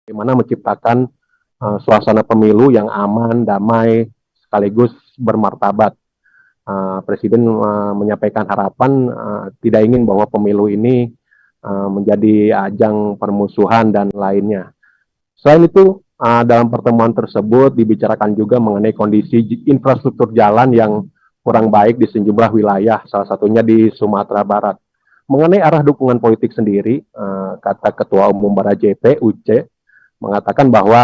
bagaimana menciptakan suasana pemilu yang aman, damai, sekaligus bermartabat. Presiden menyampaikan harapan tidak ingin bahwa pemilu ini menjadi ajang permusuhan dan lainnya. Selain itu, dalam pertemuan tersebut dibicarakan juga mengenai kondisi infrastruktur jalan yang kurang baik di sejumlah wilayah, salah satunya di Sumatera Barat. Mengenai arah dukungan politik sendiri, kata Ketua Umum Bara JP, Uce, mengatakan bahwa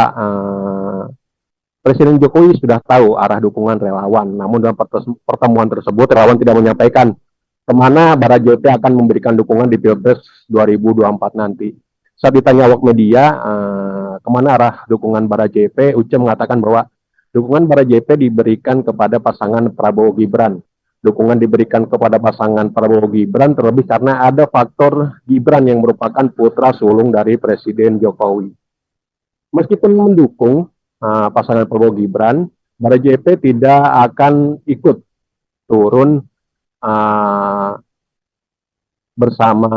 Presiden Jokowi sudah tahu arah dukungan relawan, namun dalam pertemuan tersebut relawan tidak menyampaikan kemana Bara JP akan memberikan dukungan di Pilpres 2024 nanti. Saat ditanya awak media, kemana arah dukungan Bara JP, Uce mengatakan bahwa dukungan Bara JP diberikan kepada pasangan Prabowo Gibran. Dukungan diberikan kepada pasangan Prabowo Gibran terlebih karena ada faktor Gibran yang merupakan putra sulung dari Presiden Jokowi. Meskipun mendukung pasangan Prabowo Gibran, Bara JP tidak akan ikut turun bersama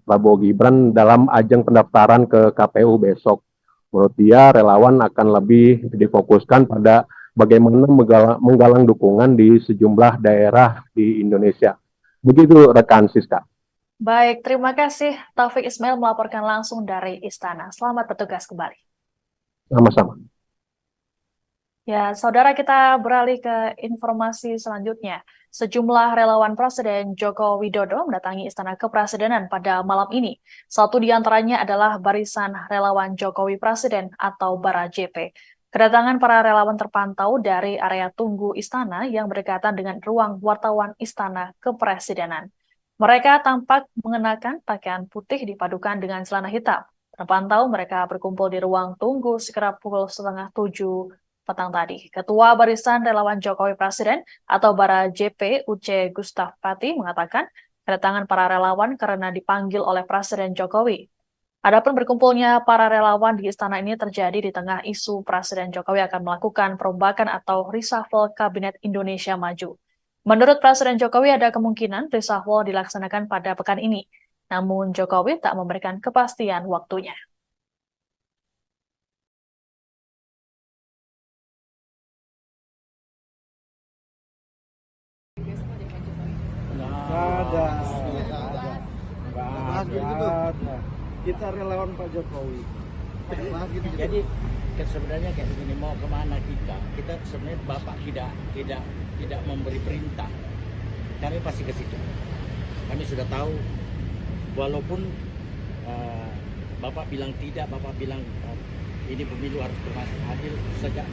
Prabowo Gibran dalam ajang pendaftaran ke KPU besok. Menurut dia, relawan akan lebih difokuskan pada bagaimana menggalang dukungan di sejumlah daerah di Indonesia. Begitu rekan Siska. Baik, terima kasih Taufik Ismail melaporkan langsung dari Istana. Selamat bertugas kembali. Sama-sama. Ya, saudara, kita beralih ke informasi selanjutnya. Sejumlah relawan Presiden Joko Widodo mendatangi Istana Kepresidenan pada malam ini. Satu di antaranya adalah Barisan Relawan Jokowi Presiden atau Bara JP. Kedatangan para relawan terpantau dari area tunggu Istana yang berdekatan dengan ruang wartawan Istana Kepresidenan. Mereka tampak mengenakan pakaian putih dipadukan dengan celana hitam. Terpantau mereka berkumpul di ruang tunggu sekitar pukul 6:30 petang tadi. Ketua Barisan Relawan Jokowi Presiden atau Bara JP Uce Gustaf Pati mengatakan kedatangan para relawan karena dipanggil oleh Presiden Jokowi. Adapun berkumpulnya para relawan di istana ini terjadi di tengah isu Presiden Jokowi akan melakukan perombakan atau reshuffle Kabinet Indonesia Maju. Menurut Presiden Jokowi ada kemungkinan reshuffle dilaksanakan pada pekan ini. Namun Jokowi tak memberikan kepastian waktunya. Ada. Kita relawan Pak Jokowi. Jadi sebenarnya kayak begini, mau kemana kita sebenarnya Bapak tidak memberi perintah. Kami pasti ke situ. Kami sudah tahu, walaupun Bapak bilang tidak, Bapak bilang ini pemilu harus bermasuk adil.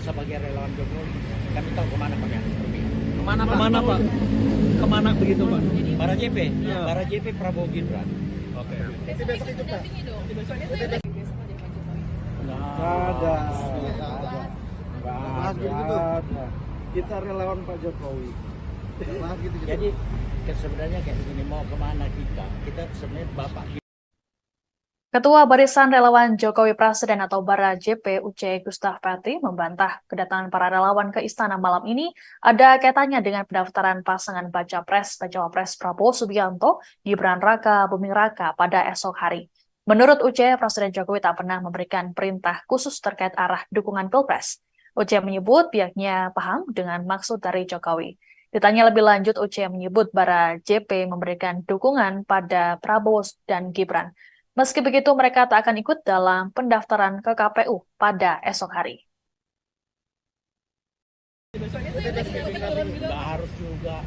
Sebagai relawan Jokowi, kami tahu kemana kami harus pergi. Kemana Pak? Kemana begitu Pak? Bara JP, Bara JP Prabowo Gibran. Oke. Besok itu Pak. Ada. Kita relawan Pak Jokowi. Jadi sebenarnya kayak begini, mau kemana kita sebenarnya Bapak. Ketua Barisan Relawan Jokowi Presiden atau Bara JP Uce Gustaf Pati membantah kedatangan para relawan ke istana malam ini ada kaitannya dengan pendaftaran pasangan Baca Pres Prabowo Subianto, Gibran Raka Buming Raka pada esok hari. Menurut Uce, Presiden Jokowi tak pernah memberikan perintah khusus terkait arah dukungan Pilpres. Uce menyebut pihaknya paham dengan maksud dari Jokowi. Ditanya lebih lanjut, Uce menyebut Bara JP memberikan dukungan pada Prabowo dan Gibran. Meski begitu, mereka tak akan ikut dalam pendaftaran ke KPU pada esok hari. Nggak harus juga.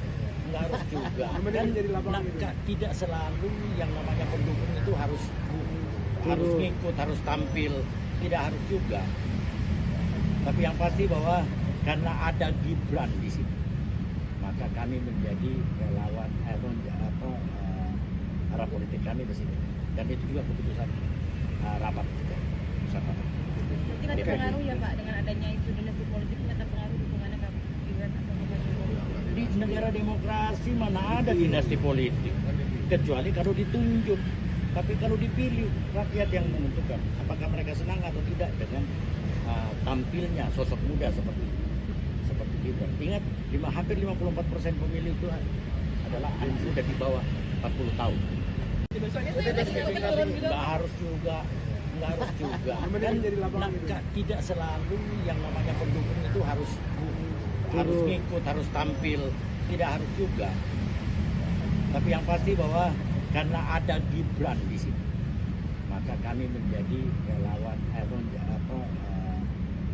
Dan tidak selalu yang namanya pendukung itu harus ngikut, harus tampil. Tidak harus juga. Tapi yang pasti bahwa karena ada Gibran di sini, maka kami menjadi relawan arah politik kami di sini. Dan itu juga keputusan rapat. Tidak terpengaruh ya Pak dengan adanya itu dinasti politik, tidak terpengaruh dukungannya ke Gibran atau ke Pak Jokowi? Di negara demokrasi mana ada dinasti politik, kecuali kalau ditunjuk. Tapi kalau dipilih, rakyat yang menentukan apakah mereka senang atau tidak dengan tampilnya sosok muda seperti Gibran. Ingat, hampir 54% pemilih itu adalah anak muda di bawah 40 tahun. Nggak harus juga. nggak harus juga. Kan tidak selalu yang namanya pendukung itu harus ngikut, harus tampil, tidak harus juga. Tapi yang pasti bahwa karena ada Gibran di sini, maka kami menjadi relawan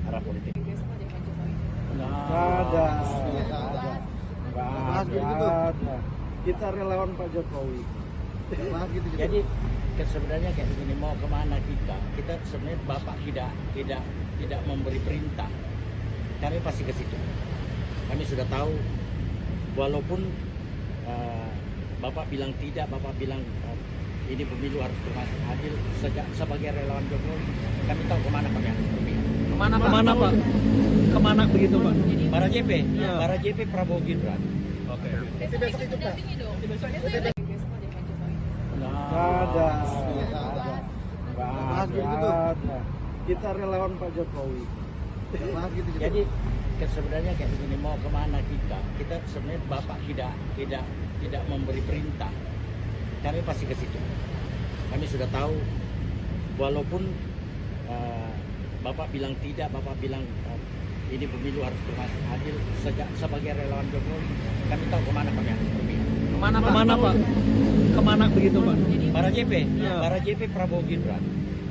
arah politik. Nggak ada. Kita relawan Pak Jokowi. Jadi sebenarnya kayak begini, mau kemana kita sebenarnya Bapak tidak memberi perintah, kami pasti ke situ. Kami sudah tahu, walaupun Bapak bilang tidak, Bapak bilang ini pemilu harus berlangsung adil. Sebagai relawan Jokowi, kami tahu kemana kami harus berpihak. Kemana Pak? Kemana begitu Pak? Para JP, Ya. para JP Prabowo Gibran. Oke. Besok itu dampingi dong. Besoknya tuh yang besok aja Pak Jokowi. Nggak ada. Kita relawan Pak Jokowi. Jadi sebenarnya kayak begini, mau kemana kita sebenarnya Bapak tidak memberi perintah, kami pasti ke situ. Kami sudah tahu, walaupun Bapak bilang tidak, Bapak bilang ini pemilu harus berlangsung adil. Sebagai relawan Jokowi, kami tahu kemana kami harus berpihak. Kemana Pak? Kemana begitu Pak? Para JP, Ya. para JP Prabowo Gibran.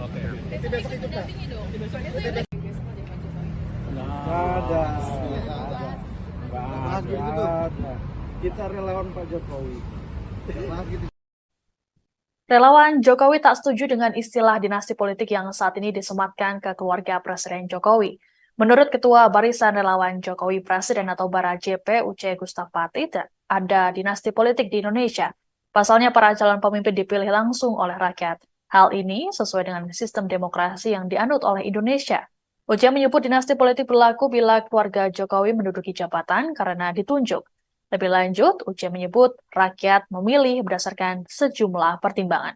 Oke. Besok itu dampingi dong. Besoknya tuh yang besok aja Pak Jokowi. Nggak ada. Kita relawan Pak Jokowi. Relawan Jokowi tak setuju dengan istilah dinasti politik yang saat ini disematkan ke keluarga Presiden Jokowi. Menurut Ketua Barisan Relawan Jokowi Presiden atau Bara JP Uce Gustapati, ada dinasti politik di Indonesia. Pasalnya para calon pemimpin dipilih langsung oleh rakyat. Hal ini sesuai dengan sistem demokrasi yang dianut oleh Indonesia. Uce menyebut dinasti politik berlaku bila keluarga Jokowi menduduki jabatan karena ditunjuk. Lebih lanjut, Uce menyebut rakyat memilih berdasarkan sejumlah pertimbangan.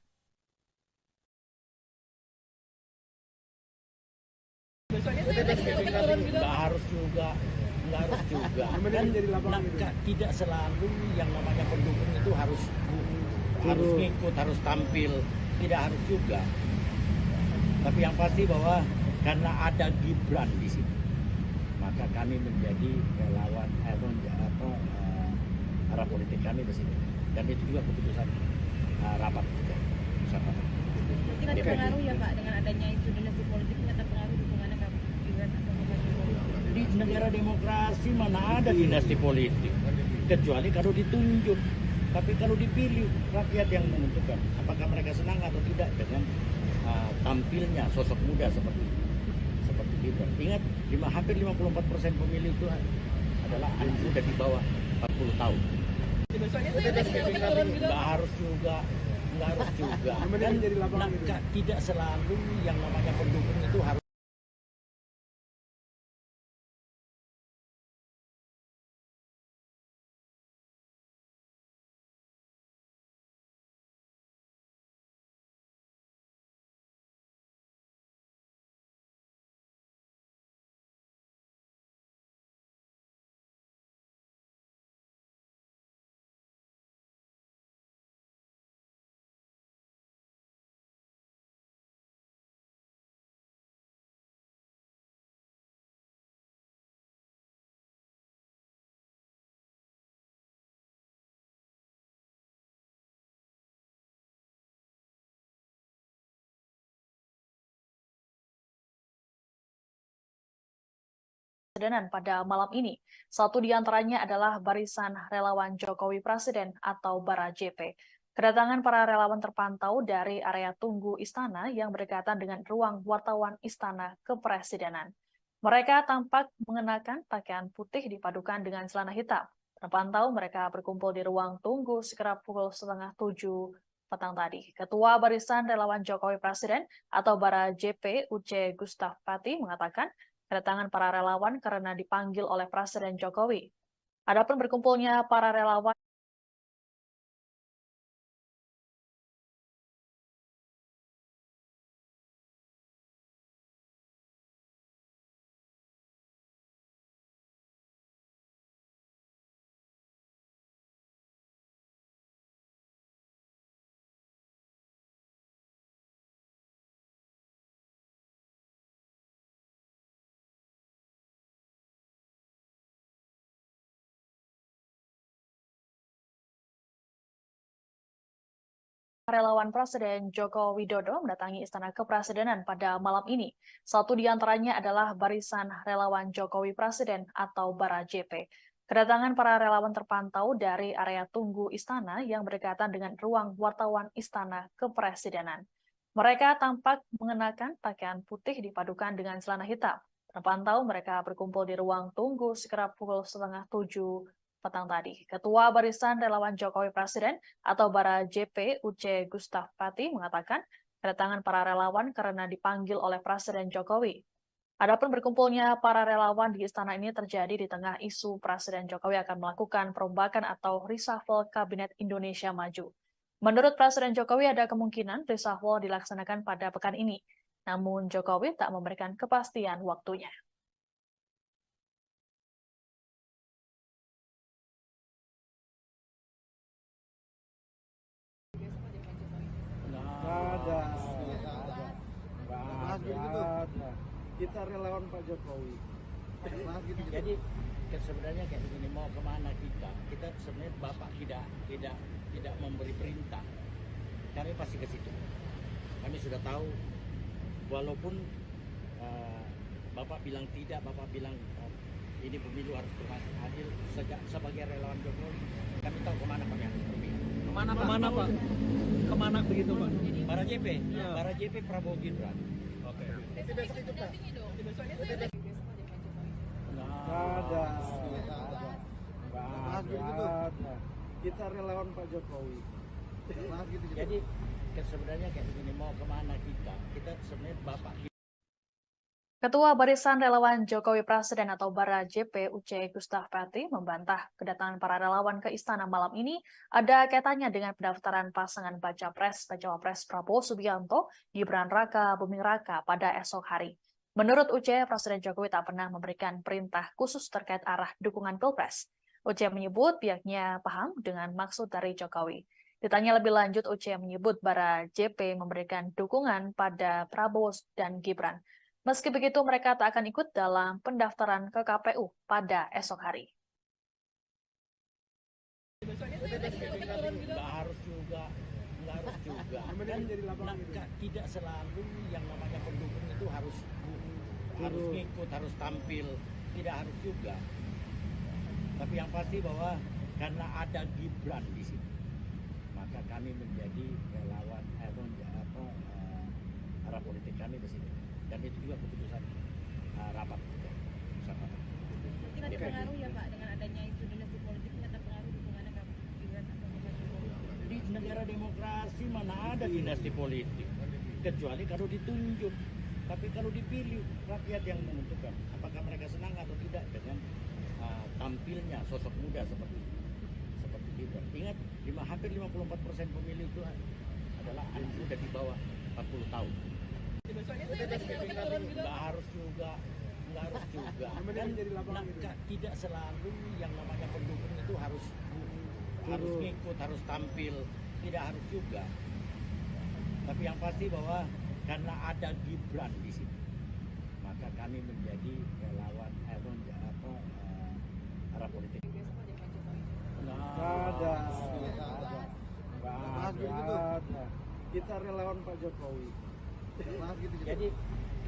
Besoknya tuh yang besok Nggak harus juga. Kan tidak selalu yang namanya pendukung itu harus ngikut, harus tampil, tidak harus juga. Tapi yang pasti bahwa karena ada Gibran di sini, maka kami menjadi relawan arah politik kami di sini. Dan itu juga keputusan rapat juga. Mungkin ada pengaruh ya Pak dengan adanya isu dinasti politik, ini ada pengaruh dukungannya Kak Gibran atau Pak Jokowi. Di negara demokrasi mana ada dinasti politik, kecuali kalau ditunjuk. Tapi kalau dipilih, rakyat yang menentukan apakah mereka senang atau tidak dengan tampilnya sosok muda seperti Gibran. Ingat, hampir 54% pemilih itu adalah anak muda di bawah 40 tahun. Besoknya tuh yang besok Nggak harus juga. Kan tidak selalu yang namanya pendukung itu harus Kepresidenan pada malam ini. Satu di antaranya adalah Barisan Relawan Jokowi Presiden atau Bara JP. Kedatangan para relawan terpantau dari area tunggu istana yang berdekatan dengan ruang wartawan Istana Kepresidenan. Mereka tampak mengenakan pakaian putih dipadukan dengan celana hitam. Terpantau mereka berkumpul di ruang tunggu sekitar pukul 6:30 petang tadi. Ketua Barisan Relawan Jokowi Presiden atau Bara JP Uce Gustapati mengatakan kedatangan para relawan karena dipanggil oleh Presiden Jokowi. Adapun berkumpulnya para relawan Relawan Presiden Joko Widodo mendatangi Istana Kepresidenan pada malam ini. Satu di antaranya adalah Barisan Relawan Jokowi Presiden atau Bara JP. Kedatangan para relawan terpantau dari area tunggu Istana yang berdekatan dengan ruang wartawan Istana Kepresidenan. Mereka tampak mengenakan pakaian putih dipadukan dengan celana hitam. Terpantau mereka berkumpul di ruang tunggu sekitar pukul 6:30 petang tadi. Ketua Barisan Relawan Jokowi Presiden atau Bara JP Uce Gustaf Pati mengatakan kedatangan para relawan karena dipanggil oleh Presiden Jokowi. Adapun berkumpulnya para relawan di istana ini terjadi di tengah isu Presiden Jokowi akan melakukan perombakan atau reshuffle Kabinet Indonesia Maju. Menurut Presiden Jokowi ada kemungkinan reshuffle dilaksanakan pada pekan ini. Namun Jokowi tak memberikan kepastian waktunya. Ada. Kita relawan Pak Jokowi. Jadi sebenarnya kayak begini, mau kemana kita sebenarnya Bapak tidak memberi perintah, kami pasti ke situ. Kami sudah tahu, walaupun Bapak bilang tidak, Bapak bilang ini pemilu harus adil. Sebagai relawan Jokowi, kami tahu kemana kami harus pergi. Kemana Pak? Kemana begitu Pak? Bara JP, Bara JP Prabowo Gibran. Oke. Besok itu Pak. Ada. Kita relawan Pak Jokowi. Jadi sebenarnya kayak begini, mau kemana kita sebenarnya Bapak. Ketua Barisan Relawan Jokowi Presiden atau Bara JP Uce Gustaf Pati membantah kedatangan para relawan ke istana malam ini ada kaitannya dengan pendaftaran pasangan Baca Pres Prabowo Subianto, Gibran Raka Buming Raka pada esok hari. Menurut Uce, Presiden Jokowi tak pernah memberikan perintah khusus terkait arah dukungan Pilpres. Uce menyebut pihaknya paham dengan maksud dari Jokowi. Ditanya lebih lanjut, Uce menyebut Bara JP memberikan dukungan pada Prabowo dan Gibran. Meski begitu, mereka tak akan ikut dalam pendaftaran ke KPU pada esok hari. Nggak harus juga. Tidak selalu yang namanya pendukung itu harus ngikut, harus tampil. Tidak harus juga. Tapi yang pasti bahwa karena ada Gibran di sini, maka kami menjadi relawan arah politik kami di sini. Dan itu juga keputusan rapat. Mungkin ada pengaruh ya Pak dengan adanya isu dinasti politik, ini ada pengaruh dukungannya Kak Gibran atau Jokowi? Di negara demokrasi mana ada dinasti politik, kecuali kalau ditunjuk. Tapi kalau dipilih, rakyat yang menentukan apakah mereka senang atau tidak dengan tampilnya sosok muda seperti Gibran. Ingat, hampir 54% pemilih itu adalah anak muda di bawah 40 tahun. Nggak harus juga. Dan tidak selalu yang namanya pendukung itu harus ngikut, harus tampil. Tidak harus juga. Tapi yang pasti bahwa karena ada Gibran di sini, maka kami menjadi relawan arah politik. Ada. Kita relawan Pak Jokowi. Jadi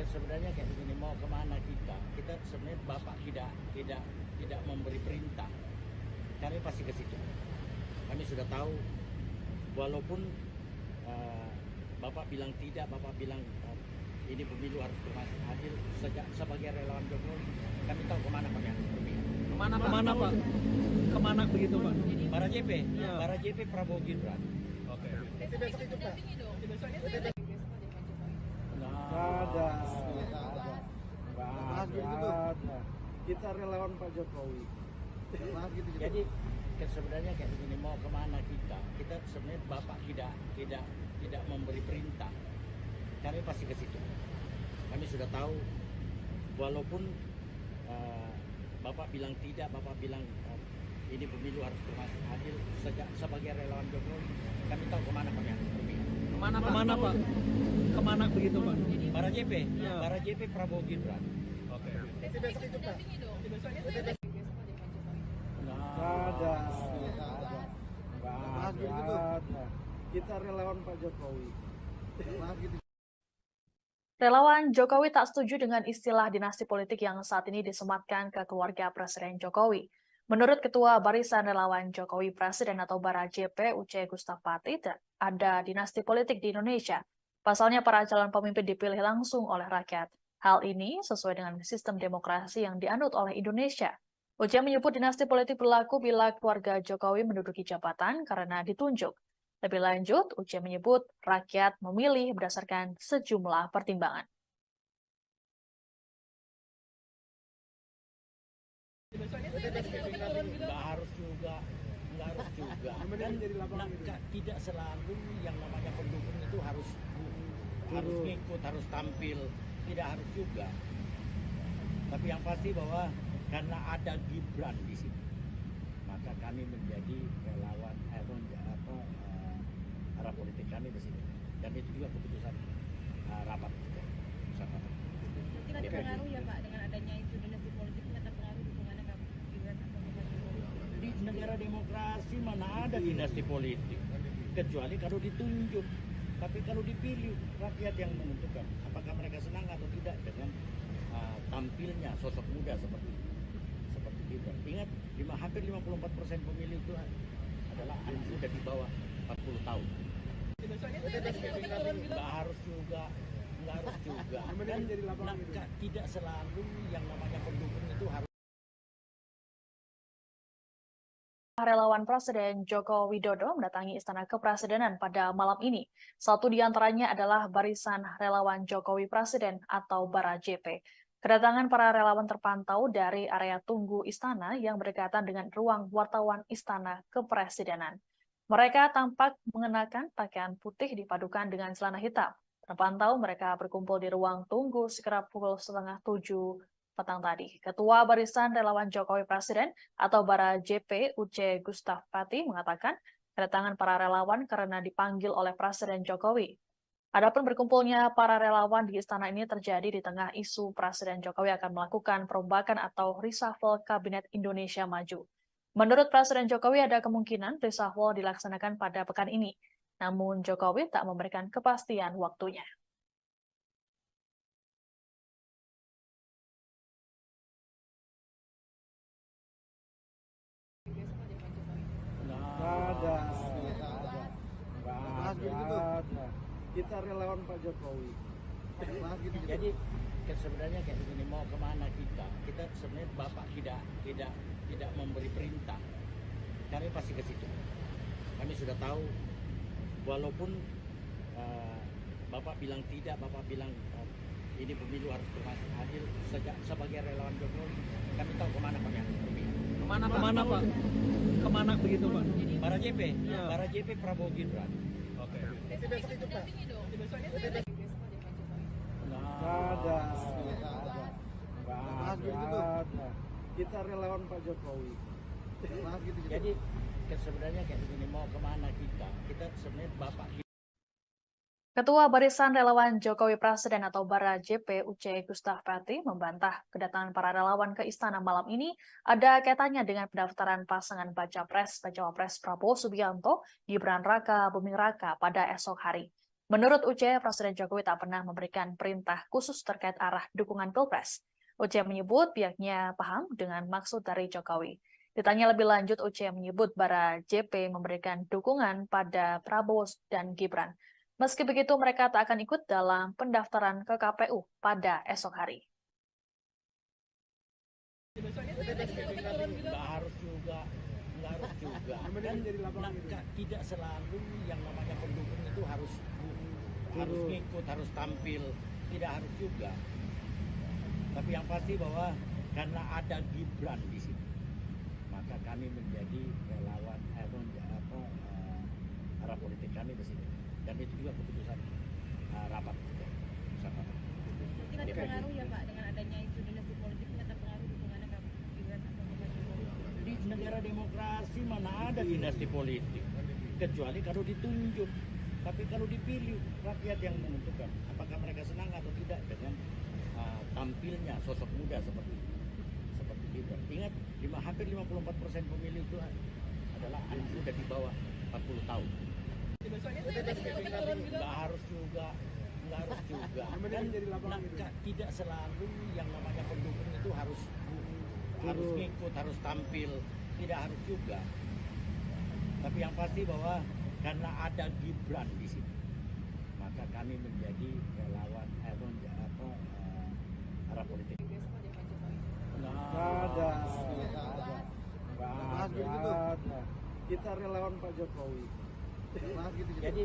sebenarnya kayak begini, mau kemana kita sebenarnya Bapak tidak memberi perintah, kami pasti ke situ. Kami sudah tahu, walaupun Bapak bilang tidak, Bapak bilang ini pemilu harus adil. Sebagai relawan Jokowi, kami tahu kemana kami harus pergi. Kemana Pak? Kemana begitu Pak? Bara JP, Bara JP Prabowo Gibran. Oke. Besok itu Pak. Ada. Kita relawan Pak Jokowi. Jadi sebenarnya kayak begini, mau kemana kita sebenarnya Bapak tidak memberi perintah, kami pasti ke situ. Kami sudah tahu, walaupun Bapak bilang tidak, Bapak bilang ini pemilu harus adil. Sebagai relawan Jokowi, kami tahu kemana kami harus pergi. Kemana Pak? Kemana begitu Pak? Bara JP, Bara JP Prabowo Gibran. Oke. Besok itu Pak. Ada. Kita relawan Pak Jokowi. Relawan Jokowi tak setuju dengan istilah dinasti politik yang saat ini disematkan ke keluarga Presiden Jokowi. Menurut Ketua Barisan Relawan Jokowi Presiden atau Bara JP UC Gustaf Pati, ada dinasti politik di Indonesia. Pasalnya para calon pemimpin dipilih langsung oleh rakyat. Hal ini sesuai dengan sistem demokrasi yang dianut oleh Indonesia. UC menyebut dinasti politik berlaku bila keluarga Jokowi menduduki jabatan karena ditunjuk. Lebih lanjut, UC menyebut rakyat memilih berdasarkan sejumlah pertimbangan. Nggak harus juga. Kan tidak selalu yang namanya pendukung itu harus ngikut, harus tampil, tidak harus juga. Tapi yang pasti bahwa karena ada Gibran di sini, maka kami menjadi relawan arah politik kami di sini, dan itu juga keputusan rapat kita. Mungkin ada pengaruh ya Pak dengan adanya isu dinasti politik, ini ada pengaruh dukungannya ke Gibran atau Pak Jokowi? Di negara demokrasi mana ada dinasti politik, kecuali kalau ditunjuk. Tapi kalau dipilih, rakyat yang menentukan apakah mereka senang atau tidak dengan tampilnya sosok muda seperti Gibran. Ingat, hampir 54% pemilih itu adalah anak muda di bawah 40 tahun. Nggak harus juga. Dan tidak selalu yang namanya pendukung itu harus. Relawan Presiden Joko Widodo mendatangi Istana Kepresidenan pada malam ini. Satu di antaranya adalah Barisan Relawan Jokowi Presiden atau Bara JP. Kedatangan para relawan terpantau dari area tunggu Istana yang berdekatan dengan ruang wartawan Istana Kepresidenan. Mereka tampak mengenakan pakaian putih dipadukan dengan celana hitam. Terpantau mereka berkumpul di ruang tunggu sekitar pukul 6:30 petang tadi. Ketua Barisan Relawan Jokowi Presiden atau Bara JP UC Gustaf Pati mengatakan kedatangan para relawan karena dipanggil oleh Presiden Jokowi. Adapun berkumpulnya para relawan di istana ini terjadi di tengah isu Presiden Jokowi akan melakukan perombakan atau reshuffle Kabinet Indonesia Maju. Menurut Presiden Jokowi ada kemungkinan reshuffle dilaksanakan pada pekan ini. Namun Jokowi tak memberikan kepastian waktunya. Nggak ada. Kita relawan Pak Jokowi. Jadi sebenarnya kayak begini, mau kemana kita sebenarnya Bapak tidak memberi perintah, kami pasti ke situ. Kami sudah tahu, walaupun Bapak bilang tidak, Bapak bilang ini pemilu harus adil, sebagai relawan Jokowi kami tahu kemana kami harus pergi. Kemana Pak? Kemana begitu Pak? Bara JP, Bara JP Prabowo Gibran. Oke. Besok itu dampingi dong. Nggak ada. Kita relawan Pak Jokowi. Jadi sebenarnya kayak begini, mau kemana kita sebenarnya Bapak. Ketua Barisan Relawan Jokowi Presiden atau Bara JP UC Gustaf Pati membantah kedatangan para relawan ke istana malam ini ada kaitannya dengan pendaftaran pasangan baca pres dan cawapres Prabowo Subianto, Gibran Raka Buming Raka pada esok hari. Menurut UC, Presiden Jokowi tak pernah memberikan perintah khusus terkait arah dukungan Pilpres. UC menyebut pihaknya paham dengan maksud dari Jokowi. Ditanya lebih lanjut, UC menyebut Bara JP memberikan dukungan pada Prabowo dan Gibran. Meski begitu, mereka tak akan ikut dalam pendaftaran ke KPU pada esok hari. Nggak harus juga. Dan tidak selalu yang namanya pendukung itu harus ngikut, harus tampil, tidak harus juga. Tapi yang pasti bahwa karena ada Gibran di sini, maka kami menjadi relawan arah politik kami di sini. Dan itu juga keputusan rapat kita. Mungkin ada pengaruh ya Pak dengan adanya isu dinasti politik, ini ada pengaruh dukungannya ke Gibran atau Pak Jokowi? Di negara demokrasi mana ada dinasti politik, kecuali kalau ditunjuk. Tapi kalau dipilih, rakyat yang menentukan apakah mereka senang atau tidak dengan tampilnya sosok muda seperti Gibran. Ingat, hampir 54% pemilih itu adalah anak muda di bawah 40 tahun. Nggak harus juga, nggak harus juga. Kan tidak selalu yang namanya pendukung itu harus ngikut, harus tampil, tidak harus juga. Tapi yang pasti bahwa karena ada Gibran di situ, maka kami menjadi relawan arah politik. Nggak ada. Kita relawan Pak Jokowi. Jadi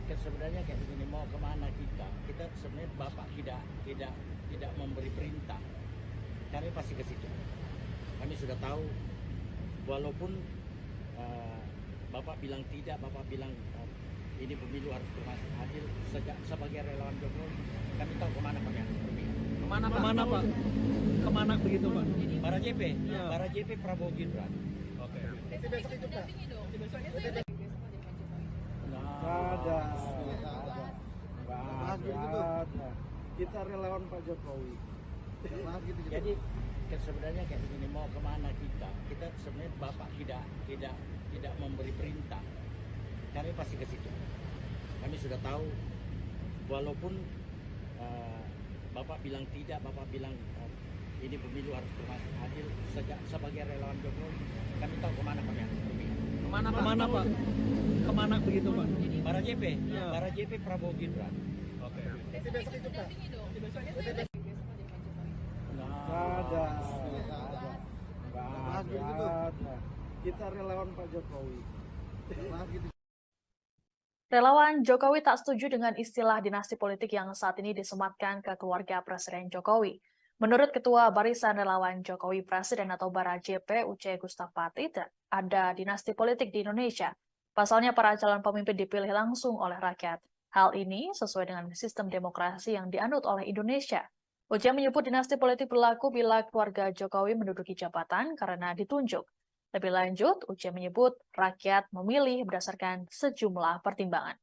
sebenarnya kayak begini, mau kemana kita? Kita sebenarnya Bapak tidak memberi perintah. Kami pasti ke situ. Kami sudah tahu, walaupun Bapak bilang tidak, Bapak bilang ini pemilu harus adil. Sebagai relawan Jokowi, kami tahu kemana kami harus berpihak. Kemana Pak? Kemana begitu Pak? Para JP, Ya. para JP Prabowo Gibran. Oke. Besok ikut dampingi dong. Besoknya saya besok jadi Pak Jokowi. Nggak ada. Kita relawan Pak Jokowi. Jadi sebenarnya kayak begini, mau kemana kita? Kita sebenarnya Bapak tidak memberi perintah. Kami pasti ke situ. Kami sudah tahu, walaupun Bapak bilang tidak, Bapak bilang ini pemilu harus adil. Sebagai relawan Jokowi, kami tahu kemana kami harus berpihak. Kemana Pak? Kemana begitu Pak? Para JP, Ya. para JP Prabowo Gibran. Oke. Besok ikut dampingi dong. Besoknya saya besok jadi Pak Jokowi. Nggak ada. Kita relawan Pak Jokowi. Relawan Jokowi tak setuju dengan istilah dinasti politik yang saat ini disematkan ke keluarga Presiden Jokowi. Menurut Ketua Barisan Relawan Jokowi Presiden atau Bara JP UC Gustaf Pati, ada dinasti politik di Indonesia. Pasalnya para calon pemimpin dipilih langsung oleh rakyat. Hal ini sesuai dengan sistem demokrasi yang dianut oleh Indonesia. UC menyebut dinasti politik berlaku bila keluarga Jokowi menduduki jabatan karena ditunjuk. Lebih lanjut, UC menyebut rakyat memilih berdasarkan sejumlah pertimbangan.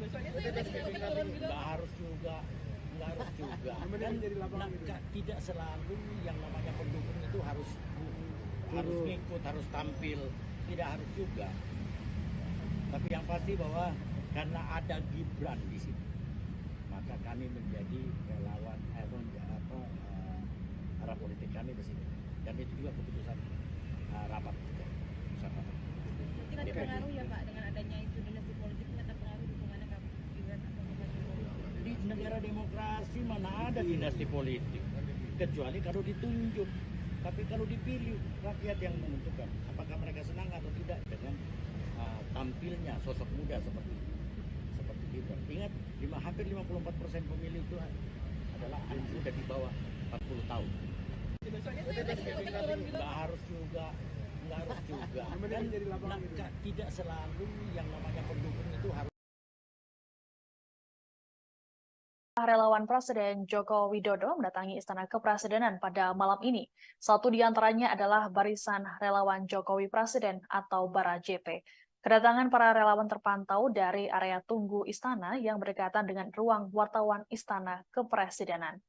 Besoknya saya besok turun gitu. Nggak harus juga. Kan tidak selalu yang namanya pendukung itu harus ngikut, harus tampil, tidak harus juga. Tapi yang pasti bahwa karena ada Gibran di situ, maka kami menjadi relawan arah politik kami di sini. Dan itu juga keputusan rapat kita. Mungkin ada pengaruh ya Pak dengan adanya isu dinasti politik, ini ada pengaruh dukungannya ke Gibran atau ke Pak Jokowi. Di negara demokrasi mana ada dinasti politik, kecuali kalau ditunjuk. Tapi kalau dipilih, rakyat yang menentukan apakah mereka senang atau tidak dengan tampilnya sosok muda seperti Gibran. Ingat, hampir 54% pemilih itu adalah anak muda di bawah 40 tahun. Besoknya saya besok turun gitu. Nggak harus juga. Kan tidak selalu yang namanya pendukung itu harus. Relawan Presiden Joko Widodo mendatangi Istana Kepresidenan pada malam ini. Satu di antaranya adalah Barisan Relawan Jokowi Presiden atau Bara JP. Kedatangan para relawan terpantau dari area tunggu istana yang berdekatan dengan ruang wartawan Istana Kepresidenan.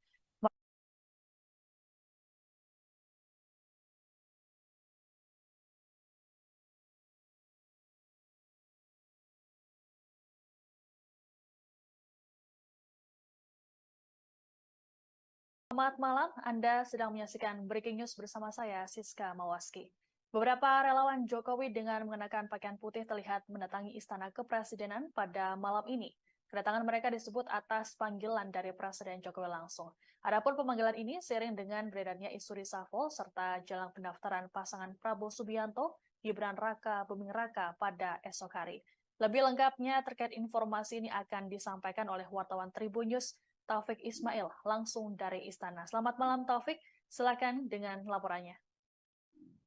Selamat malam, Anda sedang menyaksikan Breaking News bersama saya, Siska Mawaski. Beberapa relawan Jokowi dengan mengenakan pakaian putih terlihat mendatangi Istana Kepresidenan pada malam ini. Kedatangan mereka disebut atas panggilan dari Presiden Jokowi langsung. Adapun pemanggilan ini seiring dengan beredarnya isu reshuffle serta jelang pendaftaran pasangan Prabowo Subianto, Gibran Raka Buming Raka pada esok hari. Lebih lengkapnya terkait informasi ini akan disampaikan oleh wartawan Tribun News, Taufik Ismail, langsung dari Istana. Selamat malam Taufik, silakan dengan laporannya.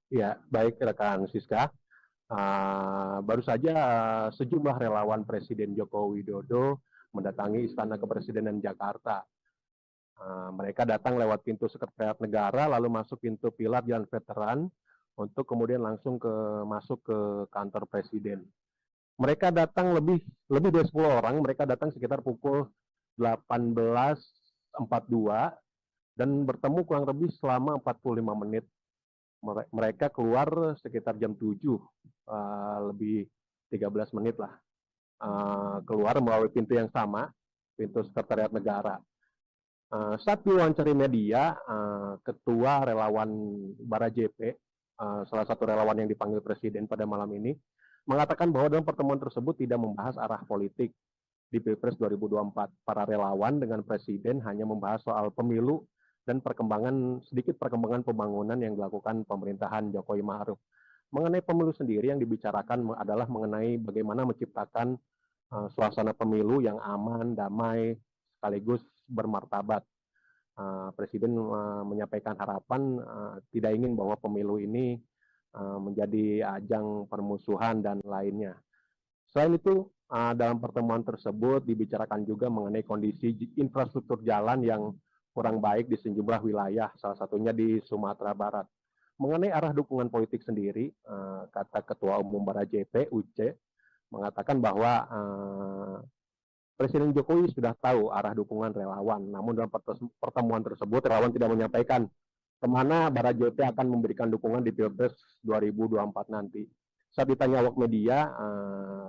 Ya, baik rekan Siska. Baru saja sejumlah relawan Presiden Joko Widodo mendatangi Istana Kepresidenan Jakarta. Mereka datang lewat pintu Sekretariat Negara, lalu masuk pintu Pilar Jalan Veteran, untuk kemudian langsung masuk ke kantor Presiden. Mereka datang lebih dari 10 orang, mereka datang sekitar pukul 18.42 dan bertemu kurang lebih selama 45 menit. Mereka keluar sekitar jam 7 lebih 13 menit lah. Keluar melalui pintu yang sama, pintu Sekretariat Negara. Saat diwawancara media, Ketua Relawan Bara JP, salah satu relawan yang dipanggil Presiden pada malam ini, mengatakan bahwa dalam pertemuan tersebut tidak membahas arah politik di Pilpres 2024. Para relawan dengan Presiden hanya membahas soal pemilu dan sedikit perkembangan pembangunan yang dilakukan pemerintahan Jokowi Ma'ruf. Mengenai pemilu sendiri yang dibicarakan adalah mengenai bagaimana menciptakan suasana pemilu yang aman, damai, sekaligus bermartabat. Presiden menyampaikan harapan tidak ingin bahwa pemilu ini menjadi ajang permusuhan dan lainnya. Selain itu, dalam pertemuan tersebut dibicarakan juga mengenai kondisi infrastruktur jalan yang kurang baik di sejumlah wilayah, salah satunya di Sumatera Barat. Mengenai arah dukungan politik sendiri, kata Ketua Umum Bara JP, Uce, mengatakan bahwa Presiden Jokowi sudah tahu arah dukungan relawan. Namun dalam pertemuan tersebut, relawan tidak menyampaikan kemana Bara JP akan memberikan dukungan di Pilpres 2024 nanti. Saat ditanya awak media,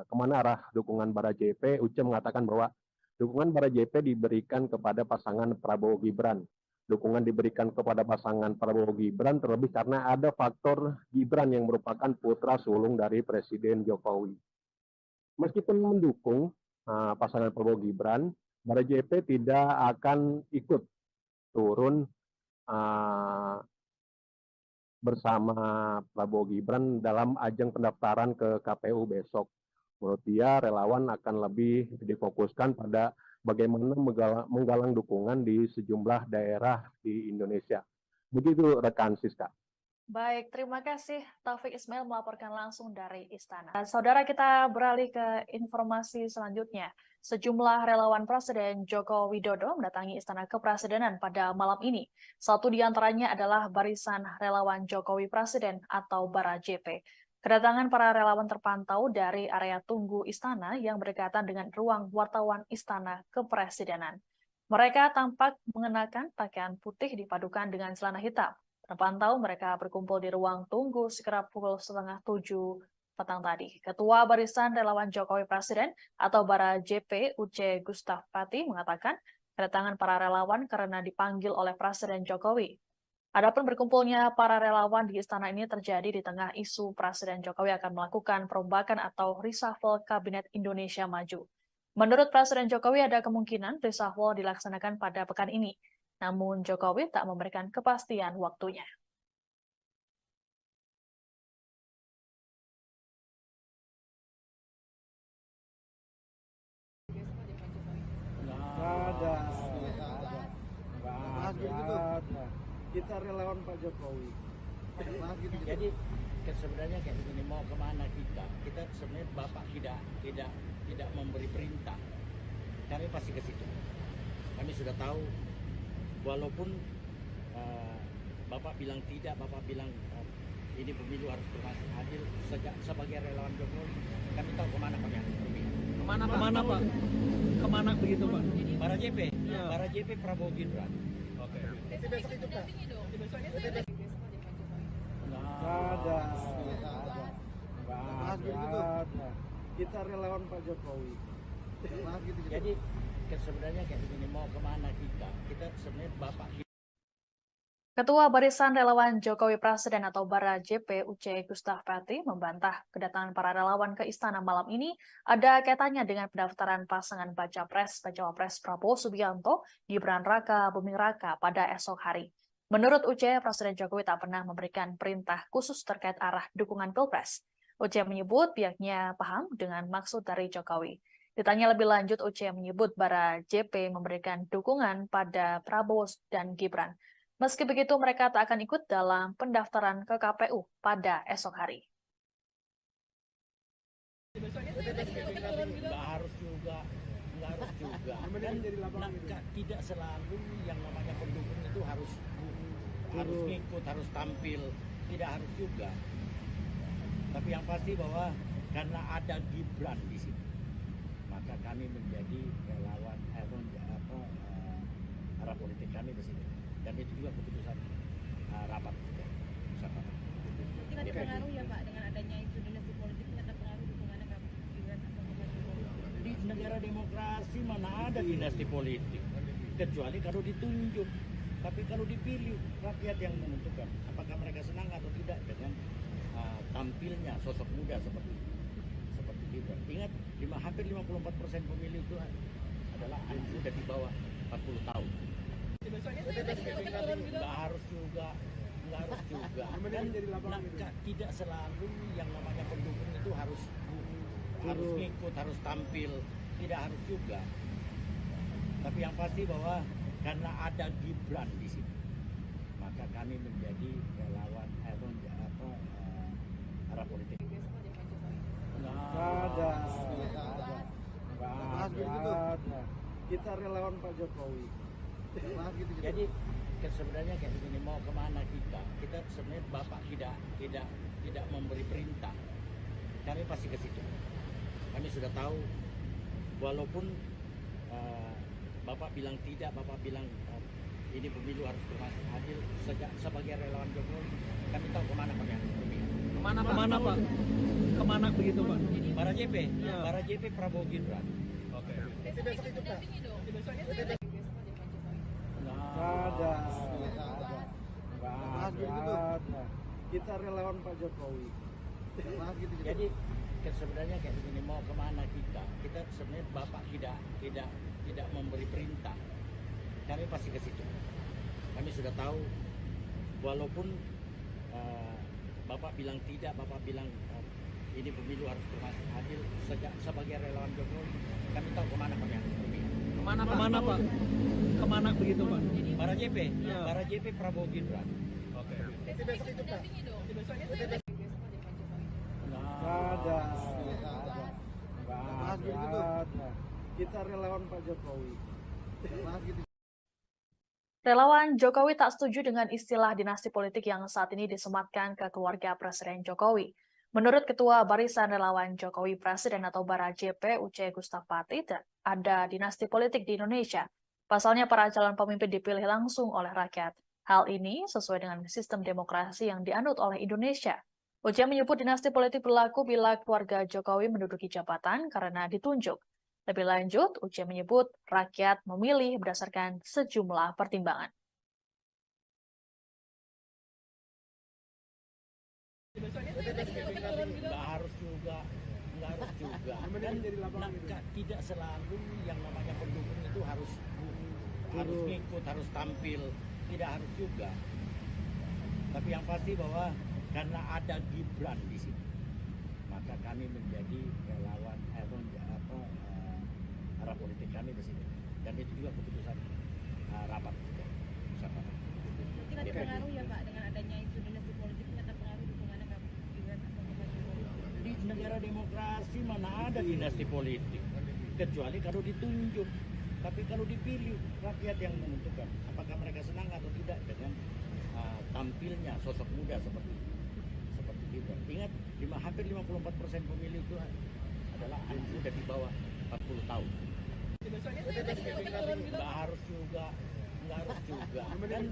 kemana arah dukungan Bara JP, Uce mengatakan bahwa dukungan Bara JP diberikan kepada pasangan Prabowo Gibran. Dukungan diberikan kepada pasangan Prabowo Gibran terlebih karena ada faktor Gibran yang merupakan putra sulung dari Presiden Jokowi. Meskipun mendukung pasangan Prabowo Gibran, Bara JP tidak akan ikut turun bersama Prabowo Gibran dalam ajang pendaftaran ke KPU besok. Menurut dia, relawan akan lebih difokuskan pada bagaimana menggalang dukungan di sejumlah daerah di Indonesia. Begitu rekan Siska. Baik, terima kasih Taufik Ismail melaporkan langsung dari Istana. Saudara, kita beralih ke informasi selanjutnya. Sejumlah relawan Presiden Joko Widodo mendatangi Istana Kepresidenan pada malam ini. Satu di antaranya adalah Barisan Relawan Jokowi Presiden atau Bara JP. Kedatangan para relawan terpantau dari area tunggu Istana yang berdekatan dengan ruang wartawan Istana Kepresidenan. Mereka tampak mengenakan pakaian putih dipadukan dengan celana hitam. Terpantau mereka berkumpul di ruang tunggu sekitar pukul 6:30 petang tadi. Ketua Barisan Relawan Jokowi Presiden atau Bara JP Uce Gustaf Pati mengatakan kedatangan para relawan karena dipanggil oleh Presiden Jokowi. Adapun berkumpulnya para relawan di istana ini terjadi di tengah isu Presiden Jokowi akan melakukan perombakan atau reshuffle Kabinet Indonesia Maju. Menurut Presiden Jokowi ada kemungkinan reshuffle dilaksanakan pada pekan ini. Namun Jokowi tak memberikan kepastian waktunya. Nggak ada. Kita relawan Pak Jokowi. Jadi sebenarnya kayak begini, mau kemana kita sebenarnya Bapak tidak memberi perintah. Kami pasti ke situ. Kami sudah tahu, walaupun Bapak bilang tidak, Bapak bilang ini pemilu harus berlangsung adil. Sebagai relawan Jokowi, kami tahu kemana kami harus pergi. Kemana Pak? Kemana begitu Pak? Bara JP, Ya. Bara JP Prabowo Gibran. Oke. Besok itu dampingi dong. Besoknya saya lagi besok ada Pak Jokowi. Nggak ada. Kita relawan Pak Jokowi. Jadi sebenarnya kayak begini, mau kemana kita sebenarnya Bapak. Ketua Barisan Relawan Jokowi Presiden atau Bara JP Uce Gustaf Pati membantah kedatangan para relawan ke istana malam ini ada kaitannya dengan pendaftaran pasangan Baca Pres Prabowo Subianto Gibran Raka Buming Raka pada esok hari. Menurut Uce, Presiden Jokowi tak pernah memberikan perintah khusus terkait arah dukungan Pilpres. Uce menyebut pihaknya paham dengan maksud dari Jokowi. Ditanya lebih lanjut, Uce menyebut Bara JP memberikan dukungan pada Prabowo dan Gibran. Meski begitu, mereka tak akan ikut dalam pendaftaran ke KPU pada esok hari. Nggak harus juga. Dan tidak selalu yang namanya pendukung itu harus ngikut, harus tampil. Tidak harus juga. Tapi yang pasti bahwa karena ada Gibran di sini, maka kami menjadi relawan arah politik kami di sini. Dan itu juga keputusan rapat. Kita terpengaruh ya Pak dengan adanya isu dinasti politik ini terpengaruh dukungannya Kak Gibran atau Pak Jokowi. Di negara demokrasi mana ada dinasti politik, kecuali kalau ditunjuk. Tapi kalau dipilih, rakyat yang menentukan apakah mereka senang atau tidak dengan tampilnya sosok muda seperti Gibran. Ingat, hampir 54% pemilih itu adalah anak muda di bawah 40 tahun. Nggak harus juga. Dan tidak selalu yang namanya pendukung itu harus ngikut, harus tampil, tidak harus juga. Tapi yang pasti bahwa karena ada Gibran di sini, maka kami menjadi relawan arah politik. Ada. Kita relawan Pak Jokowi. Jadi sebenarnya kayak begini, mau kemana kita sebenarnya Bapak tidak memberi perintah, kami pasti ke situ. Kami sudah tahu, walaupun Bapak bilang tidak, Bapak bilang ini pemilu harus berlangsung adil. Sebagai relawan Jokowi, kami tahu kemana kami harus pergi. Kemana Pak? Kemana begitu Pak? Para JP, para JP Prabowo Gibran. Oke. Besok ikut dampingi dong. Ada. Kita relawan Pak Jokowi. Jadi sebenarnya kayak begini, mau kemana kita sebenarnya Bapak tidak memberi perintah, kami pasti ke situ. Kami sudah tahu, walaupun Bapak bilang tidak, Bapak bilang ini pemilu harus berlangsung adil. Sebagai relawan Jokowi, kami tahu kemana kami harus pergi. Kemana Pak? Kemana begitu Pak? Para JP Prabowo Gibran. Oke. Besok ikut dampingi dong. Ada. Kita relawan Pak Jokowi. Relawan Jokowi tak setuju dengan istilah dinasti politik yang saat ini disematkan ke keluarga Presiden Jokowi. Menurut Ketua Barisan Relawan Jokowi Presiden atau Bara JP Uce Gustapati, ada dinasti politik di Indonesia. Pasalnya para calon pemimpin dipilih langsung oleh rakyat. Hal ini sesuai dengan sistem demokrasi yang dianut oleh Indonesia. Uce menyebut dinasti politik berlaku bila keluarga Jokowi menduduki jabatan karena ditunjuk. Lebih lanjut, Uce menyebut rakyat memilih berdasarkan sejumlah pertimbangan. Nggak harus juga. Dan tidak selalu yang namanya pendukung itu harus ngikut, harus tampil, tidak harus juga. Tapi yang pasti bahwa karena ada Gibran di sini, maka kami menjadi relawan arah politik kami ke sini. Dan itu juga keputusan rapat juga. Kita terpengaruh ya Pak dengan adanya isu dinasti politik ini terpengaruh dukungannya Kak Gibran atau Pak Jokowi. Di negara demokrasi mana ada dinasti politik, kecuali kalau ditunjuk. Tapi kalau dipilih, rakyat yang menentukan apakah mereka senang atau tidak dengan tampilnya sosok muda seperti Gibran. Ingat, hampir 54% pemilih itu adalah anak muda di bawah 40 tahun. Nggak harus juga. Dan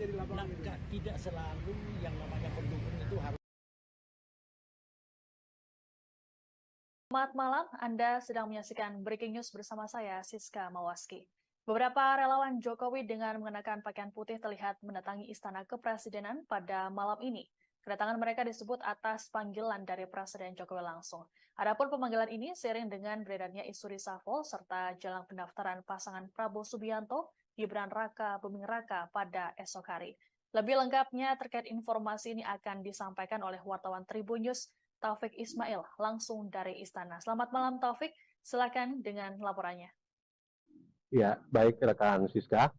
tidak selalu yang namanya pendukung itu harus. Selamat malam, Anda sedang menyaksikan Breaking News bersama saya, Siska Mawaski. Beberapa relawan Jokowi dengan mengenakan pakaian putih terlihat mendatangi Istana Kepresidenan pada malam ini. Kedatangan mereka disebut atas panggilan dari Presiden Jokowi langsung. Adapun pemanggilan ini seiring dengan beredarnya isu reshuffle serta jelang pendaftaran pasangan Prabowo Subianto, Gibran Raka Buming Raka pada esok hari. Lebih lengkapnya terkait informasi ini akan disampaikan oleh wartawan Tribun News, Taufik Ismail, langsung dari Istana. Selamat malam Taufik, silakan dengan laporannya. Ya, baik rekan Siska.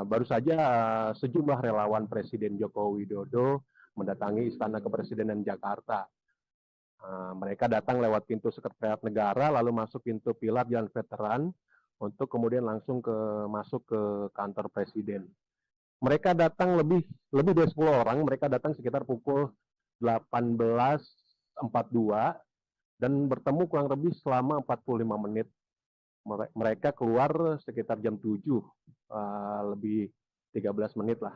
Baru saja sejumlah relawan Presiden Joko Widodo mendatangi Istana Kepresidenan Jakarta. Mereka datang lewat pintu Sekretariat Negara, lalu masuk pintu pilar Jalan Veteran, untuk kemudian langsung masuk ke kantor Presiden. Mereka datang lebih dari 10 orang, mereka datang sekitar pukul 18.42 dan bertemu kurang lebih selama 45 menit. Mereka keluar sekitar jam 7, lebih 13 menit lah.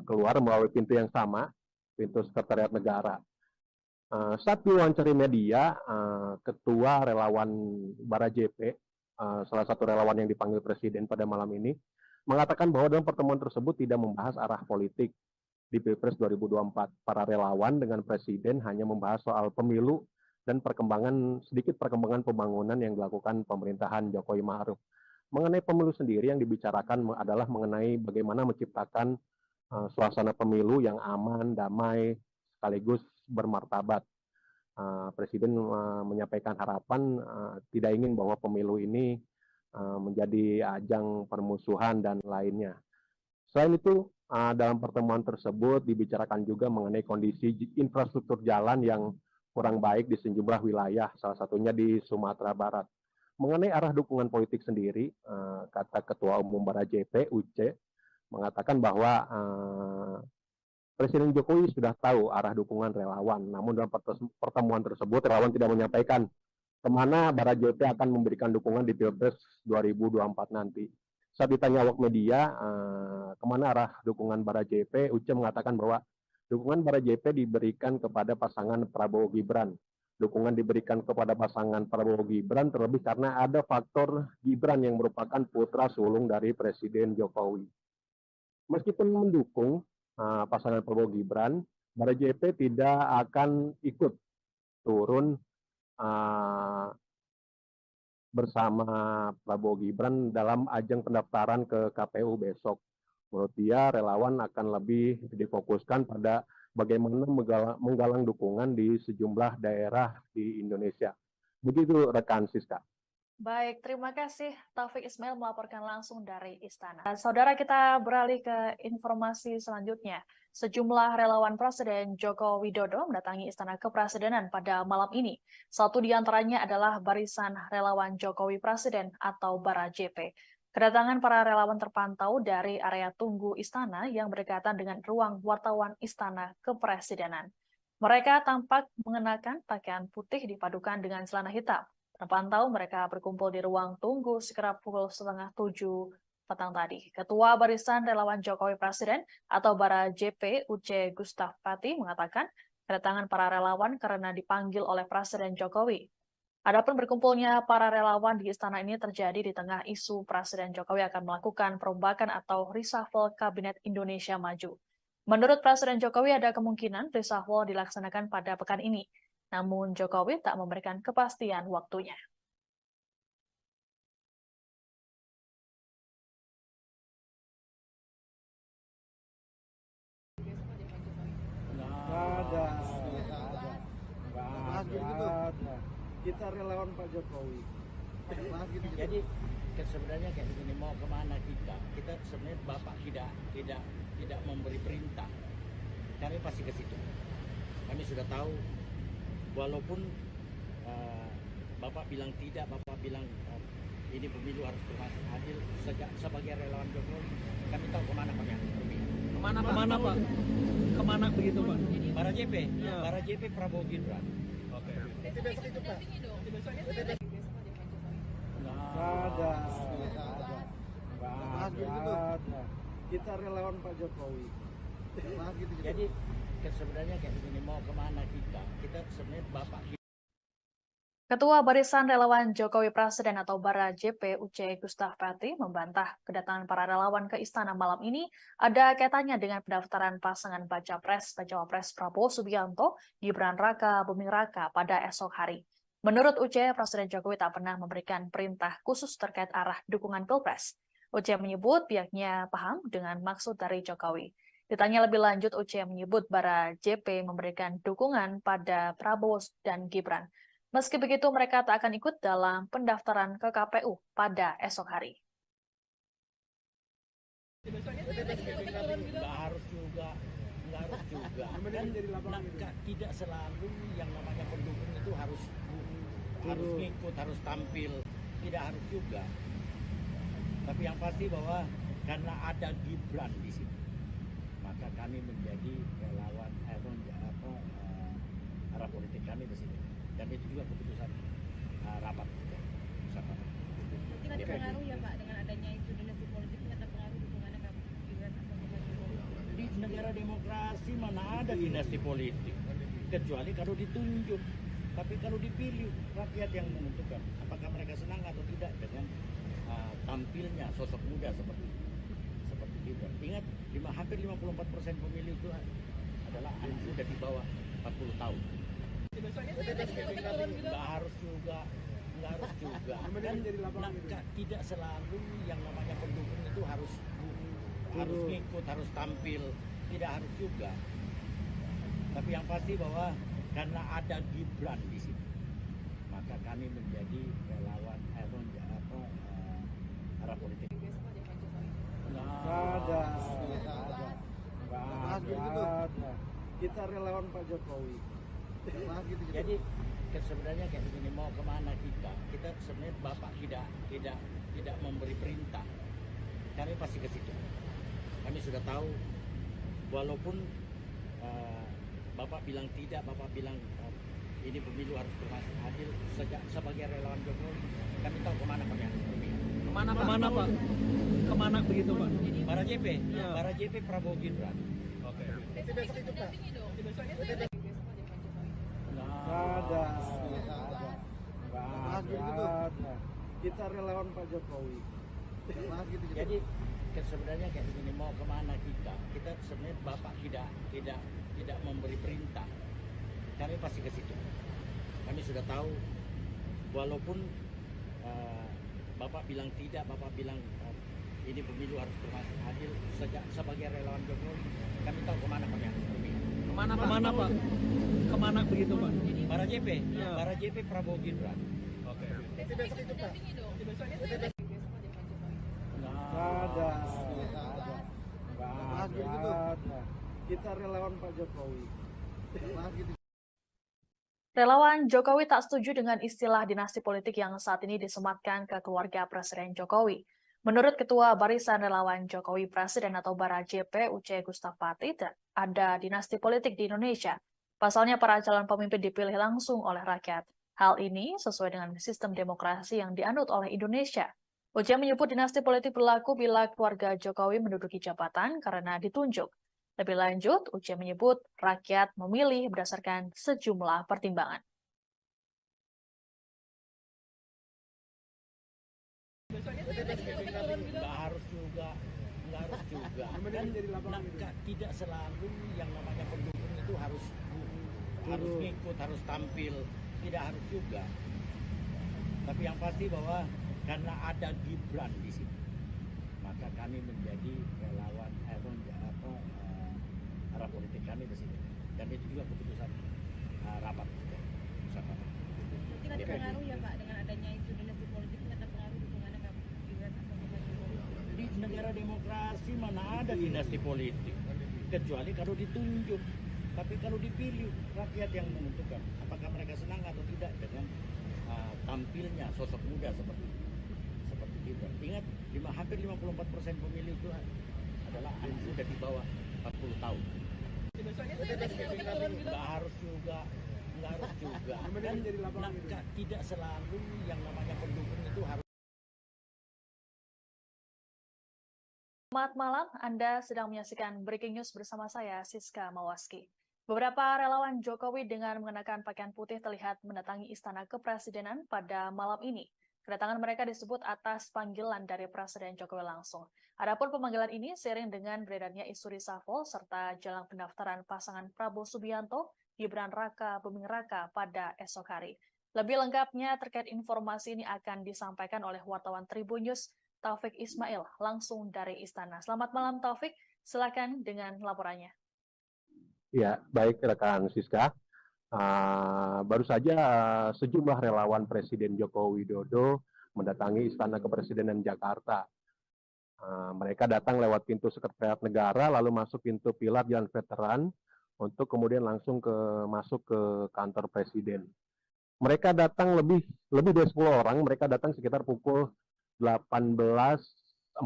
Keluar melalui pintu yang sama. pintu sekretariat negara. Saat diwawancari media, Ketua Relawan Bara JP, salah satu relawan yang dipanggil Presiden pada malam ini, mengatakan bahwa dalam pertemuan tersebut tidak membahas arah politik di Pilpres 2024. Para relawan dengan Presiden hanya membahas soal pemilu dan sedikit perkembangan pembangunan yang dilakukan pemerintahan Jokowi Ma'ruf. Mengenai pemilu sendiri yang dibicarakan adalah mengenai bagaimana menciptakan suasana pemilu yang aman, damai, sekaligus bermartabat. Presiden menyampaikan harapan tidak ingin bahwa pemilu ini menjadi ajang permusuhan dan lainnya. Selain itu, dalam pertemuan tersebut dibicarakan juga mengenai kondisi infrastruktur jalan yang kurang baik di sejumlah wilayah, salah satunya di Sumatera Barat. Mengenai arah dukungan politik sendiri, kata Ketua Umum Bara JP, Uce, mengatakan bahwa Presiden Jokowi sudah tahu arah dukungan relawan. Namun dalam pertemuan tersebut, relawan tidak menyampaikan kemana Bara JP akan memberikan dukungan di Pilpres 2024 nanti. Saat ditanya awak media, kemana arah dukungan Bara JP, Uce mengatakan bahwa dukungan Bara JP diberikan kepada pasangan Prabowo Gibran. Dukungan diberikan kepada pasangan Prabowo Gibran terlebih karena ada faktor Gibran yang merupakan putra sulung dari Presiden Jokowi. Meskipun mendukung pasangan Prabowo Gibran, Bara JP tidak akan ikut turun bersama Prabowo Gibran dalam ajang pendaftaran ke KPU besok. Menurut dia, relawan akan lebih difokuskan pada bagaimana menggalang dukungan di sejumlah daerah di Indonesia. Begitu rekan Siska. Baik, terima kasih Taufik Ismail melaporkan langsung dari Istana. Saudara, kita beralih ke informasi selanjutnya. Sejumlah relawan Presiden Joko Widodo mendatangi Istana Kepresidenan pada malam ini. Satu di antaranya adalah Barisan Relawan Jokowi Presiden atau Bara JP. Kedatangan para relawan terpantau dari area tunggu Istana yang berdekatan dengan ruang wartawan Istana Kepresidenan. Mereka tampak mengenakan pakaian putih dipadukan dengan celana hitam. Terpantau mereka berkumpul di ruang tunggu sekitar pukul 6:30 petang tadi. Ketua Barisan Relawan Jokowi Presiden atau Bara JP Uce Gustaf Pati mengatakan kedatangan para relawan karena dipanggil oleh Presiden Jokowi. Adapun berkumpulnya para relawan di istana ini terjadi di tengah isu Presiden Jokowi akan melakukan perombakan atau reshuffle Kabinet Indonesia Maju. Menurut Presiden Jokowi ada kemungkinan reshuffle dilaksanakan pada pekan ini. Namun Jokowi tak memberikan kepastian waktunya. Nggak ada. Kita relawan Pak Jokowi. Jadi sebenarnya kayak begini, mau kemana kita? Kita sebenarnya Bapak tidak memberi perintah. Kami pasti ke situ. Kami sudah tahu, walaupun Bapak bilang tidak, Bapak bilang ini pemilu harus berlangsung adil. Sebagai relawan Jokowi, kami tahu kemana kami akan pergi. Kemana Pak? Kemana begitu Pak? Bara JP, Ya. Bara JP Prabowo Gibran. Oke. Besok itu dampingi dong. Soalnya saya lagi besok ada Pak Jokowi. Nggak ada. Kita relawan Pak Jokowi. Jadi sebenarnya kayak begini, mau kemana kita? Kita sebenarnya Bapak. Ketua Barisan Relawan Jokowi Presiden atau Bara JP Uce Gustaf Pati membantah kedatangan para relawan ke istana malam ini ada kaitannya dengan pendaftaran pasangan Baca Pres Prabowo Subianto Gibran Raka Buming Raka pada esok hari. Menurut Uce, Presiden Jokowi tak pernah memberikan perintah khusus terkait arah dukungan Pilpres. Uce menyebut pihaknya paham dengan maksud dari Jokowi. Ditanya lebih lanjut, Uce menyebut Bara JP memberikan dukungan pada Prabowo dan Gibran. Meski begitu, mereka tak akan ikut dalam pendaftaran ke KPU pada esok hari. Nggak harus juga. Kan tidak selalu yang namanya pendukung itu harus ngikut, harus tampil. Tidak harus juga. Tapi yang pasti bahwa karena ada Gibran di sini, maka kami menjadi relawan arah politik kami di sini. Dan itu juga keputusan rapat pusat rapat. Mungkin ada pengaruh ya Pak dengan adanya isu dinasti politik, ini ada pengaruh dukungannya ke Gibran atau ke Pak Jokowi. Di negara demokrasi mana ada dinasti politik, kecuali kalau ditunjuk. Tapi kalau dipilih, rakyat yang menentukan apakah mereka senang atau tidak dengan tampilnya sosok muda seperti Gibran. Ingat, hampir 54% pemilih itu adalah anak muda di bawah 40 tahun. Nggak harus juga. Kan tidak selalu yang namanya pendukung itu harus ngikut, harus tampil, tidak harus juga. Tapi yang pasti bahwa karena ada Gibran di sini, maka kami menjadi relawan arah politik. Nggak ada. Kita relawan Pak Jokowi. Jadi sebenarnya kayak begini, mau kemana kita sebenarnya Bapak tidak memberi perintah, kami pasti ke situ. Kami sudah tahu, walaupun Bapak bilang tidak, Bapak bilang ini pemilu harus berlangsung adil. Sebagai relawan Jokowi, kami tahu kemana kami harus pergi. Kemana Pak? Kemana begitu Pak? Para JP Prabowo Gibran. Oke. Besok itu Pak. Nggak ada. Kita relawan Pak Jokowi. Jadi sebenarnya kayak begini, mau kemana kita sebenarnya Bapak tidak memberi perintah, kami pasti ke situ. Kami sudah tahu, walaupun Bapak bilang tidak, Bapak bilang ini pemilu harus berlangsung adil. Sebagai relawan Jokowi, kami tahu kemana kami harus pergi. Kemana Pak? Kemana begitu Pak? Para JP Prabowo Gibran. Oke. Besok itu Pak. Nggak ada. Kita relawan Pak Jokowi. Relawan Jokowi tak setuju dengan istilah dinasti politik yang saat ini disematkan ke keluarga Presiden Jokowi. Menurut Ketua Barisan Relawan Jokowi Presiden atau Bara JP Uce Gustapati, ada dinasti politik di Indonesia. Pasalnya para calon pemimpin dipilih langsung oleh rakyat. Hal ini sesuai dengan sistem demokrasi yang dianut oleh Indonesia. Uce menyebut dinasti politik berlaku bila keluarga Jokowi menduduki jabatan karena ditunjuk. Lebih lanjut, Uce menyebut rakyat memilih berdasarkan sejumlah pertimbangan. Nggak harus juga. Kan tidak selalu yang namanya pendukung itu harus ngikut, harus tampil, tidak harus juga. Tapi yang pasti bahwa karena ada Gibran di sini, maka kami menjadi relawan arah politik kami di sini. Dan itu juga keputusan rapat bersama. Mungkin ada pengaruh ya Pak dengan adanya isu dinasti politik, ini ada pengaruh dukungannya ke Gibran atau ke Pak Jokowi? Di negara demokrasi mana ada dinasti politik, kecuali kalau ditunjuk. Tapi kalau dipilih, rakyat yang menentukan apakah mereka senang atau tidak dengan tampilnya sosok muda seperti Gibran. Ingat, hampir 54% pemilih itu adalah anak muda di bawah 40 tahun. Nggak harus juga. Kan tidak selalu yang namanya pendukung itu harus. Selamat malam, Anda sedang menyaksikan Breaking News bersama saya, Siska Mawaski. Beberapa relawan Jokowi dengan mengenakan pakaian putih terlihat mendatangi Istana Kepresidenan pada malam ini. Kedatangan mereka disebut atas panggilan dari Presiden Jokowi langsung. Adapun pemanggilan ini seiring dengan beredarnya isu reshuffle serta jelang pendaftaran pasangan Prabowo Subianto, Gibran Raka Buming Raka pada esok hari. Lebih lengkapnya terkait informasi ini akan disampaikan oleh wartawan Tribun News, Taufik Ismail, langsung dari Istana. Selamat malam Taufik, silakan dengan laporannya. Ya, baik rekan Siska. Baru saja sejumlah relawan Presiden Joko Widodo mendatangi Istana Kepresidenan Jakarta. Mereka datang lewat pintu Sekretariat Negara, lalu masuk pintu pilar Jalan Veteran, untuk kemudian langsung masuk ke kantor Presiden. Mereka datang lebih dari 10 orang, mereka datang sekitar pukul 18.42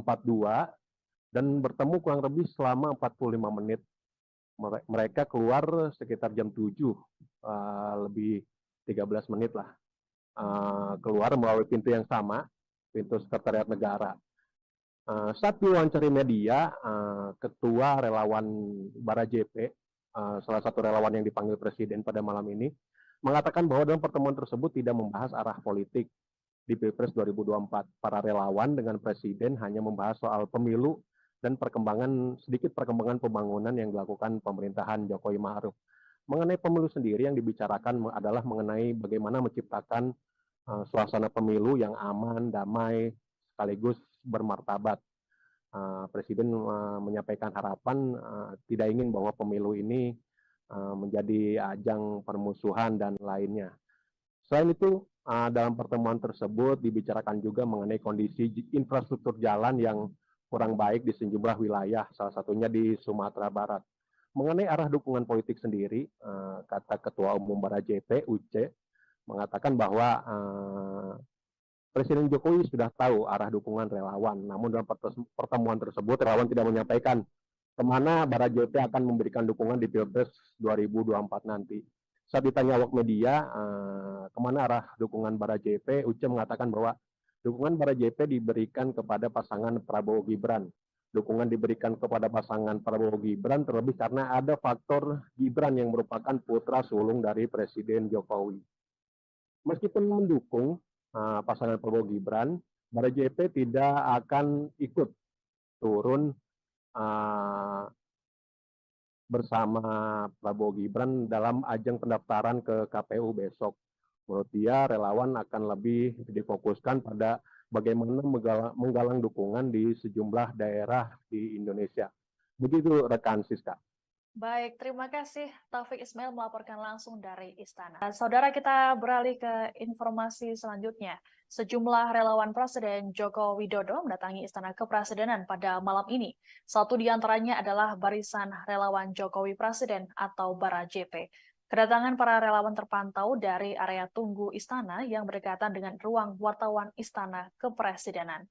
dan bertemu kurang lebih selama 45 menit. Mereka keluar sekitar jam 7, lebih 13 menit lah. Keluar melalui pintu yang sama, pintu Sekretariat Negara. Saat diwawancara media, Ketua Relawan Bara JP, salah satu relawan yang dipanggil Presiden pada malam ini, mengatakan bahwa dalam pertemuan tersebut tidak membahas arah politik di Pilpres 2024. Para relawan dengan Presiden hanya membahas soal pemilu dan sedikit perkembangan pembangunan yang dilakukan pemerintahan Jokowi Ma'ruf. Mengenai pemilu sendiri yang dibicarakan adalah mengenai bagaimana menciptakan suasana pemilu yang aman, damai, sekaligus bermartabat. Presiden menyampaikan harapan tidak ingin bahwa pemilu ini menjadi ajang permusuhan dan lainnya. Selain itu, dalam pertemuan tersebut dibicarakan juga mengenai kondisi infrastruktur jalan yang kurang baik di sejumlah wilayah, salah satunya di Sumatera Barat. Mengenai arah dukungan politik sendiri, kata Ketua Umum Bara JP, Uce, mengatakan bahwa Presiden Jokowi sudah tahu arah dukungan relawan. Namun dalam pertemuan tersebut, relawan tidak menyampaikan kemana Bara JP akan memberikan dukungan di Pilpres 2024 nanti. Saat ditanya awak media, kemana arah dukungan Bara JP, Uce mengatakan bahwa dukungan Bara JP diberikan kepada pasangan Prabowo Gibran. Dukungan diberikan kepada pasangan Prabowo Gibran terlebih karena ada faktor Gibran yang merupakan putra sulung dari Presiden Jokowi. Meskipun mendukung pasangan Prabowo Gibran, Bara JP tidak akan ikut turun bersama Prabowo Gibran dalam ajang pendaftaran ke KPU besok. Menurut dia, relawan akan lebih difokuskan pada bagaimana menggalang dukungan di sejumlah daerah di Indonesia. Begitu rekan Siska. Baik, terima kasih Taufik Ismail melaporkan langsung dari Istana. Saudara, kita beralih ke informasi selanjutnya. Sejumlah relawan Presiden Joko Widodo mendatangi Istana Kepresidenan pada malam ini. Satu di antaranya adalah Barisan Relawan Jokowi Presiden atau Bara JP. Kedatangan para relawan terpantau dari area tunggu Istana yang berdekatan dengan ruang wartawan Istana Kepresidenan.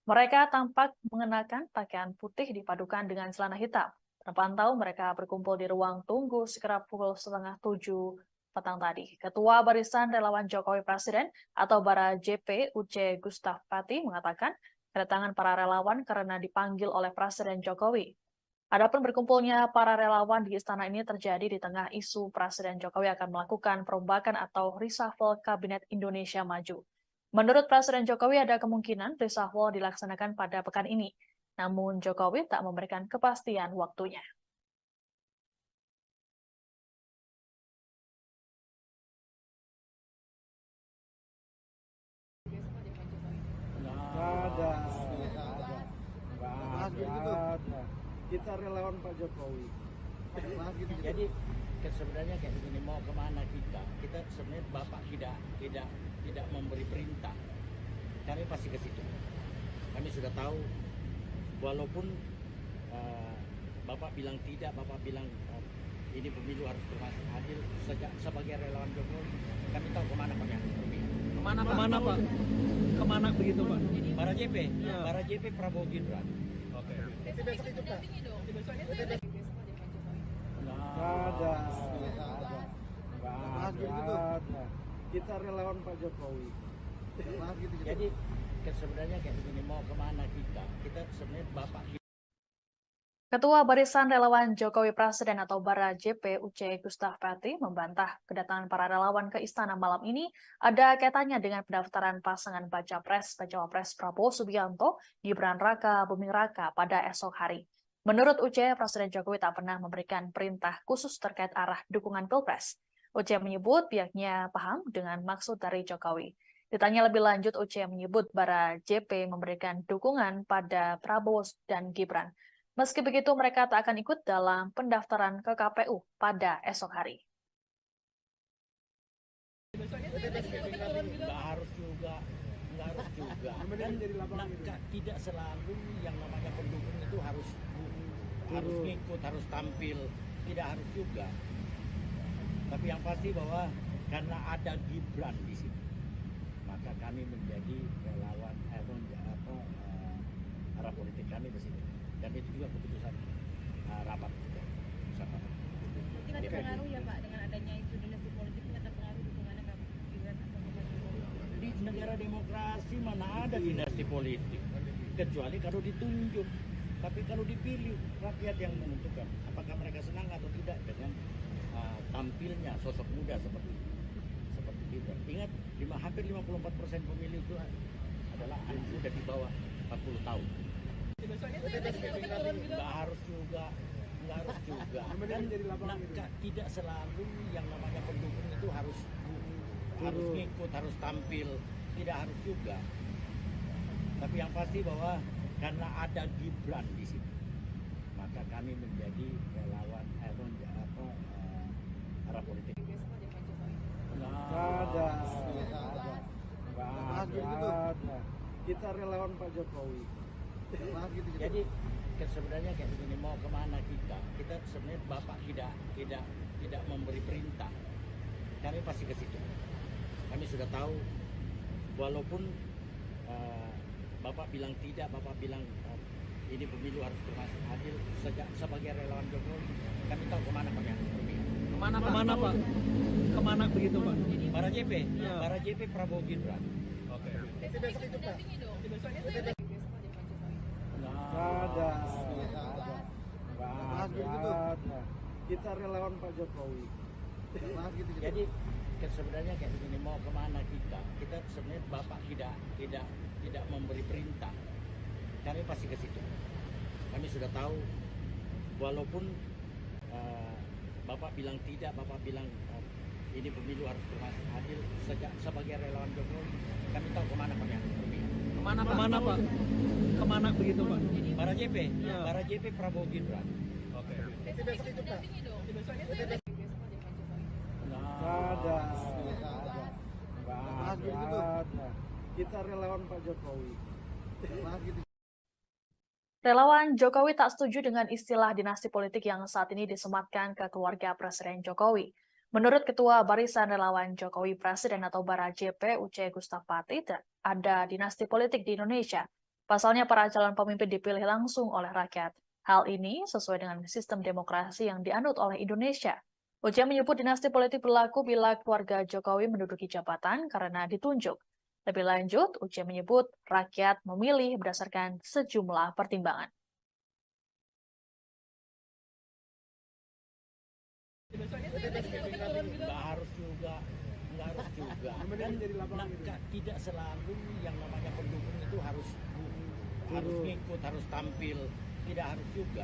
Mereka tampak mengenakan pakaian putih dipadukan dengan celana hitam. Terpantau mereka berkumpul di ruang tunggu sekitar pukul 6:30 petang tadi. Ketua Barisan Relawan Jokowi Presiden atau Bara JP Uce Gustaf Pati mengatakan kedatangan para relawan karena dipanggil oleh Presiden Jokowi. Adapun berkumpulnya para relawan di istana ini terjadi di tengah isu Presiden Jokowi akan melakukan perombakan atau reshuffle Kabinet Indonesia Maju. Menurut Presiden Jokowi ada kemungkinan reshuffle dilaksanakan pada pekan ini. Namun Jokowi tak memberikan kepastian waktunya. Ada. Kita relawan Pak Jokowi. Jadi sebenarnya kayak begini, mau kemana kita sebenarnya Bapak tidak memberi perintah, kami pasti ke situ. Kami sudah tahu, walaupun Bapak bilang tidak, Bapak bilang ini pemilu harus berlangsung adil. Sebagai relawan Jokowi, kami tahu kemana Pak yang Kemana Pak? Kemana begitu Pak? Bara JP, Bara JP Prabowo Gibran. Oke. Besok itu Pak. Ada. Kita relawan Pak Jokowi. Jadi sebenarnya kayak begini, mau kemana kita sebenarnya Bapak. Ketua Barisan Relawan Jokowi Presiden atau Bara JP Uce Gustaf Pati membantah kedatangan para relawan ke istana malam ini ada kaitannya dengan pendaftaran pasangan baca Cawapres Prabowo Subianto Gibran Raka Buming Raka pada esok hari. Menurut Uce, Presiden Jokowi tak pernah memberikan perintah khusus terkait arah dukungan Pilpres. Uce menyebut pihaknya paham dengan maksud dari Jokowi. Ditanya lebih lanjut, Uce menyebut Bara JP memberikan dukungan pada Prabowo dan Gibran. Meski begitu, mereka tak akan ikut dalam pendaftaran ke KPU pada esok hari. Nggak harus juga. Dan tidak selalu yang namanya pendukung itu harus ngikut, harus tampil. Tidak harus juga. Tapi yang pasti bahwa karena ada Gibran di sini, maka kami menjadi relawan arah politik kami di sini. Dan itu juga keputusan rapat bersama. Mungkin ada pengaruh ya Pak dengan adanya isu dinasti politik, ini ada pengaruh dukungannya Kak Gibran atau Pak Jokowi? Di negara demokrasi mana ada dinasti politik? kecuali kalau ditunjuk. Tapi kalau dipilih, rakyat yang menentukan apakah mereka senang atau tidak dengan tampilnya sosok muda seperti Gibran. Ingat, hampir 54% pemilih itu adalah anak muda di bawah 40 tahun. Nggak harus juga. Dan tidak selalu yang namanya pendukung itu harus ngikut, harus tampil, tidak harus juga. Tapi yang pasti bahwa karena ada Gibran di sini, maka kami menjadi relawan arah politik. Nggak ada. Kita relawan Pak Jokowi. Jadi sebenarnya kayak begini, mau kemana kita sebenarnya Bapak tidak memberi perintah, kami pasti ke situ. Kami sudah tahu, walaupun Bapak bilang tidak, Bapak bilang ini pemilu harus termasuk adil. Sebagai relawan Jokowi, kami tahu kemana kami harus pergi. Kemana Pak? Kemana begitu Pak? Para JP, Ya. para JP Prabowo Gibran. Oke. Besok itu dampingi dong. Besoknya saya lagi besok aja Pak Jokowi. Nggak ada. Kita relawan Pak Jokowi. Jadi sebenarnya kayak begini, mau kemana kita sebenarnya Bapak tidak memberi perintah, kami pasti ke situ. Kami sudah tahu, walaupun Bapak bilang tidak, Bapak bilang ini pemilu harus termasuk adil. Sebagai relawan Jokowi, kami tahu kemana kami harus pergi. Kemana Pak? Kemana begitu Pak? Para JP, Ya. para JP Prabowo Gibran. Oke. Besok itu dampingi dong. Besoknya saya lagi besok aja Pak Jokowi. Nggak ada. Kita relawan Pak Jokowi. Relawan Jokowi tak setuju dengan istilah dinasti politik yang saat ini disematkan ke keluarga Presiden Jokowi. Menurut Ketua Barisan Relawan Jokowi Presiden atau Bara JP Uce Gustapati, ada dinasti politik di Indonesia. Pasalnya para calon pemimpin dipilih langsung oleh rakyat. Hal ini sesuai dengan sistem demokrasi yang dianut oleh Indonesia. Uce menyebut dinasti politik berlaku bila keluarga Jokowi menduduki jabatan karena ditunjuk. Lebih lanjut, Uce menyebut rakyat memilih berdasarkan sejumlah pertimbangan. Nggak harus juga. Dan tidak selalu yang namanya pendukung itu harus ngikut, harus tampil, tidak harus juga.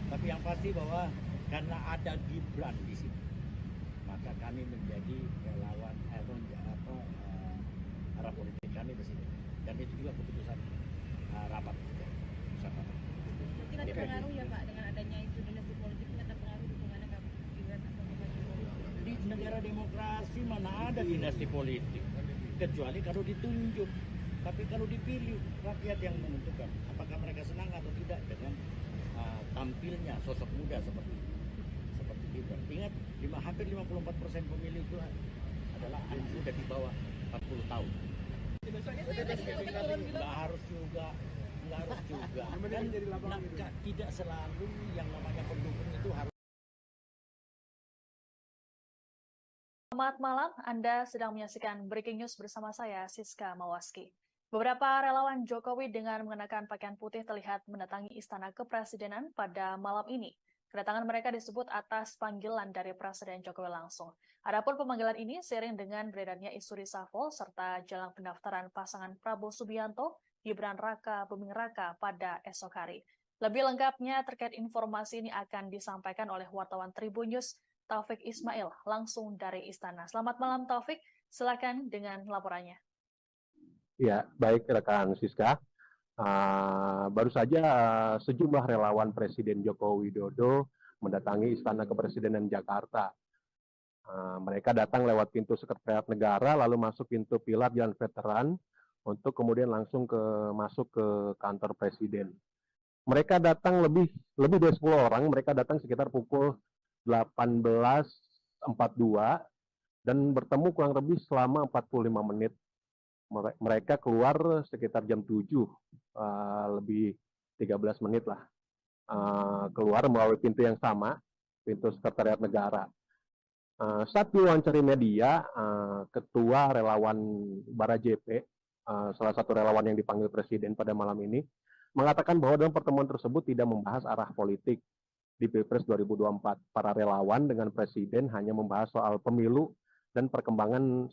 Tapi yang pasti bahwa karena ada Gibran di sini, maka kami menjadi relawan arah politik kami ke sini. Dan itu juga keputusan rapat. Mungkin ada pengaruh ya Pak dengan adanya isu dinasti politik, ini ada pengaruh dukungannya ke Gibran atau Pak Jokowi. Di negara demokrasi mana ada dinasti politik, kecuali kalau ditunjuk. Tapi kalau dipilih, rakyat yang menentukan apakah mereka senang atau tidak dengan tampilnya sosok muda seperti Gibran. Ingat, hampir 54% pemilih itu adalah anak muda di bawah 40 tahun. Besoknya saya lagi besok. Nggak harus juga. Dan tidak selalu yang namanya pendukung itu harus. Selamat malam, Anda sedang menyaksikan Breaking News bersama saya, Siska Mawaski. Beberapa relawan Jokowi dengan mengenakan pakaian putih terlihat mendatangi Istana Kepresidenan pada malam ini. Kedatangan mereka disebut atas panggilan dari Presiden Jokowi langsung. Adapun pemanggilan ini seiring dengan beredarnya isu reshuffle serta jelang pendaftaran pasangan Prabowo Subianto, Gibran Raka Buming Raka pada esok hari. Lebih lengkapnya terkait informasi ini akan disampaikan oleh wartawan Tribun News, Taufik Ismail, langsung dari Istana. Selamat malam Taufik, silakan dengan laporannya. Ya, baik rekan Siska. Baru saja sejumlah relawan Presiden Joko Widodo mendatangi Istana Kepresidenan Jakarta. Mereka datang lewat pintu Sekretariat Negara, lalu masuk pintu pilar Jalan Veteran, untuk kemudian langsung masuk ke kantor Presiden. Mereka datang lebih dari 10 orang, mereka datang sekitar pukul 18.42 dan bertemu kurang lebih selama 45 menit. Mereka keluar sekitar jam 7, lebih 13 menit lah. Keluar melalui pintu yang sama, pintu Sekretariat Negara. Saat diwawancari media, Ketua Relawan Bara JP, salah satu relawan yang dipanggil Presiden pada malam ini, mengatakan bahwa dalam pertemuan tersebut tidak membahas arah politik di Pilpres 2024. Para relawan dengan Presiden hanya membahas soal pemilu dan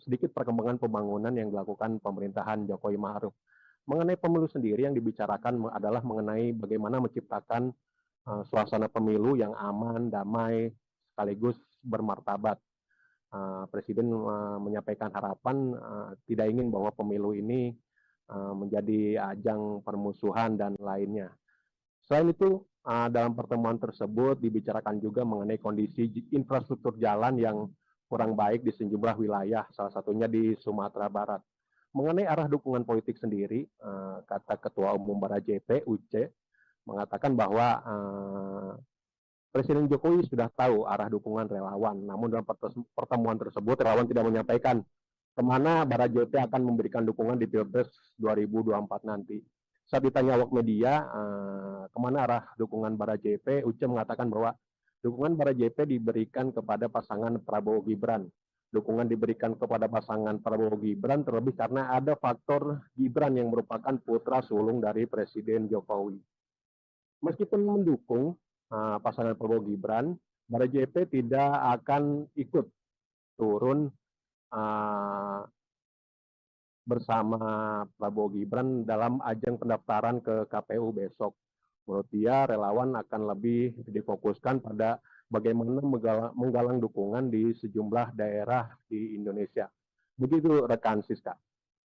sedikit perkembangan pembangunan yang dilakukan pemerintahan Jokowi Ma'ruf. Mengenai pemilu sendiri yang dibicarakan adalah mengenai bagaimana menciptakan suasana pemilu yang aman, damai, sekaligus bermartabat. Presiden menyampaikan harapan tidak ingin bahwa pemilu ini menjadi ajang permusuhan dan lainnya. Selain itu, dalam pertemuan tersebut dibicarakan juga mengenai kondisi infrastruktur jalan yang kurang baik di sejumlah wilayah, salah satunya di Sumatera Barat. Mengenai arah dukungan politik sendiri, kata Ketua Umum Bara JP, Uce, mengatakan bahwa Presiden Jokowi sudah tahu arah dukungan relawan. Namun dalam pertemuan tersebut, relawan tidak menyampaikan kemana Bara JP akan memberikan dukungan di Pilpres 2024 nanti. Saat ditanya awak media, kemana arah dukungan Bara JP, Uce mengatakan bahwa dukungan Bara JP diberikan kepada pasangan Prabowo Gibran. Dukungan diberikan kepada pasangan Prabowo Gibran terlebih karena ada faktor Gibran yang merupakan putra sulung dari Presiden Jokowi. Meskipun mendukung pasangan Prabowo Gibran, Bara JP tidak akan ikut turun bersama Prabowo Gibran dalam ajang pendaftaran ke KPU besok. Menurut dia, relawan akan lebih difokuskan pada bagaimana menggalang dukungan di sejumlah daerah di Indonesia. Begitu rekan Siska.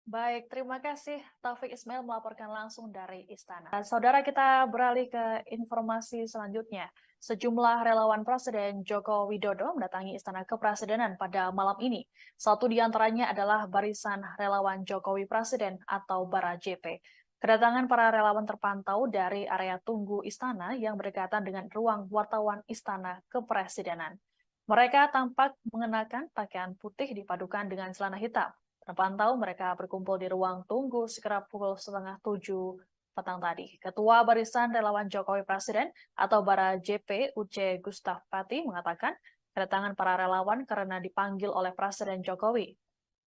Baik, terima kasih Taufik Ismail melaporkan langsung dari Istana. Saudara, kita beralih ke informasi selanjutnya. Sejumlah relawan Presiden Joko Widodo mendatangi Istana Kepresidenan pada malam ini. Satu di antaranya adalah Barisan Relawan Jokowi Presiden atau Bara JP. Kedatangan para relawan terpantau dari area tunggu Istana yang berdekatan dengan ruang wartawan Istana Kepresidenan. Mereka tampak mengenakan pakaian putih dipadukan dengan celana hitam. Terpantau mereka berkumpul di ruang tunggu sekitar pukul 6:30 petang tadi. Ketua Barisan Relawan Jokowi Presiden atau Bara JP Uce Gustaf Pati mengatakan kedatangan para relawan karena dipanggil oleh Presiden Jokowi.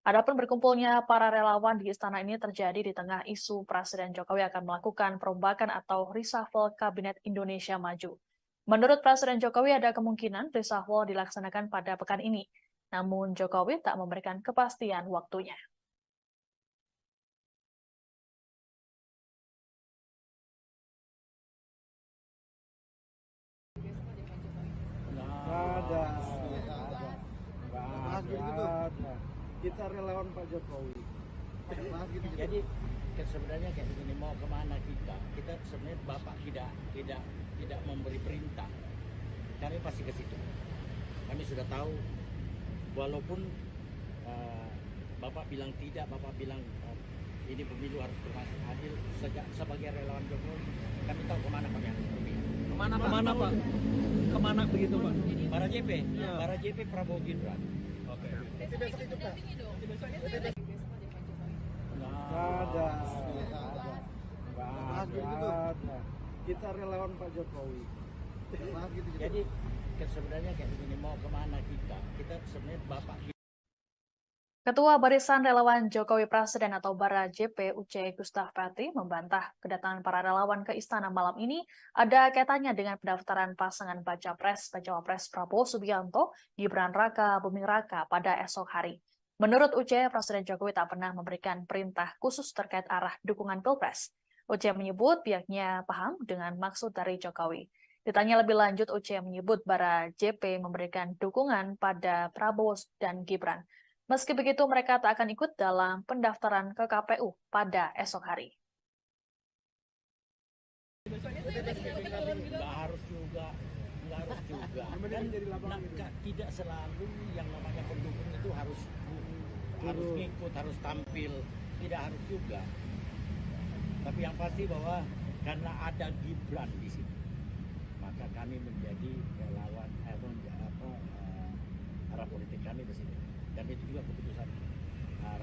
Adapun berkumpulnya para relawan di istana ini terjadi di tengah isu Presiden Jokowi akan melakukan perombakan atau reshuffle Kabinet Indonesia Maju. Menurut Presiden Jokowi ada kemungkinan reshuffle dilaksanakan pada pekan ini. Namun Jokowi tak memberikan kepastian waktunya. Nggak ada. Kita relawan Pak Jokowi. Jadi sebenarnya kayak begini, mau kemana kita? Kita sebenarnya Bapak tidak memberi perintah. Kami pasti ke situ. Kami sudah tahu. Walaupun Bapak bilang tidak, Bapak bilang ini pemilu harus berlangsung adil, sebagai relawan Jokowi, kami tahu kemana kami harus pergi. Kemana Pak? Kemana begitu Pak? Bara JP, Ya. Bara JP Prabowo Gibran. Oke. Besok ikut mendampingi dong. Besok ada Pak Jokowi. Nggak ada. Kita relawan Pak Jokowi. Jadi sebenarnya kayak begini, mau kemana kita? Kita sebenarnya Bapak. Ketua Barisan Relawan Jokowi Presiden atau Bara JP Uce Gustaf Pati membantah kedatangan para relawan ke istana malam ini ada kaitannya dengan pendaftaran pasangan Baca Pres Prabowo Subianto Gibran Raka Buming Raka pada esok hari. Menurut Uce, Presiden Jokowi tak pernah memberikan perintah khusus terkait arah dukungan Pilpres. Uce menyebut pihaknya paham dengan maksud dari Jokowi. Ditanya lebih lanjut, Uce menyebut Bara JP memberikan dukungan pada Prabowo dan Gibran. Meski begitu, mereka tak akan ikut dalam pendaftaran ke KPU pada esok hari. Nggak harus juga. Dan tidak selalu yang namanya pendukung itu harus ngikut, harus tampil, tidak harus juga. Tapi yang pasti bahwa karena ada Gibran di sini, maka kami menjadi relawan arah politik kami di sini. Dan itu juga keputusan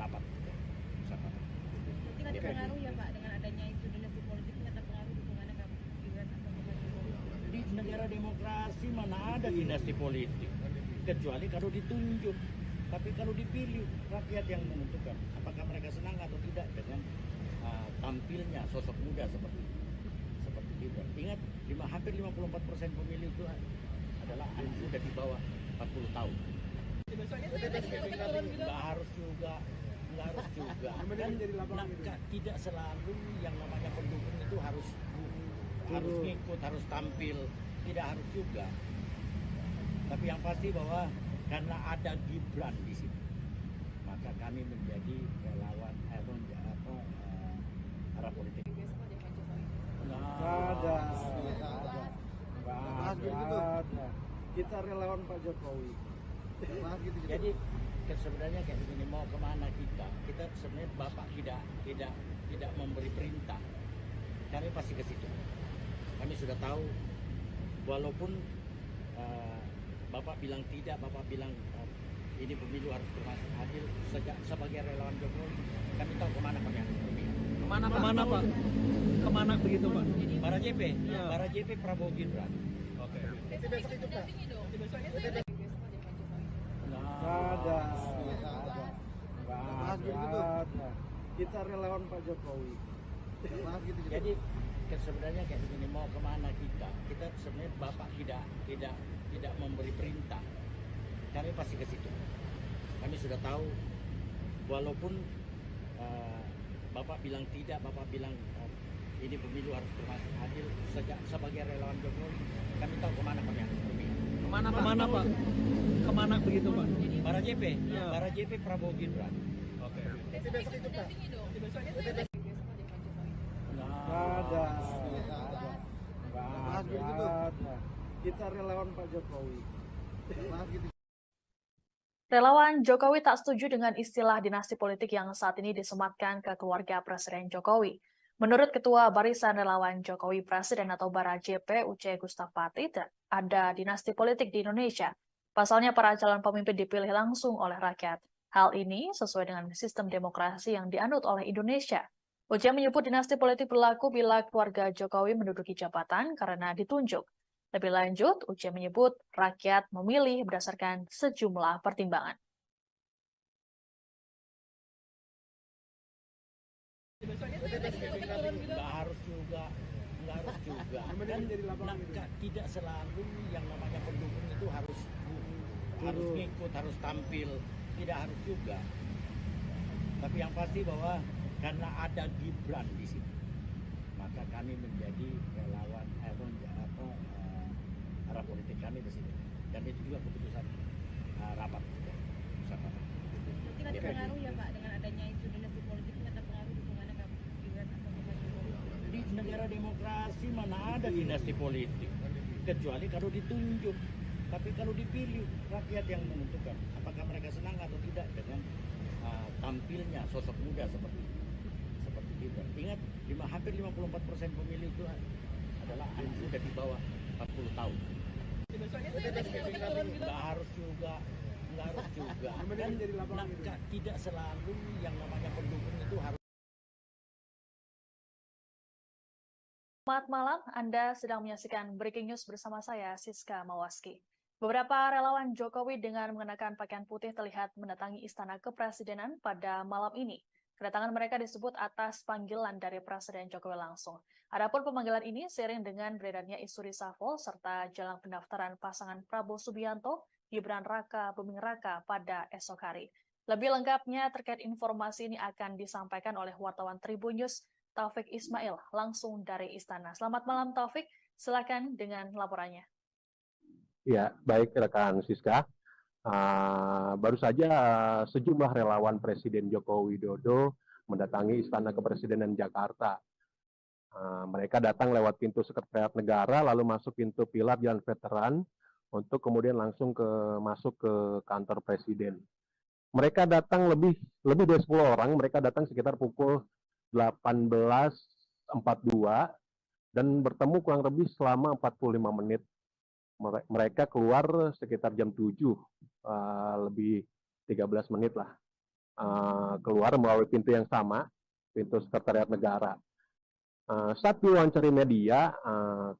rapat bersama. Mungkin ada pengaruh ya Pak dengan adanya isu dinasti politik, nggak terpengaruh dukungannya ke Gibran atau ke Pak Jokowi? Di negara demokrasi mana ada dinasti politik, kecuali kalau ditunjuk. Tapi kalau dipilih, rakyat yang menentukan apakah mereka senang atau tidak dengan tampilnya sosok muda seperti Gibran. Ingat, hampir 54% pemilih itu adalah anak muda di bawah 40 tahun. Nggak harus juga. Dan tidak selalu yang namanya pendukung itu harus ngikut, harus tampil, tidak harus juga. Tapi yang pasti bahwa karena ada Gibran di sini, maka kami menjadi relawan arah politik. Nggak ada. Kita relawan Pak Jokowi. Jadi sebenarnya kayak begini, mau kemana kita sebenarnya Bapak tidak memberi perintah, kami pasti ke situ. Kami sudah tahu, walaupun Bapak bilang tidak, Bapak bilang ini pemilu harus adil, sebagai relawan Jokowi kami tahu kemana kami harus pergi. Kemana Pak? Kemana begitu Pak? Para JP, Ya. para JP Prabowo Gibran. Oke. Besok itu Pak. Nggak ada. Kita relawan Pak Jokowi. Jadi sebenarnya kayak begini, mau kemana kita sebenarnya Bapak tidak memberi perintah, kami pasti ke situ. Kami sudah tahu, walaupun Bapak bilang tidak, Bapak bilang ini pemilu harus adil, sebagai relawan Jokowi kami tahu kemana kami harus pergi. Kemana Pak? Kemana begitu Pak? Para JP, Ya. para JP Prabowo Gibran. Oke. Besok itu Pak. Nggak ada. Kita relawan Pak Jokowi. Relawan Jokowi tak setuju dengan istilah dinasti politik yang saat ini disematkan ke keluarga Presiden Jokowi. Menurut Ketua Barisan Relawan Jokowi Presiden atau Bara JP Uce Gustapati, ada dinasti politik di Indonesia. Pasalnya para calon pemimpin dipilih langsung oleh rakyat. Hal ini sesuai dengan sistem demokrasi yang dianut oleh Indonesia. Uce menyebut dinasti politik berlaku bila keluarga Jokowi menduduki jabatan karena ditunjuk. Lebih lanjut, Uce menyebut rakyat memilih berdasarkan sejumlah pertimbangan. Nggak harus juga. Dan tidak selalu yang namanya pendukung itu harus ngikut, harus tampil, tidak harus juga. Tapi yang pasti bahwa karena ada Gibran di sini, maka kami menjadi relawan arah politik kami di sini. Dan itu juga keputusan rapat bersama. Mungkin ada pengaruh ya Pak dengan adanya isu dinasti politik, ini ada pengaruh dukungannya ke Gibran atau ke Pak Jokowi? Di negara demokrasi mana ada dinasti politik, kecuali kalau ditunjuk. Tapi kalau dipilih, rakyat yang menentukan apakah mereka senang atau tidak dengan tampilnya sosok muda seperti Gibran. Ingat, hampir 54% pemilih itu adalah anak muda di bawah 40 tahun. Nggak harus juga. Dan tidak selalu yang namanya pendukung itu harus. Selamat malam, Anda sedang menyaksikan Breaking News bersama saya, Siska Mawaski. Beberapa relawan Jokowi dengan mengenakan pakaian putih terlihat mendatangi Istana Kepresidenan pada malam ini. Kedatangan mereka disebut atas panggilan dari Presiden Jokowi langsung. Adapun pemanggilan ini seiring dengan beredarnya isu reshuffle serta jelang pendaftaran pasangan Prabowo Subianto, Gibran Raka Buming Raka pada esok hari. Lebih lengkapnya terkait informasi ini akan disampaikan oleh wartawan Tribun News, Taufik Ismail, langsung dari Istana. Selamat malam Taufik, silakan dengan laporannya. Ya, baik rekan Siska. Baru saja sejumlah relawan Presiden Joko Widodo mendatangi Istana Kepresidenan Jakarta. Mereka datang lewat pintu Sekretariat Negara, lalu masuk pintu pilar Jalan Veteran, untuk kemudian langsung masuk ke kantor Presiden. Mereka datang lebih dari 10 orang, mereka datang sekitar pukul 18.42 dan bertemu kurang lebih selama 45 menit. Mereka keluar sekitar jam 7, lebih 13 menit lah. Keluar melalui pintu yang sama, pintu Sekretariat Negara. Saat diwawancari media,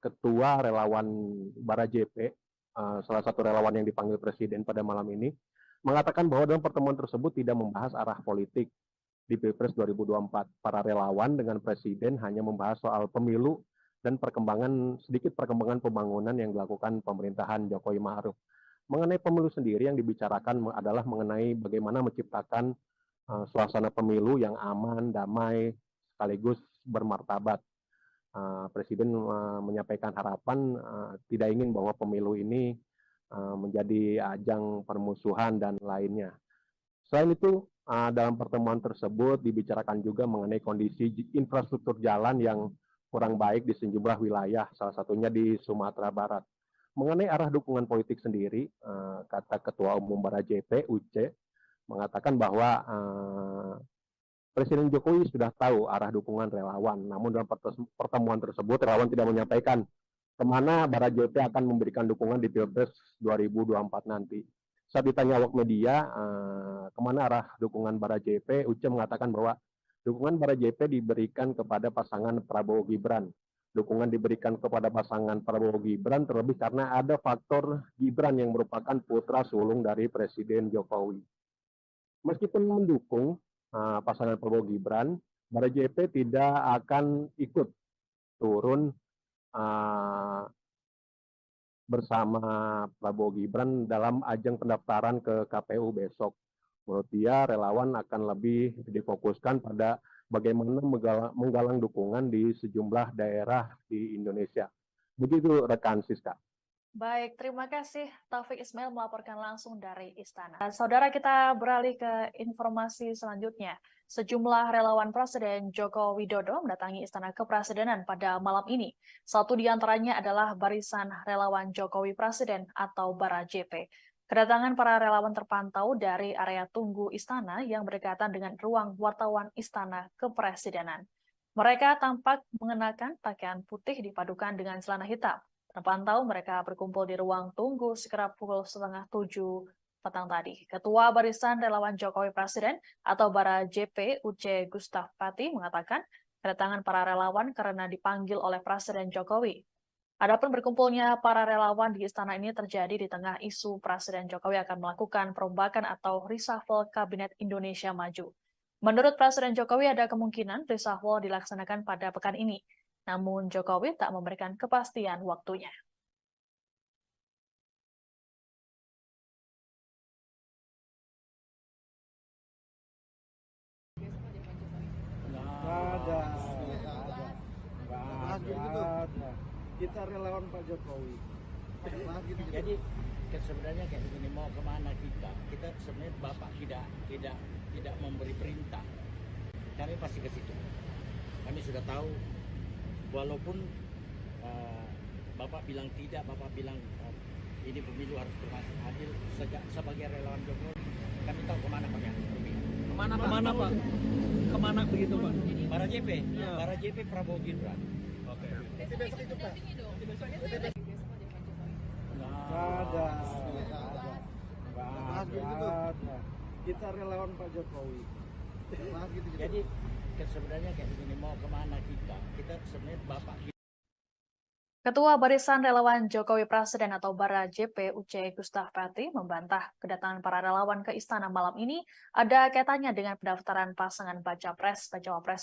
Ketua Relawan Bara JP, salah satu relawan yang dipanggil Presiden pada malam ini, mengatakan bahwa dalam pertemuan tersebut tidak membahas arah politik di Pilpres 2024. Para relawan dengan Presiden hanya membahas soal pemilu dan sedikit perkembangan pembangunan yang dilakukan pemerintahan Jokowi Ma'ruf. Mengenai pemilu sendiri yang dibicarakan adalah mengenai bagaimana menciptakan suasana pemilu yang aman, damai, sekaligus bermartabat. Presiden menyampaikan harapan tidak ingin bahwa pemilu ini menjadi ajang permusuhan dan lainnya. Selain itu, dalam pertemuan tersebut dibicarakan juga mengenai kondisi infrastruktur jalan yang kurang baik di sejumlah wilayah, salah satunya di Sumatera Barat. Mengenai arah dukungan politik sendiri, kata Ketua Umum Bara JP, Uce, mengatakan bahwa Presiden Jokowi sudah tahu arah dukungan relawan, namun dalam pertemuan tersebut relawan tidak menyampaikan kemana Bara JP akan memberikan dukungan di Pilpres 2024 nanti. Saat ditanya awak media, kemana arah dukungan Bara JP, Uce mengatakan bahwa dukungan Bara JP diberikan kepada pasangan Prabowo Gibran. Dukungan diberikan kepada pasangan Prabowo Gibran terlebih karena ada faktor Gibran yang merupakan putra sulung dari Presiden Jokowi. Meskipun mendukung pasangan Prabowo Gibran, Bara JP tidak akan ikut turun bersama Prabowo Gibran dalam ajang pendaftaran ke KPU besok. Menurut dia, relawan akan lebih difokuskan pada bagaimana menggalang dukungan di sejumlah daerah di Indonesia. Begitu rekan Siska. Baik, terima kasih Taufik Ismail melaporkan langsung dari Istana. Saudara, kita beralih ke informasi selanjutnya. Sejumlah relawan Presiden Joko Widodo mendatangi Istana Kepresidenan pada malam ini. Satu di antaranya adalah Barisan Relawan Jokowi Presiden atau Bara JP. Kedatangan para relawan terpantau dari area tunggu Istana yang berdekatan dengan ruang wartawan Istana Kepresidenan. Mereka tampak mengenakan pakaian putih dipadukan dengan celana hitam. Terpantau mereka berkumpul di ruang tunggu sekitar pukul 6:30 petang tadi. Ketua Barisan Relawan Jokowi Presiden atau Bara JP Uce Gustaf Pati mengatakan kedatangan para relawan karena dipanggil oleh Presiden Jokowi. Adapun berkumpulnya para relawan di istana ini terjadi di tengah isu Presiden Jokowi akan melakukan perombakan atau reshuffle Kabinet Indonesia Maju. Menurut Presiden Jokowi ada kemungkinan reshuffle dilaksanakan pada pekan ini. Namun Jokowi tak memberikan kepastian waktunya. Nggak ada. Kita relawan Pak Jokowi. Jadi sebenarnya kayak begini, mau kemana kita? Kita sebenarnya Bapak tidak memberi perintah. Kami pasti ke situ. Kami sudah tahu, walaupun Bapak bilang tidak, Bapak bilang ini pemilu harus berlangsung adil. Sebagai relawan Jokowi, kami tahu kemana kami harus pergi. Kemana Pak? Kemana begitu Pak? Bara JP, Ya. Bara JP Prabowo Gibran. Oke. Besok itu Pak. Besoknya saya ada besok aja Pak Jokowi. Nggak ada. Kita relawan Pak Jokowi. Jadi sebenarnya kayak begini, mau kemana kita? Kita sebenarnya Bapak. Ketua Barisan Relawan Jokowi Presiden atau Bara JP Uce Gustaf Pati membantah kedatangan para relawan ke istana malam ini ada kaitannya dengan pendaftaran pasangan Baca Pres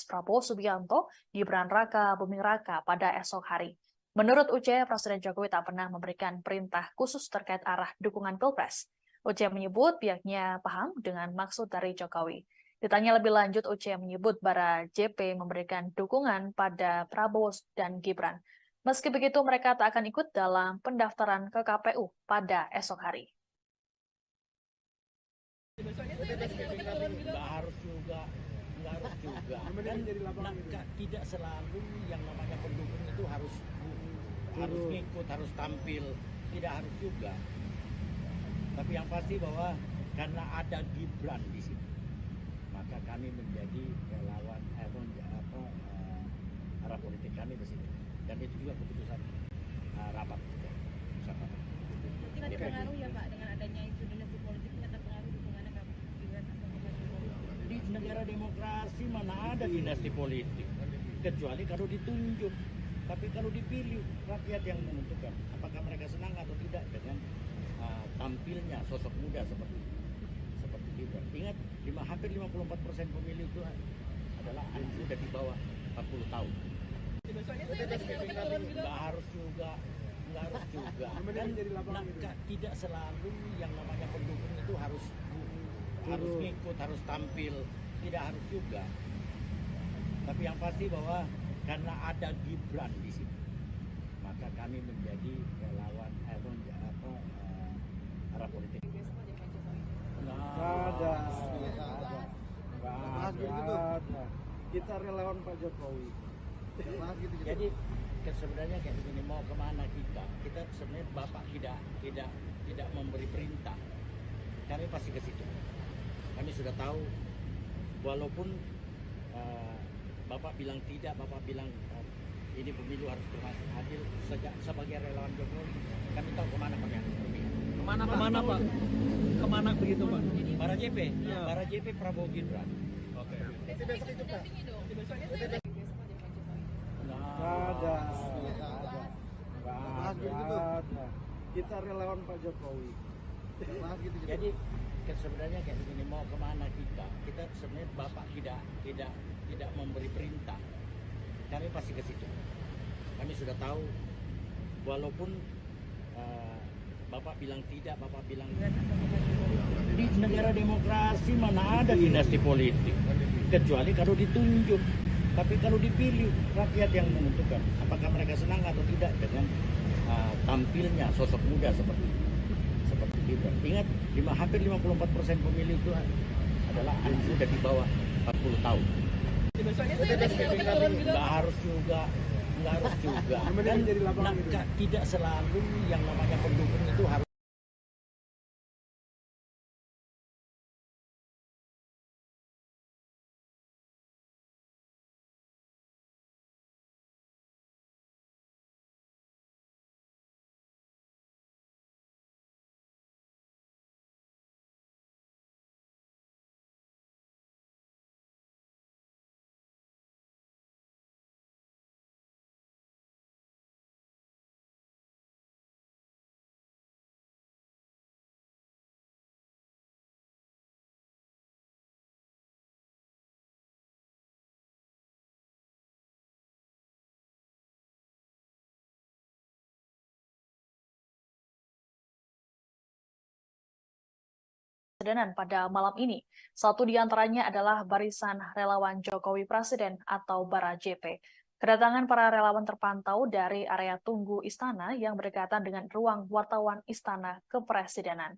Prabowo Subianto Gibran Raka Buming Raka pada esok hari. Menurut Uce, Presiden Jokowi tak pernah memberikan perintah khusus terkait arah dukungan Pilpres. Uce menyebut pihaknya paham dengan maksud dari Jokowi. Ditanya lebih lanjut, Uce menyebut Bara JP memberikan dukungan pada Prabowo dan Gibran. Meski begitu, mereka tak akan ikut dalam pendaftaran ke KPU pada esok hari. Besoknya saya ada turun gitu. Nggak harus juga. Kan tidak selalu yang namanya pendukung itu harus ngikut, harus tampil. Tidak harus juga. Tapi yang pasti bahwa karena ada Gibran di sini, maka kami menjadi relawan arah politik kami di sini. Dan itu juga keputusan rapat juga. Mungkin ada pengaruh ya Pak dengan adanya isu dinasti politik, ini ada pengaruh dukungannya Pak Gibran atau Pak Jokowi. Di negara demokrasi mana ada dinasti politik, kecuali kalau ditunjuk. Tapi kalau dipilih, rakyat yang menentukan apakah mereka senang atau tidak dengan tampilnya sosok muda seperti itu. Gibran. Ingat, hampir 54% pemilih itu adalah anak muda di bawah 40 tahun. Nggak harus juga. Dan tidak selalu yang namanya pendukung itu harus ngikut, harus tampil, tidak harus juga. Tapi yang pasti bahwa karena ada Gibran di sini, maka kami menjadi relawan arah politik. Nggak ada. Kita relawan Pak Jokowi. Jadi sebenarnya kayak begini, mau kemana kita sebenarnya Bapak tidak memberi perintah, kami pasti ke situ. Kami sudah tahu, walaupun Bapak bilang tidak, Bapak bilang ini pemilu harus adil, sebagai relawan Jokowi kami tahu kemana kami harus pergi. Kemana Pak? Kemana begitu Pak? Para JP, Ya. para JP Prabowo Gibran. Oke. Besok itu Pak. Nggak ada. Kita relawan Pak Jokowi. Jadi sebenarnya kayak begini, mau kemana kita sebenarnya Bapak tidak memberi perintah, kami pasti ke situ. Kami sudah tahu, walaupun Bapak bilang tidak, Bapak bilang di negara demokrasi mana ada dinasti politik, kecuali kalau ditunjuk. Tapi kalau dipilih, rakyat yang menentukan apakah mereka senang atau tidak dengan tampilnya sosok muda seperti Gibran. Ingat, hampir 54% pemilih itu adalah anak muda di bawah 40 tahun. Nggak harus juga. Dan tidak selalu yang namanya pendukung itu harus. Kepresidenan pada malam ini. Satu di antaranya adalah Barisan Relawan Jokowi Presiden atau Bara JP. Kedatangan para relawan terpantau dari area tunggu istana yang berdekatan dengan ruang wartawan Istana Kepresidenan.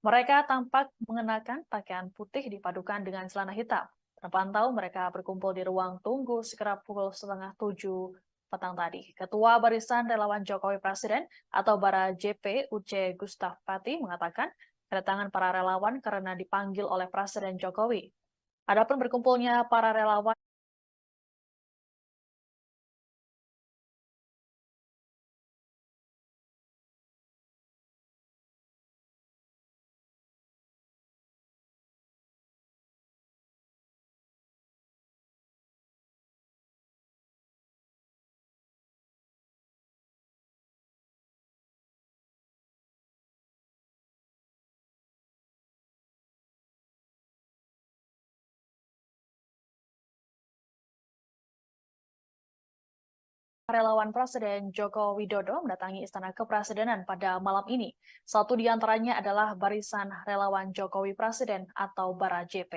Mereka tampak mengenakan pakaian putih dipadukan dengan celana hitam. Terpantau mereka berkumpul di ruang tunggu sekitar pukul 6:30 petang tadi. Ketua Barisan Relawan Jokowi Presiden atau Bara JP Uce Gustaf Pati mengatakan kedatangan para relawan karena dipanggil oleh Presiden Jokowi. Adapun berkumpulnya para relawan relawan Presiden Joko Widodo mendatangi Istana Kepresidenan pada malam ini. Satu di antaranya adalah Barisan Relawan Jokowi Presiden atau Bara JP.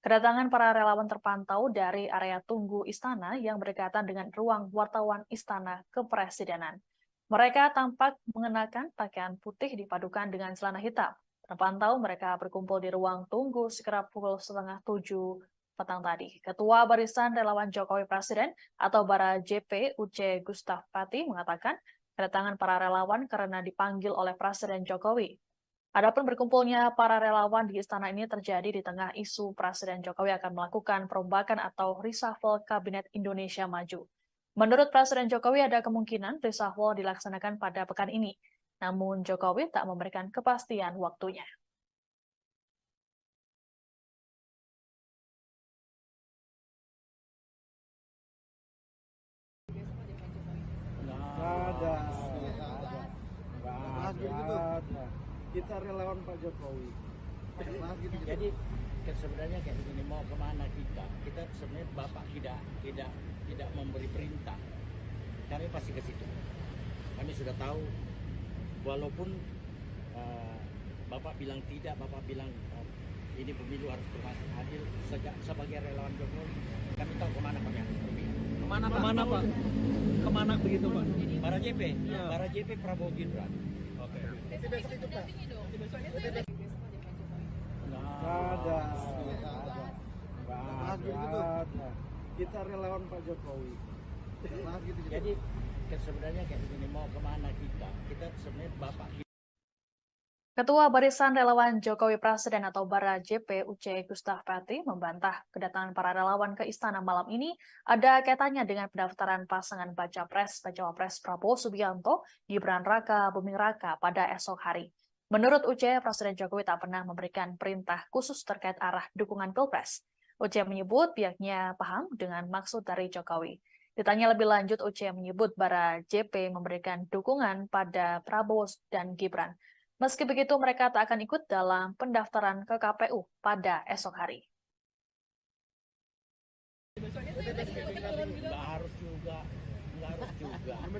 Kedatangan para relawan terpantau dari area tunggu istana yang berdekatan dengan ruang wartawan Istana Kepresidenan. Mereka tampak mengenakan pakaian putih dipadukan dengan celana hitam. Terpantau mereka berkumpul di ruang tunggu sekitar pukul 6:30 petang tadi. Ketua Barisan Relawan Jokowi Presiden atau Bara JP Uce Gustaf Pati mengatakan kedatangan para relawan karena dipanggil oleh Presiden Jokowi. Adapun berkumpulnya para relawan di istana ini terjadi di tengah isu Presiden Jokowi akan melakukan perombakan atau reshuffle Kabinet Indonesia Maju. Menurut Presiden Jokowi ada kemungkinan reshuffle dilaksanakan pada pekan ini. Namun Jokowi tak memberikan kepastian waktunya. Nggak ada. Kita relawan Pak Jokowi. Jadi sebenarnya kayak begini, mau kemana kita sebenarnya Bapak tidak memberi perintah, kami pasti ke situ. Kami sudah tahu, walaupun Bapak bilang tidak, Bapak bilang ini pemilu harus berlangsung adil. Sebagai relawan Jokowi, kami tahu kemana kami harus pergi. Kemana Pak? Kemana begitu Pak? Para JP, Ya. para JP Prabowo Gibran. Oke. Besok ikut dampingi dong. Besoknya besok aja Pak Jokowi. Ada. Ada. Kita relawan Pak Jokowi. Jadi sebenarnya kayak begini, mau kemana kita sebenarnya Bapak. Ketua Barisan Relawan Jokowi Presiden atau Bara JP UC Gustaf Pati membantah kedatangan para relawan ke istana malam ini ada kaitannya dengan pendaftaran pasangan baca Cawapres Prabowo Subianto Gibran Raka Buming Raka pada esok hari. Menurut UC, Presiden Jokowi tak pernah memberikan perintah khusus terkait arah dukungan Pilpres. UC menyebut pihaknya paham dengan maksud dari Jokowi. Ditanya lebih lanjut, UC menyebut Bara JP memberikan dukungan pada Prabowo dan Gibran. Meski begitu, mereka tak akan ikut dalam pendaftaran ke KPU pada esok hari. Nggak harus juga.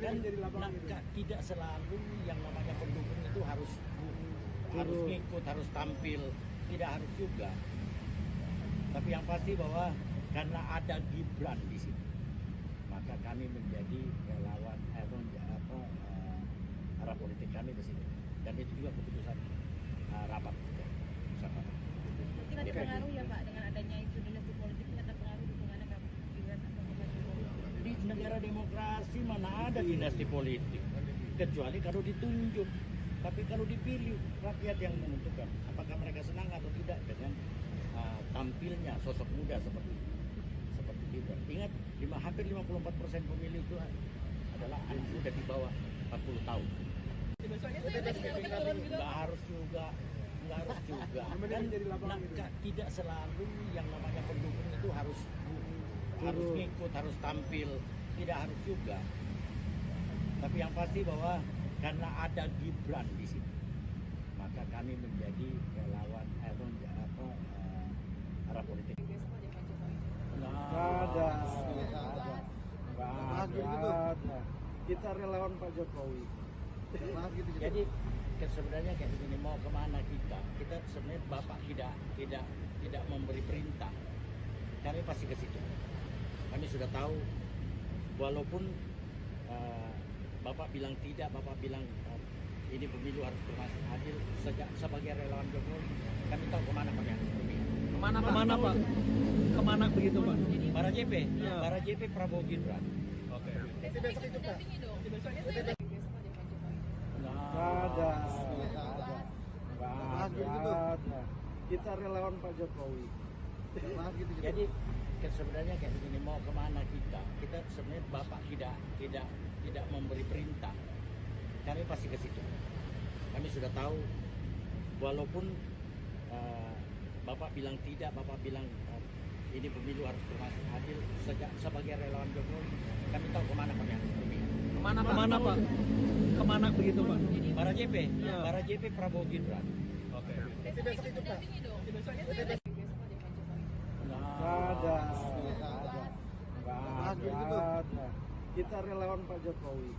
Kan tidak selalu yang namanya pendukung itu harus ngikut, harus tampil. Tidak harus juga. Tapi yang pasti bahwa karena ada Gibran di sini, maka kami menjadi relawan arah politik kami ke sini. Dan itu juga keputusan rapat. Tidak terpengaruh ya Pak dengan adanya isu dinasti politik, tidak terpengaruh dukungannya ke Gibran atau ke Pak Jokowi. Di negara demokrasi mana ada dinasti politik, kecuali kalau ditunjuk. Tapi kalau dipilih, rakyat yang menentukan apakah mereka senang atau tidak dengan tampilnya sosok muda seperti Gibran. Ingat, hampir 54% pemilih itu adalah anak muda di bawah 40 tahun. Nggak harus juga. Kan tidak selalu yang namanya pendukung itu harus ngikut, harus tampil. Tidak harus juga. Tapi yang pasti bahwa karena ada Gibran di sini, maka kami menjadi relawan arah politik. Ada. Kita relawan Pak Jokowi. Jadi sebenarnya kayak begini, mau kemana kita sebenarnya Bapak tidak memberi perintah, kami pasti ke situ. Kami sudah tahu, walaupun Bapak bilang tidak, Bapak bilang ini pemilu harus berlangsung adil. Sebagai relawan Jokowi, kami tahu kemana kami harus pergi. Kemana Pak? Kemana begitu Pak? Para JP, Ya. para JP Prabowo Gibran. Oke. Besok ikut dampingi dong. Besoknya besok aja Pak Jokowi. Ada. Kita relawan Pak Jokowi. Jadi sebenarnya kayak begini, mau kemana kita sebenarnya Bapak tidak memberi perintah, kami pasti ke situ. Kami sudah tahu, walaupun Bapak bilang tidak, Bapak bilang ini pemilu harus berlangsung adil. Sebagai relawan Jokowi, kami tahu kemana kami harus pergi. Kemana Pak? Kemana begitu Pak? Para JP, Ya. para JP Prabowo Gibran. Oke. Besok ikut dampingi dong. Besoknya besok aja Pak Jokowi. Ada. Kita relawan Pak Jokowi.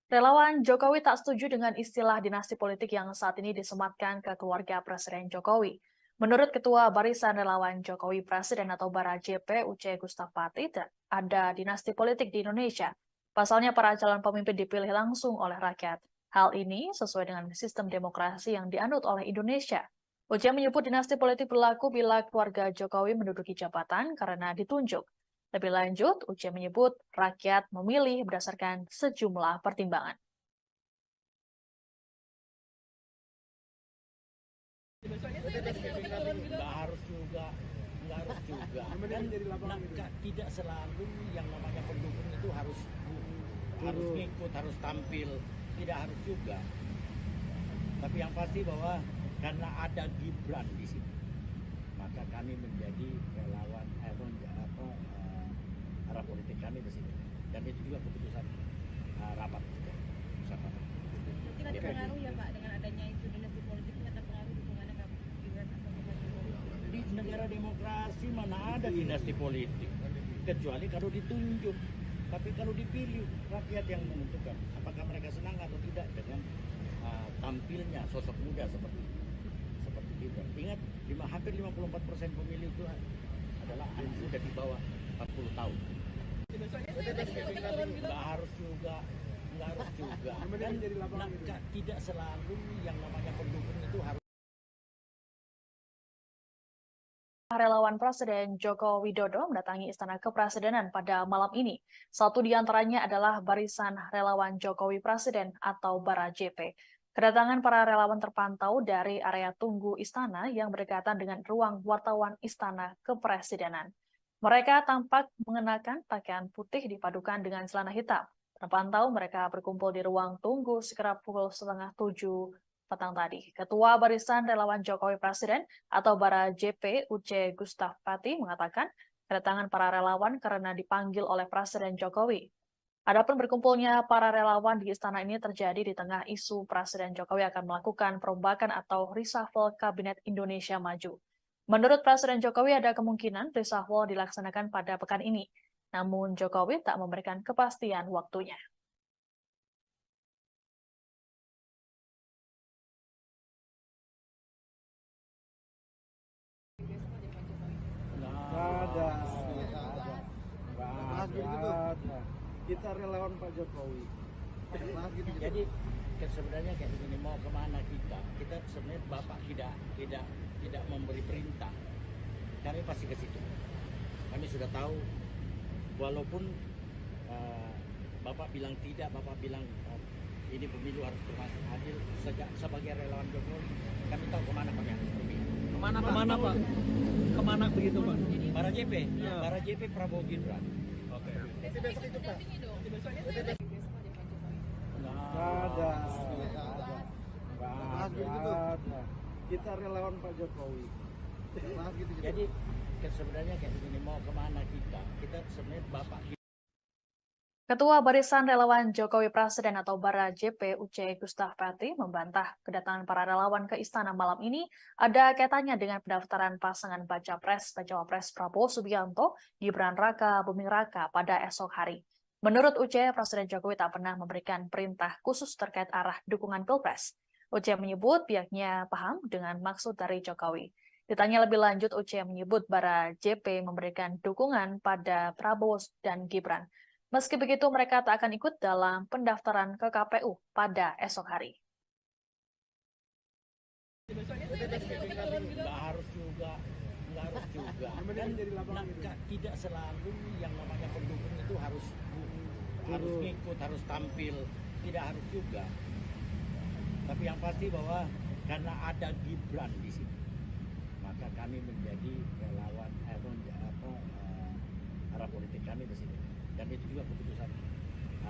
Relawan Jokowi tak setuju dengan istilah dinasti politik yang saat ini disematkan ke keluarga Presiden Jokowi. Menurut Ketua Barisan Relawan Jokowi Presiden atau Bara JP UC Gustaf Pati, ada dinasti politik di Indonesia. Pasalnya para calon pemimpin dipilih langsung oleh rakyat. Hal ini sesuai dengan sistem demokrasi yang dianut oleh Indonesia. UC menyebut dinasti politik berlaku bila keluarga Jokowi menduduki jabatan karena ditunjuk. Lebih lanjut, UC menyebut rakyat memilih berdasarkan sejumlah pertimbangan. Nggak harus juga. Kan tidak selalu yang namanya pendukung itu harus ngikut, harus tampil. Tidak harus juga. Tapi yang pasti bahwa karena ada Gibran di sini, maka kami menjadi relawan arah politik kami ke sini. Dan itu juga keputusan rapat. Tidak terpengaruh ya Pak dengan adanya isu dinasti politik, demokrasi mana ada dinasti politik, kecuali kalau ditunjuk. Tapi kalau dipilih, rakyat yang menentukan apakah mereka senang atau tidak dengan tampilnya sosok muda seperti Gibran. Ingat, hampir 54% pemilih itu adalah anak muda di bawah 40 tahun. Nggak harus juga. Kan tidak selalu yang namanya pendukung itu harus. Relawan Presiden Joko Widodo mendatangi Istana Kepresidenan pada malam ini. Satu di antaranya adalah Barisan Relawan Jokowi Presiden atau Bara JP. Kedatangan para relawan terpantau dari area tunggu istana yang berdekatan dengan ruang wartawan Istana Kepresidenan. Mereka tampak mengenakan pakaian putih dipadukan dengan celana hitam. Terpantau mereka berkumpul di ruang tunggu sekitar pukul 6:30 petang tadi. Ketua Barisan Relawan Jokowi Presiden atau Bara JP Uce Gustaf Pati mengatakan kedatangan para relawan karena dipanggil oleh Presiden Jokowi. Adapun berkumpulnya para relawan di istana ini terjadi di tengah isu Presiden Jokowi akan melakukan perombakan atau reshuffle Kabinet Indonesia Maju. Menurut Presiden Jokowi ada kemungkinan reshuffle dilaksanakan pada pekan ini. Namun Jokowi tak memberikan kepastian waktunya. Nggak ada. Kita relawan Pak Jokowi. Jadi sebenarnya kayak begini, mau kemana kita? Kita sebenarnya Bapak tidak memberi perintah. Kami pasti ke situ. Kami sudah tahu, walaupun Bapak bilang tidak, Bapak bilang ini pemilu harus berlangsung adil. Sebagai relawan Jokowi, kami tahu kemana kami harus pergi. Kemana Pak? Kemana begitu Pak? Bara JP Prabowo Gibran. Oke. Besok itu Pak. Nggak ada. Kita relawan Pak Jokowi. Jadi sebenarnya kayak begini, mau kemana kita? Kita sebenarnya Bapak. Ketua Barisan Relawan Jokowi Presiden atau Bara JP Uce Gustaf Pati membantah kedatangan para relawan ke istana malam ini ada kaitannya dengan pendaftaran pasangan Baca Pres Prabowo Subianto Gibran Raka Buming Raka pada esok hari. Menurut Uce, Presiden Jokowi tak pernah memberikan perintah khusus terkait arah dukungan Pilpres. Uce menyebut pihaknya paham dengan maksud dari Jokowi. Ditanya lebih lanjut, Uce menyebut Bara JP memberikan dukungan pada Prabowo dan Gibran. Meski begitu, mereka tak akan ikut dalam pendaftaran ke KPU pada esok hari. Nggak harus juga. Kan tidak selalu yang namanya pendukung itu harus ngikut, harus tampil. Tidak harus juga. Tapi yang pasti bahwa karena ada Gibran di sini, maka kami menjadi relawan arah politik kami di sini. Dan itu juga keputusan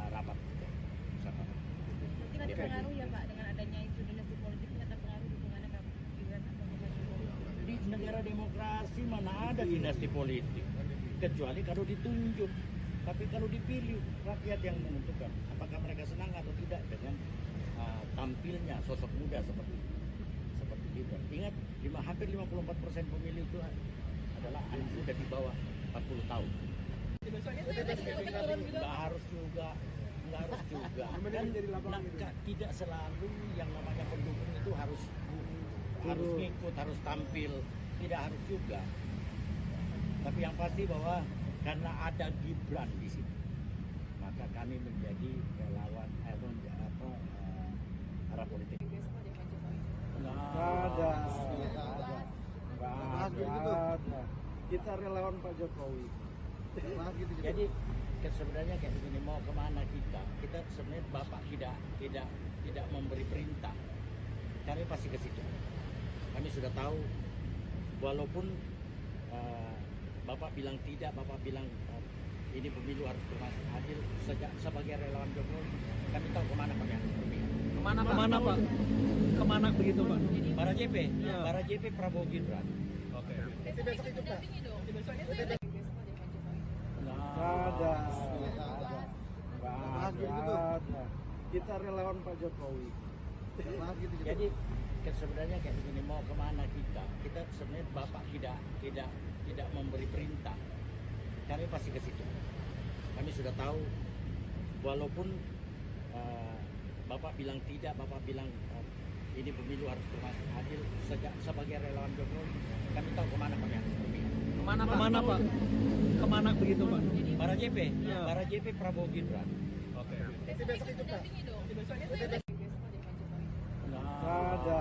rapat bersama. Mungkin ada pengaruh ya Pak dengan adanya isu dinasti politik, ini ada pengaruh dukungannya Pak Gibran atau Pak Jokowi? Di negara demokrasi mana ada dinasti politik, kecuali kalau ditunjuk. Tapi kalau dipilih, rakyat yang menentukan apakah mereka senang atau tidak dengan tampilnya sosok muda seperti Gibran. Ingat, hampir 54% pemilih itu adalah anak muda di bawah 40 tahun. Nggak harus juga. Kan tidak selalu yang namanya pendukung itu harus ngikut, harus tampil. Tidak harus juga. Tapi yang pasti bahwa karena ada Gibran di sini, maka kami menjadi relawan arah politik. Nggak ada. Kita relawan Pak Jokowi. Jadi sebenarnya kayak begini, mau kemana kita? Kita sebenarnya Bapak tidak memberi perintah. Kami pasti ke situ. Kami sudah tahu, walaupun Bapak bilang tidak, Bapak bilang ini pemilu harus berlangsung adil. Sebagai relawan Jokowi, kami tahu kemana kami harus pergi. Kemana Pak? Kemana begitu Pak? Bara JP Prabowo Gibran. Oke. Besok itu Pak. Nggak ada. Kita relawan Pak Jokowi. Jadi sebenarnya kayak begini, mau kemana kita? Kita sebenarnya Bapak tidak memberi perintah, kami pasti ke situ. Kami sudah tahu, walaupun Bapak bilang tidak, Bapak bilang ini pemilu harus berlangsung adil. Sebagai relawan Jokowi, kami tahu kemana kami harus berpihak. Kemana Pak? Kemana begitu Pak? Para JP, Ya. para JP Prabowo Gibran. Oke. Besok itu dampingi dong. Besoknya saya lagi besok ada Pak Jokowi. Nggak ada.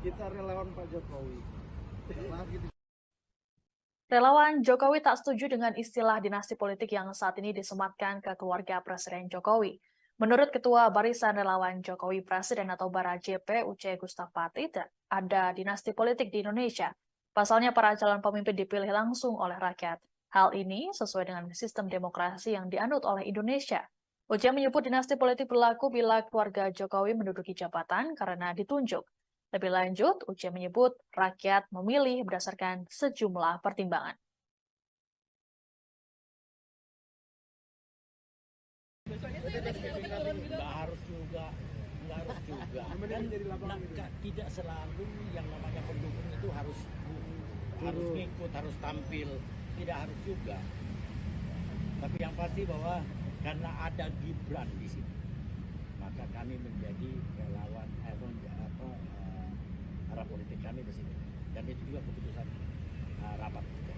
Kita relawan Pak Jokowi. Relawan Jokowi tak setuju dengan istilah dinasti politik yang saat ini disematkan ke keluarga Presiden Jokowi. Menurut Ketua Barisan Relawan Jokowi Presiden atau Bara JP Uce Gustapati, ada dinasti politik di Indonesia. Pasalnya para calon pemimpin dipilih langsung oleh rakyat. Hal ini sesuai dengan sistem demokrasi yang dianut oleh Indonesia. Uce menyebut dinasti politik berlaku bila keluarga Jokowi menduduki jabatan karena ditunjuk. Lebih lanjut, Uce menyebut rakyat memilih berdasarkan sejumlah pertimbangan. Besoknya saya lagi besok turun gitu. Nggak harus juga. Dan tidak selalu yang namanya pendukung itu harus ngikut, harus tampil, tidak harus juga. Tapi yang pasti bahwa karena ada Gibran di sini, maka kami menjadi relawan arah politik kami ke sini. Dan itu juga keputusan rapat. Mungkin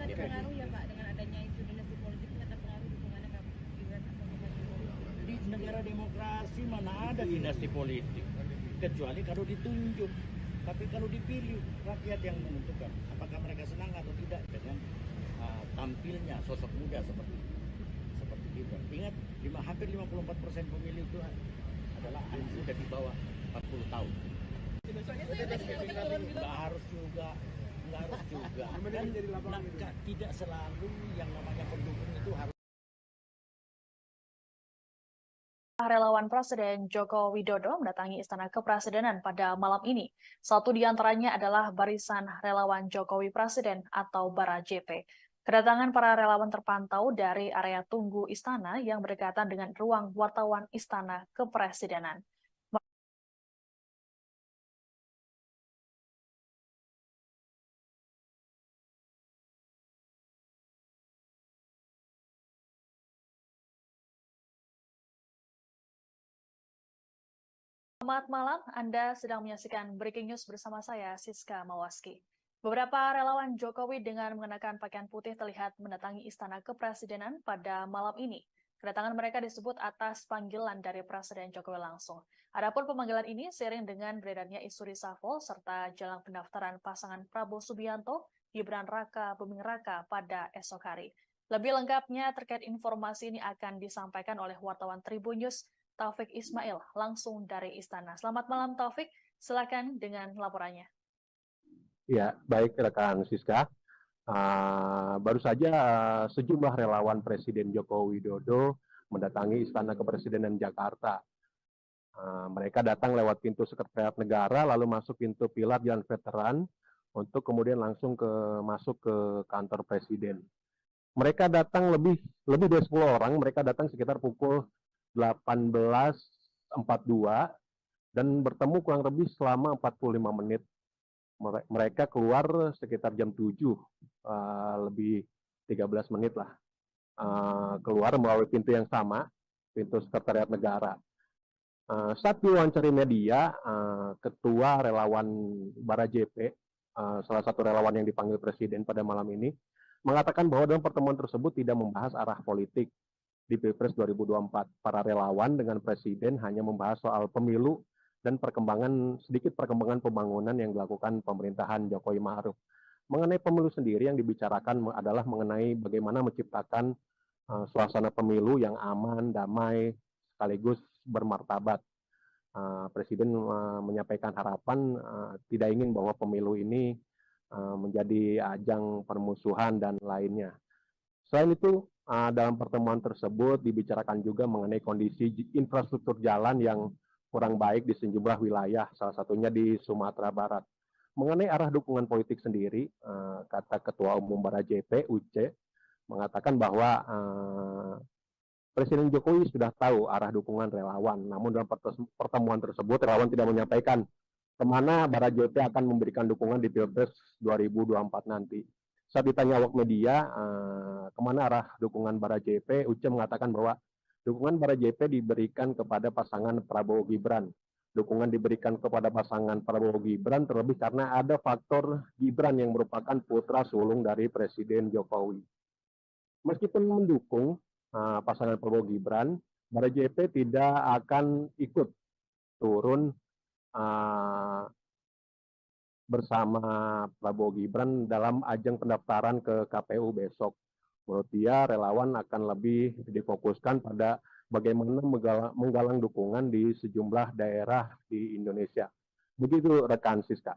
ada pengaruh ya Pak dengan adanya isu dinasti politik ini akan pengaruh dukungannya ke Gibran atau ke Pak Jokowi. Di negara demokrasi mana ada dinasti politik, kecuali kalau ditunjuk. Tapi kalau dipilih, rakyat yang menentukan apakah mereka senang atau tidak dengan tampilnya sosok muda seperti Gibran. Ingat, hampir 54% pemilih itu adalah anak muda di bawah 40 tahun. Besoknya saya lagi besok turun gitu. Nggak harus juga. Dan tidak selalu yang namanya pendukung itu harus. Relawan Presiden Joko Widodo mendatangi Istana Kepresidenan pada malam ini. Satu di antaranya adalah Barisan Relawan Jokowi Presiden atau Bara JP. Kedatangan para relawan terpantau dari area tunggu Istana yang berdekatan dengan ruang wartawan Istana Kepresidenan. Selamat malam, Anda sedang menyaksikan Breaking News bersama saya, Siska Mawaski. Beberapa relawan Jokowi dengan mengenakan pakaian putih terlihat mendatangi Istana Kepresidenan pada malam ini. Kedatangan mereka disebut atas panggilan dari Presiden Jokowi langsung. Adapun pemanggilan ini seiring dengan beredarnya isu reshuffle serta jelang pendaftaran pasangan Prabowo Subianto, Gibran Raka Buming Raka pada esok hari. Lebih lengkapnya terkait informasi ini akan disampaikan oleh wartawan Tribun News, Taufik Ismail, langsung dari Istana. Selamat malam Taufik, silakan dengan laporannya. Ya, baik rekan Siska. Baru saja sejumlah relawan Presiden Joko Widodo mendatangi Istana Kepresidenan Jakarta. Mereka datang lewat pintu Sekretariat Negara, lalu masuk pintu pilar Jalan Veteran, untuk kemudian langsung masuk ke kantor Presiden. Mereka datang lebih dari 10 orang, mereka datang sekitar pukul 18.42 dan bertemu kurang lebih selama 45 menit. Mereka keluar sekitar jam 7, lebih 13 menit lah. Keluar melalui pintu yang sama, pintu Sekretariat Negara. Saat diwawancara media, Ketua Relawan Bara JP, salah satu relawan yang dipanggil Presiden pada malam ini, mengatakan bahwa dalam pertemuan tersebut tidak membahas arah politik di Pilpres 2024. Para relawan dengan Presiden hanya membahas soal pemilu dan sedikit perkembangan pembangunan yang dilakukan pemerintahan Jokowi Ma'ruf. Mengenai pemilu sendiri yang dibicarakan adalah mengenai bagaimana menciptakan suasana pemilu yang aman, damai, sekaligus bermartabat. Presiden menyampaikan harapan tidak ingin bahwa pemilu ini menjadi ajang permusuhan dan lainnya. Selain itu, dalam pertemuan tersebut dibicarakan juga mengenai kondisi infrastruktur jalan yang kurang baik di sejumlah wilayah, salah satunya di Sumatera Barat. Mengenai arah dukungan politik sendiri, kata Ketua Umum Bara JP, Uce, mengatakan bahwa Presiden Jokowi sudah tahu arah dukungan relawan, namun dalam pertemuan tersebut relawan tidak menyampaikan kemana Bara JP akan memberikan dukungan di Pilpres 2024 nanti. Saat ditanya awak media, kemana arah dukungan Bara JP, Uce mengatakan bahwa dukungan Bara JP diberikan kepada pasangan Prabowo Gibran. Dukungan diberikan kepada pasangan Prabowo Gibran terlebih karena ada faktor Gibran yang merupakan putra sulung dari Presiden Jokowi. Meskipun mendukung pasangan Prabowo Gibran, Bara JP tidak akan ikut turun bersama Prabowo Gibran dalam ajang pendaftaran ke KPU besok. Menurut dia, relawan akan lebih difokuskan pada bagaimana menggalang dukungan di sejumlah daerah di Indonesia. Begitu rekan Siska.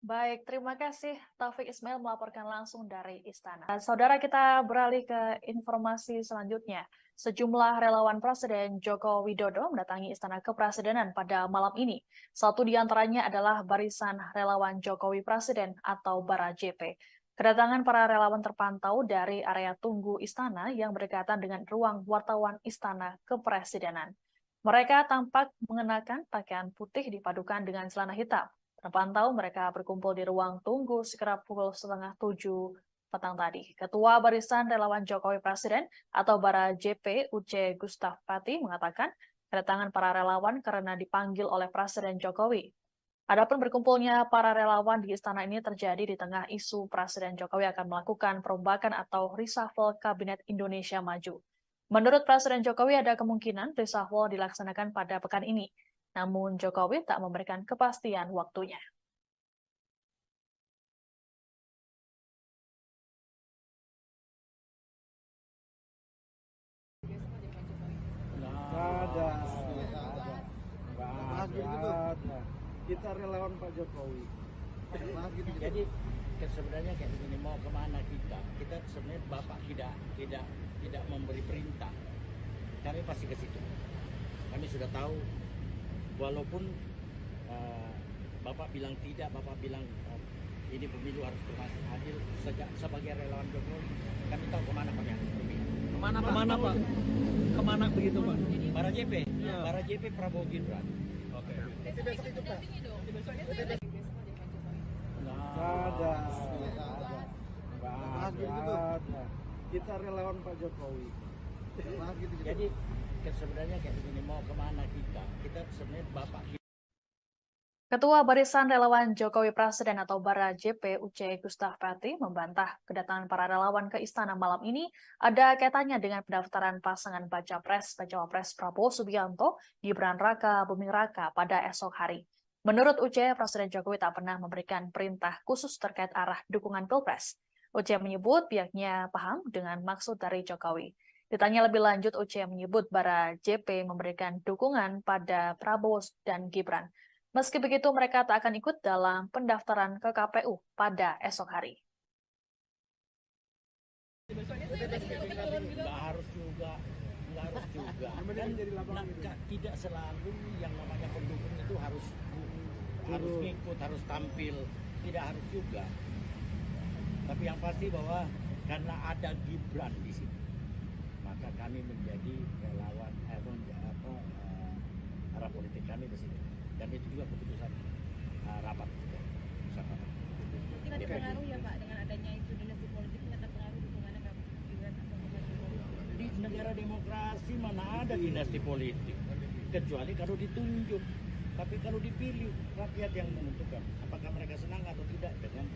Baik, terima kasih Taufik Ismail melaporkan langsung dari Istana. Saudara, kita beralih ke informasi selanjutnya. Sejumlah relawan Presiden Joko Widodo mendatangi Istana Kepresidenan pada malam ini. Satu di antaranya adalah Barisan Relawan Jokowi Presiden atau Bara JP. Kedatangan para relawan terpantau dari area tunggu Istana yang berdekatan dengan ruang wartawan Istana Kepresidenan. Mereka tampak mengenakan pakaian putih dipadukan dengan celana hitam. Terpantau mereka berkumpul di ruang tunggu sekitar pukul 6:30 petang tadi. Ketua Barisan Relawan Jokowi Presiden atau Bara JP Uce Gustaf Pati mengatakan kedatangan para relawan karena dipanggil oleh Presiden Jokowi. Adapun berkumpulnya para relawan di istana ini terjadi di tengah isu Presiden Jokowi akan melakukan perombakan atau reshuffle Kabinet Indonesia Maju. Menurut Presiden Jokowi ada kemungkinan reshuffle dilaksanakan pada pekan ini. Namun Jokowi tak memberikan kepastian waktunya. Nggak ada. Kita relawan Pak Jokowi. Jadi sebenarnya kayak begini, mau kemana kita sebenarnya Bapak tidak memberi perintah, kami pasti ke situ. Kami sudah tahu, walaupun Bapak bilang tidak, Bapak bilang ini pemilu harus adil, sebagai relawan Jokowi kami tahu kemana kami harus pergi. Kemana Pak? Kemana begitu Pak? Bara JP, Ya. Bara JP Prabowo Gibran. Oke. Besok itu dampingi dong. Besok aja Pak Jokowi. Nggak ada. Kita relawan Pak Jokowi. Jadi sebenarnya kayak begini, mau kemana kita sebenarnya Bapak. Ketua Barisan Relawan Jokowi Presiden atau Bara JP Uce Gustaf Pati membantah kedatangan para relawan ke istana malam ini ada kaitannya dengan pendaftaran pasangan Baca Pres Prabowo Subianto Gibran Raka Buming Raka pada esok hari. Menurut Uce, Presiden Jokowi tak pernah memberikan perintah khusus terkait arah dukungan Pilpres. Uce menyebut pihaknya paham dengan maksud dari Jokowi. Ditanya lebih lanjut, Uce menyebut Bara JP memberikan dukungan pada Prabowo dan Gibran. Meski begitu, mereka tak akan ikut dalam pendaftaran ke KPU pada esok hari. Nggak harus juga. Kan tidak selalu yang namanya pendukung itu harus ngikut, harus tampil. Tidak harus juga. Tapi yang pasti bahwa karena ada Gibran di sini, maka kami menjadi relawan arah politik kami di sini. Dan itu juga keputusan rapat. Tidak terpengaruh ya Pak dengan adanya isu dinasti politik, tidak terpengaruh dukungannya ke Gibran atau ke Jokowi. Di negara demokrasi mana ada dinasti politik, kecuali kalau ditunjuk. Tapi kalau dipilih, rakyat yang menentukan apakah mereka senang atau tidak dengan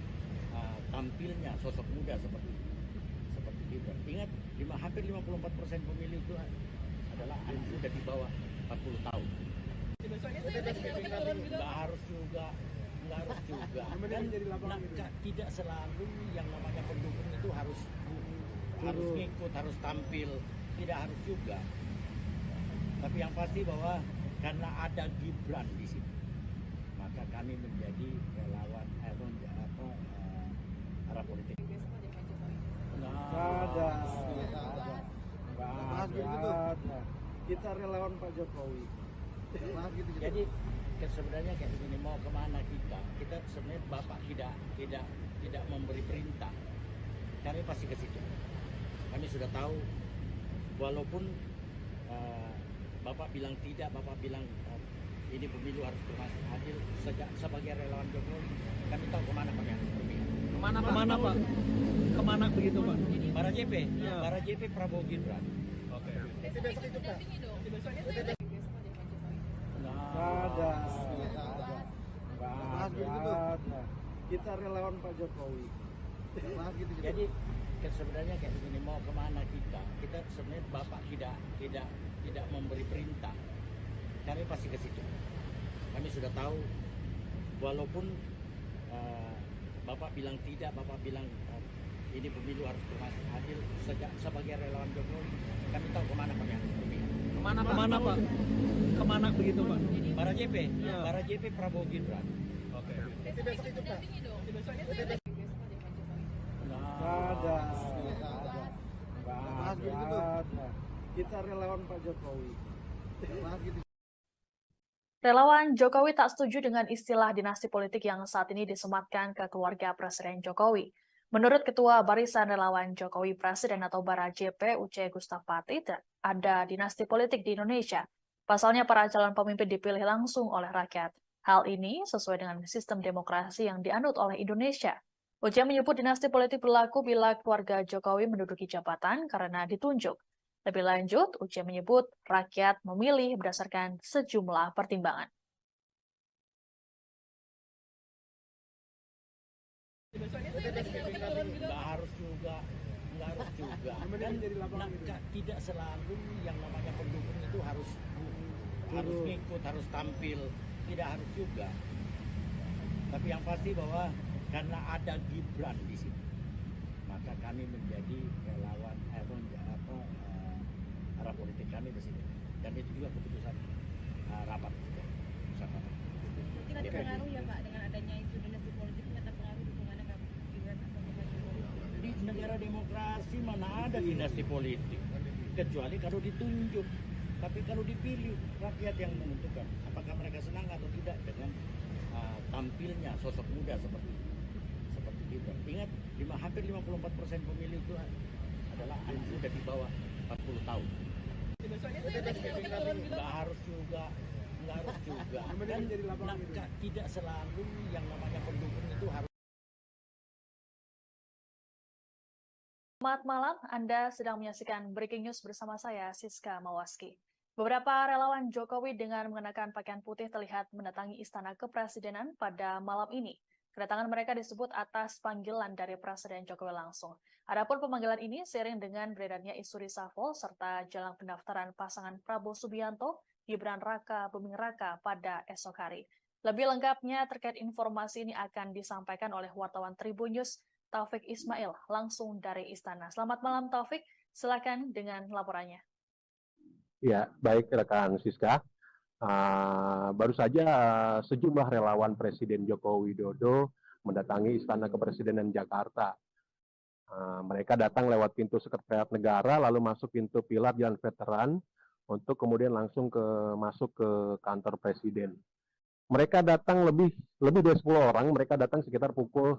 tampilnya sosok muda seperti Gibran. Ingat, hampir 54% pemilih itu adalah anak muda di bawah 40 tahun. Nggak harus juga. Kan tidak selalu yang namanya pendukung itu harus ngikut, harus tampil. Tidak harus juga. Tapi yang pasti bahwa karena ada Gibran di sini, maka kami menjadi relawan arah politik. Nggak ada. Kita relawan Pak Jokowi. Jadi sebenarnya kayak begini, mau kemana kita sebenarnya Bapak tidak memberi perintah, kami pasti ke situ. Kami sudah tahu, walaupun Bapak bilang tidak, Bapak bilang ini pemilu harus berlangsung adil. Sebagai relawan Jokowi, kami tahu kemana kami harus berpihak. Kemana Pak? Kemana begitu Pak? Para JP, Ya. para JP Prabowo Gibran. Oke. Besok ikut mendampingi dong. Soalnya saya lagi besok ada Pak Jokowi. Nggak ada. Nggak ada. Kita relawan Pak Jokowi. Jadi sebenarnya kayak begini, mau kemana kita sebenarnya Bapak tidak memberi perintah, kami pasti ke situ. Kami sudah tahu, walaupun Bapak bilang tidak, Bapak bilang ini pemilu harus berlangsung adil. Sebagai relawan Jokowi, kami tahu kemana kami harus berpihak. Kemana Pak? Kemana begitu Pak? Para JP, Ya. para JP Prabowo Gibran. Oke. Besok ikut mendampingi dong. Soalnya saya lagi besok ada Pak Jokowi. Nggak ada. Nggak ada. Kita relawan Pak Jokowi. Relawan Jokowi tak setuju dengan istilah dinasti politik yang saat ini disematkan ke keluarga Presiden Jokowi. Menurut Ketua Barisan Relawan Jokowi Presiden atau Bara JP Uce Gustapati, ada dinasti politik di Indonesia. Pasalnya para calon pemimpin dipilih langsung oleh rakyat. Hal ini sesuai dengan sistem demokrasi yang dianut oleh Indonesia. Uce menyebut dinasti politik berlaku bila keluarga Jokowi menduduki jabatan karena ditunjuk. Lebih lanjut, Uce menyebut rakyat memilih berdasarkan sejumlah pertimbangan. Soalnya saya lagi turun gitu. Nggak harus juga. Kan tidak selalu yang namanya pendukung itu harus ngikut, harus tampil, tidak harus juga. Tapi yang pasti bahwa karena ada Gibran di sini, maka kami menjadi relawan arah politik kami ke sini. Dan itu juga keputusan rapat. Mungkin ada pengaruh ya Pak dengan adanya isu dinasti politik, ternyata pengaruh dukungannya Kak Gibran atau Pak Jokowi. Di negara demokrasi mana ada dinasti politik, kecuali kalau ditunjuk. Tapi kalau dipilih, rakyat yang menentukan apakah mereka senang atau tidak dengan tampilnya sosok muda seperti Gibran. Ingat, hampir 54% pemilih itu adalah anak muda di bawah 40 tahun. Soalnya saya lagi turun gitu. Nggak harus juga. Kan tidak selalu yang namanya pendukung itu harus. Selamat malam, Anda sedang menyaksikan Breaking News bersama saya, Siska Mawaski. Beberapa relawan Jokowi dengan mengenakan pakaian putih terlihat mendatangi Istana Kepresidenan pada malam ini. Kedatangan mereka disebut atas panggilan dari Presiden Jokowi langsung. Adapun pemanggilan ini seiring dengan beredarnya isu reshuffle serta jelang pendaftaran pasangan Prabowo Subianto, Gibran Raka Buming Raka pada esok hari. Lebih lengkapnya terkait informasi ini akan disampaikan oleh wartawan Tribun News, Taufik Ismail, langsung dari Istana. Selamat malam Taufik, silakan dengan laporannya. Ya, baik rekan Siska. Baru saja sejumlah relawan Presiden Joko Widodo mendatangi Istana Kepresidenan Jakarta. Mereka datang lewat pintu Sekretariat Negara, lalu masuk pintu pilar Jalan Veteran, untuk kemudian langsung masuk ke kantor Presiden. Mereka datang lebih dari 10 orang, mereka datang sekitar pukul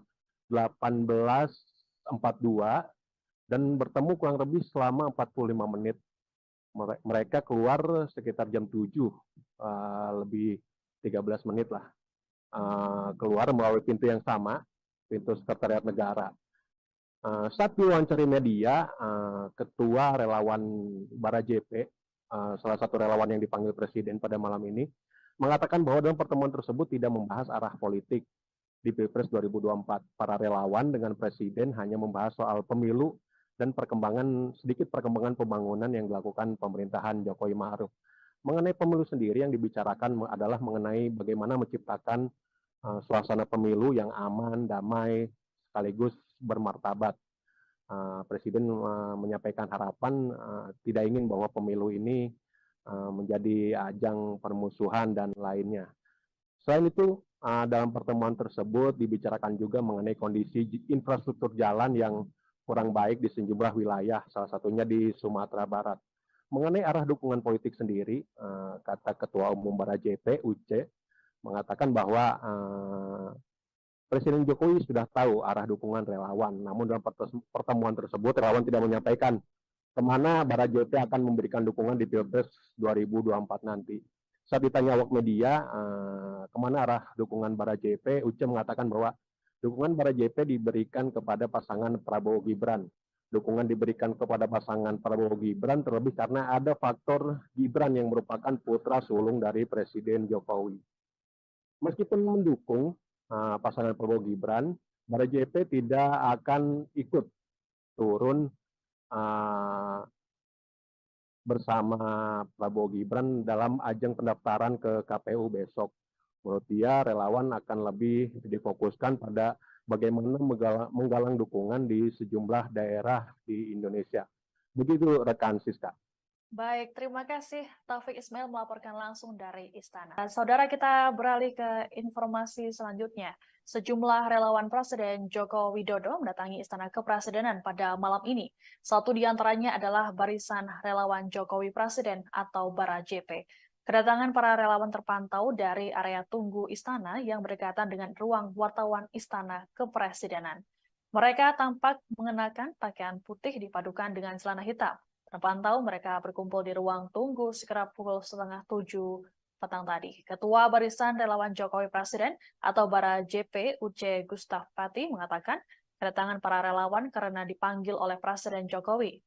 18.42 dan bertemu kurang lebih selama 45 menit. Mereka keluar sekitar jam 7, lebih 13 menit lah. Keluar melalui pintu yang sama, pintu Sekretariat Negara. Saat diwawancari media, Ketua Relawan Bara JP, salah satu relawan yang dipanggil Presiden pada malam ini, mengatakan bahwa dalam pertemuan tersebut tidak membahas arah politik di Pilpres 2024. Para relawan dengan Presiden hanya membahas soal pemilu dan sedikit perkembangan pembangunan yang dilakukan pemerintahan Jokowi Ma'ruf. Mengenai pemilu sendiri yang dibicarakan adalah mengenai bagaimana menciptakan suasana pemilu yang aman, damai, sekaligus bermartabat. Presiden menyampaikan harapan tidak ingin bahwa pemilu ini menjadi ajang permusuhan dan lainnya. Selain itu, dalam pertemuan tersebut dibicarakan juga mengenai kondisi infrastruktur jalan yang kurang baik di sejumlah wilayah, salah satunya di Sumatera Barat. Mengenai arah dukungan politik sendiri, kata Ketua Umum Bara JP, Uce, mengatakan bahwa Presiden Jokowi sudah tahu arah dukungan relawan. Namun dalam pertemuan tersebut, relawan tidak menyampaikan kemana Bara JP akan memberikan dukungan di Pilpres 2024 nanti. Saat ditanya awak media kemana arah dukungan Bara JP, Uce mengatakan bahwa dukungan Bara JP diberikan kepada pasangan Prabowo Gibran. Dukungan diberikan kepada pasangan Prabowo Gibran terlebih karena ada faktor Gibran yang merupakan putra sulung dari Presiden Jokowi. Meskipun mendukung pasangan Prabowo Gibran, Bara JP tidak akan ikut turun bersama Prabowo Gibran dalam ajang pendaftaran ke KPU besok. Menurut dia, relawan akan lebih difokuskan pada bagaimana menggalang dukungan di sejumlah daerah di Indonesia. Begitu rekan Siska. Baik, terima kasih Taufik Ismail melaporkan langsung dari Istana. Saudara, kita beralih ke informasi selanjutnya. Sejumlah relawan Presiden Joko Widodo mendatangi Istana Kepresidenan pada malam ini. Satu di antaranya adalah Barisan Relawan Jokowi Presiden atau Bara JP. Kedatangan para relawan terpantau dari area tunggu Istana yang berdekatan dengan ruang wartawan Istana Kepresidenan. Mereka tampak mengenakan pakaian putih dipadukan dengan celana hitam. Terpantau mereka berkumpul di ruang tunggu sekitar pukul 6:30 petang tadi. Ketua Barisan Relawan Jokowi Presiden atau Bara JP Uce Gustaf Pati mengatakan kedatangan para relawan karena dipanggil oleh Presiden Jokowi.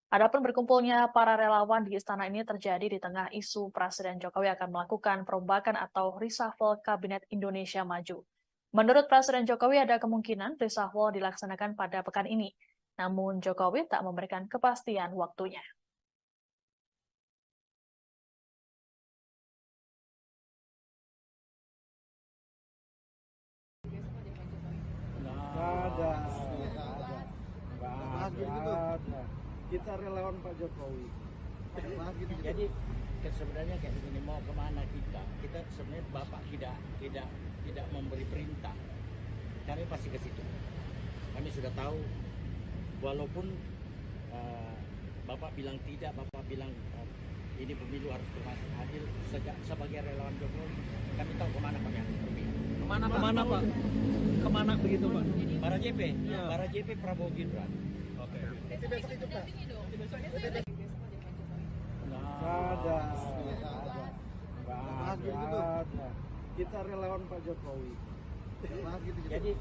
Adapun berkumpulnya para relawan di istana ini terjadi di tengah isu Presiden Jokowi akan melakukan perombakan atau reshuffle Kabinet Indonesia Maju. Menurut Presiden Jokowi ada kemungkinan reshuffle dilaksanakan pada pekan ini. Namun Jokowi tak memberikan kepastian waktunya. Nggak ada. Kita relawan Pak Jokowi. Jadi sebenarnya kayak begini, mau kemana kita sebenarnya Bapak tidak memberi perintah, kami pasti ke situ. Kami sudah tahu, walaupun Bapak bilang tidak, Bapak bilang ini pemilu harus adil, sebagai relawan Jokowi kami tahu kemana kami harus pergi. Kemana Pak? Kemana begitu Pak? Bara JP, Ya. Bara JP Prabowo Gibran. Oke. Besok itu dampingi dong. Soalnya saya lagi besok aja Pak Jokowi. Nggak ada. Kita relawan Pak Jokowi. Jadi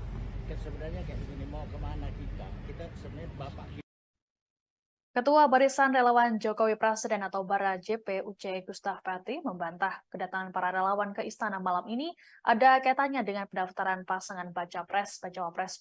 sebenarnya kayak begini, mau kemana kita sebenarnya Bapak. Ketua Barisan Relawan Jokowi Presiden atau Bara JP Uce Gustaf Pati membantah kedatangan para relawan ke istana malam ini ada kaitannya dengan pendaftaran pasangan Baca Pres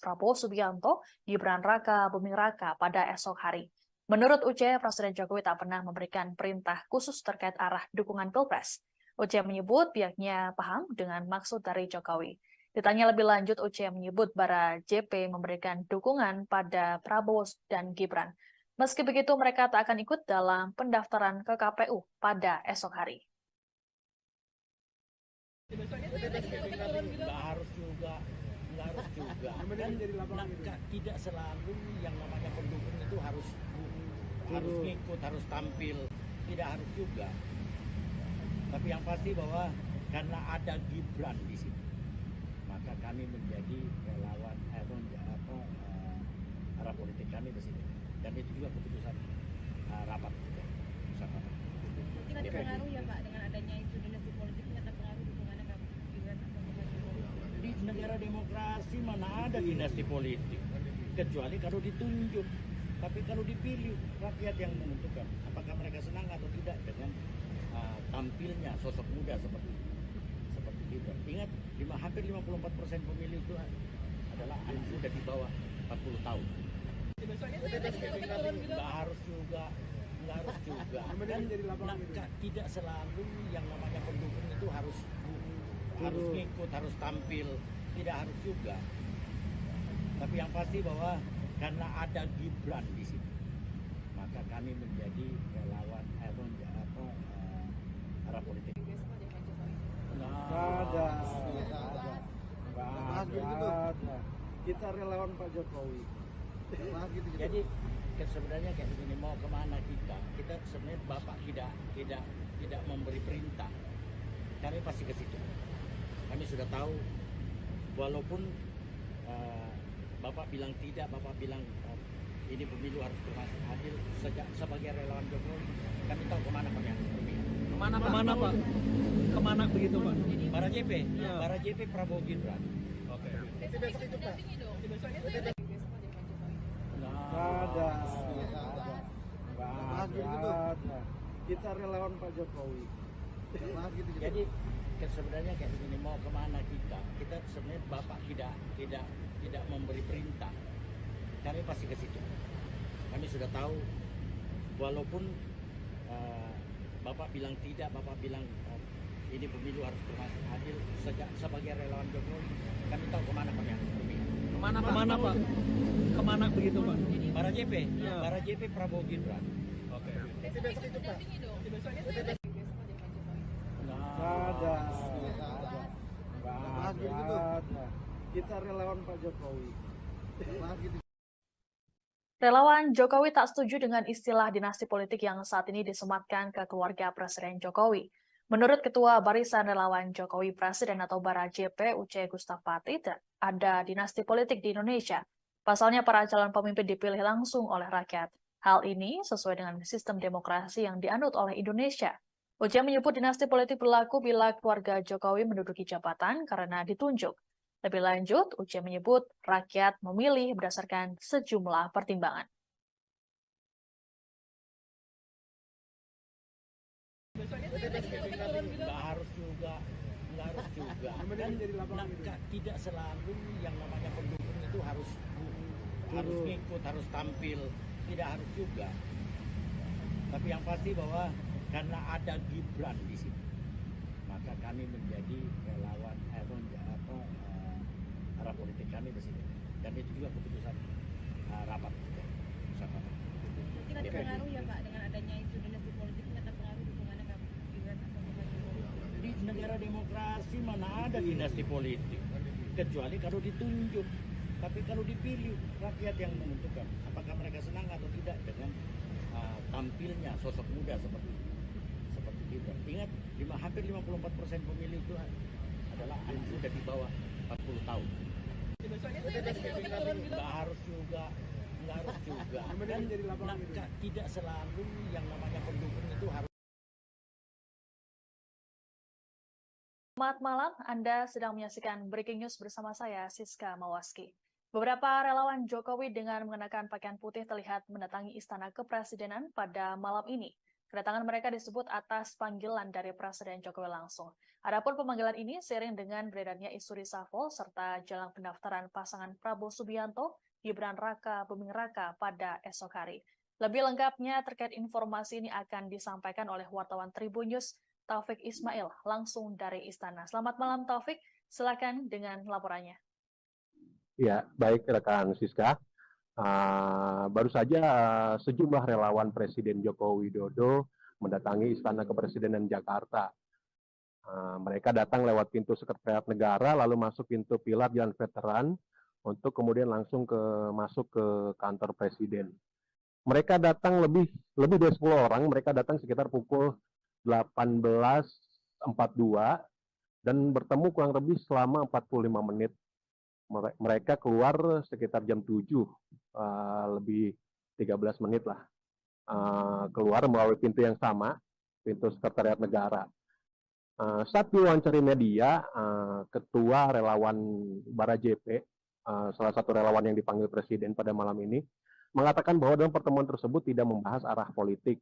Prabowo Subianto, Gibran Raka Buming Raka pada esok hari. Menurut Uce, Presiden Jokowi tak pernah memberikan perintah khusus terkait arah dukungan Pilpres. Uce menyebut pihaknya paham dengan maksud dari Jokowi. Ditanya lebih lanjut, Uce menyebut Bara JP memberikan dukungan pada Prabowo dan Gibran. Meski begitu, mereka tak akan ikut dalam pendaftaran ke KPU pada esok hari. Soalnya saya lagi Nggak harus juga. Dan tidak selalu yang namanya pendukung itu harus ngikut, harus tampil. Tidak harus juga. Tapi yang pasti bahwa karena ada Gibran di sini, maka kami menjadi relawan arah politik kami di sini. Dan itu juga keputusan rapat. mungkin ada pengaruh ya Pak dengan adanya isu dinasti politik, ternyata pengaruh dukungannya Kak Gibran atau Pak Jokowi. Di negara demokrasi mana ada dinasti politik, kecuali kalau ditunjuk. Tapi kalau dipilih, rakyat yang menentukan apakah mereka senang atau tidak dengan tampilnya sosok muda seperti Gibran. Ingat, hampir 54% pemilih itu adalah anak muda di bawah 40 tahun. Soalnya saya lagi Nggak harus juga. Dan tidak selalu yang namanya pendukung itu harus ngikut, harus tampil. Tidak harus juga. Tapi yang pasti bahwa karena ada Gibran di sini, maka kami menjadi relawan arah politik. besok aja Pak Jokowi. Nggak ada. Kita relawan Pak Jokowi. Jadi sebenarnya kayak begini, mau kemana kita sebenarnya Bapak tidak memberi perintah, kami pasti ke situ. Kami sudah tahu, walaupun Bapak bilang tidak, Bapak bilang ini pemilu harus adil, sebagai relawan Jokowi kami tahu kemana kami harus pergi. Kemana Pak? Kemana begitu Pak? Para JP, Ya. para JP Prabowo Gibran. Oke. Besok itu mendampingi dong. Besoknya besok ada Pak Jokowi. Nggak ada. Nggak ada. Kita relawan Pak Jokowi. Jadi sebenarnya kayak begini, mau kemana kita? Kita sebenarnya Bapak tidak memberi perintah. Kami pasti ke situ. Kami sudah tahu, walaupun Bapak bilang tidak, Bapak bilang ini pemilu harus berlangsung adil. Sebagai relawan Jokowi, kami tahu kemana kami harus pergi. Kemana Pak? Kemana begitu Pak? Para JP, Ya. para JP Prabowo Gibran. Oke. Besok itu mendampingi dong. Besoknya besok ada Pak Jokowi. Nggak ada. Nggak ada. Kita relawan Pak Jokowi. Relawan Jokowi tak setuju dengan istilah dinasti politik yang saat ini disematkan ke keluarga Presiden Jokowi. Menurut Ketua Barisan Relawan Jokowi Presiden atau Bara JP UC Gustapati, ada dinasti politik di Indonesia. Pasalnya para calon pemimpin dipilih langsung oleh rakyat. Hal ini sesuai dengan sistem demokrasi yang dianut oleh Indonesia. UC menyebut dinasti politik berlaku bila keluarga Jokowi menduduki jabatan karena ditunjuk. Lebih lanjut, UC menyebut rakyat memilih berdasarkan sejumlah pertimbangan. Nggak harus juga. Dan tidak selalu yang namanya pendukung itu harus ngikut, harus tampil, tidak harus juga. Tapi yang pasti bahwa karena ada Gibran di sini, maka kami menjadi relawan arah politik kami di sini. Dan itu juga keputusan rapat. Mungkin ada pengaruh ya Pak dengan adanya isu dinasti politik, ini akan pengaruh dukungannya ke Gibran atau ke Pak Jokowi. Di negara demokrasi mana ada dinasti politik, kecuali kalau ditunjuk. Tapi kalau dipilih, rakyat yang menentukan apakah mereka senang atau tidak dengan tampilnya sosok muda seperti Gibran. Ingat, hampir 54% pemilih itu adalah anak muda di bawah 40 tahun. Nggak harus juga. Dan tidak selalu yang namanya pendukung itu harus. Selamat malam, Anda sedang menyaksikan Breaking News bersama saya, Siska Mawaski. Beberapa relawan Jokowi dengan mengenakan pakaian putih terlihat mendatangi Istana Kepresidenan pada malam ini. Kedatangan mereka disebut atas panggilan dari Presiden Jokowi langsung. Adapun pemanggilan ini seiring dengan beredarnya isu reshuffle serta jelang pendaftaran pasangan Prabowo Subianto, Gibran Raka Buming Raka pada esok hari. Lebih lengkapnya terkait informasi ini akan disampaikan oleh wartawan Tribun News, Taufik Ismail, langsung dari Istana. Selamat malam Taufik, silakan dengan laporannya. Ya, baik rekan Siska. Baru saja sejumlah relawan Presiden Joko Widodo mendatangi Istana Kepresidenan Jakarta. Mereka datang lewat pintu Sekretariat Negara, lalu masuk pintu pilar Jalan Veteran, untuk kemudian langsung masuk ke kantor Presiden. Mereka datang lebih dari 10 orang, mereka datang sekitar pukul 18.42 dan bertemu kurang lebih selama 45 menit. Mereka keluar sekitar jam 7, lebih 13 menit lah. Keluar melalui pintu yang sama, pintu Sekretariat Negara. Saat diwawancari media, Ketua Relawan Bara JP, salah satu relawan yang dipanggil Presiden pada malam ini, mengatakan bahwa dalam pertemuan tersebut tidak membahas arah politik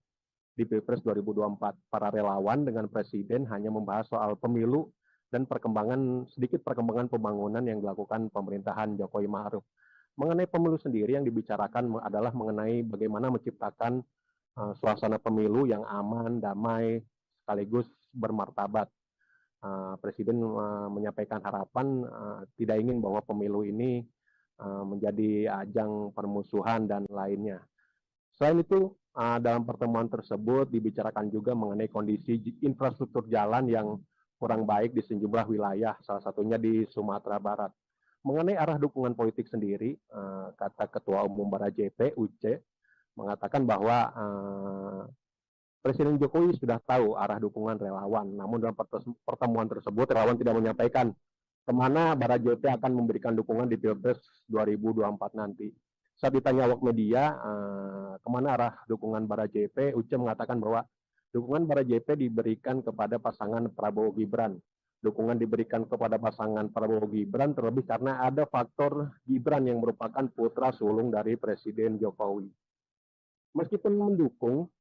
di Pilpres 2024. Para relawan dengan Presiden hanya membahas soal pemilu dan sedikit perkembangan pembangunan yang dilakukan pemerintahan Jokowi Ma'ruf. Mengenai pemilu sendiri yang dibicarakan adalah mengenai bagaimana menciptakan suasana pemilu yang aman, damai, sekaligus bermartabat. Presiden menyampaikan harapan tidak ingin bahwa pemilu ini menjadi ajang permusuhan dan lainnya. Selain itu, dalam pertemuan tersebut dibicarakan juga mengenai kondisi infrastruktur jalan yang kurang baik di sejumlah wilayah, salah satunya di Sumatera Barat. Mengenai arah dukungan politik sendiri, kata Ketua Umum Bara JP, UC, mengatakan bahwa Presiden Jokowi sudah tahu arah dukungan relawan. Namun dalam pertemuan tersebut, relawan tidak menyampaikan kemana Bara JP akan memberikan dukungan di Pilpres 2024 nanti. Saat ditanya awak media, kemana arah dukungan Bara JP, UC mengatakan bahwa Dukungan para JP diberikan kepada pasangan Prabowo Gibran. Dukungan diberikan kepada pasangan Prabowo Gibran terlebih karena ada faktor Gibran yang merupakan putra sulung dari Presiden Jokowi. Meskipun mendukung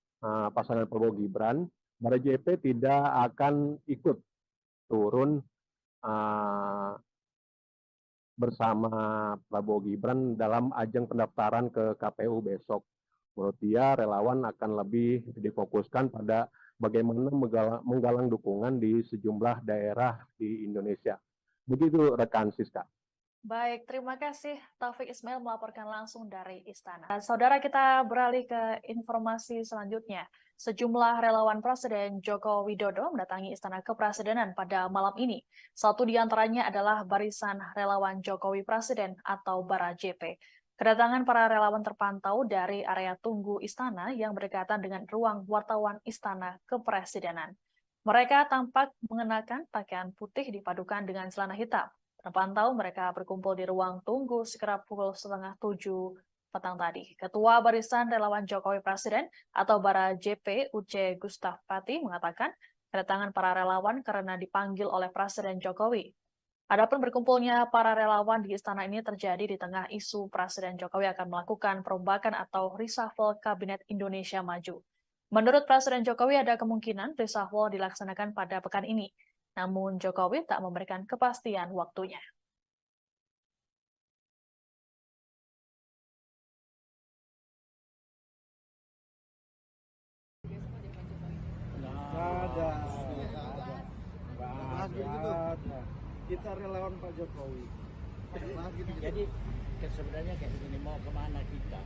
pasangan Prabowo Gibran, para JP tidak akan ikut turun bersama Prabowo Gibran dalam ajang pendaftaran ke KPU besok. Menurut dia, relawan akan lebih difokuskan pada bagaimana menggalang dukungan di sejumlah daerah di Indonesia. Begitu rekan Siska. Baik, terima kasih Taufik Ismail melaporkan langsung dari Istana. Saudara, kita beralih ke informasi selanjutnya. Sejumlah relawan Presiden Joko Widodo mendatangi Istana Kepresidenan pada malam ini. Satu di antaranya adalah Barisan Relawan Jokowi Presiden atau Bara JP. Kedatangan para relawan terpantau dari area tunggu Istana yang berdekatan dengan ruang wartawan Istana Kepresidenan. Mereka tampak mengenakan pakaian putih dipadukan dengan celana hitam. Terpantau mereka berkumpul di ruang tunggu sekitar pukul 6:30 petang tadi. Ketua Barisan Relawan Jokowi Presiden atau Bara JP Uce Gustaf Pati mengatakan kedatangan para relawan karena dipanggil oleh Presiden Jokowi. Adapun berkumpulnya para relawan di istana ini terjadi di tengah isu Presiden Jokowi akan melakukan perombakan atau reshuffle Kabinet Indonesia Maju. Menurut Presiden Jokowi ada kemungkinan reshuffle dilaksanakan pada pekan ini. Namun Jokowi tak memberikan kepastian waktunya. Nggak ada. Kita relawan Pak Jokowi. Jadi sebenarnya kayak begini, mau kemana kita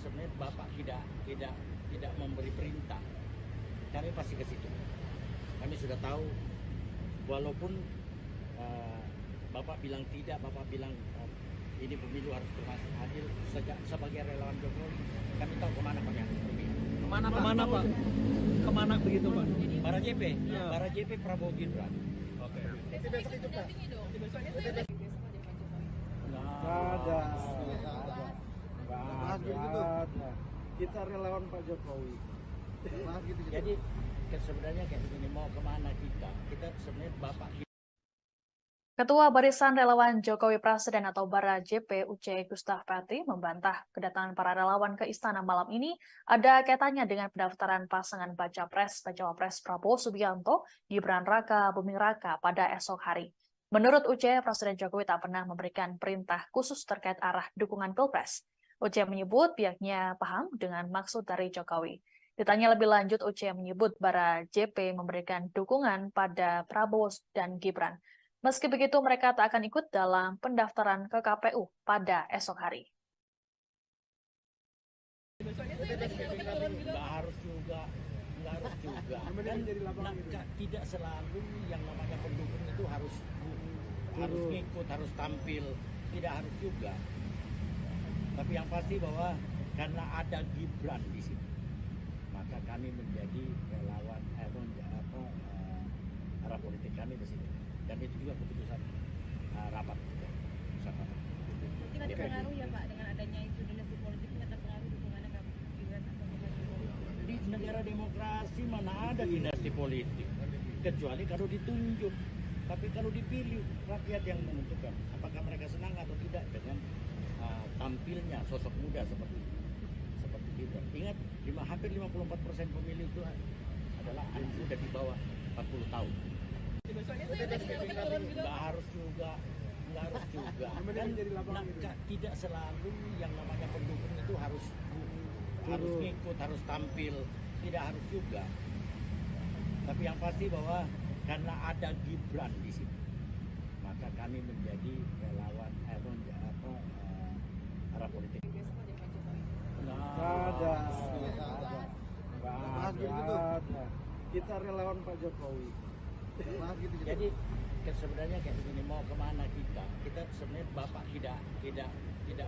sebenarnya Bapak tidak memberi perintah, kami pasti ke situ. Kami sudah tahu, walaupun Bapak bilang tidak, Bapak bilang ini pemilu harus berlangsung adil, sebagai relawan Jokowi kami tahu kemana kami harus pergi. Kemana Pak? Kemana begitu Pak? Para JP, para JP Prabowo Gibran. Oke. Besok itu dampingi dong. Besoknya saya dampingi besok aja Pak Jokowi. Nggak ada. Kita relawan Pak Jokowi. Jadi sebenarnya kayak begini, mau kemana kita sebenarnya Bapak. Ketua Barisan Relawan Jokowi Presiden atau Bara JP Uce Gustaf Pati membantah kedatangan para relawan ke istana malam ini ada kaitannya dengan pendaftaran pasangan Baca Pres Prabowo Subianto Gibran Raka Buming Raka pada esok hari. Menurut Uce, Presiden Jokowi tak pernah memberikan perintah khusus terkait arah dukungan Pilpres. Uce menyebut pihaknya paham dengan maksud dari Jokowi. Ditanya lebih lanjut, Uce menyebut Bara JP memberikan dukungan pada Prabowo dan Gibran. Meski begitu, mereka tak akan ikut dalam pendaftaran ke KPU pada esok hari. Nggak harus juga. Dan tidak selalu yang namanya pendukung itu harus ngikut, harus tampil. Tidak harus juga. Tapi yang pasti bahwa karena ada Gibran di sini, maka kami menjadi relawan arah politik kami di sini. Dan itu juga keputusan rapat. Tidak terpengaruh ya Pak dengan adanya isu dinasti politik, tidak terpengaruh dukungannya Pak Gibran atau Pak Jokowi? Di negara demokrasi mana ada dinasti politik, kecuali kalau ditunjuk. Tapi kalau dipilih, rakyat yang menentukan apakah mereka senang atau tidak dengan tampilnya sosok muda seperti Gibran. Ingat, hampir 54% pemilih itu adalah anak muda di bawah 40 tahun. Nggak harus juga. Dan tidak selalu yang namanya pendukung itu harus ngikut, harus tampil. Tidak harus juga. Tapi yang pasti bahwa karena ada Gibran di sini, maka kami menjadi relawan arah politik. Nggak ada. Kita relawan Pak Jokowi. Jadi sebenarnya kayak begini, mau kemana kita sebenarnya Bapak tidak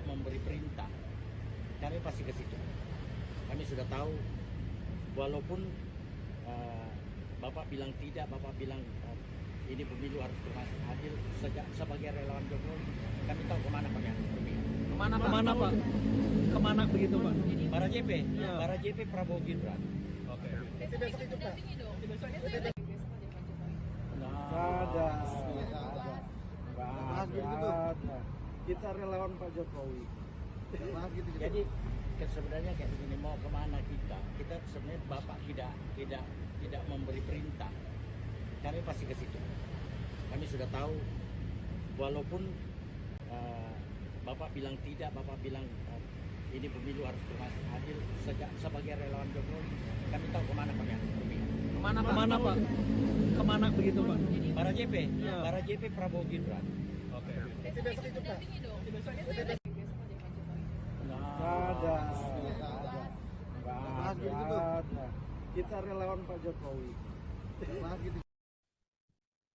memberi perintah, kami pasti ke situ. Kami sudah tahu, walaupun Bapak bilang tidak, Bapak bilang ini pemilu harus berlangsung adil, sebagai relawan Jokowi kami tahu kemana kami harus pergi. Kemana Pak? Kemana begitu Pak? Para JP Prabowo Gibran. Oke. Besok ikut dampingi dong. Besok aja Pak Jokowi. Nggak ada. Nggak ada. Kita relawan Pak Jokowi. Jadi sebenarnya kayak begini, mau kemana kita? Kita sebenarnya Bapak tidak memberi perintah. Kami pasti ke situ. Kami sudah tahu, walaupun Bapak bilang tidak, Bapak bilang ini pemilu harus adil. Sebagai relawan Jokowi, kami tahu kemana kami akan berpihak. Kemana Pak? Kemana begitu Pak? Para JP, Ya. para JP Prabowo Gibran. Oke. Besok ikut dampingi dong. Besok aja Pak Jokowi. Nggak ada. Nggak ada. Kita relawan Pak Jokowi.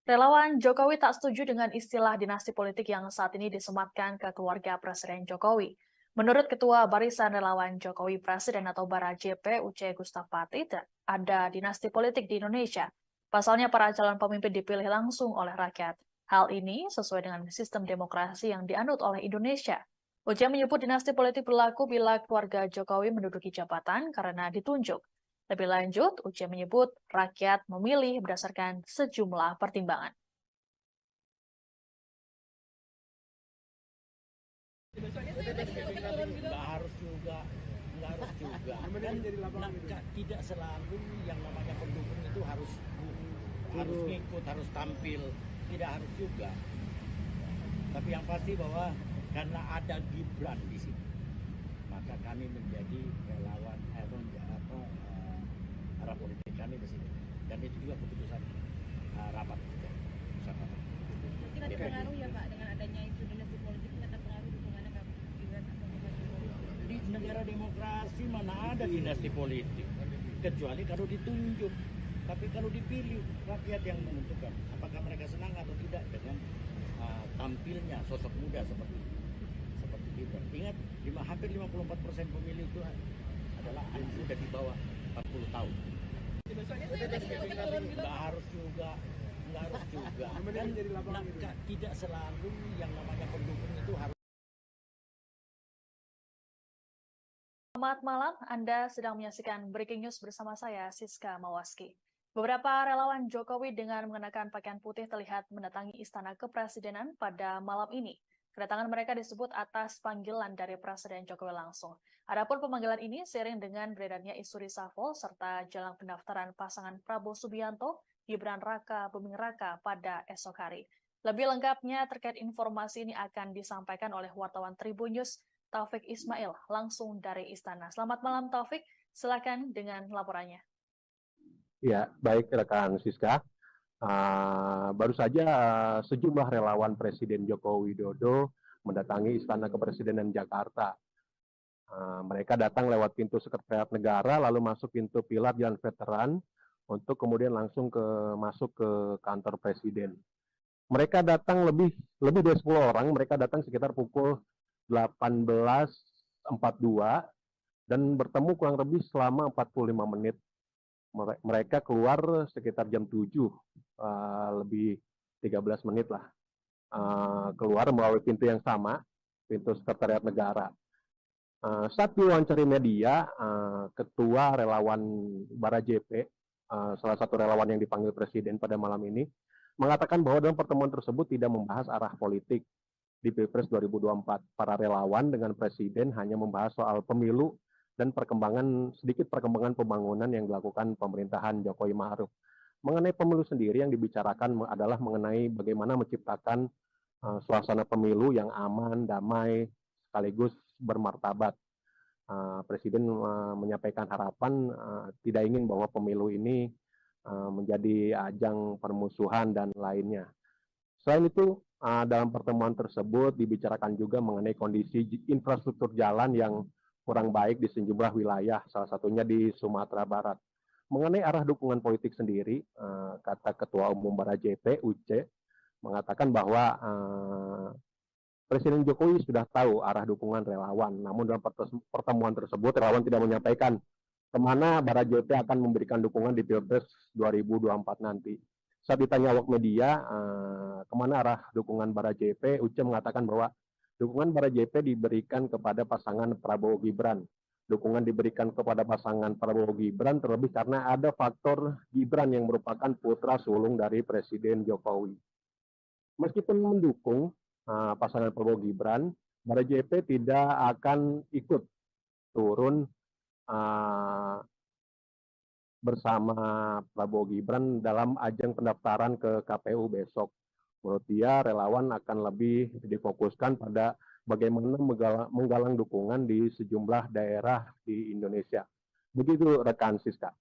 Relawan Jokowi tak setuju dengan istilah dinasti politik yang saat ini disematkan ke keluarga Presiden Jokowi. Menurut Ketua Barisan Relawan Jokowi Presiden atau Bara JP Uce Gustapati, ada dinasti politik di Indonesia. Pasalnya para calon pemimpin dipilih langsung oleh rakyat. Hal ini sesuai dengan sistem demokrasi yang dianut oleh Indonesia. Uce menyebut dinasti politik berlaku bila keluarga Jokowi menduduki jabatan karena ditunjuk. Lebih lanjut, Uce menyebut rakyat memilih berdasarkan sejumlah pertimbangan. Nggak harus juga. Dan tidak selalu yang namanya pendukung itu harus ngikut, harus tampil, tidak harus juga. Tapi yang pasti bahwa karena ada Gibran di sini, maka kami menjadi relawan arah politik kami di sini. Dan itu juga keputusan rapat kita. Mungkin ada pengaruh ya Pak dengan adanya isu dinasti politik, ini ada pengaruh dukungannya ke Gibran atau ke Pak Jokowi. Di negara demokrasi mana ada dinasti politik, kecuali kalau ditunjuk. Tapi kalau dipilih, rakyat yang menentukan apakah mereka senang atau tidak dengan tampilnya sosok muda seperti Gibran. Ingat, hampir 54% pemilih itu adalah anak muda di bawah 40 tahun. Nggak harus juga. Dan tidak selalu yang namanya pendukung itu harus. Selamat malam, Anda sedang menyaksikan Breaking News bersama saya, Siska Mawaski. Beberapa relawan Jokowi dengan mengenakan pakaian putih terlihat mendatangi Istana Kepresidenan pada malam ini. Kedatangan mereka disebut atas panggilan dari Presiden Jokowi langsung. Adapun pemanggilan ini seiring dengan beredarnya isu reshuffle serta jelang pendaftaran pasangan Prabowo Subianto, Gibran Raka Buming Raka pada esok hari. Lebih lengkapnya terkait informasi ini akan disampaikan oleh wartawan Tribun News, Taufik Ismail, langsung dari Istana. Selamat malam Taufik, silakan dengan laporannya. Ya, baik rekan Siska. Baru saja sejumlah relawan Presiden Joko Widodo mendatangi Istana Kepresidenan Jakarta. Mereka datang lewat pintu Sekretariat Negara, lalu masuk pintu pilar Jalan Veteran, untuk kemudian langsung masuk ke kantor Presiden. Mereka datang lebih dari 10 orang, mereka datang sekitar pukul 18.42 dan bertemu kurang lebih selama 45 menit. Mereka keluar sekitar jam 7, lebih 13 menit lah. Keluar melalui pintu yang sama, pintu Sekretariat Negara. Saat diwawancari media, Ketua Relawan Bara JP, salah satu relawan yang dipanggil Presiden pada malam ini, mengatakan bahwa dalam pertemuan tersebut tidak membahas arah politik di Pilpres 2024. Para relawan dengan Presiden hanya membahas soal pemilu dan sedikit perkembangan pembangunan yang dilakukan pemerintahan Jokowi Ma'ruf. Mengenai pemilu sendiri yang dibicarakan adalah mengenai bagaimana menciptakan suasana pemilu yang aman, damai, sekaligus bermartabat. Presiden menyampaikan harapan tidak ingin bahwa pemilu ini menjadi ajang permusuhan dan lainnya. Selain itu, dalam pertemuan tersebut dibicarakan juga mengenai kondisi infrastruktur jalan yang kurang baik di sejumlah wilayah, salah satunya di Sumatera Barat. Mengenai arah dukungan politik sendiri, kata Ketua Umum Bara JP, Uce, mengatakan bahwa Presiden Jokowi sudah tahu arah dukungan relawan, namun dalam pertemuan tersebut relawan tidak menyampaikan kemana Bara JP akan memberikan dukungan di Pilpres 2024 nanti. Saat ditanya awak media, kemana arah dukungan Bara JP, Uce mengatakan bahwa dukungan Bara JP diberikan kepada pasangan Prabowo Gibran. dukungan diberikan kepada pasangan Prabowo Gibran, terlebih karena ada faktor Gibran yang merupakan putra sulung dari Presiden Jokowi. Meskipun mendukung pasangan Prabowo Gibran, Bara JP tidak akan ikut turun bersama Prabowo Gibran dalam ajang pendaftaran ke KPU besok. Menurut dia, relawan akan lebih difokuskan pada bagaimana menggalang dukungan di sejumlah daerah di Indonesia. Begitu rekan Siska.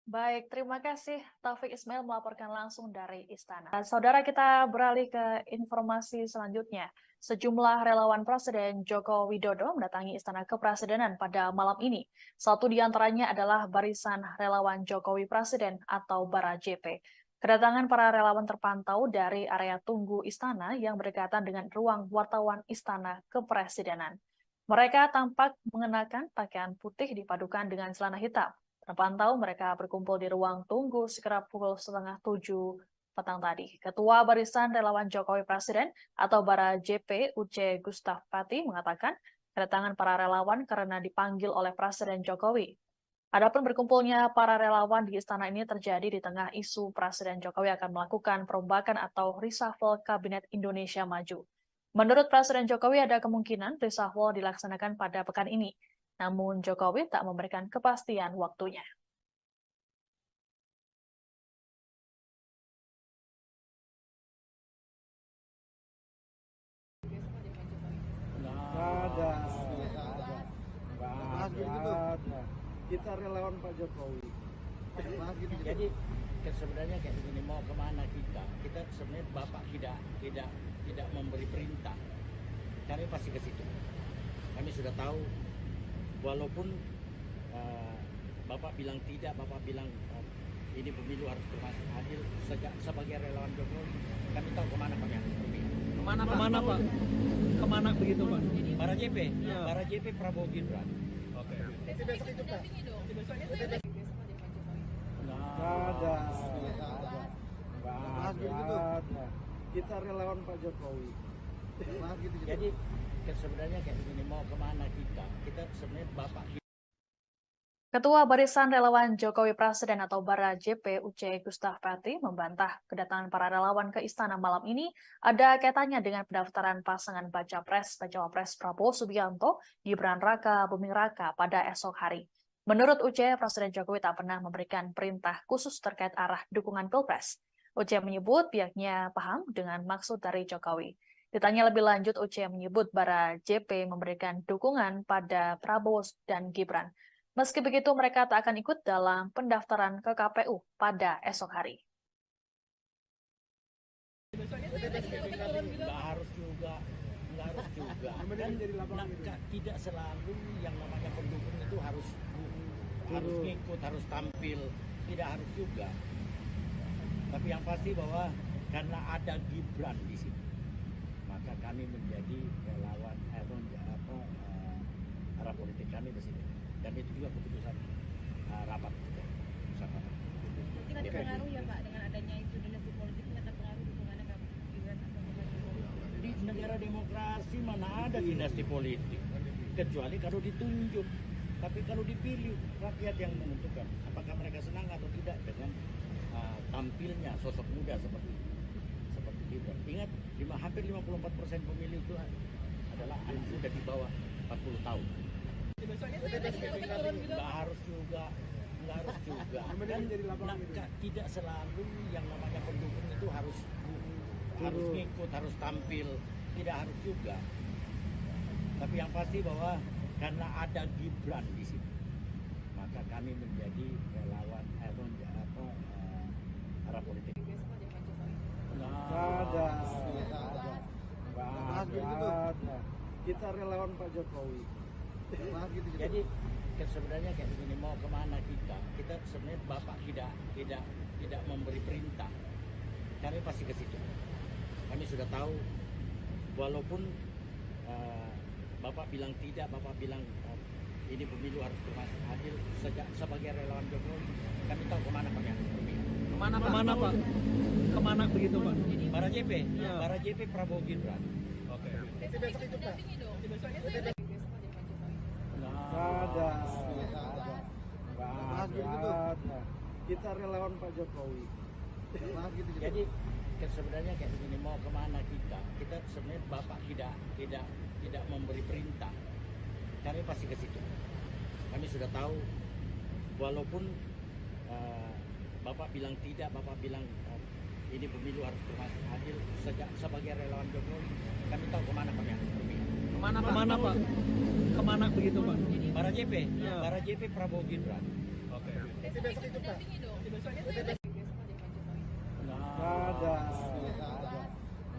Baik, terima kasih Taufik Ismail melaporkan langsung dari Istana. Saudara, kita beralih ke informasi selanjutnya. Sejumlah relawan Presiden Joko Widodo mendatangi Istana Kepresidenan pada malam ini. Satu di antaranya adalah Barisan Relawan Jokowi Presiden atau Bara JP. Kedatangan para relawan terpantau dari area tunggu Istana yang berdekatan dengan ruang wartawan Istana Kepresidenan. Mereka tampak mengenakan pakaian putih dipadukan dengan celana hitam. Terpantau mereka berkumpul di ruang tunggu sekitar pukul 6:30 petang tadi. Ketua Barisan Relawan Jokowi Presiden atau Bara JP Uce Gustaf Pati mengatakan kedatangan para relawan karena dipanggil oleh Presiden Jokowi. Adapun berkumpulnya para relawan di istana ini terjadi di tengah isu Presiden Jokowi akan melakukan perombakan atau reshuffle Kabinet Indonesia Maju. Menurut Presiden Jokowi ada kemungkinan reshuffle dilaksanakan pada pekan ini. Namun Jokowi tak memberikan kepastian waktunya. Nggak ada. Kita relawan Pak Jokowi. Jadi sebenarnya kayak begini, mau kemana kita? Kita sebenarnya Bapak tidak memberi perintah. Kami pasti ke situ. Kami sudah tahu, walaupun Bapak bilang tidak, Bapak bilang ini pemilu harus adil. Sebagai relawan Jokowi, kami tahu kemana kami harus pergi. Kemana Pak? Kemana begitu Pak? Bara JP, Ya. Bara JP Prabowo Gibran. Oke. Besok itu dampingi dong. Soalnya saya lagi besok ada Pak Jokowi. Nggak ada. Kita relawan Pak Jokowi. Jadi sebenarnya kayak begini, mau kemana kita? Kita sebenarnya Bapak. Ketua Barisan Relawan Jokowi Presiden atau Bara JP Uce Gustaf Pati membantah kedatangan para relawan ke istana malam ini ada kaitannya dengan pendaftaran pasangan Baca Pres Prabowo Subianto, Gibran Raka Buming Raka pada esok hari. Menurut Uce, Presiden Jokowi tak pernah memberikan perintah khusus terkait arah dukungan Pilpres. Uce menyebut pihaknya paham dengan maksud dari Jokowi. Ditanya lebih lanjut, Uce menyebut Bara JP memberikan dukungan pada Prabowo dan Gibran. Meski begitu, mereka tak akan ikut dalam pendaftaran ke KPU pada esok hari. Nggak harus juga. Dan tidak selalu yang namanya pendukung itu harus ngikut, harus tampil. Tidak harus juga. Tapi yang pasti bahwa karena ada Gibran di sini, maka kami menjadi relawan arah politik kami di sini. Dan itu juga keputusan rapat. Mungkin ada pengaruh ya Pak dengan adanya isu dinasti politik, ini akan pengaruh dukungannya Gibran atau Pak Jokowi. Di negara demokrasi mana ada dinasti politik, kecuali kalau ditunjuk. Tapi kalau dipilih, rakyat yang menentukan apakah mereka senang atau tidak dengan tampilnya sosok muda seperti Gibran. Ingat, hampir 54% pemilih itu adalah anak muda di bawah 40 tahun. Nggak harus juga. Dan tidak selalu yang namanya pendukung itu harus ngikut, harus tampil. Tidak harus juga. Tapi yang pasti bahwa karena ada Gibran di sini, maka kami menjadi relawan arah politik. Nggak ada. Kita relawan Pak Jokowi. Jadi sebenarnya kayak begini, mau kemana kita? Kita sebenarnya Bapak tidak memberi perintah. Kami pasti ke situ. Kami sudah tahu, walaupun Bapak bilang tidak, Bapak bilang ini pemilu harus adil. Sebagai relawan Jokowi, kami tahu kemana kami harus pergi. Kemana Pak? Kemana begitu Pak? Bara JP, Ya. Bara JP Prabowo Gibran. Oke. Besok itu dampingi dong. Soalnya saya lagi besok ada Pak Jokowi. Nggak ada. Nggak ada. Kita relawan Pak Jokowi. Jadi sebenarnya kayak begini, mau kemana kita sebenarnya Bapak tidak memberi perintah, kami pasti ke situ. Kami sudah tahu, walaupun Bapak bilang tidak, Bapak bilang ini pemilu harus adil. Sebagai relawan Jokowi, kami tahu kemana kami harus berpihak. Kemana Pak? Kemana begitu Pak? Bara JP, Ya. Bara JP Prabowo Gibran. Oke. Besok ikut mendampingi dong. Besok ada Pak Jokowi. Nggak ada.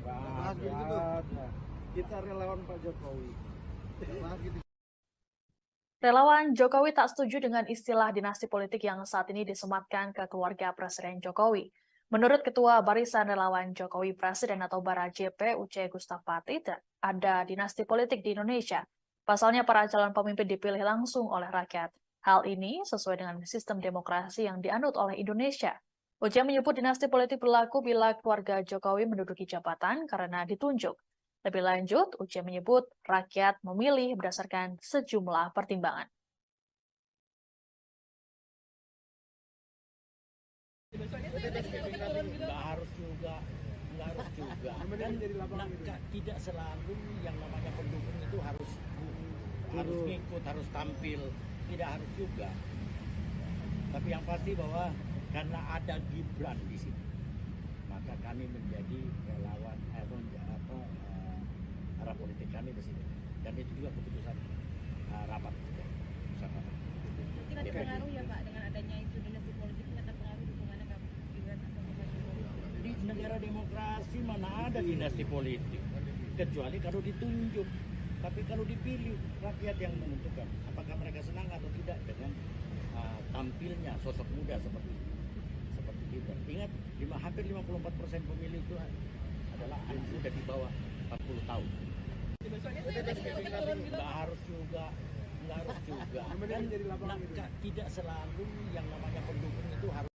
Nggak ada. Kita relawan Pak Jokowi. Relawan Jokowi tak setuju dengan istilah dinasti politik yang saat ini disematkan ke keluarga Presiden Jokowi. Menurut Ketua Barisan Relawan Jokowi Presiden atau Bara JP UC Gustapati, ada dinasti politik di Indonesia. Pasalnya para calon pemimpin dipilih langsung oleh rakyat. Hal ini sesuai dengan sistem demokrasi yang dianut oleh Indonesia. UC menyebut dinasti politik berlaku bila keluarga Jokowi menduduki jabatan karena ditunjuk. Lebih lanjut, UC menyebut rakyat memilih berdasarkan sejumlah pertimbangan. Nggak harus juga. Dan tidak selalu yang namanya pendukung itu harus ngikut, harus tampil, tidak harus juga. Tapi yang pasti bahwa karena ada Gibran di sini, maka kami menjadi relawan arah politik kami ke sini. Dan itu juga keputusan rapat. Mungkin ada pengaruh ya Pak dengan adanya isu dinasti politik, ini akan pengaruh dukungannya ke Gibran atau ke Pak Jokowi. Di negara demokrasi mana ada dinasti politik, kecuali kalau ditunjuk. Tapi kalau dipilih, rakyat yang menentukan apakah mereka senang atau tidak dengan tampilnya sosok muda seperti Gibran. Ingat, hampir 54% pemilih itu adalah anak muda di bawah 40 tahun. Nggak harus juga. Dan tidak selalu yang namanya pendukung itu harus.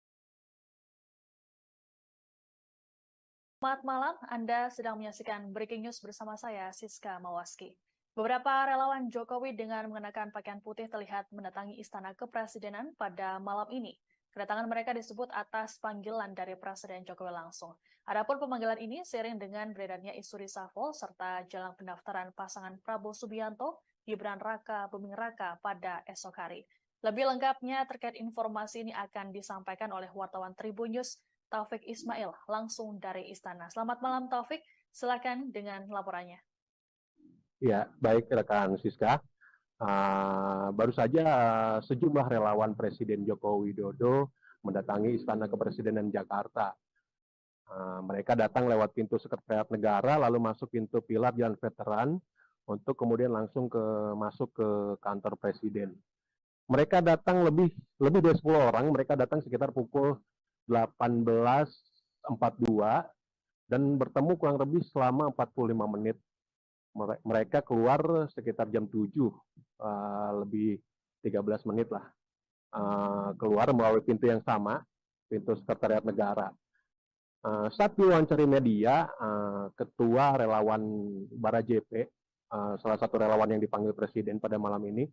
Selamat malam, Anda sedang menyaksikan Breaking News bersama saya, Siska Mawaski. Beberapa relawan Jokowi dengan mengenakan pakaian putih terlihat mendatangi Istana Kepresidenan pada malam ini. Kedatangan mereka disebut atas panggilan dari Presiden Jokowi langsung. Adapun pemanggilan ini seiring dengan beredarnya isu reshuffle serta jelang pendaftaran pasangan Prabowo Subianto, Gibran Raka Buming Raka pada esok hari. Lebih lengkapnya terkait informasi ini akan disampaikan oleh wartawan Tribun News, Taufik Ismail, langsung dari Istana. Selamat malam Taufik, silakan dengan laporannya. Ya, baik rekan Siska. Baru saja sejumlah relawan Presiden Joko Widodo mendatangi Istana Kepresidenan Jakarta. Mereka datang lewat pintu Sekretariat Negara, lalu masuk pintu pilar Jalan Veteran, untuk kemudian langsung masuk ke kantor Presiden. Mereka datang lebih dari 10 orang, mereka datang sekitar pukul 18.42 dan bertemu kurang lebih selama 45 menit. Mereka keluar sekitar jam 7, lebih 13 menit lah. Keluar melalui pintu yang sama, pintu Sekretariat Negara. Saat diwawancari media, Ketua Relawan Bara JP, salah satu relawan yang dipanggil Presiden pada malam ini,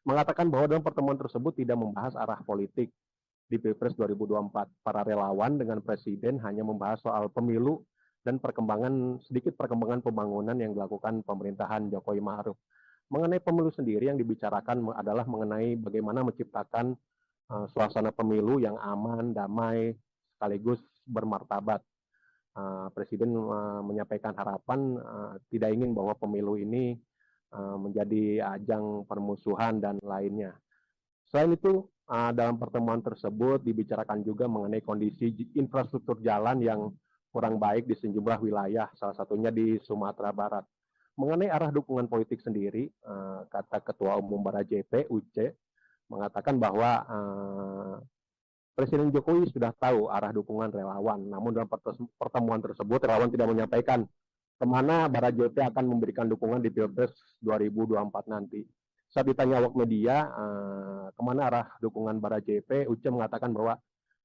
mengatakan bahwa dalam pertemuan tersebut tidak membahas arah politik di Pilpres 2024. Para relawan dengan Presiden hanya membahas soal pemilu dan sedikit perkembangan pembangunan yang dilakukan pemerintahan Jokowi Ma'ruf. Mengenai pemilu sendiri yang dibicarakan adalah mengenai bagaimana menciptakan suasana pemilu yang aman, damai, sekaligus bermartabat. Presiden menyampaikan harapan tidak ingin bahwa pemilu ini menjadi ajang permusuhan dan lainnya. Selain itu, dalam pertemuan tersebut dibicarakan juga mengenai kondisi infrastruktur jalan yang kurang baik di sejumlah wilayah, salah satunya di Sumatera Barat. Mengenai arah dukungan politik sendiri, kata Ketua Umum Bara JP, UC, mengatakan bahwa Presiden Jokowi sudah tahu arah dukungan relawan, namun dalam pertemuan tersebut relawan tidak menyampaikan kemana Bara JP akan memberikan dukungan di Pilpres 2024 nanti. Saat ditanya awak media, kemana arah dukungan Bara JP, UC mengatakan bahwa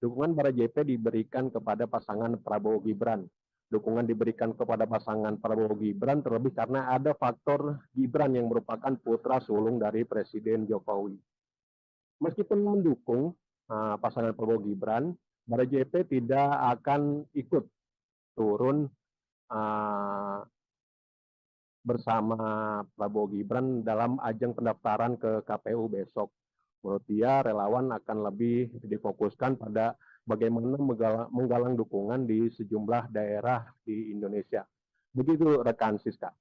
dukungan Bara JP diberikan kepada pasangan Prabowo Gibran. dukungan diberikan kepada pasangan Prabowo Gibran, terlebih karena ada faktor Gibran yang merupakan putra sulung dari Presiden Jokowi. Meskipun mendukung pasangan Prabowo Gibran, Bara JP tidak akan ikut turun bersama Prabowo Gibran dalam ajang pendaftaran ke KPU besok. Menurut dia, relawan akan lebih difokuskan pada bagaimana menggalang dukungan di sejumlah daerah di Indonesia. Begitu rekan Siska.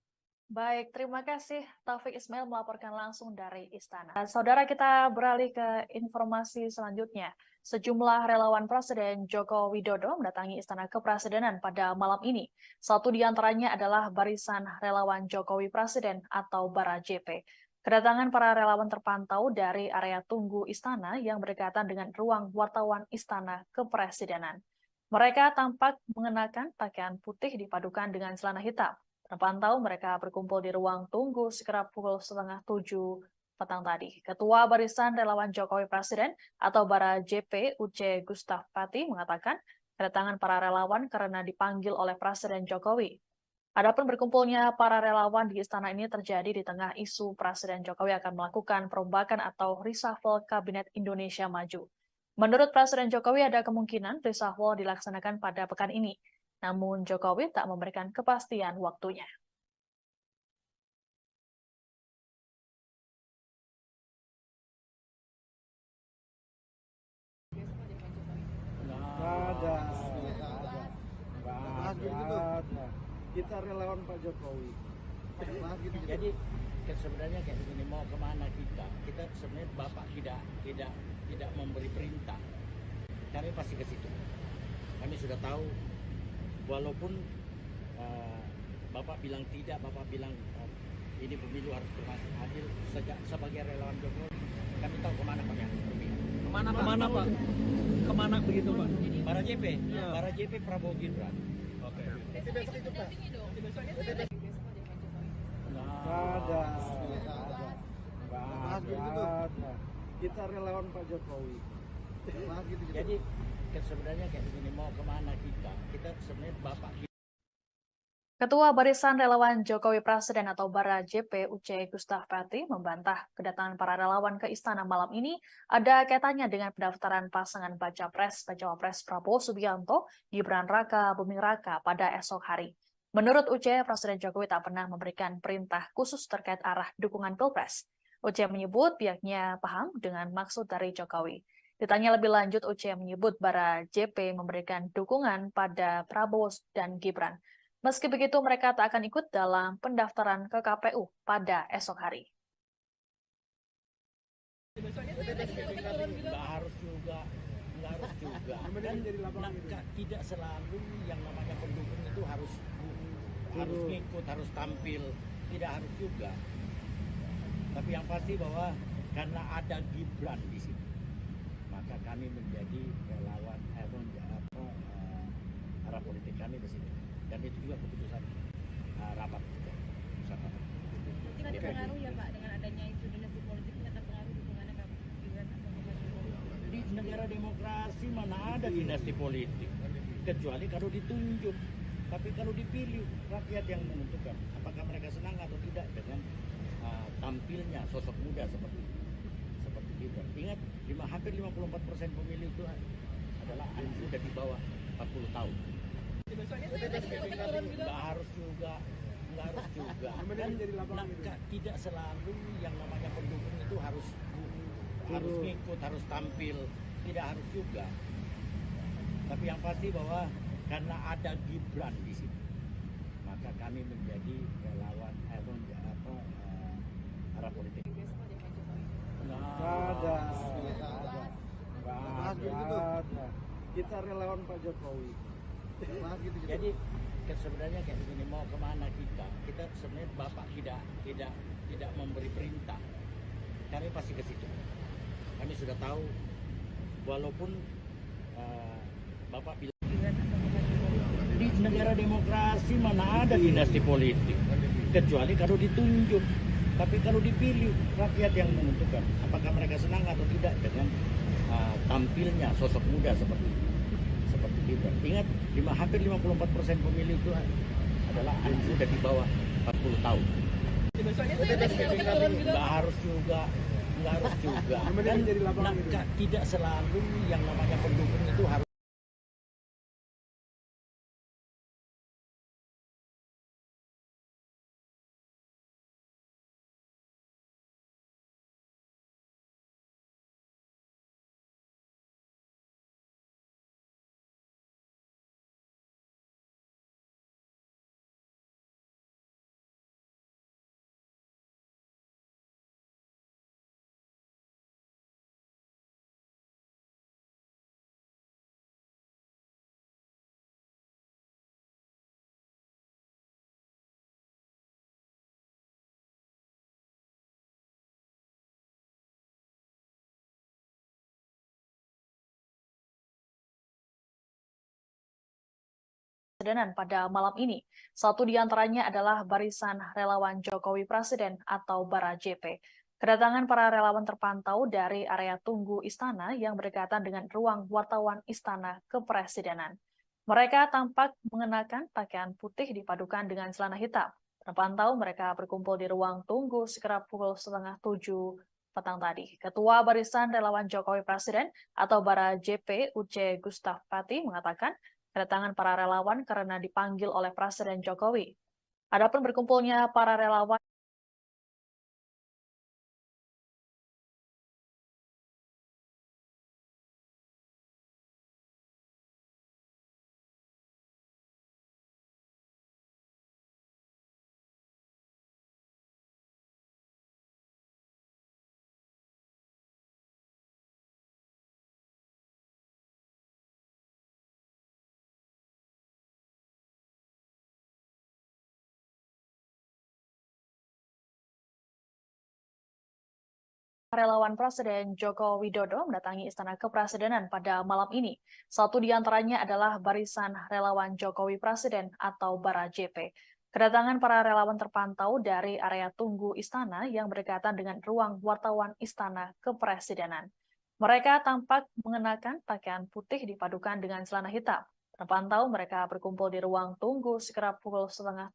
Baik, terima kasih Taufik Ismail melaporkan langsung dari Istana. Saudara, kita beralih ke informasi selanjutnya. Sejumlah relawan Presiden Joko Widodo mendatangi Istana Kepresidenan pada malam ini. Satu di antaranya adalah Barisan Relawan Jokowi Presiden atau Bara JP. Kedatangan para relawan terpantau dari area tunggu Istana yang berdekatan dengan ruang wartawan Istana Kepresidenan. Mereka tampak mengenakan pakaian putih dipadukan dengan celana hitam. Terpantau mereka berkumpul di ruang tunggu sekitar pukul 6:30 petang tadi. Ketua Barisan Relawan Jokowi Presiden atau Bara JP Uce Gustaf Pati mengatakan kedatangan para relawan karena dipanggil oleh Presiden Jokowi. Adapun berkumpulnya para relawan di istana ini terjadi di tengah isu Presiden Jokowi akan melakukan perombakan atau reshuffle Kabinet Indonesia Maju. Menurut Presiden Jokowi ada kemungkinan reshuffle dilaksanakan pada pekan ini. Namun Jokowi tak memberikan kepastian waktunya. Nggak ada. Kita relawan Pak Jokowi. Jadi sebenarnya kayak begini, mau kemana kita sebenarnya Bapak tidak memberi perintah. Kami pasti ke situ. Kami sudah tahu, walaupun Bapak bilang tidak, Bapak bilang ini pemilu harus adil. Sebagai relawan Jokowi, kami tahu kemana kami harus berpihak. Kemana Pak? Kemana begitu Pak? Bara JP, Bara JP Prabowo Gibran. Oke. Besok itu Pak. Nggak ada. Kita relawan Pak Jokowi. Jadi sebenarnya kayak begini, mau kemana kita sebenarnya Bapak. Ketua Barisan Relawan Jokowi Presiden atau Bara JP Uce Gustaf Pati membantah kedatangan para relawan ke istana malam ini ada kaitannya dengan pendaftaran pasangan Baca Pres dan Cawapres Prabowo Subianto, Gibran Raka Buming Raka pada esok hari. Menurut Uce, Presiden Jokowi tak pernah memberikan perintah khusus terkait arah dukungan Pilpres. Uce menyebut pihaknya paham dengan maksud dari Jokowi. Ditanya lebih lanjut, Uce menyebut Bara JP memberikan dukungan pada Prabowo dan Gibran. Meski begitu, mereka tak akan ikut dalam pendaftaran ke KPU pada esok hari. Nggak harus juga. Dan tidak selalu yang namanya pendukung itu harus ngikut, harus tampil. Tidak harus juga. Tapi yang pasti bahwa karena ada Gibran di sini, maka kami menjadi relawan arah politik kami di sini. Dan itu juga keputusan rapat bersama. Mungkin ada pengaruh ya Pak dengan adanya isu dinasti politik, ini akan pengaruh dukungannya Gibran atau Pak Jokowi. Di negara demokrasi mana ada dinasti politik, kecuali kalau ditunjuk. Tapi kalau dipilih, rakyat yang menentukan apakah mereka senang atau tidak dengan tampilnya sosok muda seperti Gibran. Ingat, hampir 54% pemilih itu adalah anak muda di bawah 40 tahun. Nggak harus juga. Dan tidak selalu yang namanya pendukung itu harus ngikut, harus tampil. Tidak harus juga. Tapi yang pasti bahwa karena ada Gibran di sini, maka kami menjadi relawan arah politik. Nggak ada. Kita relawan Pak Jokowi. Jadi sebenarnya kayak begini, mau kemana kita sebenarnya Bapak tidak memberi perintah. Kami pasti ke situ. Kami sudah tahu, walaupun Bapak bilang di negara demokrasi mana ada dinasti politik, kecuali kalau ditunjuk. Tapi kalau dipilih, rakyat yang menentukan apakah mereka senang atau tidak dengan tampilnya sosok muda seperti seperti Gibran. Ingat, hampir 54% pemilih itu adalah anak muda di bawah 40 tahun. Nggak harus juga. Kan, tidak selalu yang namanya pendukung itu harus. Kepresidenan pada malam ini. Satu di antaranya adalah Barisan Relawan Jokowi Presiden atau Bara JP. Kedatangan para relawan terpantau dari area tunggu istana yang berdekatan dengan ruang wartawan Istana Kepresidenan. Mereka tampak mengenakan pakaian putih dipadukan dengan celana hitam. Terpantau mereka berkumpul di ruang tunggu sekitar pukul 6:30 petang tadi. Ketua Barisan Relawan Jokowi Presiden atau Bara JP Uce Gustaf Pati mengatakan kedatangan para relawan karena dipanggil oleh Presiden Jokowi. Adapun berkumpulnya para relawan relawan Presiden Joko Widodo mendatangi Istana Kepresidenan pada malam ini. Satu di antaranya adalah Barisan Relawan Jokowi Presiden atau Bara JP. Kedatangan para relawan terpantau dari area tunggu istana yang berdekatan dengan ruang wartawan Istana Kepresidenan. Mereka tampak mengenakan pakaian putih dipadukan dengan celana hitam. Terpantau mereka berkumpul di ruang tunggu sekitar pukul 6:30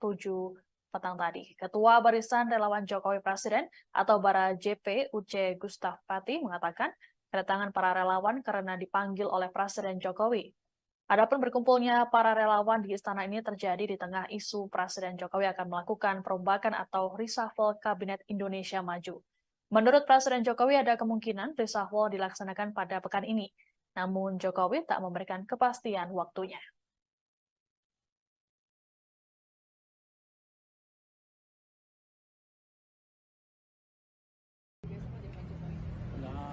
petang tadi. Ketua Barisan Relawan Jokowi Presiden atau Bara JP Uce Gustaf Pati mengatakan kedatangan para relawan karena dipanggil oleh Presiden Jokowi. Adapun berkumpulnya para relawan di istana ini terjadi di tengah isu Presiden Jokowi akan melakukan perombakan atau reshuffle Kabinet Indonesia Maju. Menurut Presiden Jokowi ada kemungkinan reshuffle dilaksanakan pada pekan ini. Namun Jokowi tak memberikan kepastian waktunya.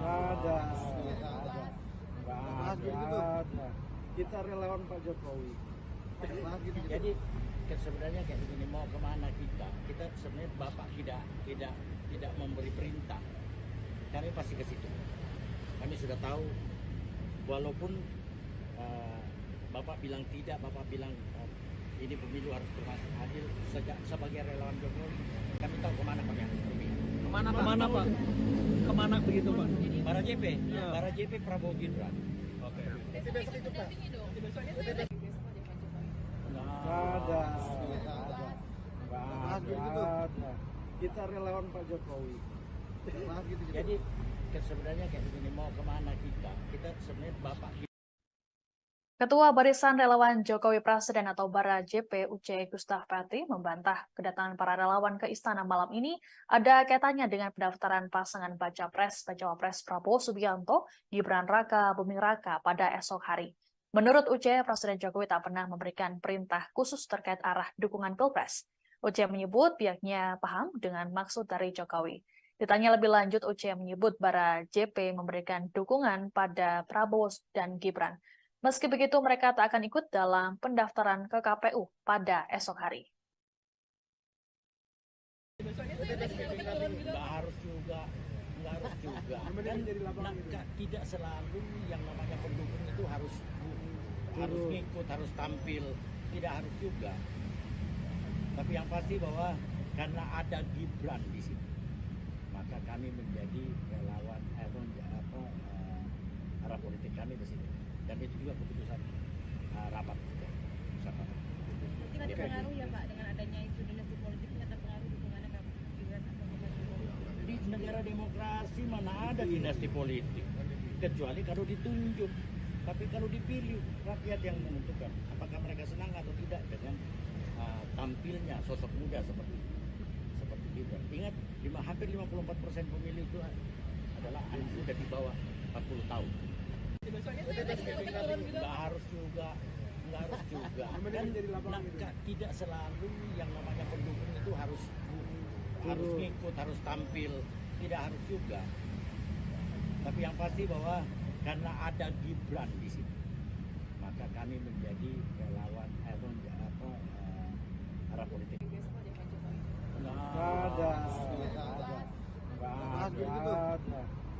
Ada. Kita relawan Pak Jokowi. Jadi sebenarnya kayak begini, mau kemana kita? Kita sebenarnya Bapak tidak memberi perintah. Kami pasti ke situ. Kami sudah tahu, walaupun Bapak bilang tidak, Bapak bilang ini pemilu harus berlangsung adil. Sebagai relawan Jokowi, kami tahu kemana kami harus pergi. Kemana Pak? Kemana begitu Pak? Bara JP, Bara JP Prabowo Gibran. Oke. Besok itu Pak. Besoknya saya ada di Pak Jokowi. Ada. Kita relawan Pak Jokowi. Jadi sebenarnya kayak begini, mau kemana kita? Kita sebenarnya Bapak. Ketua Barisan Relawan Jokowi Presiden atau Bara JP Uce Gustaf Pati membantah kedatangan para relawan ke istana malam ini ada kaitannya dengan pendaftaran pasangan Baca Pres Prabowo Subianto Gibran Raka Buming Raka pada esok hari. Menurut Uce, Presiden Jokowi tak pernah memberikan perintah khusus terkait arah dukungan Pilpres. Uce menyebut pihaknya paham dengan maksud dari Jokowi. Ditanya lebih lanjut, Uce menyebut Bara JP memberikan dukungan pada Prabowo dan Gibran. Meski begitu, mereka tak akan ikut dalam pendaftaran ke KPU pada esok hari. Nggak harus juga. Kan, tidak selalu yang namanya pendukung itu harus ngikut, harus tampil. Tidak harus juga. Tapi yang pasti bahwa karena ada Gibran di sini, maka kami menjadi relawan arah politik kami di sini. Dan itu juga keputusan rapat bersama. Mungkin ada pengaruh ya Pak dengan adanya isu dinasti politik ini ada pengaruh dukungannya ke Gibran atau ke Pak Jokowi? Di negara demokrasi mana ada dinasti politik, kecuali kalau ditunjuk. Tapi kalau dipilih, rakyat yang menentukan apakah mereka senang atau tidak dengan tampilnya sosok muda seperti Gibran. Ingat, hampir 54% pemilih itu adalah anak muda di bawah 40 tahun. Nggak harus juga. Dan tidak selalu yang namanya pendukung itu harus ngikut, harus tampil, tidak harus juga. Tapi yang pasti bahwa karena ada Gibran di sini, maka kami menjadi relawan arah politik. Nggak ada.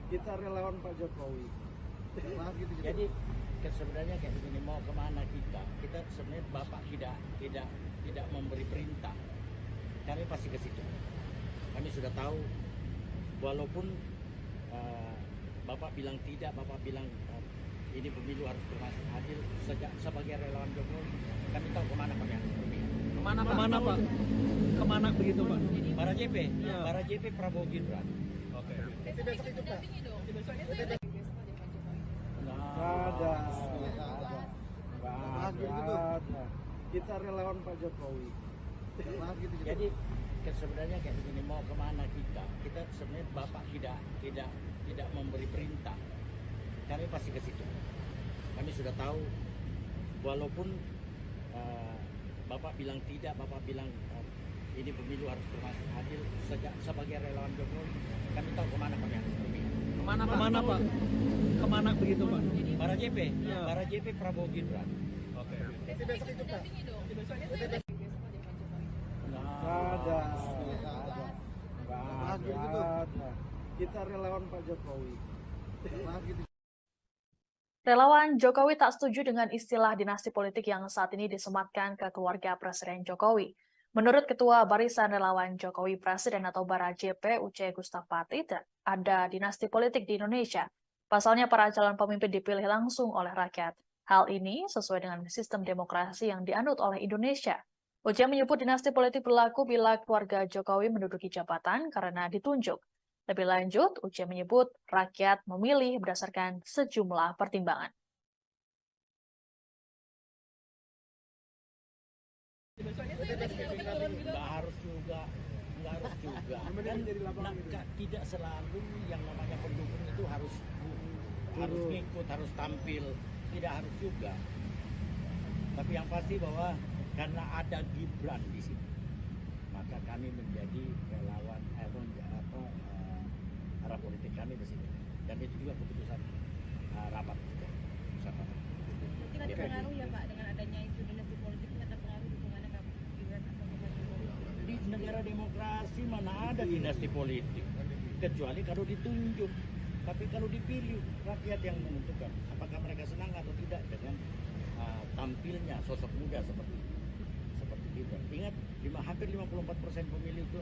Kita relawan Pak Jokowi. Jadi sebenarnya kayak begini, mau kemana kita sebenarnya Bapak tidak memberi perintah, kami pasti ke situ. Kami sudah tahu, walaupun Bapak bilang tidak, Bapak bilang ini pemilu harus berlangsung adil. Sebagai relawan Jokowi, kami tahu kemana kami harus pergi. Kemana Pak? Kemana begitu Pak? Para JP, Ya. para JP Prabowo Gibran. Oke. Besok itu dampingi dong. Besoknya saya besok ada Pak Jokowi. Nggak ada. Kita relawan Pak Jokowi. Jadi sebenarnya kayak begini, mau kemana kita sebenarnya Bapak tidak memberi perintah, kami pasti ke situ. Kami sudah tahu, walaupun Bapak bilang tidak, Bapak bilang ini pemilu harus berlangsung adil. Sebagai relawan Jokowi, kami tahu kemana kami harus pergi. Kemana Pak? Kemana begitu Pak? Para JP, Ya. para JP Prabowo Gibran. Oke. Besok itu dampingi dong. Besoknya saya besok ada Pak Jokowi. Nggak ada. Kita relawan Pak Jokowi. Relawan Jokowi tak setuju dengan istilah dinasti politik yang saat ini disematkan ke keluarga Presiden Jokowi. Menurut Ketua Barisan Relawan Jokowi Presiden atau Bara JP Uce Gustaf Pati, ada dinasti politik di Indonesia. Pasalnya para calon pemimpin dipilih langsung oleh rakyat. Hal ini sesuai dengan sistem demokrasi yang dianut oleh Indonesia. Uce menyebut dinasti politik berlaku bila keluarga Jokowi menduduki jabatan karena ditunjuk. Lebih lanjut, Uce menyebut rakyat memilih berdasarkan sejumlah pertimbangan. Nggak harus juga. Dan tidak selalu yang namanya pendukung itu harus ngikut, harus tampil, tidak harus juga. Tapi yang pasti bahwa karena ada Gibran di sini, maka kami menjadi relawan arah politik kami di sini. Dan itu juga keputusan rapat bersama. Mungkin ada pengaruh ya Pak dengan adanya isu dinasti politik ini ada pengaruh dukungannya ke Gibran atau ke Pak Jokowi? Di negara demokrasi mana ada dinasti politik, kecuali kalau ditunjuk. Tapi kalau dipilih, rakyat yang menentukan apakah mereka senang atau tidak dengan tampilnya sosok muda seperti Gibran. Ingat, hampir 54% pemilih itu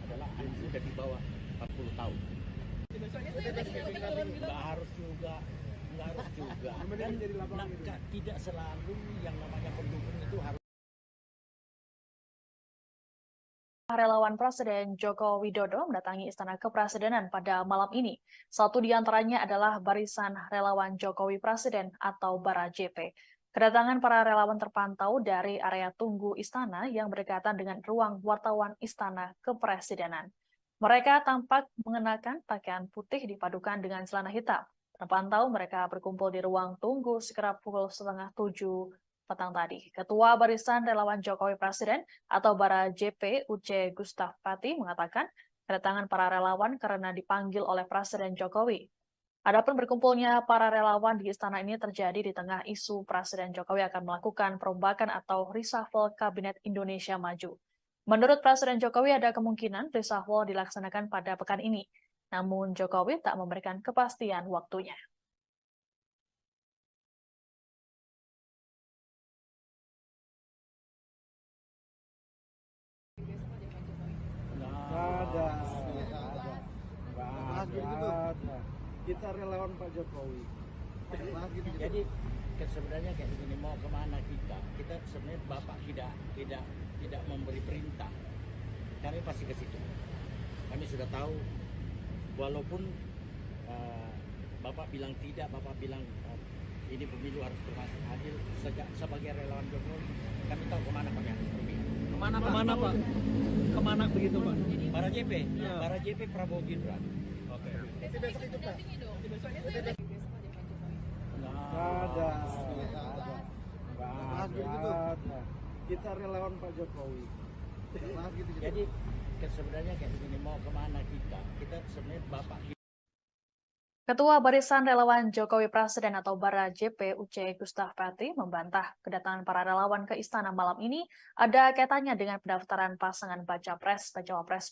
adalah anak muda di bawah 40 tahun. Besoknya saya besok Nggak harus juga. Dan tidak selalu yang namanya pendukung itu harus. Relawan Presiden Joko Widodo mendatangi Istana Kepresidenan pada malam ini. Satu di antaranya adalah Barisan Relawan Jokowi Presiden atau Bara JP. Kedatangan para relawan terpantau dari area tunggu Istana yang berdekatan dengan ruang wartawan Istana Kepresidenan. Mereka tampak mengenakan pakaian putih dipadukan dengan celana hitam. Terpantau mereka berkumpul di ruang tunggu sekitar pukul 6:30 petang tadi. Ketua Barisan Relawan Jokowi Presiden atau Bara JP Uce Gustaf Pati mengatakan kedatangan para relawan karena dipanggil oleh Presiden Jokowi. Adapun berkumpulnya para relawan di istana ini terjadi di tengah isu Presiden Jokowi akan melakukan perombakan atau reshuffle Kabinet Indonesia Maju. Menurut Presiden Jokowi ada kemungkinan reshuffle dilaksanakan pada pekan ini. Namun Jokowi tak memberikan kepastian waktunya. Nggak ada. Kita relawan Pak Jokowi. Jadi sebenarnya kayak begini, mau kemana kita sebenarnya Bapak tidak memberi perintah, kami pasti ke situ. Kami sudah tahu, walaupun Bapak bilang tidak, Bapak bilang ini pemilu harus berlangsung adil. Sebagai relawan Jokowi, kami tahu kemana kami harus pergi. Kemana Pak? Kemana begitu Pak? Para JP, Ya. para JP Prabowo Gibran. Oke. Besok itu Pak. Besok aja Pak Jokowi. Nggak ada. Nggak ada. Kita relawan Pak Jokowi. Jadi sebenarnya kayak begini, mau kemana kita sebenarnya Bapak. Ketua Barisan Relawan Jokowi Presiden atau Bara JP UC Gustaf Pati membantah kedatangan para relawan ke istana malam ini ada kaitannya dengan pendaftaran pasangan Baca Pres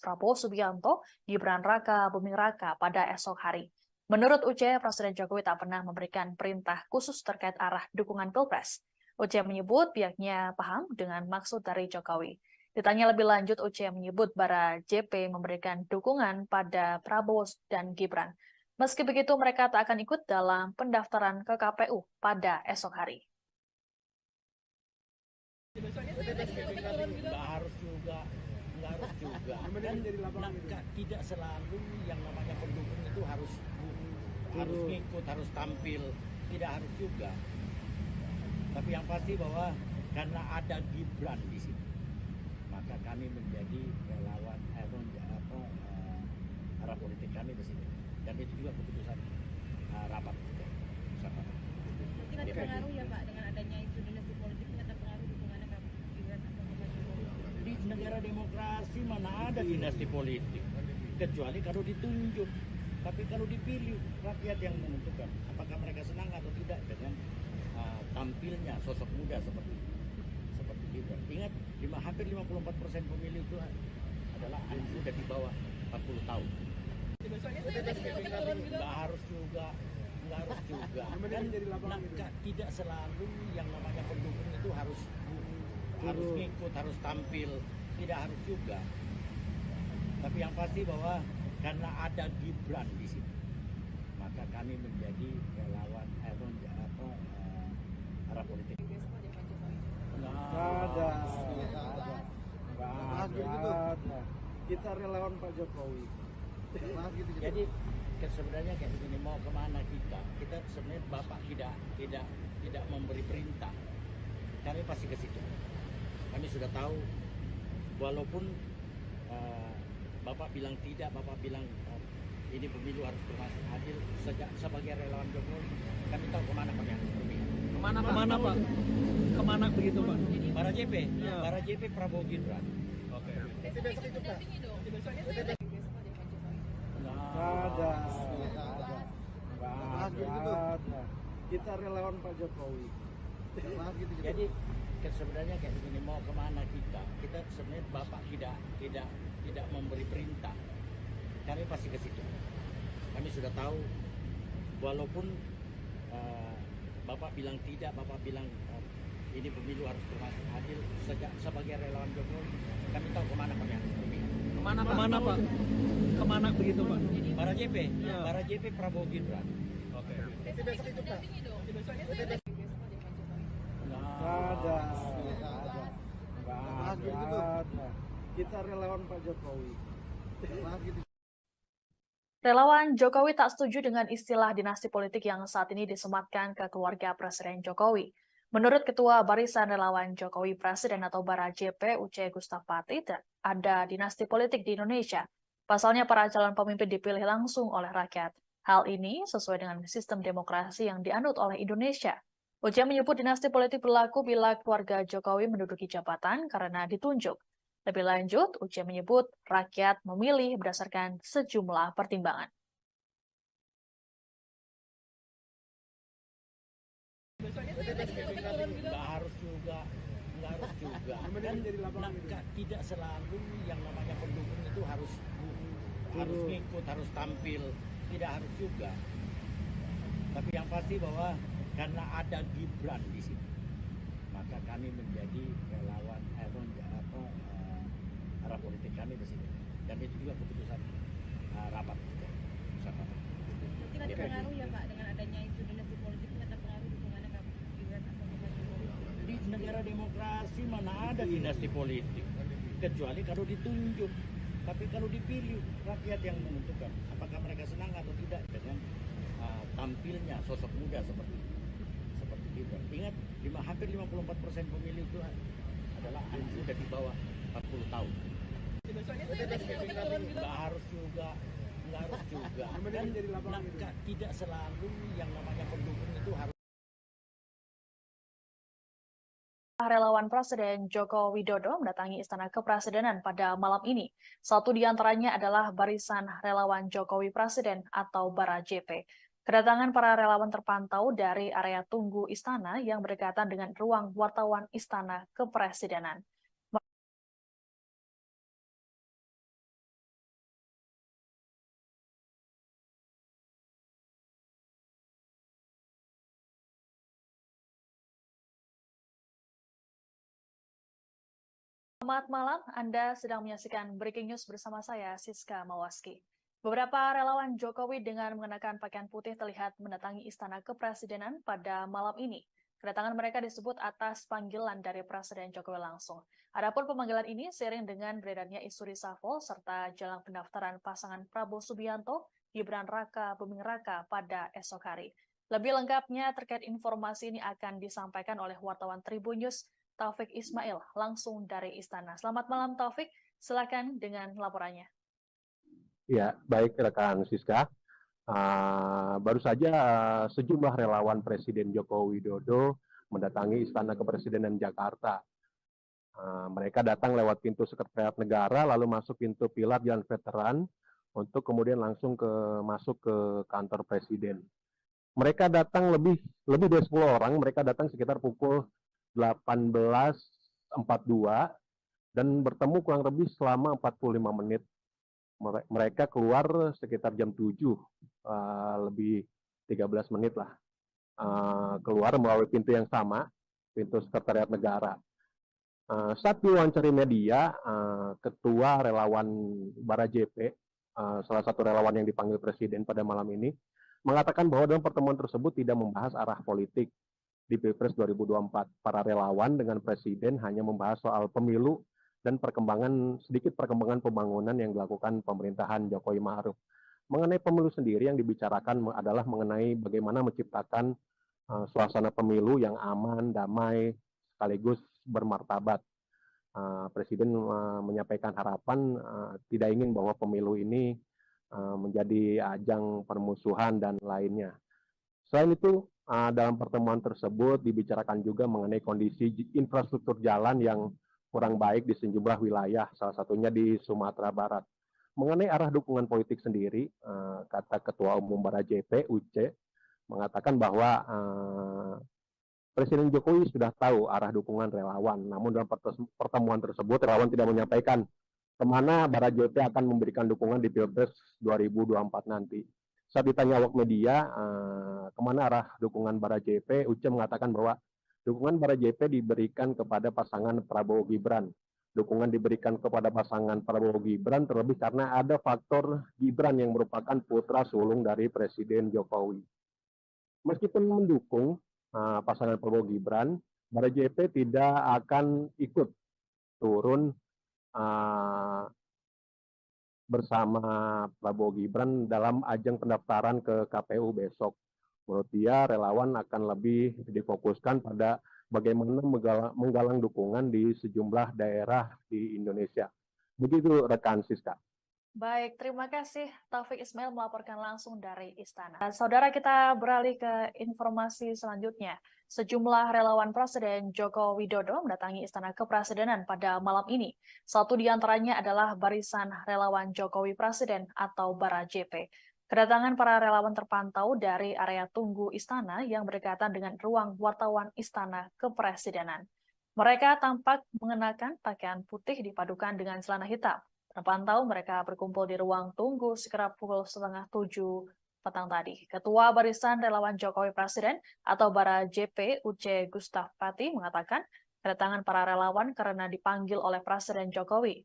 Prabowo Subianto Gibran Raka Buming Raka pada esok hari. Menurut UC, Presiden Jokowi tak pernah memberikan perintah khusus terkait arah dukungan Pilpres. UC menyebut pihaknya paham dengan maksud dari Jokowi. Ditanya lebih lanjut, UC menyebut Bara JP memberikan dukungan pada Prabowo dan Gibran. Meski begitu, mereka tak akan ikut dalam pendaftaran ke KPU pada esok hari. Nggak harus juga. Kan tidak selalu yang namanya pendukung itu harus ngikut, harus tampil. Tidak harus juga. Tapi yang pasti bahwa karena ada Gibran di sini, maka kami menjadi relawan arah politik kami di sini. Dan itu juga keputusan rapat bersama. Mungkin ada pengaruh ya Pak dengan adanya isu dinasti politik, ini ada pengaruh dukungannya ke Gibran atau ke Pak Jokowi? Di negara demokrasi mana ada dinasti politik, kecuali kalau ditunjuk. Tapi kalau dipilih, rakyat yang menentukan apakah mereka senang atau tidak dengan tampilnya sosok muda seperti Gibran. Ingat, hampir 54% pemilih itu adalah anak muda di bawah 40 tahun. Nggak harus juga. Kan tidak selalu yang namanya pendukung itu harus ngikut, harus tampil. Tidak harus juga. Tapi yang pasti bahwa karena ada Gibran di sini, maka kami menjadi relawan arah politik. Nggak ada. Kita relawan Pak Jokowi. Jadi sebenarnya kayak begini, mau kemana kita sebenarnya Bapak tidak memberi perintah, kami pasti ke situ. Kami sudah tahu, walaupun Bapak bilang tidak, Bapak bilang ini pemilu harus berlangsung adil. Sebagai relawan Jokowi, kami tahu kemana kami harus pergi. Kemana Pak? Kemana begitu Pak? Para JP, Ya. para JP Prabowo Gibran. Oke. Besok itu Pak. Besok aja Pak Jokowi. Nggak ada. Kita relawan Pak Jokowi. Jadi sebenarnya kayak begini, mau kemana kita sebenarnya Bapak tidak memberi perintah, kami pasti ke situ. Kami sudah tahu, walaupun Bapak bilang tidak, Bapak bilang ini pemilu harus berlangsung adil. Sebagai relawan Jokowi, kami tahu kemana kami harus pergi. Kemana Pak? Kemana begitu Pak? Para JP, Ya. para JP Prabowo Gibran. Oke. Besok itu Pak. Besok aja Pak Jokowi. Nggak ada. Kita relawan Pak Jokowi. Relawan Jokowi tak setuju dengan istilah dinasti politik yang saat ini disematkan ke keluarga Presiden Jokowi. Menurut Ketua Barisan Relawan Jokowi Presiden atau Bara JP UC Gustaf Pati, ada dinasti politik di Indonesia. Pasalnya para calon pemimpin dipilih langsung oleh rakyat. Hal ini sesuai dengan sistem demokrasi yang dianut oleh Indonesia. UC menyebut dinasti politik berlaku bila keluarga Jokowi menduduki jabatan karena ditunjuk. Lebih lanjut, UC menyebut rakyat memilih berdasarkan sejumlah pertimbangan. Nggak harus juga. Kan tidak selalu yang namanya pendukung itu harus ngikut, harus tampil. Tidak harus juga. Tapi yang pasti bahwa karena ada Gibran di sini, maka kami menjadi relawan arah politik kami di sini. Dan itu juga keputusan rapat bersama. Mungkin ada pengaruh ya Pak dengan adanya isu dinasti politik, ini ada pengaruh dukungannya ke demokrasi mana ada dinasti politik, kecuali kalau ditunjuk. Tapi kalau dipilih, rakyat yang menentukan apakah mereka senang atau tidak dengan tampilnya sosok muda seperti Gibran. Ingat, hampir 54% pemilih itu adalah anak muda di bawah 40 tahun. Nggak harus juga. Dan tidak selalu yang namanya pendukung itu harus. Relawan Presiden Joko Widodo mendatangi Istana Kepresidenan pada malam ini. Satu di antaranya adalah Barisan Relawan Jokowi Presiden atau Bara JP. Kedatangan para relawan terpantau dari area tunggu Istana yang berdekatan dengan ruang wartawan Istana Kepresidenan. Selamat malam, Anda sedang menyaksikan Breaking News bersama saya, Siska Mawaski. Beberapa relawan Jokowi dengan mengenakan pakaian putih terlihat mendatangi Istana Kepresidenan pada malam ini. Kedatangan mereka disebut atas panggilan dari Presiden Jokowi langsung. Adapun pemanggilan ini seiring dengan beredarnya isu reshuffle serta jelang pendaftaran pasangan Prabowo Subianto, Gibran Raka Buming Raka pada esok hari. Lebih lengkapnya terkait informasi ini akan disampaikan oleh wartawan Tribun News, Taufik Ismail, langsung dari Istana. Selamat malam Taufik, silakan dengan laporannya. Ya, baik rekan Siska. Baru saja sejumlah relawan Presiden Joko Widodo mendatangi Istana Kepresidenan Jakarta. Mereka datang lewat pintu Sekretariat Negara, lalu masuk pintu pilar Jalan Veteran, untuk kemudian langsung masuk ke kantor Presiden. Mereka datang lebih dari 10 orang, mereka datang sekitar pukul 18.42 dan bertemu kurang lebih selama 45 menit. Mereka keluar sekitar jam 7, lebih 13 menit lah. Keluar melalui pintu yang sama, pintu Sekretariat Negara. Saat diwawancari media, Ketua Relawan Bara JP, salah satu relawan yang dipanggil Presiden pada malam ini, mengatakan bahwa dalam pertemuan tersebut tidak membahas arah politik di Pilpres 2024. Para relawan dengan Presiden hanya membahas soal pemilu dan sedikit perkembangan pembangunan yang dilakukan pemerintahan Jokowi Ma'ruf. Mengenai pemilu sendiri yang dibicarakan adalah mengenai bagaimana menciptakan suasana pemilu yang aman, damai, sekaligus bermartabat. Presiden menyampaikan harapan tidak ingin bahwa pemilu ini menjadi ajang permusuhan dan lainnya. Selain itu, dalam pertemuan tersebut dibicarakan juga mengenai kondisi infrastruktur jalan yang kurang baik di sejumlah wilayah, salah satunya di Sumatera Barat. Mengenai arah dukungan politik sendiri, kata Ketua Umum Bara JP, Uce, mengatakan bahwa Presiden Jokowi sudah tahu arah dukungan relawan, namun dalam pertemuan tersebut relawan tidak menyampaikan kemana Bara JP akan memberikan dukungan di Pilpres 2024 nanti. Saat ditanya awak media, kemana arah dukungan Bara JP, Uce mengatakan bahwa dukungan Bara JP diberikan kepada pasangan Prabowo Gibran. Dukungan diberikan kepada pasangan Prabowo Gibran terlebih karena ada faktor Gibran yang merupakan putra sulung dari Presiden Jokowi. Meskipun mendukung pasangan Prabowo Gibran, Bara JP tidak akan ikut turun bersama Prabowo Gibran dalam ajang pendaftaran ke KPU besok. Menurut dia, relawan akan lebih difokuskan pada bagaimana menggalang dukungan di sejumlah daerah di Indonesia. Begitu rekan Siska. Baik, terima kasih Taufik Ismail melaporkan langsung dari Istana. Saudara, kita beralih ke informasi selanjutnya. Sejumlah relawan Presiden Joko Widodo mendatangi Istana Kepresidenan pada malam ini. Satu di antaranya adalah Barisan Relawan Jokowi Presiden atau Bara JP. Kedatangan para relawan terpantau dari area tunggu Istana yang berdekatan dengan ruang wartawan Istana Kepresidenan. Mereka tampak mengenakan pakaian putih dipadukan dengan celana hitam. Terpantau mereka berkumpul di ruang tunggu sekitar pukul 6:30 petang tadi. Ketua Barisan Relawan Jokowi Presiden atau Bara JP, Uce Gustaf Pati, mengatakan kedatangan para relawan karena dipanggil oleh Presiden Jokowi.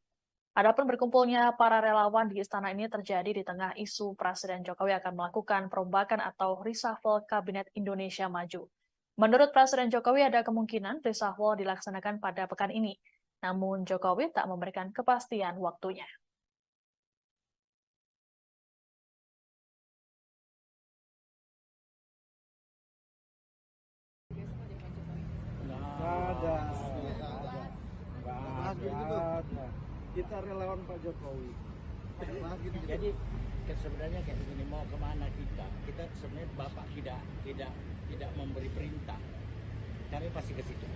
Adapun berkumpulnya para relawan di istana ini terjadi di tengah isu Presiden Jokowi akan melakukan perombakan atau reshuffle Kabinet Indonesia Maju. Menurut Presiden Jokowi ada kemungkinan reshuffle dilaksanakan pada pekan ini. Namun Jokowi tak memberikan kepastian waktunya. Nggak ada. Kita relawan Pak Jokowi. Jadi sebenarnya kayak begini, mau kemana kita sebenarnya Bapak tidak memberi perintah, kami pasti ke situ.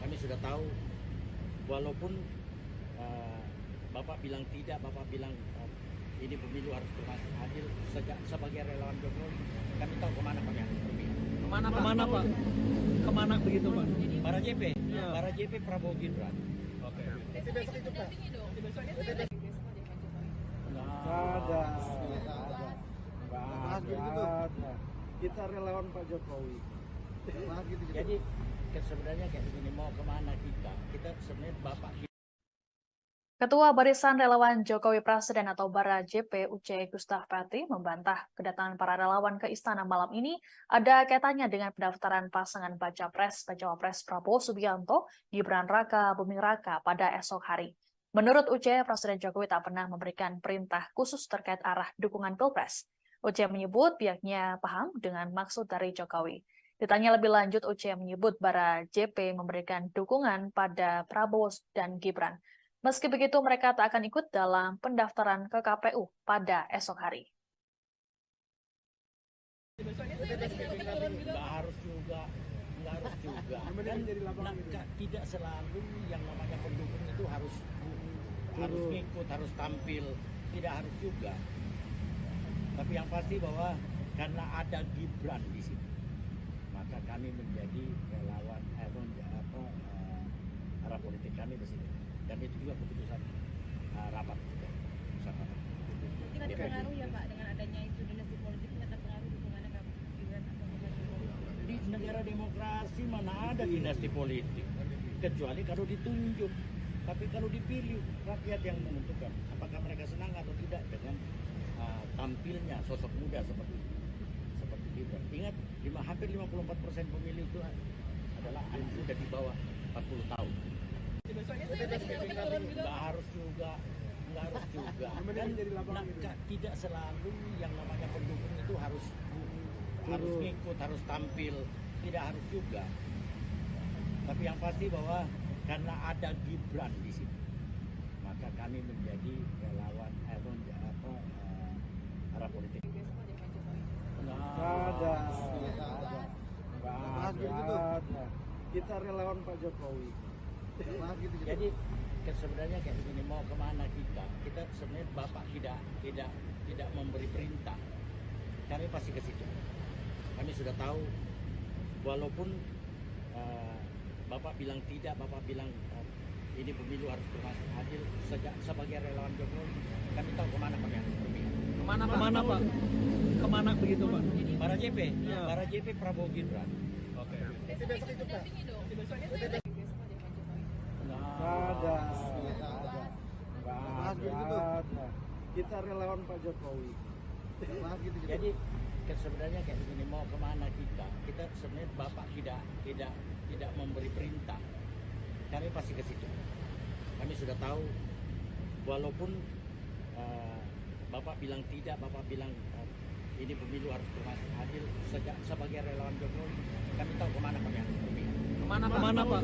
Kami sudah tahu, walaupun Bapak bilang tidak, Bapak bilang ini pemilu harus berlangsung adil, sebagai relawan Jokowi kami tahu kemana kami harus berpihak. Kemana Pak? Kemana begitu Pak? Para JP Prabowo Gibran. Oke. Besok itu Pak. Besoknya saya besok Pak Jokowi. Nggak ada. Kita relawan Pak Jokowi. Jadi sebenarnya kayak begini, mau kemana kita sebenarnya Bapak. Ketua Barisan Relawan Jokowi Presiden atau Bara JP UC Gustaf Pati membantah kedatangan para relawan ke istana malam ini ada kaitannya dengan pendaftaran pasangan Baca Pres Prabowo Subianto, Gibran Raka Buming Raka pada esok hari. Menurut UC, Presiden Jokowi tak pernah memberikan perintah khusus terkait arah dukungan Pilpres. UC menyebut pihaknya paham dengan maksud dari Jokowi. Ditanya lebih lanjut, UC menyebut Bara JP memberikan dukungan pada Prabowo dan Gibran. Meski begitu, mereka tak akan ikut dalam pendaftaran ke KPU pada esok hari. Nggak harus juga. Dan tidak selalu yang namanya pendukung itu harus ngikut, harus tampil, tidak harus juga. Tapi yang pasti bahwa karena ada Gibran di sini, maka kami menjadi relawan arah politik kami di sini. Dan itu juga keputusan rapat juga. Mungkin ada pengaruh ya Pak dengan adanya isu dinasti politik, ini akan pengaruh dukungannya ke Gibran atau Pak Jokowi. Di negara demokrasi mana ada dinasti politik, kecuali kalau ditunjuk. Tapi kalau dipilih, rakyat yang menentukan apakah mereka senang atau tidak dengan tampilnya sosok muda seperti Gibran. Ingat, hampir 54% pemilih itu adalah anak muda di bawah 40 tahun. Besoknya saya besok Nggak harus juga. Dan tidak selalu yang namanya pendukung itu harus ngikut, harus tampil, tidak harus juga. Tapi yang pasti bahwa karena ada Gibran di sini, maka kami menjadi relawan arah politik. Nggak ada. Kita relawan Pak Jokowi. Jadi sebenarnya kayak begini, mau kemana kita sebenarnya Bapak tidak memberi perintah, kami pasti ke situ. Kami sudah tahu, walaupun Bapak bilang tidak, Bapak bilang ini pemilu harus berlangsung adil, sebagai relawan Jokowi kami tahu kemana kami harus berpihak. Kemana Pak? Kemana begitu Pak? Para JP Prabowo Gibran. Oke. Besok itu Pak. Besoknya saya besok Pak Jokowi. Nggak ada. Kita relawan Pak Jokowi. Jadi sebenarnya kayak begini, mau kemana kita sebenarnya Bapak tidak memberi perintah, kami pasti ke situ. Kami sudah tahu, walaupun Bapak bilang tidak, Bapak bilang ini pemilu harus berlangsung adil, sebagai relawan Jokowi kami tahu kemana kami harus berpihak. Kemana Pak?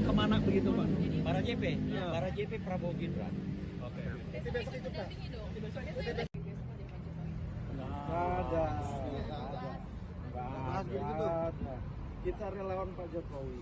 Kemana begitu Pak? Para JP Prabowo Gibran. Oke. Besok itu Pak. Besoknya saya besok Pak Jokowi. Nggak ada. Kita relawan Pak Jokowi.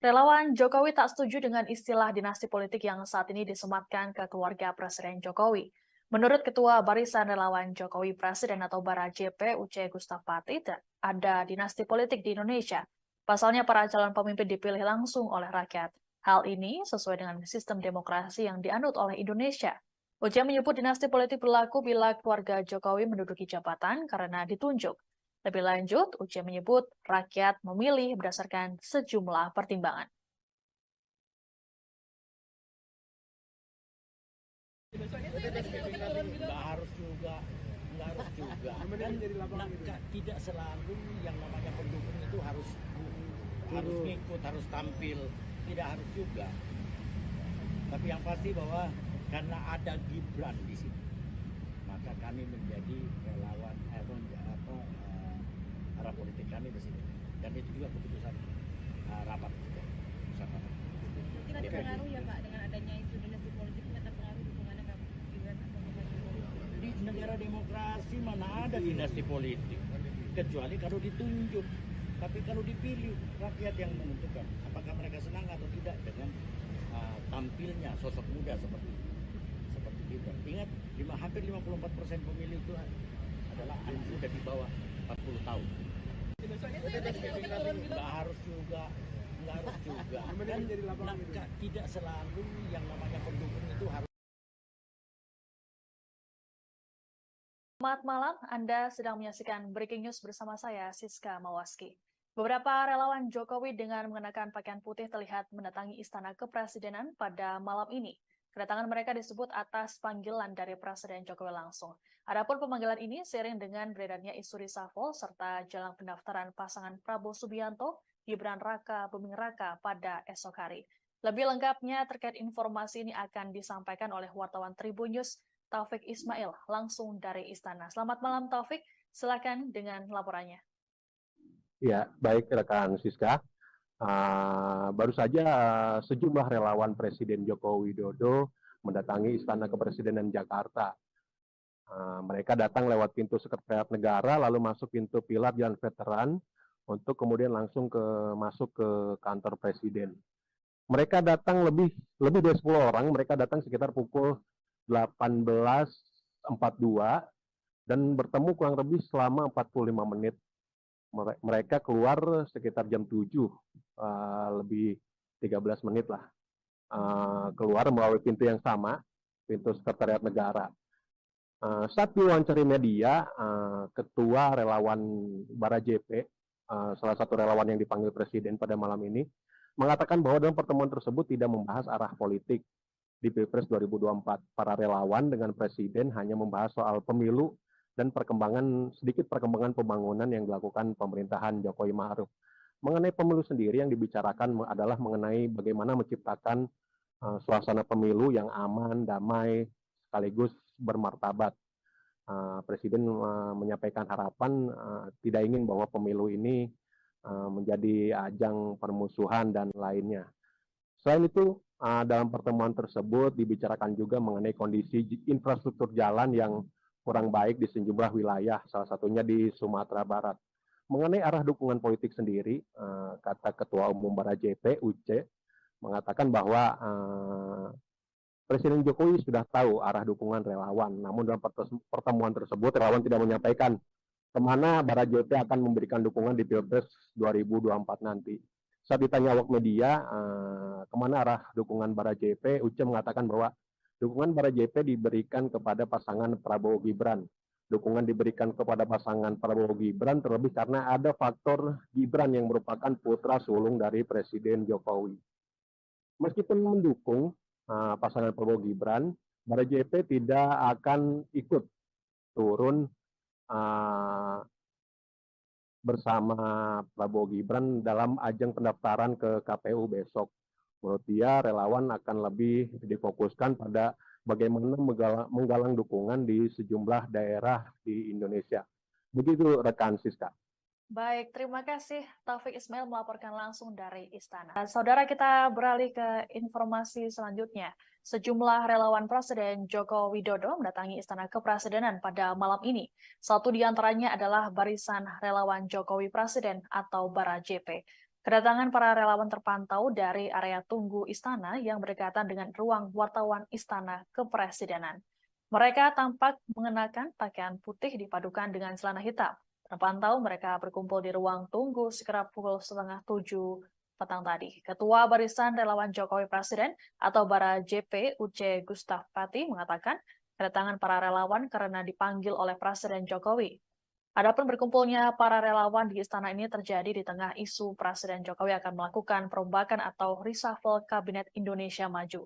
Relawan Jokowi tak setuju dengan istilah dinasti politik yang saat ini disematkan ke keluarga Presiden Jokowi. Menurut Ketua Barisan Relawan Jokowi Presiden atau Bara JP UC Gustaf Pati, ada dinasti politik di Indonesia. Pasalnya para calon pemimpin dipilih langsung oleh rakyat. Hal ini sesuai dengan sistem demokrasi yang dianut oleh Indonesia. UC menyebut dinasti politik berlaku bila keluarga Jokowi menduduki jabatan karena ditunjuk. Lebih lanjut, UC menyebut rakyat memilih berdasarkan sejumlah pertimbangan. Nggak harus juga. juga. Kemudian jadi lapang gitu. Tidak selalu yang namanya pendukung itu harus ngikut, harus tampil, tidak harus juga. Tapi yang pasti bahwa karena ada Gibran di sini, maka kami menjadi relawan arah politik kami di sini. Dan itu juga keputusan rapat juga. Mungkin ada pengaruh ya Pak dengan adanya isu dinasti politik ini ada pengaruh dukungannya Kak Gibran atau Pak Jokowi? Di negara demokrasi mana ada dinasti politik, kecuali kalau ditunjuk. Tapi kalau dipilih, rakyat yang menentukan apakah mereka senang atau tidak dengan tampilnya sosok muda seperti Gibran. Ingat, hampir 54% pemilih itu adalah anak muda di bawah 40 tahun. Nggak harus juga. Kemudian jadi lapang gitu. Tidak selalu yang namanya pendukung itu harus. Selamat malam, Anda sedang menyaksikan Breaking News bersama saya, Siska Mawaski. Beberapa relawan Jokowi dengan mengenakan pakaian putih terlihat mendatangi Istana Kepresidenan pada malam ini. Kedatangan mereka disebut atas panggilan dari Presiden Jokowi langsung. Adapun pemanggilan ini seiring dengan beredarnya isu reshuffle serta jelang pendaftaran pasangan Prabowo Subianto, Gibran Raka Buming Raka pada esok hari. Lebih lengkapnya terkait informasi ini akan disampaikan oleh wartawan Tribun News, Taufik Ismail, langsung dari Istana. Selamat malam Taufik, silakan dengan laporannya. Ya, baik rekan Siska. Baru saja sejumlah relawan Presiden Joko Widodo mendatangi Istana Kepresidenan Jakarta. Mereka datang lewat pintu Sekretariat Negara, lalu masuk pintu pilar Jalan Veteran, untuk kemudian langsung masuk ke kantor Presiden. Mereka datang lebih dari 10 orang, mereka datang sekitar pukul 18.42 dan bertemu kurang lebih selama 45 menit. Mereka keluar sekitar jam 7, lebih 13 menit lah. Keluar melalui pintu yang sama, pintu Sekretariat Negara. Saat diwawancari media, Ketua Relawan Bara JP, salah satu relawan yang dipanggil Presiden pada malam ini, mengatakan bahwa dalam pertemuan tersebut tidak membahas arah politik di Pilpres 2024. Para relawan dengan Presiden hanya membahas soal pemilu dan sedikit perkembangan pembangunan yang dilakukan pemerintahan Jokowi Ma'ruf. Mengenai pemilu sendiri yang dibicarakan adalah mengenai bagaimana menciptakan suasana pemilu yang aman, damai, sekaligus bermartabat. Presiden menyampaikan harapan tidak ingin bahwa pemilu ini menjadi ajang permusuhan dan lainnya. Selain itu, dalam pertemuan tersebut dibicarakan juga mengenai kondisi infrastruktur jalan yang kurang baik di sejumlah wilayah, salah satunya di Sumatera Barat. Mengenai arah dukungan politik sendiri, kata Ketua Umum Bara JP, Uce, mengatakan bahwa Presiden Jokowi sudah tahu arah dukungan relawan, namun dalam pertemuan tersebut relawan tidak menyampaikan kemana Bara JP akan memberikan dukungan di Pilpres 2024 nanti. Saat ditanya awak media, kemana arah dukungan Bara JP, Uce mengatakan bahwa dukungan Bara JP diberikan kepada pasangan Prabowo Gibran. Dukungan diberikan kepada pasangan Prabowo Gibran terlebih karena ada faktor Gibran yang merupakan putra sulung dari Presiden Jokowi. Meskipun mendukung pasangan Prabowo Gibran, Bara JP tidak akan ikut turun bersama Prabowo Gibran dalam ajang pendaftaran ke KPU besok. Menurut dia, relawan akan lebih difokuskan pada bagaimana menggalang dukungan di sejumlah daerah di Indonesia. Begitu rekan Siska. Baik, terima kasih Taufik Ismail melaporkan langsung dari Istana. Saudara, kita beralih ke informasi selanjutnya. Sejumlah relawan Presiden Joko Widodo mendatangi Istana Kepresidenan pada malam ini. Satu di antaranya adalah Barisan Relawan Jokowi Presiden atau Bara JP. Kedatangan para relawan terpantau dari area tunggu Istana yang berdekatan dengan ruang wartawan Istana Kepresidenan. Mereka tampak mengenakan pakaian putih dipadukan dengan celana hitam. Terpantau mereka berkumpul di ruang tunggu sekitar pukul 6:30 petang tadi. Ketua Barisan Relawan Jokowi Presiden atau Bara JP, Uce Gustaf Pati, mengatakan kedatangan para relawan karena dipanggil oleh Presiden Jokowi. Adapun berkumpulnya para relawan di istana ini terjadi di tengah isu Presiden Jokowi akan melakukan perombakan atau reshuffle Kabinet Indonesia Maju.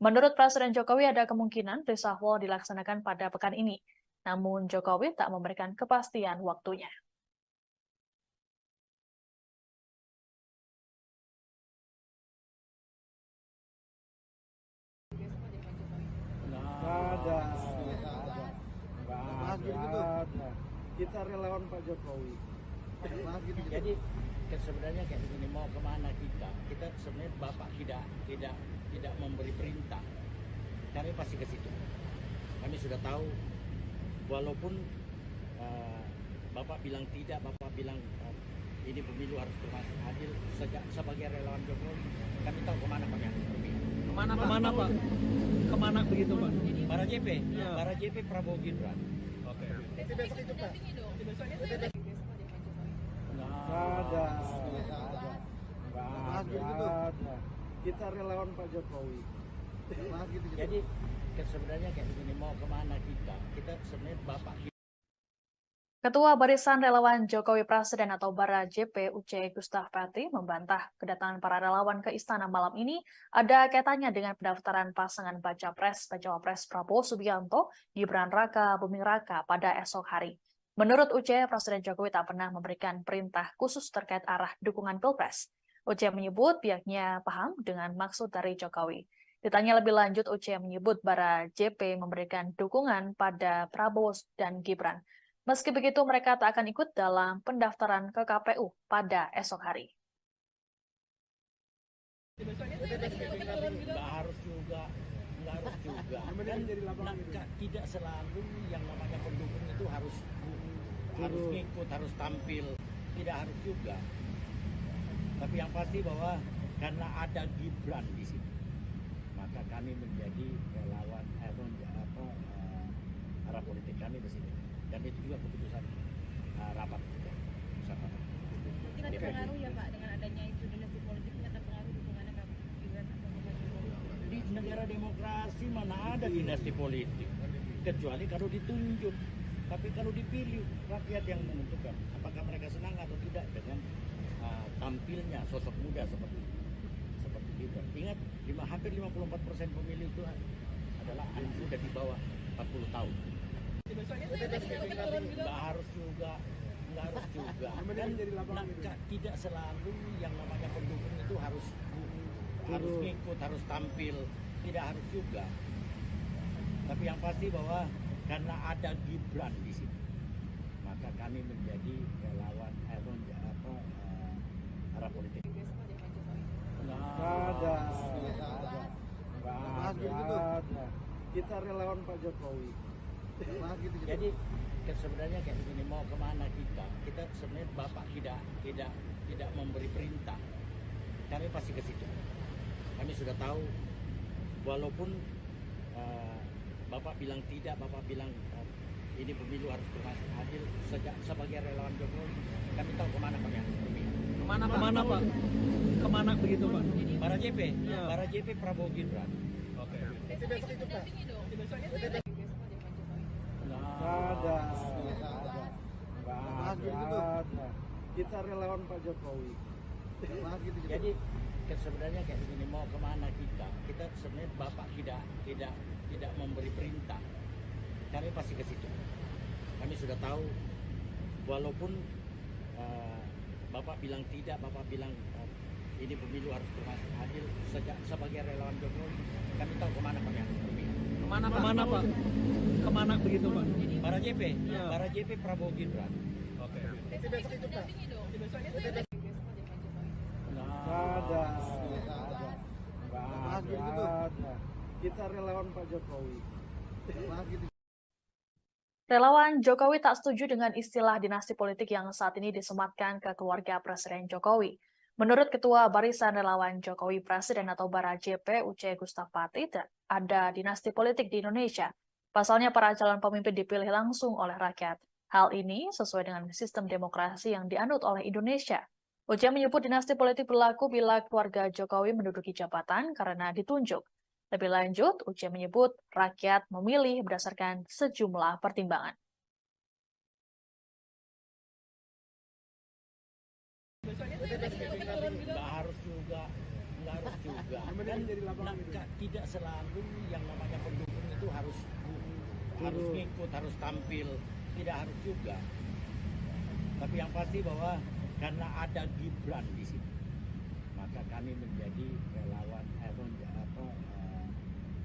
Menurut Presiden Jokowi ada kemungkinan reshuffle dilaksanakan pada pekan ini. Namun Jokowi tak memberikan kepastian waktunya. Nggak ada. Kita relawan Pak Jokowi. Jadi sebenarnya kayak begini, mau kemana kita sebenarnya Bapak tidak memberi perintah, kami pasti ke situ. Kami sudah tahu, walaupun Bapak bilang tidak, Bapak bilang ini pemilu harus berlangsung adil. Sebagai relawan Jokowi, kami tahu kemana kami harus pergi. Kemana Pak? Kemana begitu Pak? Para JP, Ya. para JP Prabowo Gibran. Oke. Besok itu dampingi dong. Besoknya besok aja Pak Jokowi. Nggak ada. Kita relawan Pak Jokowi. Jadi sebenarnya kayak begini, mau kemana kita sebenarnya Bapak. Ketua Barisan Relawan Jokowi Presiden atau Bara JP UC Gustaf Pati membantah kedatangan para relawan ke istana malam ini ada kaitannya dengan pendaftaran pasangan baca pres dan cawapres Prabowo Subianto, Gibran Raka Buming Raka pada esok hari. Menurut UC, Presiden Jokowi tak pernah memberikan perintah khusus terkait arah dukungan Pilpres. UC menyebut pihaknya paham dengan maksud dari Jokowi. Ditanya lebih lanjut, UC menyebut Bara JP memberikan dukungan pada Prabowo dan Gibran. Meski begitu, mereka tak akan ikut dalam pendaftaran ke KPU pada esok hari. Nggak harus juga. Kan tidak selalu yang namanya pendukung itu harus ngikut, harus tampil. Tidak harus juga. Tapi yang pasti bahwa karena ada Gibran di sini, maka kami menjadi relawan arah politik kami di sini. Dan itu juga keputusan rapat. Tidak terpengaruh ya Pak dengan adanya isu dinasti politik, tidak terpengaruh dukungannya ke Gibran atau Pak Jokowi. Di negara demokrasi mana ada dinasti politik, kecuali kalau ditunjuk. Tapi kalau dipilih, rakyat yang menentukan apakah mereka senang atau tidak dengan tampilnya sosok muda seperti Gibran. Ingat, hampir 54% pemilih itu adalah anak muda di bawah 40 tahun. Nggak harus juga. Kan tidak selalu yang namanya pendukung itu harus ngikut, harus tampil. Tidak harus juga. Tapi yang pasti bahwa karena ada Gibran di sini, maka kami menjadi relawan arah politik. Nggak ada. Kita relawan Pak Jokowi. Jadi sebenarnya kayak begini, mau kemana kita sebenarnya Bapak tidak memberi perintah, kami pasti ke situ. Kami sudah tahu, walaupun Bapak bilang tidak, Bapak bilang ini pemilu harus berlangsung adil. Sebagai relawan Jokowi, kami tahu kemana kami harus pergi. Kemana Pak? Kemana begitu Pak? Para JP, Ya. para JP Prabowo Gibran. Oke. Besok itu dampingi dong. Besoknya besok aja Pak Jokowi. Nggak ada. Kita relawan Pak Jokowi. Jadi sebenarnya kayak begini, mau kemana kita sebenarnya Bapak tidak memberi perintah, kami pasti ke situ. Kami sudah tahu, walaupun Bapak bilang tidak, Bapak bilang ini pemilu harus berlangsung adil. Sebagai relawan Jokowi, kami tahu kemana kami harus pergi. Kemana Pak? Kemana begitu Pak? Para JP, Ya. para JP Prabowo Gibran. Oke. Besok itu dampingi dong. Besoknya besok aja Pak Jokowi. Nggak ada. Kita relawan Pak Jokowi. Relawan Jokowi tak setuju dengan istilah dinasti politik yang saat ini disematkan ke keluarga Presiden Jokowi. Menurut Ketua Barisan Relawan Jokowi Presiden atau Bara JP UC Gustaf Pati, ada dinasti politik di Indonesia. Pasalnya para calon pemimpin dipilih langsung oleh rakyat. Hal ini sesuai dengan sistem demokrasi yang dianut oleh Indonesia. UC menyebut dinasti politik berlaku bila keluarga Jokowi menduduki jabatan karena ditunjuk. Lebih lanjut, UC menyebut rakyat memilih berdasarkan sejumlah pertimbangan. Nggak harus juga. Kan tidak selalu yang namanya pendukung itu harus harus ngikut, harus tampil, tidak harus juga. Tapi yang pasti bahwa karena ada Gibran di sini, maka kami menjadi relawan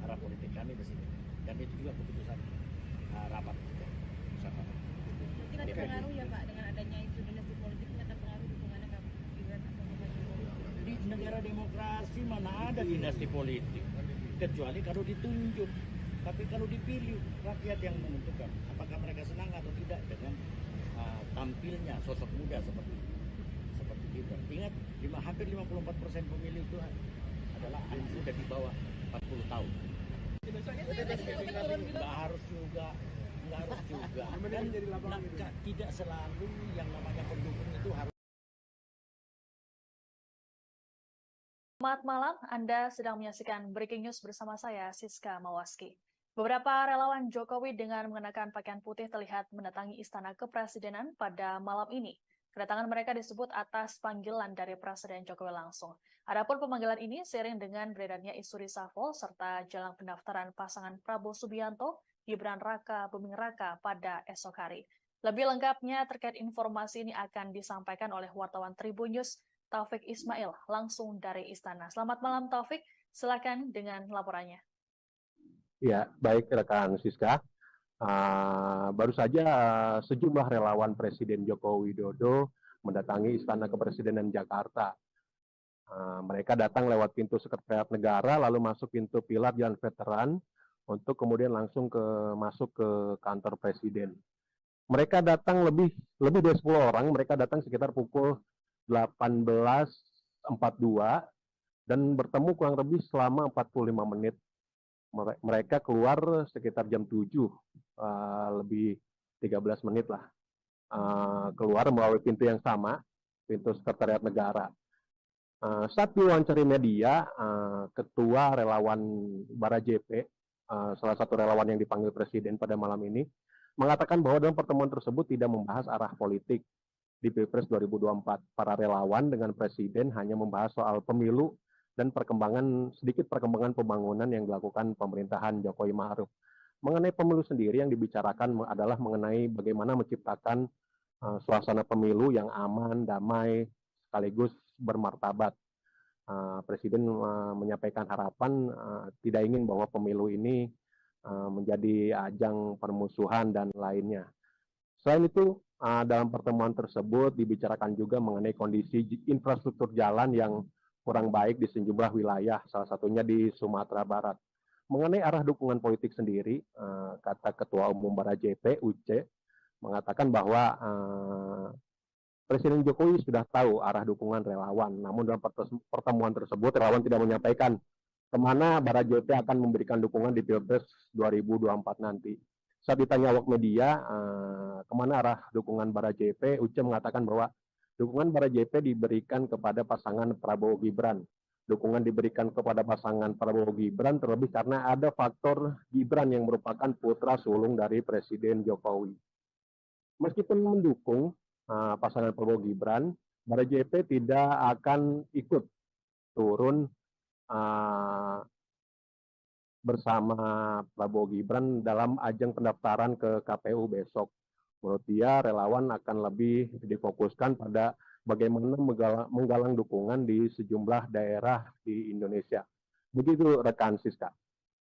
arah politik kami di sini. Dan itu juga keputusan rapat keputusan rapat. Mungkin ada pengaruh ya Pak dengan adanya isu dinasti politik, ini ada pengaruh dukungannya Kak Gibran atau Pak Jokowi? Di negara demokrasi mana ada dinasti politik, kecuali kalau ditunjuk. Tapi kalau dipilih, rakyat yang menentukan apakah mereka senang atau tidak dengan tampilnya sosok muda seperti Gibran. Ingat, hampir 54% pemilih itu adalah anak muda di bawah 40 tahun. Nggak harus juga. Kan tidak selalu yang namanya pendukung itu harus. Selamat malam, Anda sedang menyaksikan Breaking News bersama saya, Siska Mawaski. Beberapa relawan Jokowi dengan mengenakan pakaian putih terlihat mendatangi Istana Kepresidenan pada malam ini. Kedatangan mereka disebut atas panggilan dari Presiden Jokowi langsung. Adapun pemanggilan ini seiring dengan beredarnya isu reshuffle serta jelang pendaftaran pasangan Prabowo Subianto, Gibran Raka Buming Raka pada esok hari. Lebih lengkapnya terkait informasi ini akan disampaikan oleh wartawan Tribun News, Taufik Ismail, langsung dari Istana. Selamat malam Taufik, silakan dengan laporannya. Ya, baik rekan Siska. Baru saja sejumlah relawan Presiden Joko Widodo mendatangi Istana Kepresidenan Jakarta. Mereka datang lewat pintu Sekretariat Negara, lalu masuk pintu pilar Jalan Veteran, untuk kemudian langsung masuk ke kantor Presiden. Mereka datang lebih dari 10 orang, mereka datang sekitar pukul 18.42 dan bertemu kurang lebih selama 45 menit. Mereka keluar sekitar jam 7, lebih 13 menit lah. Keluar melalui pintu yang sama, pintu Sekretariat Negara. Saat diwawancara media, Ketua Relawan Bara JP, salah satu relawan yang dipanggil Presiden pada malam ini, mengatakan bahwa dalam pertemuan tersebut tidak membahas arah politik di Pilpres 2024. Para relawan dengan Presiden hanya membahas soal pemilu dan sedikit perkembangan pembangunan yang dilakukan pemerintahan Jokowi Ma'ruf. Mengenai pemilu sendiri yang dibicarakan adalah mengenai bagaimana menciptakan suasana pemilu yang aman, damai, sekaligus bermartabat. Presiden menyampaikan harapan tidak ingin bahwa pemilu ini menjadi ajang permusuhan dan lainnya. Selain itu, dalam pertemuan tersebut dibicarakan juga mengenai kondisi infrastruktur jalan yang kurang baik di sejumlah wilayah, salah satunya di Sumatera Barat. Mengenai arah dukungan politik sendiri, kata Ketua Umum Bara JP, Uce, mengatakan bahwa Presiden Jokowi sudah tahu arah dukungan relawan, namun dalam pertemuan tersebut relawan tidak menyampaikan kemana Bara JP akan memberikan dukungan di Pilpres 2024 nanti. Saat ditanya awak media, kemana arah dukungan Bara JP, Uce mengatakan bahwa dukungan Bara JP diberikan kepada pasangan Prabowo Gibran. Dukungan diberikan kepada pasangan Prabowo Gibran terlebih karena ada faktor Gibran yang merupakan putra sulung dari Presiden Jokowi. Meskipun mendukung pasangan Prabowo Gibran, Bara JP tidak akan ikut turun bersama Prabowo Gibran dalam ajang pendaftaran ke KPU besok. Menurut dia, relawan akan lebih difokuskan pada bagaimana menggalang dukungan di sejumlah daerah di Indonesia. Begitu rekan Siska.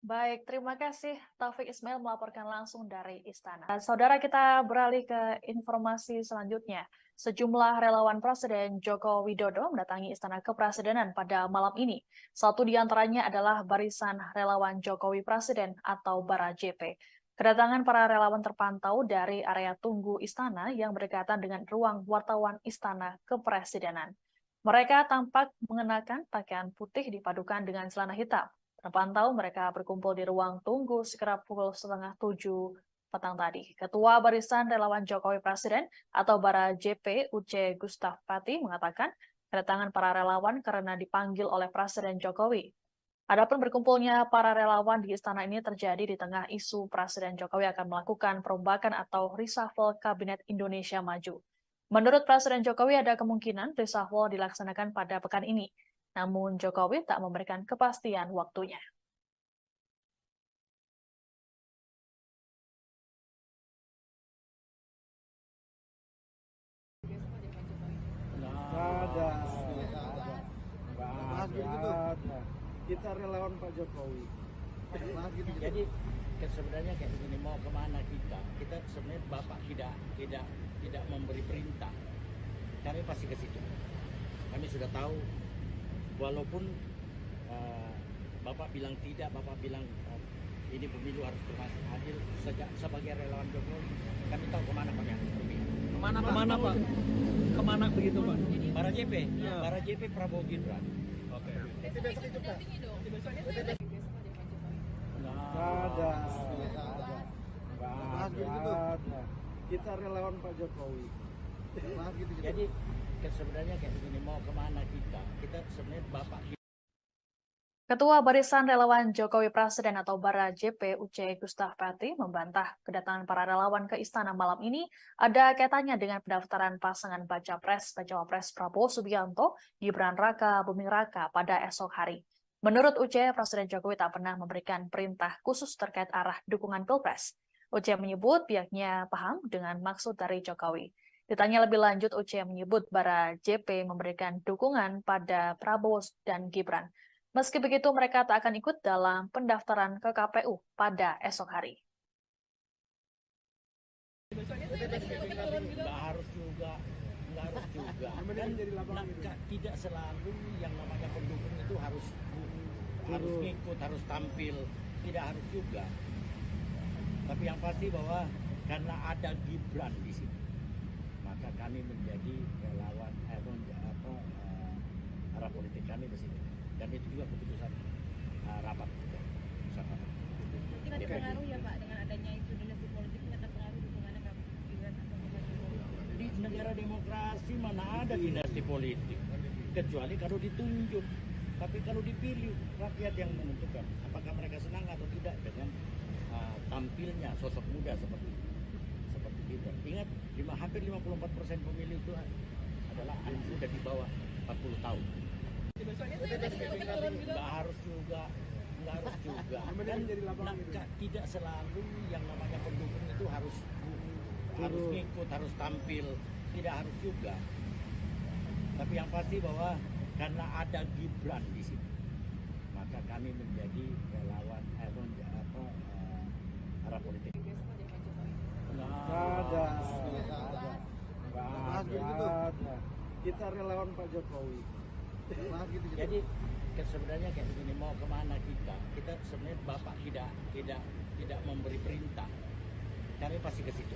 Baik, terima kasih Taufik Ismail melaporkan langsung dari Istana. Saudara, kita beralih ke informasi selanjutnya. Sejumlah relawan Presiden Joko Widodo mendatangi Istana Kepresidenan pada malam ini. Satu di antaranya adalah Barisan Relawan Jokowi Presiden atau Bara JP. Kedatangan para relawan terpantau dari area tunggu Istana yang berdekatan dengan ruang wartawan Istana Kepresidenan. Mereka tampak mengenakan pakaian putih dipadukan dengan celana hitam. Terpantau mereka berkumpul di ruang tunggu sekitar pukul 6:30 petang tadi. Ketua Barisan Relawan Jokowi Presiden atau Bara JP, Uce Gustaf Pati, mengatakan kedatangan para relawan karena dipanggil oleh Presiden Jokowi. Adapun berkumpulnya para relawan di istana ini terjadi di tengah isu Presiden Jokowi akan melakukan perombakan atau reshuffle Kabinet Indonesia Maju. Menurut Presiden Jokowi ada kemungkinan reshuffle dilaksanakan pada pekan ini. Namun Jokowi tak memberikan kepastian waktunya. ada. Kita relawan Pak Jokowi. Jadi sebenarnya kayak begini, mau kemana kita sebenarnya Bapak tidak memberi perintah, kami pasti ke situ. Kami sudah tahu, walaupun Bapak bilang tidak, Bapak bilang ini pemilu harus berlangsung adil. Sebagai relawan Jokowi, kami tahu kemana kami harus pergi. Kemana Pak? Kemana begitu Pak? Para JP, Ya. para JP Prabowo Gibran. Oke. Besok itu dampingi dong. Besoknya saya lagi besok ada Pak Jokowi. Ada. Ada. Kita relawan Pak Jokowi. Jadi sebenarnya kayak begini, mau kemana kita sebenarnya Bapak. Ketua Barisan Relawan Jokowi Presiden atau Bara JP Uce Gustaf Pati membantah kedatangan para relawan ke istana malam ini ada kaitannya dengan pendaftaran pasangan baca pres dan cawapres Prabowo Subianto, Gibran Raka Buming Raka pada esok hari. Menurut Uce, Presiden Jokowi tak pernah memberikan perintah khusus terkait arah dukungan Pilpres. Uce menyebut pihaknya paham dengan maksud dari Jokowi. Ditanya lebih lanjut, Uce menyebut Bara JP memberikan dukungan pada Prabowo dan Gibran. Meski begitu, mereka tak akan ikut dalam pendaftaran ke KPU pada esok hari. Besoknya saya lagi turun gitu. Nggak harus juga. Kan tidak selalu yang namanya pendukung itu harus ngikut, harus tampil. Tidak harus juga. Tapi yang pasti bahwa karena ada Gibran di sini, maka kami menjadi relawan arah politik kami di sini. Dan itu juga keputusan rapat. Tidak terpengaruh ya Pak dengan adanya isu dinasti politik, tidak terpengaruh dukungannya ke Gibran atau ke Pak Jokowi. Di negara demokrasi mana ada dinasti politik, kecuali kalau ditunjuk. Tapi kalau dipilih, rakyat yang menentukan apakah mereka senang atau tidak dengan tampilnya sosok muda seperti Gibran. Ingat, hampir 54% pemilih itu adalah anak muda di bawah 40 tahun. Besoknya saya lagi turun gitu. Nggak harus juga. Kan tidak selalu yang namanya pendukung itu harus ngikut, harus tampil. Tidak harus juga. Tapi yang pasti bahwa karena ada Gibran di sini, maka kami menjadi relawan arah politik. Besok ada Pak Jokowi. Ada. Kita relawan Pak Jokowi. Jadi sebenarnya kayak begini, mau kemana kita sebenarnya Bapak tidak memberi perintah, kami pasti ke situ.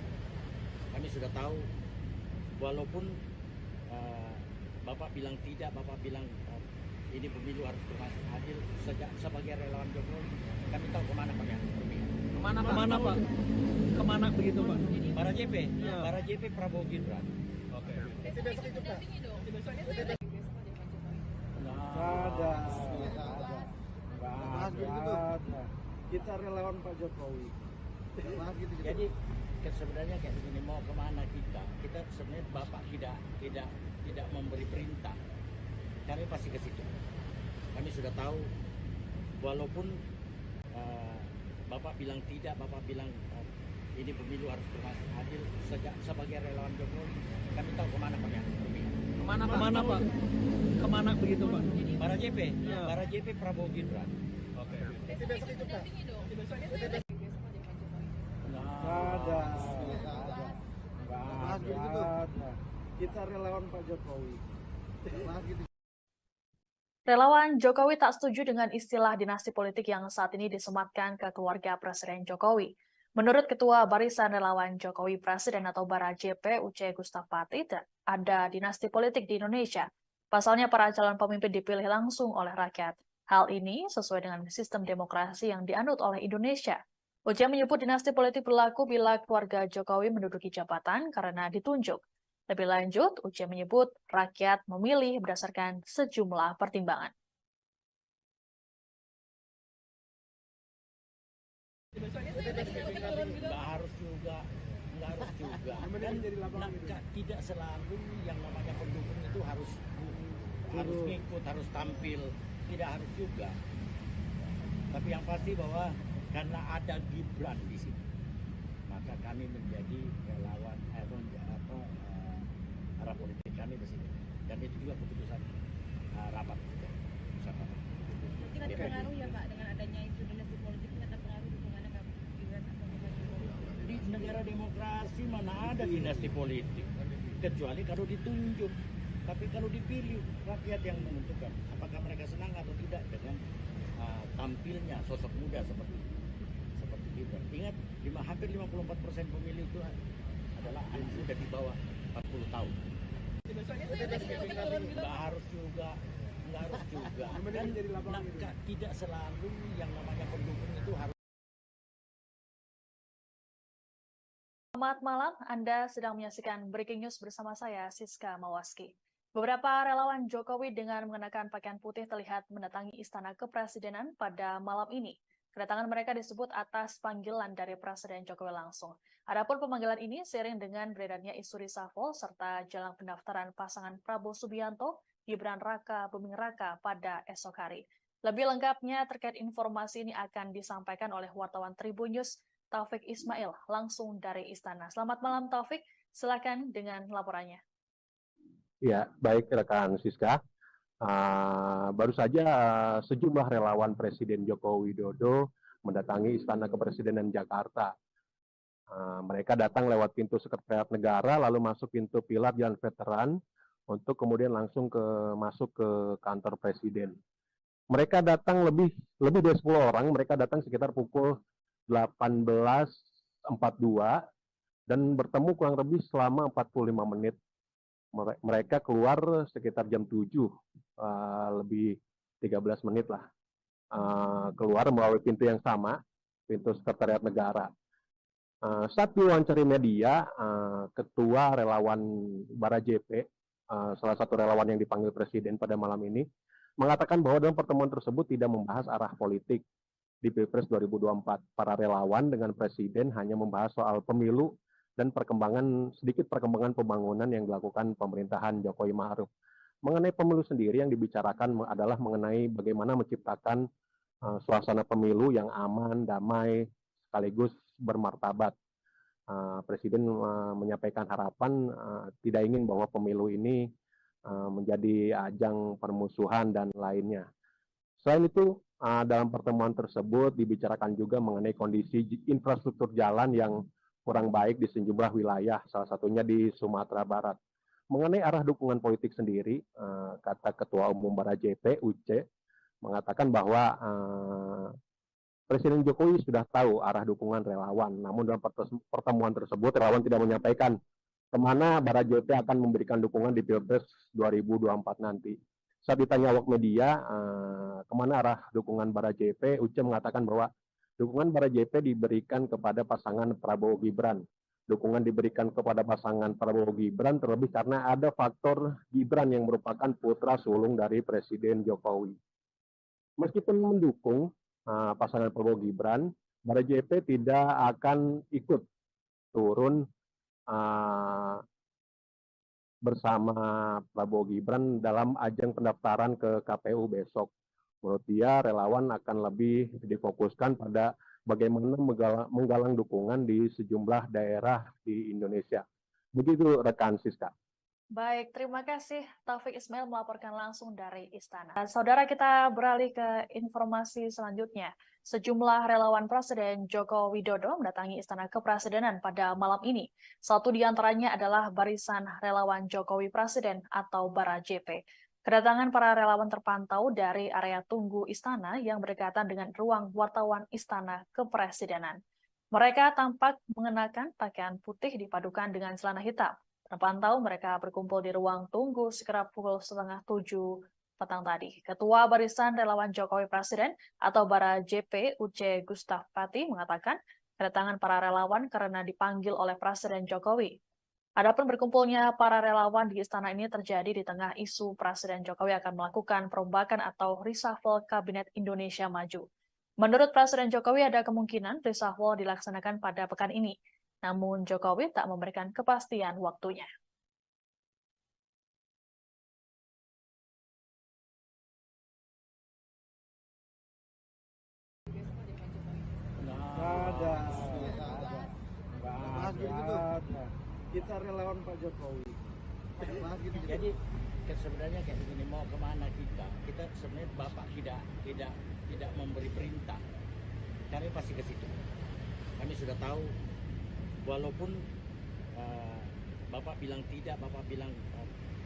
Kami sudah tahu, walaupun Bapak bilang tidak, Bapak bilang ini pemilu harus berlangsung adil. Sebagai relawan Jokowi, kami tahu kemana kami harus pergi. Kemana Pak? Kemana begitu Pak? Para JP, Ya. para JP Prabowo Gibran. Oke. Besok itu dampingi dong. Besoknya saya lagi besok ada Pak Jokowi. Ada. Kita relawan Pak Jokowi. Jadi sebenarnya kayak begini, mau kemana kita sebenarnya Bapak tidak memberi perintah, kami pasti ke situ. Kami sudah tahu, walaupun Bapak bilang tidak, Bapak bilang ini pemilu harus berlangsung adil. Sebagai relawan Jokowi, kami tahu kemana kami harus pergi. Kemana Pak? Kemana begitu Pak? Para JP, Ya. para JP Prabowo Gibran. Oke. Besok itu dampingi dong. Besoknya saya lagi besok ada Pak Jokowi. Ada. Kita relawan Pak Jokowi. Relawan Jokowi tak setuju dengan istilah dinasti politik yang saat ini disematkan ke keluarga Presiden Jokowi. Menurut Ketua Barisan Relawan Jokowi Presiden atau Bara JP Uce Gustaf Pati, ada dinasti politik di Indonesia. Pasalnya para calon pemimpin dipilih langsung oleh rakyat. Hal ini sesuai dengan sistem demokrasi yang dianut oleh Indonesia. Uce menyebut dinasti politik berlaku bila keluarga Jokowi menduduki jabatan karena ditunjuk. Lebih lanjut, Uce menyebut rakyat memilih berdasarkan sejumlah pertimbangan. Besoknya saya lagi turun gitu. Nggak harus juga. Kan tidak selalu yang namanya pendukung itu harus ngikut, harus tampil. Tidak harus juga. Tapi yang pasti bahwa karena ada Gibran di sini, maka kami menjadi relawan arah politik kami di sini. dan itu juga keputusan rapat keputusan rapat. Mungkin ada pengaruh ya Pak dengan adanya isu dinasti politik ini akan pengaruh dukungannya ke Gibran atau ke Pak Jokowi? Di negara demokrasi mana ada dinasti politik, kecuali kalau ditunjuk. Tapi kalau dipilih, rakyat yang menentukan apakah mereka senang atau tidak dengan tampilnya sosok muda seperti Gibran. Ingat, hampir 54% pemilih itu adalah anak muda di bawah 40 tahun. Nggak harus juga. Dan tidak selalu yang namanya pendukung itu harus. Selamat malam, Anda sedang menyaksikan Breaking News bersama saya, Siska Mawaski. Beberapa relawan Jokowi dengan mengenakan pakaian putih terlihat mendatangi Istana Kepresidenan pada malam ini. Kedatangan mereka disebut atas panggilan dari Presiden Jokowi langsung. Adapun pemanggilan ini seiring dengan beredarnya isu reshuffle serta jelang pendaftaran pasangan Prabowo Subianto, Gibran Raka Buming Raka pada esok hari. Lebih lengkapnya terkait informasi ini akan disampaikan oleh wartawan Tribun News, Taufik Ismail, langsung dari Istana. Selamat malam Taufik, silakan dengan laporannya. Ya, baik rekan Siska. Baru saja sejumlah relawan Presiden Joko Widodo mendatangi Istana Kepresidenan Jakarta. Mereka datang lewat pintu Sekretariat Negara, lalu masuk pintu pilar Jalan Veteran, untuk kemudian langsung masuk ke kantor Presiden. Mereka datang lebih dari 10 orang, mereka datang sekitar pukul 18.42 dan bertemu kurang lebih selama 45 menit. Mereka keluar sekitar jam 7, lebih 13 menit lah. Keluar melalui pintu yang sama, pintu Sekretariat Negara. Saat diwawancari media, Ketua Relawan Bara JP, salah satu relawan yang dipanggil Presiden pada malam ini, mengatakan bahwa dalam pertemuan tersebut tidak membahas arah politik di Pilpres 2024. Para relawan dengan Presiden hanya membahas soal pemilu dan sedikit perkembangan pembangunan yang dilakukan pemerintahan Jokowi Ma'ruf. Mengenai pemilu sendiri yang dibicarakan adalah mengenai bagaimana menciptakan suasana pemilu yang aman, damai, sekaligus bermartabat. Presiden menyampaikan harapan tidak ingin bahwa pemilu ini menjadi ajang permusuhan dan lainnya. Selain itu, dalam pertemuan tersebut dibicarakan juga mengenai kondisi infrastruktur jalan yang kurang baik di sejumlah wilayah, salah satunya di Sumatera Barat. Mengenai arah dukungan politik sendiri, kata Ketua Umum Bara JP, Uce, mengatakan bahwa Presiden Jokowi sudah tahu arah dukungan relawan. Namun dalam pertemuan tersebut, relawan tidak menyampaikan kemana Bara JP akan memberikan dukungan di Pilpres 2024 nanti. Saat ditanya awak media, kemana arah dukungan Bara JP, Uce mengatakan bahwa dukungan Bara JP diberikan kepada pasangan Prabowo Gibran. Dukungan diberikan kepada pasangan Prabowo Gibran terlebih karena ada faktor Gibran yang merupakan putra sulung dari Presiden Jokowi. Meskipun mendukung pasangan Prabowo Gibran, Bara JP tidak akan ikut turun bersama Prabowo Gibran dalam ajang pendaftaran ke KPU besok. Menurut dia, relawan akan lebih difokuskan pada bagaimana menggalang dukungan di sejumlah daerah di Indonesia. Begitu rekan Siska. Baik, terima kasih Taufik Ismail melaporkan langsung dari Istana. Saudara, kita beralih ke informasi selanjutnya. Sejumlah relawan Presiden Joko Widodo mendatangi Istana Kepresidenan pada malam ini. Satu di antaranya adalah Barisan Relawan Jokowi Presiden atau Bara JP. Kedatangan para relawan terpantau dari area tunggu Istana yang berdekatan dengan ruang wartawan Istana Kepresidenan. Mereka tampak mengenakan pakaian putih dipadukan dengan celana hitam. Terpantau mereka berkumpul di ruang tunggu sekitar pukul 6:30 petang tadi. Ketua Barisan Relawan Jokowi Presiden atau Bara JP, Uce Gustaf Pati, mengatakan kedatangan para relawan karena dipanggil oleh Presiden Jokowi. Adapun berkumpulnya para relawan di istana ini terjadi di tengah isu Presiden Jokowi akan melakukan perombakan atau reshuffle Kabinet Indonesia Maju. Menurut Presiden Jokowi ada kemungkinan reshuffle dilaksanakan pada pekan ini. Namun Jokowi tak memberikan kepastian waktunya. Nggak ada. Kita relawan Pak Jokowi. Jadi sebenarnya kayak begini, mau kemana kita sebenarnya Bapak tidak memberi perintah, kami pasti ke situ. Kami sudah tahu, walaupun Bapak bilang tidak, Bapak bilang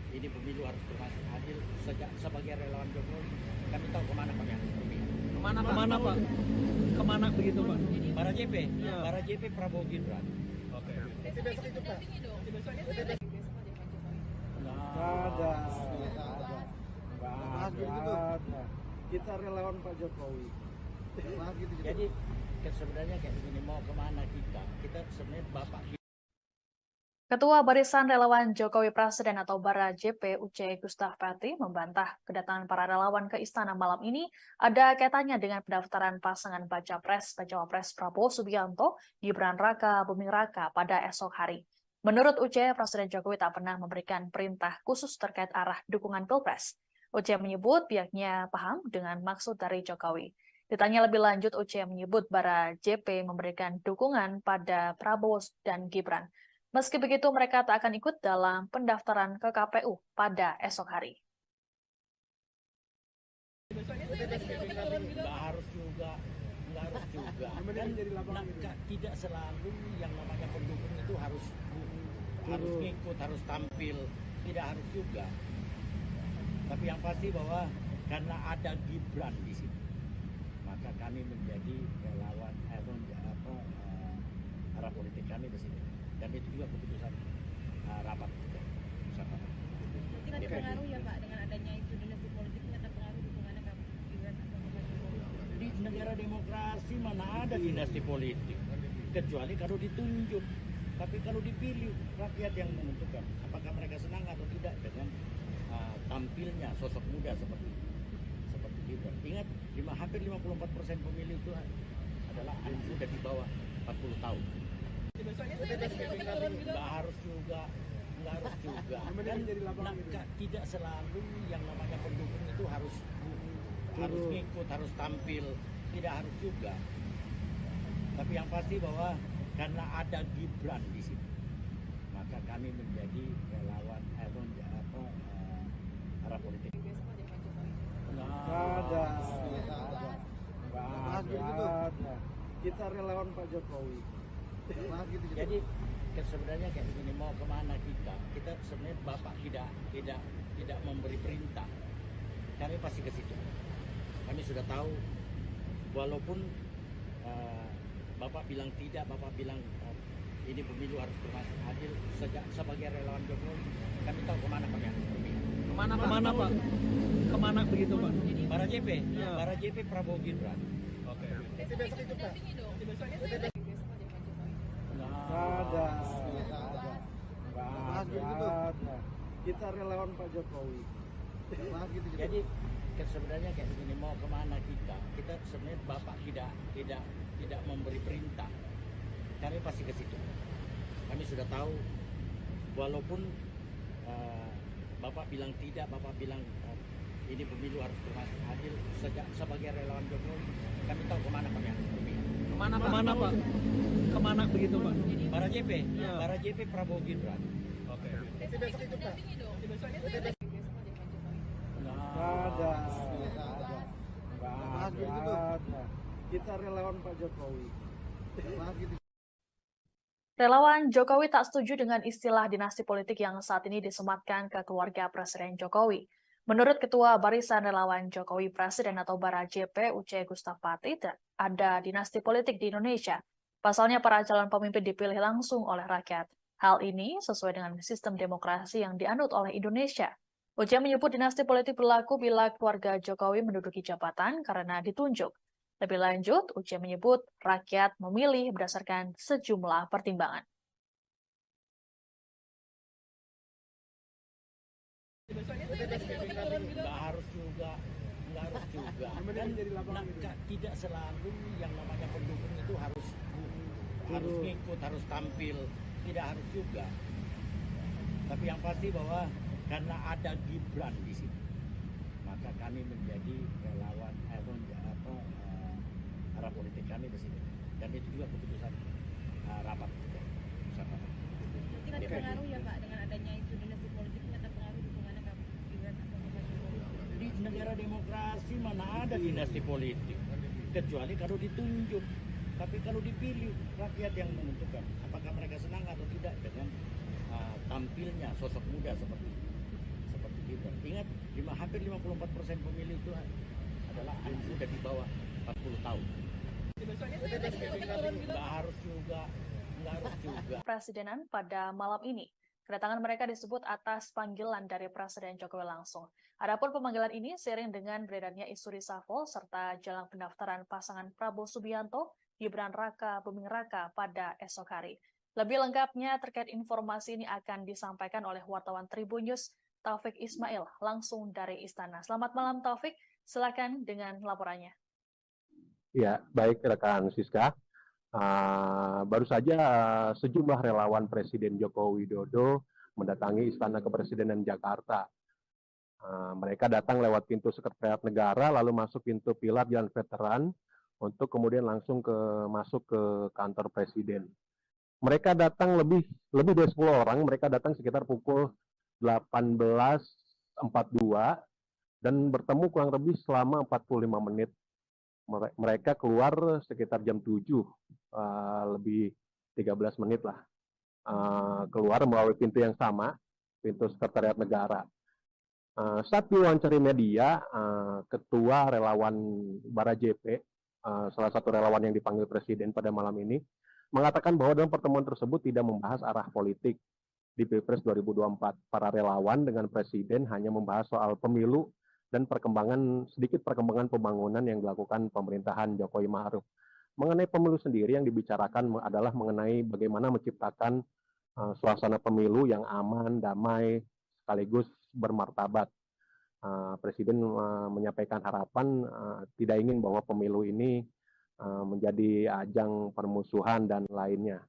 ini pemilu harus berlangsung adil. Sebagai relawan Jokowi, kami tahu kemana kami harus berpihak. Kemana Pak? Kemana begitu Pak? Para JP, Ya. para JP Prabowo Gibran. Oke. Besok besok itu dampingi dong. Besoknya besok aja Pak Jokowi. Nggak ada. Nggak ada. Kita relawan Pak Jokowi. Jadi sebenarnya kayak begini, mau kemana kita sebenarnya Bapak. Ketua Barisan Relawan Jokowi Presiden atau Bara JP UC Gustaf Pati membantah kedatangan para relawan ke istana malam ini ada kaitannya dengan pendaftaran pasangan baca Cawapres Prabowo Subianto, Gibran Raka Buming Raka pada esok hari. Menurut UC, Presiden Jokowi tak pernah memberikan perintah khusus terkait arah dukungan Pilpres. UC menyebut pihaknya paham dengan maksud dari Jokowi. Ditanya lebih lanjut, UC menyebut Bara JP memberikan dukungan pada Prabowo dan Gibran. Meski begitu, mereka tak akan ikut dalam pendaftaran ke KPU pada esok hari. Nggak harus juga. Kan tidak selalu yang namanya pendukung itu harus ngikut, harus tampil. Tidak harus juga. Tapi yang pasti bahwa karena ada Gibran di sini, maka kami menjadi relawan arah politik kami di sini. Dan itu juga keputusan rapat bersama. Mungkin ada pengaruh ya Pak dengan adanya isu dinasti politik ini akan pengaruh dukungannya ke Gibran atau ke Pak Jokowi. Di negara demokrasi mana ada dinasti politik, kecuali kalau ditunjuk. Tapi kalau dipilih, rakyat yang menentukan apakah mereka senang atau tidak dengan tampilnya sosok muda seperti Gibran. Ingat, hampir 54% pemilih itu adalah anak muda di bawah 40 tahun. Nggak harus juga. Kan tidak selalu yang namanya pendukung itu harus ngikut, harus tampil. Tidak harus juga. Tapi yang pasti bahwa karena ada Gibran di sini, maka kami menjadi relawan arah politik. Besok aja Pak Jokowi. Nggak ada. Kita relawan Pak Jokowi. Jadi sebenarnya kayak begini, mau kemana kita sebenarnya Bapak tidak memberi perintah, kami pasti ke situ. Kami sudah tahu, walaupun Bapak bilang tidak, Bapak bilang ini pemilu harus berlangsung adil. Sebagai relawan Jokowi, kami tahu kemana kami harus berpihak. Kemana Pak? Kemana begitu Pak? Para JP, Ya. para JP Prabowo Gibran. Oke. Besok itu dampingi dong. Besoknya besok aja Pak Jokowi. Nggak ada. Kita relawan Pak Jokowi. Jadi sebenarnya kayak begini, mau kemana kita sebenarnya Bapak tidak memberi perintah, kami pasti ke situ. Kami sudah tahu, walaupun Bapak bilang tidak, Bapak bilang ini pemilu harus berlangsung adil. Sebagai relawan Jokowi, kami tahu kemana kami harus berpihak. Kemana Pak? Kemana begitu Pak? Para JP, Ya. para JP Prabowo Gibran. Oke. Besok itu dampingi dong. Besoknya besok aja Pak Jokowi. Nggak ada. Kita relawan Pak Jokowi. Relawan Jokowi tak setuju dengan istilah dinasti politik yang saat ini disematkan ke keluarga Presiden Jokowi. Menurut Ketua Barisan Relawan Jokowi Presiden atau Bara JP UC Gustaf Pati, ada dinasti politik di Indonesia. Pasalnya para calon pemimpin dipilih langsung oleh rakyat. Hal ini sesuai dengan sistem demokrasi yang dianut oleh Indonesia. UC menyebut dinasti politik berlaku bila keluarga Jokowi menduduki jabatan karena ditunjuk. Lebih lanjut, UC menyebut rakyat memilih berdasarkan sejumlah pertimbangan. Nggak harus juga. Kan tidak selalu yang namanya pendukung itu harus ngikut, harus tampil. Tidak harus juga. Tapi yang pasti bahwa karena ada Gibran di sini, maka kami menjadi relawan arah politik kami di sini. Dan itu juga keputusan rapat bersama. Mungkin ada pengaruh ya Pak dengan adanya isu dinasti politik ini akan pengaruh dukungannya ke negara demokrasi mana ada dinasti politik, kecuali kalau ditunjuk. Tapi kalau dipilih, rakyat yang menentukan apakah mereka senang atau tidak dengan tampilnya sosok muda seperti Gibran. Ingat, hampir 54% pemilih itu adalah anak muda di bawah 40 tahun. Nggak harus juga. Presidenan pada malam ini. Kedatangan mereka disebut atas panggilan dari Presiden Jokowi langsung. Adapun pemanggilan ini seiring dengan beredarnya isu reshuffle serta jelang pendaftaran pasangan Prabowo Subianto, Gibran Raka Buming Raka pada esok hari. Lebih lengkapnya terkait informasi ini akan disampaikan oleh wartawan Tribun News Taufik Ismail langsung dari Istana. Selamat malam Taufik, silakan dengan laporannya. Ya, baik rekan Siska. Baru saja sejumlah relawan Presiden Joko Widodo mendatangi Istana Kepresidenan Jakarta. Mereka datang lewat pintu Sekretariat Negara, lalu masuk pintu pilar Jalan Veteran, untuk kemudian langsung masuk ke kantor Presiden. Mereka datang lebih dari 10 orang, mereka datang sekitar pukul 18.42 dan bertemu kurang lebih selama 45 menit. Mereka keluar sekitar jam 7, lebih 13 menit lah. Keluar melalui pintu yang sama, pintu Sekretariat Negara. Saat diwawancari media, Ketua Relawan Bara JP, salah satu relawan yang dipanggil Presiden pada malam ini, mengatakan bahwa dalam pertemuan tersebut tidak membahas arah politik di Pilpres 2024. Para relawan dengan Presiden hanya membahas soal pemilu dan sedikit perkembangan pembangunan yang dilakukan pemerintahan Jokowi Ma'ruf. Mengenai pemilu sendiri yang dibicarakan adalah mengenai bagaimana menciptakan suasana pemilu yang aman, damai, sekaligus bermartabat. Presiden menyampaikan harapan tidak ingin bahwa pemilu ini menjadi ajang permusuhan dan lainnya.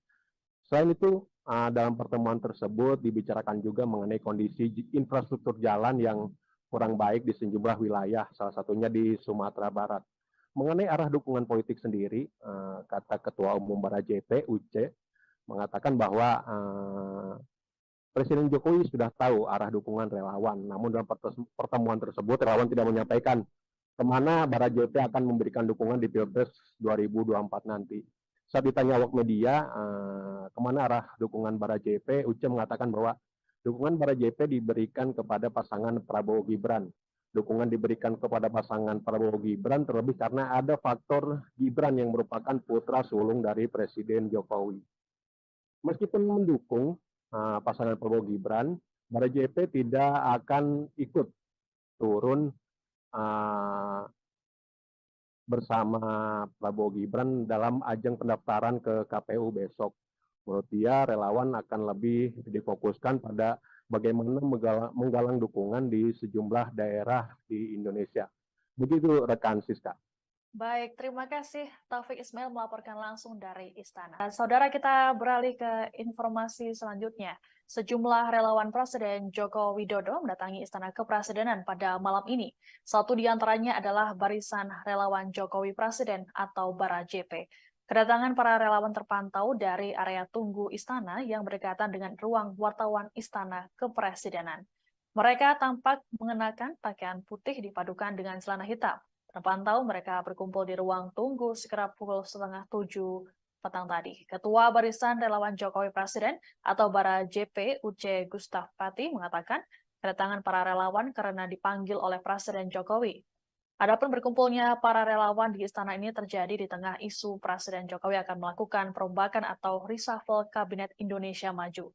Selain itu, dalam pertemuan tersebut dibicarakan juga mengenai kondisi infrastruktur jalan yang kurang baik di sejumlah wilayah, salah satunya di Sumatera Barat. Mengenai arah dukungan politik sendiri, kata Ketua Umum Bara JP, Uce, mengatakan bahwa Presiden Jokowi sudah tahu arah dukungan relawan, namun dalam pertemuan tersebut relawan tidak menyampaikan kemana Bara JP akan memberikan dukungan di Pilpres 2024 nanti. Saat ditanya awak media, kemana arah dukungan Bara JP, Uce mengatakan bahwa dukungan Bara JP diberikan kepada pasangan Prabowo Gibran. Dukungan diberikan kepada pasangan Prabowo Gibran terlebih karena ada faktor Gibran yang merupakan putra sulung dari Presiden Jokowi. Meskipun mendukung pasangan Prabowo Gibran, Bara JP tidak akan ikut turun bersama Prabowo Gibran dalam ajang pendaftaran ke KPU besok. Menurut dia, relawan akan lebih difokuskan pada bagaimana menggalang dukungan di sejumlah daerah di Indonesia. Begitu rekan Siska. Baik, terima kasih Taufik Ismail melaporkan langsung dari Istana. Saudara, kita beralih ke informasi selanjutnya. Sejumlah relawan Presiden Joko Widodo mendatangi Istana Kepresidenan pada malam ini. Satu di antaranya adalah Barisan Relawan Jokowi Presiden atau Bara JP. Kedatangan para relawan terpantau dari area tunggu Istana yang berdekatan dengan ruang wartawan Istana Kepresidenan. Mereka tampak mengenakan pakaian putih dipadukan dengan celana hitam. Terpantau mereka berkumpul di ruang tunggu sekitar pukul 6:30 petang tadi. Ketua Barisan Relawan Jokowi Presiden atau Bara JP, Uce Gustaf Pati, mengatakan kedatangan para relawan karena dipanggil oleh Presiden Jokowi. Adapun berkumpulnya para relawan di istana ini terjadi di tengah isu Presiden Jokowi akan melakukan perombakan atau reshuffle Kabinet Indonesia Maju.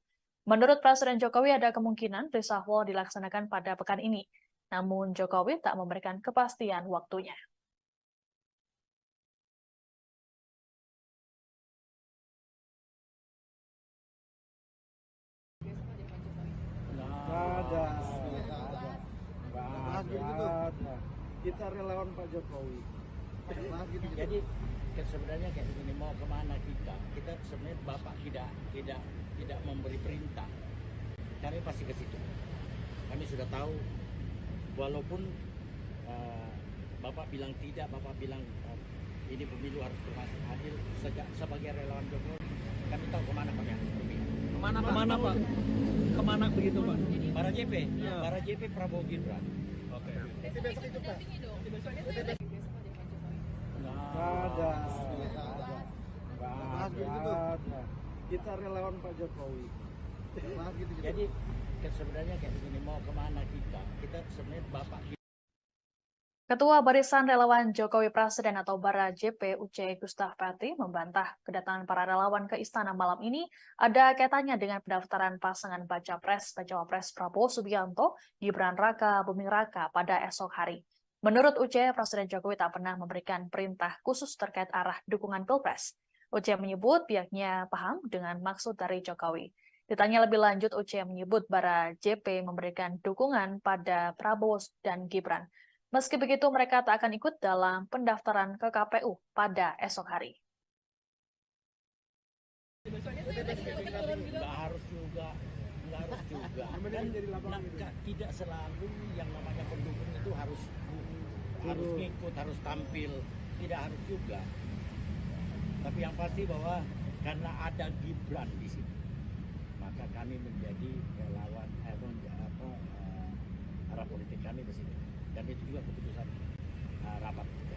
Menurut Presiden Jokowi ada kemungkinan reshuffle dilaksanakan pada pekan ini. Namun Jokowi tak memberikan kepastian waktunya. Nggak ada. Kita relawan Pak Jokowi. Jadi sebenarnya kayak begini, mau kemana kita sebenarnya Bapak tidak memberi perintah. Kami pasti ke situ. Kami sudah tahu, walaupun Bapak bilang tidak, Bapak bilang ini pemilu harus adil. Sebagai relawan Jokowi, kami tahu kemana kami harus pergi. Kemana Pak? Kemana begitu Pak? Bara JP, Bara JP Prabowo Gibran. Oke. besok ikut Pak. Dampingi dong. Besoknya saya besok ada Pak Jokowi. Nggak ada. Kita relawan Pak Jokowi. Jadi sebenarnya kayak begini, mau kemana kita? Kita sebenarnya Bapak Ketua Barisan Relawan Jokowi Presiden atau Bara JP UC Gustaf Pati membantah kedatangan para relawan ke istana malam ini ada kaitannya dengan pendaftaran pasangan Baca Pres Prabowo Subianto, Gibran Raka Buming Raka pada esok hari. Menurut UC, Presiden Jokowi tak pernah memberikan perintah khusus terkait arah dukungan Pilpres. UC menyebut pihaknya paham dengan maksud dari Jokowi. Ditanya lebih lanjut, UC menyebut Bara JP memberikan dukungan pada Prabowo dan Gibran. Meski begitu, mereka tak akan ikut dalam pendaftaran ke KPU pada esok hari. Besoknya saya besok turun gitu. nggak harus juga. Kan tidak selalu yang namanya pendukung itu harus ngikut, harus tampil, tidak harus juga. Tapi yang pasti bahwa karena ada Gibran di sini, maka kami menjadi relawan arah politik kami di sini. Dan itu juga keputusan rapat kita.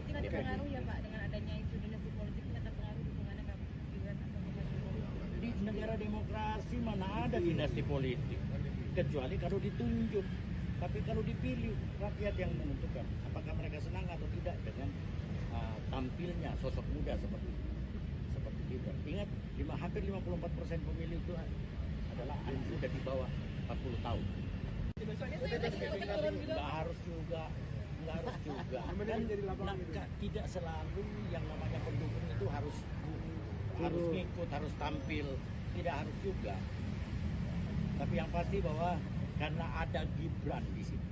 Mungkin ada pengaruh ya Pak dengan adanya isu dinasti politik ini akan pengaruh dukungannya ke Gibran atau ke Pak Jokowi. Di negara demokrasi mana ada dinasti politik, kecuali kalau ditunjuk. Tapi kalau dipilih, rakyat yang menentukan apakah mereka senang atau tidak dengan tampilnya sosok muda seperti Gibran. Ingat, hampir 54% pemilih itu adalah anak muda di bawah 40 tahun. Besoknya saya besok turun gitu. Nggak harus juga. Kan tidak selalu yang namanya pendukung itu harus ngikut, harus tampil, tidak harus juga. Tapi yang pasti bahwa karena ada Gibran di sini,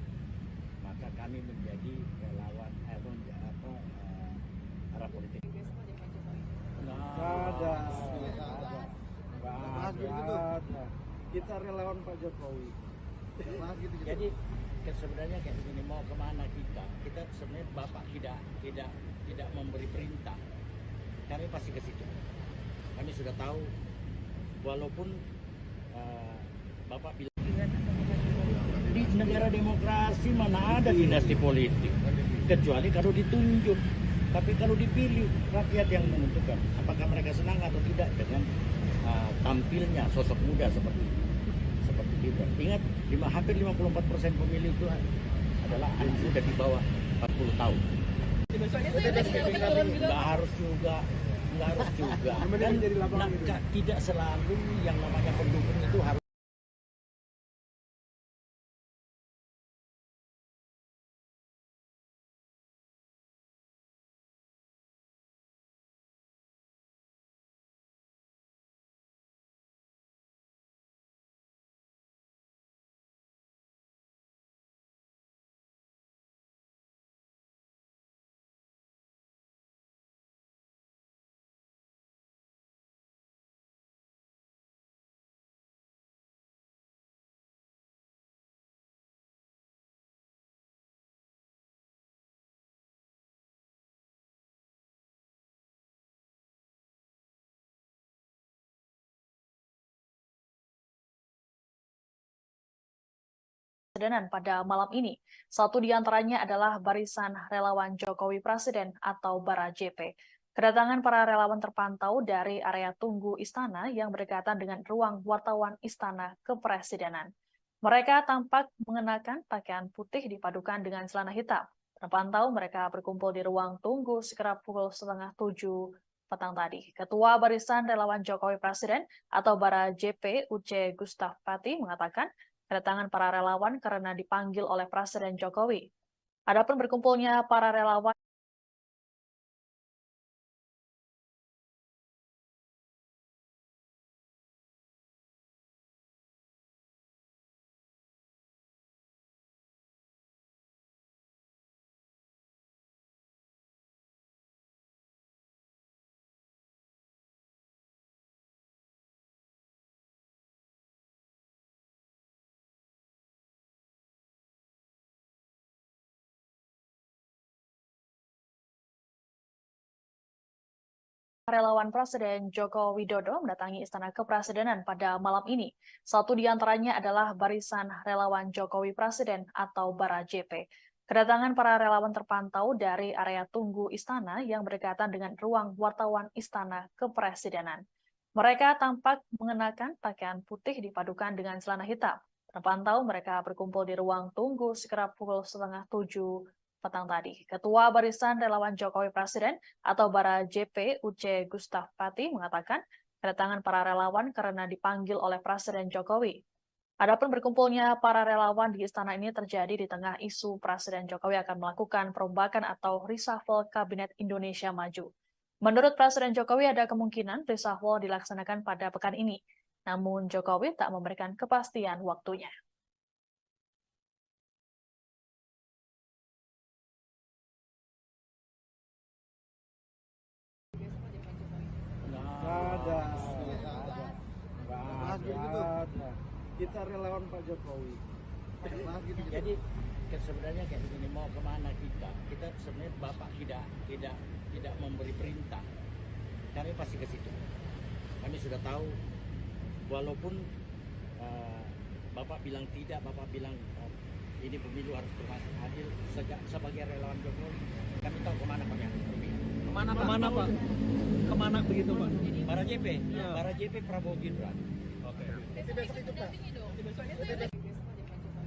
maka kami menjadi relawan arah politik. Besok ada Pak Jokowi. Nggak ada. Kita relawan Pak Jokowi. Jadi sebenarnya kayak begini, mau kemana kita? Kita sebenarnya Bapak tidak memberi perintah. Kami pasti ke situ. Kami sudah tahu, walaupun Bapak bilang di negara demokrasi mana ada dinasti politik, kecuali kalau ditunjuk. Tapi kalau dipilih, rakyat yang menentukan apakah mereka senang atau tidak dengan tampilnya sosok muda seperti Gibran. Ingat, hampir 54% pemilih itu adalah anak muda di bawah 40 tahun. Besoknya saya besok turun gitu. Nggak harus juga. Kan tidak selalu yang namanya pendukung itu harus Kepresidenan pada malam ini. Satu di antaranya adalah Barisan Relawan Jokowi Presiden atau Bara JP. Kedatangan para relawan terpantau dari area tunggu istana yang berdekatan dengan ruang wartawan Istana Kepresidenan. Mereka tampak mengenakan pakaian putih dipadukan dengan celana hitam. Terpantau mereka berkumpul di ruang tunggu sekitar pukul 6:30 petang tadi. Ketua Barisan Relawan Jokowi Presiden atau Bara JP UC Gustaf Pati mengatakan kedatangan para relawan karena dipanggil oleh Presiden Jokowi. Adapun berkumpulnya para relawan Relawan Presiden Joko Widodo mendatangi Istana Kepresidenan pada malam ini. Satu di antaranya adalah Barisan Relawan Jokowi Presiden atau Bara JP. Kedatangan para relawan terpantau dari area tunggu istana yang berdekatan dengan ruang wartawan Istana Kepresidenan. Mereka tampak mengenakan pakaian putih dipadukan dengan celana hitam. Terpantau mereka berkumpul di ruang tunggu sekitar pukul 6:30 petang tadi. Ketua Barisan Relawan Jokowi Presiden atau Bara JP Uce Gustaf Pati mengatakan kedatangan para relawan karena dipanggil oleh Presiden Jokowi. Adapun berkumpulnya para relawan di istana ini terjadi di tengah isu Presiden Jokowi akan melakukan perombakan atau reshuffle Kabinet Indonesia Maju. Menurut Presiden Jokowi ada kemungkinan reshuffle dilaksanakan pada pekan ini. Namun Jokowi tak memberikan kepastian waktunya. Nggak ada. Kita relawan Pak Jokowi. Jadi sebenarnya kayak begini, mau kemana kita? Kita sebenarnya Bapak tidak memberi perintah. Kami pasti ke situ. Kami sudah tahu, walaupun Bapak bilang tidak, Bapak bilang ini pemilu harus berlangsung adil. Sebagai relawan Jokowi, kami tahu kemana kami harus pergi. Kemana Pak? Kemana begitu Pak? Bara JP, Ya. Bara JP Prabowo Gibran. Oke. Besok ikut dampingi dong. Besoknya saya ada besok aja Pak Jokowi.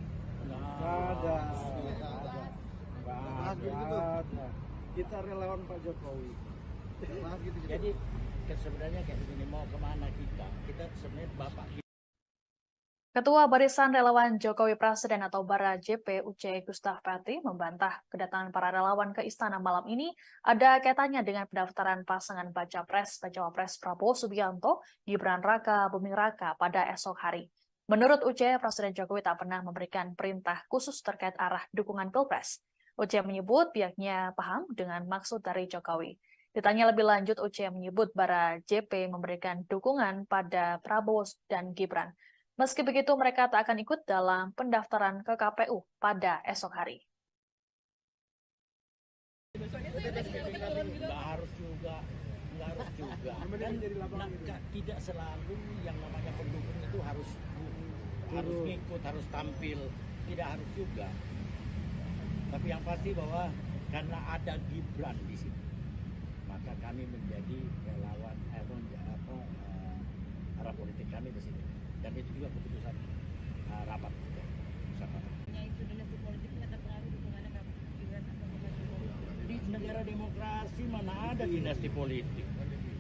Nggak ada. Kita relawan Pak Jokowi. Jadi sebenarnya kayak begini, mau kemana kita? Kita sebenarnya Bapak. Ketua Barisan Relawan Jokowi Presiden atau Bara JP Uce Gustaf Pati membantah kedatangan para relawan ke istana malam ini ada kaitannya dengan pendaftaran pasangan Baca Pres Prabowo Subianto Gibran Raka Buming Raka pada esok hari. Menurut Uce, Presiden Jokowi tak pernah memberikan perintah khusus terkait arah dukungan Pilpres. Uce menyebut pihaknya paham dengan maksud dari Jokowi. Ditanya lebih lanjut, Uce menyebut Bara JP memberikan dukungan pada Prabowo dan Gibran. Meski begitu, mereka tak akan ikut dalam pendaftaran ke KPU pada esok hari. Nggak harus juga. Dan tidak selalu yang namanya pendukung itu harus ngikut, harus tampil. Tidak harus juga. Tapi yang pasti bahwa karena ada Gibran di sini, maka kami menjadi relawan arah politik kami di sini. Dan itu juga keputusan rapat bersama. Isu dinasti politik nggak terpengaruh dukungannya ke Gibran atau ke Pak Jokowi. Di negara demokrasi mana ada dinasti politik,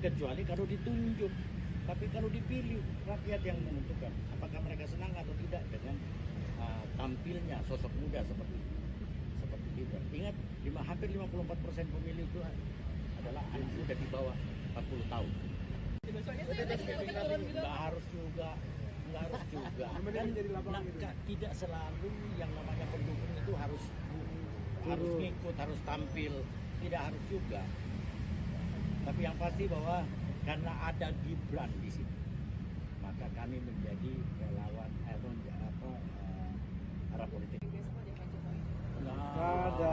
kecuali kalau ditunjuk. Tapi kalau dipilih, rakyat yang menentukan apakah mereka senang atau tidak dengan tampilnya sosok muda seperti Gibran. Ingat, hampir 54% pemilih itu adalah anak muda di bawah 40 tahun. Nggak harus juga. Dan tidak selalu yang namanya pendukung itu harus ngikut, harus tampil. Tidak harus juga. Tapi yang pasti bahwa karena ada Gibran di sini, maka kami menjadi relawan arah politik. Besok aja Pak Jokowi. Nggak ada.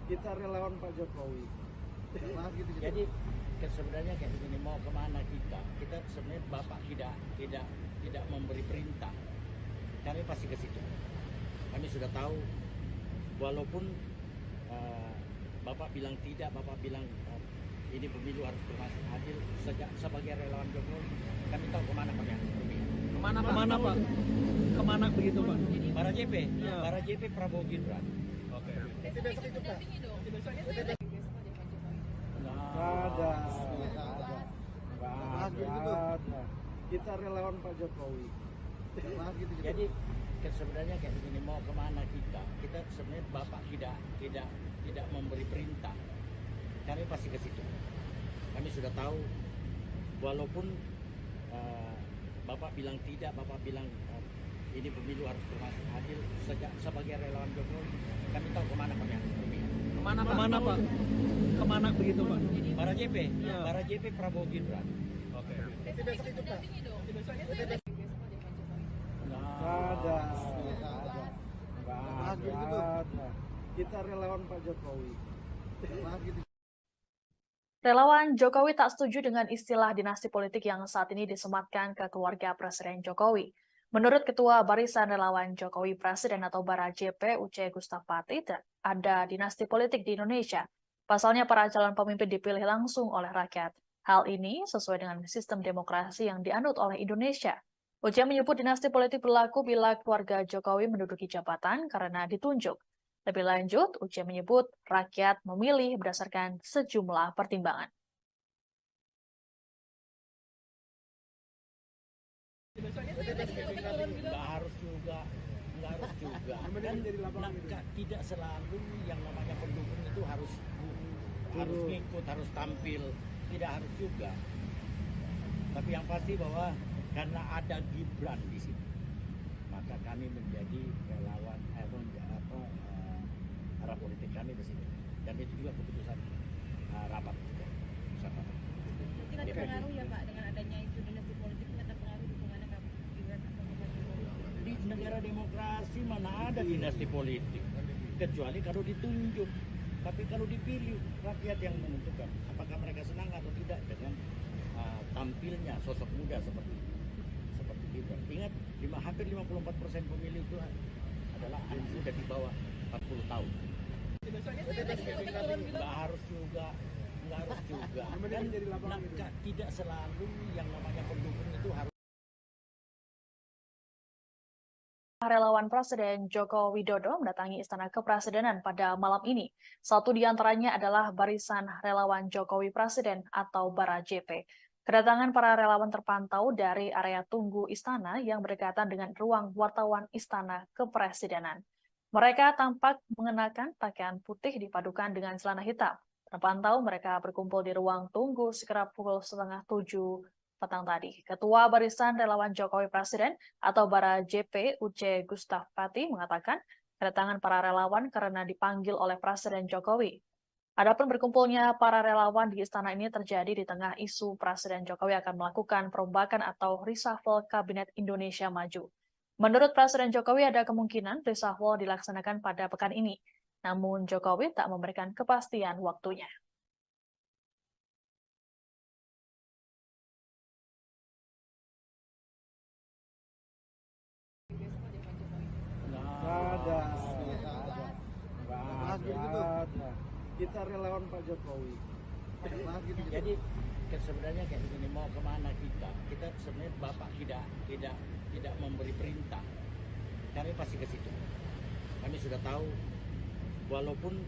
Kita relawan Pak Jokowi. Jadi sebenarnya kayak begini, mau kemana kita? Kita sebenarnya Bapak tidak memberi perintah. Kami pasti ke situ. Kami sudah tahu, walaupun Bapak bilang tidak, Bapak bilang ini pemilu harus berlangsung adil. Sebagai relawan Jokowi, kami tahu kemana kami harus pergi. Kemana Pak? Kemana begitu Pak? Bara JP, Ya. Bara JP Prabowo Gibran. Oke. Besok ikut dampingi dong. Besoknya saya ada besok aja Pak Jokowi. Nggak ada. Kita relawan Pak Jokowi. Jadi sebenarnya kayak begini, mau kemana kita? Kita sebenarnya Bapak tidak memberi perintah. Kami pasti ke situ. Kami sudah tahu, walaupun Bapak bilang tidak, Bapak bilang ini pemilu harus berlangsung adil. Sebagai relawan Jokowi, kami tahu kemana kami harus pergi. Kemana Pak? Kemana begitu Pak? Bara JP, Ya. Bara JP Prabowo Gibran. Oke. Besok ikut dampingi dong. Besoknya saya ada besok aja Pak Jokowi. Nggak ada. Kita relawan Pak Jokowi. Relawan Jokowi tak setuju dengan istilah dinasti politik yang saat ini disematkan ke keluarga Presiden Jokowi. Menurut Ketua Barisan Relawan Jokowi Presiden atau Bara JP UC Gustaf Pati, ada dinasti politik di Indonesia. Pasalnya para calon pemimpin dipilih langsung oleh rakyat. Hal ini sesuai dengan sistem demokrasi yang dianut oleh Indonesia. UC menyebut dinasti politik berlaku bila keluarga Jokowi menduduki jabatan karena ditunjuk. Lebih lanjut, UC menyebut rakyat memilih berdasarkan sejumlah pertimbangan. Nggak harus juga. Kan tidak selalu yang namanya pendukung itu harus ngikut, harus tampil, tidak harus juga. Tapi yang pasti bahwa karena ada Gibran di sini, maka kami menjadi relawan arah politik kami di sini. Dan itu juga keputusan rapat. Tidak terpengaruh ya Pak dengan adanya isu dinasti politik, tidak terpengaruh dukungannya ke Gibran atau ke Pak Jokowi? Di negara demokrasi mana ada dinasti politik, kecuali kalau ditunjuk. Tapi kalau dipilih, rakyat yang menentukan apakah mereka senang atau tidak dengan tampilnya sosok muda seperti Gibran. Ingat, hampir 54% pemilih itu adalah anak muda di bawah 40 tahun. Nggak harus juga. Kan tidak selalu yang namanya pendukung itu harus. Relawan Presiden Joko Widodo mendatangi Istana Kepresidenan pada malam ini. Satu di antaranya adalah Barisan Relawan Jokowi Presiden atau Bara JP. Kedatangan para relawan terpantau dari area tunggu istana yang berdekatan dengan ruang wartawan Istana Kepresidenan. Mereka tampak mengenakan pakaian putih dipadukan dengan celana hitam. Terpantau mereka berkumpul di ruang tunggu sekitar pukul 6:30 petang tadi. Ketua Barisan Relawan Jokowi Presiden atau Bara JP UC Gustaf Pati mengatakan kedatangan para relawan karena dipanggil oleh Presiden Jokowi. Adapun berkumpulnya para relawan di istana ini terjadi di tengah isu Presiden Jokowi akan melakukan perombakan atau reshuffle Kabinet Indonesia Maju. Menurut Presiden Jokowi ada kemungkinan reshuffle dilaksanakan pada pekan ini. Namun Jokowi tak memberikan kepastian waktunya. Nggak ada. Kita relawan Pak Jokowi. Jadi sebenarnya kayak begini, mau kemana kita sebenarnya Bapak tidak memberi perintah, kami pasti ke situ. Kami sudah tahu, walaupun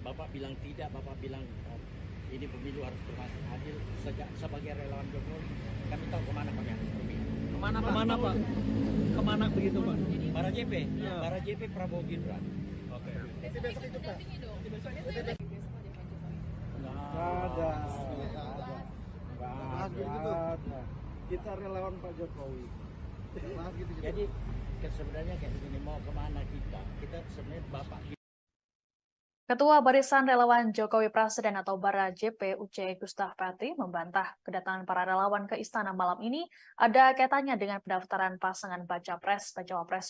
Bapak bilang tidak, Bapak bilang ini pemilu harus berlangsung adil. Sebagai relawan Jokowi, kami tahu kemana kami harus pergi. Kemana Pak? Kemana begitu Pak? Bara JP, Bara JP Prabowo Gibran. Oke. Nggak ada. Kita relawan Pak Jokowi. Jadi sebenarnya kayak begini, mau kemana kita sebenarnya Bapak. Ketua Barisan Relawan Jokowi Presiden atau Bara JP UC Gustaf Pati membantah kedatangan para relawan ke istana malam ini ada kaitannya dengan pendaftaran pasangan Baca Pres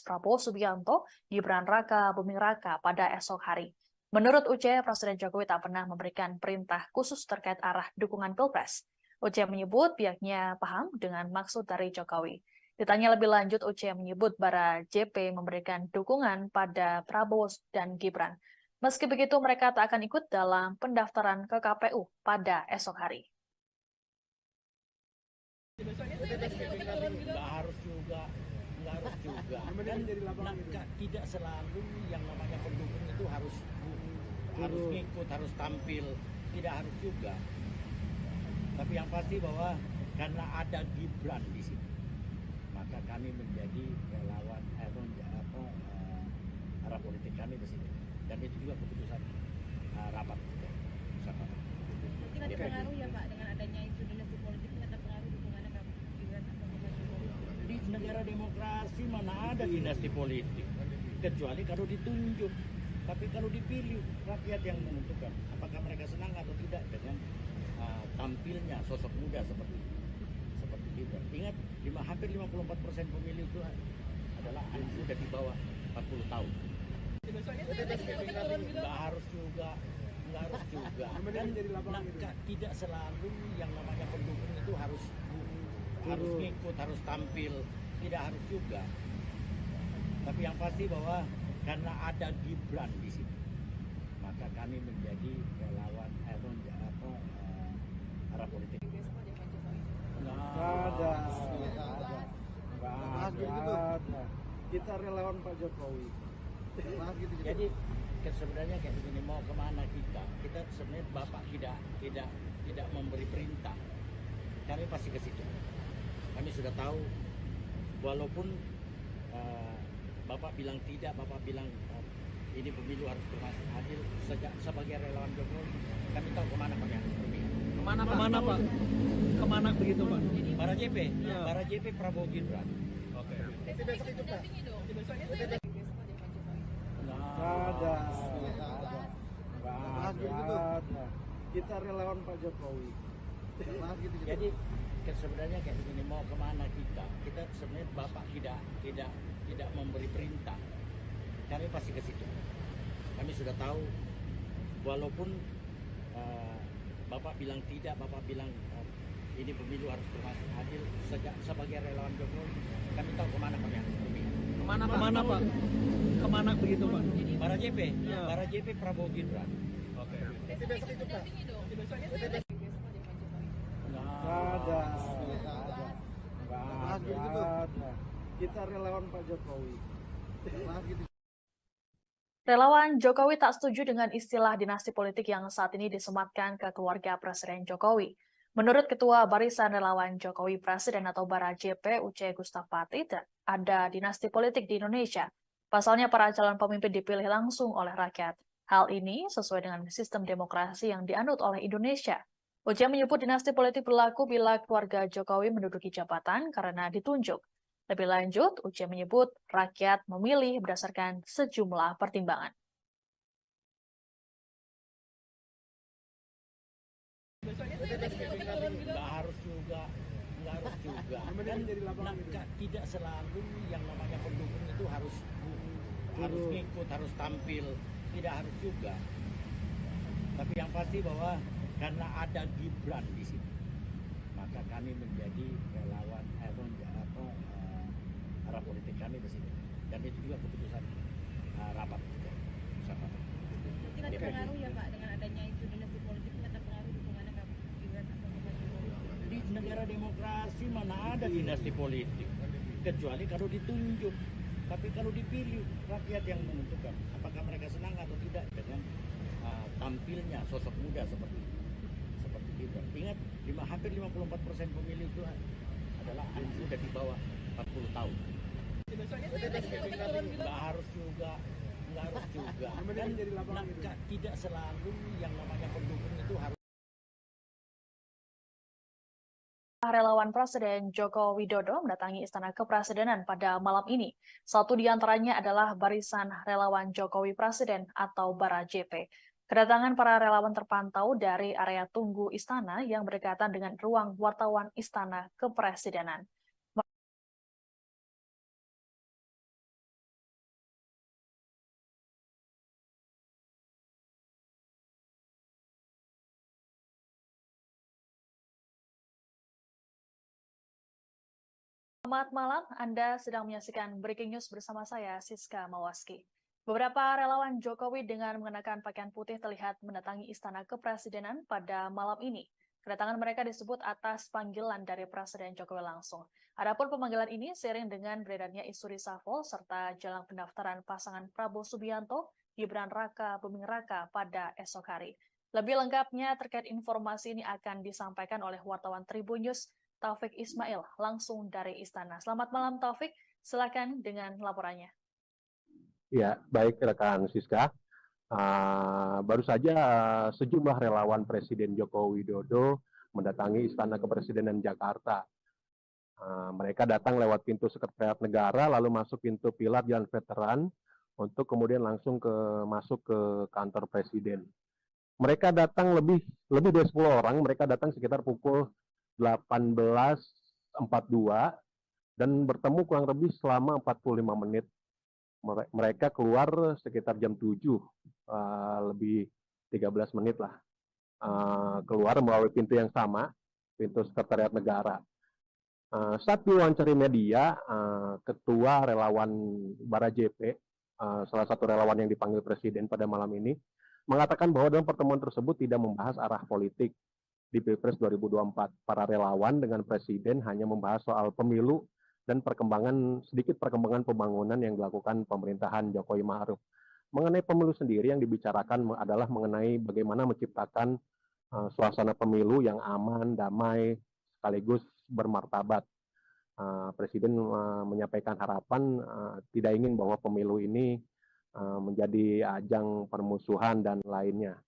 Prabowo Subianto Gibran Raka Buming Raka pada esok hari. Menurut UC, Presiden Jokowi tak pernah memberikan perintah khusus terkait arah dukungan Pilpres. UC menyebut pihaknya paham dengan maksud dari Jokowi. Ditanya lebih lanjut, UC menyebut Bara JP memberikan dukungan pada Prabowo dan Gibran. Meski begitu, mereka tak akan ikut dalam pendaftaran ke KPU pada esok hari. Nggak harus juga. Kan tidak selalu yang namanya pendukung itu harus ngikut, harus tampil, tidak harus juga. Tapi yang pasti bahwa karena ada Gibran di sini, maka kami menjadi relawan arah politik kami di sini. Dan itu juga keputusan rapat. Tidak terpengaruh ya Pak dengan adanya isu dinasti politik, tidak terpengaruh dukungannya ke Gibran atau ke Pak Jokowi? Di negara demokrasi mana ada dinasti politik, kecuali kalau ditunjuk. Tapi kalau dipilih, rakyat yang menentukan apakah mereka senang atau tidak dengan tampilnya sosok muda seperti Gibran. Ingat, hampir 54% pemilih itu adalah anak muda di bawah 40 tahun. Nggak harus juga. nggak harus juga. Kemudian Kan menjadi lapangan gitu. tidak selalu yang namanya pendukung itu harus ngikut, harus tampil, tidak harus juga. Tapi yang pasti bahwa karena ada Gibran di situ, maka kami menjadi relawan arah politik. Nggak ada. Kita relawan Pak Jokowi. Jadi sebenarnya kayak begini, mau kemana kita sebenarnya Bapak tidak memberi perintah, kami pasti ke situ. Kami sudah tahu, walaupun Bapak bilang tidak, Bapak bilang ini pemilu harus berlangsung adil. Sebagai relawan Jokowi, kami tahu kemana kami harus pergi. Kemana Pak? Kemana begitu Pak? Para JP, Ya. para JP Prabowo Gibran. Oke. Besok itu dampingi dong. Besoknya saya lagi besok aja Pak Jokowi. Nggak ada. Kita relawan Pak Jokowi. Jadi sebenarnya kayak begini, mau kemana kita sebenarnya Bapak tidak memberi perintah, kami pasti ke situ. Kami sudah tahu, walaupun Bapak bilang tidak, Bapak bilang ini pemilu harus berlangsung adil. Sebagai relawan Jokowi, kami tahu kemana kami harus pergi. Kemana Pak? Kemana begitu Pak? Para JP, Ya. para JP Prabowo Gibran. Oke. Besok itu dampingi dong. Besoknya saya lagi besok aja Pak Jokowi. Nggak ada. Kita relawan Pak Jokowi. Relawan Jokowi tak setuju dengan istilah dinasti politik yang saat ini disematkan ke keluarga Presiden Jokowi. Menurut Ketua Barisan Relawan Jokowi Presiden atau Bara JP Uce Gustapati, ada dinasti politik di Indonesia. Pasalnya para calon pemimpin dipilih langsung oleh rakyat. Hal ini sesuai dengan sistem demokrasi yang dianut oleh Indonesia. Uce menyebut dinasti politik berlaku bila keluarga Jokowi menduduki jabatan karena ditunjuk. Lebih lanjut, Uce menyebut rakyat memilih berdasarkan sejumlah pertimbangan. Besoknya saya lagi turun gitu. Nggak harus juga. Kemudian menjadi lapangan gitu. Tidak selalu yang namanya pendukung itu harus ngikut, harus tampil, tidak harus juga. Tapi yang pasti bahwa karena ada Gibran di situ, maka kami menjadi relawan arah politik kami ke situ. Dan itu juga keputusan rapat. Mungkin ada pengaruh ya Pak dengan adanya isu dinasti politik, nggak terpengaruh dukungannya ke Gibran atau ke Pak Jokowi. Di negara demokrasi mana ada dinasti politik, kecuali kalau ditunjuk. Tapi kalau dipilih, rakyat yang menentukan apakah mereka senang atau tidak dengan tampilnya sosok muda seperti Gibran. Ingat, hampir 54% pemilih itu adalah anak muda di bawah 40 tahun. Besoknya saya lagi turun gitu. Nggak harus juga. Kemudian menjadi lapangan gitu. Tidak selalu yang namanya pendukung itu harus. Relawan Presiden Joko Widodo mendatangi Istana Kepresidenan pada malam ini. Satu di antaranya adalah Barisan Relawan Jokowi Presiden atau Bara JP. Kedatangan para relawan terpantau dari area tunggu Istana yang berdekatan dengan ruang wartawan Istana Kepresidenan. Selamat malam, Anda sedang menyaksikan Breaking News bersama saya, Siska Mawaski. Beberapa relawan Jokowi dengan mengenakan pakaian putih terlihat mendatangi Istana Kepresidenan pada malam ini. Kedatangan mereka disebut atas panggilan dari Presiden Jokowi langsung. Adapun pemanggilan ini seiring dengan beredarnya isu reshuffle serta jelang pendaftaran pasangan Prabowo Subianto, Gibran Raka Buming Raka pada esok hari. Lebih lengkapnya terkait informasi ini akan disampaikan oleh wartawan Tribun News, Taufik Ismail, langsung dari Istana. Selamat malam Taufik, silakan dengan laporannya. Ya, baik rekan Siska. Baru saja sejumlah relawan Presiden Joko Widodo mendatangi Istana Kepresidenan Jakarta. Mereka datang lewat pintu Sekretariat Negara, lalu masuk pintu pilar Jalan Veteran, untuk kemudian langsung masuk ke kantor Presiden. Mereka datang lebih dari 10 orang, mereka datang sekitar pukul 18.42 dan bertemu kurang lebih selama 45 menit. Mereka keluar sekitar jam 7 lebih 13 menit lah. Keluar melalui pintu yang sama, pintu Sekretariat Negara. Saat diwawancari media, Ketua Relawan Bara JP, salah satu relawan yang dipanggil Presiden pada malam ini, mengatakan bahwa dalam pertemuan tersebut tidak membahas arah politik di Pilpres 2024. Para relawan dengan Presiden hanya membahas soal pemilu dan sedikit perkembangan pembangunan yang dilakukan pemerintahan Jokowi Ma'ruf. Mengenai pemilu sendiri yang dibicarakan adalah mengenai bagaimana menciptakan suasana pemilu yang aman, damai, sekaligus bermartabat. Presiden menyampaikan harapan tidak ingin bahwa pemilu ini menjadi ajang permusuhan dan lainnya.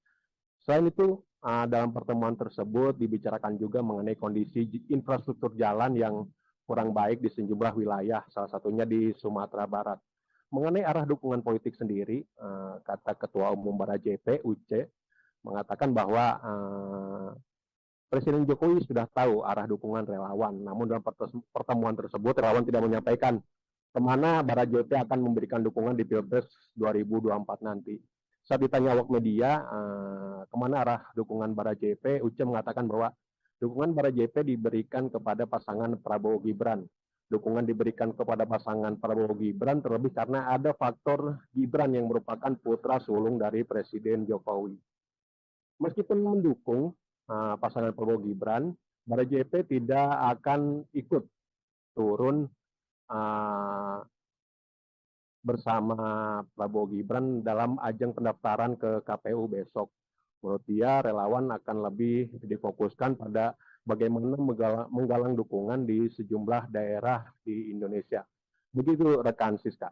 Selain itu, dalam pertemuan tersebut dibicarakan juga mengenai kondisi infrastruktur jalan yang kurang baik di sejumlah wilayah, salah satunya di Sumatera Barat. Mengenai arah dukungan politik sendiri, kata Ketua Umum Bara JP, Uce, mengatakan bahwa Presiden Jokowi sudah tahu arah dukungan relawan. Namun dalam pertemuan tersebut, relawan tidak menyampaikan kemana Bara JP akan memberikan dukungan di Pilpres 2024 nanti. Saat ditanya awak media, kemana arah dukungan Bara JP, Uce mengatakan bahwa dukungan Bara JP diberikan kepada pasangan Prabowo Gibran. Dukungan diberikan kepada pasangan Prabowo Gibran terlebih karena ada faktor Gibran yang merupakan putra sulung dari Presiden Jokowi. Meskipun mendukung pasangan Prabowo Gibran, Bara JP tidak akan ikut turun bersama Prabowo Gibran dalam ajang pendaftaran ke KPU besok. Menurut dia, relawan akan lebih difokuskan pada bagaimana menggalang dukungan di sejumlah daerah di Indonesia. Begitu rekan Siska.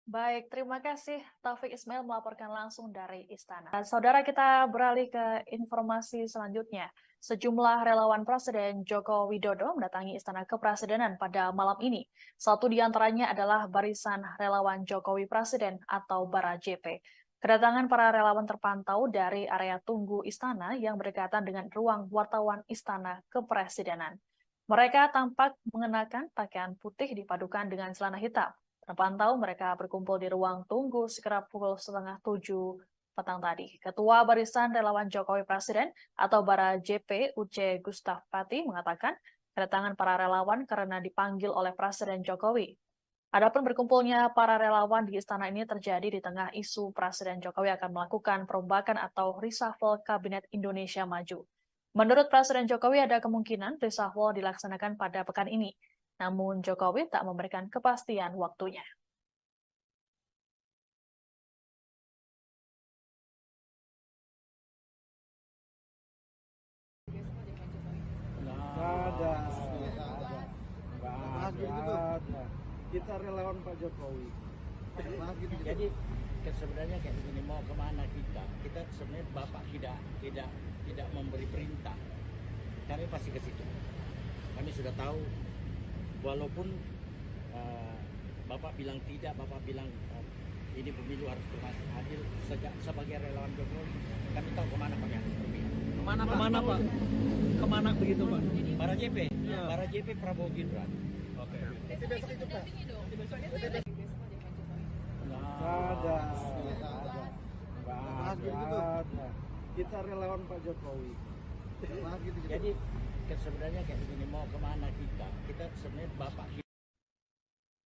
Baik, terima kasih Taufik Ismail melaporkan langsung dari Istana. Saudara, kita beralih ke informasi selanjutnya. Sejumlah relawan Presiden Joko Widodo mendatangi Istana Kepresidenan pada malam ini. Satu di antaranya adalah Barisan Relawan Jokowi Presiden atau Bara JP. Kedatangan para relawan terpantau dari area tunggu Istana yang berdekatan dengan ruang wartawan Istana Kepresidenan. Mereka tampak mengenakan pakaian putih dipadukan dengan celana hitam. Terpantau mereka berkumpul di ruang tunggu sekitar pukul 6:30 petang tadi. Ketua Barisan Relawan Jokowi Presiden atau Bara JP Uce Gustaf Pati mengatakan kedatangan para relawan karena dipanggil oleh Presiden Jokowi. Adapun berkumpulnya para relawan di istana ini terjadi di tengah isu Presiden Jokowi akan melakukan perombakan atau reshuffle Kabinet Indonesia Maju. Menurut Presiden Jokowi ada kemungkinan reshuffle dilaksanakan pada pekan ini. Namun Jokowi tak memberikan kepastian waktunya. Nggak ada. Kita relawan Pak Jokowi. Jadi sebenarnya kayak begini, mau kemana kita? Kita sebenarnya Bapak tidak memberi perintah. Kami pasti ke situ. Kami sudah tahu, walaupun Bapak bilang tidak, Bapak bilang ini pemilu harus adil. Sebagai relawan Jokowi, kami tahu kemana kami harus berpihak. Kemana Pak? Kemana begitu Pak? Bara JP, Ya. Bara JP Prabowo Gibran. Oke. Besok itu Pak. Besok ada Pak Jokowi. Nggak ada. Kita relawan Pak Jokowi. Jadi sebenarnya kayak begini, mau kemana kita? Kita sebenarnya Bapak.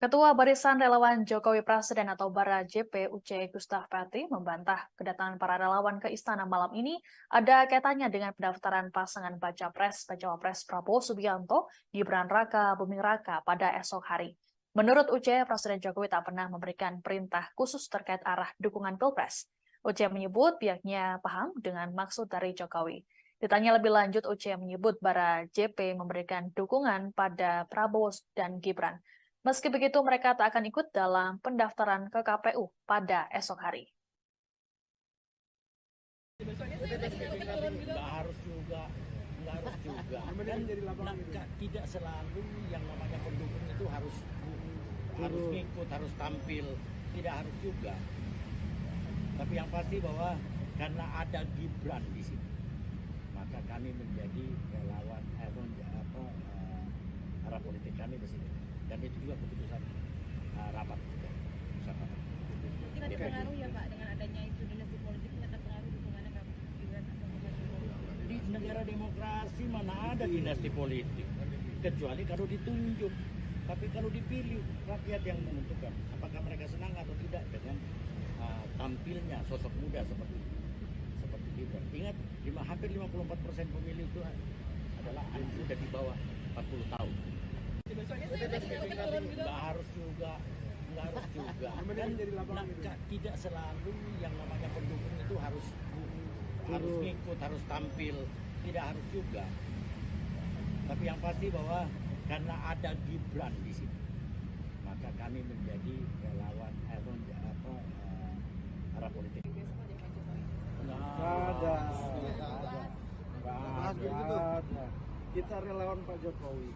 Ketua Barisan Relawan Jokowi Presiden atau Bara JP Uce Gustaf Pati membantah kedatangan para relawan ke istana malam ini ada kaitannya dengan pendaftaran pasangan Baca Pres dan Cawapres Prabowo Subianto, Gibran Raka Buming Raka pada esok hari. Menurut Uce, Presiden Jokowi tak pernah memberikan perintah khusus terkait arah dukungan Pilpres. Uce menyebut pihaknya paham dengan maksud dari Jokowi. Ditanya lebih lanjut, Uce menyebut Bara JP memberikan dukungan pada Prabowo dan Gibran. Meski begitu, mereka tak akan ikut dalam pendaftaran ke KPU pada esok hari. Nggak harus juga. Kan tidak selalu yang namanya pendukung itu harus ngikut, harus tampil. Tidak harus juga. Tapi yang pasti bahwa karena ada Gibran di sini, maka kami menjadi relawan arah politik kami di sini. Dan itu juga keputusan rapat. Mungkin ada pengaruh ya Pak dengan adanya isu dinasti politik, terpengaruh dukungannya demokrasi mana ada dinasti politik, kecuali kalau ditunjuk. Tapi kalau dipilih, rakyat yang menentukan apakah mereka senang atau tidak dengan tampilnya sosok muda seperti Gibran. Ingat, hampir 54% pemilih itu adalah anak muda di bawah 40 tahun. Nggak harus juga. Kan tidak selalu yang namanya pendukung itu harus ngikut, harus tampil, tidak harus juga. Tapi yang pasti bahwa karena ada Gibran di sini, maka kami menjadi relawan arah politik. Ada. Kita relawan Pak Jokowi.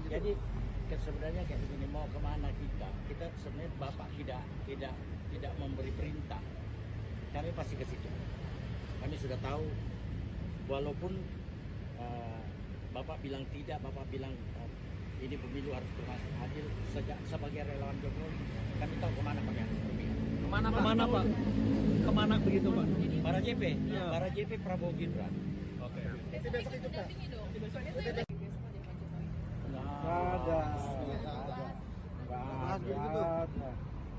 Jadi sebenarnya kayak begini, mau kemana kita sebenarnya Bapak tidak memberi perintah, kami pasti ke situ. Kami sudah tahu, walaupun Bapak bilang tidak, Bapak bilang ini pemilu harus berlangsung adil. Sebagai relawan Jokowi, kami tahu kemana kami harus berpihak. Kemana Pak? Kemana begitu Pak? Para JP Prabowo Gibran. Oke. Besok itu dampingi dong. Ada.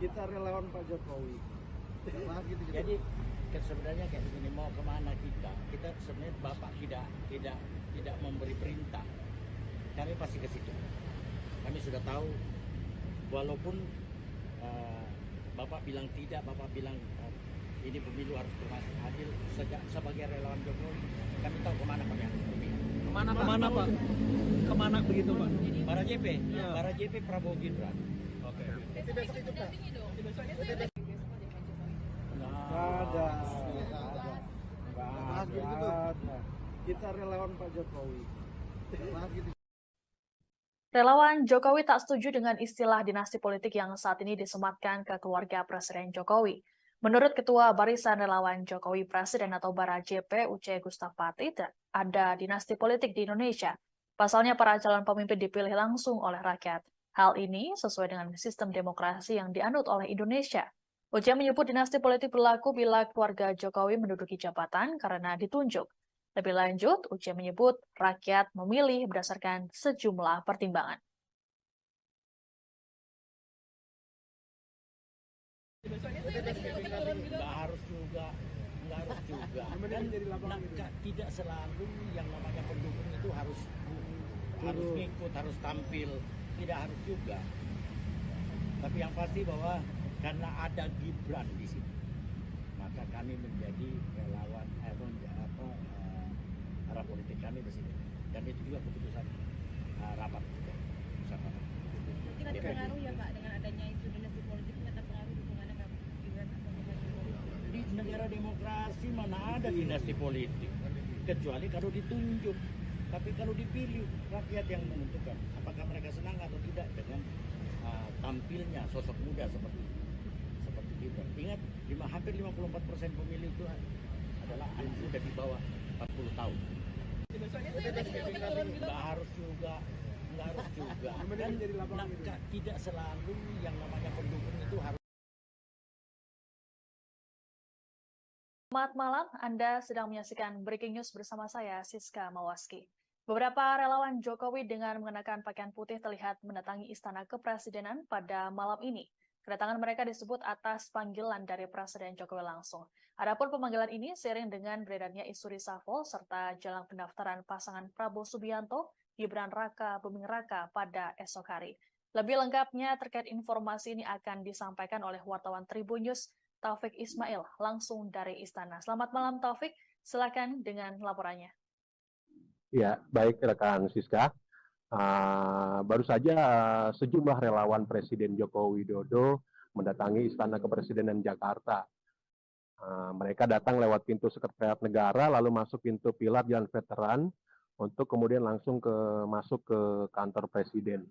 Kita relawan Pak Jokowi. Jadi sebenarnya kayak begini, mau kemana kita sebenarnya Bapak tidak memberi perintah, kami pasti ke situ. Kami sudah tahu, walaupun Bapak bilang tidak, Bapak bilang ini pemilu harus berlangsung adil. Sebagai relawan Jokowi, kami tahu kemana kami harus berpihak. Kemana Pak? Kemana begitu Pak? Para JP Prabowo Gibran. Oke. Besok itu dampingi dong. Ada. Kita relawan Pak Jokowi. Relawan Jokowi tak setuju dengan istilah dinasti politik yang saat ini disematkan ke keluarga Presiden Jokowi. Menurut Ketua Barisan Relawan Jokowi Presiden atau Bara JP Uce Gustapati, ada dinasti politik di Indonesia. Pasalnya para calon pemimpin dipilih langsung oleh rakyat. Hal ini sesuai dengan sistem demokrasi yang dianut oleh Indonesia. Uce menyebut dinasti politik berlaku bila keluarga Jokowi menduduki jabatan karena ditunjuk. Lebih lanjut, Uce menyebut rakyat memilih berdasarkan sejumlah pertimbangan. Nggak harus juga. Kan tidak selalu yang namanya pendukung itu harus ngikut, harus tampil, tidak harus juga. Tapi yang pasti bahwa karena ada Gibran di sini, maka kami menjadi relawan arah politik kami di sini. Dan itu juga keputusan rapat. Mungkin ada pengaruh ya Pak dengan adanya isu dinasti politik, ini terpengaruh dukungannya ke Gibran atau Pak Jokowi? Di negara demokrasi mana ada dinasti politik, kecuali kalau ditunjuk. Tapi kalau dipilih, rakyat yang menentukan apakah mereka senang atau tidak dengan tampilnya sosok muda seperti Gibran. Ingat, hampir 54% pemilih itu adalah anak muda di bawah 40 tahun. Nggak harus juga. Kan tidak selalu yang namanya pendukung itu harus. Selamat malam, Anda sedang menyaksikan Breaking News bersama saya, Siska Mawaski. Beberapa relawan Jokowi dengan mengenakan pakaian putih terlihat mendatangi Istana Kepresidenan pada malam ini. Kedatangan mereka disebut atas panggilan dari Presiden Jokowi langsung. Adapun pemanggilan ini seiring dengan beredarnya isu reshuffle serta jelang pendaftaran pasangan Prabowo Subianto, Gibran Raka Buming Raka pada esok hari. Lebih lengkapnya terkait informasi ini akan disampaikan oleh wartawan Tribun News, Taufik Ismail, langsung dari Istana. Selamat malam Taufik, silakan dengan laporannya. Ya, baik rekan Siska. Baru saja sejumlah relawan Presiden Joko Widodo mendatangi Istana Kepresidenan Jakarta. Mereka datang lewat pintu Sekretariat Negara, lalu masuk pintu pilar Jalan Veteran, untuk kemudian langsung masuk ke kantor Presiden.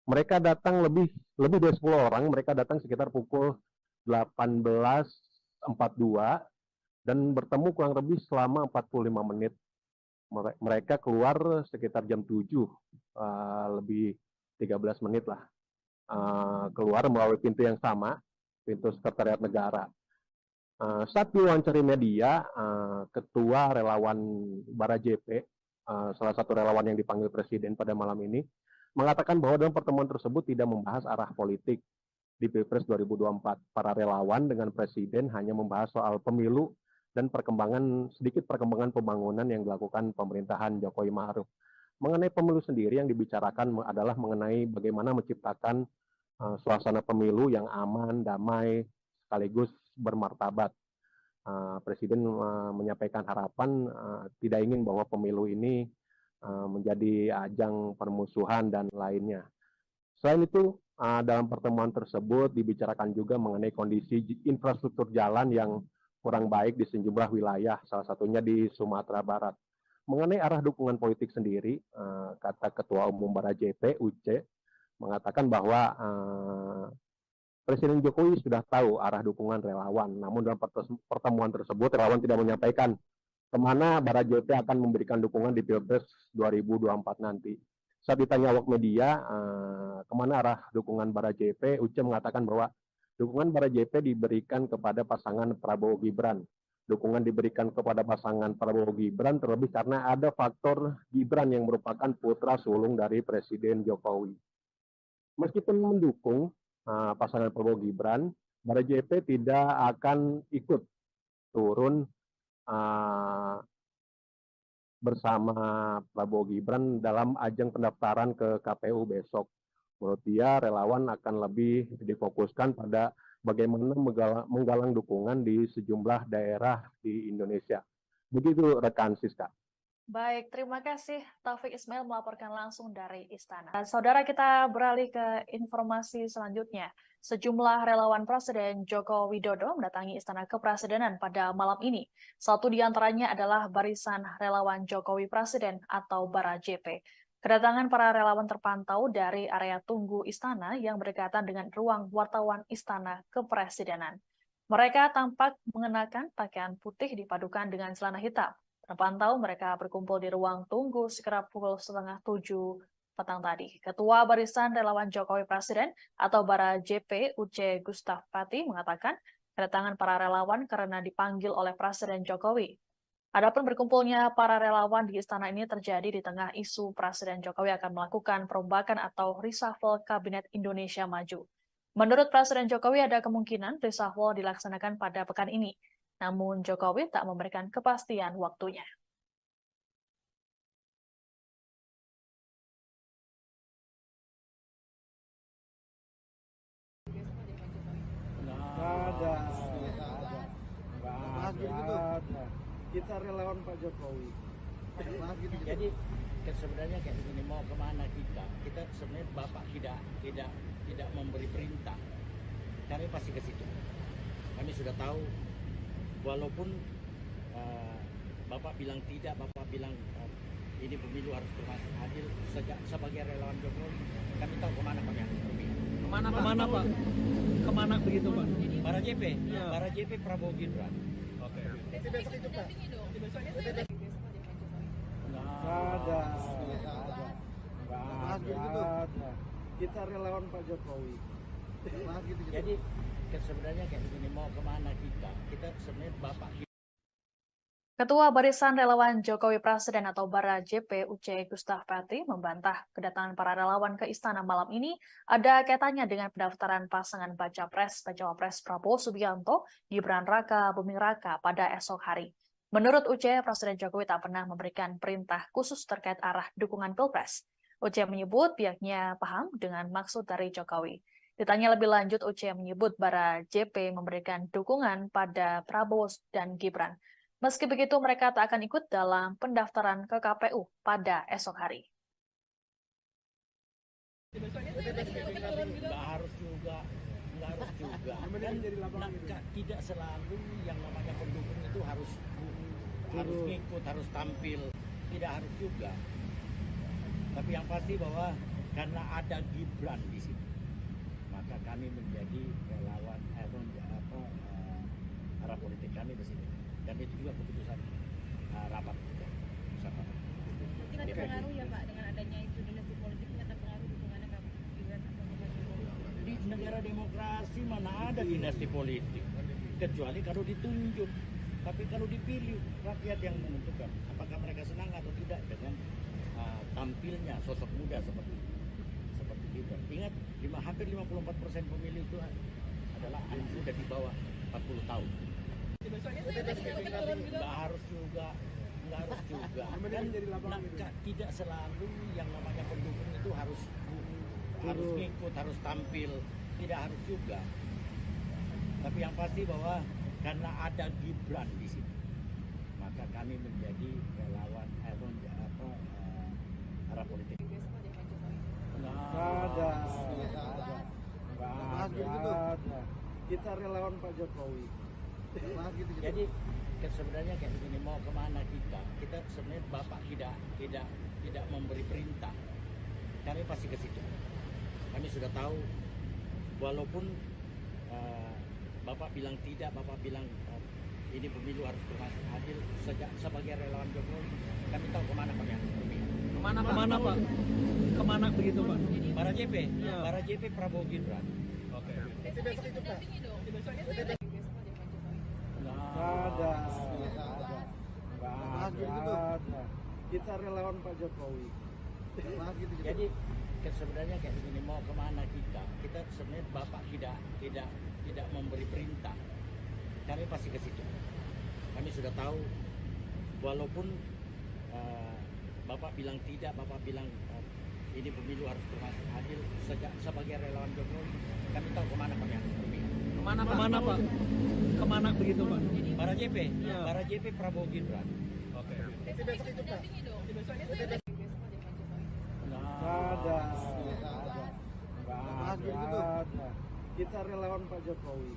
Mereka datang lebih dari 10 orang, mereka datang sekitar pukul 18.42 dan bertemu kurang lebih selama 45 menit. Mereka keluar sekitar jam 7, lebih 13 menit lah. Keluar melalui pintu yang sama, pintu Sekretariat Negara. Saat diwawancari media, Ketua Relawan Bara JP, salah satu relawan yang dipanggil Presiden pada malam ini, mengatakan bahwa dalam pertemuan tersebut tidak membahas arah politik di Pilpres 2024. Para relawan dengan Presiden hanya membahas soal pemilu dan sedikit perkembangan pembangunan yang dilakukan pemerintahan Jokowi Ma'ruf. Mengenai pemilu sendiri yang dibicarakan adalah mengenai bagaimana menciptakan suasana pemilu yang aman, damai, sekaligus bermartabat. Presiden menyampaikan harapan tidak ingin bahwa pemilu ini menjadi ajang permusuhan dan lainnya. Selain itu, dalam pertemuan tersebut dibicarakan juga mengenai kondisi infrastruktur jalan yang kurang baik di sejumlah wilayah, salah satunya di Sumatera Barat. Mengenai arah dukungan politik sendiri, kata Ketua Umum Bara JP, Uce, mengatakan bahwa Presiden Jokowi sudah tahu arah dukungan relawan. Namun dalam pertemuan tersebut, relawan tidak menyampaikan kemana Bara JP akan memberikan dukungan di Pilpres 2024 nanti. Saat ditanya awak media, kemana arah dukungan Bara JP, Uce mengatakan bahwa dukungan Bara JP diberikan kepada pasangan Prabowo Gibran. Dukungan diberikan kepada pasangan Prabowo Gibran terlebih karena ada faktor Gibran yang merupakan putra sulung dari Presiden Jokowi. Meskipun mendukung pasangan Prabowo Gibran, Bara JP tidak akan ikut turun bersama Prabowo Gibran dalam ajang pendaftaran ke KPU besok. Menurut dia, relawan akan lebih difokuskan pada bagaimana menggalang dukungan di sejumlah daerah di Indonesia. Begitu rekan Siska. Baik, terima kasih Taufik Ismail melaporkan langsung dari Istana. Saudara, kita beralih ke informasi selanjutnya. Sejumlah relawan Presiden Joko Widodo mendatangi Istana Kepresidenan pada malam ini. Satu di antaranya adalah Barisan Relawan Jokowi Presiden atau Bara JP. Kedatangan para relawan terpantau dari area tunggu Istana yang berdekatan dengan ruang wartawan Istana Kepresidenan. Mereka tampak mengenakan pakaian putih dipadukan dengan celana hitam. Terpantau mereka berkumpul di ruang tunggu sekitar pukul 6:30 petang tadi. Ketua Barisan Relawan Jokowi Presiden atau Bara JP Uce Gustaf Pati mengatakan kedatangan para relawan karena dipanggil oleh Presiden Jokowi. Adapun berkumpulnya para relawan di istana ini terjadi di tengah isu Presiden Jokowi akan melakukan perombakan atau reshuffle Kabinet Indonesia Maju. Menurut Presiden Jokowi ada kemungkinan reshuffle dilaksanakan pada pekan ini. Namun Jokowi tak memberikan kepastian waktunya. Nggak ada. Kita relawan Pak Jokowi. Jadi sebenarnya kayak begini, mau kemana kita? Kita sebenarnya Bapak tidak memberi perintah. Kami pasti ke situ. Kami sudah tahu, walaupun Bapak bilang tidak, Bapak bilang ini pemilu harus adil. Sebagai relawan Jokowi, kami tahu kemana kami harus pergi. Kemana Pak? Kemana begitu Pak? Bara JP, Ya. Bara JP Prabowo Gibran. Oke. Besok didampingi dong. Soalnya saya lagi besok mau dengan Jokowi. Nggak ada. Kita relawan Pak Jokowi. Jadi sebenarnya kayak begini, mau kemana kita? Kita sebenarnya Bapak. Ketua Barisan Relawan Jokowi Presiden atau Bara JP Uce Gustaf Pati membantah kedatangan para relawan ke istana malam ini ada kaitannya dengan pendaftaran pasangan Baca Pres Prabowo Subianto Gibran Raka Buming Raka pada esok hari. Menurut Uce, Presiden Jokowi tak pernah memberikan perintah khusus terkait arah dukungan Pilpres. Uce menyebut pihaknya paham dengan maksud dari Jokowi. Ditanya lebih lanjut, Uce menyebut Bara JP memberikan dukungan pada Prabowo dan Gibran. Meski begitu, mereka tak akan ikut dalam pendaftaran ke KPU pada esok hari. Soalnya saya lagi turun gitu. Nggak harus juga. Dan tidak selalu yang namanya pendukung itu harus ngikut, harus tampil. Tidak harus juga. Tapi yang pasti bahwa karena ada Gibran di sini, maka kami menjadi relawan arah politik kami di sini. Dan itu juga keputusan rapat kita. Mungkin ada pengaruh ya Pak dengan adanya isu dinasti politik, ternyata pengaruh dukungannya ke Gibran atau ke Jokowi. Di negara demokrasi mana ada dinasti politik, kecuali kalau ditunjuk. Tapi kalau dipilih, rakyat yang menentukan apakah mereka senang atau tidak dengan tampilnya sosok muda seperti Gibran. Ingat, hampir 54% pemilih itu adalah anak muda di bawah 40 tahun. Nggak harus juga. Tidak selalu yang namanya pendukung itu harus ngikut, harus tampil, tidak harus juga. Tapi yang pasti bahwa karena ada Gibran di sini, maka kami menjadi relawan arah politik. Nggak ada. Kita relawan Pak Jokowi. Jadi sebenarnya kayak begini, mau kemana kita sebenarnya Bapak tidak memberi perintah, kami pasti ke situ. Kami sudah tahu, walaupun Bapak bilang tidak, Bapak bilang ini pemilu harus adil, sebagai relawan Jokowi kami tahu kemana kami harus berpihak. Kemana Pak? Kemana begitu Pak? Para JP, Ya. para JP Prabowo Gibran. Oke. Besok itu dampingi dong. Besoknya saya dampingi besok aja Pak Jokowi. Nggak ada. Kita relawan Pak Jokowi. Jadi sebenarnya kayak begini, mau kemana kita sebenarnya Bapak tidak memberi perintah, kami pasti ke situ. Kami sudah tahu, walaupun Bapak bilang tidak, Bapak bilang ini pemilu harus adil, sebagai relawan Jokowi kami tahu kemana kami harus berpihak. Kemana Pak? Kemana begitu Pak? Para JP, Ya. para JP Prabowo Gibran. Oke. Besok itu dampingi dong. Besoknya saya dampingi besok aja Pak Jokowi. Nggak ada. Kita relawan Pak Jokowi.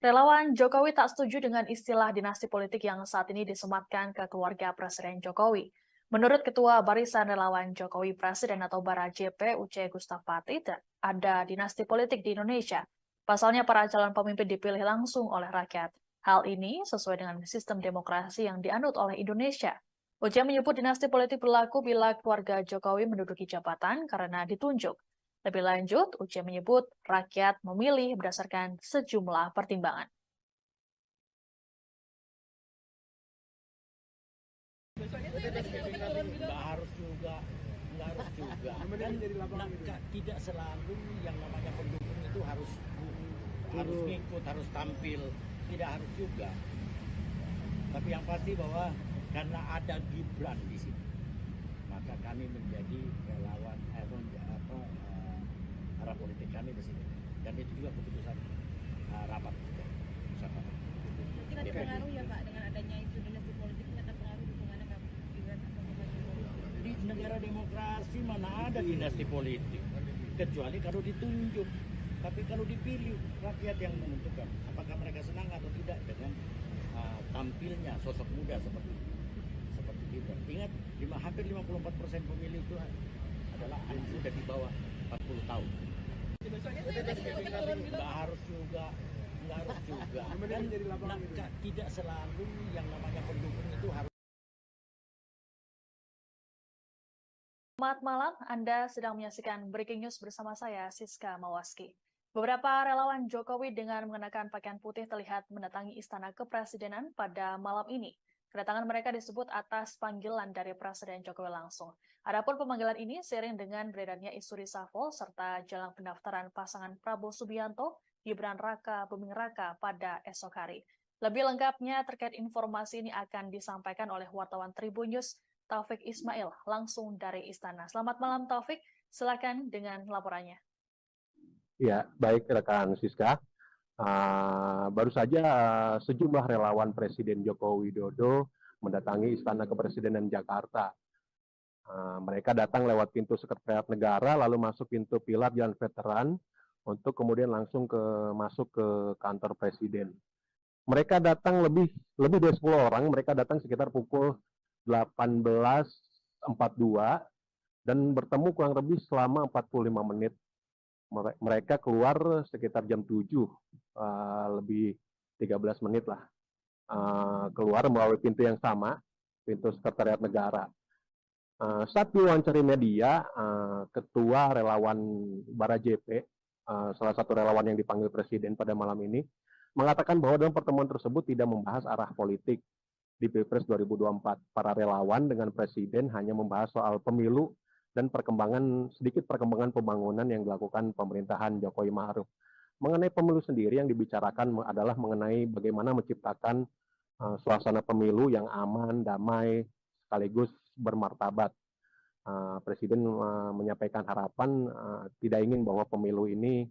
Relawan Jokowi tak setuju dengan istilah dinasti politik yang saat ini disematkan ke keluarga Presiden Jokowi. Menurut Ketua Barisan Relawan Jokowi Presiden atau Bara JP Uce Gustapati, ada dinasti politik di Indonesia. Pasalnya para calon pemimpin dipilih langsung oleh rakyat. Hal ini sesuai dengan sistem demokrasi yang dianut oleh Indonesia. Uce menyebut dinasti politik berlaku bila keluarga Jokowi menduduki jabatan karena ditunjuk. Lebih lanjut, Uce menyebut rakyat memilih berdasarkan sejumlah pertimbangan. Nggak harus juga. Tidak selalu yang namanya pendukung itu harus ngikut, harus tampil, tidak harus juga. Tapi yang pasti bahwa karena ada Gibran di sini, maka kami menjadi relawan arah politik kami di sini. Dan itu juga keputusan rapat kita. Mungkin ada pengaruh ya Pak dengan adanya isu dinasti politik, ini ada pengaruh dukungannya ke Gibran atau ke Pak Jokowi? Di negara demokrasi mana ada dinasti politik, kecuali kalau ditunjuk. Tapi kalau dipilih, rakyat yang menentukan apakah mereka senang atau tidak dengan tampilnya sosok muda seperti Gibran. Ingat, hampir 54% pemilih itu adalah anak muda di bawah 40 tahun. Besoknya saya dampingi besok. Nggak harus juga. Tidak selalu yang namanya pendukung itu harus. Selamat malam, Anda sedang menyaksikan Breaking News bersama saya, Siska Mawaski. Beberapa relawan Jokowi dengan mengenakan pakaian putih terlihat mendatangi Istana Kepresidenan pada malam ini. Kedatangan mereka disebut atas panggilan dari Presiden Jokowi langsung. Adapun pemanggilan ini seiring dengan beredarnya isu reshuffle serta jelang pendaftaran pasangan Prabowo Subianto, Gibran Raka Buming Raka pada esok hari. Lebih lengkapnya terkait informasi ini akan disampaikan oleh wartawan Tribun News, Taufik Ismail, langsung dari Istana. Selamat malam Taufik, silakan dengan laporannya. Ya, baik rekan Siska. Baru saja sejumlah relawan Presiden Joko Widodo mendatangi Istana Kepresidenan Jakarta. Mereka datang lewat pintu Sekretariat Negara, lalu masuk pintu pilar Jalan Veteran, untuk kemudian langsung masuk ke kantor Presiden. Mereka datang lebih dari 10 orang, mereka datang sekitar pukul 18.42 dan bertemu kurang lebih selama 45 menit. Mereka keluar sekitar jam 7, lebih 13 menit lah. Keluar melalui pintu yang sama, pintu Sekretariat Negara. Saat diwawancari media, Ketua Relawan Bara JP, salah satu relawan yang dipanggil Presiden pada malam ini, mengatakan bahwa dalam pertemuan tersebut tidak membahas arah politik di Pilpres 2024. Para relawan dengan Presiden hanya membahas soal pemilu dan sedikit perkembangan pembangunan yang dilakukan pemerintahan Jokowi Ma'ruf. Mengenai pemilu sendiri yang dibicarakan adalah mengenai bagaimana menciptakan suasana pemilu yang aman, damai, sekaligus bermartabat. Presiden menyampaikan harapan tidak ingin bahwa pemilu ini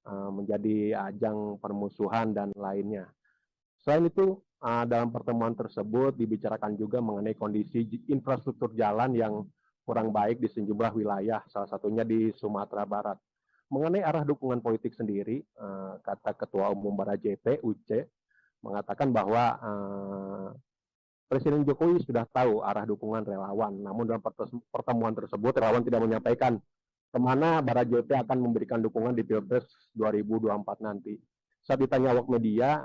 menjadi ajang permusuhan dan lainnya. Selain itu, dalam pertemuan tersebut dibicarakan juga mengenai kondisi infrastruktur jalan yang kurang baik di sejumlah wilayah, salah satunya di Sumatera Barat. Mengenai arah dukungan politik sendiri, kata Ketua Umum Bara JP, Uce, mengatakan bahwa Presiden Jokowi sudah tahu arah dukungan relawan. Namun dalam pertemuan tersebut, relawan tidak menyampaikan kemana Bara JP akan memberikan dukungan di Pilpres 2024 nanti. Saat ditanya awak media,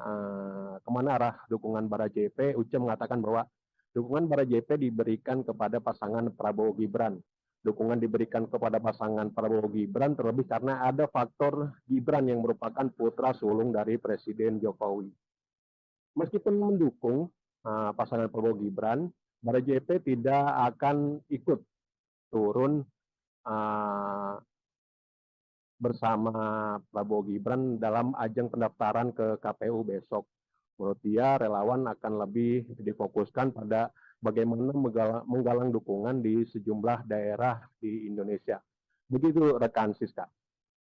kemana arah dukungan Bara JP, Uce mengatakan bahwa dukungan Bara JP diberikan kepada pasangan Prabowo Gibran. Dukungan diberikan kepada pasangan Prabowo Gibran terlebih karena ada faktor Gibran yang merupakan putra sulung dari Presiden Jokowi. Meskipun mendukung pasangan Prabowo Gibran, Bara JP tidak akan ikut turun bersama Prabowo Gibran dalam ajang pendaftaran ke KPU besok. Menurut dia, relawan akan lebih difokuskan pada bagaimana menggalang dukungan di sejumlah daerah di Indonesia. Begitu rekan Siska.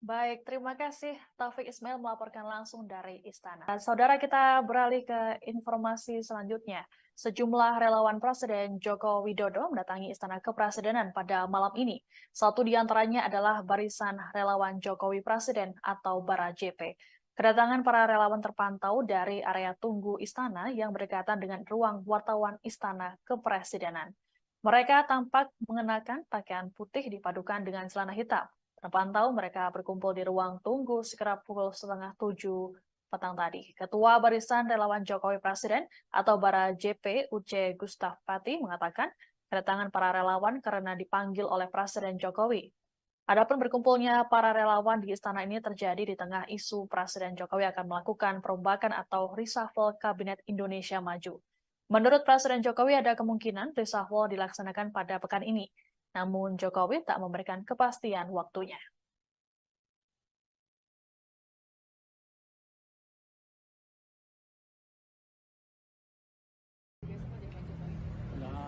Baik, terima kasih Taufik Ismail melaporkan langsung dari Istana. Saudara, kita beralih ke informasi selanjutnya. Sejumlah relawan Presiden Joko Widodo mendatangi Istana Kepresidenan pada malam ini. Satu di antaranya adalah Barisan Relawan Jokowi Presiden atau Bara JP. Kedatangan para relawan terpantau dari area tunggu Istana yang berdekatan dengan ruang wartawan Istana Kepresidenan. Mereka tampak mengenakan pakaian putih dipadukan dengan celana hitam. Terpantau mereka berkumpul di ruang tunggu sekitar pukul 6:30 petang tadi. Ketua Barisan Relawan Jokowi Presiden atau Bara JP Uce Gustaf Pati mengatakan kedatangan para relawan karena dipanggil oleh Presiden Jokowi. Adapun berkumpulnya para relawan di istana ini terjadi di tengah isu Presiden Jokowi akan melakukan perombakan atau reshuffle Kabinet Indonesia Maju. Menurut Presiden Jokowi ada kemungkinan reshuffle dilaksanakan pada pekan ini. Namun Jokowi tak memberikan kepastian waktunya.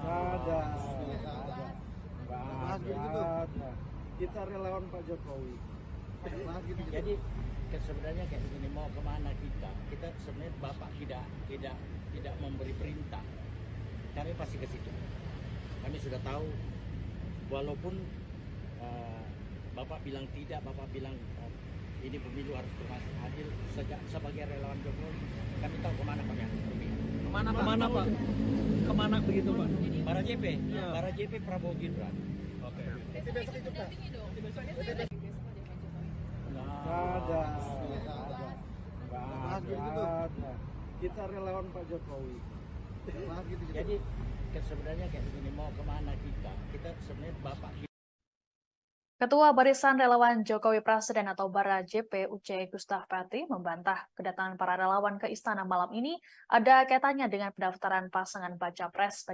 Ada. Kita relawan Pak Jokowi. Jadi sebenarnya kayak begini, mau kemana kita sebenarnya Bapak tidak memberi perintah. Kami pasti ke situ. Kami sudah tahu. Walaupun Bapak bilang tidak, Bapak bilang ini pemilu harus termasuk adil, sebagai relawan Jokowi, kami tahu kemana Pak ya. Kemana Pak? Kemana begitu Pak? Bara JP, Ya. Bara JP Prabowo Gibran. Oke. Besok ikut dampingi dong. Besok ada Pak Jokowi. Ada. Ada. Kita relawan Pak Jokowi. Jadi sebenarnya kayak begini, mau kemana kita sebenarnya Bapak. Ketua Barisan Relawan Jokowi Presiden atau Bara JP Uce Gustaf Pati membantah kedatangan para relawan ke istana malam ini ada kaitannya dengan pendaftaran pasangan Baca Pres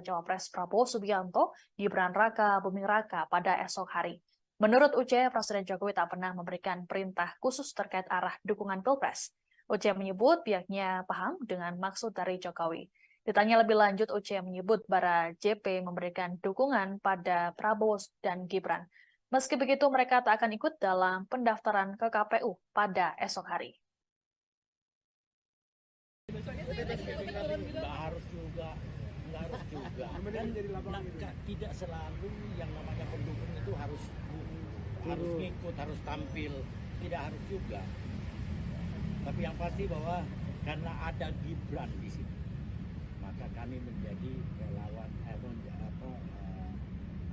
Prabowo Subianto Gibran Raka Buming Raka pada esok hari. Menurut Uce, Presiden Jokowi tak pernah memberikan perintah khusus terkait arah dukungan Pilpres. Uce menyebut pihaknya paham dengan maksud dari Jokowi. Ditanya lebih lanjut, Uce menyebut Bara JP memberikan dukungan pada Prabowo dan Gibran. Meski begitu, mereka tak akan ikut dalam pendaftaran ke KPU pada esok hari. Nggak harus juga. Dan tidak selalu yang namanya pendukung itu harus ikut, harus tampil. Tidak harus juga. Tapi yang pasti bahwa karena ada Gibran di sini, maka kami menjadi relawan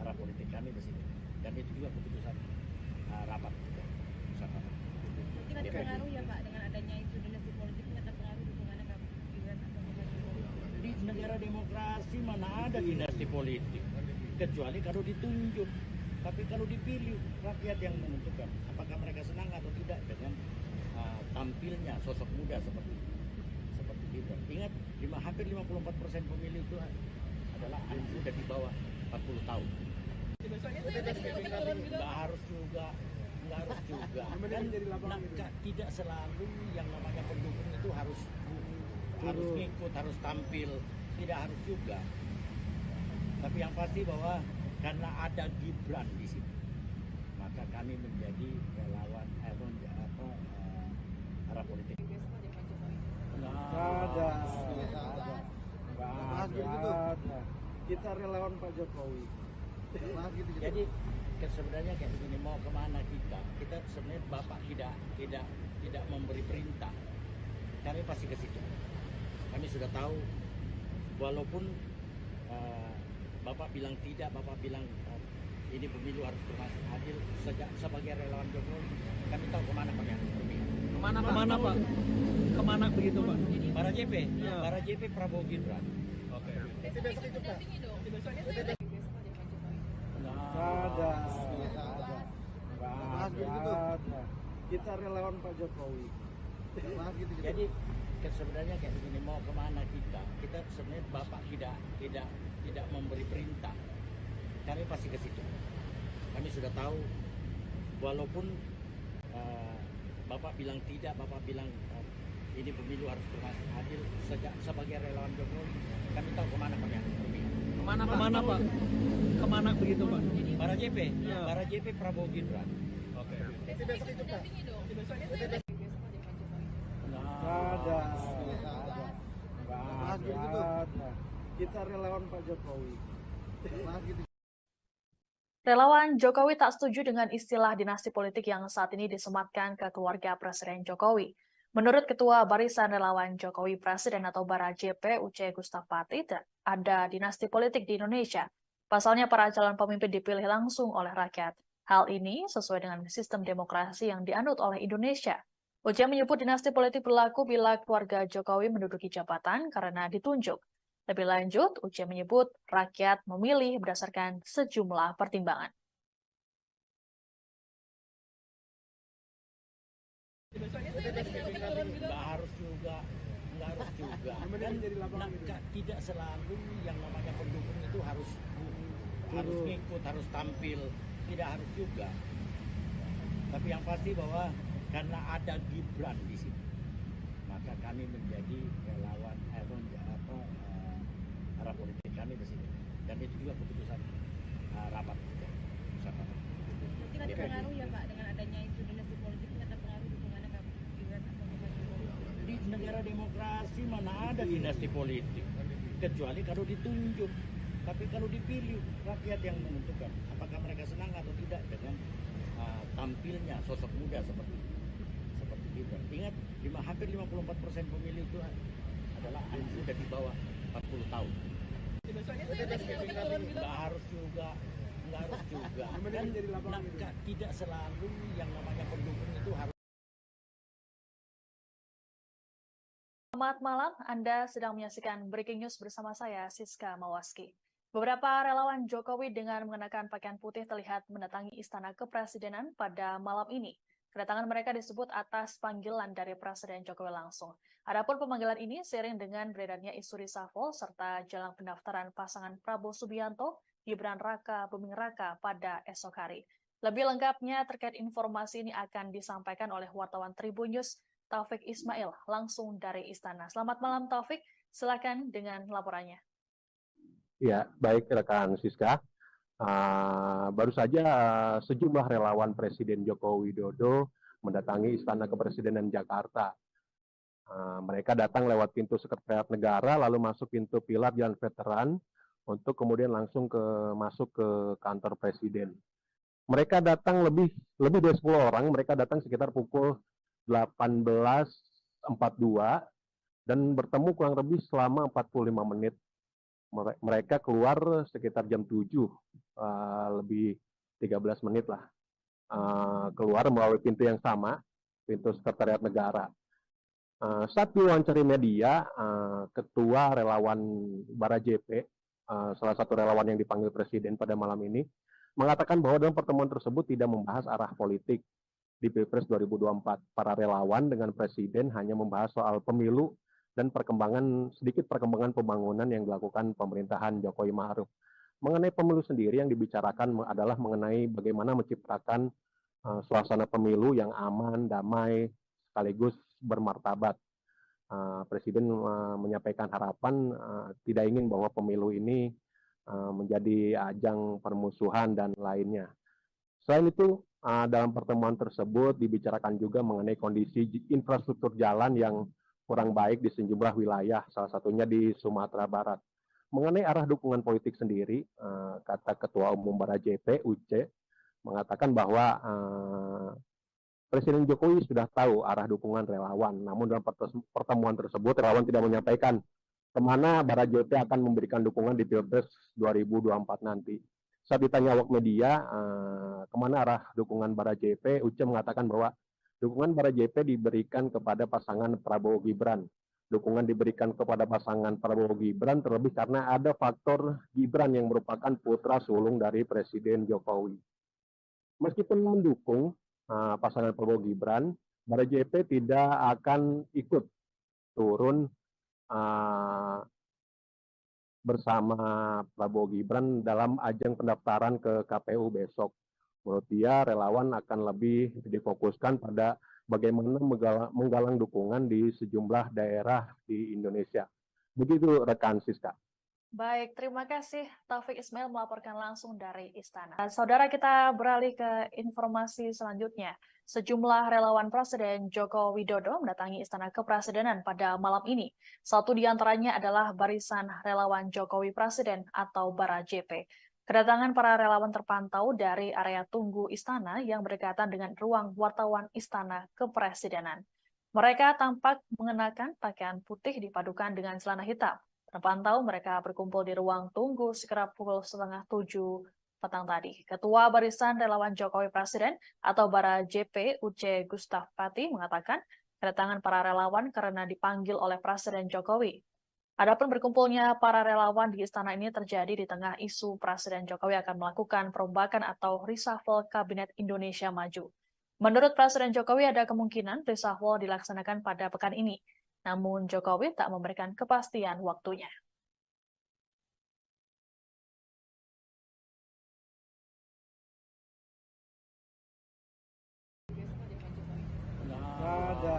arah politik kami di sini. Dan itu juga keputusan rapat keputusan rapat. Mungkin ada pengaruh ya Pak dengan adanya isu dinasti politik, ini ada pengaruh dukungannya Kak Gibran atau Pak Jokowi. Di negara demokrasi mana ada dinasti politik, kecuali kalau ditunjuk. Tapi kalau dipilih, rakyat yang menentukan apakah mereka senang atau tidak dengan tampilnya sosok muda seperti itu. Gibran. Ingat, hampir 54% pemilih itu adalah anak muda di bawah 40 tahun. Nggak harus juga. Dan tidak selalu yang namanya pendukung itu harus ngikut, harus tampil, tidak harus juga. Tapi yang pasti bahwa karena ada Gibran di sini, maka kami menjadi relawan arah politik. Nggak ada. Kita relawan Pak Jokowi. Jadi sebenarnya kayak begini, mau kemana kita sebenarnya Bapak tidak memberi perintah, kami pasti ke situ. Kami sudah tahu, walaupun Bapak bilang tidak, Bapak bilang ini pemilu harus berlangsung adil. Sebagai relawan Jokowi, kami tahu kemana kami harus berpihak. Kemana Pak? Kemana begitu Pak? Para JP Prabowo Gibran. Oke. Besok itu Pak. Nggak ada. Kita relawan Pak Jokowi. Jadi sebenarnya kayak begini, mau kemana kita sebenarnya Bapak tidak memberi perintah, kami pasti ke situ. Kami sudah tahu, walaupun Bapak bilang tidak, Bapak bilang ini pemilu harus berlangsung adil. Sebagai relawan Jokowi, kami tahu kemana kami harus berpihak. Kemana Pak? Kemana begitu Pak? Para JP Prabowo Gibran. Oke. Besok itu Pak. Nggak ada. Kita relawan Pak Jokowi. Relawan Jokowi tak setuju dengan istilah dinasti politik yang saat ini disematkan ke keluarga Presiden Jokowi. Menurut Ketua Barisan Relawan Jokowi Presiden atau Bara JP Uce Gustapati, ada dinasti politik di Indonesia. Pasalnya para calon pemimpin dipilih langsung oleh rakyat. Hal ini sesuai dengan sistem demokrasi yang dianut oleh Indonesia. Uce menyebut dinasti politik berlaku bila keluarga Jokowi menduduki jabatan karena ditunjuk. Lebih lanjut, Uce menyebut rakyat memilih berdasarkan sejumlah pertimbangan. Nggak harus juga. Dan tidak selalu yang namanya pendukung itu harus ngikut, harus tampil, tidak harus juga. Tapi yang pasti bahwa karena ada Gibran di sini, maka kami menjadi relawan arah politik kami di sini. Dan itu juga keputusan rapat. Mungkin ada pengaruh ya Pak dengan adanya isu dinasti politik, ini ada pengaruh dukungannya Kak Gibran atau Pak Jokowi? Di negara demokrasi mana ada dinasti politik, kecuali kalau ditunjuk. Tapi kalau dipilih, rakyat yang menentukan apakah mereka senang atau tidak dengan tampilnya sosok muda seperti Gibran. Ingat, hampir 54% pemilih itu adalah anak muda di bawah 40 tahun. Nggak harus juga. Dan tidak selalu yang namanya pendukung itu harus. Selamat malam, Anda sedang menyaksikan Breaking News bersama saya, Siska Mawaski. Beberapa relawan Jokowi dengan mengenakan pakaian putih terlihat mendatangi Istana Kepresidenan pada malam ini. Kedatangan mereka disebut atas panggilan dari Presiden Jokowi langsung. Adapun pemanggilan ini seiring dengan beredarnya isu reshuffle serta jelang pendaftaran pasangan Prabowo Subianto, Gibran Raka Buming Raka pada esok hari. Lebih lengkapnya terkait informasi ini akan disampaikan oleh wartawan Tribun News, Taufik Ismail, langsung dari Istana. Selamat malam Taufik, silakan dengan laporannya. Ya, baik rekan Siska. Baru saja sejumlah relawan Presiden Joko Widodo mendatangi Istana Kepresidenan Jakarta. Mereka datang lewat pintu Sekretariat Negara, lalu masuk pintu pilar Jalan Veteran, untuk kemudian langsung masuk ke kantor Presiden. Mereka datang lebih dari 10 orang, mereka datang sekitar pukul 18.42 dan bertemu kurang lebih selama 45 menit. Mereka keluar sekitar jam 7, lebih 13 menit lah. Keluar melalui pintu yang sama, pintu Sekretariat Negara. Saat diwawancari media, Ketua Relawan Bara JP, salah satu relawan yang dipanggil Presiden pada malam ini, mengatakan bahwa dalam pertemuan tersebut tidak membahas arah politik di Pilpres 2024. Para relawan dengan Presiden hanya membahas soal pemilu dan sedikit perkembangan pembangunan yang dilakukan pemerintahan Jokowi Ma'ruf. Mengenai pemilu sendiri yang dibicarakan adalah mengenai bagaimana menciptakan suasana pemilu yang aman, damai, sekaligus bermartabat. Presiden menyampaikan harapan tidak ingin bahwa pemilu ini menjadi ajang permusuhan dan lainnya. Selain itu, dalam pertemuan tersebut dibicarakan juga mengenai kondisi infrastruktur jalan yang kurang baik di sejumlah wilayah, salah satunya di Sumatera Barat. Mengenai arah dukungan politik sendiri, kata Ketua Umum Bara JP, Uce, mengatakan bahwa Presiden Jokowi sudah tahu arah dukungan relawan, namun dalam pertemuan tersebut relawan tidak menyampaikan kemana Bara JP akan memberikan dukungan di Pilpres 2024 nanti. Saat ditanya awak media, kemana arah dukungan Bara JP, Uce mengatakan bahwa dukungan Bara JP diberikan kepada pasangan Prabowo Gibran. Dukungan diberikan kepada pasangan Prabowo Gibran terlebih karena ada faktor Gibran yang merupakan putra sulung dari Presiden Jokowi. Meskipun mendukung pasangan Prabowo Gibran, Bara JP tidak akan ikut turun bersama Prabowo Gibran dalam ajang pendaftaran ke KPU besok. Menurut dia, relawan akan lebih difokuskan pada bagaimana menggalang dukungan di sejumlah daerah di Indonesia. Begitu rekan Siska. Baik, terima kasih Taufik Ismail melaporkan langsung dari Istana. Saudara, kita beralih ke informasi selanjutnya. Sejumlah relawan Presiden Joko Widodo mendatangi Istana Kepresidenan pada malam ini. Satu di antaranya adalah Barisan Relawan Jokowi Presiden atau Bara JP. Kedatangan para relawan terpantau dari area tunggu Istana yang berdekatan dengan ruang wartawan Istana Kepresidenan. Mereka tampak mengenakan pakaian putih dipadukan dengan celana hitam. Terpantau mereka berkumpul di ruang tunggu sekitar pukul 6:30 petang tadi. Ketua Barisan Relawan Jokowi Presiden atau Bara JP Uce Gustaf Pati mengatakan kedatangan para relawan karena dipanggil oleh Presiden Jokowi. Adapun berkumpulnya para relawan di istana ini terjadi di tengah isu Presiden Jokowi akan melakukan perombakan atau reshuffle Kabinet Indonesia Maju. Menurut Presiden Jokowi ada kemungkinan reshuffle dilaksanakan pada pekan ini. Namun Jokowi tak memberikan kepastian waktunya. Nggak ada.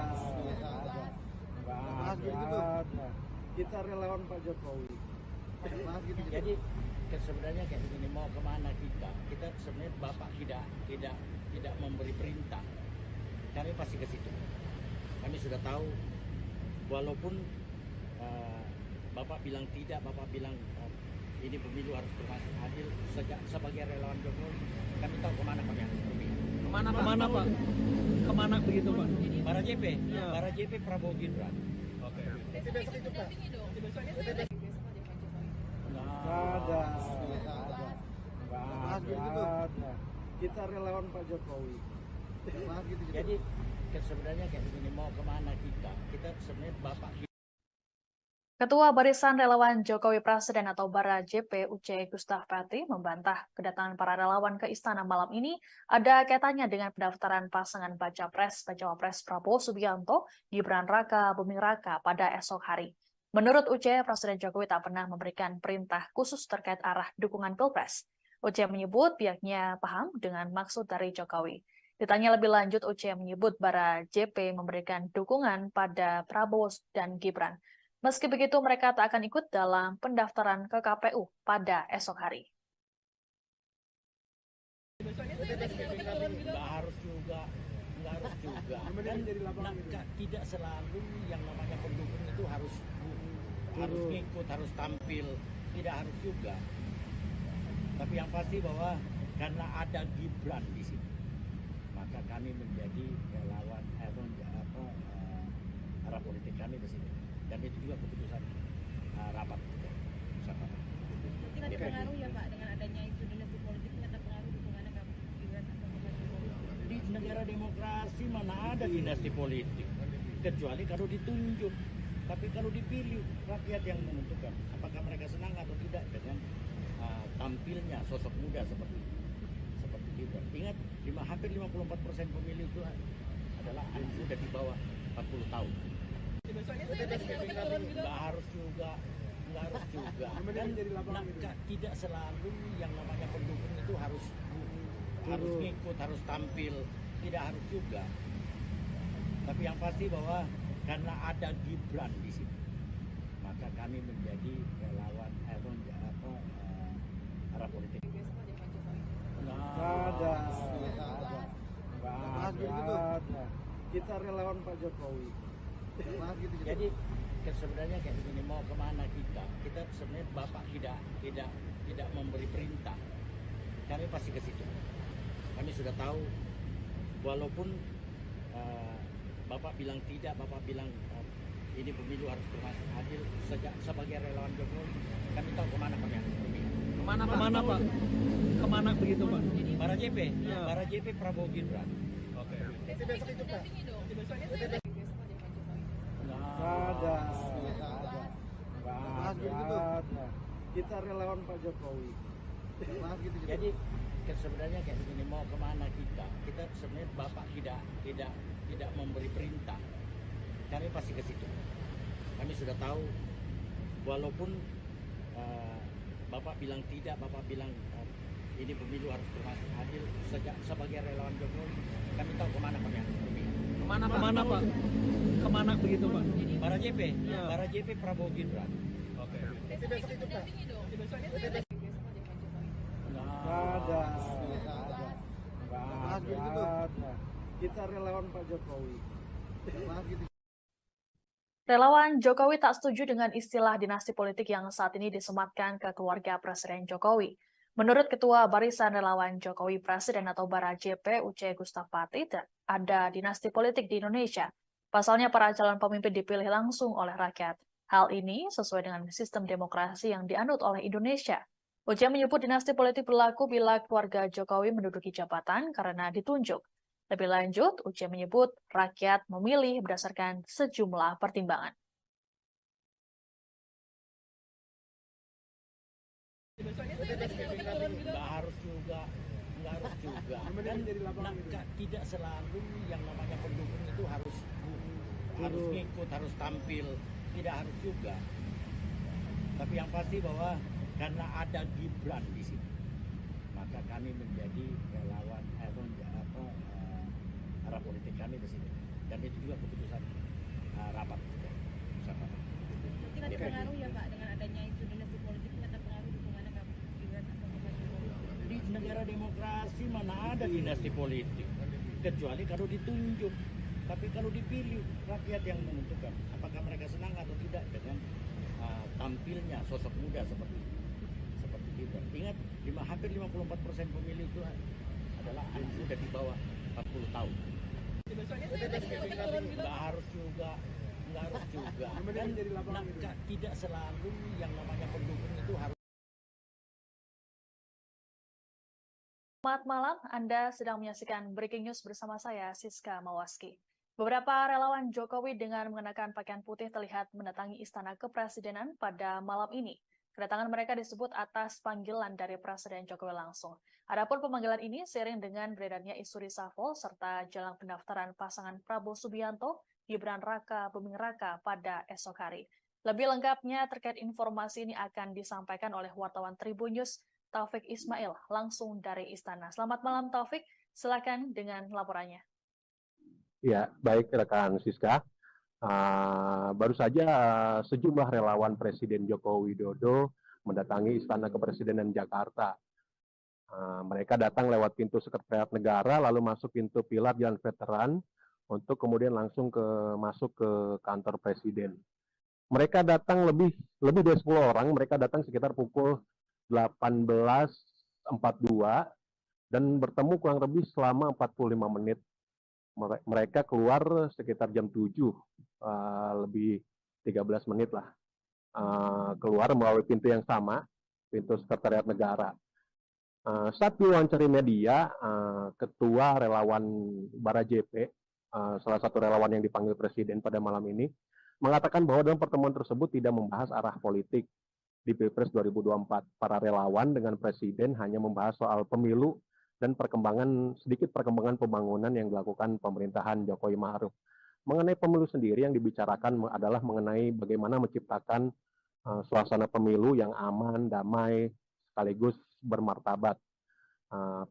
Kita relawan Pak Jokowi. Jadi sebenarnya kayak begini, mau kemana kita? Kita sebenarnya Bapak tidak memberi perintah. Kami pasti ke situ. Kami sudah tahu, walaupun Bapak bilang tidak, Bapak bilang ini pemilu harus berlangsung adil. Sebagai relawan Jokowi, kami tahu kemana kami harus pergi. Kemana Pak? Kemana begitu Pak? Bara JP, Ya. Bara JP Prabowo Gibran. Oke. Besok itu dampingi dong. Besok ada Pak Jokowi. Nggak ada. Kita relawan Pak Jokowi. Jadi sebenarnya kayak begini, mau kemana kita? Kita sebenarnya Bapak. Ketua Barisan Relawan Jokowi Presiden atau Bara JP Uce Gustaf Pati membantah kedatangan para relawan ke istana malam ini ada kaitannya dengan pendaftaran pasangan baca Cawapres Prabowo Subianto, Gibran Raka Buming Raka pada esok hari. Menurut Uce, Presiden Jokowi tak pernah memberikan perintah khusus terkait arah dukungan Pilpres. Uce menyebut pihaknya paham dengan maksud dari Jokowi. Ditanya lebih lanjut, Uce menyebut Bara JP memberikan dukungan pada Prabowo dan Gibran. Meski begitu, mereka tak akan ikut dalam pendaftaran ke KPU pada esok hari. Nggak harus juga. Kan tidak selalu yang namanya pendukung itu harus ngikut, harus tampil. Tidak harus juga. Tapi yang pasti bahwa karena ada Gibran di sini, maka kami menjadi relawan arah politik kami di sini. Dan itu juga keputusan rapat. Mungkin ada pengaruh ya Pak dengan adanya isu dinasti politik, ada pengaruh dukungannya ke Gibran atau ke Jokowi. Di negara demokrasi mana ada dinasti politik, kecuali kalau ditunjuk. Tapi kalau dipilih, rakyat yang menentukan apakah mereka senang atau tidak dengan tampilnya sosok muda seperti Gibran. Ingat, hampir 54% pemilih itu adalah anak muda di bawah 40 tahun. Nggak harus juga, nggak harus juga. Kan tidak selalu yang namanya pendukung itu harus ngikut, harus tampil, tidak harus juga. Tapi yang pasti bahwa karena ada Gibran di sini, maka kami menjadi relawan arah politik. Nggak ada. Kita relawan Pak Jokowi. Jadi sebenarnya kayak begini, mau kemana kita sebenarnya Bapak tidak memberi perintah, kami pasti ke situ. Kami sudah tahu, walaupun Bapak bilang tidak, Bapak bilang ini pemilu harus berlangsung adil. Sebagai relawan Jokowi, kami tahu kemana kami harus pergi. Kemana Pak? Kemana begitu Pak? Para JP, Ya. para JP Prabowo Gibran. Oke. Besok ikut dampingi dong. Nggak ada. Kita relawan Pak Jokowi. Jadi sebenarnya kayak begini, mau kemana kita sebenarnya Bapak tidak memberi perintah, kami pasti ke situ. Kami sudah tahu, walaupun Bapak bilang tidak, Bapak bilang ini pemilu harus berlangsung adil. Sebagai relawan Jokowi, kami tahu kemana kami harus pergi. Kemana Pak? Kemana begitu Pak? Para JP, Ya. para JP Prabowo Gibran. Oke. Besok ikut dampingi dong. Nggak ada. Kita relawan Pak Jokowi. Relawan Jokowi tak setuju dengan istilah dinasti politik yang saat ini disematkan ke keluarga Presiden Jokowi. Menurut Ketua Barisan Relawan Jokowi Presiden atau Bara JP UC Gustaf Pati, ada dinasti politik di Indonesia. Pasalnya para calon pemimpin dipilih langsung oleh rakyat. Hal ini sesuai dengan sistem demokrasi yang dianut oleh Indonesia. UC menyebut dinasti politik berlaku bila keluarga Jokowi menduduki jabatan karena ditunjuk. Lebih lanjut, UC menyebut rakyat memilih berdasarkan sejumlah pertimbangan. Nggak harus juga, kan tidak selalu yang namanya pendukung itu harus ngikut, harus tampil, tidak harus juga. Tapi yang pasti bahwa karena ada Gibran di sini, maka kami menjadi relawan arah politik kami ke sini. Dan itu juga keputusan rapat. Mungkin ada pengaruh ya Pak dengan adanya isu dinasti politik, ini ada pengaruh dukungannya Kak Gibran atau Pak Jokowi? Di negara demokrasi mana ada dinasti politik, kecuali kalau ditunjuk. Tapi kalau dipilih, rakyat yang menentukan apakah mereka senang atau tidak dengan tampilnya sosok muda seperti Gibran. Ingat, hampir 54% pemilih itu adalah anak muda di bawah 40 tahun. Nggak harus juga, kan tidak selalu yang namanya pendukung itu harus. Selamat malam, Anda sedang menyaksikan Breaking News bersama saya, Siska Mawaski. Beberapa relawan Jokowi dengan mengenakan pakaian putih terlihat mendatangi Istana Kepresidenan pada malam ini. Kedatangan mereka disebut atas panggilan dari Presiden Jokowi langsung. Adapun pemanggilan ini seiring dengan beredarnya isu reshuffle serta jelang pendaftaran pasangan Prabowo Subianto, Gibran Raka Buming Raka pada esok hari. Lebih lengkapnya terkait informasi ini akan disampaikan oleh wartawan Tribun News, Taufik Ismail, langsung dari Istana. Selamat malam Taufik, silakan dengan laporannya. Ya, baik rekan Siska. Baru saja sejumlah relawan Presiden Joko Widodo mendatangi Istana Kepresidenan Jakarta. Mereka datang lewat pintu Sekretariat Negara, lalu masuk pintu pilar Jalan Veteran, untuk kemudian langsung masuk ke kantor Presiden. Mereka datang lebih dari 10 orang, mereka datang sekitar pukul 18.42 dan bertemu kurang lebih selama 45 menit. Mereka keluar sekitar jam 7, lebih 13 menit lah. Keluar melalui pintu yang sama, pintu Sekretariat Negara. Saat diwawancara media, Ketua Relawan Bara JP, salah satu relawan yang dipanggil Presiden pada malam ini, mengatakan bahwa dalam pertemuan tersebut tidak membahas arah politik di Pilpres 2024. Para relawan dengan Presiden hanya membahas soal pemilu dan sedikit perkembangan pembangunan yang dilakukan pemerintahan Jokowi Ma'ruf. Mengenai pemilu sendiri yang dibicarakan adalah mengenai bagaimana menciptakan suasana pemilu yang aman, damai, sekaligus bermartabat.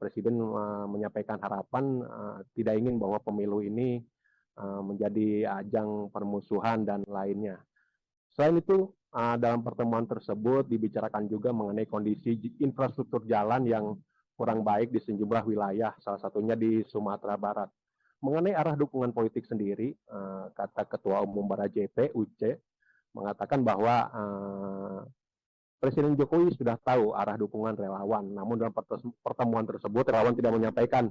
Presiden menyampaikan harapan tidak ingin bahwa pemilu ini menjadi ajang permusuhan dan lainnya. Selain itu, dalam pertemuan tersebut dibicarakan juga mengenai kondisi infrastruktur jalan yang kurang baik di sejumlah wilayah, salah satunya di Sumatera Barat. Mengenai arah dukungan politik sendiri, kata Ketua Umum Bara JP, Uce, mengatakan bahwa Presiden Jokowi sudah tahu arah dukungan relawan. Namun dalam pertemuan tersebut, relawan tidak menyampaikan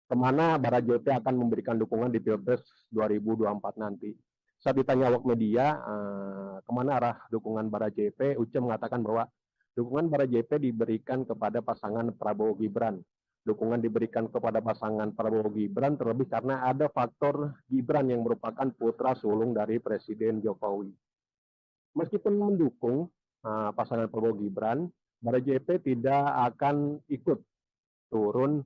kemana Bara JP akan memberikan dukungan di Pilpres 2024 nanti. Saat ditanya awak media, kemana arah dukungan Bara JP, Uce mengatakan bahwa dukungan Bara JP diberikan kepada pasangan Prabowo Gibran. Dukungan diberikan kepada pasangan Prabowo Gibran terlebih karena ada faktor Gibran yang merupakan putra sulung dari Presiden Jokowi. Meskipun mendukung pasangan Prabowo Gibran, Bara JP tidak akan ikut turun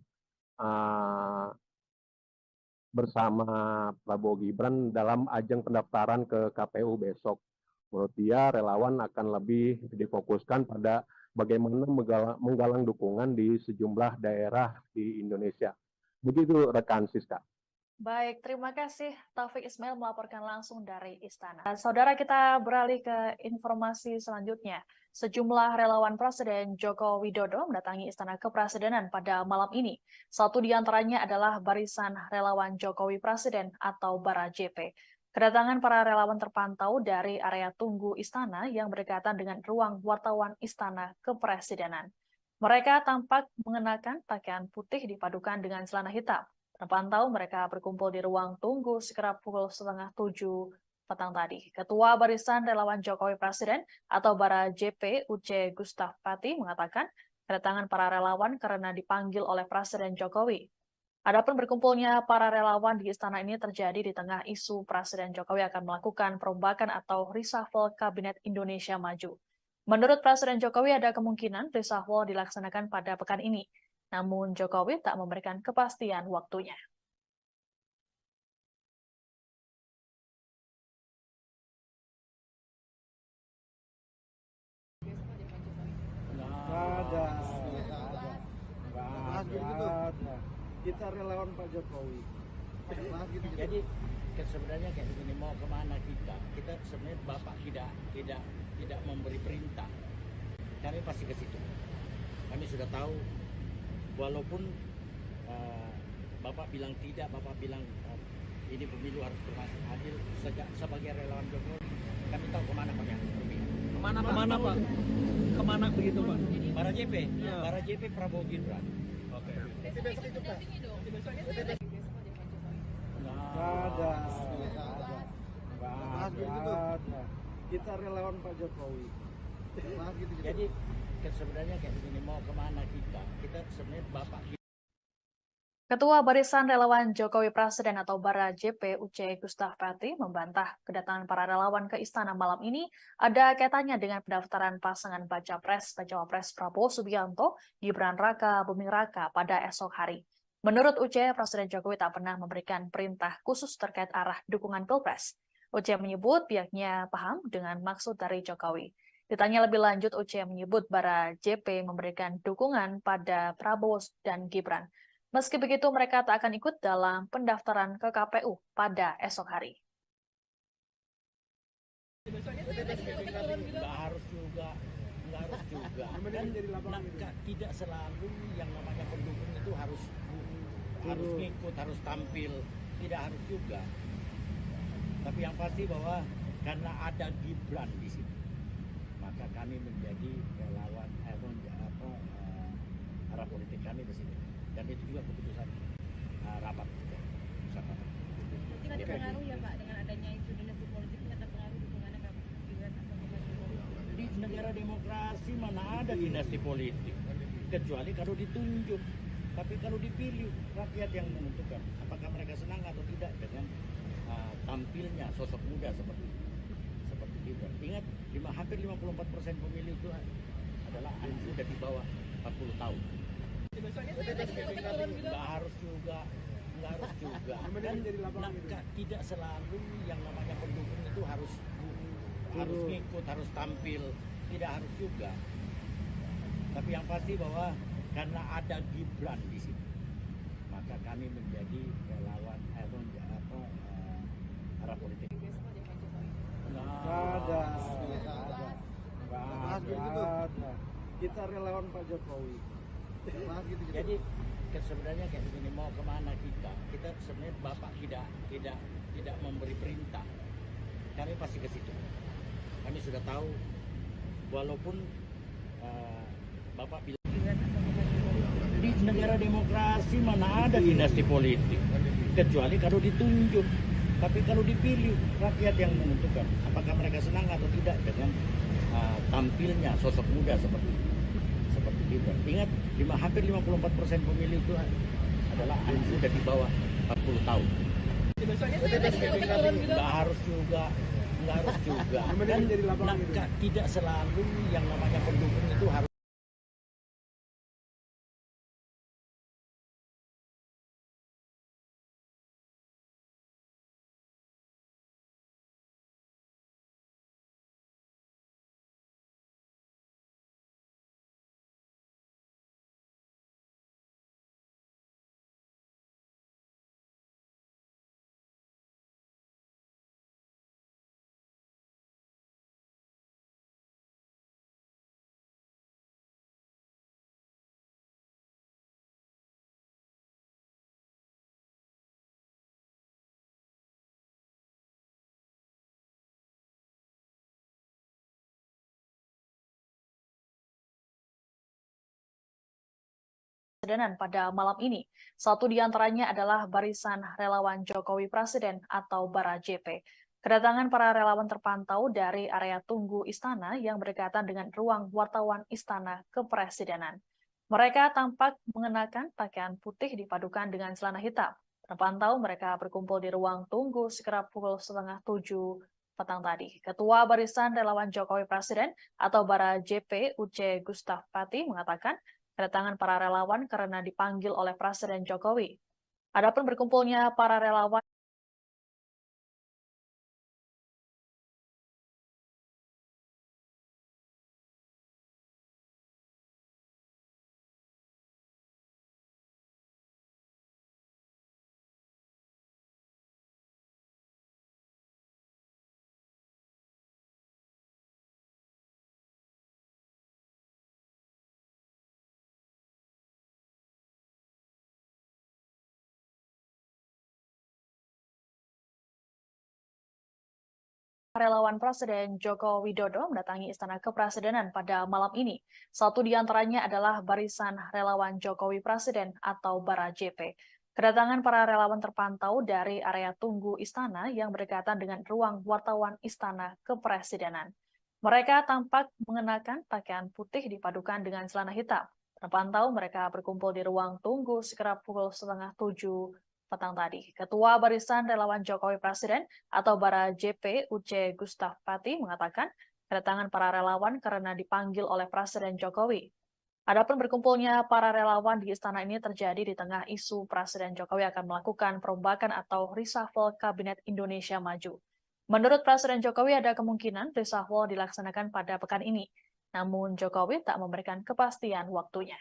bersama Prabowo Gibran dalam ajang pendaftaran ke KPU besok. Menurut dia, relawan akan lebih difokuskan pada bagaimana menggalang dukungan di sejumlah daerah di Indonesia. Begitu rekan Siska. Baik, terima kasih Taufik Ismail melaporkan langsung dari Istana. Saudara, kita beralih ke informasi selanjutnya. Sejumlah relawan Presiden Joko Widodo mendatangi Istana Kepresidenan pada malam ini. Satu di antaranya adalah Barisan Relawan Jokowi Presiden atau Bara JP. Kedatangan para relawan terpantau dari area tunggu Istana yang berdekatan dengan ruang wartawan Istana Kepresidenan. Mereka tampak mengenakan pakaian putih dipadukan dengan celana hitam. Terpantau mereka berkumpul di ruang tunggu sekitar pukul 6:30 petang tadi. Ketua Barisan Relawan Jokowi Presiden atau Bara JP Uce Gustaf Pati mengatakan kedatangan para relawan karena dipanggil oleh Presiden Jokowi. Adapun berkumpulnya para relawan di istana ini terjadi di tengah isu Presiden Jokowi akan melakukan perombakan atau reshuffle Kabinet Indonesia Maju. Menurut Presiden Jokowi ada kemungkinan reshuffle dilaksanakan pada pekan ini. Namun Jokowi tak memberikan kepastian waktunya. Nggak ada. Kita relawan Pak Jokowi. Jadi sebenarnya kayak begini, mau kemana kita? Kita sebenarnya Bapak tidak memberi perintah. Kami pasti ke situ. Kami sudah tahu. Walaupun Bapak bilang tidak, Bapak bilang ini pemilu harus berlangsung adil. Sebagai relawan Jokowi, kami tahu kemana kami harus pergi. Kemana Pak? Kemana begitu Pak? Bara JP, Ya. Bara JP Prabowo Gibran. Oke. Besok itu dampingi dong. Besok aja besok aja Pak Jokowi. Nggak ada. Kita relawan Pak Jokowi. Jadi sebenarnya kayak begini, mau kemana kita? Kita sebenarnya Bapak. Ketua Barisan Relawan Jokowi Presiden atau Bara JP Uce Gustaf Pati membantah kedatangan para relawan ke istana malam ini ada kaitannya dengan pendaftaran pasangan Baca Pres Prabowo Subianto, Gibran Raka Buming Raka pada esok hari. Menurut Uce, Presiden Jokowi tak pernah memberikan perintah khusus terkait arah dukungan Pilpres. Uce menyebut pihaknya paham dengan maksud dari Jokowi. Ditanya lebih lanjut, Uce menyebut Bara JP memberikan dukungan pada Prabowo dan Gibran. Meski begitu, mereka tak akan ikut dalam pendaftaran ke KPU pada esok hari. Nggak harus juga. Kan, tidak selalu yang namanya pendukung itu harus ngikut, harus tampil. Tidak harus juga. Tapi yang pasti bahwa karena ada Gibran di sini, maka kami menjadi relawan arah politik kami ke sini. Dan itu juga keputusan rapat keputusan rapat. Tidak terpengaruh ya Pak dengan adanya isu dinasti politik, tidak terpengaruh dukungannya Pak Gibran atau Pak Jokowi. Di negara demokrasi mana ada dinasti politik, kecuali kalau ditunjuk. Tapi kalau dipilih, rakyat yang menentukan apakah mereka senang atau tidak dengan tampilnya sosok muda seperti Gibran. Ingat, hampir 54% pemilih itu adalah anak muda di bawah 40 tahun. Nggak harus juga. nggak harus juga. Yang penting jadi lapangan gitu. Tidak selalu yang namanya pendukung itu harus ngikut, harus tampil, tidak harus juga. Tapi yang pasti bahwa karena ada Gibran di sini, maka kami menjadi relawan arah politik. Nggak ada. Kita relawan Pak Jokowi. Jadi sebenarnya kayak begini, mau kemana kita sebenarnya Bapak tidak memberi perintah, kami pasti ke situ. Kami sudah tahu, walaupun Bapak bilang di negara demokrasi mana ada dinasti politik, kecuali kalau ditunjuk. Tapi kalau dipilih, rakyat yang menentukan apakah mereka senang atau tidak dengan tampilnya sosok muda seperti Gibran. Ingat, hampir 54% pemilih itu adalah anak muda di bawah 40 tahun. Nggak harus juga. Tidak selalu yang namanya pendukung itu harus. Kepresidenan pada malam ini. Satu di antaranya adalah Barisan Relawan Jokowi Presiden atau Bara JP. Kedatangan para relawan terpantau dari area tunggu istana yang berdekatan dengan ruang wartawan Istana Kepresidenan. Mereka tampak mengenakan pakaian putih dipadukan dengan celana hitam. Terpantau mereka berkumpul di ruang tunggu sekitar pukul 6:30 petang tadi. Ketua Barisan Relawan Jokowi Presiden atau Bara JP Uce Gustaf Pati mengatakan kedatangan para relawan karena dipanggil oleh Presiden Jokowi. Adapun berkumpulnya para relawan relawan Presiden Joko Widodo mendatangi Istana Kepresidenan pada malam ini. Satu di antaranya adalah Barisan Relawan Jokowi Presiden atau Bara JP. Kedatangan para relawan terpantau dari area tunggu istana yang berdekatan dengan ruang wartawan Istana Kepresidenan. Mereka tampak mengenakan pakaian putih dipadukan dengan celana hitam. Terpantau mereka berkumpul di ruang tunggu sekitar pukul 6:30 petang tadi. Ketua Barisan Relawan Jokowi Presiden atau Bara JP Uce Gustaf Pati mengatakan kedatangan para relawan karena dipanggil oleh Presiden Jokowi. Adapun berkumpulnya para relawan di istana ini terjadi di tengah isu Presiden Jokowi akan melakukan perombakan atau reshuffle Kabinet Indonesia Maju. Menurut Presiden Jokowi ada kemungkinan reshuffle dilaksanakan pada pekan ini. Namun Jokowi tak memberikan kepastian waktunya.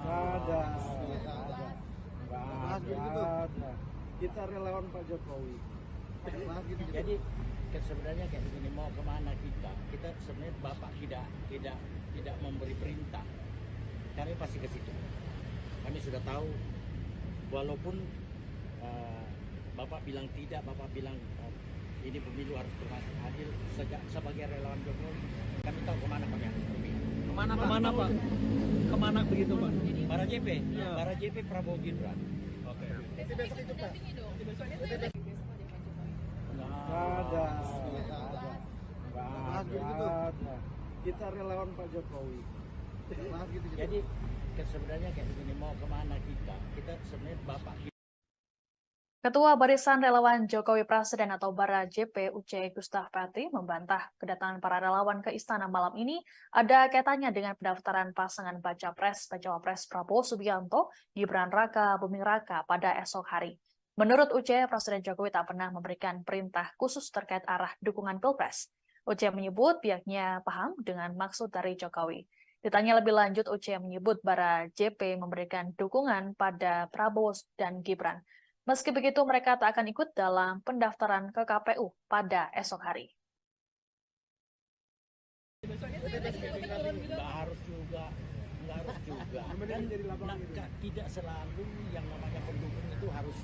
Nggak ada. Kita relawan Pak Jokowi. Jadi sebenarnya kayak begini, mau kemana kita sebenarnya Bapak tidak memberi perintah, kami pasti ke situ. Kami sudah tahu, walaupun Bapak bilang tidak, Bapak bilang ini pemilu harus adil. Sebagai relawan Jokowi, kami tahu kemana kami harus berpihak. Kemana Pak? Kemana begitu Pak? Bara JP, Ya. Bara JP Prabowo Gibran. Oke. Nggak ada. Kita relawan Pak Jokowi. Jadi sebenarnya kayak begini, mau kemana kita sebenarnya Bapak Ketua Barisan Relawan Jokowi Presiden atau Bara JP Uce Gustaf Pati membantah kedatangan para relawan ke istana malam ini ada kaitannya dengan pendaftaran pasangan baca Cawapres Prabowo Subianto, Gibran Raka Buming Raka pada esok hari. Menurut Uce, Presiden Jokowi tak pernah memberikan perintah khusus terkait arah dukungan Pilpres. Uce menyebut pihaknya paham dengan maksud dari Jokowi. Ditanya lebih lanjut, Uce menyebut Bara JP memberikan dukungan pada Prabowo dan Gibran. Meski begitu, mereka tak akan ikut dalam pendaftaran ke KPU pada esok hari. Nggak harus juga. Kan tidak selalu yang namanya pendukung itu harus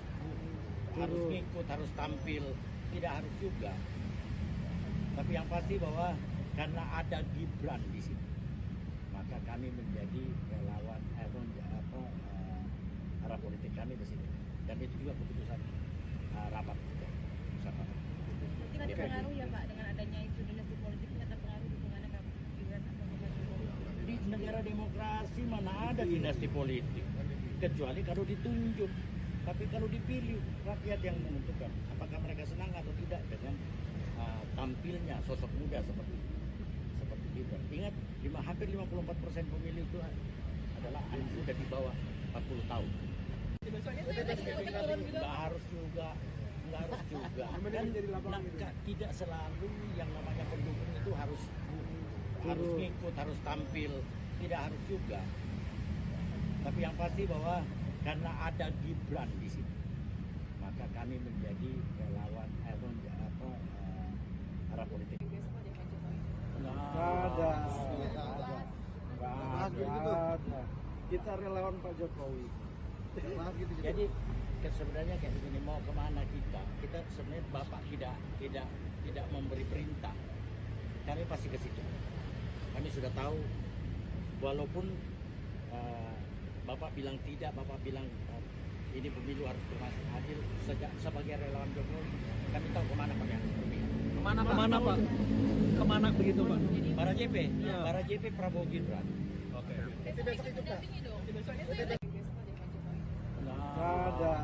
ngikut, harus tampil. Tidak harus juga. Tapi yang pasti bahwa karena ada Gibran di sini, maka kami menjadi relawan arah politik kami di sini. Dan itu juga keputusan rapat. Tidak terpengaruh ya Pak dengan adanya isu dinasti politik, tidak terpengaruh dukungannya ke Gibran atau ke Jokowi? Di negara demokrasi mana ada dinasti politik, kecuali kalau ditunjuk. Tapi kalau dipilih, rakyat yang menentukan apakah mereka senang atau tidak dengan tampilnya sosok muda seperti Gibran. Ingat, hampir 54% pemilih itu adalah anak muda di bawah 40 tahun. Nggak harus juga. Kan tidak selalu yang namanya pendukung itu harus ngikut, harus tampil. Tidak harus juga. Tapi yang pasti bahwa karena ada Gibran di sini, maka kami menjadi relawan arah politik. Nggak ada. Kita relawan Pak Jokowi. Jadi sebenarnya kayak begini, mau kemana kita sebenarnya Bapak tidak memberi perintah, kami pasti ke situ. Kami sudah tahu, walaupun Bapak bilang tidak, Bapak bilang ini pemilu harus bermasuk adil. Sebagai relawan Jokowi, kami tahu kemana kami harus pergi. Kemana Pak? Kemana begitu Pak? Para JP, Ya. para JP Prabowo Gibran. Oke. Besok ikut dampingi dong. Nggak ada.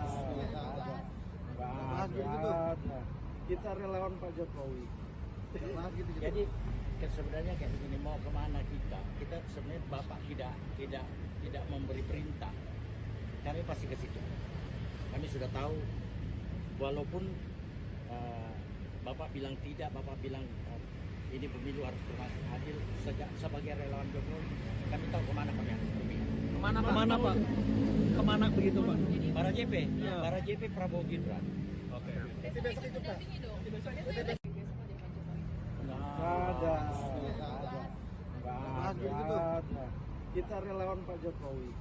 Kita relawan Pak Jokowi. Jadi sebenarnya kayak begini, mau kemana kita sebenarnya Bapak tidak memberi perintah, kami pasti ke situ. Kami sudah tahu, walaupun Bapak bilang tidak, Bapak bilang ini pemilu harus bermasuk adil. Sebagai relawan Jokowi, kami tahu kemana kami harus pergi. Kemana Pak? Kemana begitu Pak? Para JP, Ya. para JP Prabowo Gibran. Oke. Besok ikut dampingi dong. Nggak ada. Kita relawan Pak Jokowi.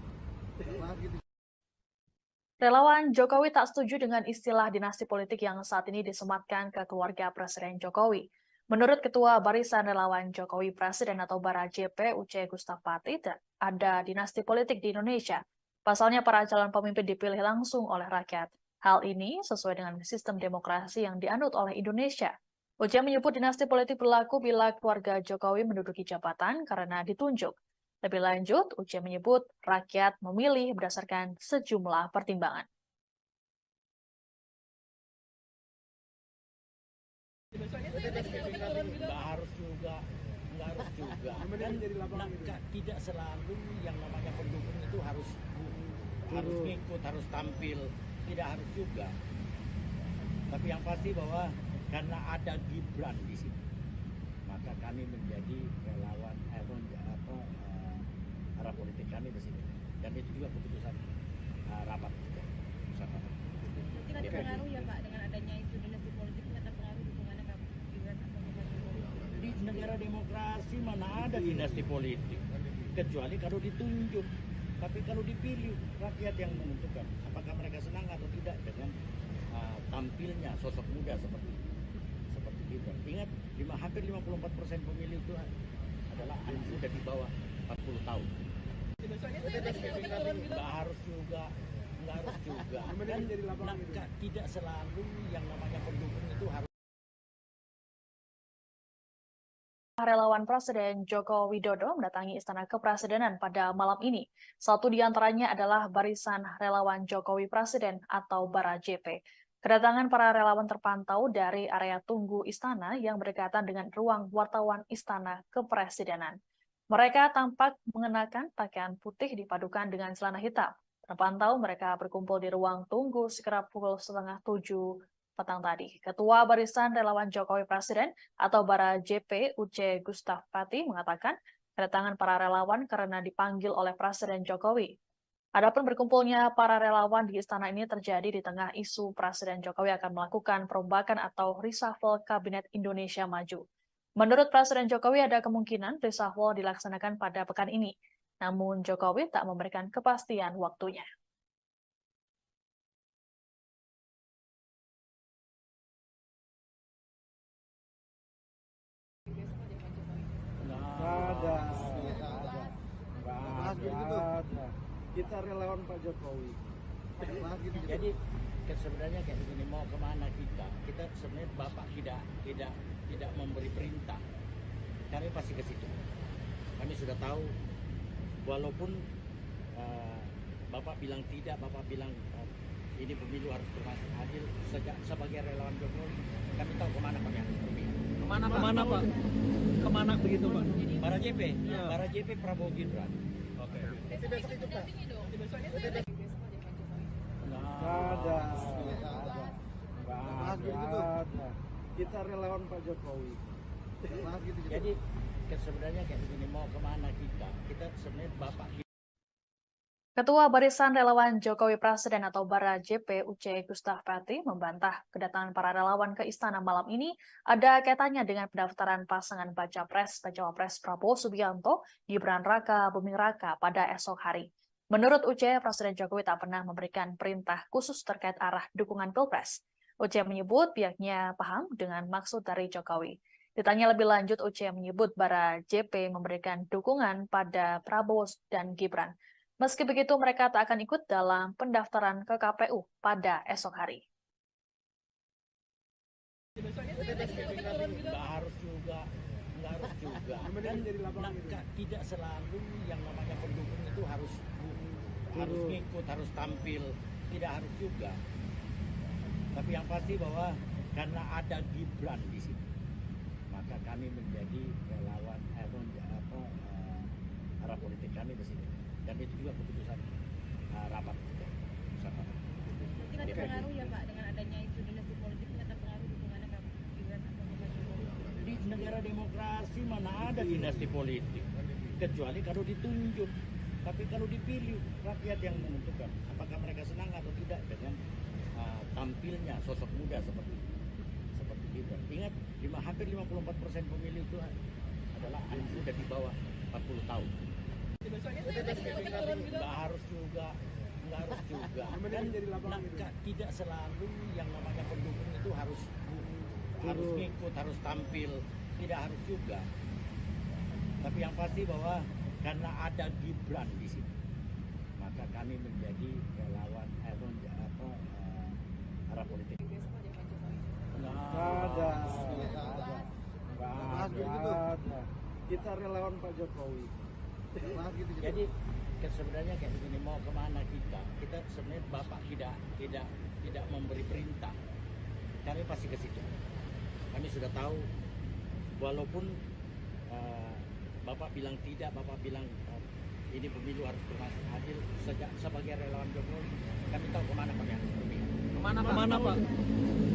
Relawan Jokowi tak setuju dengan istilah dinasti politik yang saat ini disematkan ke keluarga Presiden Jokowi. Menurut Ketua Barisan Relawan Jokowi Presiden atau Bara JP Uce Gustaf Pati, ada dinasti politik di Indonesia. Pasalnya para calon pemimpin dipilih langsung oleh rakyat. Hal ini sesuai dengan sistem demokrasi yang dianut oleh Indonesia. Uce menyebut dinasti politik berlaku bila keluarga Jokowi menduduki jabatan karena ditunjuk. Lebih lanjut, Uce menyebut rakyat memilih berdasarkan sejumlah pertimbangan. Nggak harus juga. Kan tidak selalu yang namanya pendukung itu harus ngikut, harus tampil. Tidak harus juga. Tapi yang pasti bahwa karena ada Gibran di sini, maka kami menjadi relawan arah politik kami di sini. Dan itu juga keputusan rapat. Tidak terpengaruh ya Pak dengan adanya isu dinasti politik, tidak terpengaruh dukungannya ke Gibran atau ke Jokowi? Di negara demokrasi mana ada dinasti politik, kecuali kalau ditunjuk. Tapi kalau dipilih, rakyat yang menentukan apakah mereka senang atau tidak dengan tampilnya sosok muda seperti Gibran. Ingat, hampir 54% pemilih itu adalah anak muda di bawah 40 tahun. Nggak harus juga. Kan tidak selalu yang namanya pendukung itu harus. Relawan Presiden Joko Widodo mendatangi Istana Kepresidenan pada malam ini. Satu di antaranya adalah Barisan Relawan Jokowi Presiden atau Bara JP. Kedatangan para relawan terpantau dari area tunggu istana yang berdekatan dengan ruang wartawan Istana Kepresidenan. Mereka tampak mengenakan pakaian putih dipadukan dengan celana hitam. Terpantau mereka berkumpul di ruang tunggu sekitar pukul 6:30 petang tadi. Ketua Barisan Relawan Jokowi Presiden atau Bara JP UC Gustaf Pati mengatakan kedatangan para relawan karena dipanggil oleh Presiden Jokowi. Adapun berkumpulnya para relawan di istana ini terjadi di tengah isu Presiden Jokowi akan melakukan perombakan atau reshuffle Kabinet Indonesia Maju. Menurut Presiden Jokowi ada kemungkinan reshuffle dilaksanakan pada pekan ini. Namun Jokowi tak memberikan kepastian waktunya. Ada. Kita relawan Pak Jokowi. Jadi sebenarnya kayak begini, mau kemana kita sebenarnya Bapak tidak memberi perintah, kami pasti ke situ. Kami sudah tahu, walaupun Bapak bilang tidak, Bapak bilang ini pemilu harus berlangsung adil. Sebagai relawan Jokowi, kami tahu kemana kami harus pergi. Kemana Pak? Kemana begitu Pak? Bara JP, Ya. Bara JP Prabowo Gibran. Oke. Besok itu dampingi dong. Besoknya saya lagi besok aja Pak Jokowi. Ada. Kita relawan Pak Jokowi. Jadi sebenarnya kayak begini, mau kemana kita sebenarnya Bapak. Ketua Barisan Relawan Jokowi Presiden atau Bara JP UC Gustaf Pati membantah kedatangan para relawan ke istana malam ini ada kaitannya dengan pendaftaran pasangan baca Cawapres Prabowo Subianto Gibran Raka Buming Raka pada esok hari. Menurut UC, Presiden Jokowi tak pernah memberikan perintah khusus terkait arah dukungan Pilpres. UC menyebut pihaknya paham dengan maksud dari Jokowi. Ditanya lebih lanjut, UC menyebut Bara JP memberikan dukungan pada Prabowo dan Gibran. Meski begitu, mereka tak akan ikut dalam pendaftaran ke KPU pada esok hari. Besoknya saya lagi turun gitu. Nggak harus juga. Dan tidak selalu yang namanya pendukung itu harus ngikut, harus tampil, tidak harus juga. Tapi yang pasti bahwa karena ada Gibran di sini, maka kami menjadi relawan arah politik kami di sini. Dan itu juga keputusan rapat bersama. Mungkin ada pengaruh ya Pak dengan adanya isu dinasti politik, ini ada pengaruh dukungannya Kak Gibran atau Pak Jokowi. Di negara demokrasi mana ada dinasti politik, kecuali kalau ditunjuk. Tapi kalau dipilih, rakyat yang menentukan apakah mereka senang atau tidak dengan tampilnya sosok muda seperti Gibran. Ingat, hampir 54% pemilih itu adalah anak muda di bawah 40 tahun. Besoknya saya lagi turun gitu. Nggak harus juga. Dan tidak selalu yang namanya pendukung itu harus ngikut, harus tampil, tidak harus juga. Tapi yang pasti bahwa karena ada Gibran di sini, maka kami menjadi relawan arah politik. Besok aja Pak Jokowi. Ada. Kita relawan Pak Jokowi. Jadi sebenarnya kayak begini, mau kemana kita sebenarnya Bapak tidak memberi perintah, kami pasti ke situ. Kami sudah tahu, walaupun Bapak bilang tidak, Bapak bilang ini pemilu harus berlangsung adil. Sebagai relawan Jokowi, kami tahu kemana kami harus pergi. Kemana Pak?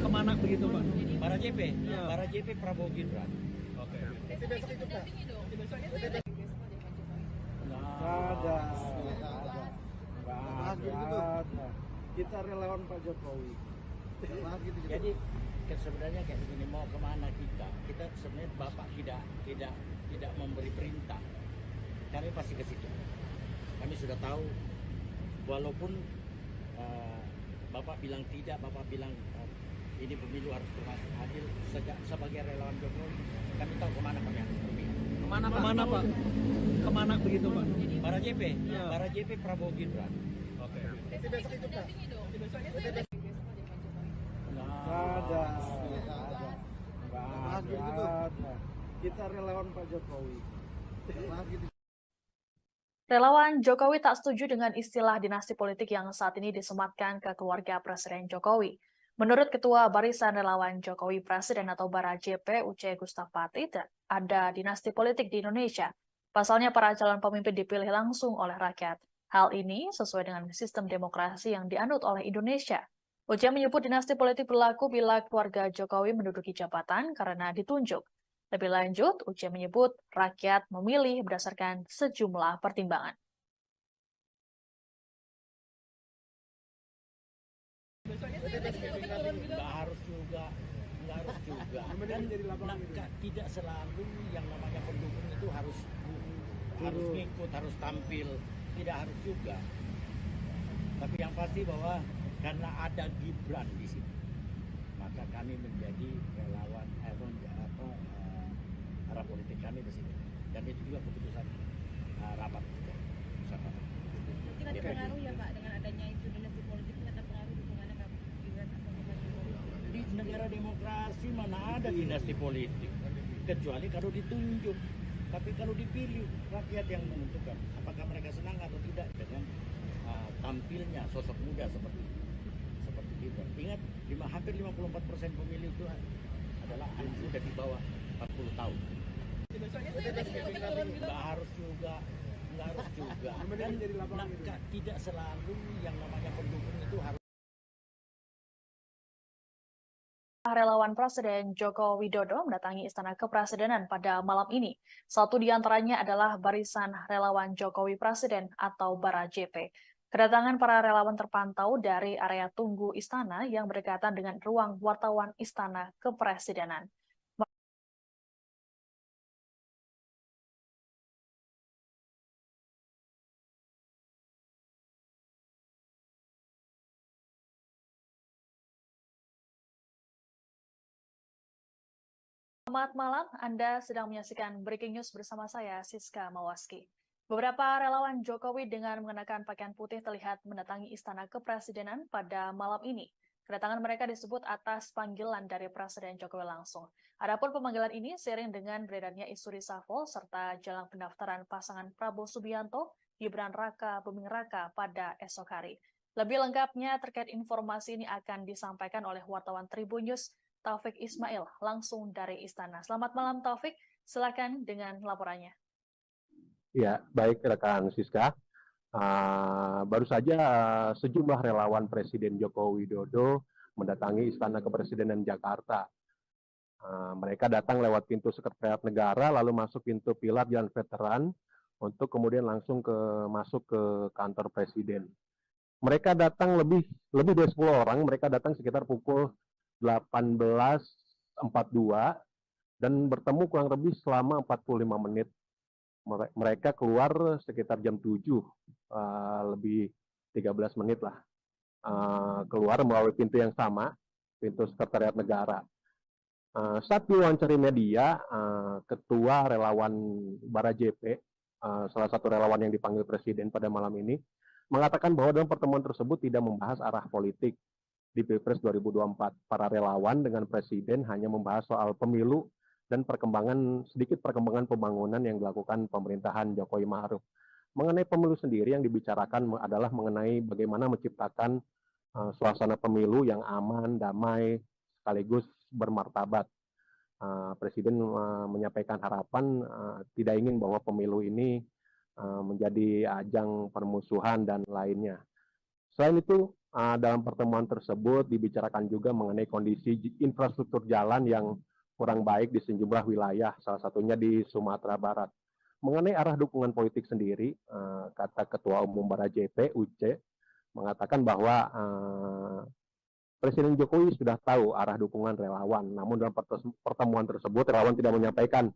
Kemana begitu Pak? Bara JP, Ya. Bara JP Prabowo Gibran. Oke. Besoknya itu dampingi dong. Besoknya saya lagi besok aja Pak Jokowi. Ada. Kita relawan Pak Jokowi. Jadi sebenarnya kayak begini, mau kemana kita sebenarnya Bapak tidak memberi perintah, kami pasti ke situ. Kami sudah tahu, walaupun Bapak bilang tidak, Bapak bilang ini pemilu harus berlangsung adil. Sebagai relawan Jokowi, kami tahu kemana kami harus pergi. Kemana Pak? Kemana begitu Pak? Bara JP, Ya. Bara JP Prabowo Gibran. Oke. Besoknya itu dampingi dong. Besoknya saya lagi besok aja Pak Jokowi. Ada. Kita relawan Pak Jokowi. Relawan Jokowi tak setuju dengan istilah dinasti politik yang saat ini disematkan ke keluarga Presiden Jokowi. Menurut Ketua Barisan Relawan Jokowi Presiden atau Bara JP Uce Gustapati, ada dinasti politik di Indonesia. Pasalnya para calon pemimpin dipilih langsung oleh rakyat. Hal ini sesuai dengan sistem demokrasi yang dianut oleh Indonesia. Uce menyebut dinasti politik berlaku bila keluarga Jokowi menduduki jabatan karena ditunjuk. Lebih lanjut, Uce menyebut rakyat memilih berdasarkan sejumlah pertimbangan. Nggak harus juga. Kan tidak selalu yang namanya pendukung itu harus ngikut, harus tampil, tidak harus juga. Tapi yang pasti bahwa karena ada Gibran di sini, maka kami menjadi relawan arah politik kami di sini. Dan itu juga keputusan rapat pusat rapat. Mungkin ada pengaruh ya Pak dengan adanya isu dinasti politik ini ada pengaruh dukungannya Pak Gibran atau Pak Jokowi? Di negara demokrasi mana ada dinasti politik, kecuali kalau ditunjuk. Tapi kalau dipilih, rakyat yang menentukan apakah mereka senang atau tidak dengan tampilnya sosok muda seperti Gibran. Ingat, hampir 54% pemilih itu adalah anak muda di bawah 40 tahun. Nggak harus juga. Kan tidak selalu yang namanya pendukung itu harus. Relawan Presiden Joko Widodo mendatangi Istana Kepresidenan pada malam ini. Satu di antaranya adalah Barisan Relawan Jokowi Presiden atau Bara JP. Kedatangan para relawan terpantau dari area tunggu Istana yang berdekatan dengan ruang wartawan Istana Kepresidenan. Selamat malam, Anda sedang menyaksikan Breaking News bersama saya, Siska Mawaski. Beberapa relawan Jokowi dengan mengenakan pakaian putih terlihat mendatangi Istana Kepresidenan pada malam ini. Kedatangan mereka disebut atas panggilan dari Presiden Jokowi langsung. Adapun pemanggilan ini seiring dengan beredarnya isu reshuffle serta jelang pendaftaran pasangan Prabowo Subianto, Gibran Raka Buming Raka pada esok hari. Lebih lengkapnya terkait informasi ini akan disampaikan oleh wartawan Tribun News, Taufik Ismail, langsung dari Istana. Selamat malam Taufik, silakan dengan laporannya. Ya, baik rekan Siska. Baru saja sejumlah relawan Presiden Joko Widodo mendatangi Istana Kepresidenan Jakarta. Mereka datang lewat pintu Sekretariat Negara, lalu masuk pintu pilar Jalan Veteran, untuk kemudian langsung masuk ke kantor Presiden. Mereka datang lebih dari 10 orang, mereka datang sekitar pukul 18.42 dan bertemu kurang lebih selama 45 menit. Mereka keluar sekitar jam 7, lebih 13 menit lah. Keluar melalui pintu yang sama, pintu Sekretariat Negara. Saat diwawancara media, Ketua Relawan Bara JP, salah satu relawan yang dipanggil Presiden pada malam ini, mengatakan bahwa dalam pertemuan tersebut tidak membahas arah politik di Pilpres 2024. Para relawan dengan Presiden hanya membahas soal pemilu dan sedikit perkembangan pembangunan yang dilakukan pemerintahan Jokowi Ma'ruf. Mengenai pemilu sendiri yang dibicarakan adalah mengenai bagaimana menciptakan suasana pemilu yang aman, damai, sekaligus bermartabat. Presiden menyampaikan harapan tidak ingin bahwa pemilu ini menjadi ajang permusuhan dan lainnya. Selain itu, dalam pertemuan tersebut dibicarakan juga mengenai kondisi infrastruktur jalan yang kurang baik di sejumlah wilayah, salah satunya di Sumatera Barat. Mengenai arah dukungan politik sendiri, kata Ketua Umum Bara JP, Uce, mengatakan bahwa Presiden Jokowi sudah tahu arah dukungan relawan. Namun dalam pertemuan tersebut, relawan tidak menyampaikan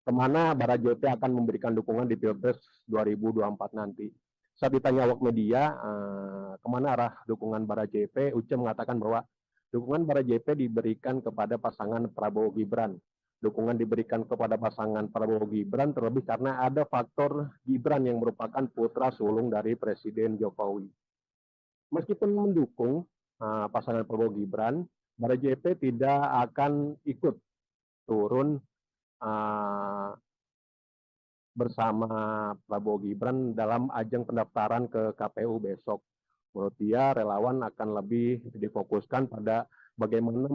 kemana Bara JP akan memberikan dukungan di Pilpres 2024 nanti. Saat ditanya awak media, kemana arah dukungan Bara JP, Uce mengatakan bahwa dukungan Bara JP diberikan kepada pasangan Prabowo Gibran. Dukungan diberikan kepada pasangan Prabowo Gibran terlebih karena ada faktor Gibran yang merupakan putra sulung dari Presiden Jokowi. Meskipun mendukung pasangan Prabowo Gibran, Bara JP tidak akan ikut turun bersama Prabowo Gibran dalam ajang pendaftaran ke KPU besok. Menurut dia, relawan akan lebih difokuskan pada bagaimana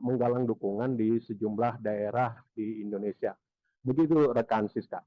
menggalang dukungan di sejumlah daerah di Indonesia. Begitu rekan Siska.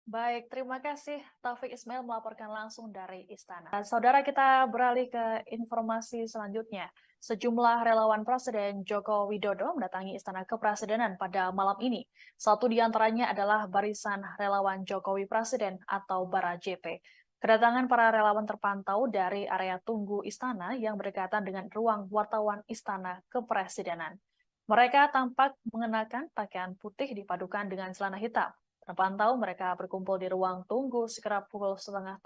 Baik, terima kasih Taufik Ismail melaporkan langsung dari Istana. Saudara, kita beralih ke informasi selanjutnya. Sejumlah relawan Presiden Joko Widodo mendatangi Istana Kepresidenan pada malam ini. Satu di antaranya adalah Barisan Relawan Jokowi Presiden atau Bara JP. Kedatangan para relawan terpantau dari area tunggu Istana yang berdekatan dengan ruang wartawan Istana Kepresidenan. Mereka tampak mengenakan pakaian putih dipadukan dengan celana hitam. Terpantau mereka berkumpul di ruang tunggu sekitar pukul 6:30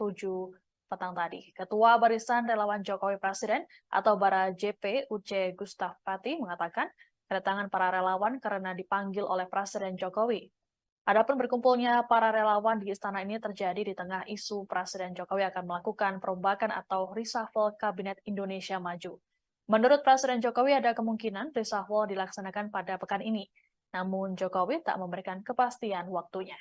petang tadi. Ketua Barisan Relawan Jokowi Presiden atau Bara JP UC Gustaf Pati mengatakan kedatangan para relawan karena dipanggil oleh Presiden Jokowi. Adapun berkumpulnya para relawan di istana ini terjadi di tengah isu Presiden Jokowi akan melakukan perombakan atau reshuffle Kabinet Indonesia Maju. Menurut Presiden Jokowi ada kemungkinan reshuffle dilaksanakan pada pekan ini. Namun Jokowi tak memberikan kepastian waktunya.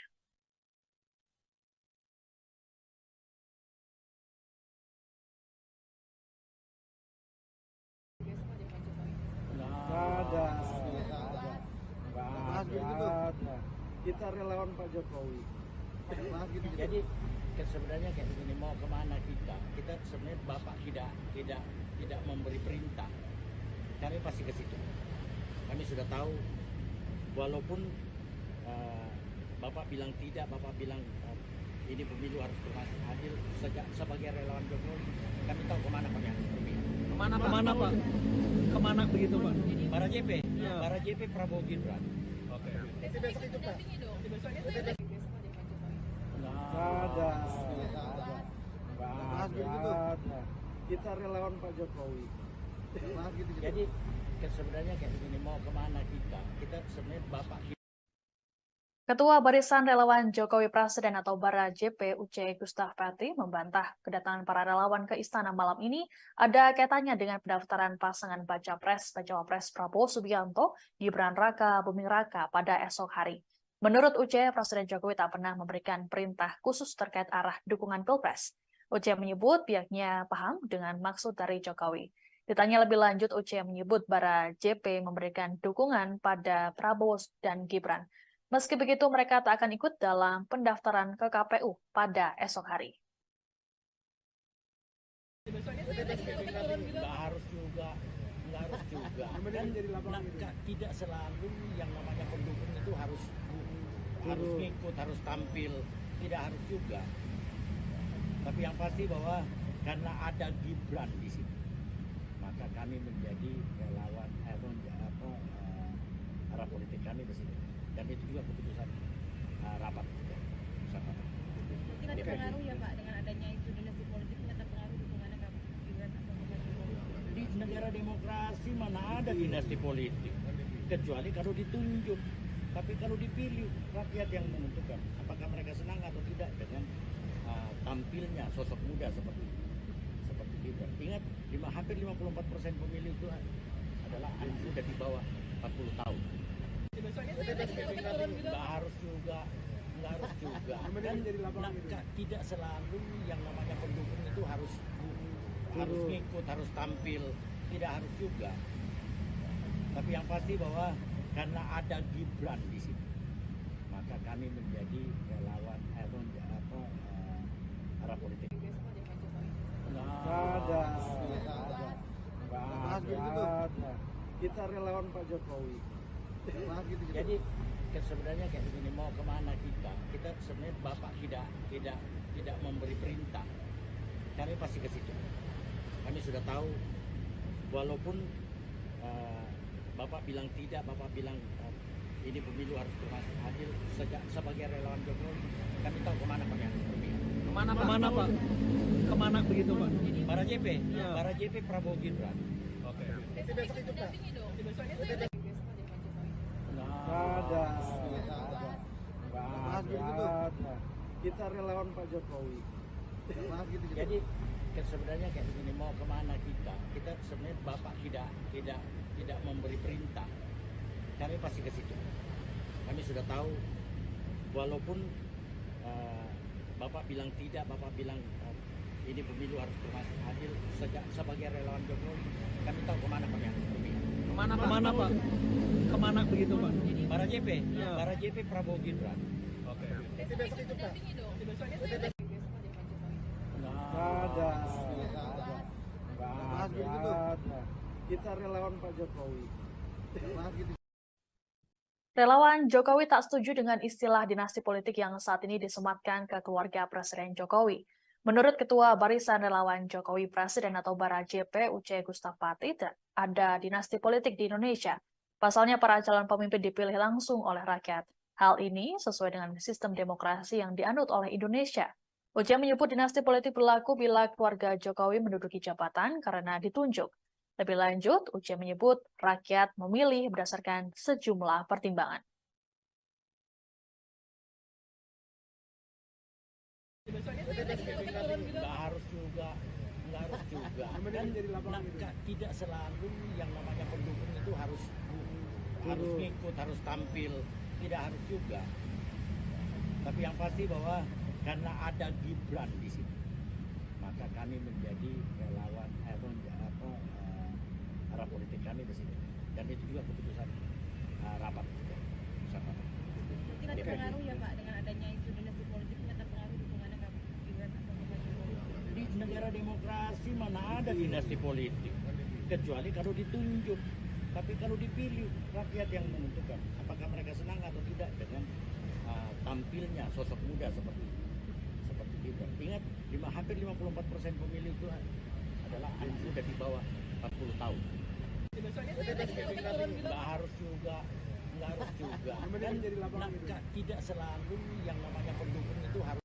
Nggak ada. Kita relawan Pak Jokowi. Jadi sebenarnya kayak begini, mau kemana kita sebenarnya Bapak tidak memberi perintah, kami pasti ke situ. Kami sudah tahu, walaupun Bapak bilang tidak, Bapak bilang ini pemilu harus adil. Sebagai relawan Jokowi, kami tahu kemana kami harus pergi. Kemana Pak? Kemana begitu Pak? Bara JP, Ya. Bara JP Prabowo Gibran. Oke. Besok itu dampingi dong. Besoknya besok aja Pak Jokowi. Nggak ada. Kita relawan Pak Jokowi. Jadi sebenarnya kayak begini, mau kemana kita sebenarnya Bapak. Ketua Barisan Relawan Jokowi Presiden atau Bara JP UC Gustaf Pati membantah kedatangan para relawan ke istana malam ini ada kaitannya dengan pendaftaran pasangan baca pres dan cawapres Prabowo Subianto, Gibran Raka Buming Raka pada esok hari. Menurut UC, Presiden Jokowi tak pernah memberikan perintah khusus terkait arah dukungan Pilpres. UC menyebut pihaknya paham dengan maksud dari Jokowi. Ditanya lebih lanjut, UC menyebut Bara JP memberikan dukungan pada Prabowo dan Gibran. Meski begitu, mereka tak akan ikut dalam pendaftaran ke KPU pada esok hari. Nggak harus juga. Kan tidak selalu yang namanya pendukung itu harus ngikut, harus tampil. Tidak harus juga. Tapi yang pasti bahwa karena ada Gibran di sini, maka kami menjadi relawan arah politik kami di sini. Dan itu juga keputusan rapat. Mungkin ada pengaruh ya Pak dengan adanya isu dinasti politik, ini ada pengaruh dukungannya Gibran atau Pak Jokowi. Di negara demokrasi mana ada dinasti politik, kecuali kalau ditunjuk. Tapi kalau dipilih, rakyat yang menentukan apakah mereka senang atau tidak dengan tampilnya sosok muda seperti Gibran. Ingat, hampir 54% pemilih itu adalah anak muda di bawah 40 tahun. Nggak harus juga. Kan tidak selalu yang namanya pendukung itu harus ngikut, harus tampil. Tidak harus juga. Tapi yang pasti bahwa karena ada Gibran di sini, maka kami menjadi relawan arah politik. Nggak ada. Kita relawan Pak Jokowi. Jadi sebenarnya kayak begini, mau kemana kita sebenarnya Bapak tidak memberi perintah, kami pasti ke situ. Kami sudah tahu, walaupun Bapak bilang tidak, Bapak bilang ini pemilu harus adil. Sebagai relawan Jokowi, kami tahu kemana kami harus pergi. Kemana Pak? Kemana begitu Pak? Bara JP, Ya. Bara JP Prabowo Gibran. Oke. Besok itu dampingi dong. Besoknya besok aja Pak Jokowi. Nggak ada. Kita relawan Pak Jokowi. Jadi sebenarnya kayak begini, mau kemana kita sebenarnya Bapak tidak memberi perintah, kami pasti ke situ. Kami sudah tahu, walaupun Bapak bilang tidak, Bapak bilang ini pemilu harus adil. Sebagai relawan Jokowi, kami tahu kemana kami harus pergi. Kemana Pak? Kemana begitu Pak? Para JP, Ya. para JP Prabowo Gibran. Oke. Besok ikut mendampingi dong. Soalnya saya besok ada Pak Jokowi. Nggak ada. Nggak ada. Kita relawan Pak Jokowi. Relawan Jokowi tak setuju dengan istilah dinasti politik yang saat ini disematkan ke keluarga Presiden Jokowi. Menurut Ketua Barisan Relawan Jokowi Presiden atau Bara JP UC Gustaf Pati, ada dinasti politik di Indonesia. Pasalnya para calon pemimpin dipilih langsung oleh rakyat. Hal ini sesuai dengan sistem demokrasi yang dianut oleh Indonesia. UC menyebut dinasti politik berlaku bila keluarga Jokowi menduduki jabatan karena ditunjuk. Lebih lanjut, UC menyebut rakyat memilih berdasarkan sejumlah pertimbangan. Nggak harus juga. Kan tidak selalu yang namanya pendukung itu harus ngikut, harus tampil. Tidak harus juga. Tapi yang pasti bahwa karena ada Gibran di sini, maka kami menjadi relawan arah politik kami di sini. Dan itu juga keputusan rapat. Keputusan rapat. Tidak terpengaruh ya Pak dengan adanya isu dinasti politik, tidak terpengaruh dukungannya ke Gibran atau ke Pak Jokowi. Di negara demokrasi mana ada dinasti politik, kecuali kalau ditunjuk. Tapi kalau dipilih, rakyat yang menentukan apakah mereka senang atau tidak dengan tampilnya sosok muda seperti Gibran. Ingat, hampir 54% pemilih itu adalah anak muda di bawah 40 tahun. Nggak harus juga. Kan tidak selalu yang namanya pendukung itu harus.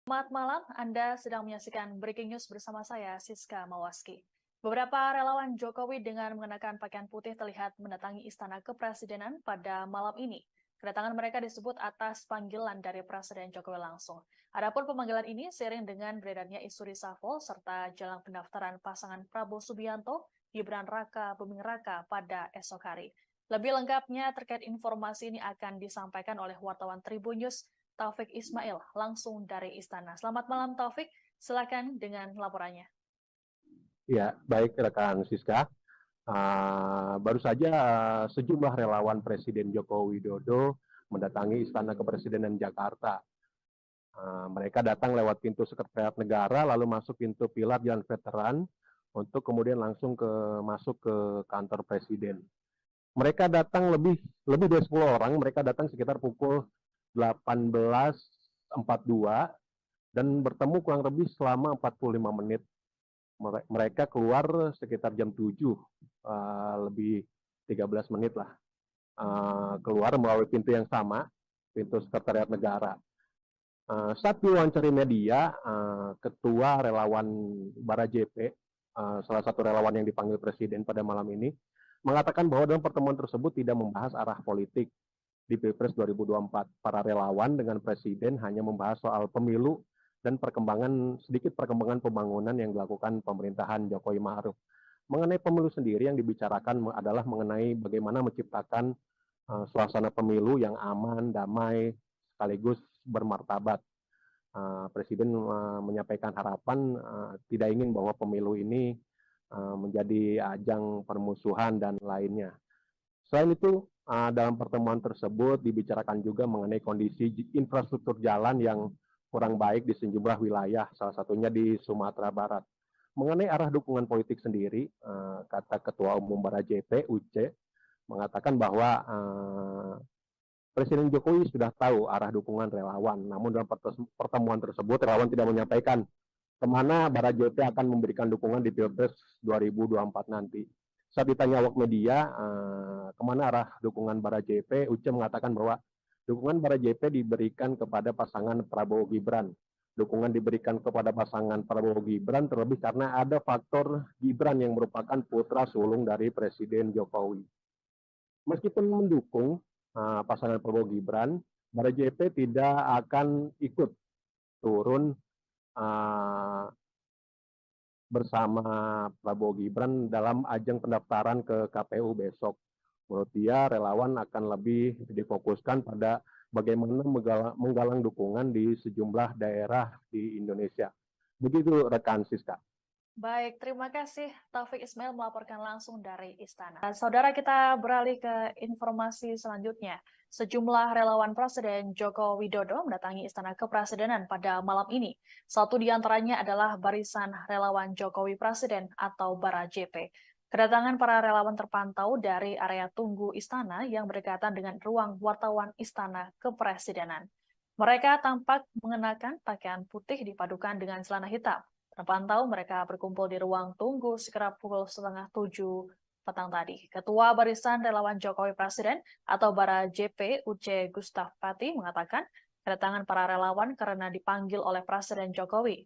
Selamat malam, Anda sedang menyaksikan Breaking News bersama saya, Siska Mawaski. Beberapa relawan Jokowi dengan mengenakan pakaian putih terlihat mendatangi Istana Kepresidenan pada malam ini. Kedatangan mereka disebut atas panggilan dari Presiden Jokowi langsung. Adapun pemanggilan ini seiring dengan beredarnya isu reshuffle serta jelang pendaftaran pasangan Prabowo Subianto, Gibran Raka Buming Raka pada esok hari. Lebih lengkapnya terkait informasi ini akan disampaikan oleh wartawan Tribun News, Taufik Ismail, langsung dari Istana. Selamat malam Taufik, silakan dengan laporannya. Ya, baik rekan Siska. Baru saja sejumlah relawan Presiden Joko Widodo mendatangi Istana Kepresidenan Jakarta. Mereka datang lewat pintu Sekretariat Negara, lalu masuk pintu pilar Jalan Veteran, untuk kemudian langsung masuk ke kantor Presiden. Mereka datang lebih dari 10 orang, mereka datang sekitar pukul 18.42 dan bertemu kurang lebih selama 45 menit. Mereka keluar sekitar jam 7, lebih 13 menit lah. Keluar melalui pintu yang sama, pintu Sekretariat Negara. Saat diwawancari media, Ketua Relawan Bara JP, salah satu relawan yang dipanggil Presiden pada malam ini, mengatakan bahwa dalam pertemuan tersebut tidak membahas arah politik di Pilpres 2024. Para relawan dengan Presiden hanya membahas soal pemilu dan sedikit perkembangan pembangunan yang dilakukan pemerintahan Jokowi Ma'ruf. Mengenai pemilu sendiri yang dibicarakan adalah mengenai bagaimana menciptakan suasana pemilu yang aman, damai, sekaligus bermartabat. Presiden menyampaikan harapan tidak ingin bahwa pemilu ini menjadi ajang permusuhan dan lainnya. Selain itu, dalam pertemuan tersebut dibicarakan juga mengenai kondisi infrastruktur jalan yang kurang baik di sejumlah wilayah, salah satunya di Sumatera Barat. Mengenai arah dukungan politik sendiri, kata Ketua Umum Bara JP, UC, mengatakan bahwa Presiden Jokowi sudah tahu arah dukungan relawan, namun dalam pertemuan tersebut relawan tidak menyampaikan kemana Bara JP akan memberikan dukungan di Pilpres 2024 nanti. Saat ditanya awak media, kemana arah dukungan Bara JP, UC mengatakan bahwa dukungan Bara JP diberikan kepada pasangan Prabowo Gibran. Dukungan diberikan kepada pasangan Prabowo Gibran terlebih karena ada faktor Gibran yang merupakan putra sulung dari Presiden Jokowi. Meskipun mendukung pasangan Prabowo Gibran, Bara JP tidak akan ikut turun bersama Prabowo Gibran dalam ajang pendaftaran ke KPU besok. Menurut dia, relawan akan lebih difokuskan pada bagaimana menggalang dukungan di sejumlah daerah di Indonesia. Begitu rekan Siska. Baik, terima kasih Taufik Ismail melaporkan langsung dari Istana. Saudara, kita beralih ke informasi selanjutnya. Sejumlah relawan Presiden Joko Widodo mendatangi Istana Kepresidenan pada malam ini. Satu di antaranya adalah Barisan Relawan Jokowi Presiden atau Bara JP. Kedatangan para relawan terpantau dari area tunggu Istana yang berdekatan dengan ruang wartawan Istana Kepresidenan. Mereka tampak mengenakan pakaian putih dipadukan dengan celana hitam. Terpantau mereka berkumpul di ruang tunggu sekitar pukul 6:30 petang tadi. Ketua Barisan Relawan Jokowi Presiden atau Bara JP Uce Gustaf Pati mengatakan kedatangan para relawan karena dipanggil oleh Presiden Jokowi.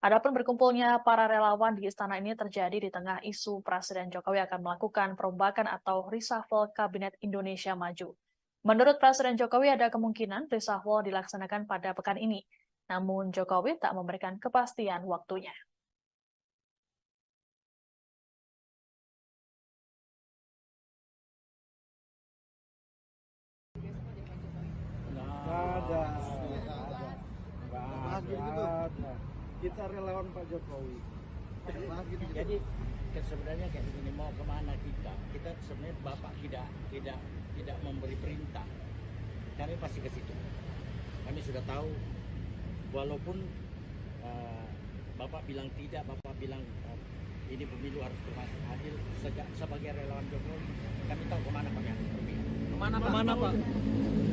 Adapun berkumpulnya para relawan di istana ini terjadi di tengah isu Presiden Jokowi akan melakukan perombakan atau reshuffle Kabinet Indonesia Maju. Menurut Presiden Jokowi ada kemungkinan reshuffle dilaksanakan pada pekan ini. Namun Jokowi tak memberikan kepastian waktunya. Nggak ada. Kita relawan Pak Jokowi. Jadi sebenarnya kayak begini, mau kemana kita? Kita sebenarnya Bapak tidak memberi perintah. Kami pasti ke situ. Kami sudah tahu, walaupun Bapak bilang tidak, Bapak bilang ini pemilu harus adil. Sebagai relawan Jokowi, kami tahu kemana kami harus pergi. Kemana Pak?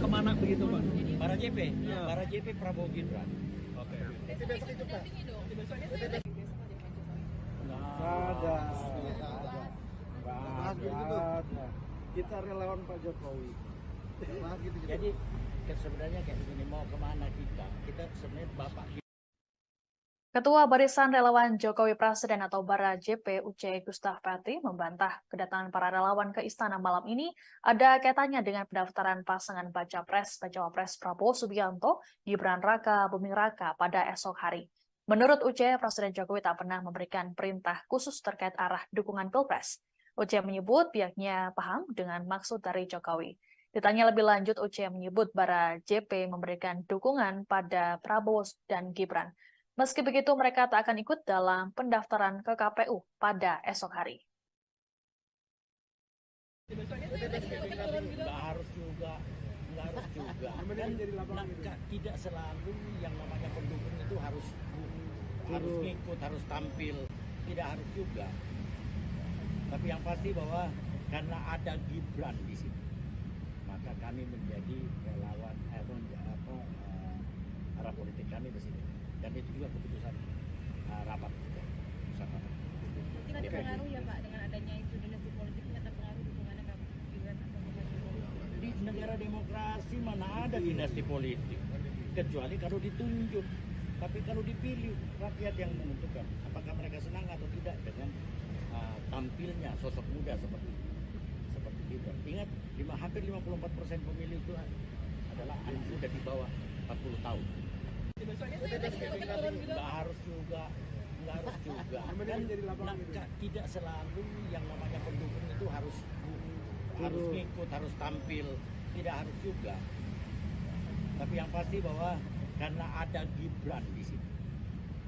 Kemana begitu Pak? Bara JP, Ya. Bara JP Prabowo Gibran. Oke. Besok itu dampingi dong. Besoknya saya lagi besok ada Pak Jokowi. Nggak ada. Kita relawan Pak Jokowi. Jadi sebenarnya kayak begini, mau kemana kita? Kita sebenarnya Bapak. Ketua Barisan Relawan Jokowi Presiden atau Bara JP Uce Gustaf Pati membantah kedatangan para relawan ke istana malam ini ada kaitannya dengan pendaftaran pasangan Baca Pres Prabowo Subianto Gibran Raka Buming Raka pada esok hari. Menurut Uce, Presiden Jokowi tak pernah memberikan perintah khusus terkait arah dukungan Pilpres. Uce menyebut pihaknya paham dengan maksud dari Jokowi. Ditanya lebih lanjut, Uce menyebut Bara JP memberikan dukungan pada Prabowo dan Gibran. Meski begitu, mereka tak akan ikut dalam pendaftaran ke KPU pada esok hari. Besoknya saya lagi turun gitu. Nggak harus juga. Dan tidak selalu yang namanya pendukung itu harus ngikut, harus tampil. Tidak harus juga. Tapi yang pasti bahwa karena ada Gibran di sini, maka kami menjadi relawan arah politik kami di sini. Dan itu juga keputusan rapat juga. Mungkin ada pengaruh ya Pak dengan adanya isu dinasti politik, ternyata pengaruh dukungannya ke Gibran atau Pak Jokowi. Di negara demokrasi mana ada dinasti politik, kecuali kalau ditunjuk. Tapi kalau dipilih, rakyat yang menentukan apakah mereka senang atau tidak dengan tampilnya sosok muda seperti Gibran. Ingat, hampir 54% pemilih itu adalah anak muda di bawah 40 tahun. Besoknya saya lagi turun gitu. Nggak harus juga. Dan tidak selalu yang namanya pendukung itu harus ngikut, harus tampil. Tidak harus juga. Tapi yang pasti bahwa karena ada Gibran di sini,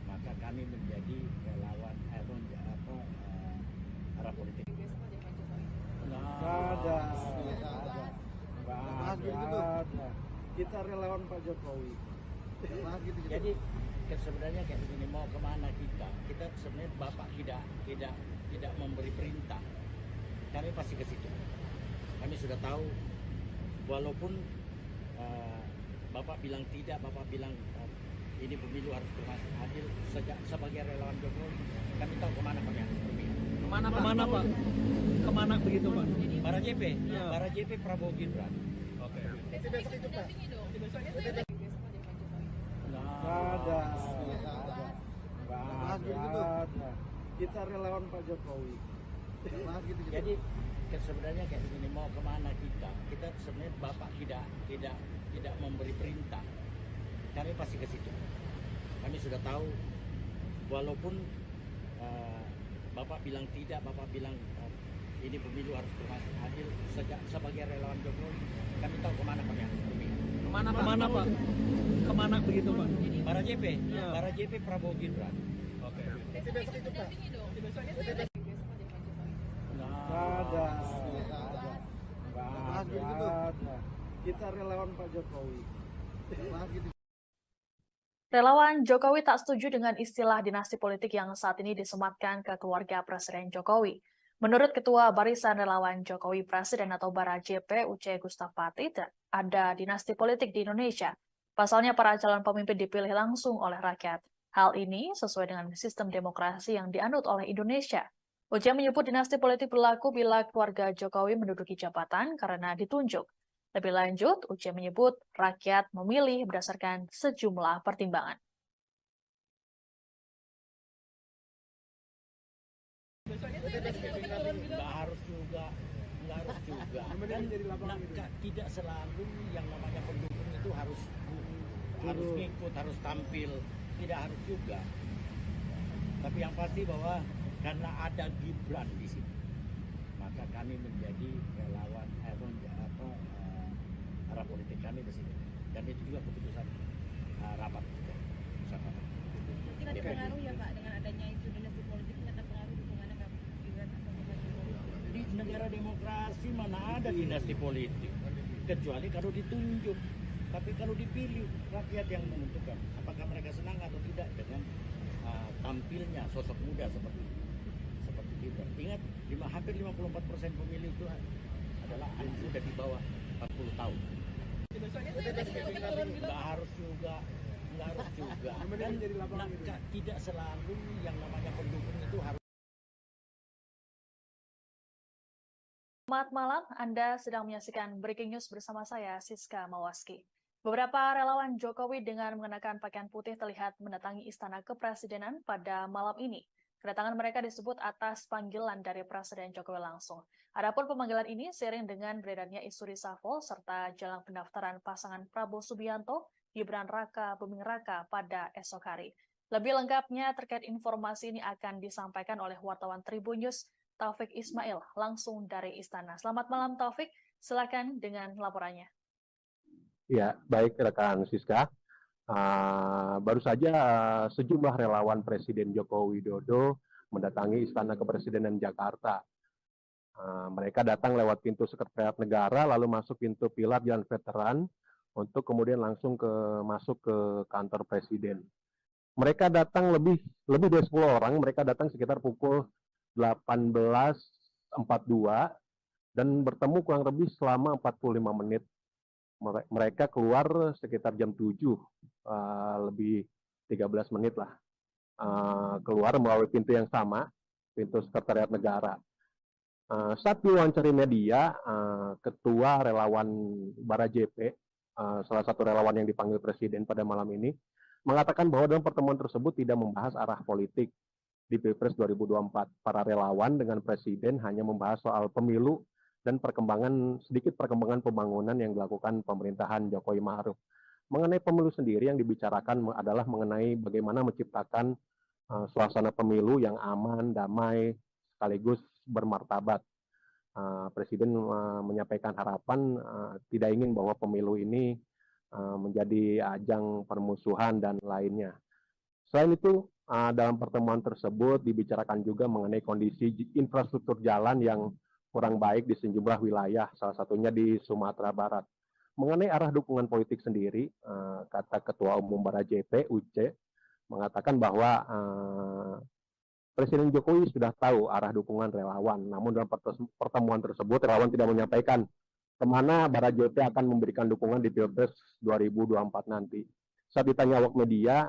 maka kami menjadi relawan arah politik. Besok ada Pak Jokowi. Nggak ada. Kita relawan Pak Jokowi. Jadi sebenarnya kayak begini, mau kemana kita? Kita sebenarnya Bapak tidak memberi perintah. Kami pasti ke situ. Kami sudah tahu, walaupun Bapak bilang tidak, Bapak bilang ini pemilu harus adil. Sebagai relawan Jokowi, kami tahu kemana kami harus pergi. Kemana Pak? Kemana begitu Pak? Bara JP, Ya. Bara JP Prabowo Gibran. Oke. Besok itu dampingi dong. Besoknya saya lagi besok ada Pak Jokowi. Nggak ada. Kita relawan Pak Jokowi. Jadi sebenarnya kayak begini, mau kemana kita? Kita sebenarnya Bapak tidak memberi perintah. Kami pasti ke situ. Kami sudah tahu, walaupun Bapak bilang tidak, Bapak bilang ini pemilu harus adil. Sebagai relawan Jokowi, kami tahu kemana kami harus pergi. Kemana Pak? Kemana begitu Pak? Bara JP, Ya. Bara JP Prabowo Gibran. Oke. Besok ikut dampingi dong. Besoknya besok ada Pak Jokowi. Nggak ada. Nggak ada. Kita relawan Pak Jokowi. Relawan Jokowi tak setuju dengan istilah dinasti politik yang saat ini disematkan ke keluarga Presiden Jokowi. Menurut Ketua Barisan Relawan Jokowi Presiden atau Bara JP Uce Gustapati, ada dinasti politik di Indonesia. Pasalnya para calon pemimpin dipilih langsung oleh rakyat. Hal ini sesuai dengan sistem demokrasi yang dianut oleh Indonesia. Uce menyebut dinasti politik berlaku bila keluarga Jokowi menduduki jabatan karena ditunjuk. Lebih lanjut, Uce menyebut rakyat memilih berdasarkan sejumlah pertimbangan. Nggak harus juga. Tidak selalu yang namanya pendukung itu harus ngikut, harus tampil, tidak harus juga. Tapi yang pasti bahwa karena ada Gibran di sini, maka kami menjadi relawan arah politik kami di sini, dan itu juga keputusan rapat juga. Mungkin ada pengaruh ya Pak dengan adanya isu dinasti politik, ternyata pengaruh dukungannya ke Gibran atau Pak Jokowi. Di negara demokrasi mana ada dinasti politik, kecuali kalau ditunjuk. Tapi kalau dipilih, rakyat yang menentukan apakah mereka senang atau tidak dengan tampilnya sosok muda seperti Gibran. Ingat, hampir 54% pemilih itu adalah anak muda di bawah 40 tahun. Nggak harus juga. Dan tidak selalu yang namanya pendukung itu harus. Selamat malam, Anda sedang menyaksikan Breaking News bersama saya, Siska Mawaski. Beberapa relawan Jokowi dengan mengenakan pakaian putih terlihat mendatangi Istana Kepresidenan pada malam ini. Kedatangan mereka disebut atas panggilan dari Presiden Jokowi langsung. Adapun pemanggilan ini seiring dengan beredarnya isu reshuffle serta jelang pendaftaran pasangan Prabowo Subianto, Gibran Raka Buming Raka pada esok hari. Lebih lengkapnya terkait informasi ini akan disampaikan oleh wartawan Tribun News, Taufik Ismail, langsung dari Istana. Selamat malam Taufik, silakan dengan laporannya. Ya, baik rekan Siska. Baru saja sejumlah relawan Presiden Joko Widodo mendatangi Istana Kepresidenan Jakarta. Mereka datang lewat pintu Sekretariat Negara, lalu masuk pintu pilar Jalan Veteran, untuk kemudian langsung masuk ke kantor Presiden. Mereka datang lebih dari 10 orang, mereka datang sekitar pukul 18.42 dan bertemu kurang lebih selama 45 menit. Mereka keluar sekitar jam 7, lebih 13 menit lah. Keluar melalui pintu yang sama, pintu Sekretariat Negara. Saat diwawancari media, Ketua Relawan Bara JP, salah satu relawan yang dipanggil Presiden pada malam ini, mengatakan bahwa dalam pertemuan tersebut tidak membahas arah politik di Pilpres 2024. Para relawan dengan Presiden hanya membahas soal pemilu dan sedikit perkembangan pembangunan yang dilakukan pemerintahan Jokowi Ma'ruf. Mengenai pemilu sendiri yang dibicarakan adalah mengenai bagaimana menciptakan suasana pemilu yang aman, damai, sekaligus bermartabat. Presiden menyampaikan harapan tidak ingin bahwa pemilu ini menjadi ajang permusuhan dan lainnya. Selain itu, dalam pertemuan tersebut dibicarakan juga mengenai kondisi infrastruktur jalan yang kurang baik di sejumlah wilayah, salah satunya di Sumatera Barat. Mengenai arah dukungan politik sendiri, kata Ketua Umum Bara JP, Uce, mengatakan bahwa Presiden Jokowi sudah tahu arah dukungan relawan. Namun dalam pertemuan tersebut, relawan tidak menyampaikan kemana Bara JP akan memberikan dukungan di Pilpres 2024 nanti. Saat ditanya awak media,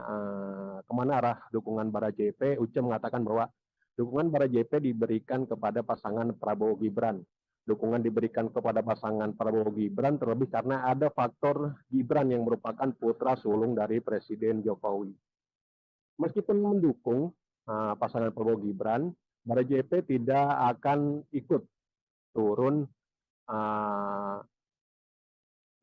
kemana arah dukungan Bara JP, Uce mengatakan bahwa dukungan Bara JP diberikan kepada pasangan Prabowo Gibran. Dukungan diberikan kepada pasangan Prabowo Gibran terlebih karena ada faktor Gibran yang merupakan putra sulung dari Presiden Jokowi. Meskipun mendukung pasangan Prabowo Gibran, Bara JP tidak akan ikut turun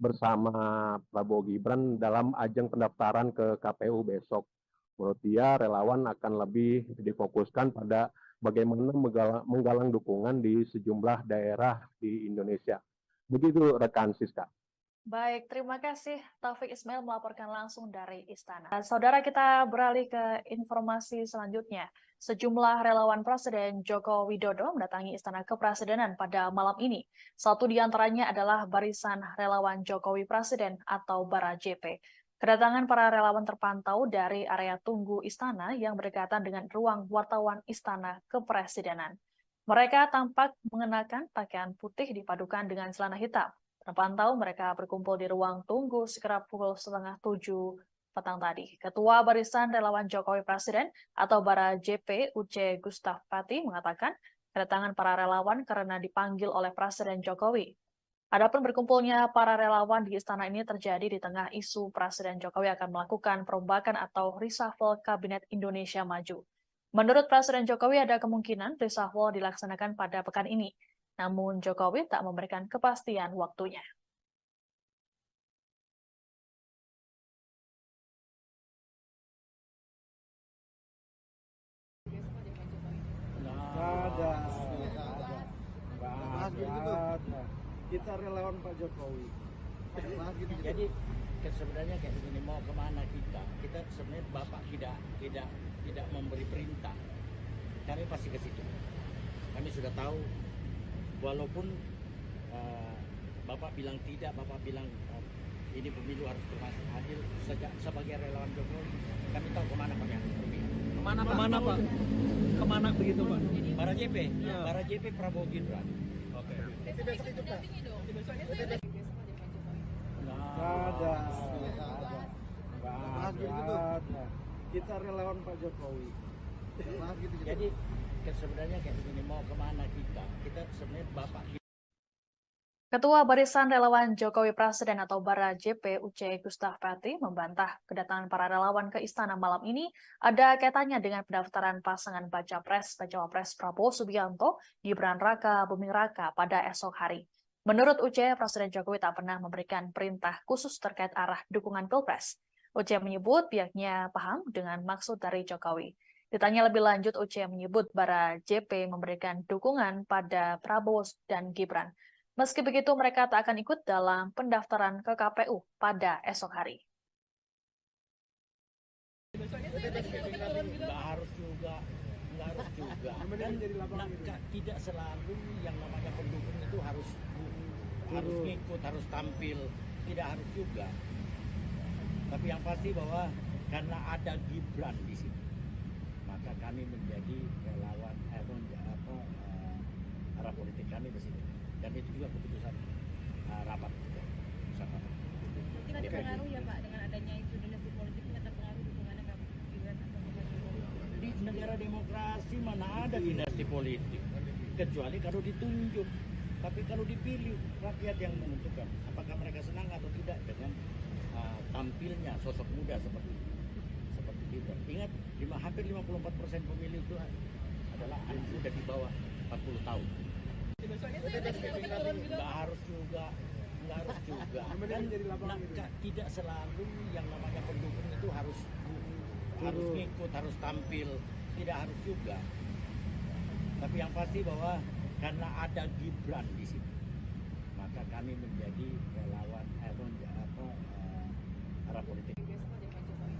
bersama Prabowo Gibran dalam ajang pendaftaran ke KPU besok. Menurut dia, relawan akan lebih difokuskan pada bagaimana menggalang dukungan di sejumlah daerah di Indonesia. Begitu rekan Siska. Baik, terima kasih Taufik Ismail melaporkan langsung dari Istana. Saudara, kita beralih ke informasi selanjutnya. Sejumlah relawan Presiden Joko Widodo mendatangi Istana Kepresidenan pada malam ini. Satu di antaranya adalah Barisan Relawan Jokowi Presiden atau Bara JP. Kedatangan para relawan terpantau dari area tunggu Istana yang berdekatan dengan ruang wartawan Istana Kepresidenan. Mereka tampak mengenakan pakaian putih dipadukan dengan celana hitam. Terpantau mereka berkumpul di ruang tunggu sekitar pukul 6:30 petang tadi. Ketua Barisan Relawan Jokowi Presiden atau Bara JP Uce Gustaf Pati mengatakan kedatangan para relawan karena dipanggil oleh Presiden Jokowi. Adapun berkumpulnya para relawan di istana ini terjadi di tengah isu Presiden Jokowi akan melakukan perombakan atau reshuffle Kabinet Indonesia Maju. Menurut Presiden Jokowi ada kemungkinan reshuffle dilaksanakan pada pekan ini. Namun Jokowi tak memberikan kepastian waktunya. Ada. Kita relawan Pak Jokowi. Jadi sebenarnya kayak begini, mau kemana kita sebenarnya Bapak tidak memberi perintah, kami pasti ke situ. Kami sudah tahu, walaupun Bapak bilang tidak, Bapak bilang ini pemilu harus berlangsung adil. Sebagai relawan Jokowi, kami tahu kemana kami harus pergi. Kemana Pak? Kemana begitu Pak? Bara JP, Ya. Bara JP Prabowo Gibran. Oke. Besok ikut mendampingi dong. Besoknya saya lagi besok ada Pak Jokowi. Ada. Kita relawan Pak Jokowi. Jadi sebenarnya kayak begini, mau kemana kita sebenarnya Bapak. Ketua Barisan Relawan Jokowi Presiden atau Bara JP Uce Gustaf Pati membantah kedatangan para relawan ke istana malam ini ada kaitannya dengan pendaftaran pasangan Baca Pres Prabowo Subianto Gibran Raka Buming Raka pada esok hari. Menurut Uce, Presiden Jokowi tak pernah memberikan perintah khusus terkait arah dukungan Pilpres. Uce menyebut pihaknya paham dengan maksud dari Jokowi. Ditanya lebih lanjut, Uce menyebut Bara JP memberikan dukungan pada Prabowo dan Gibran. Meski begitu, mereka tak akan ikut dalam pendaftaran ke KPU pada esok hari. Besoknya saya lagi turun juga. Nggak harus juga. Dan tidak selalu yang namanya pendukung itu harus ngikut, harus tampil, tidak harus juga. Tapi yang pasti bahwa karena ada Gibran di sini, maka kami menjadi relawan arah politik kami di sini. Dan itu juga keputusan rapat juga. Mungkin ada pengaruh ya Pak dengan adanya isu dinasti politik, ini ada pengaruh dukungannya Kak Gibran atau Pak Jokowi. Di negara demokrasi mana ada dinasti politik, kecuali kalau ditunjuk. Tapi kalau dipilih, rakyat yang menentukan apakah mereka senang atau tidak dengan tampilnya sosok muda seperti Gibran. Ingat, hampir 54% pemilih itu adalah anak muda di bawah 40 tahun. Besoknya saya lagi turun juga. Nggak harus juga. Dan tidak selalu yang namanya pendukung itu harus ngikut, harus tampil, tidak harus juga. Tapi yang pasti bahwa karena ada Gibran di sini, maka kami menjadi relawan arah politik. Besok ada Pak Jokowi.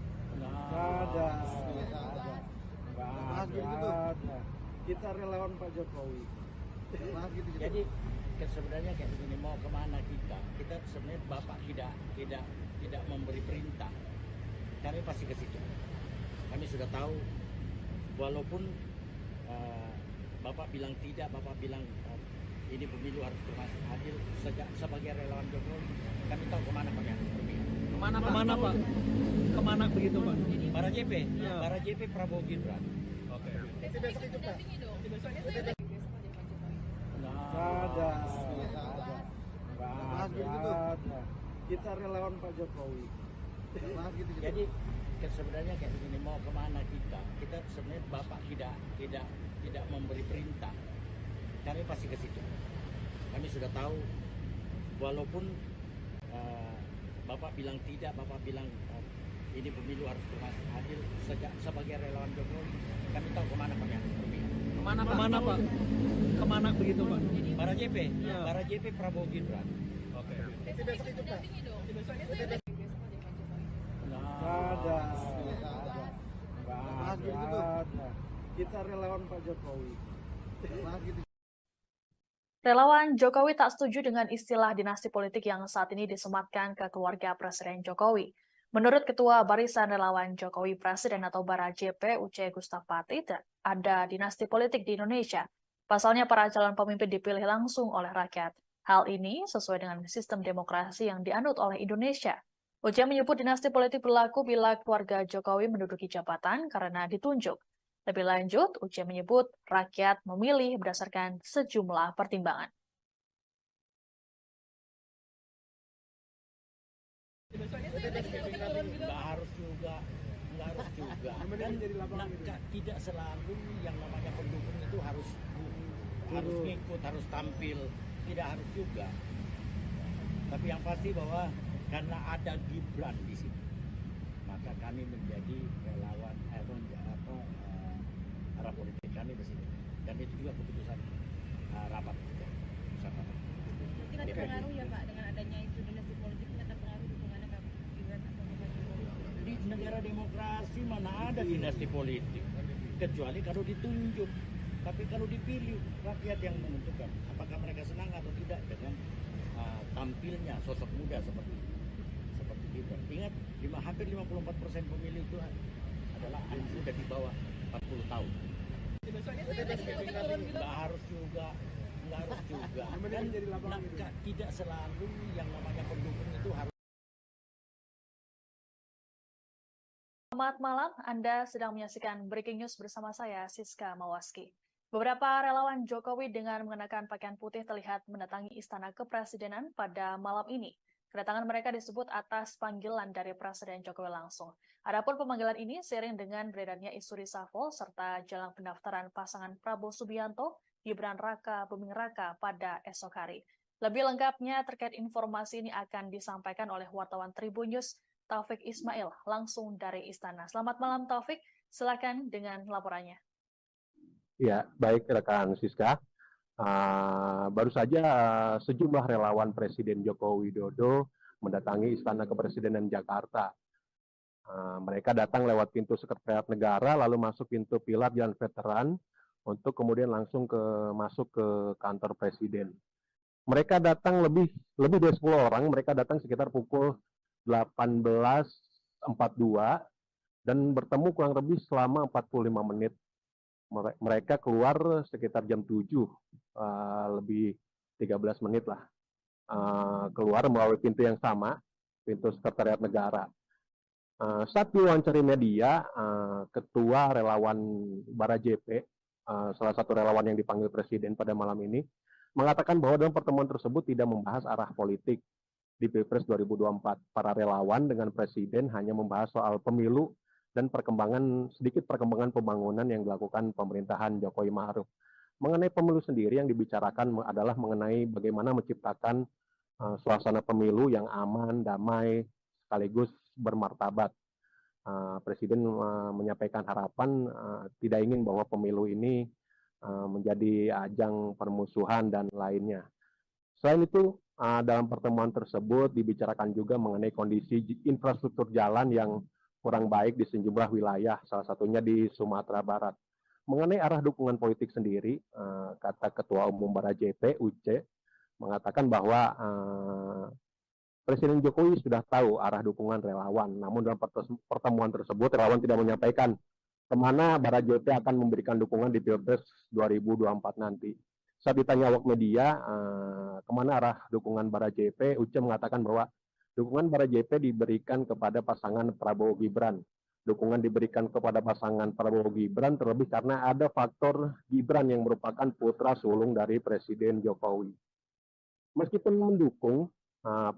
Ada. Kita relawan Pak Jokowi. Jadi sebenarnya kayak begini, mau kemana kita sebenarnya Bapak tidak memberi perintah, kami pasti ke situ. Kami sudah tahu, walaupun Bapak bilang tidak, Bapak bilang ini pemilu harus berlangsung adil. Sebagai relawan Jokowi, kami tahu kemana kami harus pergi. Kemana Pak? Kemana begitu Pak? Bara JP, Ya. Bara JP Prabowo Gibran. Oke. Besok ikut mendampingi dong. Besoknya saya lagi besok ada Pak Jokowi. Ada. Kita relawan Pak Jokowi. Jadi sebenarnya kayak begini, mau kemana kita sebenarnya Bapak tidak memberi perintah, kami pasti ke situ. Kami sudah tahu, walaupun Bapak bilang tidak, Bapak bilang ini pemilu harus berlangsung adil. Sebagai relawan Jokowi, kami tahu kemana kami harus pergi. Kemana Pak? Kemana begitu Pak? Bara JP, Ya. Bara JP Prabowo Gibran. Oke. besok ikut mendampingi dong. Besok aja Pak Jokowi. Nggak ada. Nggak ada. Kita relawan Pak Jokowi. Relawan Jokowi tak setuju dengan istilah dinasti politik yang saat ini disematkan ke keluarga Presiden Jokowi. Menurut Ketua Barisan Relawan Jokowi Presiden atau Bara JP UC Gustaf Pati, ada dinasti politik di Indonesia. Pasalnya para calon pemimpin dipilih langsung oleh rakyat. Hal ini sesuai dengan sistem demokrasi yang dianut oleh Indonesia. UC menyebut dinasti politik berlaku bila keluarga Jokowi menduduki jabatan karena ditunjuk. Lebih lanjut, UC menyebut rakyat memilih berdasarkan sejumlah pertimbangan. Nggak harus juga. Dan tidak selalu yang namanya pendukung itu harus ngikut, harus tampil, tidak harus juga. Tapi yang pasti bahwa karena ada Gibran di sini, maka kami menjadi relawan arah politik kami di sini. Dan itu juga keputusan rapat. Mungkin ada pengaruh ya Pak dengan adanya isu dinasti politik, ini ada pengaruh dukungannya ke Gibran atau Pak Jokowi? Di negara demokrasi mana ada dinasti politik, kecuali kalau ditunjuk. Tapi kalau dipilih, rakyat yang menentukan apakah mereka senang atau tidak dengan tampilnya sosok muda seperti Gibran. Ingat, hampir 54% pemilih itu adalah anak muda di bawah 40 tahun. Nggak harus juga. Dan tidak selalu yang namanya pendukung itu harus. Selamat malam, Anda sedang menyaksikan Breaking News bersama saya, Siska Mawaski. Beberapa relawan Jokowi dengan mengenakan pakaian putih terlihat mendatangi Istana Kepresidenan pada malam ini. Kedatangan mereka disebut atas panggilan dari Presiden Jokowi langsung. Adapun pemanggilan ini seiring dengan beredarnya isu reshuffle serta jelang pendaftaran pasangan Prabowo Subianto, Gibran Raka Buming Raka pada esok hari. Lebih lengkapnya terkait informasi ini akan disampaikan oleh wartawan Tribun News, Taufik Ismail, langsung dari Istana. Selamat malam Taufik, silakan dengan laporannya. Ya, baik rekan Siska. Baru saja sejumlah relawan Presiden Joko Widodo mendatangi Istana Kepresidenan Jakarta. Mereka datang lewat pintu Sekretariat Negara, lalu masuk pintu pilar Jalan Veteran, untuk kemudian langsung masuk ke kantor Presiden. Mereka datang lebih dari 10 orang, mereka datang sekitar pukul 18.42 dan bertemu kurang lebih selama 45 menit. Mereka keluar sekitar jam 7, lebih 13 menit lah. Keluar melalui pintu yang sama, pintu Sekretariat Negara. Saat diwawancari media, Ketua Relawan Bara JP, salah satu relawan yang dipanggil Presiden pada malam ini, mengatakan bahwa dalam pertemuan tersebut tidak membahas arah politik di Pilpres 2024. Para relawan dengan Presiden hanya membahas soal pemilu dan sedikit perkembangan pembangunan yang dilakukan pemerintahan Jokowi Ma'ruf. Mengenai pemilu sendiri yang dibicarakan adalah mengenai bagaimana menciptakan suasana pemilu yang aman, damai, sekaligus bermartabat. Presiden menyampaikan harapan tidak ingin bahwa pemilu ini menjadi ajang permusuhan dan lainnya. Selain itu, dalam pertemuan tersebut dibicarakan juga mengenai kondisi infrastruktur jalan yang kurang baik di sejumlah wilayah, salah satunya di Sumatera Barat. Mengenai arah dukungan politik sendiri, kata Ketua Umum Bara JP, UC, mengatakan bahwa Presiden Jokowi sudah tahu arah dukungan relawan. Namun dalam pertemuan tersebut, relawan tidak menyampaikan kemana Bara JP akan memberikan dukungan di Pilpres 2024 nanti. Saat ditanya awak media, kemana arah dukungan Bara JP, UC mengatakan bahwa dukungan Bara JP diberikan kepada pasangan Prabowo Gibran. Dukungan diberikan kepada pasangan Prabowo Gibran terlebih karena ada faktor Gibran yang merupakan putra sulung dari Presiden Jokowi. Meskipun mendukung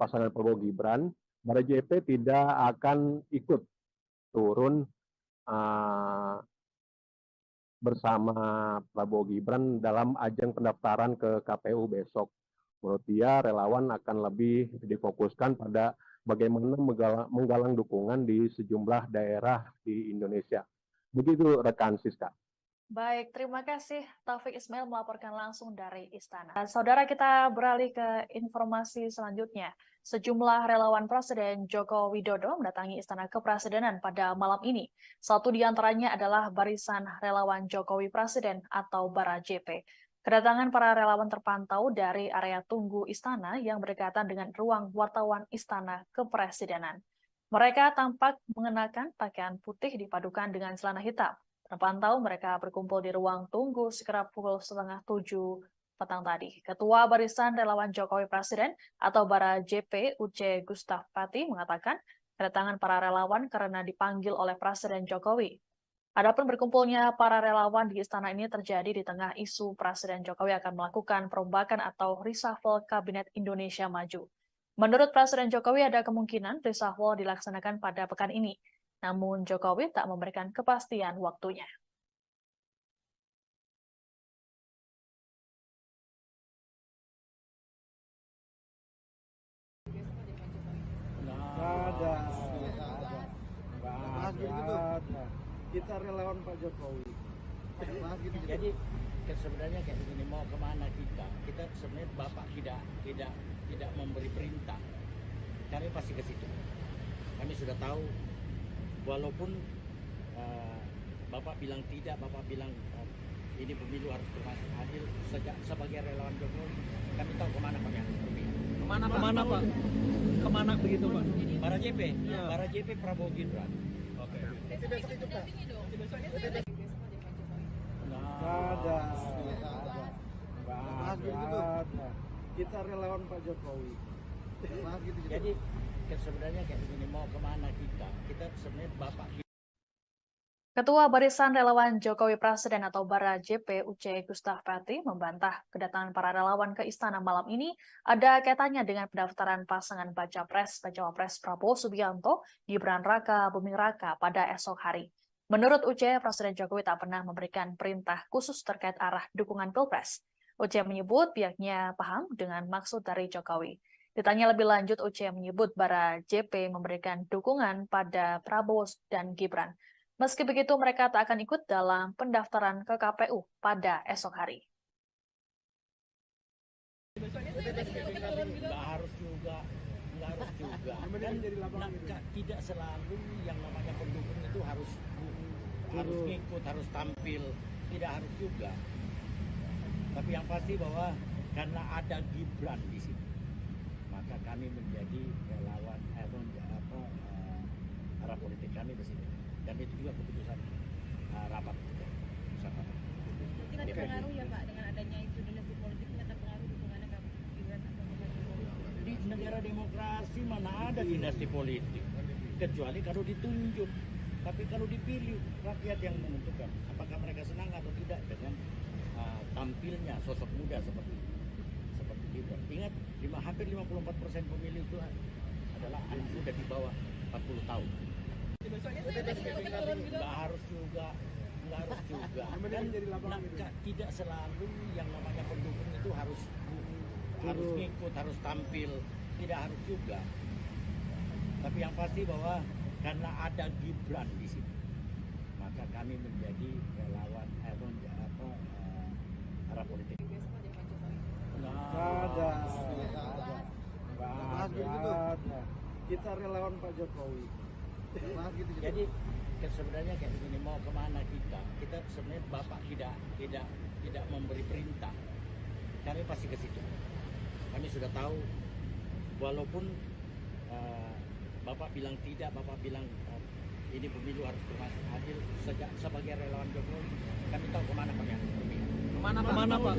pasangan Prabowo Gibran, Bara JP tidak akan ikut turun bersama Prabowo Gibran dalam ajang pendaftaran ke KPU besok. Menurut dia, relawan akan lebih difokuskan pada bagaimana menggalang dukungan di sejumlah daerah di Indonesia. Begitu rekan Siska. Baik, terima kasih Taufik Ismail melaporkan langsung dari Istana. Saudara, kita beralih ke informasi selanjutnya. Sejumlah relawan Presiden Joko Widodo mendatangi Istana Kepresidenan pada malam ini. Satu di antaranya adalah Barisan Relawan Jokowi Presiden atau Bara JP. Kedatangan para relawan terpantau dari area tunggu Istana yang berdekatan dengan ruang wartawan Istana Kepresidenan. Mereka tampak mengenakan pakaian putih dipadukan dengan celana hitam. Terpantau mereka berkumpul di ruang tunggu sekitar pukul 6:30 petang tadi. Ketua Barisan Relawan Jokowi Presiden atau Bara JP UC Gustaf Pati mengatakan kedatangan para relawan karena dipanggil oleh Presiden Jokowi. Adapun berkumpulnya para relawan di istana ini terjadi di tengah isu Presiden Jokowi akan melakukan perombakan atau reshuffle Kabinet Indonesia Maju. Menurut Presiden Jokowi ada kemungkinan reshuffle dilaksanakan pada pekan ini. Namun Jokowi tak memberikan kepastian waktunya. Nggak ada. Kita relawan Pak Jokowi. Jadi sebenarnya kayak begini, mau kemana kita? Kita sebenarnya Bapak tidak memberi perintah. Kami pasti ke situ. Kami sudah tahu, walaupun Bapak bilang tidak, Bapak bilang ini pemilu harus adil. Sebagai relawan Jokowi, kami tahu kemana kami harus pergi. Kemana Pak? Kemana begitu Pak? Para JP, Ya. para JP Prabowo Gibran. Oke. Besok itu dampingi dong. Besoknya saya ada besok aja Pak Jokowi. Nggak ada. Kita relawan Pak Jokowi. Jadi sebenarnya kayak begini, mau kemana kita? Kita sebenarnya Bapak. Ketua Barisan Relawan Jokowi Presiden atau Bara JP UC Gustaf Pati membantah kedatangan para relawan ke istana malam ini ada kaitannya dengan pendaftaran pasangan Baca Pres Prabowo Subianto Gibran Raka Buming Raka pada esok hari. Menurut UC, Presiden Jokowi tak pernah memberikan perintah khusus terkait arah dukungan Pilpres. UC menyebut pihaknya paham dengan maksud dari Jokowi. Ditanya lebih lanjut, UC menyebut Bara JP memberikan dukungan pada Prabowo dan Gibran. Meski begitu, mereka tak akan ikut dalam pendaftaran ke KPU pada esok hari. Besoknya saya ada besok turun gitu. Nggak harus juga. Dan tidak selalu yang namanya pendukung itu harus ngikut, harus tampil. Tidak harus juga. Tapi yang pasti bahwa karena ada Gibran di sini, maka kami menjadi relawan arah politik kami di sini. Dan itu juga keputusan rapat. Mungkin ada pengaruh ya Pak dengan adanya isu dinasti politik, ini ada pengaruh dukungannya ke Gibran atau Pak Jokowi. Di negara demokrasi mana ada dinasti politik, kecuali kalau ditunjuk. Tapi kalau dipilih, rakyat yang menentukan apakah mereka senang atau tidak dengan tampilnya sosok muda seperti Gibran. Ingat, hampir 54% pemilih itu adalah anak muda di bawah 40 tahun. Besoknya saya ada besok turun gitu. Nggak harus juga. Dan tidak selalu yang namanya pendukung itu harus ngikut, harus tampil. Tidak harus juga. Tapi yang pasti bahwa karena ada Gibran di sini, maka kami menjadi relawan arah politik. Besok aja Pak Jokowi. Nggak ada. Kita relawan Pak Jokowi. Jadi sebenarnya kayak begini, mau kemana kita? Kita sebenarnya Bapak tidak memberi perintah. Kami pasti ke situ. Kami sudah tahu, walaupun Bapak bilang tidak, Bapak bilang ini pemilu harus adil. Sebagai relawan Jokowi, kami tahu kemana kami harus pergi. Kemana Pak?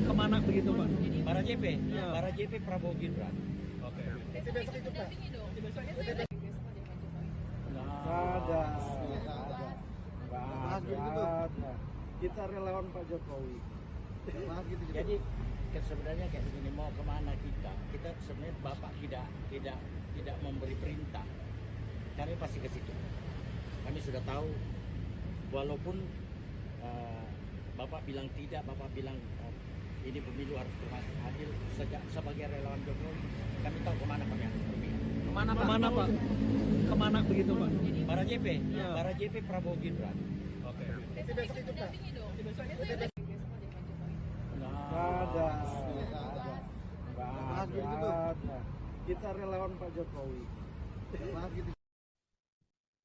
Kemana begitu Pak? Para JP, Ya. para JP Prabowo Gibran. Oke. Besok itu dampingi dong. Besoknya saya ada besok aja Pak Jokowi. Nggak ada. Kita relawan Pak Jokowi. Jadi sebenarnya kayak begini, mau kemana kita? Kita sebenarnya Bapak tidak memberi perintah. Kami pasti ke situ. Kami sudah tahu, walaupun Bapak bilang tidak, Bapak bilang ini pemilu harus adil. Sebagai relawan Jokowi, kami tahu kemana kami harus pergi. Kemana Pak? Kemana begitu Pak? Para JP, Ya. para JP Prabowo Gibran. Oke. Besok ikut mendampingi dong. Besok ada Pak Jokowi. Nggak ada. Nggak ada. Kita relawan Pak Jokowi.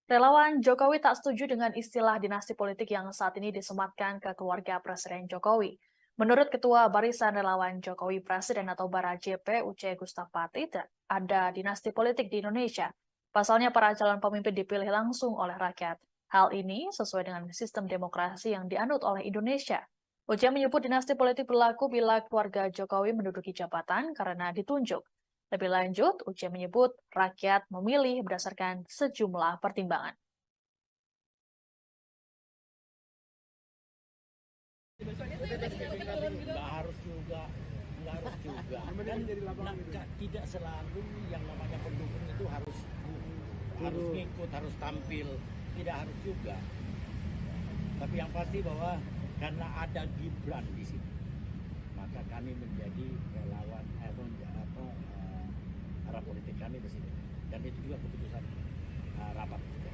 Relawan Jokowi tak setuju dengan istilah dinasti politik yang saat ini disematkan ke keluarga Presiden Jokowi. Menurut Ketua Barisan Relawan Jokowi Presiden atau Bara JP UC Gustaf Pati, ada dinasti politik di Indonesia. Pasalnya para calon pemimpin dipilih langsung oleh rakyat. Hal ini sesuai dengan sistem demokrasi yang dianut oleh Indonesia. UC menyebut dinasti politik berlaku bila keluarga Jokowi menduduki jabatan karena ditunjuk. Lebih lanjut, UC menyebut rakyat memilih berdasarkan sejumlah pertimbangan. Nggak harus juga. Dan tidak selalu yang namanya pendukung itu harus ngikut, harus tampil, tidak harus juga. Tapi yang pasti bahwa karena ada Gibran di sini, maka kami menjadi relawan arah politik kami di sini. Dan itu juga keputusan rapat. Mungkin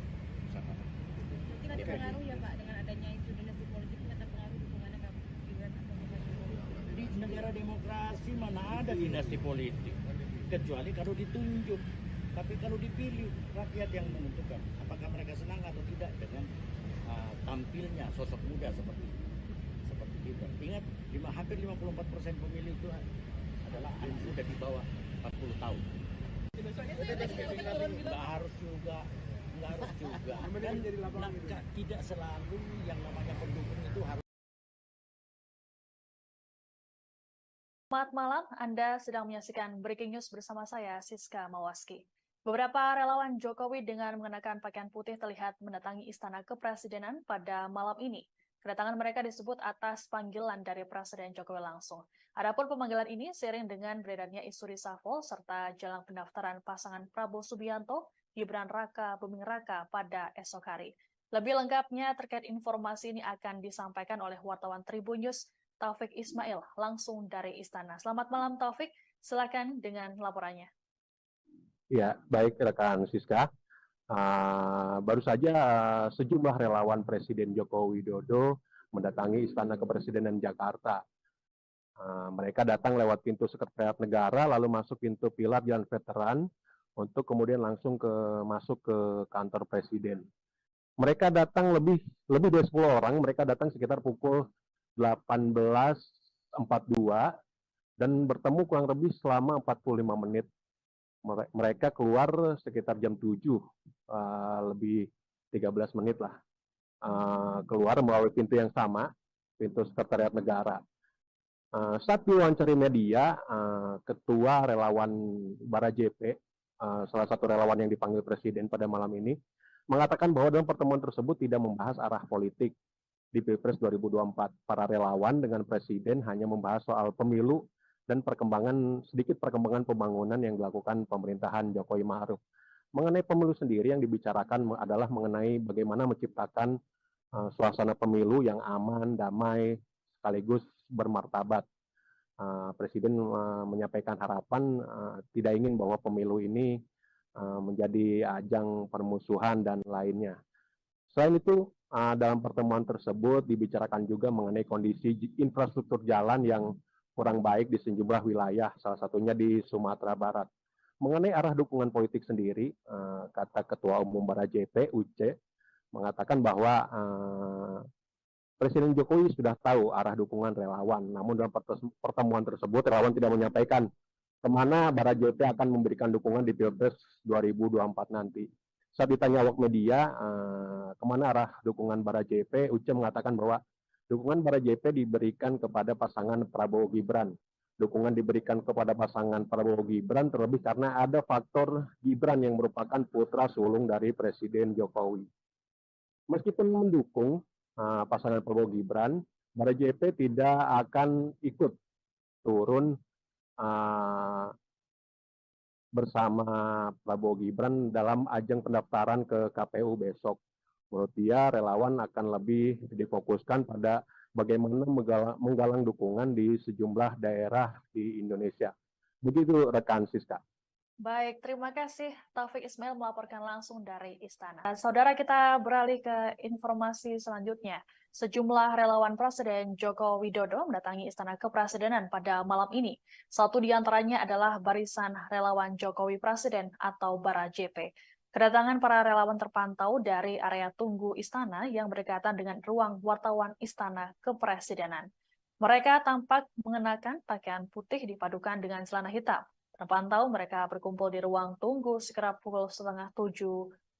ada pengaruh ya Pak dengan adanya isu dinasti politik ini akan pengaruh dukungannya ke Gibran atau Pak Jokowi. Di negara demokrasi mana ada dinasti politik, kecuali kalau ditunjuk. Tapi kalau dipilih, rakyat yang menentukan apakah mereka senang atau tidak dengan tampilnya sosok muda seperti Gibran. Ingat, hampir 54% pemilih itu adalah anak muda di bawah 40 tahun. Nggak harus juga. Dan tidak selalu yang namanya pendukung itu harus. Selamat malam, Anda sedang menyaksikan Breaking News bersama saya, Siska Mawaski. Beberapa relawan Jokowi dengan mengenakan pakaian putih terlihat mendatangi Istana Kepresidenan pada malam ini. Kedatangan mereka disebut atas panggilan dari Presiden Jokowi langsung. Adapun pemanggilan ini seiring dengan beredarnya isu reshuffle serta jelang pendaftaran pasangan Prabowo Subianto, Gibran Raka Buming Raka pada esok hari. Lebih lengkapnya terkait informasi ini akan disampaikan oleh wartawan Tribun News, Taufik Ismail, langsung dari Istana. Selamat malam Taufik, silakan dengan laporannya. Ya, baik rekan Siska. Baru saja sejumlah relawan Presiden Joko Widodo mendatangi Istana Kepresidenan Jakarta. Mereka datang lewat pintu Sekretariat Negara, lalu masuk pintu pilar Jalan Veteran, untuk kemudian langsung masuk ke kantor Presiden. Mereka datang lebih dari 10 orang, mereka datang sekitar pukul 18.42 dan bertemu kurang lebih selama 45 menit. Mereka keluar sekitar jam 7, lebih 13 menit lah. Keluar melalui pintu yang sama, pintu Sekretariat Negara. Saat diwawancari media, Ketua Relawan Bara JP, salah satu relawan yang dipanggil Presiden pada malam ini, mengatakan bahwa dalam pertemuan tersebut tidak membahas arah politik di Pilpres 2024. Para relawan dengan Presiden hanya membahas soal pemilu dan sedikit perkembangan pembangunan yang dilakukan pemerintahan Jokowi Ma'ruf. Mengenai pemilu sendiri yang dibicarakan adalah mengenai bagaimana menciptakan suasana pemilu yang aman, damai, sekaligus bermartabat. Presiden menyampaikan harapan tidak ingin bahwa pemilu ini menjadi ajang permusuhan dan lainnya. Selain itu, dalam pertemuan tersebut dibicarakan juga mengenai kondisi infrastruktur jalan yang kurang baik di sejumlah wilayah, salah satunya di Sumatera Barat. Mengenai arah dukungan politik sendiri, kata Ketua Umum Bara JP, UC, mengatakan bahwa Presiden Jokowi sudah tahu arah dukungan relawan. Namun dalam pertemuan tersebut, relawan tidak menyampaikan kemana Bara JP akan memberikan dukungan di Pilpres 2024 nanti. Saat ditanya awak media, kemana arah dukungan Bara JP, UC mengatakan bahwa dukungan Bara JP diberikan kepada pasangan Prabowo Gibran. Dukungan diberikan kepada pasangan Prabowo Gibran terlebih karena ada faktor Gibran yang merupakan putra sulung dari Presiden Jokowi. Meskipun mendukung pasangan Prabowo Gibran, Bara JP tidak akan ikut turun bersama Prabowo Gibran dalam ajang pendaftaran ke KPU besok. Menurut dia, relawan akan lebih difokuskan pada bagaimana menggalang dukungan di sejumlah daerah di Indonesia. Begitu rekan Siska. Baik, terima kasih Taufik Ismail melaporkan langsung dari Istana. Saudara, kita beralih ke informasi selanjutnya. Sejumlah relawan Presiden Joko Widodo mendatangi Istana Kepresidenan pada malam ini. Satu di antaranya adalah Barisan Relawan Jokowi Presiden atau Bara JP. Kedatangan para relawan terpantau dari area tunggu Istana yang berdekatan dengan ruang wartawan Istana Kepresidenan. Mereka tampak mengenakan pakaian putih dipadukan dengan celana hitam. Terpantau mereka berkumpul di ruang tunggu sekitar pukul 6:30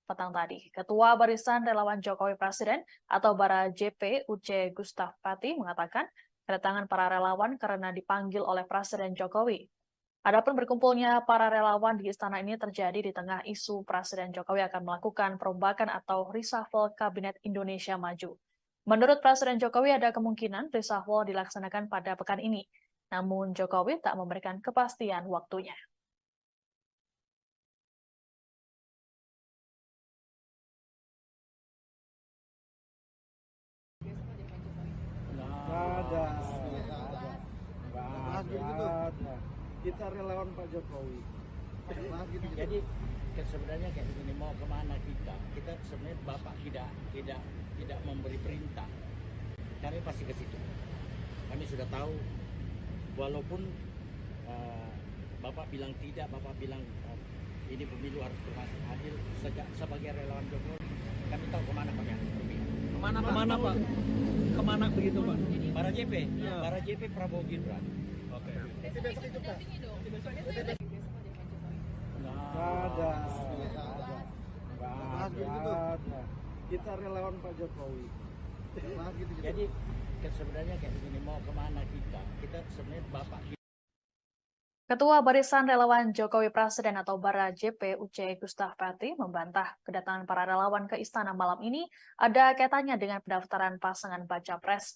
petang tadi. Ketua Barisan Relawan Jokowi Presiden atau Bara JP Uce Gustaf Pati mengatakan kedatangan para relawan karena dipanggil oleh Presiden Jokowi. Adapun berkumpulnya para relawan di istana ini terjadi di tengah isu Presiden Jokowi akan melakukan perombakan atau reshuffle Kabinet Indonesia Maju. Menurut Presiden Jokowi ada kemungkinan reshuffle dilaksanakan pada pekan ini. Namun Jokowi tak memberikan kepastian waktunya. Nggak ada. Kita relawan Pak Jokowi. Jadi sebenarnya kayak begini, mau kemana kita sebenarnya Bapak tidak memberi perintah, kami pasti ke situ. Kami sudah tahu, walaupun Bapak bilang tidak, Bapak bilang ini pemilu harus adil. Sebagai relawan Jokowi, kami tahu kemana kami harus berpihak. Kemana Pak? Kemana begitu Pak? Bara JP, Ya. Bara JP Prabowo Gibran. Oke. Besok itu Pak. Nggak ada. Kita relawan Pak Jokowi. Jadi sebenarnya kayak begini, mau kemana kita sebenarnya Bapak. Ketua Barisan Relawan Jokowi Presiden atau Bara JP Uce Gustaf Pati membantah kedatangan para relawan ke istana malam ini ada kaitannya dengan pendaftaran pasangan Baca Pres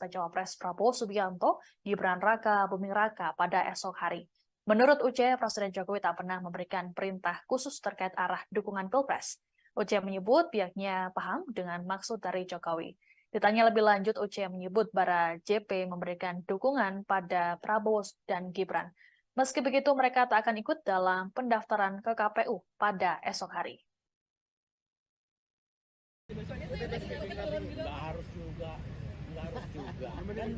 Prabowo Subianto, Gibran Raka Buming Raka pada esok hari. Menurut Uce, Presiden Jokowi tak pernah memberikan perintah khusus terkait arah dukungan Pilpres. Uce menyebut pihaknya paham dengan maksud dari Jokowi. Ditanya lebih lanjut, Uce menyebut Bara JP memberikan dukungan pada Prabowo dan Gibran. Meski begitu, mereka tak akan ikut dalam pendaftaran ke KPU pada esok hari. Nggak harus juga. Dan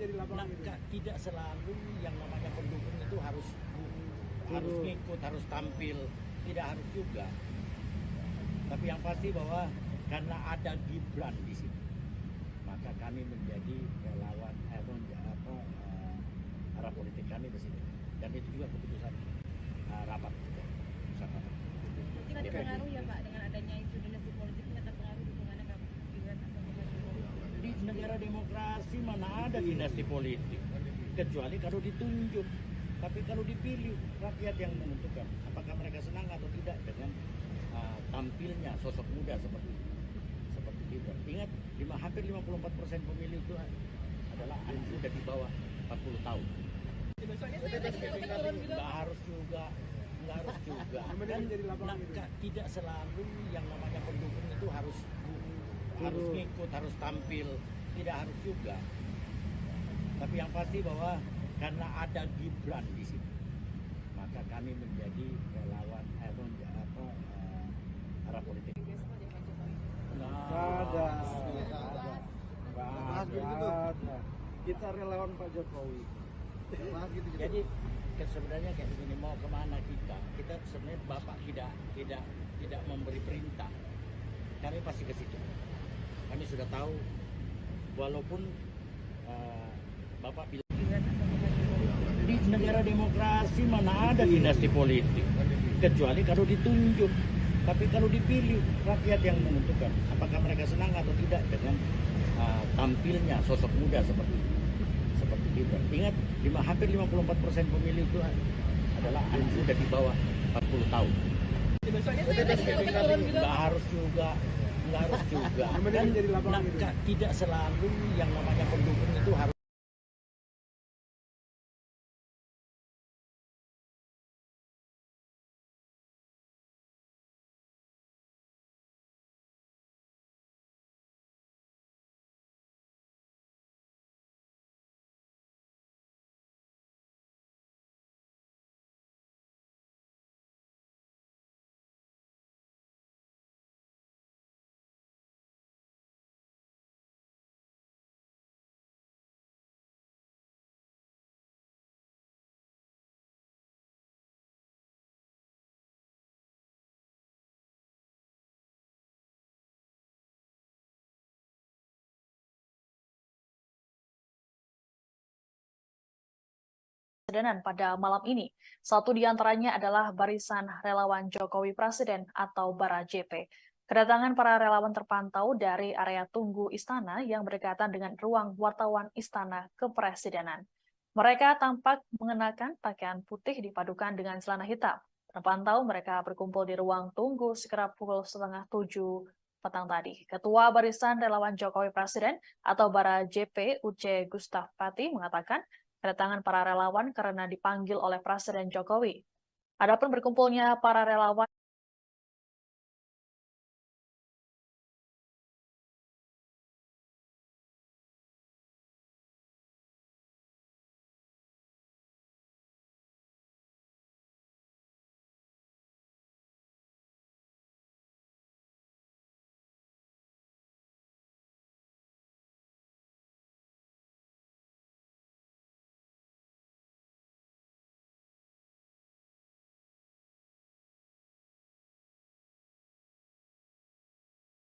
tidak selalu yang namanya pendukung itu harus ngikut, harus tampil, tidak harus juga. Tapi yang pasti bahwa karena ada Gibran di sini, maka kami menjadi relawan arah politik kami di sini. Dan itu juga keputusan rapat. Tidak terpengaruh ya Pak dengan adanya isu dinasti politik, tidak terpengaruh dukungannya Gibran atau Bapak Jokowi? Di negara demokrasi mana ada dinasti politik, kecuali kalau ditunjuk. Tapi kalau dipilih, rakyat yang menentukan apakah mereka senang atau tidak dengan tampilnya sosok muda seperti Gibran. Ingat, hampir 54% pemilih itu adalah anak muda di bawah 40 tahun. Nggak harus juga. Dan tidak selalu yang namanya pendukung itu harus ngikut, harus tampil, tidak harus juga. Tapi yang pasti bahwa karena ada Gibran di sini, maka kami menjadi relawan arah politik. Nggak ada. Kita relawan Pak Jokowi. Jadi sebenarnya kayak begini, mau kemana kita sebenarnya Bapak tidak memberi perintah, kami pasti ke situ. Kami sudah tahu, walaupun Bapak bilang di negara demokrasi mana ada dinasti politik, kecuali kalau ditunjuk. Tapi kalau dipilih, rakyat yang menentukan apakah mereka senang atau tidak dengan tampilnya sosok muda seperti Gibran. Ingat, hampir 54% pemilih itu adalah anak muda di bawah 40 tahun. Nggak harus juga. Dan tidak selalu yang namanya pendukung itu harus Kepresidenan pada malam ini. Satu di antaranya adalah Barisan Relawan Jokowi Presiden atau Bara JP. Kedatangan para relawan terpantau dari area tunggu istana yang berdekatan dengan ruang wartawan Istana Kepresidenan. Mereka tampak mengenakan pakaian putih dipadukan dengan celana hitam. Terpantau mereka berkumpul di ruang tunggu sekitar pukul 6:30 petang tadi. Ketua Barisan Relawan Jokowi Presiden atau Bara JP Uce Gustaf Pati mengatakan kedatangan para relawan karena dipanggil oleh Presiden Jokowi. Adapun berkumpulnya para relawan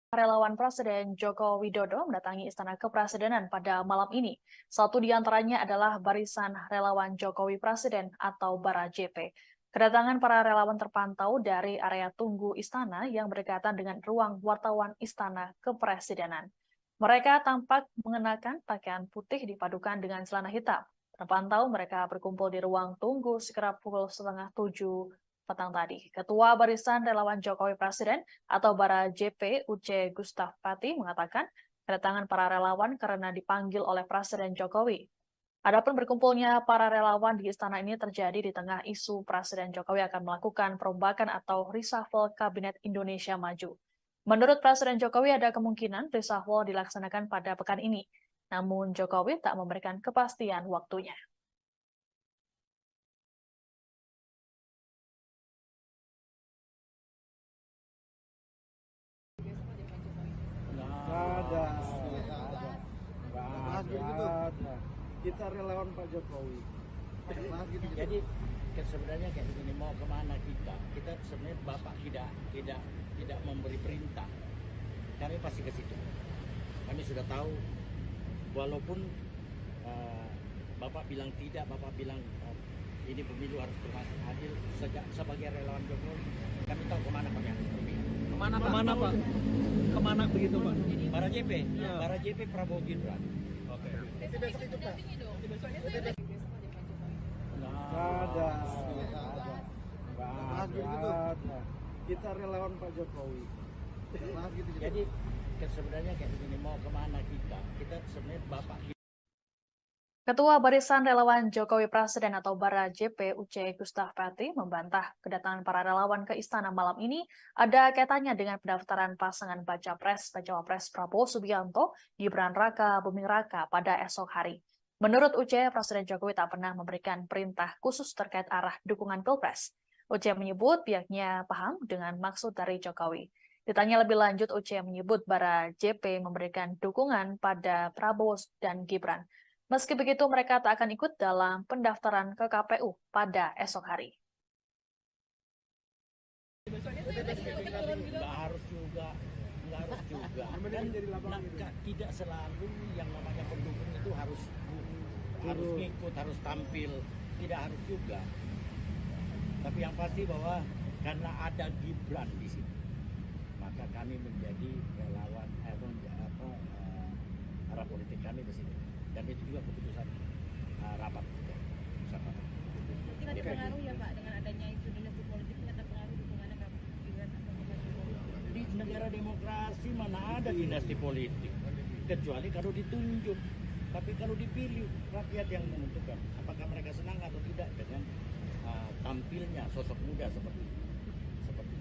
relawan Presiden Joko Widodo mendatangi Istana Kepresidenan pada malam ini. Satu di antaranya adalah Barisan Relawan Jokowi Presiden atau Bara JP. Kedatangan para relawan terpantau dari area tunggu istana yang berdekatan dengan ruang wartawan Istana Kepresidenan. Mereka tampak mengenakan pakaian putih dipadukan dengan celana hitam. Terpantau mereka berkumpul di ruang tunggu sekitar pukul 6:30 petang tadi. Ketua Barisan Relawan Jokowi Presiden atau Bara JP Uce Gustaf Pati mengatakan kedatangan para relawan karena dipanggil oleh Presiden Jokowi. Adapun berkumpulnya para relawan di istana ini terjadi di tengah isu Presiden Jokowi akan melakukan perombakan atau reshuffle Kabinet Indonesia Maju. Menurut Presiden Jokowi ada kemungkinan reshuffle dilaksanakan pada pekan ini. Namun Jokowi tak memberikan kepastian waktunya. Nggak ada. Kita relawan Pak Jokowi. Jadi sebenarnya kayak begini, mau kemana kita? Kita sebenarnya Bapak tidak memberi perintah. Kami pasti ke situ. Kami sudah tahu, walaupun Bapak bilang tidak, Bapak bilang ini pemilu harus adil. Sebagai relawan Jokowi, kami tahu kemana kami harus pergi. Kemana Pak? Kemana begitu Pak? Bara JP, Ya. Bara JP Prabowo Gibran. Oke. Besok itu Pak. Nggak ada. Kita relawan Pak Jokowi. Jadi sebenarnya kayak begini, mau kemana kita? Kita sebenarnya Bapak. Ketua Barisan Relawan Jokowi Presiden atau Bara JP Uce Gustaf Pati membantah kedatangan para relawan ke istana malam ini ada kaitannya dengan pendaftaran pasangan Baca Pres Prabowo Subianto, Gibran Raka Buming Raka pada esok hari. Menurut Uce, Presiden Jokowi tak pernah memberikan perintah khusus terkait arah dukungan Pilpres. Uce menyebut pihaknya paham dengan maksud dari Jokowi. Ditanya lebih lanjut, Uce menyebut Bara JP memberikan dukungan pada Prabowo dan Gibran. Meski begitu, mereka tak akan ikut dalam pendaftaran ke KPU pada esok hari. Nggak harus juga. Kan tidak selalu yang namanya pendukung itu harus ngikut, harus tampil. Tidak harus juga. Tapi yang pasti bahwa karena ada Gibran di sini, maka kami menjadi relawan arah politik kami di sini. Dan itu juga keputusan rapat. Mungkin ada pengaruh ya Pak dengan adanya isu dinasti politik, ini ada pengaruh dukungannya ke Gibran atau Pak Jokowi? Di negara demokrasi mana ada dinasti politik, kecuali kalau ditunjuk. Tapi kalau dipilih, rakyat yang menentukan apakah mereka senang atau tidak dengan tampilnya sosok muda seperti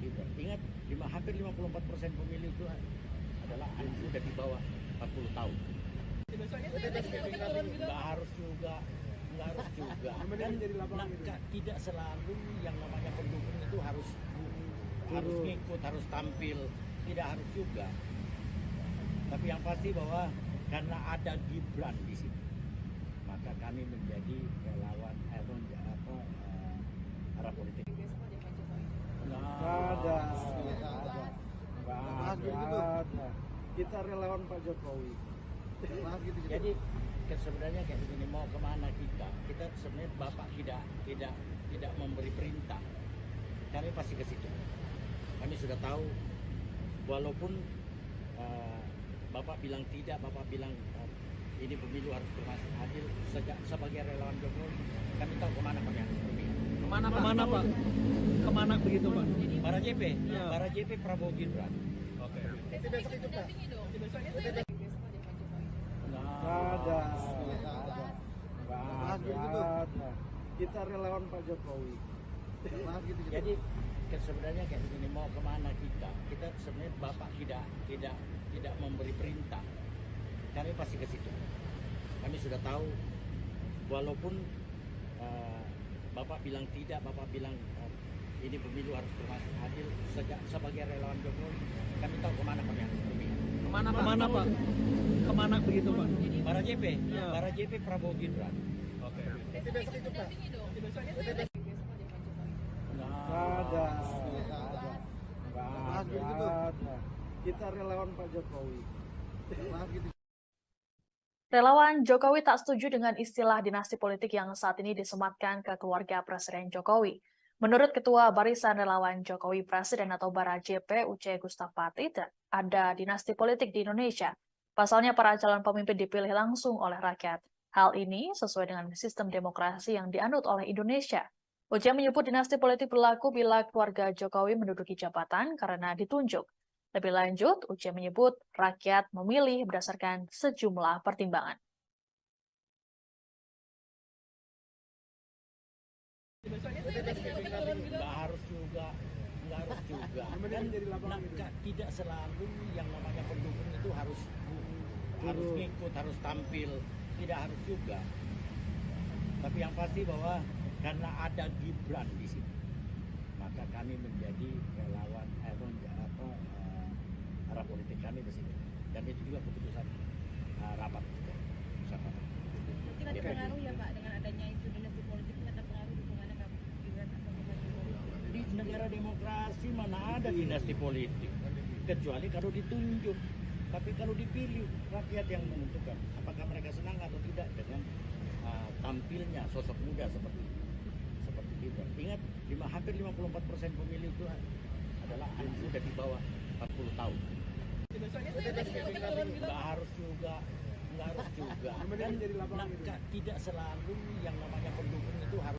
Gibran. Ingat, hampir 54% pemilih itu adalah anak muda di bawah 40 tahun. Nggak harus juga. Dan tidak selalu yang namanya pendukung itu harus ngikut, harus tampil. Tidak harus juga. Tapi yang pasti bahwa karena ada Gibran di sini, maka kami menjadi relawan arah politik. Nggak ada. Kita relawan Pak Jokowi. Jadi sebenarnya kayak begini, mau kemana kita sebenarnya Bapak tidak memberi perintah, kami pasti ke situ. Kami sudah tahu, walaupun Bapak bilang tidak, Bapak bilang ini pemilu harus berlangsung adil. Sebagai relawan Jokowi, kami tahu kemana kami harus pergi. Kemana Pak? Kemana begitu Pak? Para JP, Ya. para JP Prabowo Gibran. Oke. Besok itu mendampingi dong. Besok ada Pak Jokowi. Ada. Nggak ada. Kita relawan Pak Jokowi. Jadi sebenarnya kayak begini, mau kemana kita sebenarnya Bapak tidak memberi perintah, kami pasti ke situ. Kami sudah tahu, walaupun Bapak bilang tidak, Bapak bilang ini pemilu harus berlangsung adil. Sebagai relawan Jokowi, kami tahu kemana kami harus pergi. Kemana Pak? Kemana begitu Pak? Para JP, Ya. para JP Prabowo Gibran. Oke. Besok itu mendampingi dong. Besok ada Pak Jokowi. Ada. Nggak ada. Kita relawan Pak Jokowi. Relawan Jokowi tak setuju dengan istilah dinasti politik yang saat ini disematkan ke keluarga Presiden Jokowi. Menurut Ketua Barisan Relawan Jokowi Presiden atau Bara JP UC Gustaf Pati, ada dinasti politik di Indonesia. Pasalnya para calon pemimpin dipilih langsung oleh rakyat. Hal ini sesuai dengan sistem demokrasi yang dianut oleh Indonesia. UC menyebut dinasti politik berlaku bila keluarga Jokowi menduduki jabatan karena ditunjuk. Lebih lanjut, UC menyebut rakyat memilih berdasarkan sejumlah pertimbangan. Nggak harus juga. Kan tidak selalu yang namanya pendukung itu harus ngikut, harus tampil, tidak harus juga. Tapi yang pasti bahwa karena ada Gibran di sini, maka kami menjadi relawan arah politik kami ke sini. Dan itu juga keputusan rapat kita. Mungkin ada pengaruh ya Pak dengan adanya isu dinasti politik, ini ada pengaruh dukungannya Kak Gibran atau Pak Jokowi. Di negara demokrasi mana ada dinasti politik, kecuali kalau ditunjuk. Tapi kalau dipilih, rakyat yang menentukan apakah mereka senang atau tidak dengan tampilnya sosok muda seperti Gibran. Ingat, hampir 54% pemilih itu adalah anak muda di bawah 40 tahun. Nggak harus juga. Kan tidak selalu yang namanya pendukung itu harus.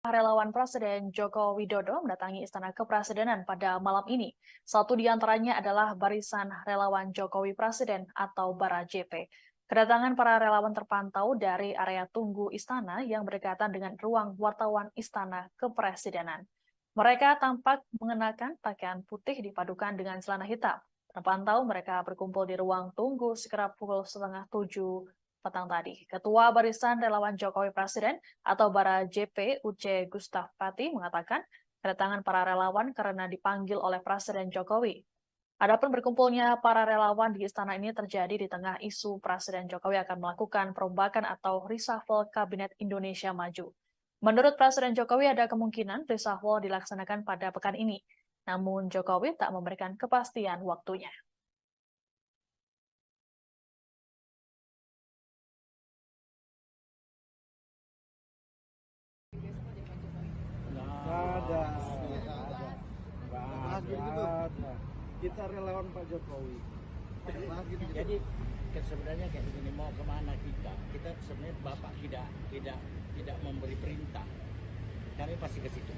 Relawan Presiden Joko Widodo mendatangi Istana Kepresidenan pada malam ini. Satu di antaranya adalah Barisan Relawan Jokowi Presiden atau Bara JP. Kedatangan para relawan terpantau dari area tunggu Istana yang berdekatan dengan ruang wartawan Istana Kepresidenan. Mereka tampak mengenakan pakaian putih dipadukan dengan celana hitam. Terpantau mereka berkumpul di ruang tunggu sekitar pukul 6:30 petang tadi. Ketua Barisan Relawan Jokowi Presiden atau Bara JP UC Gustaf Pati mengatakan kedatangan para relawan karena dipanggil oleh Presiden Jokowi. Adapun berkumpulnya para relawan di istana ini terjadi di tengah isu Presiden Jokowi akan melakukan perombakan atau reshuffle Kabinet Indonesia Maju. Menurut Presiden Jokowi ada kemungkinan reshuffle dilaksanakan pada pekan ini. Namun Jokowi tak memberikan kepastian waktunya. Ada. Kita relawan Pak Jokowi. Jadi sebenarnya kayak begini, mau kemana kita sebenarnya Bapak tidak memberi perintah, kami pasti ke situ.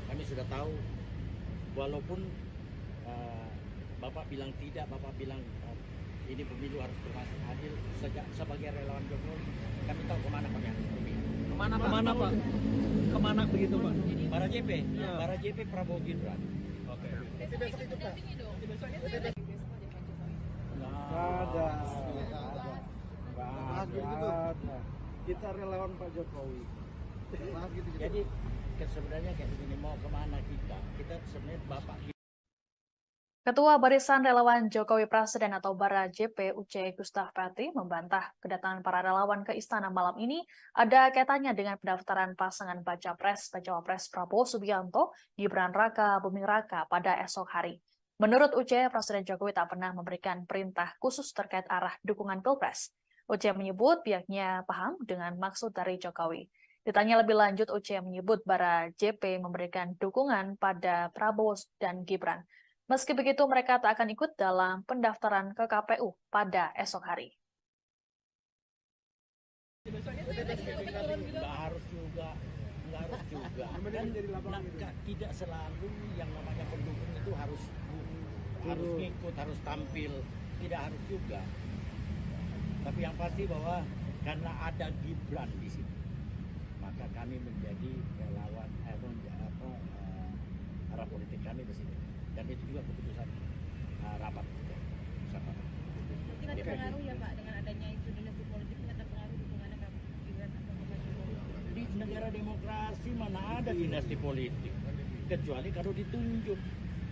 Kami sudah tahu, walaupun Bapak bilang tidak, Bapak bilang ini pemilu harus berlangsung adil. Sebagai relawan Jokowi, kami tahu kemana kami harus pergi. Kemana Pak? Kemana begitu Pak? Para JP, Ya. para JP Prabowo Gibran. Oke. Besok itu mendampingi dong. Besok ada Pak Jokowi. Ada. Kita relawan Pak Jokowi. Jadi sebenarnya kayak begini, mau kemana kita sebenarnya Bapak. Ketua Barisan Relawan Jokowi Presiden atau Bara JP UC Gustaf Pati membantah kedatangan para relawan ke istana malam ini ada kaitannya dengan pendaftaran pasangan Baca Pres dan Cawapres Prabowo Subianto, Gibran Raka Buming Raka pada esok hari. Menurut UC, Presiden Jokowi tak pernah memberikan perintah khusus terkait arah dukungan Pilpres. UC menyebut pihaknya paham dengan maksud dari Jokowi. Ditanya lebih lanjut, UC menyebut Bara JP memberikan dukungan pada Prabowo dan Gibran. Meski begitu, mereka tak akan ikut dalam pendaftaran ke KPU pada esok hari. Nggak harus juga. Kan tidak selalu yang namanya pendukung itu harus ngikut, harus tampil, tidak harus juga. Tapi yang pasti bahwa karena ada Gibran di sini, maka kami menjadi relawan arah politik kami di sini. Dan itu juga keputusan rapat bersama. Mungkin ada pengaruh ya Pak dengan adanya isu dinasti politik ini akan pengaruh dukungannya ke Gibran atau ke Pak Jokowi. Di negara demokrasi mana ada dinasti politik, kecuali kalau ditunjuk.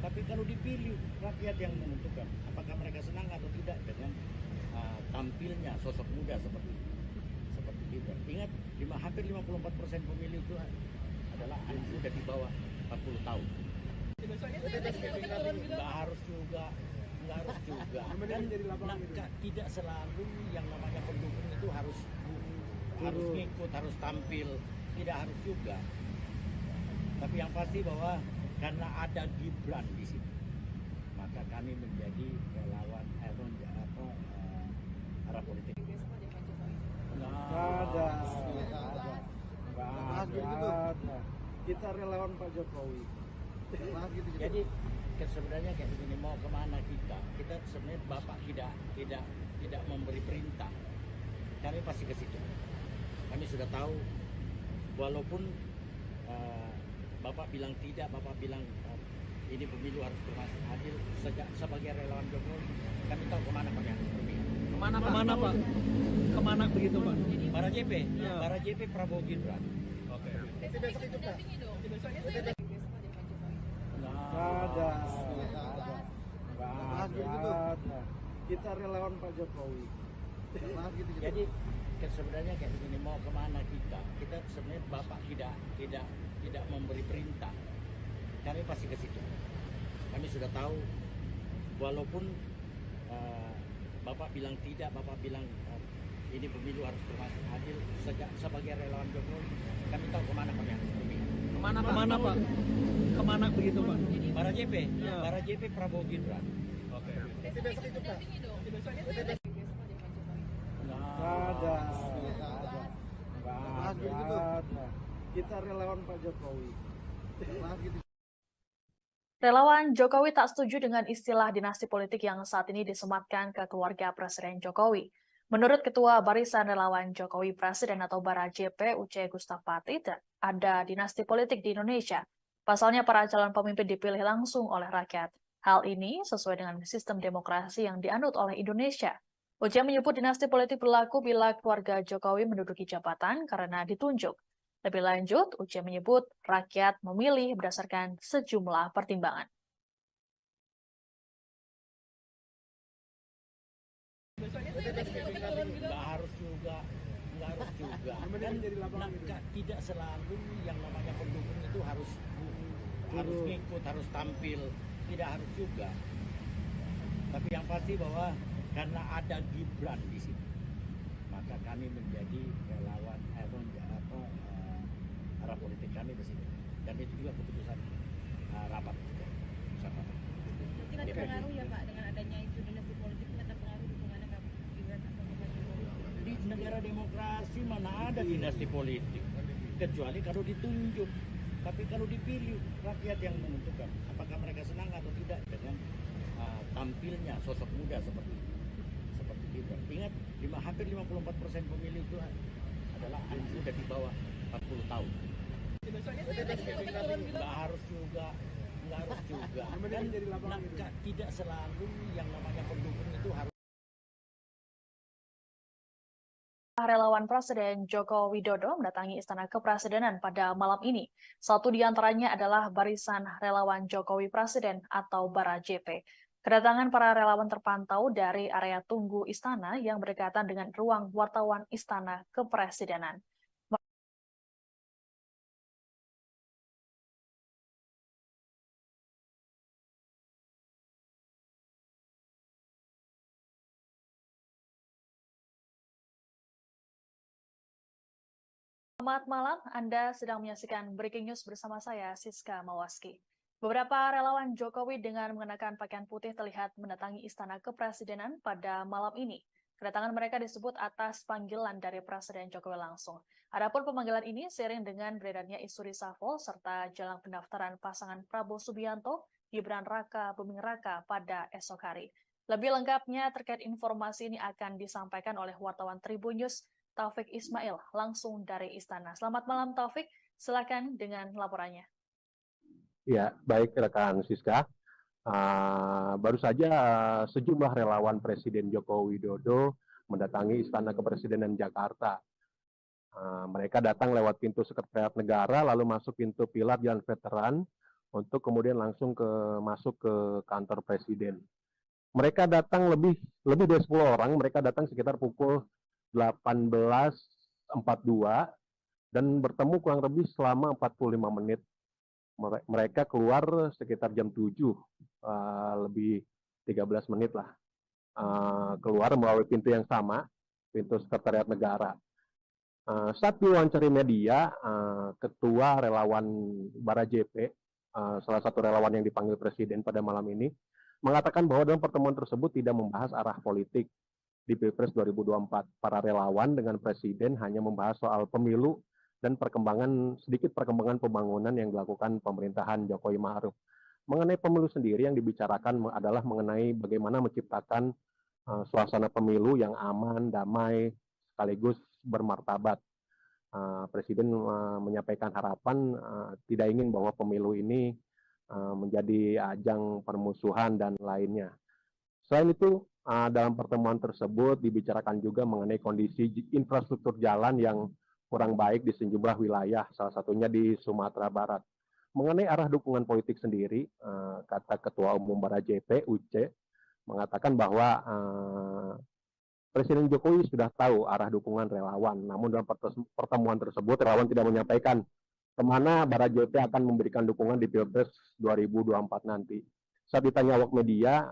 Tapi kalau dipilih, rakyat yang menentukan apakah mereka senang atau tidak dengan tampilnya sosok muda seperti Gibran. Ingat, hampir 54% pemilih itu adalah anak muda di bawah 40 tahun. Nggak harus juga. Kan tidak selalu yang namanya pendukung itu harus ngikut, harus tampil, tidak harus juga. Tapi yang pasti bahwa karena ada Gibran di sini, maka kami menjadi relawan arah politik. Ada. Kita relawan Pak Jokowi. Jadi sebenarnya kayak begini, mau kemana kita sebenarnya Bapak tidak memberi perintah, kami pasti ke situ. Kami sudah tahu, walaupun Bapak bilang tidak, Bapak bilang ini pemilu harus berlangsung adil, sebagai relawan Jokowi kami tahu kemana kami harus berpihak. Kemana Pak? Kemana begitu Pak? Bara JP, Ya. Bara JP Prabowo Gibran. Oke. Besok ikut dampingi dong. Besoknya saya besok ada Pak Jokowi. Ada. Kita relawan Pak Jokowi. Jadi sebenarnya kayak begini, mau kemana kita sebenarnya Bapak tidak memberi perintah, kami pasti ke situ. Kami sudah tahu, walaupun Bapak bilang tidak, Bapak bilang ini pemilu harus berlangsung adil, sebagai relawan Jokowi kami tahu kemana kami harus berpihak. Kemana Pak? Kemana begitu Pak? Bara JP, Ya. Bara JP Prabowo Gibran. Oke. Besok ikut dampingi dong. Besoknya saya besok ada Pak Jokowi. Ada. Kita relawan Pak Jokowi. Relawan Jokowi tak setuju dengan istilah dinasti politik yang saat ini disematkan ke keluarga Presiden Jokowi. Menurut Ketua Barisan Relawan Jokowi Presiden atau Bara JP UC Gustaf Pati, ada dinasti politik di Indonesia. Pasalnya para calon pemimpin dipilih langsung oleh rakyat. Hal ini sesuai dengan sistem demokrasi yang dianut oleh Indonesia. UC menyebut dinasti politik berlaku bila keluarga Jokowi menduduki jabatan karena ditunjuk. Lebih lanjut, UC menyebut rakyat memilih berdasarkan sejumlah pertimbangan. Nggak harus juga. Kan tidak selalu yang namanya pendukung itu harus ngikut, harus tampil, tidak harus juga. Tapi yang pasti bahwa karena ada Gibran di sini, maka kami menjadi relawan arah politik kami di sini. Dan itu juga keputusan rapat bersama. Mungkin ada pengaruh ya Pak dengan adanya isu dinasti politik ini akan pengaruh dukungannya ke Gibran atau ke Pak Jokowi. Di negara demokrasi mana ada dinasti politik, kecuali kalau ditunjuk. Tapi kalau dipilih, rakyat yang menentukan apakah mereka senang atau tidak dengan tampilnya sosok muda seperti Gibran. Ingat, hampir 54% pemilih itu adalah anak muda di bawah 40 tahun. Besoknya saya besok Nggak harus juga. Kan tidak selalu yang namanya pendukung itu harus. Relawan Presiden Joko Widodo mendatangi Istana Kepresidenan pada malam ini. Satu di antaranya adalah Barisan Relawan Jokowi Presiden atau Bara JP. Kedatangan para relawan terpantau dari area tunggu Istana yang berdekatan dengan ruang wartawan Istana Kepresidenan. Selamat malam, Anda sedang menyaksikan Breaking News bersama saya, Siska Mawaski. Beberapa relawan Jokowi dengan mengenakan pakaian putih terlihat mendatangi Istana Kepresidenan pada malam ini. Kedatangan mereka disebut atas panggilan dari Presiden Jokowi langsung. Adapun pemanggilan ini seiring dengan beredarnya isu reshuffle serta jelang pendaftaran pasangan Prabowo Subianto, Gibran Raka Buming Raka pada esok hari. Lebih lengkapnya terkait informasi ini akan disampaikan oleh wartawan Tribun News, Taufik Ismail, langsung dari Istana. Selamat malam Taufik, silakan dengan laporannya. Ya, baik rekan Siska. Baru saja sejumlah relawan Presiden Joko Widodo mendatangi Istana Kepresidenan Jakarta. Mereka datang lewat pintu Sekretariat Negara, lalu masuk pintu pilar Jalan Veteran, untuk kemudian langsung masuk ke kantor Presiden. Mereka datang lebih dari 10 orang, mereka datang sekitar pukul 18.42 dan bertemu kurang lebih selama 45 menit. Mereka keluar sekitar jam 7, lebih 13 menit lah. Keluar melalui pintu yang sama, pintu Sekretariat Negara. Saat diwawancari media, Ketua Relawan Bara JP, salah satu relawan yang dipanggil Presiden pada malam ini, mengatakan bahwa dalam pertemuan tersebut tidak membahas arah politik di Pilpres 2024. Para relawan dengan Presiden hanya membahas soal pemilu dan sedikit perkembangan pembangunan yang dilakukan pemerintahan Jokowi Ma'ruf. Mengenai pemilu sendiri yang dibicarakan adalah mengenai bagaimana menciptakan suasana pemilu yang aman, damai, sekaligus bermartabat. Presiden menyampaikan harapan tidak ingin bahwa pemilu ini menjadi ajang permusuhan dan lainnya. Selain itu, dalam pertemuan tersebut dibicarakan juga mengenai kondisi infrastruktur jalan yang kurang baik di sejumlah wilayah, salah satunya di Sumatera Barat. Mengenai arah dukungan politik sendiri, kata Ketua Umum Bara JP, Uce, mengatakan bahwa Presiden Jokowi sudah tahu arah dukungan relawan, namun dalam pertemuan tersebut relawan tidak menyampaikan kemana Bara JP akan memberikan dukungan di Pilpres 2024 nanti. Saat ditanya awak media,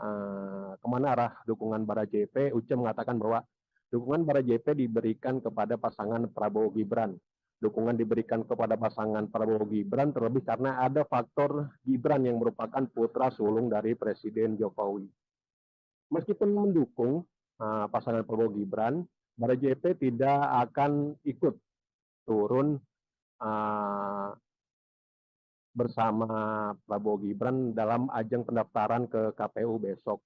kemana arah dukungan Bara JP, Uce mengatakan bahwa dukungan Bara JP diberikan kepada pasangan Prabowo Gibran. Dukungan diberikan kepada pasangan Prabowo Gibran terlebih karena ada faktor Gibran yang merupakan putra sulung dari Presiden Jokowi. Meskipun mendukung pasangan Prabowo Gibran, Bara JP tidak akan ikut turun bersama Prabowo Gibran dalam ajang pendaftaran ke KPU besok.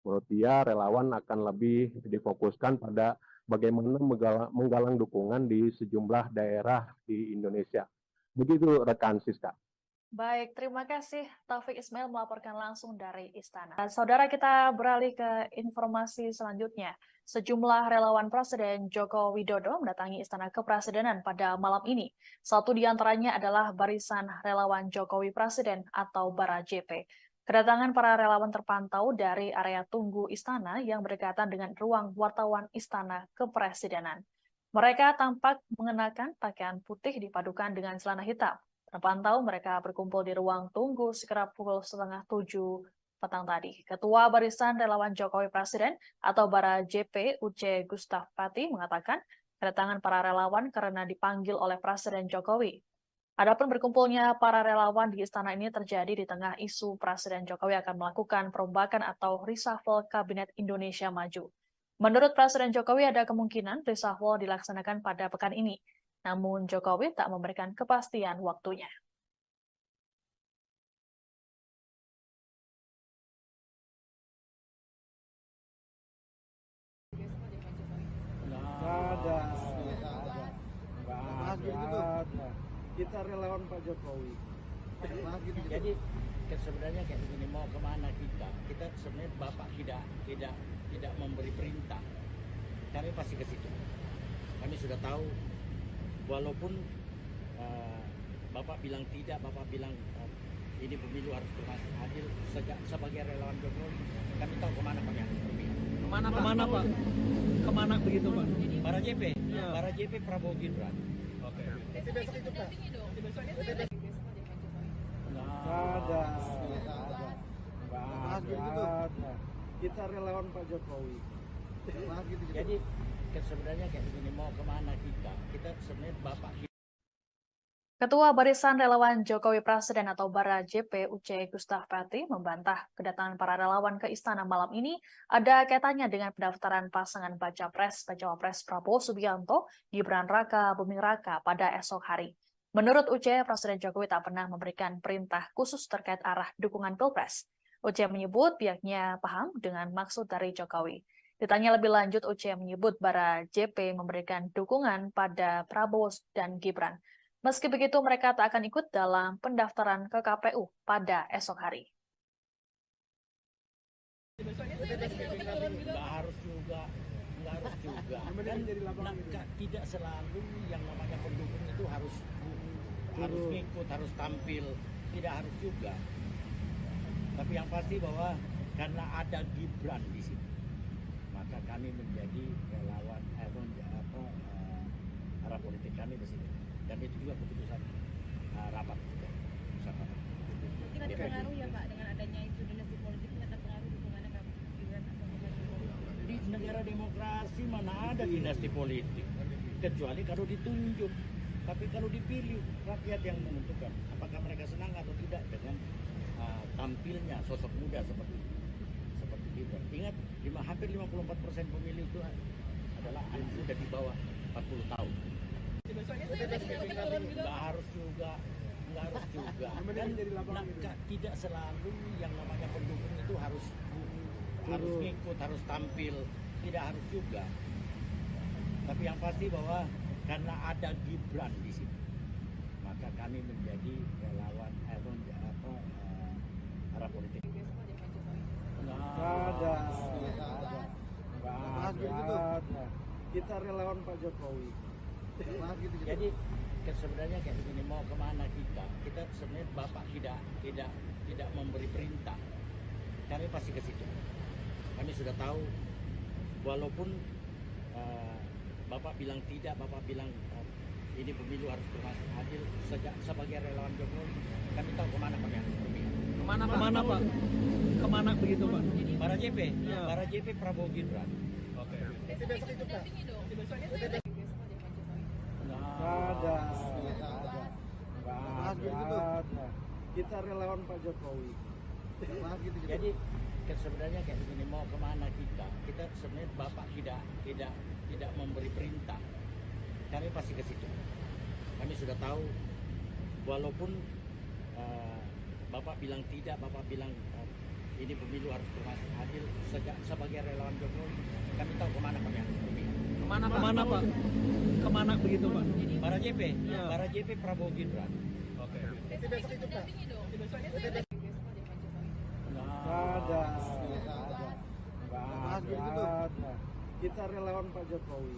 Menurut dia, relawan akan lebih difokuskan pada bagaimana menggalang dukungan di sejumlah daerah di Indonesia. Begitu rekan Siska. Baik, terima kasih Taufik Ismail melaporkan langsung dari Istana. Saudara, kita beralih ke informasi selanjutnya. Sejumlah relawan Presiden Joko Widodo mendatangi Istana Kepresidenan pada malam ini. Satu di antaranya adalah Barisan Relawan Jokowi Presiden atau Bara JP. Kedatangan para relawan terpantau dari area tunggu Istana yang berdekatan dengan ruang wartawan Istana Kepresidenan. Mereka tampak mengenakan pakaian putih dipadukan dengan celana hitam. Terpantau mereka berkumpul di ruang tunggu sekitar pukul 6:30 petang tadi. Ketua Barisan Relawan Jokowi Presiden atau Bara JP, Uce Gustaf Pati, mengatakan kedatangan para relawan karena dipanggil oleh Presiden Jokowi. Adapun berkumpulnya para relawan di istana ini terjadi di tengah isu Presiden Jokowi akan melakukan perombakan atau reshuffle Kabinet Indonesia Maju. Menurut Presiden Jokowi ada kemungkinan reshuffle dilaksanakan pada pekan ini. Namun Jokowi tak memberikan kepastian waktunya. Nggak ada. Kita relawan Pak Jokowi. Jadi sebenarnya kayak begini, mau kemana kita? Kita sebenarnya Bapak tidak memberi perintah. Kami pasti ke situ. Kami sudah tahu, walaupun Bapak bilang tidak, Bapak bilang ini pemilu harus adil. Sebagai relawan Jokowi, kami tahu kemana kami harus berpihak. Kemana Pak? Kemana begitu Pak? Bara JP, Ya. Bara JP Prabowo Gibran. Oke. Besok itu dampingi dong. Besok ada Pak Jokowi. Nggak ada. Kita relawan Pak Jokowi. Jadi sebenarnya kayak begini, mau kemana kita? Kita sebenarnya Bapak Ketua Barisan Relawan Jokowi Presiden atau Bara JP UC Gustaf Pati membantah kedatangan para relawan ke istana malam ini ada kaitannya dengan pendaftaran pasangan Baca Pres Prabowo Subianto, Gibran Raka Buming Raka pada esok hari. Menurut UC, Presiden Jokowi tak pernah memberikan perintah khusus terkait arah dukungan Pilpres. UC menyebut pihaknya paham dengan maksud dari Jokowi. Ditanya lebih lanjut, UC menyebut Bara JP memberikan dukungan pada Prabowo dan Gibran. Meski begitu, mereka tak akan ikut dalam pendaftaran ke KPU pada esok hari. Nggak harus juga. Dan tidak selalu yang namanya pendukung itu harus ngikut, harus tampil, tidak harus juga. Tapi yang pasti bahwa karena ada Gibran di sini, maka kami menjadi relawan arah politik kami di sini. Dan itu juga keputusan rapat juga. Mungkin ada pengaruh ya Pak dengan adanya isu dinasti politik, ini terpengaruh dukungannya ke Gibran atau Pak Jokowi? Di negara demokrasi mana ada dinasti politik, kecuali kalau ditunjuk. Tapi kalau dipilih, rakyat yang menentukan apakah mereka senang atau tidak dengan tampilnya sosok muda seperti Gibran. Ingat, hampir 54% pemilih itu adalah anak muda di bawah 40 tahun. Nggak harus juga. Dan tidak selalu yang namanya pendukung itu harus ngikut, harus tampil, tidak harus juga. Tapi yang pasti bahwa karena ada Gibran di sini, maka kami menjadi relawan arah politik. Nggak ada. Kita relawan Pak Jokowi. Jadi sebenarnya kayak begini, mau kemana kita sebenarnya Bapak tidak memberi perintah, kami pasti ke situ. Kami sudah tahu, walaupun Bapak bilang tidak, Bapak bilang ini pemilu harus berlangsung adil, sebagai relawan Jokowi kami tahu kemana kami harus berpihak. Kemana Pak? Kemana begitu Pak? Para JP, Ya. para JP Prabowo Gibran. Oke. Nggak ada. Kita relawan Pak Jokowi. Jadi sebenarnya kayak begini, mau kemana kita sebenarnya Bapak tidak memberi perintah, kami pasti ke situ. Kami sudah tahu, walaupun Bapak bilang tidak, Bapak bilang ini pemilu harus berlangsung adil, sebagai relawan Jokowi kami tahu kemana kami harus berpihak. Kemana Pak? Kemana begitu Pak? Para JP, Ya. para JP Prabowo Gibran. Oke. Nggak ada. Kita relawan Pak Jokowi.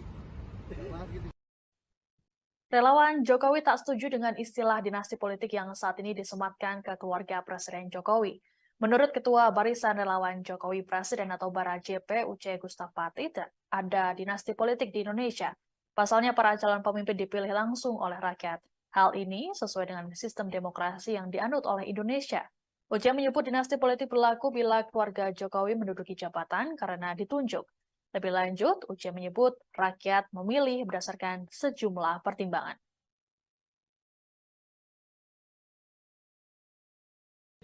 Relawan Jokowi tak setuju dengan istilah dinasti politik yang saat ini disematkan ke keluarga Presiden Jokowi. Menurut Ketua Barisan Relawan Jokowi Presiden atau Bara JP UC Gustaf Pati, ada dinasti politik di Indonesia. Pasalnya para calon pemimpin dipilih langsung oleh rakyat. Hal ini sesuai dengan sistem demokrasi yang dianut oleh Indonesia. UC menyebut dinasti politik berlaku bila keluarga Jokowi menduduki jabatan karena ditunjuk. Lebih lanjut, UC menyebut rakyat memilih berdasarkan sejumlah pertimbangan.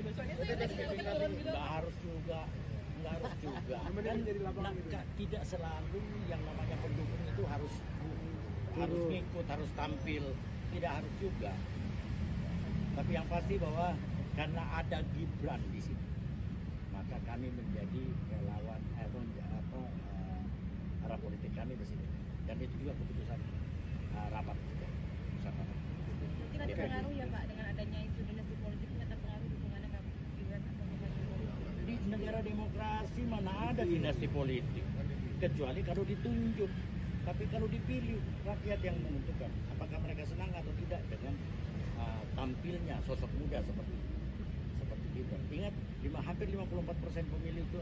Nggak harus juga. Dan tidak selalu yang namanya pendukung itu harus ngikut, harus tampil, tidak harus juga. Tapi yang pasti bahwa karena ada Gibran di sini, maka kami menjadi relawan arah politik kami di sini. Dan itu juga keputusan rapat juga. Mungkin ada pengaruh ya Pak dengan adanya isu dinasti politik, ini terpengaruh dukungannya ke Gibran atau Pak Jokowi? Di negara demokrasi mana ada dinasti politik, kecuali kalau ditunjuk. Tapi kalau dipilih, rakyat yang menentukan apakah mereka senang atau tidak dengan tampilnya sosok muda seperti Gibran. Ingat, hampir 54% pemilih itu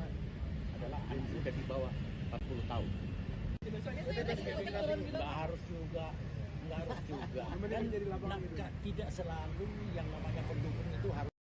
adalah anak muda di bawah 40 tahun. Nggak harus juga. Dan tidak selalu yang namanya pendukung itu harus.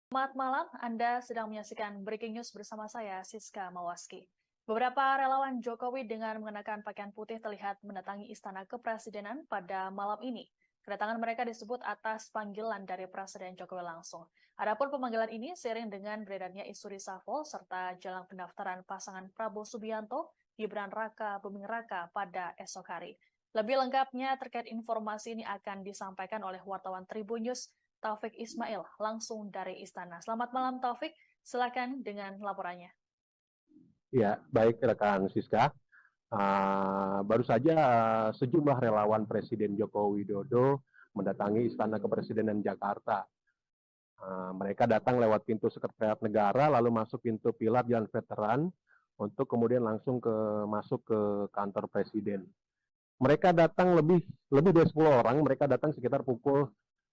Selamat malam, Anda sedang menyaksikan Breaking News bersama saya, Siska Mawaski. Beberapa relawan Jokowi dengan mengenakan pakaian putih terlihat mendatangi Istana Kepresidenan pada malam ini. Kedatangan mereka disebut atas panggilan dari Presiden Jokowi langsung. Adapun pemanggilan ini seiring dengan beredarnya isu reshuffle serta jelang pendaftaran pasangan Prabowo Subianto, Gibran Raka Buming Raka pada esok hari. Lebih lengkapnya terkait informasi ini akan disampaikan oleh wartawan Tribun News Taufik Ismail langsung dari Istana. Selamat malam Taufik, silakan dengan laporannya. Ya, baik rekan Siska. Baru saja sejumlah relawan Presiden Joko Widodo mendatangi Istana Kepresidenan Jakarta. Mereka datang lewat pintu Sekretariat Negara, lalu masuk pintu pilar Jalan Veteran, untuk kemudian langsung masuk ke kantor Presiden. Mereka datang lebih dari 10 orang, mereka datang sekitar pukul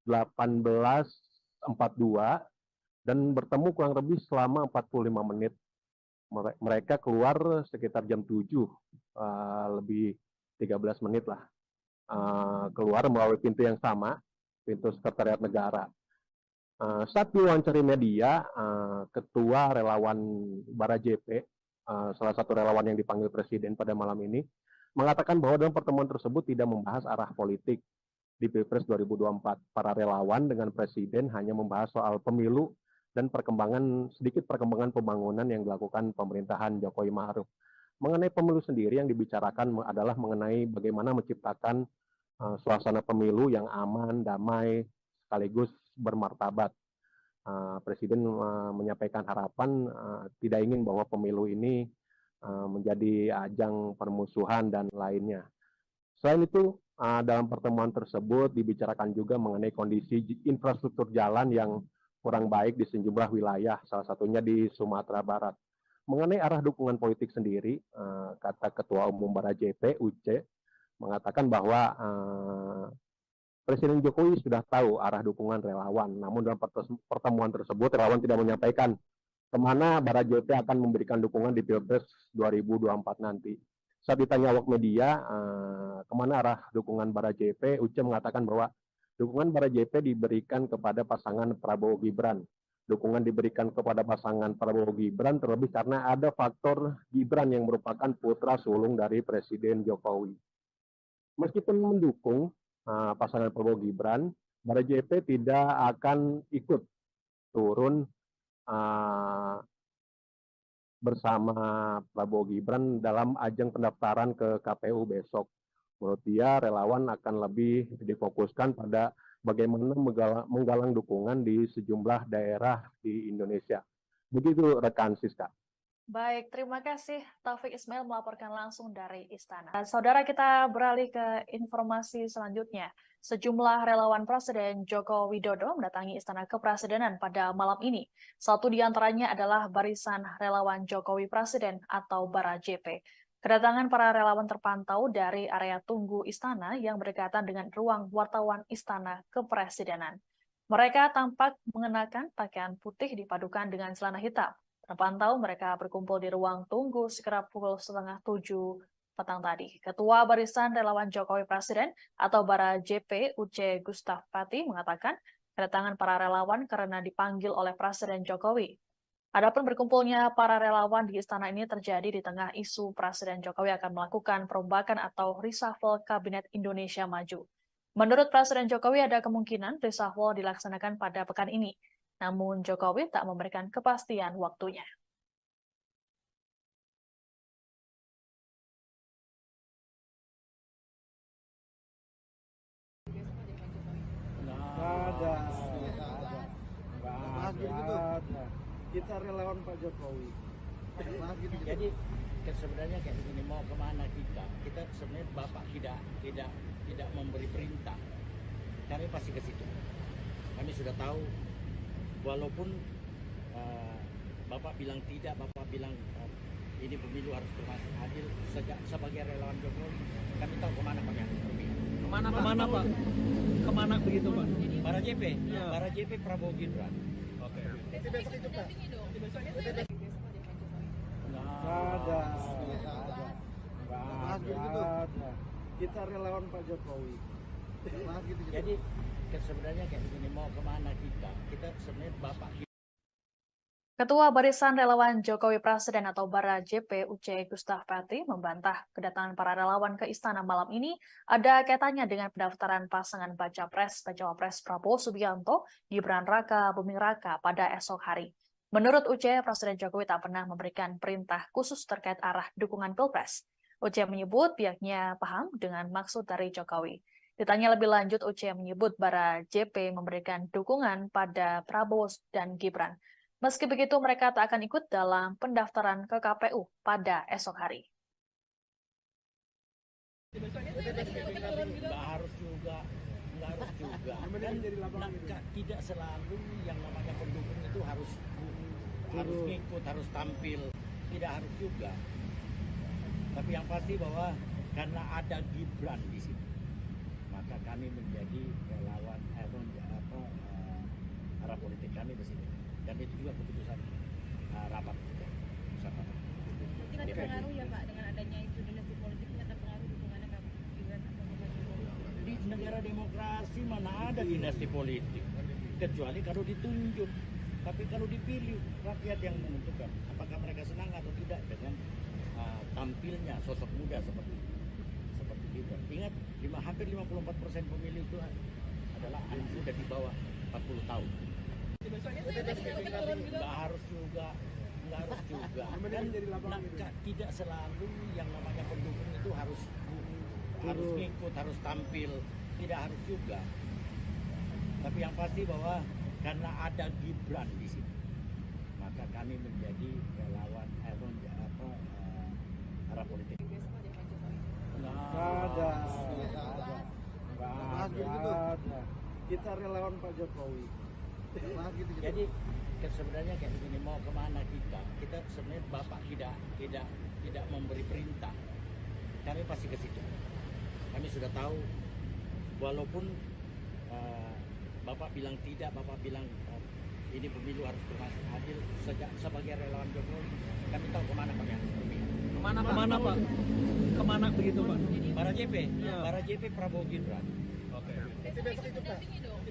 18.42 dan bertemu kurang lebih selama 45 menit. Mereka keluar sekitar jam 7, lebih 13 menit lah. Keluar melalui pintu yang sama, pintu Sekretariat Negara. Saat diwawancara media, Ketua Relawan Barajepe, salah satu relawan yang dipanggil Presiden pada malam ini, mengatakan bahwa dalam pertemuan tersebut tidak membahas arah politik di Pilpres 2024. Para relawan dengan Presiden hanya membahas soal pemilu dan sedikit perkembangan pembangunan yang dilakukan pemerintahan Jokowi Ma'ruf. Mengenai pemilu sendiri yang dibicarakan adalah mengenai bagaimana menciptakan suasana pemilu yang aman, damai, sekaligus bermartabat. Presiden menyampaikan harapan tidak ingin bahwa pemilu ini menjadi ajang permusuhan dan lainnya. Selain itu, dalam pertemuan tersebut dibicarakan juga mengenai kondisi infrastruktur jalan yang kurang baik di sejumlah wilayah, salah satunya di Sumatera Barat. Mengenai arah dukungan politik sendiri, kata Ketua Umum Barajepe, Uce, mengatakan bahwa Presiden Jokowi sudah tahu arah dukungan relawan, namun dalam pertemuan tersebut relawan tidak menyampaikan kemana Barajepe akan memberikan dukungan di Pilpres 2024 nanti. Saat ditanya awak media, kemana arah dukungan Barajepe, Uce mengatakan bahwa dukungan Barajepe diberikan kepada pasangan Prabowo Gibran. Dukungan diberikan kepada pasangan Prabowo Gibran terlebih karena ada faktor Gibran yang merupakan putra sulung dari Presiden Jokowi. Meskipun mendukung pasangan Prabowo Gibran, Barajepe tidak akan ikut turun bersama Prabowo Gibran dalam ajang pendaftaran ke KPU besok. Menurut dia, relawan akan lebih difokuskan pada bagaimana menggalang dukungan di sejumlah daerah di Indonesia. Begitu rekan Siska. Baik, terima kasih Taufik Ismail melaporkan langsung dari Istana. Saudara, kita beralih ke informasi selanjutnya. Sejumlah relawan Presiden Joko Widodo mendatangi Istana Kepresidenan pada malam ini. Satu di antaranya adalah Barisan Relawan Jokowi Presiden atau Barajepe. Kedatangan para relawan terpantau dari area tunggu Istana yang berdekatan dengan ruang wartawan Istana Kepresidenan. Mereka tampak mengenakan pakaian putih dipadukan dengan celana hitam. Terpantau mereka berkumpul di ruang tunggu sekitar pukul 6:30 petang tadi. Ketua Barisan Relawan Jokowi Presiden atau Barajepe, Uce Gustaf Pati, mengatakan kedatangan para relawan karena dipanggil oleh Presiden Jokowi. Adapun berkumpulnya para relawan di istana ini terjadi di tengah isu Presiden Jokowi akan melakukan perombakan atau reshuffle Kabinet Indonesia Maju. Menurut Presiden Jokowi ada kemungkinan reshuffle dilaksanakan pada pekan ini. Namun Jokowi tak memberikan kepastian waktunya. Nggak ada. Kita relawan Pak Jokowi. Jadi sebenarnya kayak begini, mau kemana kita sebenarnya Bapak tidak memberi perintah, kami pasti ke situ. Kami sudah tahu, walaupun Bapak bilang tidak, Bapak bilang ini pemilu harus berlangsung adil. Sebagai relawan Jokowi, kami tahu kemana Pak ya. Kemana Pak? Kemana begitu Pak? Barajepe, Ya. Barajepe Prabowo Gibran. Oke. Nggak ada. Kita relawan Pak Jokowi. Jadi sebenarnya kayak begini, mau kemana kita sebenarnya Bapak Ketua Barisan Relawan Jokowi Presiden atau Bara JP Uce Gustaf Pati membantah kedatangan para relawan ke istana malam ini ada kaitannya dengan pendaftaran pasangan Baca Cawapres Prabowo Subianto, Gibran Raka Buming Raka pada esok hari. Menurut Uce, Presiden Jokowi tak pernah memberikan perintah khusus terkait arah dukungan Pilpres. Uce menyebut pihaknya paham dengan maksud dari Jokowi. Ditanya lebih lanjut, Uce menyebut Bara JP memberikan dukungan pada Prabowo dan Gibran. Meski begitu, mereka tak akan ikut dalam pendaftaran ke KPU pada esok hari. Nggak harus juga. Kan tidak selalu yang namanya pendukung itu harus ngikut, harus tampil. Tidak harus juga. Tapi yang pasti bahwa karena ada Gibran di sini, maka kami menjadi relawan arah politik kami di sini. Dan itu juga keputusan rapat bersama. Mungkin ada pengaruh ya Pak dengan adanya isu dinasti politik ini ada pengaruh dukungannya ke Gibran atau ke Pak Jokowi? Di negara demokrasi mana ada dinasti politik, kecuali kalau ditunjuk. Tapi kalau dipilih, rakyat yang menentukan apakah mereka senang atau tidak dengan tampilnya sosok muda seperti Gibran. Ingat, hampir 54% pemilih itu adalah anak muda di bawah 40 tahun. Nggak harus juga. Kan tidak selalu yang namanya pendukung itu harus ngikut, harus tampil. Tidak harus juga. Tapi yang pasti bahwa karena ada Gibran di sini, maka kami menjadi relawan arah politik. Nggak ada. Kita relawan Pak Jokowi. Jadi sebenarnya kayak begini, mau kemana kita sebenarnya Bapak tidak memberi perintah, kami pasti ke situ. Kami sudah tahu, walaupun Bapak bilang tidak, Bapak bilang ini pemilu harus berlangsung adil. Sebagai relawan Jokowi, kami tahu kemana kami harus pergi. Kemana Pak? Kemana begitu Pak? Para JP, Ya. para JP Prabowo Gibran. Oke. Besok itu dampingi dong.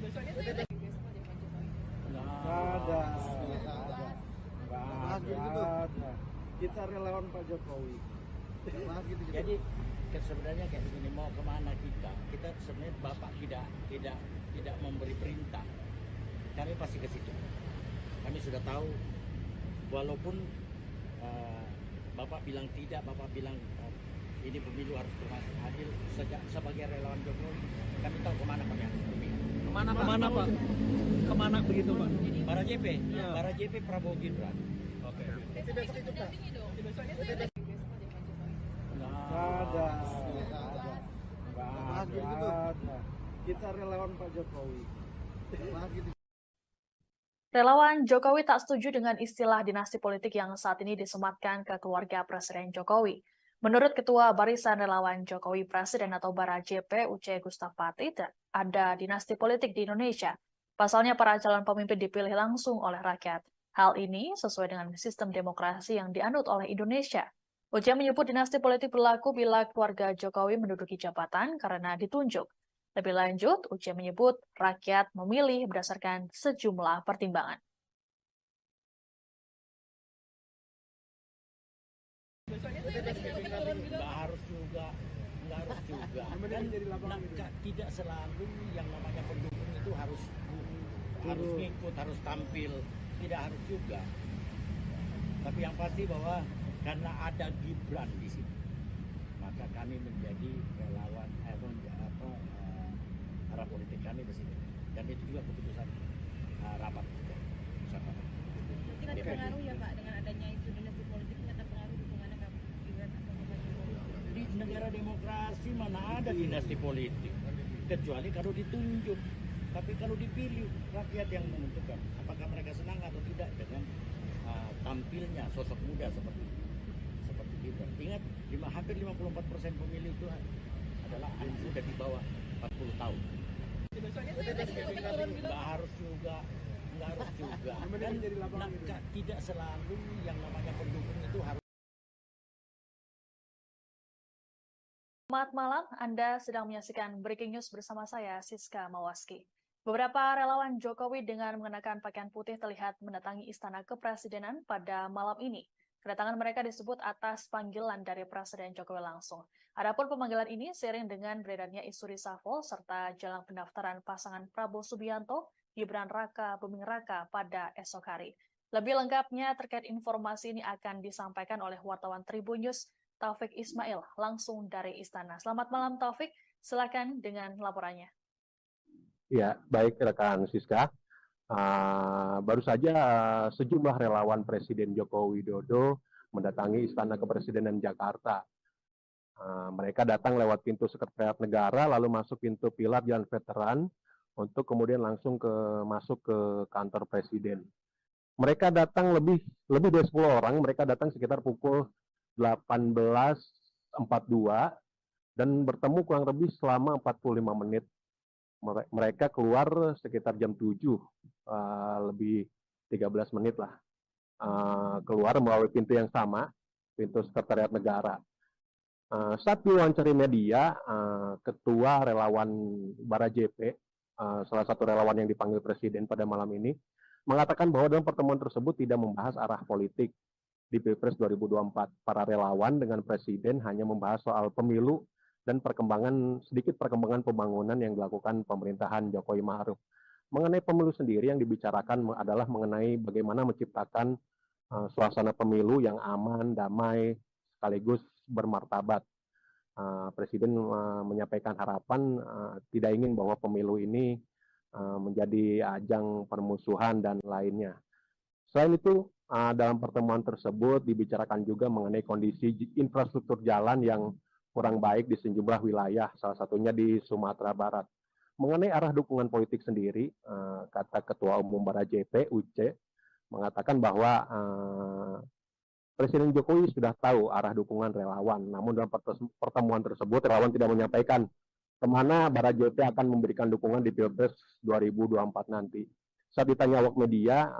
Nggak ada. Kita relawan Pak Jokowi. Jadi sebenarnya kayak begini, mau kemana kita sebenarnya Bapak tidak memberi perintah, kami pasti ke situ. Kami sudah tahu, walaupun Bapak bilang tidak, Bapak bilang ini pemilu harus berlangsung adil. Sebagai relawan Jokowi, kami tahu kemana kami harus pergi. Kemana Pak? Kemana begitu Pak? Para JP, Ya. para JP Prabowo Gibran. Oke. Besok itu dampingi dong. Nggak ada. Kita relawan Pak Jokowi. Relawan Jokowi tak setuju dengan istilah dinasti politik yang saat ini disematkan ke keluarga Presiden Jokowi. Menurut Ketua Barisan Relawan Jokowi Presiden atau Bara JP Uce Gustaf Pati, ada dinasti politik di Indonesia. Pasalnya para calon pemimpin dipilih langsung oleh rakyat. Hal ini sesuai dengan sistem demokrasi yang dianut oleh Indonesia. Uce menyebut dinasti politik berlaku bila keluarga Jokowi menduduki jabatan karena ditunjuk. Lebih lanjut, Uce menyebut rakyat memilih berdasarkan sejumlah pertimbangan. Nggak harus juga. Kan tidak selalu yang namanya pendukung itu harus ngikut, harus tampil. Tidak harus juga. Tapi yang pasti bahwa karena ada Gibran di sini, maka kami menjadi relawan arah politik kami di sini. Dan itu juga keputusan rapat bersama. Mungkin ada pengaruh ya Pak dengan adanya isu dinasti politik ini ada pengaruh dukungannya ke Gibran atau ke Pak Jokowi? Di negara demokrasi mana ada dinasti politik, kecuali kalau ditunjuk. Tapi kalau dipilih, rakyat yang menentukan apakah mereka senang atau tidak dengan tampilnya sosok muda seperti Gibran. Ingat, hampir 54% pemilih itu adalah anak muda di bawah 40 tahun. Nggak harus juga. Kan tidak selalu yang namanya pendukung itu harus. Selamat malam, Anda sedang menyaksikan Breaking News bersama saya, Siska Mawaski. Beberapa relawan Jokowi dengan mengenakan pakaian putih terlihat mendatangi Istana Kepresidenan pada malam ini. Kedatangan mereka disebut atas panggilan dari Presiden Jokowi langsung. Adapun pemanggilan ini seiring dengan beredarnya isu reshuffle serta jelang pendaftaran pasangan Prabowo Subianto, Gibran Raka Buming Raka pada esok hari. Lebih lengkapnya terkait informasi ini akan disampaikan oleh wartawan Tribun News Taufik Ismail langsung dari Istana. Selamat malam Taufik, silakan dengan laporannya. Ya, baik rekan Siska. Baru saja sejumlah relawan Presiden Joko Widodo mendatangi Istana Kepresidenan Jakarta. Mereka datang lewat pintu Sekretariat Negara, lalu masuk pintu pilar Jalan Veteran, untuk kemudian langsung masuk ke kantor Presiden. Mereka datang lebih dari 10 orang, mereka datang sekitar pukul 18.42 dan bertemu kurang lebih selama 45 menit. Mereka keluar sekitar jam 7, lebih 13 menit lah. Keluar melalui pintu yang sama, pintu Sekretariat Negara. Saat diwawancari media, Ketua Relawan Bara JP, salah satu relawan yang dipanggil Presiden pada malam ini, mengatakan bahwa dalam pertemuan tersebut tidak membahas arah politik di Pilpres 2024. Para relawan dengan Presiden hanya membahas soal pemilu dan sedikit perkembangan pembangunan yang dilakukan pemerintahan Jokowi Ma'ruf. Mengenai pemilu sendiri yang dibicarakan adalah mengenai bagaimana menciptakan suasana pemilu yang aman, damai, sekaligus bermartabat. Presiden menyampaikan harapan tidak ingin bahwa pemilu ini menjadi ajang permusuhan dan lainnya. Selain itu, dalam pertemuan tersebut dibicarakan juga mengenai kondisi infrastruktur jalan yang kurang baik di sejumlah wilayah, salah satunya di Sumatera Barat. Mengenai arah dukungan politik sendiri, kata Ketua Umum Bara JP, Uce, mengatakan bahwa Presiden Jokowi sudah tahu arah dukungan relawan. Namun dalam pertemuan tersebut, relawan tidak menyampaikan kemana Bara JP akan memberikan dukungan di Pilpres 2024 nanti. Saat ditanya awak media,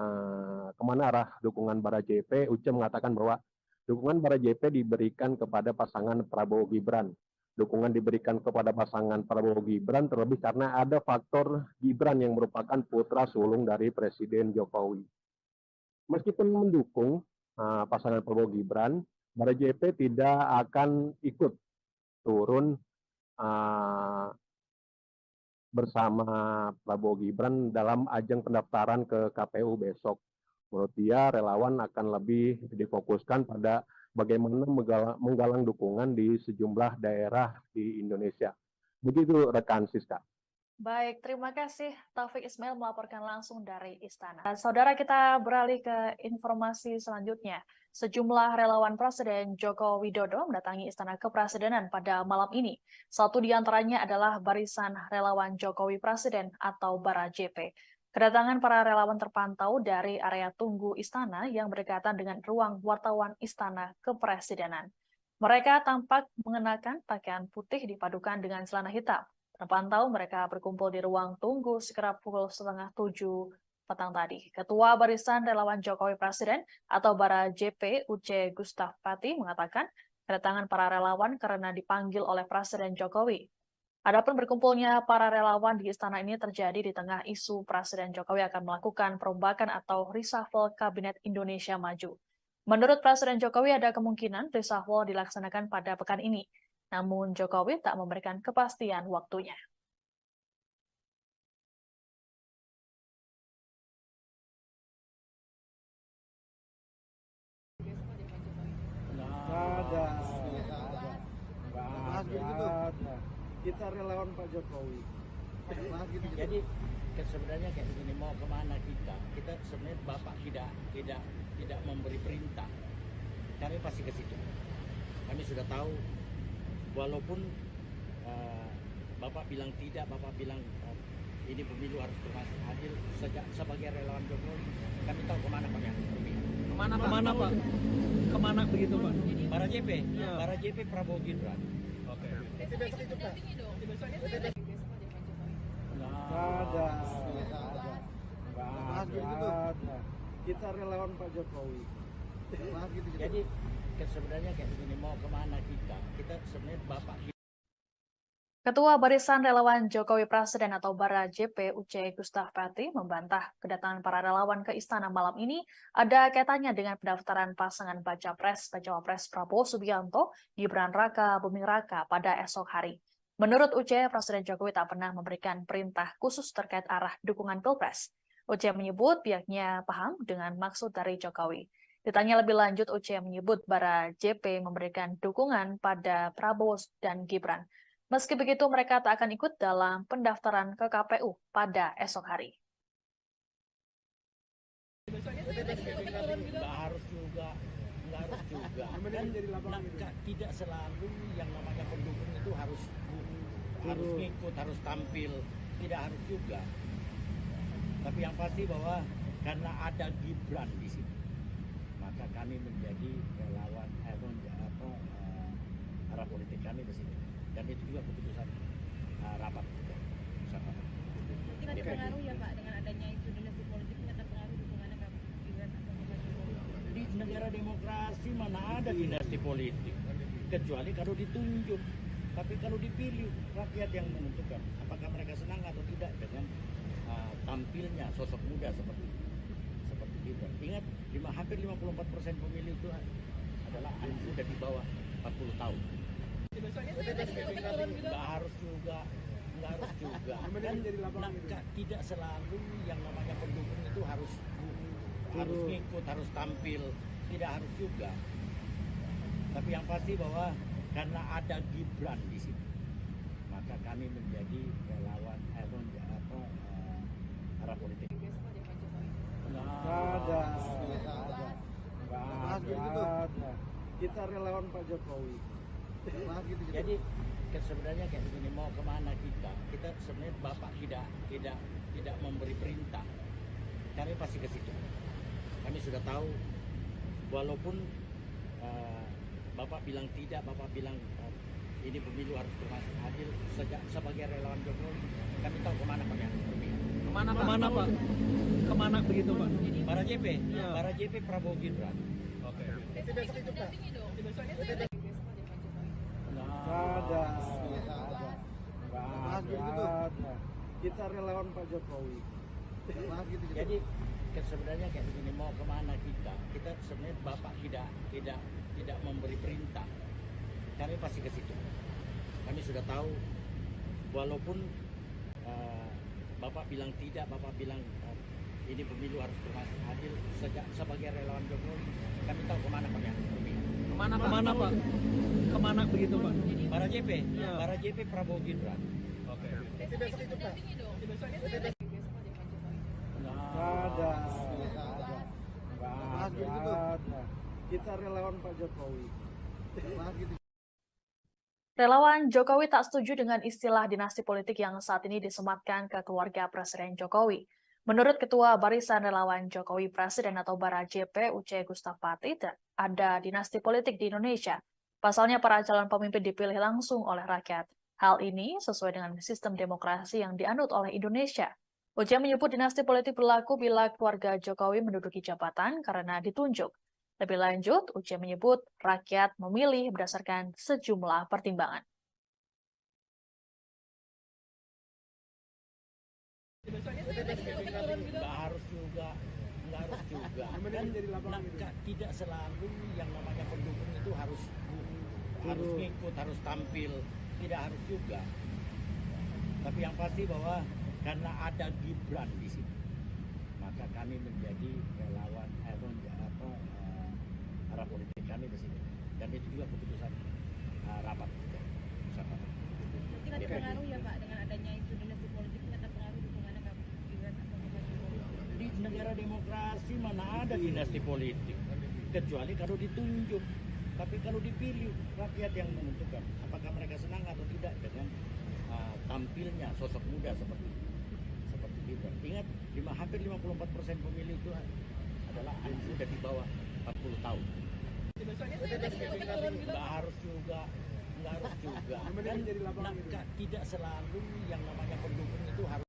kemana arah dukungan Bara JP, Uce mengatakan bahwa dukungan Bara JP diberikan kepada pasangan Prabowo Gibran. Dukungan diberikan kepada pasangan Prabowo Gibran terlebih karena ada faktor Gibran yang merupakan putra sulung dari Presiden Jokowi. Meskipun mendukung pasangan Prabowo Gibran, Bara JP tidak akan ikut turun bersama Prabowo Gibran dalam ajang pendaftaran ke KPU besok. Menurut dia, relawan akan lebih difokuskan pada bagaimana menggalang dukungan di sejumlah daerah di Indonesia. Begitu rekan Siska. Baik, terima kasih Taufik Ismail melaporkan langsung dari Istana. Saudara, kita beralih ke informasi selanjutnya. Sejumlah relawan Presiden Joko Widodo mendatangi Istana Kepresidenan pada malam ini. Satu di antaranya adalah Barisan Relawan Jokowi Presiden atau Bara JP. Kedatangan para relawan terpantau dari area tunggu Istana yang berdekatan dengan ruang wartawan Istana Kepresidenan. Mereka tampak mengenakan pakaian putih dipadukan dengan celana hitam. Terpantau mereka berkumpul di ruang tunggu sekitar pukul 6:30 petang tadi. Ketua Barisan Relawan Jokowi Presiden atau Bara JP Uce Gustaf Pati mengatakan kedatangan para relawan karena dipanggil oleh Presiden Jokowi. Adapun berkumpulnya para relawan di istana ini terjadi di tengah isu Presiden Jokowi akan melakukan perombakan atau reshuffle Kabinet Indonesia Maju. Menurut Presiden Jokowi ada kemungkinan reshuffle dilaksanakan pada pekan ini. Namun Jokowi tak memberikan kepastian waktunya. Nggak ada. Kita relawan Pak Jokowi. Jadi sebenarnya kayak begini, mau kemana kita? Kita sebenarnya Bapak tidak memberi perintah. Kami pasti ke situ. Kami sudah tahu, walaupun Bapak bilang tidak, Bapak bilang ini pemilu harus berhasil adil. Sebagai relawan Jokowi, kami tahu kemana Pak yang pergi. Kemana Pak? Kemana begitu Pak? Bara JP, Ya. Bara JP Prabowo Gibran. Oke. Besok mendampingi dong. Besok ada besok ada Pak Jokowi. Nggak ada. Kita relawan Pak Jokowi. Jadi sebenarnya kayak begini, mau kemana kita? Kita sebenarnya Bapak Ketua Barisan Relawan Jokowi Presiden atau Bara JP Uce Gustaf Pati membantah kedatangan para relawan ke istana malam ini ada kaitannya dengan pendaftaran pasangan baca Cawapres Prabowo Subianto, Gibran Raka Buming Raka pada esok hari. Menurut Uce, Presiden Jokowi tak pernah memberikan perintah khusus terkait arah dukungan Pilpres. Uce menyebut pihaknya paham dengan maksud dari Jokowi. Ditanya lebih lanjut, Uce menyebut Bara JP memberikan dukungan pada Prabowo dan Gibran. Meski begitu, mereka tak akan ikut dalam pendaftaran ke KPU pada esok hari. Nggak harus juga. Dan tidak selalu yang namanya pendukung itu harus ngikut, harus tampil, tidak harus juga. Tapi yang pasti bahwa karena ada Gibran di sini, maka kami menjadi relawan arah politik kami di sini. Dan itu juga keputusan rapat bersama. Mungkin ada pengaruh ya Pak dengan adanya isu dinasti politik ini akan pengaruh dukungannya ke Gibran atau ke Pak Jokowi. Di negara demokrasi mana ada dinasti politik, kecuali kalau ditunjuk. Tapi kalau dipilih, rakyat yang menentukan apakah mereka senang atau tidak dengan tampilnya sosok muda seperti Gibran. Ingat, hampir 54% pemilih itu adalah anak muda di bawah 40 tahun. Nggak harus juga. Dan tidak selalu yang namanya pendukung itu harus ngikut, harus tampil, tidak harus juga. Tapi yang pasti bahwa karena ada Gibran di sini, maka kami menjadi relawan arah politik. Nggak ada. Kita relawan Pak Jokowi. Jadi sebenarnya kayak begini, mau kemana kita sebenarnya Bapak tidak memberi perintah, kami pasti ke situ. Kami sudah tahu, walaupun Bapak bilang tidak, Bapak bilang ini pemilu harus adil. Sebagai relawan Jokowi, kami tahu kemana kami harus pergi. Kemana Pak? Kemana begitu Pak? Para JP, Ya. para JP Prabowo Gibran. Oke. Besok itu Pak. Nggak ada. Kita relawan Pak Jokowi. Jadi sebenarnya kayak begini, mau kemana kita sebenarnya Bapak tidak memberi perintah, kami pasti ke situ. Kami sudah tahu, walaupun Bapak bilang tidak, Bapak bilang ini pemilu harus adil. Sebagai relawan Jokowi, kami tahu kemana kami harus pergi. Kemana Pak? Kemana begitu Pak? Para JP, Ya. para JP Prabowo Gibran. Oke. Besok itu Pak. Nggak ada. Kita relawan Pak Jokowi. Relawan Jokowi tak setuju dengan istilah dinasti politik yang saat ini disematkan ke keluarga Presiden Jokowi. Menurut Ketua Barisan Relawan Jokowi Presiden atau Bara JP Uce Gustaf Pati, ada dinasti politik di Indonesia. Pasalnya para calon pemimpin dipilih langsung oleh rakyat. Hal ini sesuai dengan sistem demokrasi yang dianut oleh Indonesia. Uce menyebut dinasti politik berlaku bila keluarga Jokowi menduduki jabatan karena ditunjuk. Lebih lanjut, Uce menyebut rakyat memilih berdasarkan sejumlah pertimbangan. Nggak harus juga. Dan tidak selalu yang namanya pendukung itu harus ngikut, harus tampil, tidak harus juga. Tapi yang pasti bahwa karena ada Gibran di sini, maka kami menjadi relawan arah politik kami di sini. Dan itu juga keputusan rapat bersama. Mungkin ada pengaruh ya Pak dengan adanya isu dinasti politik ini akan pengaruh dukungannya ke Gibran atau ke Pak Jokowi. Di negara demokrasi mana ada dinasti politik, kecuali kalau ditunjuk. Tapi kalau dipilih, rakyat yang menentukan apakah mereka senang atau tidak dengan tampilnya sosok muda seperti Gibran. Ingat, hampir 54% pemilih itu adalah anak muda di bawah 40 tahun. Nggak harus juga. Dan tidak selalu yang namanya pendukung itu harus.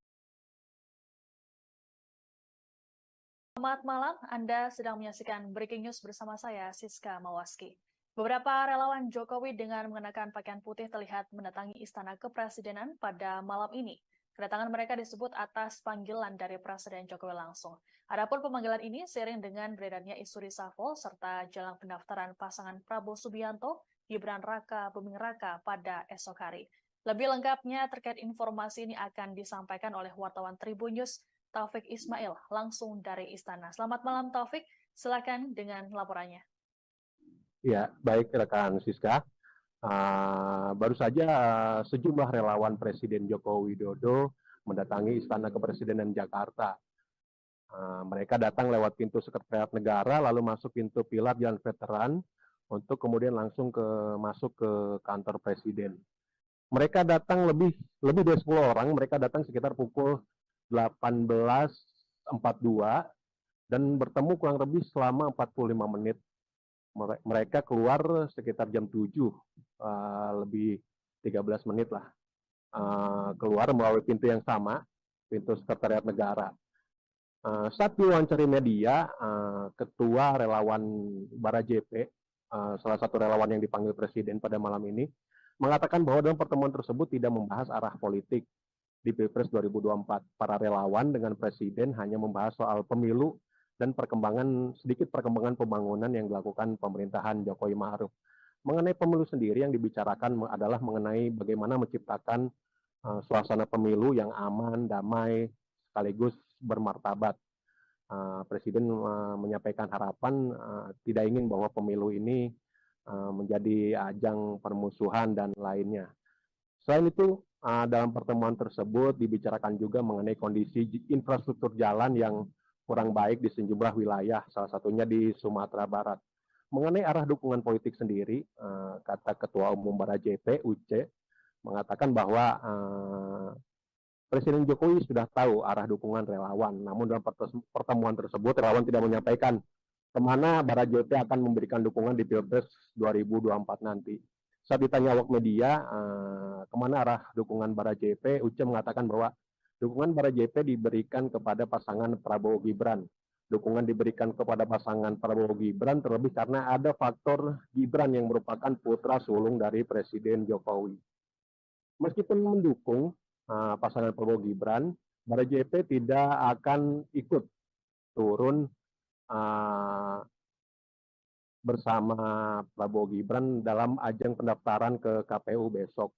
Selamat malam, Anda sedang menyaksikan Breaking News bersama saya, Siska Mawaski. Beberapa relawan Jokowi dengan mengenakan pakaian putih terlihat mendatangi Istana Kepresidenan pada malam ini. Kedatangan mereka disebut atas panggilan dari Presiden Jokowi langsung. Adapun pemanggilan ini seiring dengan beredarnya isu reshuffle serta jelang pendaftaran pasangan Prabowo Subianto, Gibran Raka Buming Raka pada esok hari. Lebih lengkapnya terkait informasi ini akan disampaikan oleh wartawan Tribun News Taufik Ismail langsung dari Istana. Selamat malam Taufik, silakan dengan laporannya. Ya, baik rekan Siska. Baru saja sejumlah relawan Presiden Joko Widodo mendatangi Istana Kepresidenan Jakarta. Mereka datang lewat pintu Sekretariat Negara, lalu masuk pintu pilar Jalan Veteran, untuk kemudian langsung masuk ke kantor Presiden. Mereka datang lebih dari 10 orang, mereka datang sekitar pukul 18.42 dan bertemu kurang lebih selama 45 menit. Mereka keluar sekitar jam 7, lebih 13 menit lah. Keluar melalui pintu yang sama, pintu Sekretariat Negara. Saat diwawancari media, Ketua Relawan Bara JP, salah satu relawan yang dipanggil Presiden pada malam ini, mengatakan bahwa dalam pertemuan tersebut tidak membahas arah politik di Pilpres 2024. Para relawan dengan Presiden hanya membahas soal pemilu dan sedikit perkembangan pembangunan yang dilakukan pemerintahan Jokowi Ma'ruf. Mengenai pemilu sendiri yang dibicarakan adalah mengenai bagaimana menciptakan suasana pemilu yang aman, damai, sekaligus bermartabat. Presiden menyampaikan harapan tidak ingin bahwa pemilu ini menjadi ajang permusuhan dan lainnya. Selain itu, dalam pertemuan tersebut dibicarakan juga mengenai kondisi infrastruktur jalan yang kurang baik di sejumlah wilayah, salah satunya di Sumatera Barat. Mengenai arah dukungan politik sendiri, kata Ketua Umum Bara JP, Uce, mengatakan bahwa Presiden Jokowi sudah tahu arah dukungan relawan. Namun dalam pertemuan tersebut, relawan tidak menyampaikan kemana Bara JP akan memberikan dukungan di Pilpres 2024 nanti. Saat ditanya awak media, kemana arah dukungan Bara JP, Uce mengatakan bahwa dukungan Bara JP diberikan kepada pasangan Prabowo Gibran. Dukungan diberikan kepada pasangan Prabowo Gibran terlebih karena ada faktor Gibran yang merupakan putra sulung dari Presiden Jokowi. Meskipun mendukung pasangan Prabowo Gibran, Bara JP tidak akan ikut turun bersama Prabowo Gibran dalam ajang pendaftaran ke KPU besok.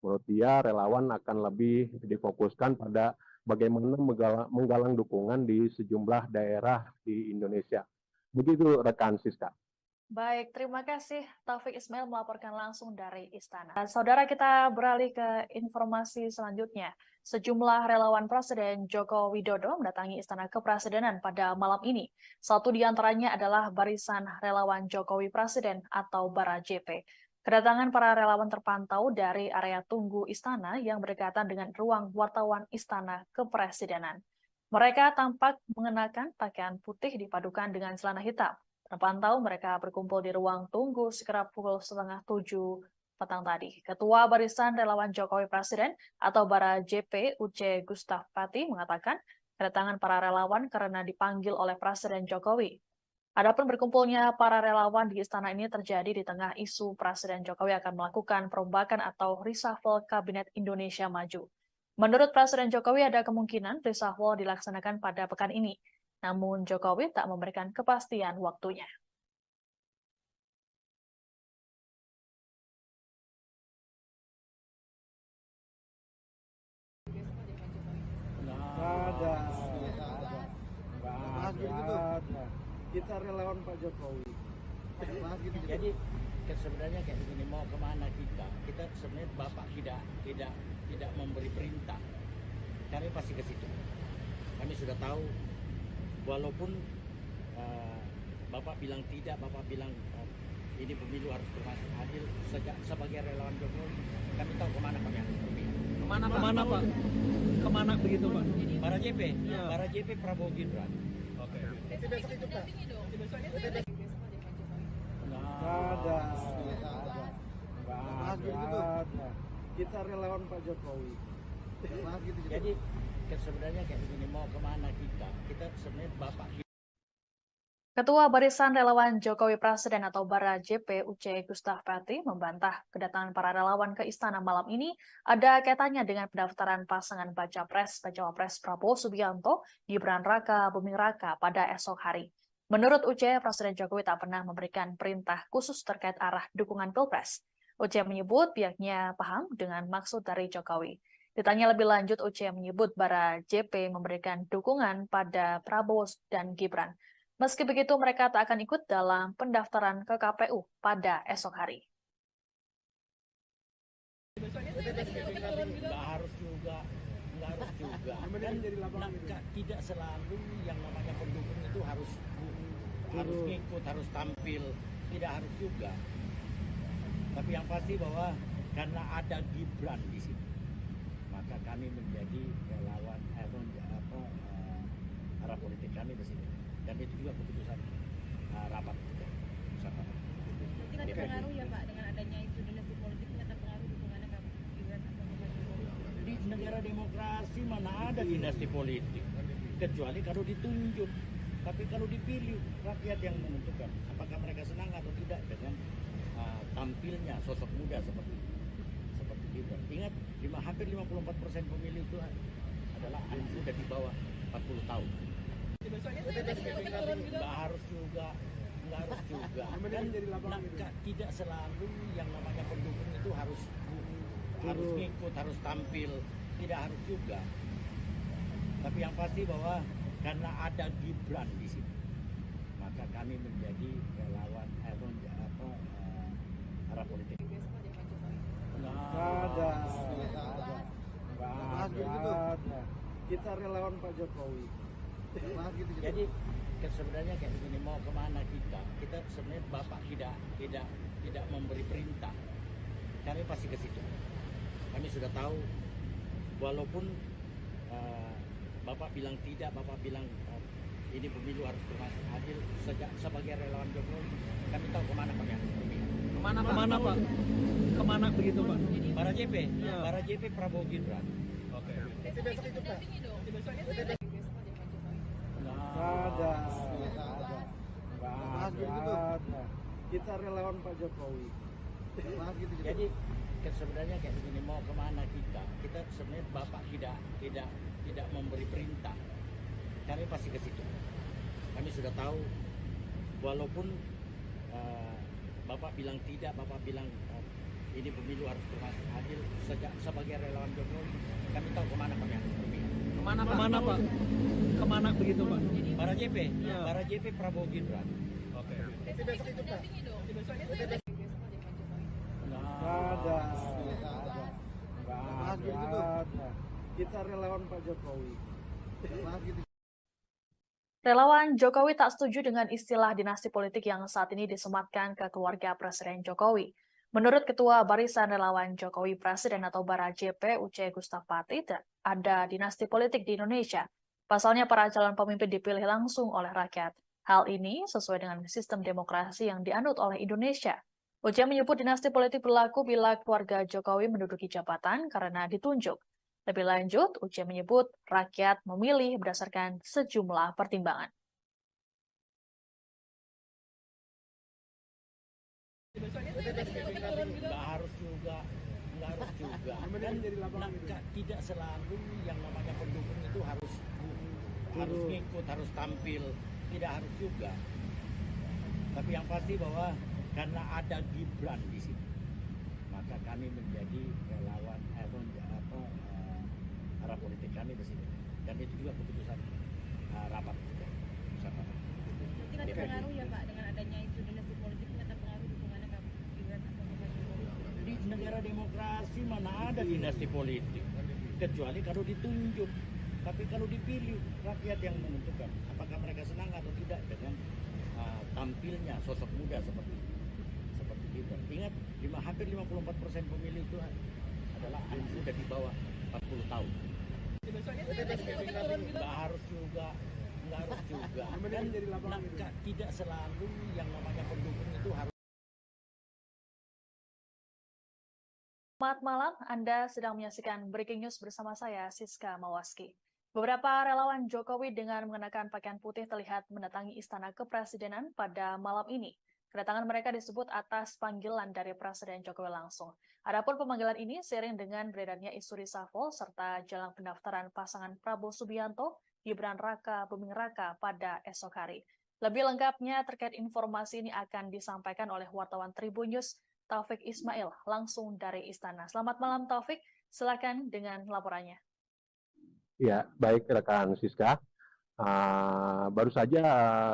Menurut dia, relawan akan lebih difokuskan pada bagaimana menggalang dukungan di sejumlah daerah di Indonesia. Begitu rekan Siska. Baik, terima kasih Taufik Ismail melaporkan langsung dari Istana. Saudara, kita beralih ke informasi selanjutnya. Sejumlah relawan Presiden Joko Widodo mendatangi Istana Kepresidenan pada malam ini. Satu di antaranya adalah Barisan Relawan Jokowi Presiden atau Bara JP. Kedatangan para relawan terpantau dari area tunggu Istana yang berdekatan dengan ruang wartawan Istana Kepresidenan. Mereka tampak mengenakan pakaian putih dipadukan dengan celana hitam. Terpantau mereka berkumpul di ruang tunggu sekitar pukul 6:30 petang tadi. Ketua Barisan Relawan Jokowi Presiden atau Bara JP, Uce Gustaf Pati, mengatakan kedatangan para relawan karena dipanggil oleh Presiden Jokowi. Adapun berkumpulnya para relawan di istana ini terjadi di tengah isu Presiden Jokowi akan melakukan perombakan atau reshuffle Kabinet Indonesia Maju. Menurut Presiden Jokowi ada kemungkinan reshuffle dilaksanakan pada pekan ini. Namun Jokowi tak memberikan kepastian waktunya. Nggak ada. Kita relawan Pak Jokowi. Jadi sebenarnya kayak begini, mau kemana kita sebenarnya Bapak tidak memberi perintah, kami pasti ke situ. Kami sudah tahu, walaupun Bapak bilang tidak, Bapak bilang ini pemilu harus berlangsung adil, sebagai relawan Jokowi kami tahu kemana kami harus pergi. Kemana Pak? Kemana begitu Pak? Bara JP, Ya. Bara JP Prabowo Gibran. Oke. Besok ikut dampingi dong. Besok ada Pak Jokowi. Nggak ada. Kita relawan Pak Jokowi. Jadi sebenarnya kayak begini, mau kemana kita sebenarnya Bapak Ketua Barisan Relawan Jokowi Presiden atau Bara JP Uce Gustaf Pati membantah kedatangan para relawan ke istana malam ini ada kaitannya dengan pendaftaran pasangan Baca Cawapres Prabowo Subianto, Gibran Raka Buming Raka pada esok hari. Menurut Uce, Presiden Jokowi tak pernah memberikan perintah khusus terkait arah dukungan Pilpres. Uce menyebut pihaknya paham dengan maksud dari Jokowi. Ditanya lebih lanjut, Uce menyebut Bara JP memberikan dukungan pada Prabowo dan Gibran. Meski begitu, mereka tak akan ikut dalam pendaftaran ke KPU pada esok hari. Nggak harus juga. Kan tidak selalu yang namanya pendukung itu harus ngikut, harus tampil, tidak harus juga. Tapi yang pasti bahwa karena ada Gibran di sini, maka kami menjadi relawan arah politik kami di sini. Dan itu juga keputusan rapat bersama. Mungkin ada pengaruh ya Pak dengan adanya isu dinasti politik ini akan pengaruh dukungannya ke Gibran atau Pak Jokowi. Di negara demokrasi mana ada dinasti politik, kecuali kalau ditunjuk. Tapi kalau dipilih, rakyat yang menentukan apakah mereka senang atau tidak dengan tampilnya sosok muda seperti Gibran. Ingat, hampir 54% pemilih itu adalah anak muda di bawah 40 tahun. Nggak harus juga. Kan tidak selalu yang namanya pendukung itu harus ngikut, harus tampil, tidak harus juga. Tapi yang pasti bahwa karena ada Gibran di sini, maka kami menjadi relawan arah politik. Nggak ada. Kita relawan Pak Jokowi. Jadi sebenarnya kayak begini, mau kemana kita sebenarnya Bapak tidak memberi perintah, kami pasti ke situ. Kami sudah tahu, walaupun Bapak bilang tidak, Bapak bilang ini pemilu harus adil. Sebagai relawan Jokowi, kami tahu kemana kami harus pergi. Kemana Pak? Kemana begitu Pak? Bara JP Prabowo Gibran. Oke. Besok itu Pak. Nggak ada. Kita relawan Pak Jokowi. Jadi sebenarnya kayak begini, mau kemana kita sebenarnya Bapak tidak memberi perintah, kami pasti ke situ. Kami sudah tahu, walaupun Bapak bilang tidak, Bapak bilang ini pemilu harus adil. Sebagai relawan Jokowi, kami tahu kemana kami harus pergi. Kemana Pak? Kemana begitu Pak? Bara JP Prabowo Gibran. Oke. Besok itu Pak. Nggak ada. Kita relawan Pak Jokowi. Relawan Jokowi tak setuju dengan istilah dinasti politik yang saat ini disematkan ke keluarga Presiden Jokowi. Menurut Ketua Barisan Relawan Jokowi Presiden atau Bara JP Uce Gustaf Pati, ada dinasti politik di Indonesia. Pasalnya para calon pemimpin dipilih langsung oleh rakyat. Hal ini sesuai dengan sistem demokrasi yang dianut oleh Indonesia. Uce menyebut dinasti politik berlaku bila keluarga Jokowi menduduki jabatan karena ditunjuk. Lebih lanjut, Uce menyebut rakyat memilih berdasarkan sejumlah pertimbangan. Nggak harus juga. Kan tidak selalu yang namanya pendukung itu harus ngikut, harus tampil, tidak harus juga. Tapi yang pasti bahwa karena ada Gibran di sini, maka kami menjadi relawan arah politik kami di sini. Dan itu juga keputusan rapat bersama. Mungkin ada pengaruh ya Pak dengan adanya isu dinasti politik ini akan pengaruh dukungannya ke Gibran atau Pak Jokowi. Di negara demokrasi mana ada dinasti politik, kecuali kalau ditunjuk. Tapi kalau dipilih, rakyat yang menentukan apakah mereka senang atau tidak dengan tampilnya sosok muda seperti Gibran. Ingat, hampir 54% pemilih itu adalah anak muda di bawah 40 tahun. Nggak harus juga. Kan tidak selalu yang namanya pendukung itu harus. Selamat malam, Anda sedang menyaksikan Breaking News bersama saya, Siska Mawaski. Beberapa relawan Jokowi dengan mengenakan pakaian putih terlihat mendatangi Istana Kepresidenan pada malam ini. Kedatangan mereka disebut atas panggilan dari Presiden Jokowi langsung. Adapun pemanggilan ini seiring dengan beredarnya isu reshuffle serta jelang pendaftaran pasangan Prabowo Subianto, Gibran Raka Buming Raka pada esok hari. Lebih lengkapnya terkait informasi ini akan disampaikan oleh wartawan Tribun News Taufik Ismail langsung dari Istana. Selamat malam Taufik, silakan dengan laporannya. Ya, baik rekan Siska. Baru saja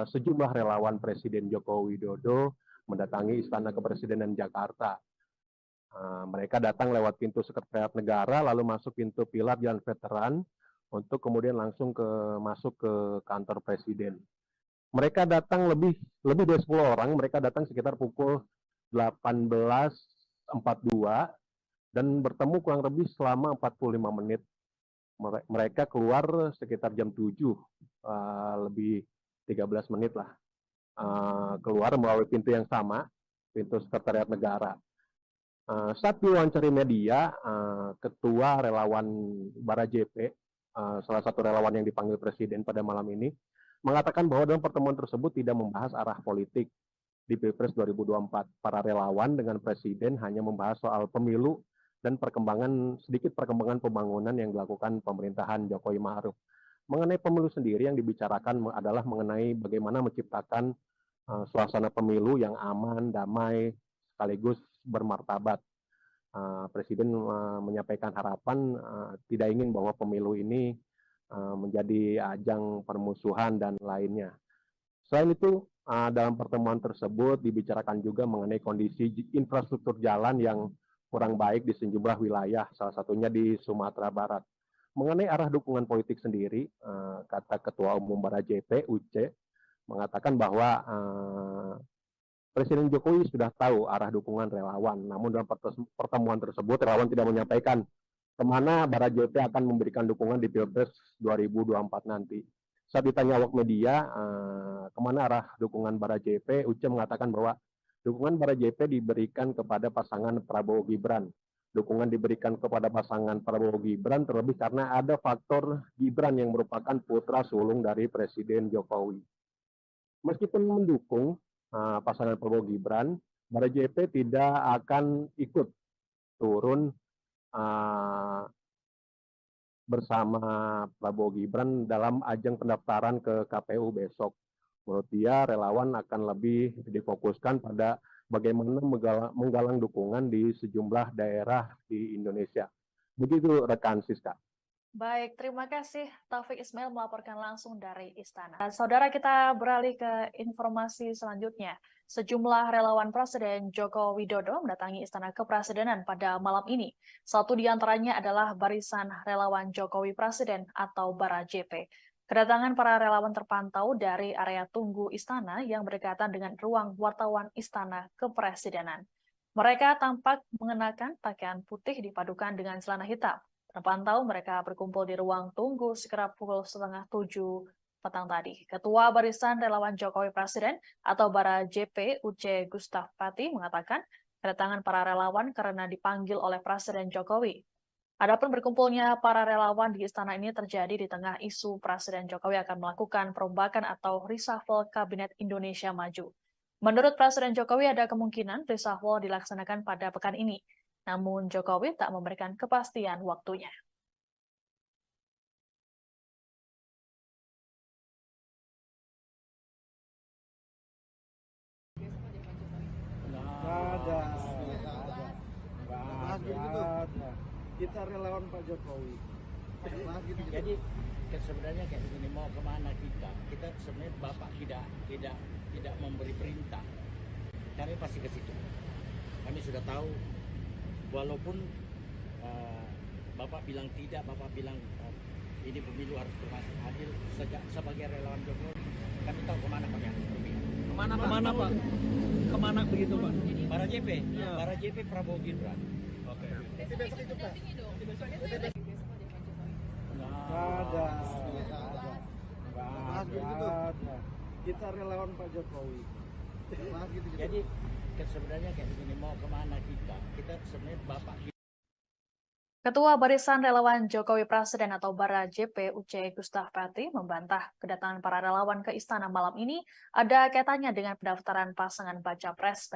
sejumlah relawan Presiden Joko Widodo mendatangi Istana Kepresidenan Jakarta. Mereka datang lewat pintu Sekretariat Negara, lalu masuk pintu pilar Jalan Veteran, untuk kemudian langsung masuk ke kantor Presiden. Mereka datang lebih dari 10 orang, mereka datang sekitar pukul 18.42 dan bertemu kurang lebih selama 45 menit. Mereka keluar sekitar jam 7, lebih 13 menit lah. Keluar melalui pintu yang sama, pintu Sekretariat Negara. Saat diwawancari media, Ketua Relawan Bara JP, salah satu relawan yang dipanggil Presiden pada malam ini, mengatakan bahwa dalam pertemuan tersebut tidak membahas arah politik di Pilpres 2024. Para relawan dengan Presiden hanya membahas soal pemilu dan sedikit perkembangan pembangunan yang dilakukan pemerintahan Jokowi Ma'ruf. Mengenai pemilu sendiri yang dibicarakan adalah mengenai bagaimana menciptakan suasana pemilu yang aman, damai, sekaligus bermartabat. Presiden menyampaikan harapan tidak ingin bahwa pemilu ini menjadi ajang permusuhan dan lainnya. Selain itu, dalam pertemuan tersebut dibicarakan juga mengenai kondisi infrastruktur jalan yang kurang baik di sejumlah wilayah, salah satunya di Sumatera Barat. Mengenai arah dukungan politik sendiri, kata Ketua Umum Bara JP, Uce, mengatakan bahwa Presiden Jokowi sudah tahu arah dukungan relawan. Namun dalam pertemuan tersebut, relawan tidak menyampaikan kemana Bara JP akan memberikan dukungan di Pilpres 2024 nanti. Saat ditanya awak media, kemana arah dukungan Bara JP, Uce mengatakan bahwa dukungan Bara JP diberikan kepada pasangan Prabowo Gibran. Dukungan diberikan kepada pasangan Prabowo Gibran terlebih karena ada faktor Gibran yang merupakan putra sulung dari Presiden Jokowi. Meskipun mendukung pasangan Prabowo Gibran, Bara JP tidak akan ikut turun bersama Prabowo Gibran dalam ajang pendaftaran ke KPU besok. Menurut dia, relawan akan lebih difokuskan pada bagaimana menggalang dukungan di sejumlah daerah di Indonesia. Begitu rekan Siska. Baik, terima kasih Taufik Ismail melaporkan langsung dari Istana. Saudara, kita beralih ke informasi selanjutnya. Sejumlah relawan Presiden Joko Widodo mendatangi Istana Kepresidenan pada malam ini. Satu di antaranya adalah Barisan Relawan Jokowi Presiden atau Bara JP. Kedatangan para relawan terpantau dari area tunggu Istana yang berdekatan dengan ruang wartawan Istana Kepresidenan. Mereka tampak mengenakan pakaian putih dipadukan dengan celana hitam. Terpantau mereka berkumpul di ruang tunggu sekitar pukul 6:30 petang tadi. Ketua Barisan Relawan Jokowi Presiden atau Bara JP, Uce Gustaf Pati, mengatakan kedatangan para relawan karena dipanggil oleh Presiden Jokowi. Adapun berkumpulnya para relawan di istana ini terjadi di tengah isu Presiden Jokowi akan melakukan perombakan atau reshuffle Kabinet Indonesia Maju. Menurut Presiden Jokowi ada kemungkinan reshuffle dilaksanakan pada pekan ini. Namun Jokowi tak memberikan kepastian waktunya. Nggak ada. Kita relawan Pak Jokowi. Jadi sebenarnya kayak begini, mau kemana kita? Kita sebenarnya Bapak tidak memberi perintah. Kami pasti ke situ. Kami sudah tahu, walaupun Bapak bilang tidak, Bapak bilang ini pemilu harus berlangsung adil. Sebagai relawan Jokowi, kami tahu kemana kami harus pergi. Kemana Pak? Kemana begitu Pak? Bara JP, Bara JP Prabowo Gibran. Oke. Besok itu Pak. Nggak ada. Kita relawan Pak Jokowi. Jadi sebenarnya kayak begini, mau kemana kita? Kita sebenarnya Bapak. Ketua Barisan Relawan Jokowi Presiden atau Bara JP Uce Gustaf Pati membantah kedatangan para relawan ke istana malam ini ada kaitannya dengan pendaftaran pasangan Baca Pres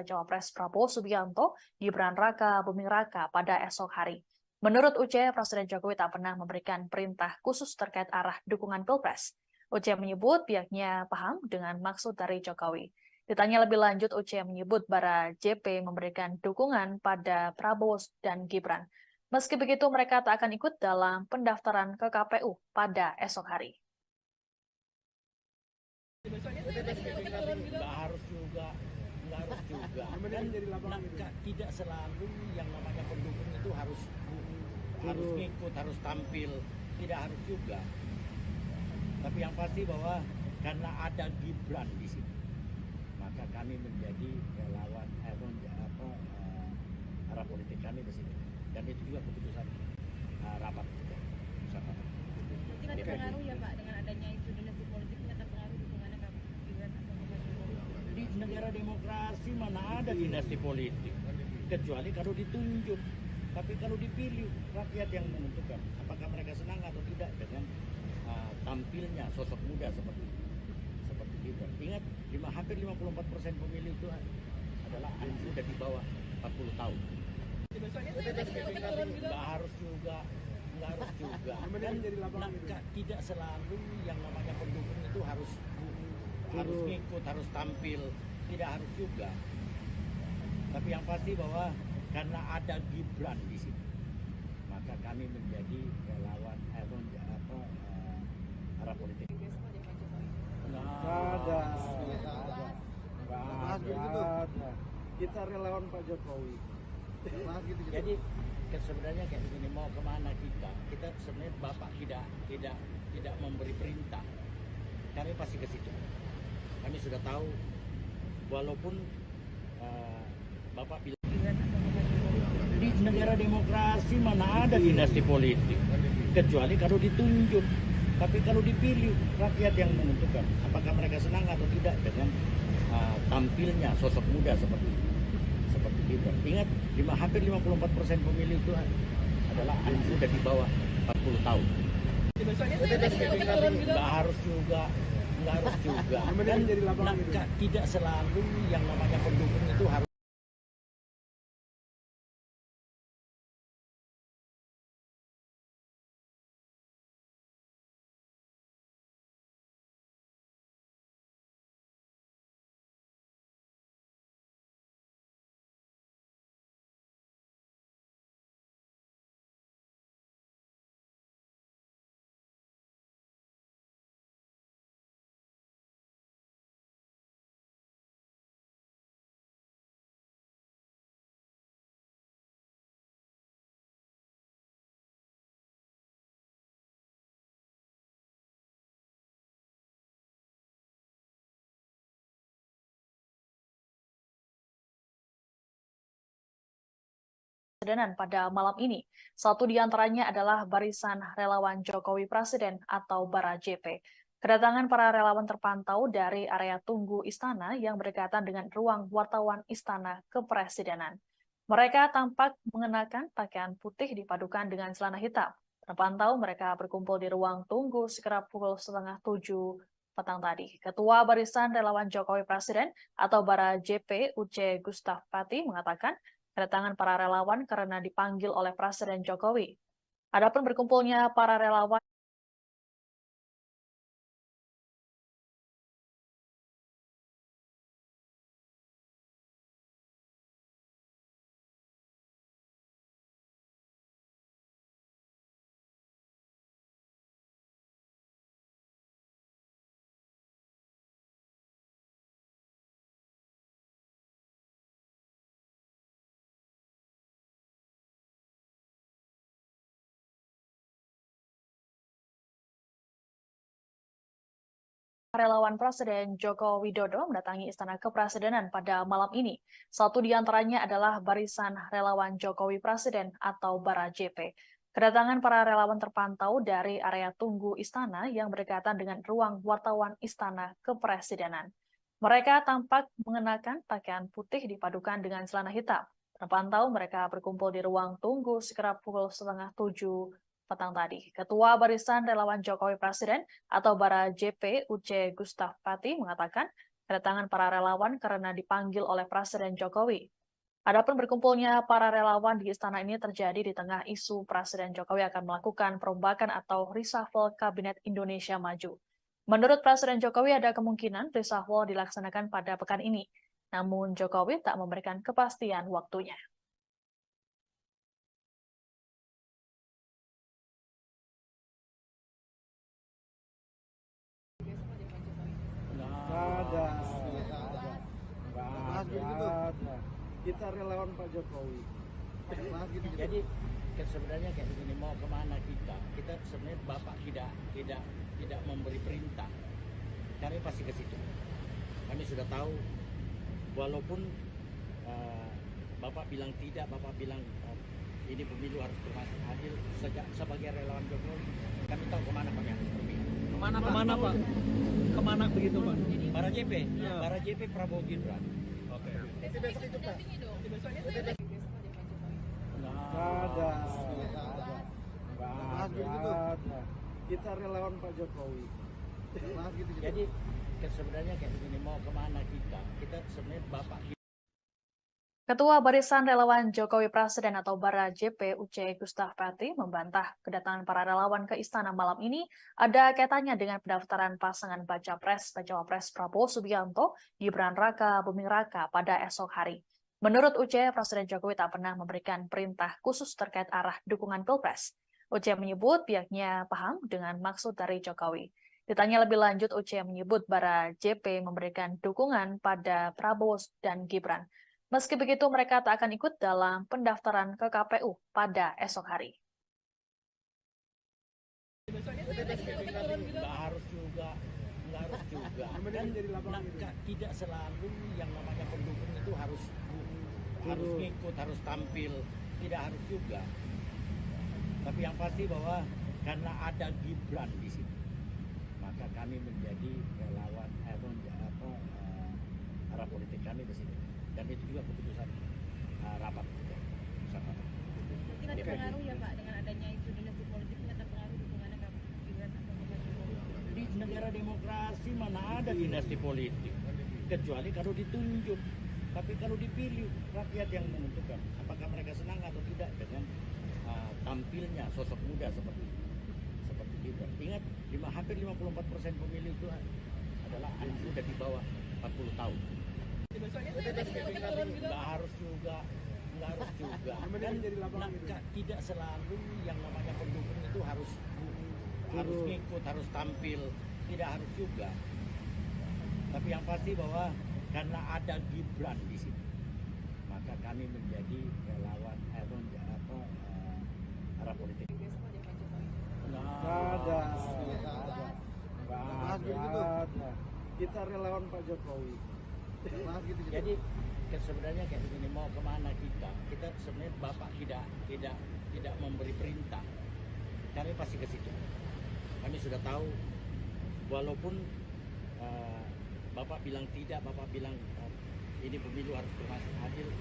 Prabowo Subianto, Gibran Raka Buming Raka pada esok hari. Menurut Uce, Presiden Jokowi tak pernah memberikan perintah khusus terkait arah dukungan Pilpres. Uce menyebut pihaknya paham dengan maksud dari Jokowi. Ditanya lebih lanjut, Uce menyebut Bara JP memberikan dukungan pada Prabowo dan Gibran. Meski begitu, mereka tak akan ikut dalam pendaftaran ke KPU pada esok hari. Nggak harus juga. Kan tidak selalu yang namanya pendukung itu harus ngikut, harus tampil, tidak harus juga. Tapi yang pasti bahwa karena ada Gibran di sini, maka kami menjadi relawan arah politik kami di sini. Dan itu juga keputusan rapat kita. Mungkin ada pengaruh ya Pak dengan adanya isu dinasti politik ini akan pengaruh dukungannya ke Gibran atau ke Jokowi. Di negara demokrasi mana ada dinasti politik, kecuali kalau ditunjuk. Tapi kalau dipilih, rakyat yang menentukan apakah mereka senang atau tidak dengan tampilnya sosok muda seperti Gibran. Ingat, hampir 54% pemilih itu adalah anak muda di bawah 40 tahun. Nggak harus juga. Kan tidak selalu yang namanya pendukung itu harus ngikut, harus tampil, tidak harus juga. Tapi yang pasti bahwa karena ada Gibran di sini, maka kami menjadi relawan arah politik. Nggak ada. Kita relawan Pak Jokowi. Jadi sebenarnya kayak begini, mau kemana kita sebenarnya Bapak tidak memberi perintah, kami pasti ke situ. Kami sudah tahu, walaupun Bapak bilang di negara demokrasi mana ada dinasti politik, kecuali kalau ditunjuk. Tapi kalau dipilih, rakyat yang menentukan apakah mereka senang atau tidak dengan tampilnya sosok muda seperti Gibran. Ingat, hampir 54% pemilih itu adalah anak muda di bawah 40 tahun. Nggak harus juga. Kan tidak selalu yang namanya pendukung itu harus. Presidenan pada malam ini. Satu di antaranya adalah Barisan Relawan Jokowi Presiden atau Bara JP. Kedatangan para relawan terpantau dari area tunggu istana yang berdekatan dengan ruang wartawan istana kepresidenan. Mereka tampak mengenakan pakaian putih dipadukan dengan celana hitam. Terpantau mereka berkumpul di ruang tunggu sekitar pukul 6:30 petang tadi. Ketua Barisan Relawan Jokowi Presiden atau Bara JP Uce Gustaf Pati mengatakan kedatangan para relawan karena dipanggil oleh Presiden Jokowi. Adapun berkumpulnya para relawan relawan Presiden Joko Widodo mendatangi Istana Kepresidenan pada malam ini. Satu di antaranya adalah Barisan Relawan Jokowi Presiden atau Bara JP. Kedatangan para relawan terpantau dari area tunggu istana yang berdekatan dengan ruang wartawan Istana Kepresidenan. Mereka tampak mengenakan pakaian putih dipadukan dengan celana hitam. Terpantau mereka berkumpul di ruang tunggu sekitar pukul 6:30 petang tadi. Ketua Barisan Relawan Jokowi Presiden atau Bara JP Uce Gustaf Pati mengatakan kedatangan para relawan karena dipanggil oleh Presiden Jokowi. Adapun berkumpulnya para relawan di istana ini terjadi di tengah isu Presiden Jokowi akan melakukan perombakan atau reshuffle Kabinet Indonesia Maju. Menurut Presiden Jokowi ada kemungkinan reshuffle dilaksanakan pada pekan ini. Namun Jokowi tak memberikan kepastian waktunya. Nggak ada. Kita relawan Pak Jokowi. Jadi sebenarnya kayak begini, mau kemana kita sebenarnya Bapak tidak memberi perintah, kami pasti ke situ. Kami sudah tahu, walaupun Bapak bilang tidak, Bapak bilang ini pemilu harus berlangsung adil. Sebagai relawan Jokowi, kami tahu kemana kami harus pergi. Kemana Pak? Kemana begitu Pak? Para JP, Ya. para JP Prabowo Gibran. Oke. Besok itu dampingi dong. Besoknya saya lagi bersama dengan Pak Jokowi. Nggak ada. Kita relawan Pak Jokowi. Jadi sebenarnya kayak begini, mau kemana kita sebenarnya Bapak. Ketua Barisan Relawan Jokowi Presiden atau Bara JP Uce Gustaf Pati membantah kedatangan para relawan ke istana malam ini ada kaitannya dengan pendaftaran pasangan Baca Pres Prabowo Subianto, Gibran Raka Buming Raka pada esok hari. Menurut Uce, Presiden Jokowi tak pernah memberikan perintah khusus terkait arah dukungan Pilpres. Uce menyebut pihaknya paham dengan maksud dari Jokowi. Ditanya lebih lanjut, Uce menyebut Bara JP memberikan dukungan pada Prabowo dan Gibran. Meski begitu, mereka tak akan ikut dalam pendaftaran ke KPU pada esok hari. Besoknya saya lagi turun gitu. Nggak harus juga. Dan tidak selalu yang namanya pendukung itu harus ngikut, harus tampil, tidak harus juga. Tapi yang pasti bahwa karena ada Gibran di sini, maka kami menjadi relawan arah politik kami di sini. Dan itu juga keputusan rapat. Mungkin ada pengaruh ya Pak dengan adanya isu dinasti politik ini akan pengaruh dukungannya ke Gibran atau Pak Jokowi. Di negara demokrasi mana ada dinasti politik, kecuali kalau ditunjuk. Tapi kalau dipilih, rakyat yang menentukan apakah mereka senang atau tidak dengan tampilnya sosok muda seperti Gibran. Ingat, hampir 54% pemilih itu adalah anak muda di bawah 40 tahun. Besoknya saya lagi turun gitu. Nggak harus juga. Dan tidak selalu yang namanya pendukung itu harus ngikut, harus tampil, tidak harus juga. Tapi yang pasti bahwa karena ada Gibran di sini, maka kami menjadi relawan arah politik. Besok ada Pak Jokowi. Nggak ada. Kita relawan Pak Jokowi. Jadi sebenarnya kayak begini, mau kemana kita sebenarnya Bapak tidak memberi perintah, kami pasti ke situ. Kami sudah tahu, walaupun Bapak bilang tidak, Bapak bilang ini pemilu harus berlangsung adil.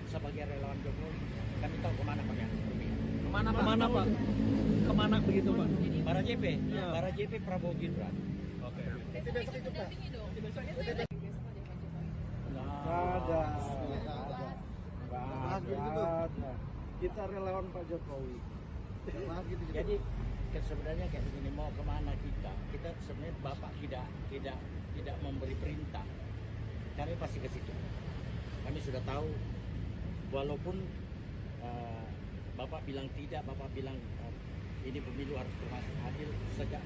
Sebagai relawan Jokowi, kami tahu kemana kami harus pergi. Kemana Pak? Kemana begitu Pak? Para JP, Ya. para JP Prabowo Gibran. Oke. Besok itu dampingi dong. Besoknya saya lagi bersama dengan Pak Jokowi. Nggak ada. Kita relawan Pak Jokowi. Jadi sebenarnya kayak begini, mau kemana kita sebenarnya Bapak tidak memberi perintah, kami pasti ke situ. Kami sudah tahu, walaupun Bapak bilang tidak, Bapak bilang ini pemilu harus berlangsung adil.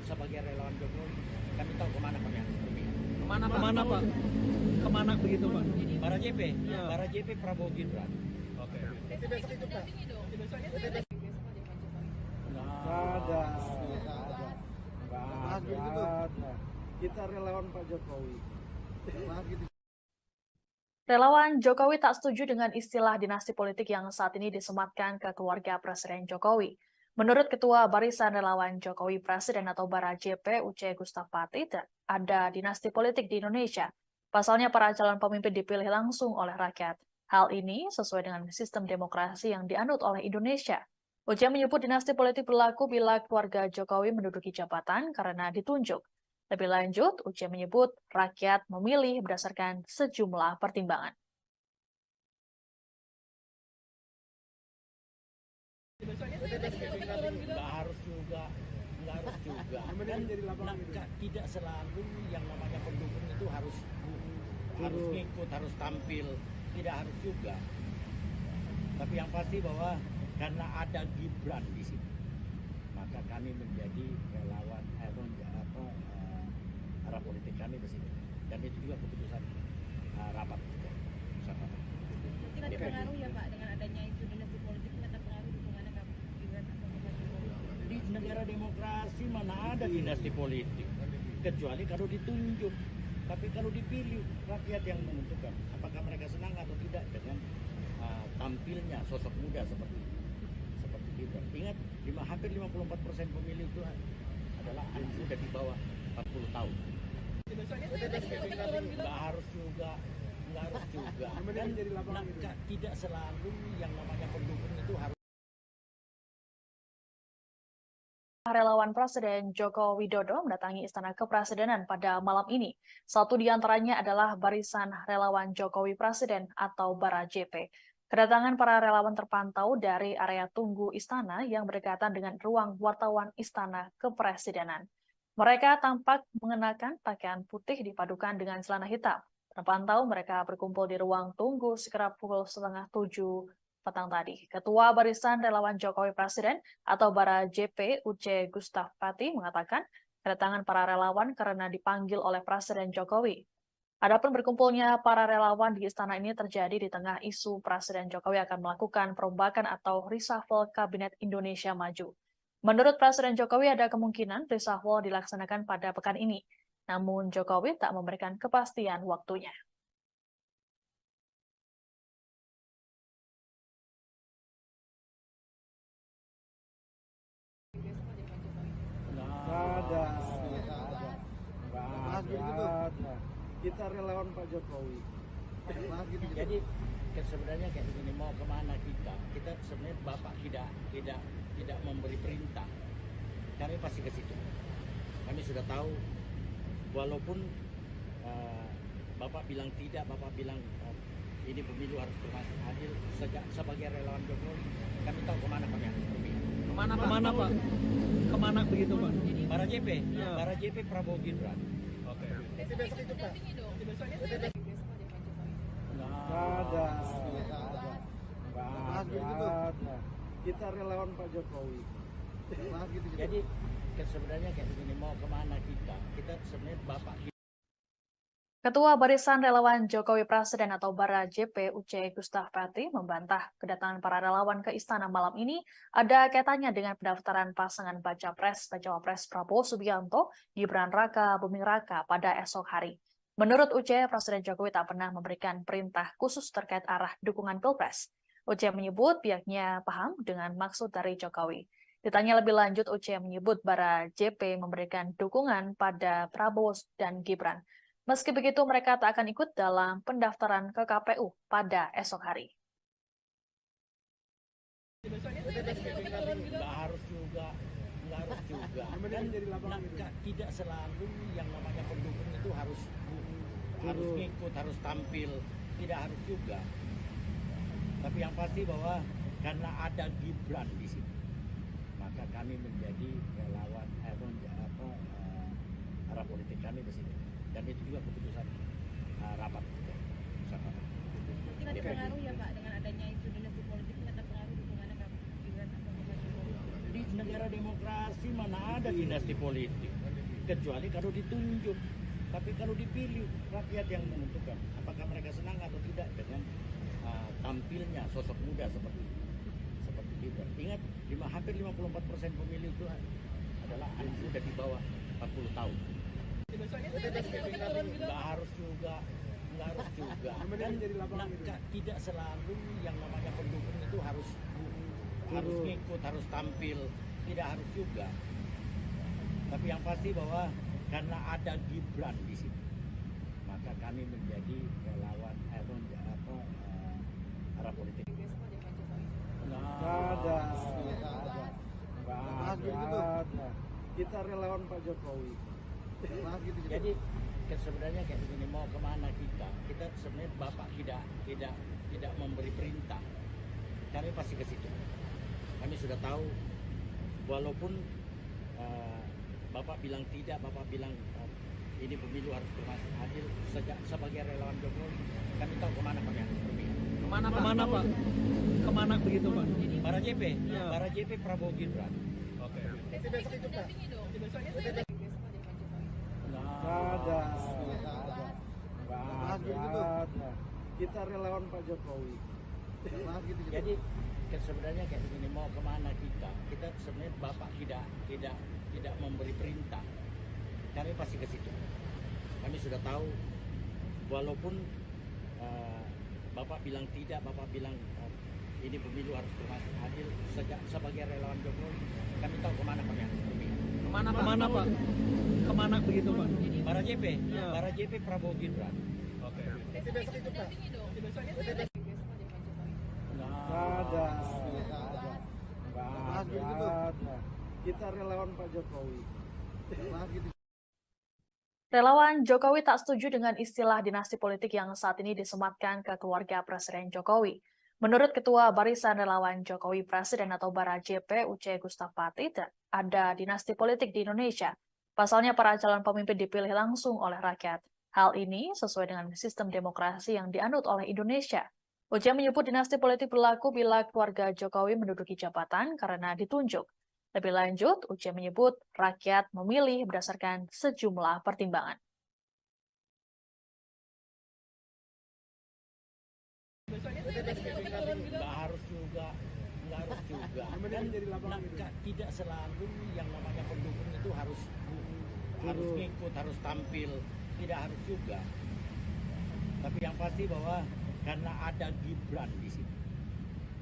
Sebagai relawan Jokowi, kami tahu kemana kami harus pergi. Kemana Pak? Kemana begitu Pak? Para JP, Ya. para JP Prabowo Gibran. Oke. Besok itu dampingi dong. Besoknya saya lagi bersama dengan Pak Jokowi. Nggak ada. Kita relawan Pak Jokowi. Relawan Jokowi tak setuju dengan istilah dinasti politik yang saat ini disematkan ke keluarga Presiden Jokowi. Menurut Ketua Barisan Relawan Jokowi Presiden atau Bara JP Uce Gustaf Pati, ada dinasti politik di Indonesia. Pasalnya para calon pemimpin dipilih langsung oleh rakyat. Hal ini sesuai dengan sistem demokrasi yang dianut oleh Indonesia. Uce menyebut dinasti politik berlaku bila keluarga Jokowi menduduki jabatan karena ditunjuk. Lebih lanjut, Uce menyebut rakyat memilih berdasarkan sejumlah pertimbangan. Nggak harus juga. Dan tidak selalu yang namanya pendukung itu harus ngikut, harus tampil, tidak harus juga. Tapi yang pasti bahwa karena ada Gibran di sini, maka kami menjadi relawan arah politik kami di sini. Dan itu juga keputusan rapat kita. Tidak terpengaruh ya Pak dengan adanya isu dinasti politik, tidak terpengaruh dukungannya ke Gibran atau ke Pak Jokowi? Di negara demokrasi mana ada dinasti politik, kecuali kalau ditunjuk. Tapi kalau dipilih, rakyat yang menentukan apakah mereka senang atau tidak dengan tampilnya sosok muda seperti Gibran. Ingat, hampir 54% pemilih itu adalah anak muda di bawah 40 tahun. Nggak harus juga. Dan tidak selalu yang namanya pendukung itu harus. Relawan Presiden Joko Widodo mendatangi Istana Kepresidenan pada malam ini. Satu di antaranya adalah Barisan Relawan Jokowi Presiden atau Bara JP. Kedatangan para relawan terpantau dari area tunggu Istana yang berdekatan dengan ruang wartawan Istana Kepresidenan. Mereka tampak mengenakan pakaian putih dipadukan dengan celana hitam. Terpantau mereka berkumpul di ruang tunggu sekitar pukul 6:30 petang tadi. Ketua Barisan Relawan Jokowi Presiden atau Bara JP Uce Gustaf Pati mengatakan kedatangan para relawan karena dipanggil oleh Presiden Jokowi. Adapun berkumpulnya para relawan di istana ini terjadi di tengah isu Presiden Jokowi akan melakukan perombakan atau reshuffle Kabinet Indonesia Maju. Menurut Presiden Jokowi ada kemungkinan reshuffle dilaksanakan pada pekan ini. Namun Jokowi tak memberikan kepastian waktunya. Nggak ada. Kita relawan Pak Jokowi. Jadi sebenarnya kayak begini, mau kemana kita? Kita sebenarnya Bapak tidak memberi perintah. Kami pasti ke situ. Kami sudah tahu, walaupun Bapak bilang tidak, Bapak bilang ini pemilu harus adil. Sebagai relawan Jokowi, kami tahu kemana kami harus pergi. Kemana Pak? Kemana begitu Pak? Bara JP, Ya. Bara JP Prabowo Gibran. Oke. Besok itu dampingi dong. Besoknya saya besok aja Pak Jokowi. Nggak ada. Kita relawan Pak Jokowi. Jadi sebenarnya kayak begini, mau kemana kita? Kita sebenarnya Bapak. Ketua Barisan Relawan Jokowi Presiden atau Bara JP Uce Gustaf Pati membantah kedatangan para relawan ke istana malam ini ada kaitannya dengan pendaftaran pasangan Baca Pres Prabowo Subianto, Gibran Raka Buming Raka pada esok hari. Menurut Uce, Presiden Jokowi tak pernah memberikan perintah khusus terkait arah dukungan Pilpres. Uce menyebut pihaknya paham dengan maksud dari Jokowi. Ditanya lebih lanjut, Uce menyebut Bara JP memberikan dukungan pada Prabowo dan Gibran. Meski begitu, mereka tak akan ikut dalam pendaftaran ke KPU pada esok hari. Nggak harus juga. Dan tidak selalu yang namanya pendukung itu harus ngikut, harus tampil, tidak harus juga. Tapi yang pasti bahwa karena ada Gibran di sini, maka kami menjadi relawan arah politik kami di sini. Dan itu juga keputusan rapat kita. Tidak terpengaruh ya Pak dengan adanya isu dinasti politik, tidak terpengaruh dukungannya ke Gibran atau ke Pak Jokowi? Di negara demokrasi mana ada dinasti politik, kecuali kalau ditunjuk. Tapi kalau dipilih, rakyat yang menentukan apakah mereka senang atau tidak dengan tampilnya sosok muda seperti Gibran. Ingat, hampir 54% pemilih itu adalah anak muda di bawah 40 tahun. Nggak harus juga. Dan tidak selalu yang namanya pendukung itu harus ngikut, harus tampil, tidak harus juga. Tapi yang pasti bahwa karena ada Gibran di sini, maka kami menjadi relawan Kita relawan Pak Jokowi. Nah, gitu. Jadi sebenarnya kayak begini, mau kemana kita? Kita sebenarnya Bapak tidak memberi perintah. Kami pasti ke situ. Kami sudah tahu, walaupun Bapak bilang tidak, Bapak bilang ini pemilu harus berlangsung adil. Sebagai relawan Jokowi, kami tahu kemana kami harus berpihak. Kemana Pak? Kemana begitu Pak? Para JP, Ya. para JP Prabowo Gibran. Oke. Besok ikut dampingi dong. Besok aja Pak Jokowi. Nggak ada. Nggak ada. Kita relawan Pak Jokowi. Nah, gitu. Jadi sebenarnya kayak begini, mau kemana kita? Kita sebenarnya Bapak tidak memberi perintah. Kami pasti ke situ. Kami sudah tahu, walaupun Bapak bilang tidak, Bapak bilang ini pemilu harus berlangsung adil. Sebagai relawan Jokowi, kami tahu kemana kami harus berpihak. Kemana Pak? Kemana begitu Pak? Para JP, Ya. para JP Prabowo Gibran. Oke. Besok ikut dampingi dong. Besok aja Pak Jokowi. Nggak ada. Nggak ada. Kita relawan Pak Jokowi. Nah, gitu. Relawan Jokowi tak setuju dengan istilah dinasti politik yang saat ini disematkan ke keluarga Presiden Jokowi. Menurut Ketua Barisan Relawan Jokowi Presiden atau Bara JP UC Gustapati, ada dinasti politik di Indonesia. Pasalnya para calon pemimpin dipilih langsung oleh rakyat. Hal ini sesuai dengan sistem demokrasi yang dianut oleh Indonesia. UC menyebut dinasti politik berlaku bila keluarga Jokowi menduduki jabatan karena ditunjuk. Lebih lanjut, UC menyebut rakyat memilih berdasarkan sejumlah pertimbangan. Nggak harus juga. Tidak selalu yang namanya pendukung itu harus ngikut, harus tampil. Tidak harus juga. Tapi yang pasti bahwa karena ada Gibran di sini,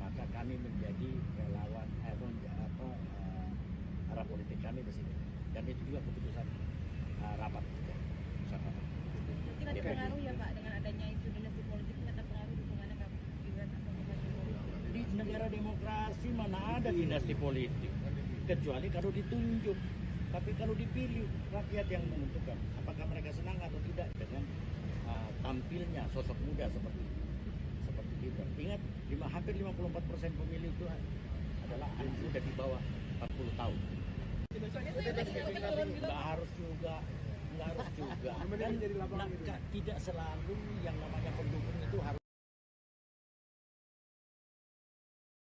maka kami menjadi relawan arah politik kami di sini. Dan itu juga keputusan rapat. Tidak terpengaruh ya Pak dengan adanya isu dinasti politik, tidak terpengaruh dukungannya ke Gibran atau ke Pak Jokowi. Di negara demokrasi mana ada dinasti politik, kecuali kalau ditunjuk. Tapi kalau dipilih, rakyat yang menentukan apakah mereka senang atau tidak dengan tampilnya sosok muda seperti Gibran. Ingat, hampir 54% pemilih itu adalah anak muda di bawah 40 tahun. Nggak harus juga. Tidak selalu yang namanya pendukung itu harus.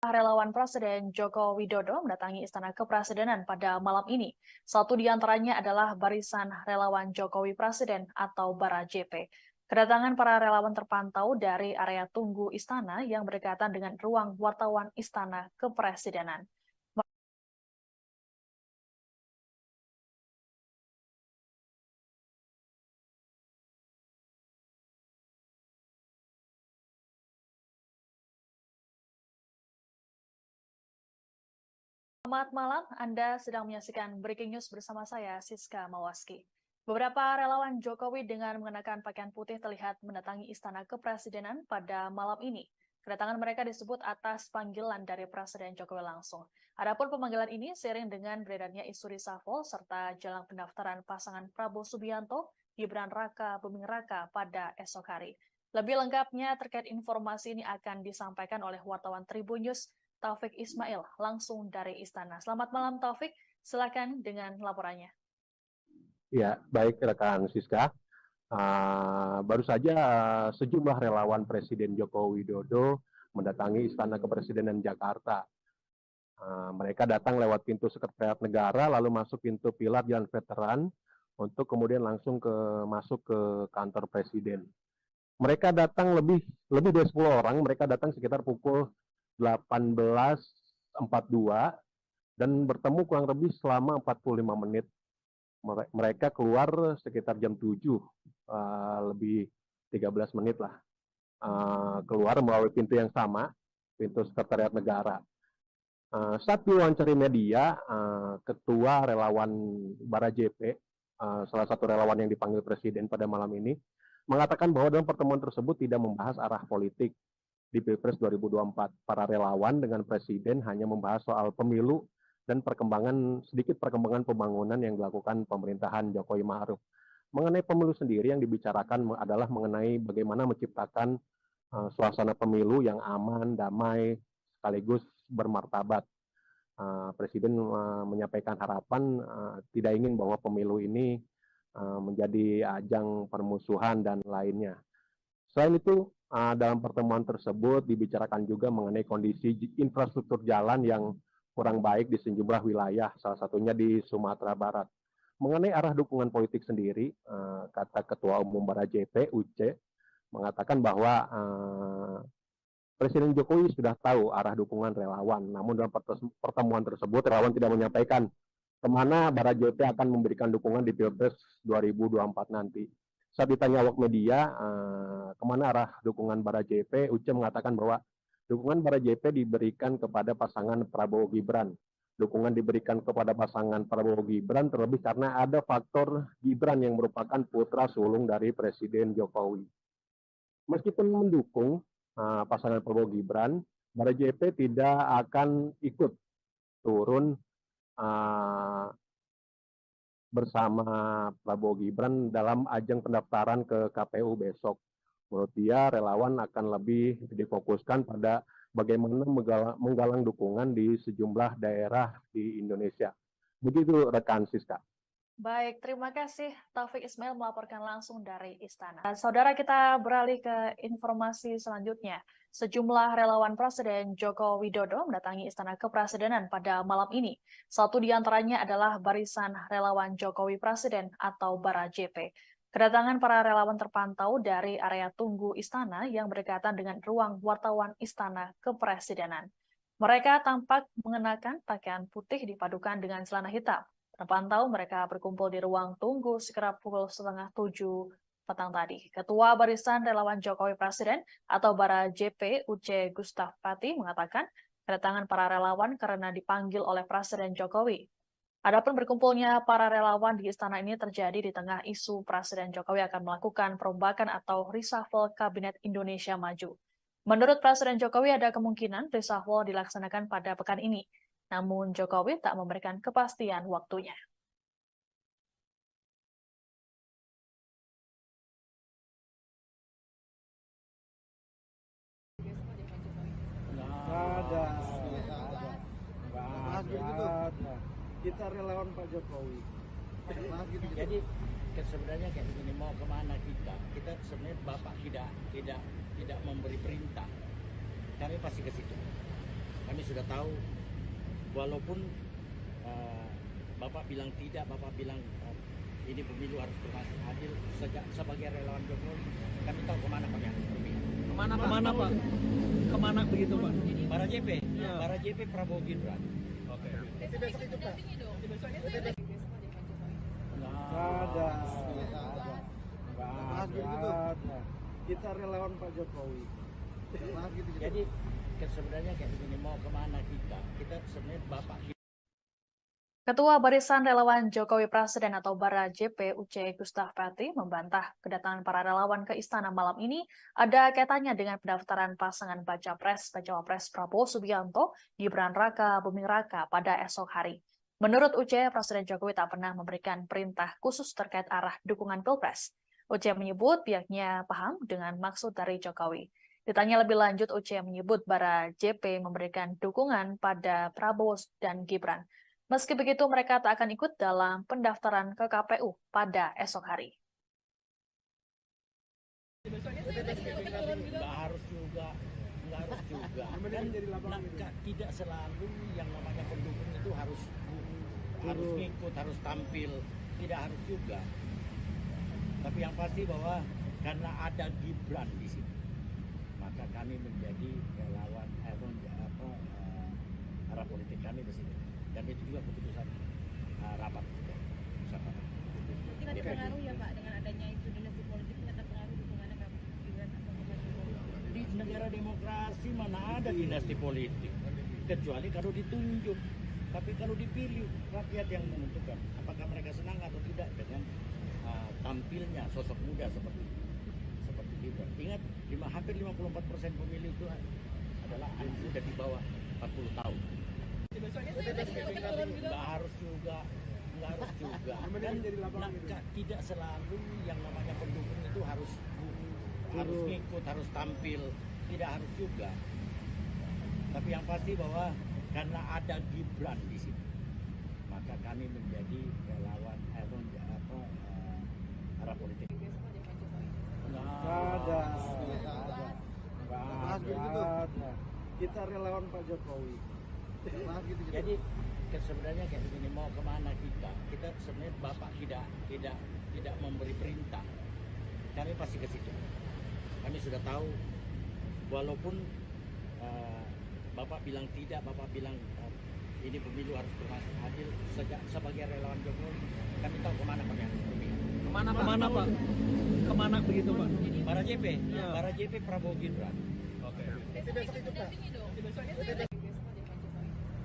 Relawan Presiden Joko Widodo mendatangi Istana Kepresidenan pada malam ini. Satu di antaranya adalah Barisan Relawan Jokowi Presiden atau Bara JP. Kedatangan para relawan terpantau dari area tunggu Istana yang berdekatan dengan ruang wartawan Istana Kepresidenan. Selamat malam, Anda sedang menyaksikan Breaking News bersama saya, Siska Mawaski. Beberapa relawan Jokowi dengan mengenakan pakaian putih terlihat mendatangi Istana Kepresidenan pada malam ini. Kedatangan mereka disebut atas panggilan dari Presiden Jokowi langsung. Adapun pemanggilan ini seiring dengan beredarnya isu reshuffle serta jelang pendaftaran pasangan Prabowo Subianto, Gibran Raka Buming Raka pada esok hari. Lebih lengkapnya terkait informasi ini akan disampaikan oleh wartawan Tribun News, Taufik Ismail, langsung dari Istana. Selamat malam Taufik, silakan dengan laporannya. Ya, baik rekan Siska. Baru saja sejumlah relawan Presiden Joko Widodo mendatangi Istana Kepresidenan Jakarta. Mereka datang lewat pintu Sekretariat Negara, lalu masuk pintu pilar Jalan Veteran, untuk kemudian langsung masuk ke kantor Presiden. Mereka datang lebih dari 10 orang, mereka datang sekitar pukul 18.42 dan bertemu kurang lebih selama 45 menit. Mereka keluar sekitar jam 7, lebih 13 menit lah. Keluar melalui pintu yang sama, pintu Sekretariat Negara. Saat diwawancari media, Ketua Relawan Bara JP, salah satu relawan yang dipanggil Presiden pada malam ini, mengatakan bahwa dalam pertemuan tersebut tidak membahas arah politik di Pilpres 2024. Para relawan dengan Presiden hanya membahas soal pemilu dan sedikit perkembangan pembangunan yang dilakukan pemerintahan Jokowi Ma'ruf. Mengenai pemilu sendiri yang dibicarakan adalah mengenai bagaimana menciptakan suasana pemilu yang aman, damai, sekaligus bermartabat. Presiden menyampaikan harapan tidak ingin bahwa pemilu ini menjadi ajang permusuhan dan lainnya. Selain itu, dalam pertemuan tersebut dibicarakan juga mengenai kondisi infrastruktur jalan yang kurang baik di sejumlah wilayah, salah satunya di Sumatera Barat. Mengenai arah dukungan politik sendiri, kata Ketua Umum Bara JP, Uce, mengatakan bahwa Presiden Jokowi sudah tahu arah dukungan relawan, namun dalam pertemuan tersebut relawan tidak menyampaikan kemana Bara JP akan memberikan dukungan di Pilpres 2024 nanti. Saat ditanya awak media, kemana arah dukungan Bara JP, Uce mengatakan bahwa dukungan Bara JP diberikan kepada pasangan Prabowo Gibran. Dukungan diberikan kepada pasangan Prabowo Gibran terlebih karena ada faktor Gibran yang merupakan putra sulung dari Presiden Jokowi. Meskipun mendukung pasangan Prabowo Gibran, Bara JP tidak akan ikut turun bersama Prabowo Gibran dalam ajang pendaftaran ke KPU besok. Menurut dia, relawan akan lebih difokuskan pada bagaimana menggalang dukungan di sejumlah daerah di Indonesia. Begitu rekan Siska. Baik, terima kasih Taufik Ismail melaporkan langsung dari Istana. Saudara, kita beralih ke informasi selanjutnya. Sejumlah relawan Presiden Joko Widodo mendatangi Istana Kepresidenan pada malam ini. Satu di antaranya adalah Barisan Relawan Jokowi Presiden atau Bara JP. Kedatangan para relawan terpantau dari area tunggu Istana yang berdekatan dengan ruang wartawan Istana Kepresidenan. Mereka tampak mengenakan pakaian putih dipadukan dengan celana hitam. Terpantau mereka berkumpul di ruang tunggu sekitar pukul 6:30 petang tadi. Ketua Barisan Relawan Jokowi Presiden atau Bara JP Uce Gustaf Pati mengatakan kedatangan para relawan karena dipanggil oleh Presiden Jokowi. Adapun berkumpulnya para relawan di istana ini terjadi di tengah isu Presiden Jokowi akan melakukan perombakan atau reshuffle Kabinet Indonesia Maju. Menurut Presiden Jokowi ada kemungkinan reshuffle dilaksanakan pada pekan ini. Namun Jokowi tak memberikan kepastian waktunya. Ada. Kita relawan Pak Jokowi. Jadi sebenarnya kayak begini, mau kemana kita sebenarnya Bapak tidak memberi perintah, kami pasti ke situ. Kami sudah tahu, walaupun Bapak bilang tidak, Bapak bilang ini pemilu harus berlangsung adil. Sebagai relawan Jokowi, kami tahu kemana kami harus berpihak. Kemana Pak? Kemana begitu Pak? Bara JP, Bara JP Prabowo Gibran. Oke. Besok itu dampingi dong. Besoknya saya besok ada Pak Jokowi. Ada. Kita relawan Pak Jokowi. Jadi sebenarnya kayak begini, mau kemana kita sebenarnya Bapak. Ketua Barisan Relawan Jokowi Presiden atau Bara JP Uce Gustaf Pati membantah kedatangan para relawan ke istana malam ini ada kaitannya dengan pendaftaran pasangan Baca Pres Prabowo Subianto Gibran Raka Buming Raka pada esok hari. Menurut Uce, Presiden Jokowi tak pernah memberikan perintah khusus terkait arah dukungan Pilpres. Uce menyebut pihaknya paham dengan maksud dari Jokowi. Ditanya lebih lanjut, Uce menyebut Bara JP memberikan dukungan pada Prabowo dan Gibran. Meski begitu, mereka tak akan ikut dalam pendaftaran ke KPU pada esok hari. Nggak harus juga. Kan tidak selalu yang namanya pendukung itu harus ngikut, harus tampil, tidak harus juga. Tapi yang pasti bahwa karena ada Gibran di sini, maka kami menjadi relawan arah politik kami di sini. Dan itu juga keputusan rapat bersama. Tidak terpengaruh ya Pak dengan adanya isu dinasti politik, tidak terpengaruh dukungannya ke Gibran atau ke Jokowi. Di negara demokrasi mana ada dinasti politik, kecuali kalau ditunjuk. Tapi kalau dipilih, rakyat yang menentukan apakah mereka senang atau tidak dengan tampilnya sosok muda seperti Gibran. Ingat, hampir 54% pemilih itu adalah anak muda di bawah 40 tahun. Nggak harus juga, nggak harus juga. Dan tidak selalu yang namanya pendukung itu harus ngikut, harus tampil, tidak harus juga. Tapi yang pasti bahwa karena ada Gibran di sini, maka kami menjadi relawan arah politik. Nggak ada. Kita relawan Pak Jokowi. Jadi sebenarnya kayak begini, mau kemana kita sebenarnya Bapak tidak memberi perintah, kami pasti ke situ. Kami sudah tahu, walaupun Bapak bilang tidak, Bapak bilang ini pemilu harus berlangsung adil, sebagai relawan Jokowi kami tahu kemana kami harus berpihak. Kemana Pak? Kemana begitu Pak? Para JP, Ya. para JP Prabowo Gibran. Oke. Besok itu dampingi dong.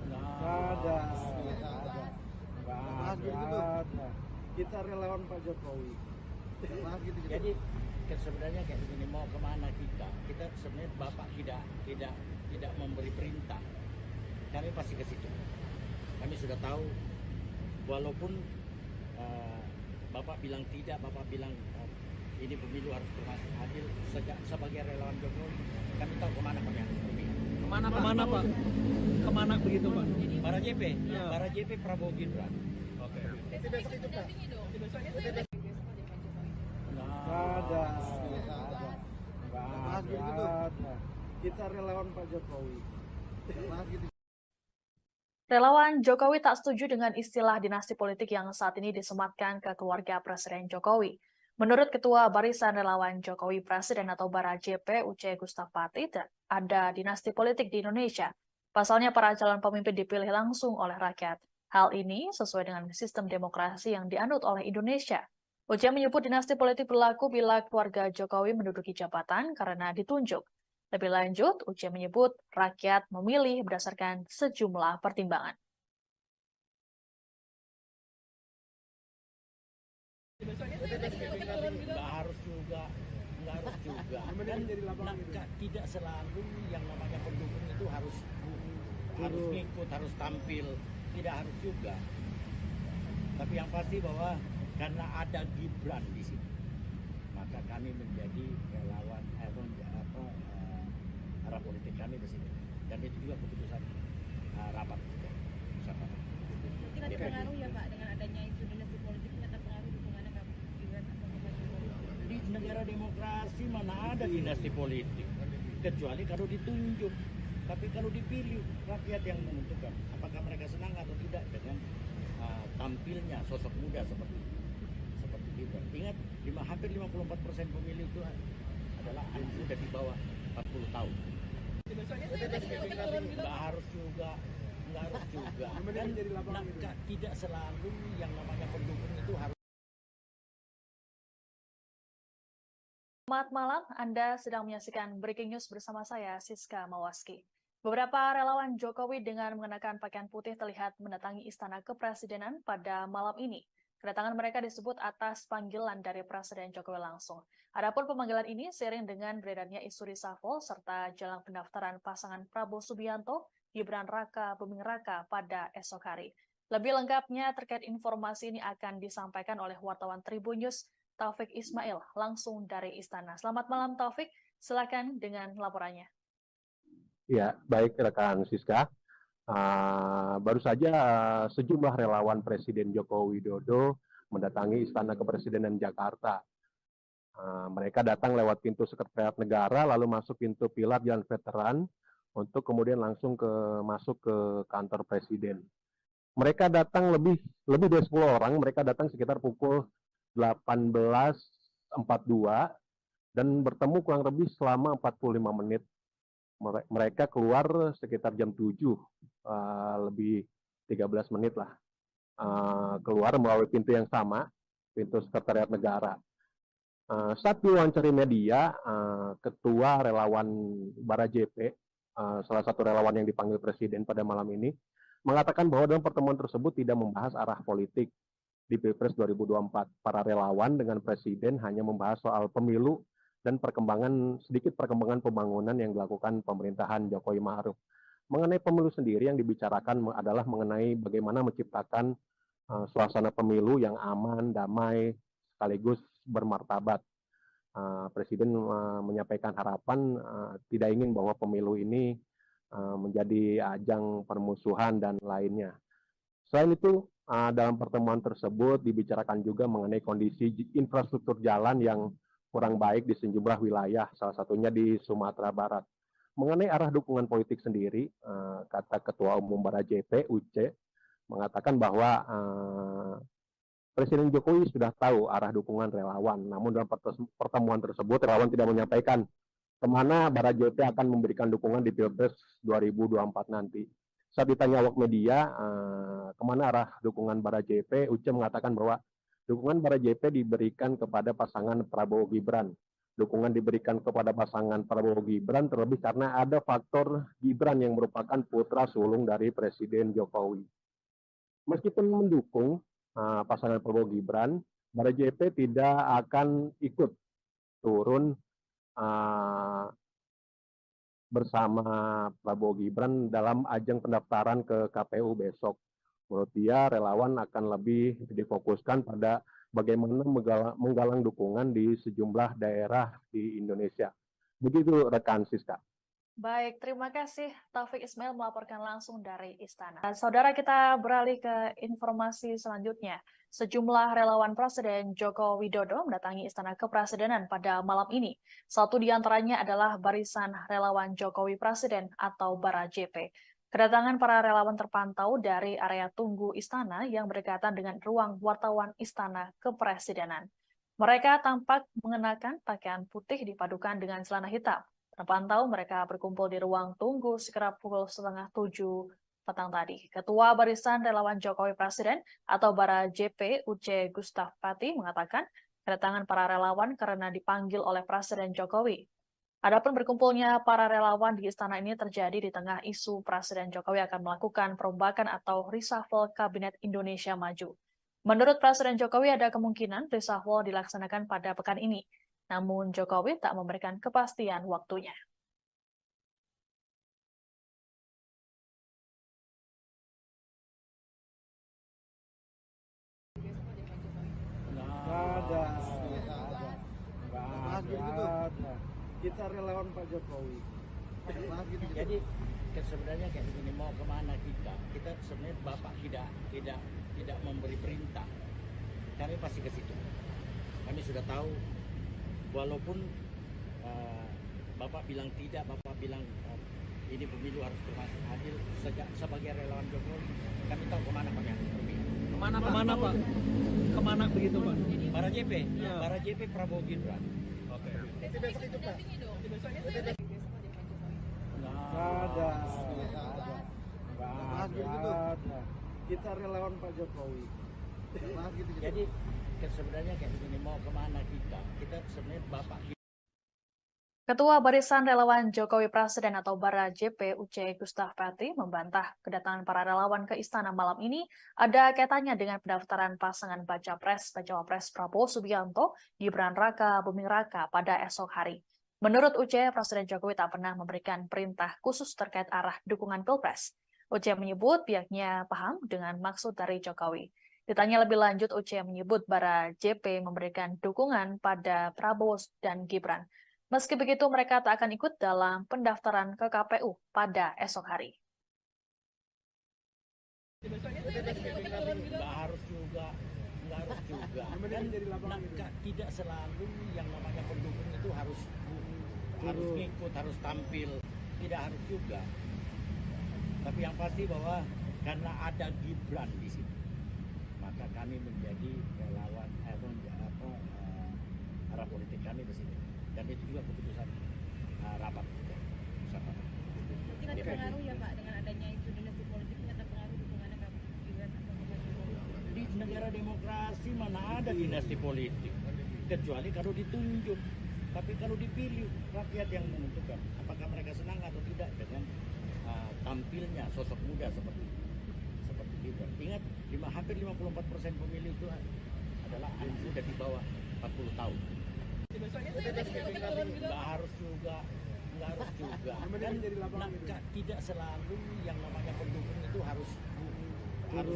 Nggak ada. Kita relawan Pak Jokowi. Jadi sebenarnya kayak begini, mau kemana kita sebenarnya Bapak tidak memberi perintah, kami pasti ke situ. Kami sudah tahu, walaupun Bapak bilang tidak, Bapak bilang ini pemilu harus berlangsung adil, sebagai relawan Jokowi kami tahu kemana kami harus berpihak. Kemana Pak? Kemana begitu Pak? Para JP, Ya. para JP Prabowo Gibran. Oke. Besok itu dampingi dong. Nggak ada. Kita relawan Pak Jokowi. Relawan Jokowi tak setuju dengan istilah dinasti politik yang saat ini disematkan ke keluarga Presiden Jokowi. Menurut Ketua Barisan Relawan Jokowi Presiden atau Bara JP Uce Gustapati, ada dinasti politik di Indonesia. Pasalnya para calon pemimpin dipilih langsung oleh rakyat. Hal ini sesuai dengan sistem demokrasi yang dianut oleh Indonesia. Uce menyebut dinasti politik berlaku bila keluarga Jokowi menduduki jabatan karena ditunjuk. Lebih lanjut, Uce menyebut rakyat memilih berdasarkan sejumlah pertimbangan. Nggak harus juga, Dan tidak selalu yang namanya pendukung itu harus ngikut, harus tampil, tidak harus juga. Tapi yang pasti bahwa karena ada Gibran di sini, maka kami menjadi relawan arah politik kami di sini. Dan itu juga keputusan rapat bersama. Mungkin ada pengaruh ya Pak dengan adanya isu dinasti politik, ini ada pengaruh dukungannya Kak Gibran atau Bapak Jokowi? Di negara demokrasi mana ada dinasti politik, kecuali kalau ditunjuk. Tapi kalau dipilih, rakyat yang menentukan apakah mereka senang atau tidak dengan tampilnya sosok muda seperti Gibran. Ingat, hampir 54% pemilih itu adalah anak muda di bawah 40 tahun. Nggak harus juga, Dan tidak selalu yang namanya pendukung itu harus. Selamat malam, Anda sedang menyaksikan Breaking News bersama saya, Siska Mawaski. Beberapa relawan Jokowi dengan mengenakan pakaian putih terlihat mendatangi Istana Kepresidenan pada malam ini. Kedatangan mereka disebut atas panggilan dari Presiden Jokowi langsung. Adapun pemanggilan ini seiring dengan beredarnya isu reshuffle serta jelang pendaftaran pasangan Prabowo Subianto, Gibran Raka Buming Raka pada esok hari. Lebih lengkapnya terkait informasi ini akan disampaikan oleh wartawan Tribun News, Taufik Ismail, langsung dari Istana. Selamat malam Taufik, silakan dengan laporannya. Ya, baik rekan Siska. Baru saja sejumlah relawan Presiden Joko Widodo mendatangi Istana Kepresidenan Jakarta. Mereka datang lewat pintu Sekretariat Negara, lalu masuk pintu pilar Jalan Veteran, untuk kemudian langsung masuk ke kantor Presiden. Mereka datang lebih dari 10 orang, mereka datang sekitar pukul 18.42 dan bertemu kurang lebih selama 45 menit. Mereka keluar sekitar jam 7, lebih 13 menit lah. Keluar melalui pintu yang sama, pintu Sekretariat Negara. Saat diwawancari media, Ketua Relawan Bara JP, salah satu relawan yang dipanggil Presiden pada malam ini, mengatakan bahwa dalam pertemuan tersebut tidak membahas arah politik di Pilpres 2024. Para relawan dengan Presiden hanya membahas soal pemilu dan sedikit perkembangan pembangunan yang dilakukan pemerintahan Jokowi Ma'ruf. Mengenai pemilu sendiri yang dibicarakan adalah mengenai bagaimana menciptakan suasana pemilu yang aman, damai, sekaligus bermartabat. Presiden menyampaikan harapan tidak ingin bahwa pemilu ini menjadi ajang permusuhan dan lainnya. Selain itu, dalam pertemuan tersebut dibicarakan juga mengenai kondisi infrastruktur jalan yang kurang baik di sejumlah wilayah, salah satunya di Sumatera Barat. Mengenai arah dukungan politik sendiri, kata Ketua Umum Bara JP, Uce, mengatakan bahwa Presiden Jokowi sudah tahu arah dukungan relawan. Namun dalam pertemuan tersebut, relawan tidak menyampaikan kemana Bara JP akan memberikan dukungan di Pilpres 2024 nanti. Saat ditanya awak media, kemana arah dukungan Bara JP, Uce mengatakan bahwa dukungan Bara JP diberikan kepada pasangan Prabowo Gibran. Dukungan diberikan kepada pasangan Prabowo Gibran terlebih karena ada faktor Gibran yang merupakan putra sulung dari Presiden Jokowi. Meskipun mendukung pasangan Prabowo Gibran, Bara JP tidak akan ikut turun bersama Prabowo Gibran dalam ajang pendaftaran ke KPU besok. Menurut dia, relawan akan lebih difokuskan pada bagaimana menggalang dukungan di sejumlah daerah di Indonesia. Begitu rekan Siska. Baik, terima kasih Taufik Ismail melaporkan langsung dari Istana. Saudara, kita beralih ke informasi selanjutnya. Sejumlah relawan Presiden Joko Widodo mendatangi Istana Kepresidenan pada malam ini. Satu di antaranya adalah Barisan Relawan Jokowi Presiden atau Bara JP. Kedatangan para relawan terpantau dari area tunggu Istana yang berdekatan dengan ruang wartawan Istana Kepresidenan. Mereka tampak mengenakan pakaian putih dipadukan dengan celana hitam. Terpantau mereka berkumpul di ruang tunggu sekitar pukul 6:30 petang tadi. Ketua Barisan Relawan Jokowi Presiden atau Bara JP Uce Gustaf Pati mengatakan kedatangan para relawan karena dipanggil oleh Presiden Jokowi. Adapun berkumpulnya para relawan di istana ini terjadi di tengah isu Presiden Jokowi akan melakukan perombakan atau reshuffle Kabinet Indonesia Maju. Menurut Presiden Jokowi ada kemungkinan reshuffle dilaksanakan pada pekan ini. Namun Jokowi tak memberikan kepastian waktunya. Nggak ada. Kita relawan Pak Jokowi. Jadi sebenarnya kayak begini, mau kemana kita? Kita sebenarnya Bapak tidak memberi perintah. Kami pasti ke situ. Kami sudah tahu, walaupun Bapak bilang tidak, Bapak bilang ini pemilu harus berlangsung adil. Sebagai relawan Jokowi, kami tahu kemana kami harus pergi. Kemana Pak? Kemana begitu Pak? Bara JP, Ya. Bara JP Prabowo Gibran. Oke. Besok itu dampingi dong. Besok aja besok aja Pak Jokowi. Nggak ada. Kita relawan Pak Jokowi. Jadi sebenarnya kayak begini, mau kemana kita? Kita sebenarnya Bapak. Ketua Barisan Relawan Jokowi Presiden atau Bara JP Uce Gustaf Pati membantah kedatangan para relawan ke istana malam ini ada kaitannya dengan pendaftaran pasangan Baca Pres Prabowo Subianto, Gibran Raka Buming Raka pada esok hari. Menurut Uce, Presiden Jokowi tak pernah memberikan perintah khusus terkait arah dukungan Pilpres. Uce menyebut pihaknya paham dengan maksud dari Jokowi. Ditanya lebih lanjut, Uce menyebut Bara JP memberikan dukungan pada Prabowo dan Gibran. Meski begitu, mereka tak akan ikut dalam pendaftaran ke KPU pada esok hari. Nggak harus juga. Kan tidak selalu yang namanya pendukung itu harus ngikut, harus tampil. Tidak harus juga. Tapi yang pasti bahwa karena ada Gibran di sini, maka kami menjadi relawan arah politik kami di sini. Dan itu juga keputusan rapat bersama. Tidak terpengaruh ya Pak dengan adanya isu dinasti politik, tidak terpengaruh dukungannya Pak Gibran atau Pak Jokowi. Di negara demokrasi mana ada dinasti politik, kecuali kalau ditunjuk. Tapi kalau dipilih, rakyat yang menentukan apakah mereka senang atau tidak dengan tampilnya sosok muda seperti Gibran. Ingat, hampir 54% pemilih itu adalah anak muda di bawah 40 tahun. Nggak harus juga. nggak harus juga. Yang penting Kan jadi lapangan gitu. tidak selalu yang namanya pendukung itu harus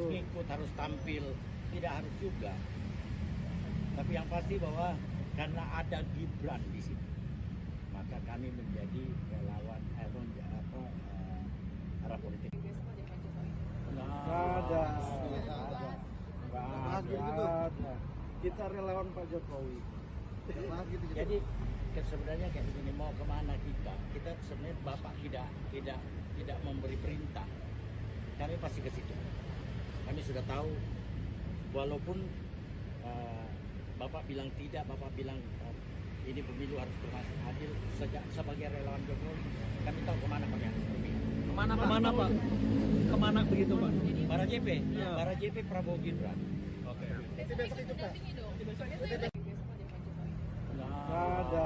ngikut, harus tampil, tidak harus juga. Tapi yang pasti bahwa karena ada Gibran di sini, maka kami menjadi relawan arah politik. Nggak ada. Nggak ada. Kita relawan Pak Jokowi. Jadi sebenarnya kayak begini, mau kemana kita sebenarnya Bapak tidak memberi perintah, kami pasti ke situ. Kami sudah tahu, walaupun Bapak bilang tidak, Bapak bilang ini pemilu harus berlangsung adil. Sebagai relawan Jokowi, kami tahu kemana kami harus pergi. Kemana Pak? Kemana begitu Pak? Para JP, Ya. para JP Prabowo Gibran. Oke. Besok ikut dampingi dong. Besok ikut dampingi Pak Jokowi. Nggak ada.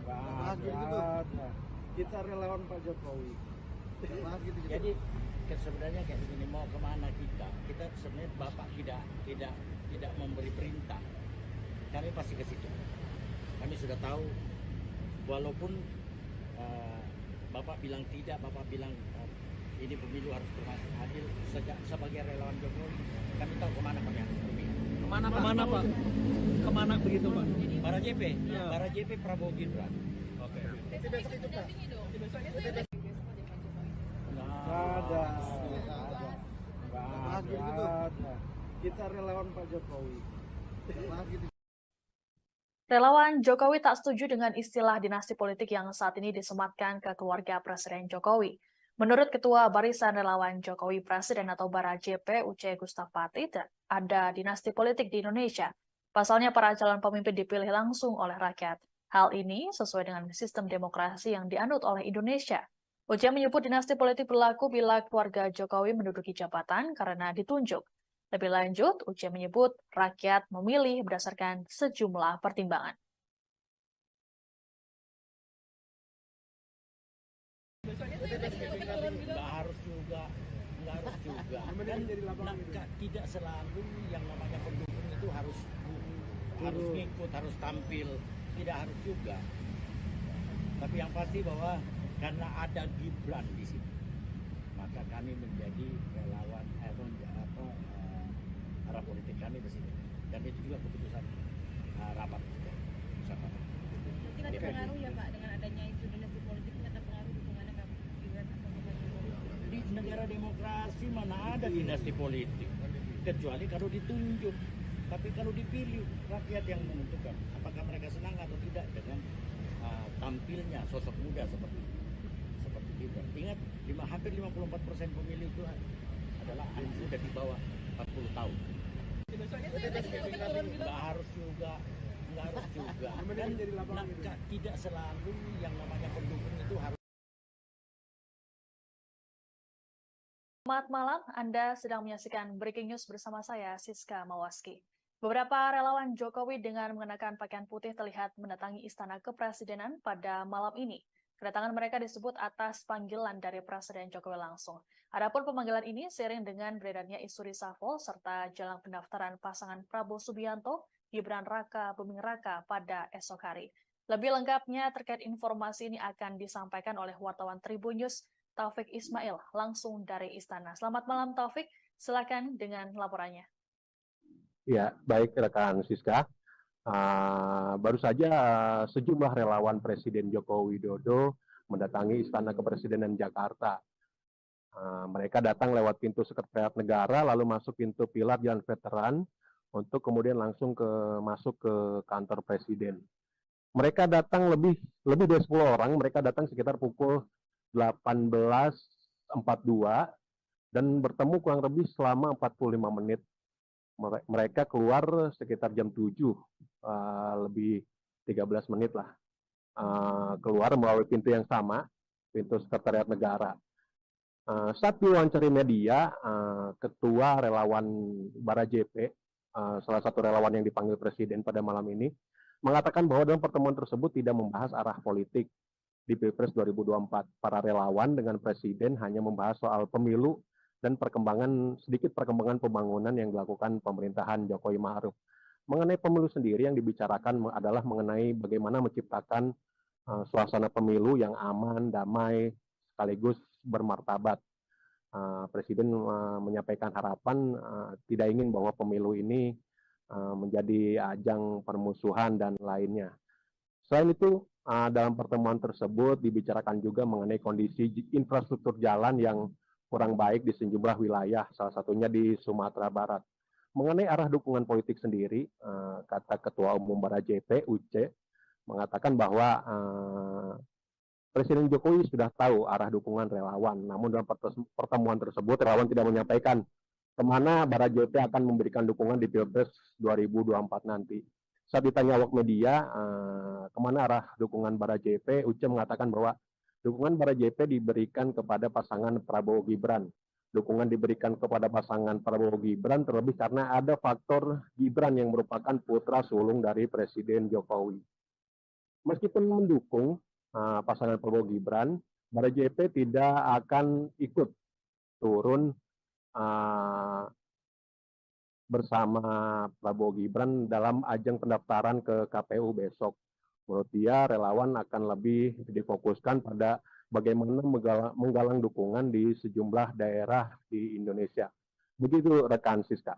Nggak ada. Kita relawan Pak Jokowi. Jadi sebenarnya kayak begini, mau kemana kita sebenarnya Bapak tidak memberi perintah, kami pasti ke situ. Kami sudah tahu, walaupun Bapak bilang tidak, Bapak bilang ini pemilu harus berlangsung adil. Sebagai relawan Jokowi, kami tahu kemana kami harus pergi. Kemana Pak? Kemana begitu Pak? Para JP, Ya. para JP Prabowo Gibran. Oke. Besok ikut dampingi dong. Besok ikut dampingi Pak Jokowi. Nggak ada. Nggak ada. Kita relawan Pak Jokowi. Relawan Jokowi tak setuju dengan istilah dinasti politik yang saat ini disematkan ke keluarga Presiden Jokowi. Menurut Ketua Barisan Relawan Jokowi Presiden atau Bara JP UC Gustaf Pati, ada dinasti politik di Indonesia. Pasalnya para calon pemimpin dipilih langsung oleh rakyat. Hal ini sesuai dengan sistem demokrasi yang dianut oleh Indonesia. UC menyebut dinasti politik berlaku bila keluarga Jokowi menduduki jabatan karena ditunjuk. Lebih lanjut, UC menyebut rakyat memilih berdasarkan sejumlah pertimbangan. Nggak harus juga. Yang penting jadi lapangan gitu. Tidak selalu yang namanya pendukung itu harus ngikut, harus tampil, tidak harus juga. Tapi yang pasti bahwa karena ada Gibran di sini, maka kami menjadi relawan arah politik kami ke sini. Dan itu juga keputusan rapat keputusan rapat. Tidak terpengaruh ya Pak dengan adanya isu dinasti politik, tidak terpengaruh dukungannya ke Gibran atau ke Pak Jokowi. Di negara demokrasi mana ada dinasti politik, kecuali kalau ditunjuk. Tapi kalau dipilih, rakyat yang menentukan apakah mereka senang atau tidak dengan tampilnya sosok muda seperti Gibran. Ingat, hampir 54% pemilih itu adalah anak muda di bawah 40 tahun. Nggak harus juga. Yang penting jadi lapangan gitu. Tidak selalu yang namanya pendukung itu harus. Selamat malam, Anda sedang menyaksikan Breaking News bersama saya, Siska Mawaski. Beberapa relawan Jokowi dengan mengenakan pakaian putih terlihat mendatangi Istana Kepresidenan pada malam ini. Kedatangan mereka disebut atas panggilan dari Presiden Jokowi langsung. Adapun pemanggilan ini seiring dengan beredarnya isu reshuffle serta jelang pendaftaran pasangan Prabowo Subianto, Gibran Raka Buming Raka pada esok hari. Lebih lengkapnya terkait informasi ini akan disampaikan oleh wartawan Tribun News, Taufik Ismail, langsung dari Istana. Selamat malam Taufik, silakan dengan laporannya. Ya, baik rekan Siska. Baru saja sejumlah relawan Presiden Joko Widodo mendatangi Istana Kepresidenan Jakarta. Mereka datang lewat pintu Sekretariat Negara, lalu masuk pintu Pilar Jalan Veteran, untuk kemudian langsung masuk ke kantor Presiden. Mereka datang lebih dari 10 orang, mereka datang sekitar pukul 18.42 dan bertemu kurang lebih selama 45 menit. Mereka keluar sekitar jam 7, lebih 13 menit lah. Keluar melalui pintu yang sama, pintu Sekretariat Negara. Saat diwawancara media, Ketua Relawan Bara JP, salah satu relawan yang dipanggil Presiden pada malam ini, mengatakan bahwa dalam pertemuan tersebut tidak membahas arah politik di Pilpres 2024. Para relawan dengan Presiden hanya membahas soal pemilu dan sedikit perkembangan pembangunan yang dilakukan pemerintahan Jokowi Ma'ruf. Mengenai pemilu sendiri yang dibicarakan adalah mengenai bagaimana menciptakan suasana pemilu yang aman, damai, sekaligus bermartabat. Presiden menyampaikan harapan tidak ingin bahwa pemilu ini menjadi ajang permusuhan dan lainnya. Selain itu, dalam pertemuan tersebut dibicarakan juga mengenai kondisi infrastruktur jalan yang kurang baik di sejumlah wilayah, salah satunya di Sumatera Barat. Mengenai arah dukungan politik sendiri, kata Ketua Umum Bara JP, Uce, mengatakan bahwa Presiden Jokowi sudah tahu arah dukungan relawan. Namun dalam pertemuan tersebut, relawan tidak menyampaikan kemana Bara JP akan memberikan dukungan di Pilpres 2024 nanti. Saat ditanya awak media, kemana arah dukungan Bara JP, Uce mengatakan bahwa dukungan Bara JP diberikan kepada pasangan Prabowo Gibran. Dukungan diberikan kepada pasangan Prabowo Gibran terlebih karena ada faktor Gibran yang merupakan putra sulung dari Presiden Jokowi. Meskipun mendukung pasangan Prabowo Gibran, Bara JP tidak akan ikut turun bersama Prabowo Gibran dalam ajang pendaftaran ke KPU besok. Menurut dia, relawan akan lebih difokuskan pada bagaimana menggalang dukungan di sejumlah daerah di Indonesia. Begitu rekan Siska.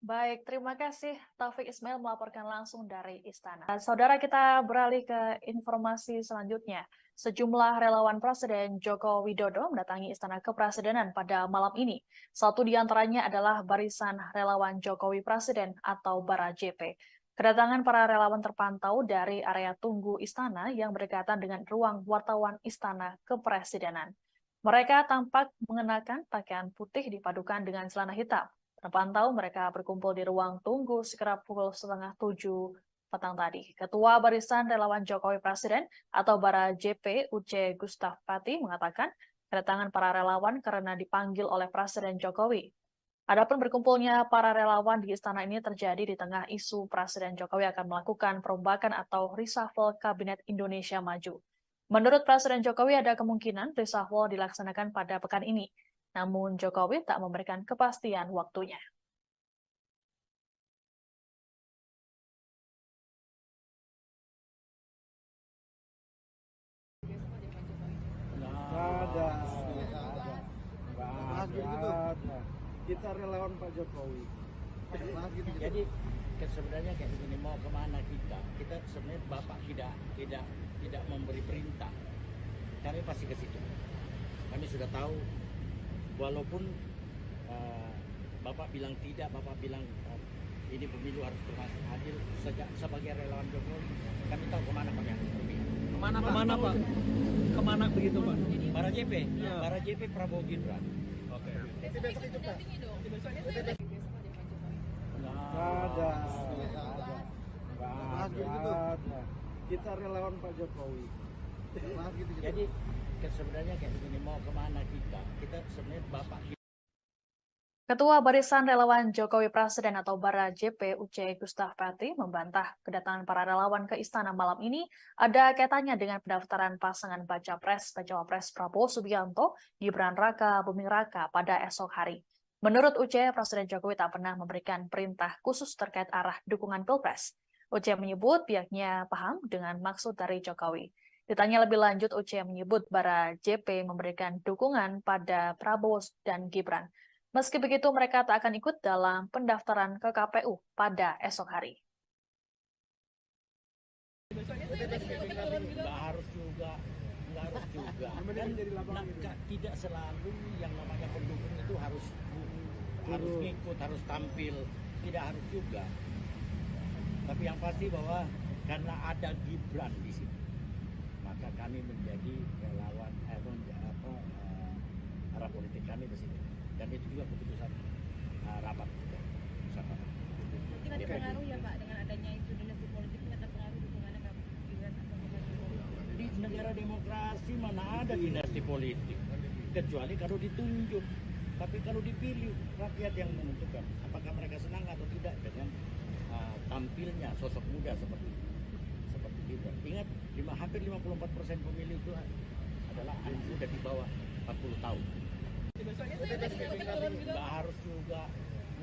Baik, terima kasih Taufik Ismail melaporkan langsung dari Istana. Saudara, kita beralih ke informasi selanjutnya. Sejumlah relawan Presiden Joko Widodo mendatangi Istana Kepresidenan pada malam ini. Satu di antaranya adalah Barisan Relawan Jokowi Presiden atau Bara JP. Kedatangan para relawan terpantau dari area tunggu Istana yang berdekatan dengan ruang wartawan Istana Kepresidenan. Mereka tampak mengenakan pakaian putih dipadukan dengan celana hitam. Terpantau mereka berkumpul di ruang tunggu sekitar pukul 6:30 petang tadi. Ketua Barisan Relawan Jokowi Presiden atau Bara JP Uce Gustaf Pati mengatakan kedatangan para relawan karena dipanggil oleh Presiden Jokowi. Adapun berkumpulnya para relawan di istana ini terjadi di tengah isu Presiden Jokowi akan melakukan perombakan atau reshuffle Kabinet Indonesia Maju. Menurut Presiden Jokowi ada kemungkinan reshuffle dilaksanakan pada pekan ini. Namun Jokowi tak memberikan kepastian waktunya. Nggak ada. Kita relawan Pak Jokowi. Jadi sebenarnya kayak begini, mau kemana kita? Kita sebenarnya Bapak tidak memberi perintah. Kami pasti ke situ. Kami sudah tahu, walaupun Bapak bilang tidak, Bapak bilang ini pemilu harus berlangsung adil. Sebagai relawan Jokowi, kami tahu kemana kami harus pergi. Kemana Pak? Kemana begitu Pak? Bara JP, Ya. Bara JP Prabowo Gibran. Oke. Besok itu mendampingi dong. Besok ada Pak Jokowi. Nggak ada. Kita relawan Pak Jokowi. Jadi sebenarnya kayak begini, mau kemana kita? Kita sebenarnya Bapak. Ketua Barisan Relawan Jokowi Presiden atau Bara JP Uce Gustaf Pati membantah kedatangan para relawan ke istana malam ini ada kaitannya dengan pendaftaran pasangan baca pres Cawapres Prabowo Subianto Gibran Raka Buming Raka pada esok hari. Menurut Uce, Presiden Jokowi tak pernah memberikan perintah khusus terkait arah dukungan Pilpres. Uce menyebut pihaknya paham dengan maksud dari Jokowi. Ditanya lebih lanjut, Uce menyebut Bara JP memberikan dukungan pada Prabowo dan Gibran. Meski begitu, mereka tak akan ikut dalam pendaftaran ke KPU pada esok hari. Nggak harus juga. Kan tidak selalu yang namanya pendukung itu harus ngikut, harus tampil. Tidak harus juga. Tapi yang pasti bahwa karena ada Gibran di sini, maka kami menjadi relawan arah politik kami di sini. Dan itu juga keputusan rapat bersama. Berarti nggak terpengaruh ya Pak dengan adanya isu dinasti politik, nggak terpengaruh dukungannya Kak Gibran atau Pak Jokowi? Di negara demokrasi mana ada dinasti politik, kecuali kalau ditunjuk. Tapi kalau dipilih, rakyat yang menentukan apakah mereka senang atau tidak dengan tampilnya sosok muda seperti Gibran. Ingat, hampir 54% pemilih itu adalah anak muda di bawah 40 tahun. Nggak harus juga.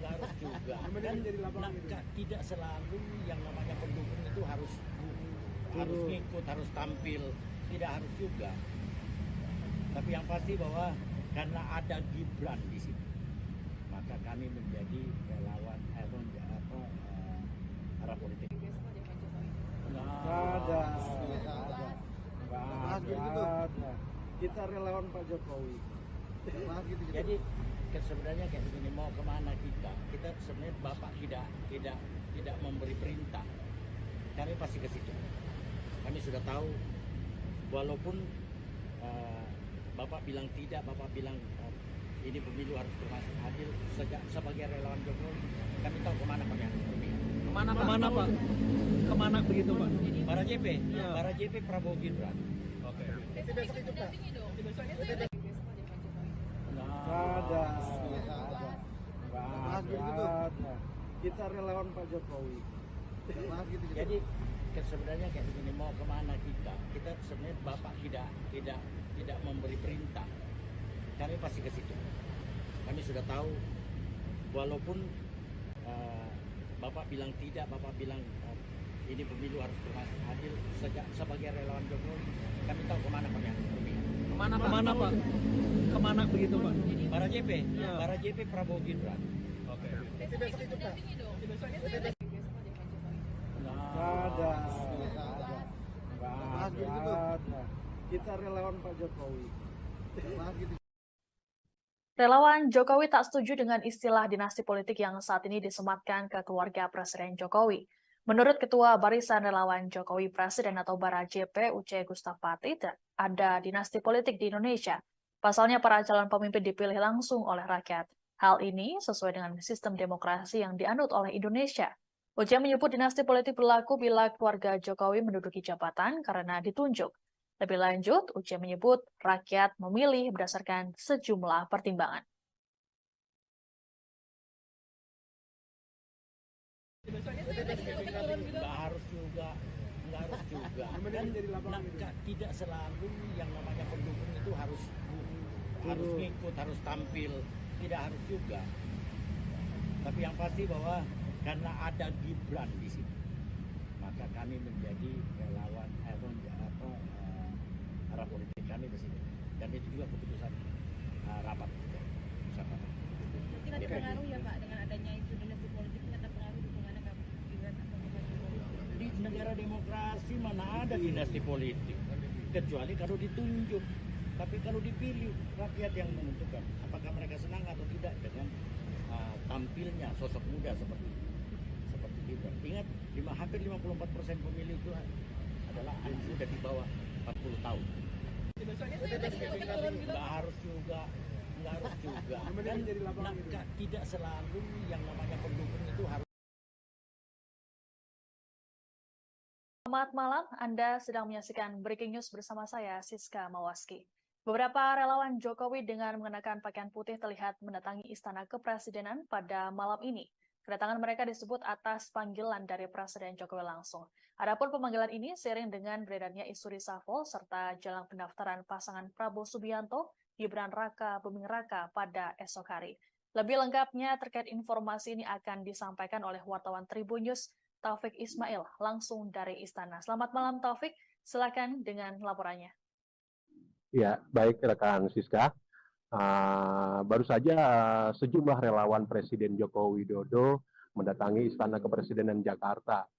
Kan tidak selalu yang namanya pendukung itu harus harus ngikut, harus tampil, tidak harus juga. Tapi yang pasti bahwa karena ada Gibran di situ, maka kami menjadi relawan arah politik. Nggak ada. Kita relawan Pak Jokowi. Jadi sebenarnya kayak begini, mau kemana kita sebenarnya Bapak tidak memberi perintah, kami pasti ke situ. Kami sudah tahu, walaupun Bapak bilang tidak, Bapak bilang ini pemilu harus berlangsung adil. Sebagai relawan Jokowi, kami tahu kemana kami harus pergi. Kemana Pak? Kemana begitu Pak? Para JP, Ya. para JP Prabowo Gibran. Oke. Besok ikut dampingi dong. Besoknya tuh ada Pak Jokowi. Nggak ada. Kita relawan Pak Jokowi. Jadi sebenarnya kayak begini, mau kemana kita sebenarnya Bapak tidak memberi perintah, kami pasti ke situ. Kami sudah tahu, walaupun Bapak bilang tidak, Bapak bilang ini pemilu harus berlangsung adil. Sebagai relawan Jokowi, kami tahu kemana kami harus pergi. Kemana Pak? Kemana begitu Pak? Para JP, Ya. para JP Prabowo Gibran. Oke. Besok ikut dampingi dong. Besoknya tuh ada Pak Jokowi. Nggak ada. Kita relawan Pak Jokowi. Relawan Jokowi tak setuju dengan istilah dinasti politik yang saat ini disematkan ke keluarga Presiden Jokowi. Menurut Ketua Barisan Relawan Jokowi Presiden atau Bara JP Uce Gustapati, ada dinasti politik di Indonesia. Pasalnya para calon pemimpin dipilih langsung oleh rakyat. Hal ini sesuai dengan sistem demokrasi yang dianut oleh Indonesia. Uce menyebut dinasti politik berlaku bila keluarga Jokowi menduduki jabatan karena ditunjuk. Lebih lanjut, Uce menyebut rakyat memilih berdasarkan sejumlah pertimbangan. Nggak harus juga. Kan tidak selalu yang namanya pendukung itu harus ngikut, harus tampil, tidak harus juga. Tapi yang pasti bahwa karena ada Gibran di situ, maka kami menjadi relawan arah politik kami di situ. Dan itu juga keputusan rapat. Mungkin ada pengaruh ya Pak dengan adanya isu dinasti politik, ini ada pengaruh dukungannya ke Gibran atau ke Pak Jokowi. Di negara demokrasi mana ada dinasti politik, kecuali kalau ditunjuk. Tapi kalau dipilih, rakyat yang menentukan apakah mereka senang atau tidak dengan tampilnya sosok muda seperti Gibran. Ingat, hampir 54% pemilih itu adalah anak muda di bawah 40 tahun. Besoknya tuh ada turun gitu. Nggak harus juga. Kan tidak selalu yang namanya pendukung itu harus. Selamat malam, Anda sedang menyaksikan Breaking News bersama saya, Siska Mawaski. Beberapa relawan Jokowi dengan mengenakan pakaian putih terlihat mendatangi Istana Kepresidenan pada malam ini. Kedatangan mereka disebut atas panggilan dari Presiden Jokowi langsung. Adapun pemanggilan ini seiring dengan beredarnya isu reshuffle serta jelang pendaftaran pasangan Prabowo Subianto, Gibran Raka Buming Raka pada esok hari. Lebih lengkapnya terkait informasi ini akan disampaikan oleh wartawan Tribun News, Taufik Ismail, langsung dari Istana. Selamat malam Taufik, silakan dengan laporannya. Ya, baik rekan Siska. Baru saja sejumlah relawan Presiden Joko Widodo mendatangi Istana Kepresidenan Jakarta.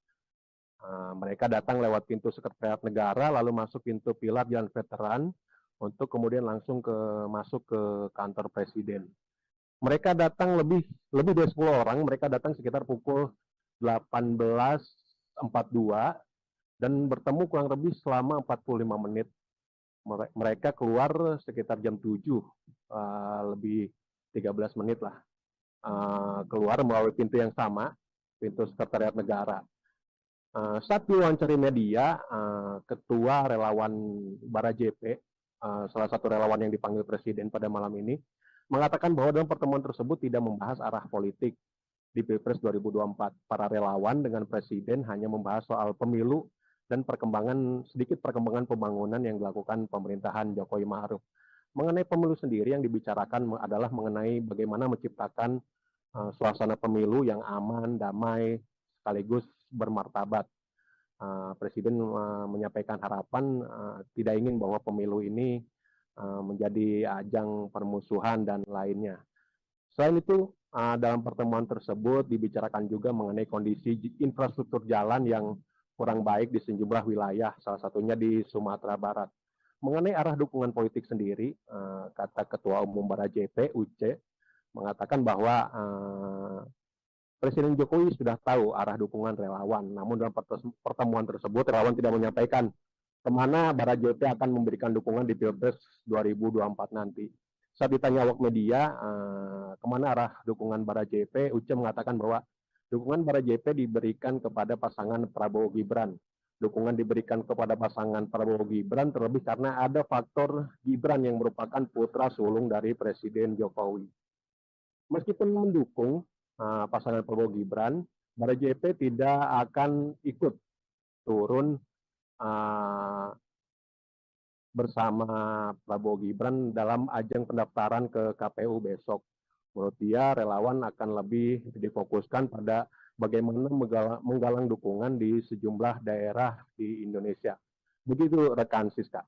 Mereka datang lewat pintu Sekretariat Negara, lalu masuk pintu pilar Jalan Veteran, untuk kemudian langsung masuk ke kantor Presiden. Mereka datang lebih dari 10 orang, mereka datang sekitar pukul 18.42 dan bertemu kurang lebih selama 45 menit. Mereka keluar sekitar jam 7, lebih 13 menit lah. Keluar melalui pintu yang sama, pintu Sekretariat Negara. Saat diwawancara media, Ketua Relawan Bara JP, salah satu relawan yang dipanggil Presiden pada malam ini, mengatakan bahwa dalam pertemuan tersebut tidak membahas arah politik di Pilpres 2024. Para relawan dengan Presiden hanya membahas soal pemilu dan sedikit perkembangan pembangunan yang dilakukan pemerintahan Jokowi Ma'ruf. Mengenai pemilu sendiri yang dibicarakan adalah mengenai bagaimana menciptakan suasana pemilu yang aman, damai, sekaligus bermartabat. Presiden menyampaikan harapan tidak ingin bahwa pemilu ini menjadi ajang permusuhan dan lainnya. Selain itu, dalam pertemuan tersebut dibicarakan juga mengenai kondisi infrastruktur jalan yang kurang baik di sejumlah wilayah, salah satunya di Sumatera Barat. Mengenai arah dukungan politik sendiri, kata Ketua Umum Bara JP, Uce, mengatakan bahwa Presiden Jokowi sudah tahu arah dukungan relawan, namun dalam pertemuan tersebut relawan tidak menyampaikan kemana Bara JP akan memberikan dukungan di Pilpres 2024 nanti. Saat ditanya awak media, kemana arah dukungan Bara JP, Uce mengatakan bahwa dukungan Bara JP diberikan kepada pasangan Prabowo Gibran. Dukungan diberikan kepada pasangan Prabowo Gibran terlebih karena ada faktor Gibran yang merupakan putra sulung dari Presiden Jokowi. Meskipun mendukung pasangan Prabowo Gibran, Bara JP tidak akan ikut turun bersama Prabowo Gibran dalam ajang pendaftaran ke KPU besok. Menurut dia, relawan akan lebih difokuskan pada bagaimana menggalang dukungan di sejumlah daerah di Indonesia. Begitu rekan Siska.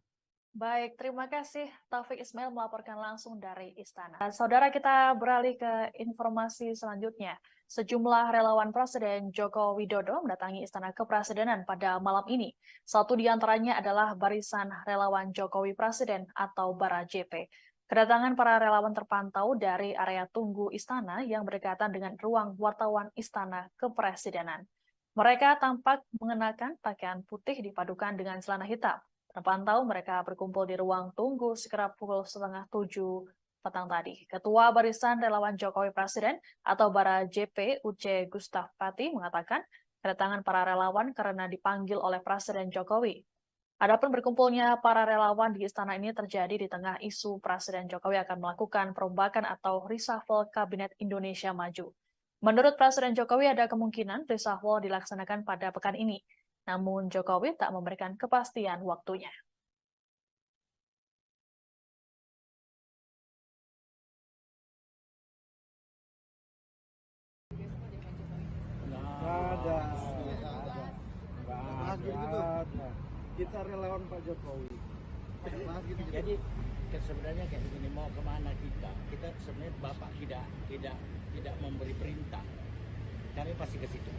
Baik, terima kasih Taufik Ismail melaporkan langsung dari Istana. Saudara, kita beralih ke informasi selanjutnya. Sejumlah relawan Presiden Joko Widodo mendatangi Istana Kepresidenan pada malam ini. Satu di antaranya adalah Barisan Relawan Jokowi Presiden atau Bara JP. Kedatangan para relawan terpantau dari area tunggu Istana yang berdekatan dengan ruang wartawan Istana Kepresidenan. Mereka tampak mengenakan pakaian putih dipadukan dengan celana hitam. Terpantau mereka berkumpul di ruang tunggu sekitar pukul 6:30 petang tadi. Ketua Barisan Relawan Jokowi Presiden atau Bara JP Uce Gustaf Pati mengatakan kedatangan para relawan karena dipanggil oleh Presiden Jokowi. Adapun berkumpulnya para relawan di istana ini terjadi di tengah isu Presiden Jokowi akan melakukan perombakan atau reshuffle Kabinet Indonesia Maju. Menurut Presiden Jokowi ada kemungkinan reshuffle dilaksanakan pada pekan ini. Namun Jokowi tak memberikan kepastian waktunya. Nggak ada. Kita relawan Pak Jokowi. Jadi sebenarnya kayak begini, mau kemana kita? Kita sebenarnya Bapak tidak memberi perintah. Kami pasti ke situ.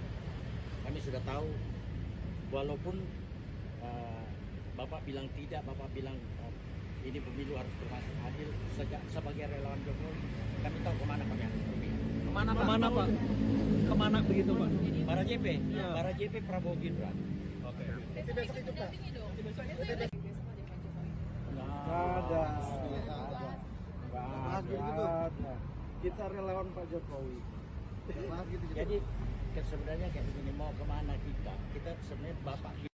Kami sudah tahu, walaupun Bapak bilang tidak, Bapak bilang ini pemilu harus berlangsung adil. Sebagai relawan Jokowi, kami tahu kemana kami harus pergi. Kemana Pak? Kemana begitu Pak? Bara JP, Bara JP Prabowo Gibran. Oke. Besok ikut dampingi dong. Besok ada Pak Jokowi. Nggak ada. Kita relawan Pak Jokowi. Jadi sebenarnya kayak begini, mau kemana kita? Kita sebenarnya Bapak.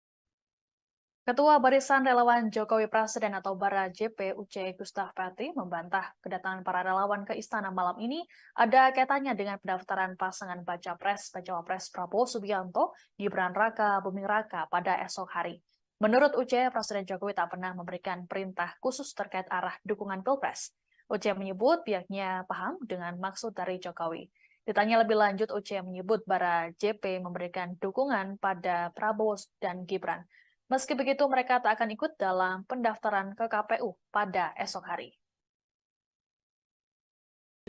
Ketua Barisan Relawan Jokowi Presiden atau Bara JP Uce Gustaf Pati membantah kedatangan para relawan ke istana malam ini ada kaitannya dengan pendaftaran pasangan Baca Pres Prabowo Subianto Gibran Raka Buming Raka pada esok hari. Menurut Uce, Presiden Jokowi tak pernah memberikan perintah khusus terkait arah dukungan Pilpres. Uce menyebut pihaknya paham dengan maksud dari Jokowi. Ditanya lebih lanjut, Uce menyebut Bara JP memberikan dukungan pada Prabowo dan Gibran. Meski begitu, mereka tak akan ikut dalam pendaftaran ke KPU pada esok hari.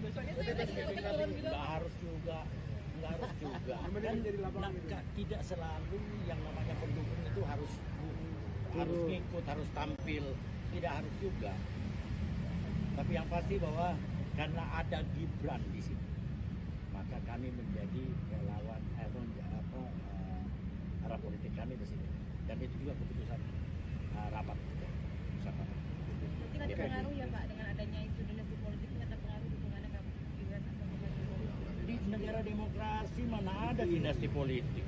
Nggak harus juga. Kan tidak selalu yang namanya pendukung itu harus ngikut, harus tampil. Tidak harus juga. Tapi yang pasti bahwa karena ada Gibran di sini, maka kami menjadi relawan arah politik kami di sini. Dan itu juga keputusan rapat bersama. Mungkin ada pengaruh ya Pak dengan adanya isu dinasti politik, ini ada pengaruh dukungannya ke Gibran atau ke Pak Jokowi? Di negara demokrasi mana ada dinasti politik,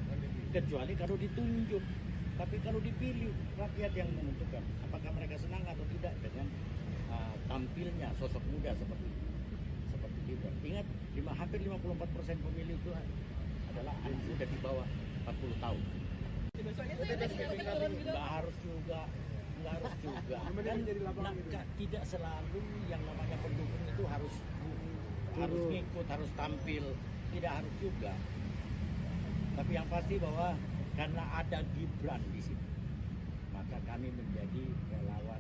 kecuali kalau ditunjuk. Tapi kalau dipilih, rakyat yang menentukan apakah mereka senang atau tidak dengan tampilnya sosok muda seperti Gibran. Ingat, hampir 54% pemilih itu adalah anak muda di bawah 40 tahun. Nggak harus juga. Kan tidak selalu yang namanya pendukung itu harus ngikut, harus tampil. Tidak harus juga. Tapi yang pasti bahwa karena ada Gibran di situ, maka kami menjadi relawan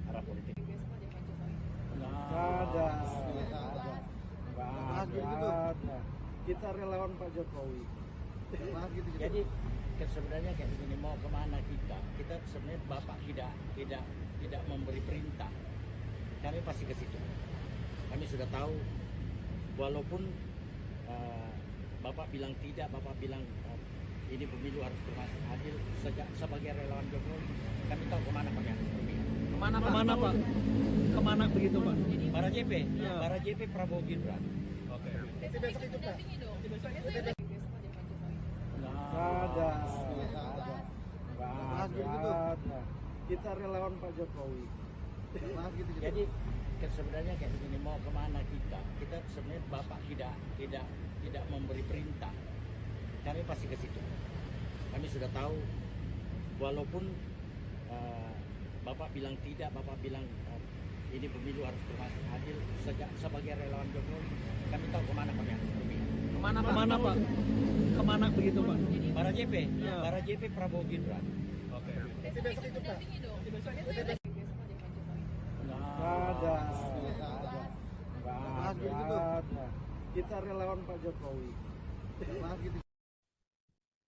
arah politik. Nggak ada. Kita relawan Pak Jokowi. Jadi sebenarnya kayak begini, mau kemana kita sebenarnya Bapak tidak memberi perintah, kami pasti ke situ. Kami sudah tahu, walaupun Bapak bilang tidak, Bapak bilang ini pemilu harus berlangsung adil. Sebagai relawan Jokowi, kami tahu kemana kami harus pergi. Kemana Pak? Kemana begitu Pak? Para JP, Ya. para JP Prabowo Gibran. Oke. Besok itu dampingi dong. Besoknya saya lagi besok aja Pak Jokowi. Nggak ada. Kita relawan Pak Jokowi. Jadi sebenarnya kayak begini, mau kemana kita sebenarnya Bapak tidak memberi perintah, kami pasti ke situ. Kami sudah tahu, walaupun Bapak bilang tidak, Bapak bilang ini pemilu harus berlangsung adil. Sebagai relawan Jokowi, kami tahu kemana kami harus pergi. Kemana Pak? Kemana begitu Pak? Para JP, Ya. para JP Prabowo Gibran. Oke. Besok itu dampingi dong. Besoknya saya lagi besok aja Pak Jokowi. Nggak ada. Kita relawan Pak Jokowi.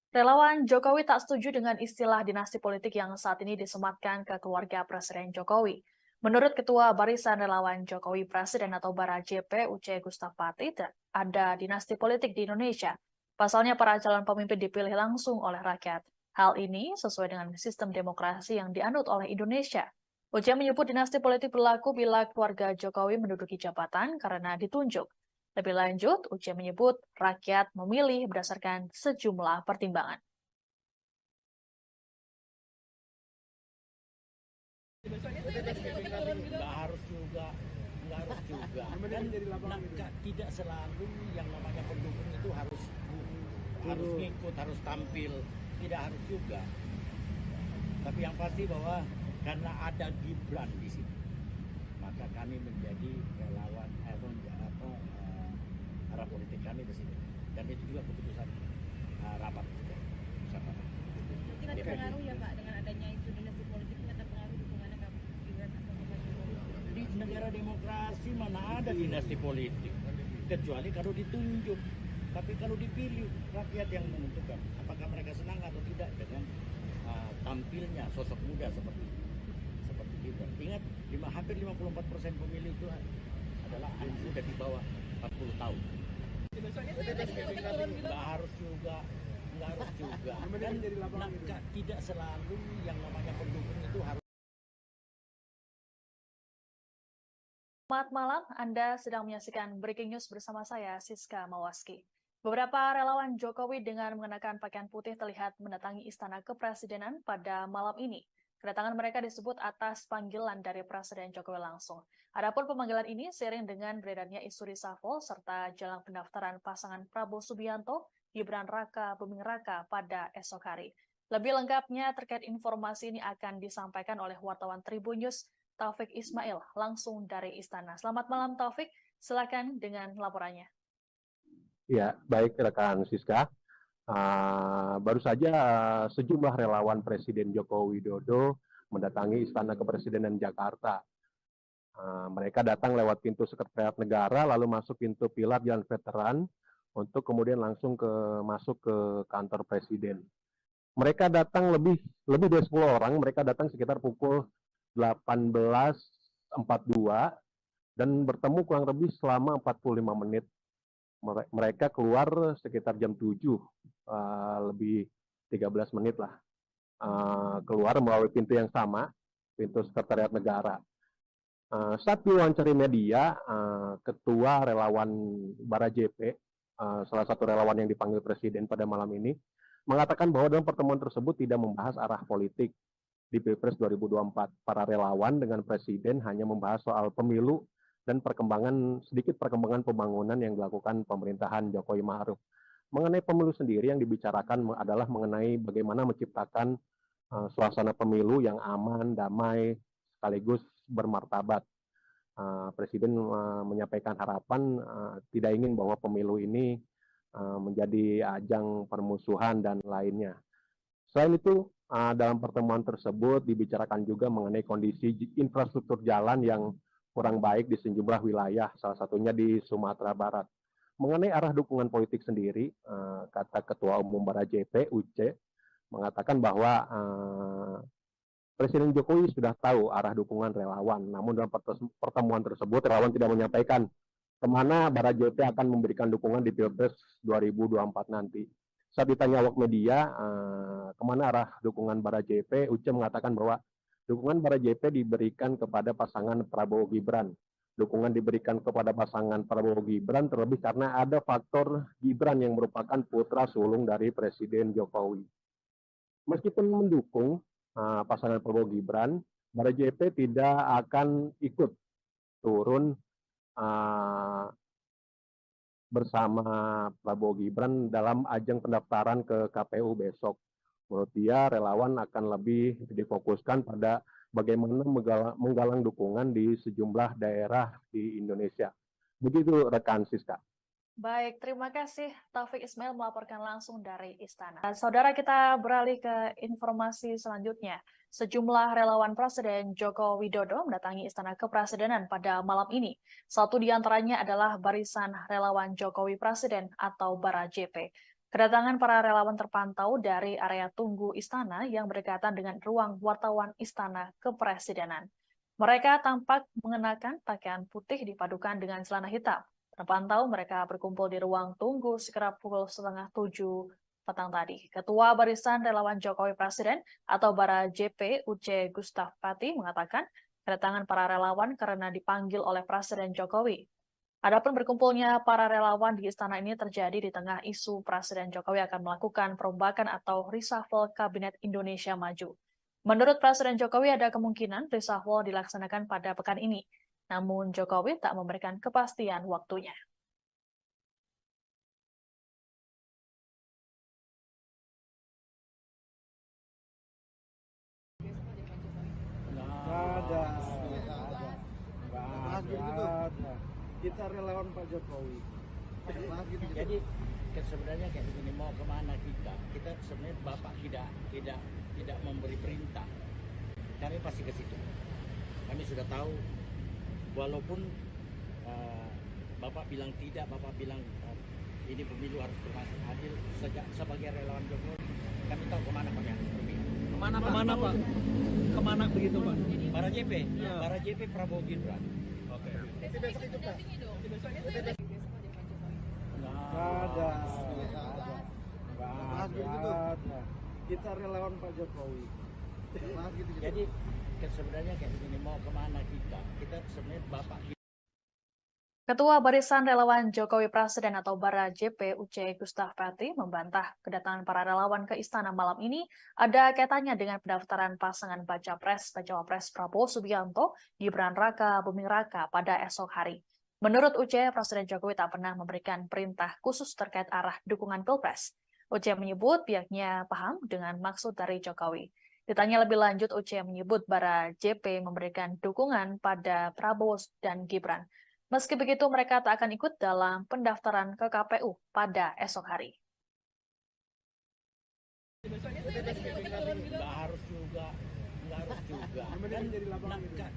Relawan Jokowi tak setuju dengan istilah dinasti politik yang saat ini disematkan ke keluarga Presiden Jokowi. Menurut Ketua Barisan Relawan Jokowi Presiden atau Bara JP Uce Gustapati, ada dinasti politik di Indonesia. Pasalnya para calon pemimpin dipilih langsung oleh rakyat. Hal ini sesuai dengan sistem demokrasi yang dianut oleh Indonesia. Uce menyebut dinasti politik berlaku bila keluarga Jokowi menduduki jabatan karena ditunjuk. Lebih lanjut, Uce menyebut rakyat memilih berdasarkan sejumlah pertimbangan. Besoknya saya lagi turun gitu. Nggak harus juga. Kan tidak selalu yang namanya pendukung itu harus ngikut, harus tampil, tidak harus juga. Tapi yang pasti bahwa karena ada Gibran di situ, maka kami menjadi relawan arah politik kami di situ. Dan itu juga keputusan rapat. Mungkin ada pengaruh ya Pak dengan adanya isu dinasti politik ini, ada pengaruh dukungannya ke Gibran atau ke Pak Jokowi. Di negara demokrasi mana ada dinasti politik, kecuali kalau ditunjuk. Tapi kalau dipilih, rakyat yang menentukan apakah mereka senang atau tidak dengan tampilnya sosok muda seperti Gibran. Ingat, hampir 54% pemilih itu adalah anak muda di bawah 40 tahun. Besoknya saya lagi turun gitu. Nggak harus juga. Kan tidak selalu yang namanya pendukung itu harus. Selamat malam, Anda sedang menyaksikan Breaking News bersama saya, Siska Mawaski. Beberapa relawan Jokowi dengan mengenakan pakaian putih terlihat mendatangi Istana Kepresidenan pada malam ini. Kedatangan mereka disebut atas panggilan dari Presiden Jokowi langsung. Adapun pemanggilan ini seiring dengan beredarnya isu reshuffle serta jelang pendaftaran pasangan Prabowo Subianto, Gibran Raka Buming Raka pada esok hari. Lebih lengkapnya terkait informasi ini akan disampaikan oleh wartawan Tribun News, Taufik Ismail, langsung dari Istana. Selamat malam Taufik, silakan dengan laporannya. Ya, baik rekan Siska. Baru saja sejumlah relawan Presiden Joko Widodo mendatangi Istana Kepresidenan Jakarta. Mereka datang lewat pintu Sekretariat Negara, lalu masuk pintu pilar Jalan Veteran, untuk kemudian langsung masuk ke kantor Presiden. Mereka datang lebih dari 10 orang, mereka datang sekitar pukul 18.42 dan bertemu kurang lebih selama 45 menit. Mereka keluar sekitar jam 7, lebih 13 menit lah. Keluar melalui pintu yang sama, pintu Sekretariat Negara. Saat diwawancara media, Ketua Relawan Bara JP, salah satu relawan yang dipanggil Presiden pada malam ini, mengatakan bahwa dalam pertemuan tersebut tidak membahas arah politik di Pilpres 2024. Para relawan dengan Presiden hanya membahas soal pemilu dan sedikit perkembangan pembangunan yang dilakukan pemerintahan Jokowi Ma'ruf. Mengenai pemilu sendiri yang dibicarakan adalah mengenai bagaimana menciptakan suasana pemilu yang aman, damai, sekaligus bermartabat. Presiden menyampaikan harapan tidak ingin bahwa pemilu ini menjadi ajang permusuhan dan lainnya. Selain itu, dalam pertemuan tersebut dibicarakan juga mengenai kondisi infrastruktur jalan yang kurang baik di sejumlah wilayah, salah satunya di Sumatera Barat. Mengenai arah dukungan politik sendiri, kata Ketua Umum Bara JP, Uce, mengatakan bahwa Presiden Jokowi sudah tahu arah dukungan relawan, namun dalam pertemuan tersebut relawan tidak menyampaikan kemana Bara JP akan memberikan dukungan di Pilpres 2024 nanti. Saat ditanya awak media, kemana arah dukungan Bara JP, Uce mengatakan bahwa dukungan Bara JP diberikan kepada pasangan Prabowo Gibran. Dukungan diberikan kepada pasangan Prabowo Gibran terlebih karena ada faktor Gibran yang merupakan putra sulung dari Presiden Jokowi. Meskipun mendukung pasangan Prabowo Gibran, Bara JP tidak akan ikut turun bersama Prabowo Gibran dalam ajang pendaftaran ke KPU besok. Menurut dia, relawan akan lebih difokuskan pada bagaimana menggalang dukungan di sejumlah daerah di Indonesia. Begitu rekan Siska. Baik, terima kasih Taufik Ismail melaporkan langsung dari Istana. Saudara, kita beralih ke informasi selanjutnya. Sejumlah relawan Presiden Joko Widodo mendatangi Istana Kepresidenan pada malam ini. Satu di antaranya adalah Barisan Relawan Jokowi Presiden atau Bara JP. Kedatangan para relawan terpantau dari area tunggu Istana yang berdekatan dengan ruang wartawan Istana Kepresidenan. Mereka tampak mengenakan pakaian putih dipadukan dengan celana hitam. Terpantau mereka berkumpul di ruang tunggu sekitar pukul 6:30 petang tadi. Ketua Barisan Relawan Jokowi Presiden atau Bara JP Uce Gustaf Pati mengatakan kedatangan para relawan karena dipanggil oleh Presiden Jokowi. Adapun berkumpulnya para relawan di istana ini terjadi di tengah isu Presiden Jokowi akan melakukan perombakan atau reshuffle Kabinet Indonesia Maju. Menurut Presiden Jokowi ada kemungkinan reshuffle dilaksanakan pada pekan ini. Namun Jokowi tak memberikan kepastian waktunya. Nggak ada. Kita relawan Pak Jokowi. Jadi sebenarnya kayak begini, mau kemana kita? Kita sebenarnya Bapak tidak memberi perintah. Kami pasti ke situ. Kami sudah tahu, walaupun Bapak bilang tidak, Bapak bilang ini pemilu harus berlangsung adil. Sebagai relawan Jokowi, kami tahu kemana Pak yang berpihak. Kemana Pak? Kemana begitu Pak? Bara JP, Ya. Bara JP Prabowo Gibran. Oke. Besok itu dampingi dong. Besok aja Pak Jokowi. Nggak ada. Kita relawan Pak Jokowi. Jadi sebenarnya kayak begini, mau kemana kita? Kita sebenarnya Bapak. Ketua Barisan Relawan Jokowi Presiden atau Bara JP Uce Gustaf Pati membantah kedatangan para relawan ke istana malam ini ada kaitannya dengan pendaftaran pasangan Baca Pres Prabowo Subianto Gibran Raka Buming Raka pada esok hari. Menurut Uce, Presiden Jokowi tak pernah memberikan perintah khusus terkait arah dukungan Pilpres. Uce menyebut pihaknya paham dengan maksud dari Jokowi. Ditanya lebih lanjut, Uce menyebut Bara JP memberikan dukungan pada Prabowo dan Gibran. Meski begitu, mereka tak akan ikut dalam pendaftaran ke KPU pada esok hari. Nggak harus juga. Kan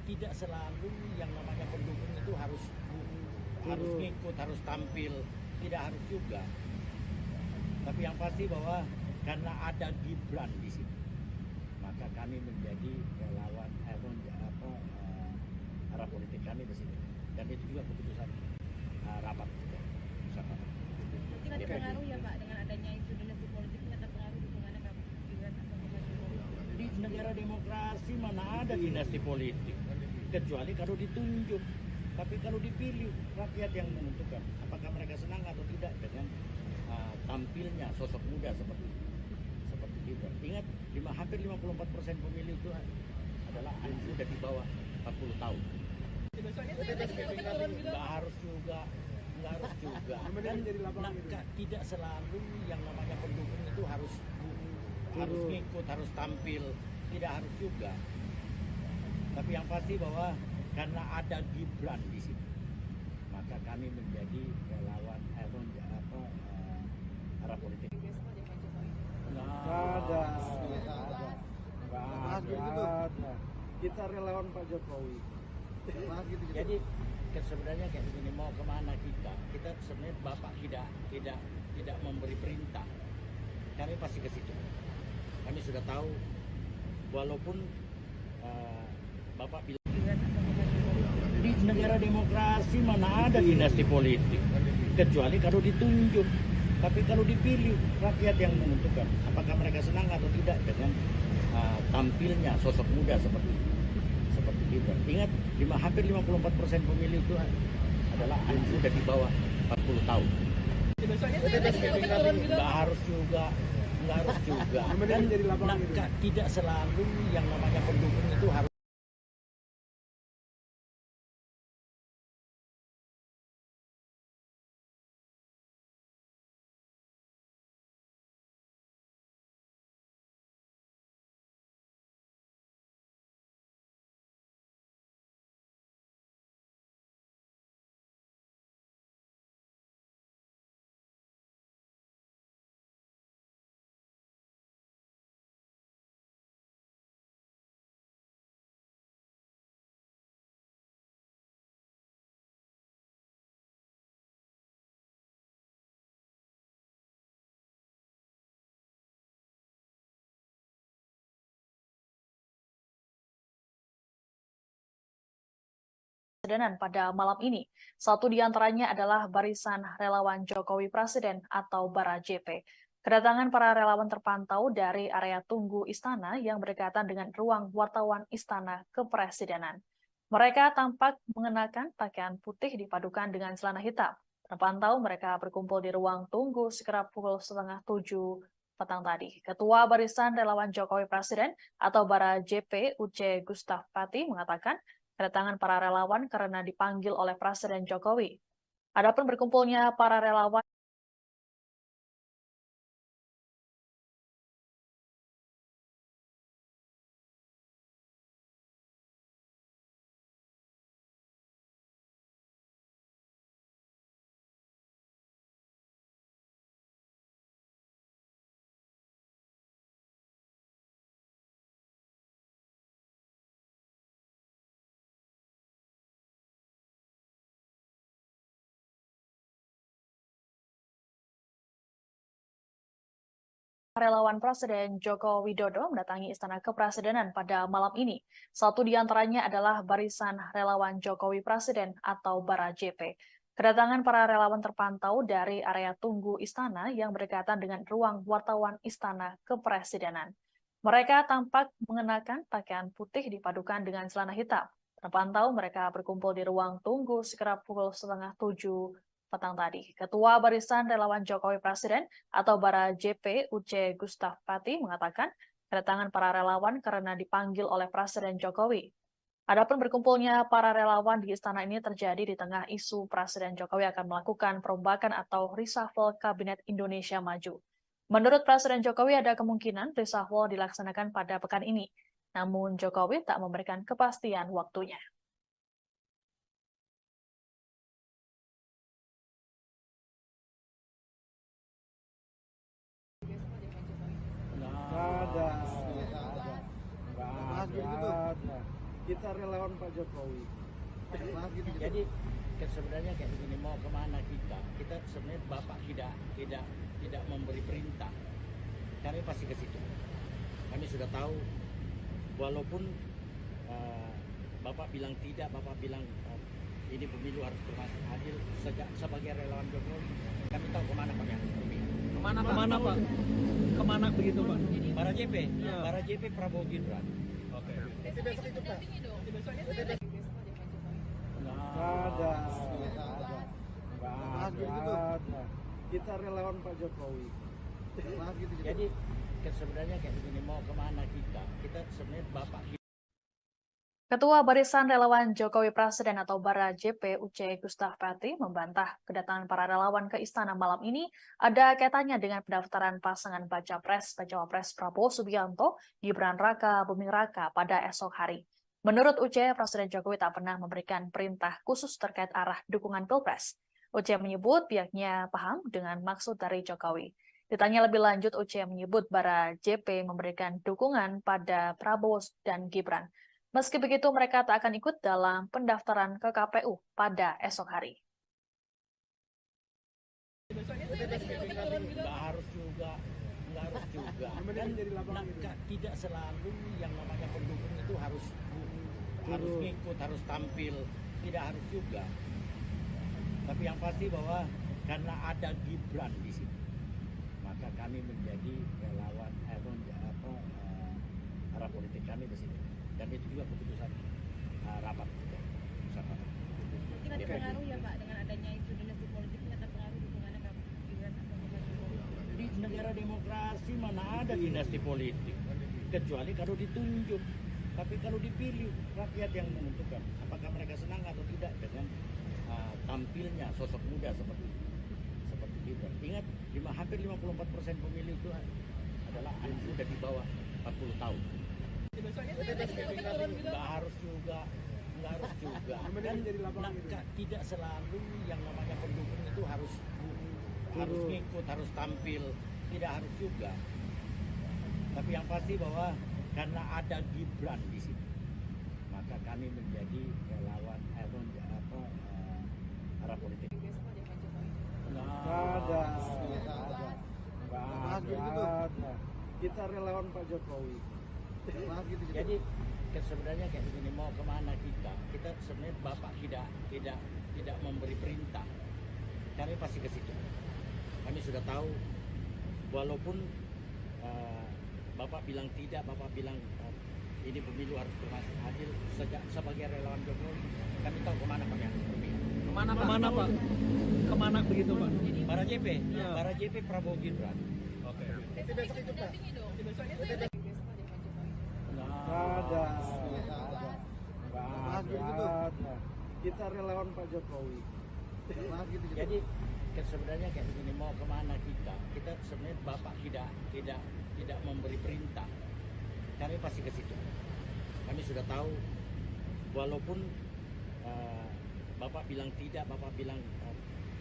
tidak selalu yang namanya pendukung itu harus ngikut, harus tampil. Tidak harus juga. Tapi yang pasti bahwa karena ada Gibran di sini, maka kami menjadi relawan arah politik kami di sini. Dan itu juga keputusan rapat. Mungkin ada pengaruh ya Pak dengan adanya isu dinasti politik ini ada pengaruh dukungannya Pak Gibran atau Pak Jokowi. Di negara demokrasi mana ada dinasti politik, kecuali kalau ditunjuk. Tapi kalau dipilih, rakyat yang menentukan apakah mereka senang atau tidak dengan tampilnya sosok muda seperti Gibran. Ingat, hampir 54% pemilih itu adalah anak muda di bawah 40 tahun. Nggak harus juga. Kan tidak selalu yang namanya pendukung itu harus ngikut, harus tampil. Tidak harus juga. Tapi yang pasti bahwa karena ada Gibran di sini, maka kami menjadi relawan arah politik. Nggak ada. Nggak ada. Kita relawan Pak Jokowi. Jadi sebenarnya kayak begini, mau kemana kita? Kita sebenarnya Bapak tidak memberi perintah. Kami pasti ke situ. Kami sudah tahu, walaupun Bapak bilang di negara demokrasi mana ada dinasti politik, kecuali kalau ditunjuk. Tapi kalau dipilih, rakyat yang menentukan apakah mereka senang atau tidak dengan tampilnya sosok muda seperti Gibran. Ingat, hampir 54% pemilih itu adalah anak muda di bawah 40 tahun. Nggak harus juga. Dan tidak selalu yang namanya pendukung itu harus. Kepresidenan pada malam ini. Satu di antaranya adalah Barisan Relawan Jokowi Presiden atau Bara JP. Kedatangan para relawan terpantau dari area tunggu istana yang berdekatan dengan ruang wartawan Istana Kepresidenan. Mereka tampak mengenakan pakaian putih dipadukan dengan celana hitam. Terpantau mereka berkumpul di ruang tunggu sekitar pukul 6:30 petang tadi. Ketua Barisan Relawan Jokowi Presiden atau Bara JP Uce Gustaf Pati mengatakan kedatangan para relawan karena dipanggil oleh Presiden Jokowi. Adapun berkumpulnya para relawan relawan Presiden Joko Widodo mendatangi Istana Kepresidenan pada malam ini. Satu di antaranya adalah Barisan Relawan Jokowi Presiden atau Bara JP. Kedatangan para relawan terpantau dari area tunggu istana yang berdekatan dengan ruang wartawan Istana Kepresidenan. Mereka tampak mengenakan pakaian putih dipadukan dengan celana hitam. Terpantau mereka berkumpul di ruang tunggu sekitar pukul 6:30 petang tadi. Ketua Barisan Relawan Jokowi Presiden atau Bara JP Uce Gustaf Pati mengatakan kedatangan para relawan karena dipanggil oleh Presiden Jokowi. Adapun berkumpulnya para relawan di istana ini terjadi di tengah isu Presiden Jokowi akan melakukan perombakan atau reshuffle Kabinet Indonesia Maju. Menurut Presiden Jokowi ada kemungkinan reshuffle dilaksanakan pada pekan ini. Namun Jokowi tak memberikan kepastian waktunya. Nggak ada. Kita relawan Pak Jokowi. Jadi sebenarnya kayak begini, mau kemana kita? Kita sebenarnya Bapak tidak memberi perintah. Kami pasti ke situ. Kami sudah tahu, walaupun Bapak bilang tidak, Bapak bilang ini pemilu harus berlangsung adil. Sebagai relawan Jokowi, kami tahu kemana Pak ya. Kemana Pak? Kemana begitu Pak? Bara JP, Bara JP Prabowo Gibran. Oke. Nggak ada. Kita relawan Pak Jokowi. Jadi sebenarnya kayak begini, mau kemana kita? Kita sebenarnya Bapak. Ketua Barisan Relawan Jokowi Presiden atau Bara JP Uce Gustaf Pati membantah kedatangan para relawan ke istana malam ini ada kaitannya dengan pendaftaran pasangan Baca Cawapres Prabowo Subianto Gibran Raka Buming Raka pada esok hari. Menurut Uce, Presiden Jokowi tak pernah memberikan perintah khusus terkait arah dukungan Pilpres. Uce menyebut pihaknya paham dengan maksud dari Jokowi. Ditanya lebih lanjut, Uce menyebut Bara JP memberikan dukungan pada Prabowo dan Gibran. Meski begitu, mereka tak akan ikut dalam pendaftaran ke KPU pada esok hari. Nggak harus juga. Kan tidak selalu yang namanya pendukung itu harus ngikut, harus tampil, tidak harus juga. Tapi yang pasti bahwa karena ada Gibran di sini, maka kami menjadi relawan arah politik kami di sini. Dan itu juga keputusan rapat bersama. Mungkin ada pengaruh ya Pak dengan adanya isu dinasti politik ini akan pengaruh dukungannya Kak Gibran atau Pak Jokowi? Di negara demokrasi mana ada dinasti politik, kecuali kalau ditunjuk. Tapi kalau dipilih, rakyat yang menentukan apakah mereka senang atau tidak dengan tampilnya sosok muda seperti Gibran. Ingat, hampir 54% pemilih itu adalah anak muda di bawah 40 tahun. Nggak harus juga. Kan tidak selalu yang namanya pendukung itu harus ngikut, harus tampil, tidak harus juga. Tapi yang pasti bahwa karena ada Gibran di sini, maka kami menjadi relawan arah politik. Ada. Kita relawan Pak Jokowi. Jadi sebenarnya kayak begini, mau kemana kita sebenarnya Bapak tidak memberi perintah, kami pasti ke situ. Kami sudah tahu, walaupun Bapak bilang tidak, Bapak bilang ini pemilu harus berlangsung adil, sebagai relawan Jokowi kami tahu kemana kami harus berpihak. Kemana Pak? Kemana begitu Pak? Bara JP, Ya. Bara JP Prabowo Gibran. Oke. Besok ikut dampingi dong. Ada. Kita relawan Pak Jokowi. Jadi sebenarnya kayak begini, mau kemana kita sebenarnya Bapak tidak memberi perintah, kami pasti ke situ. Kami sudah tahu, walaupun Bapak bilang tidak, Bapak bilang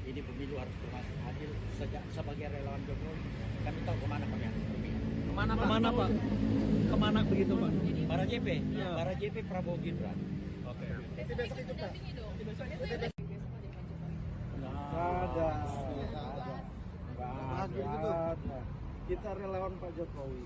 ini pemilu harus berlangsung adil, sebagai relawan Jokowi kami tahu kemana kami harus berpihak. Kemana Pak? Kemana begitu Pak? Bara JP, Ya. Bara JP Prabowo Gibran. Oke. Besok ikut dampingi dong. Ada. Kita relawan Pak Jokowi.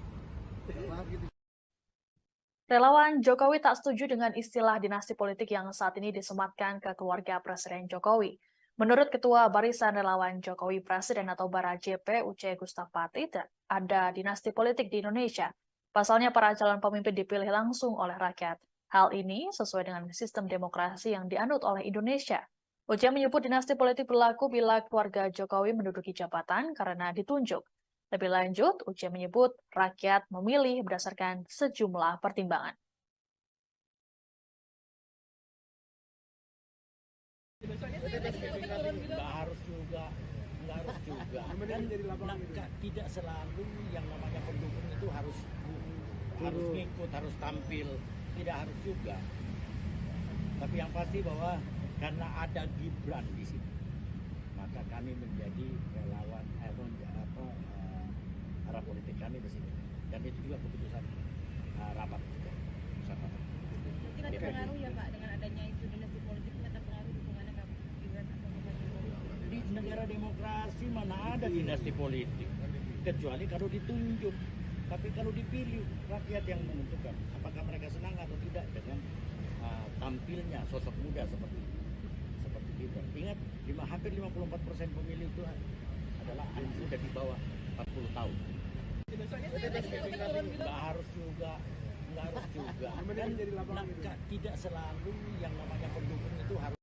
Relawan Jokowi tak setuju dengan istilah dinasti politik yang saat ini disematkan ke keluarga Presiden Jokowi. Menurut Ketua Barisan Relawan Jokowi Presiden atau Bara JP Uce Gustapati, ada dinasti politik di Indonesia. Pasalnya para calon pemimpin dipilih langsung oleh rakyat. Hal ini sesuai dengan sistem demokrasi yang dianut oleh Indonesia. Uce menyebut dinasti politik berlaku bila keluarga Jokowi menduduki jabatan karena ditunjuk. Lebih lanjut, Uce menyebut rakyat memilih berdasarkan sejumlah pertimbangan. Nggak harus juga. Kan tidak selalu yang namanya pendukung itu harus ngikut, harus tampil, tidak harus juga. Tapi yang pasti bahwa karena ada Gibran di sini, maka kami menjadi relawan arah politik kami di sini. Dan itu juga keputusan rapat bersama. Mungkin ada pengaruh ya Pak dengan adanya isu dinasti politik ini akan pengaruh dukungannya Kak Gibran atau Pak Jokowi? Di negara demokrasi mana ada dinasti politik, kecuali kalau ditunjuk. Tapi kalau dipilih, rakyat yang menentukan apakah mereka senang atau tidak dengan tampilnya sosok muda seperti Gibran. Ingat, hampir 54% pemilih itu adalah anak muda di bawah 40 tahun. Nggak harus juga. Kan tidak selalu yang namanya pendukung itu harus.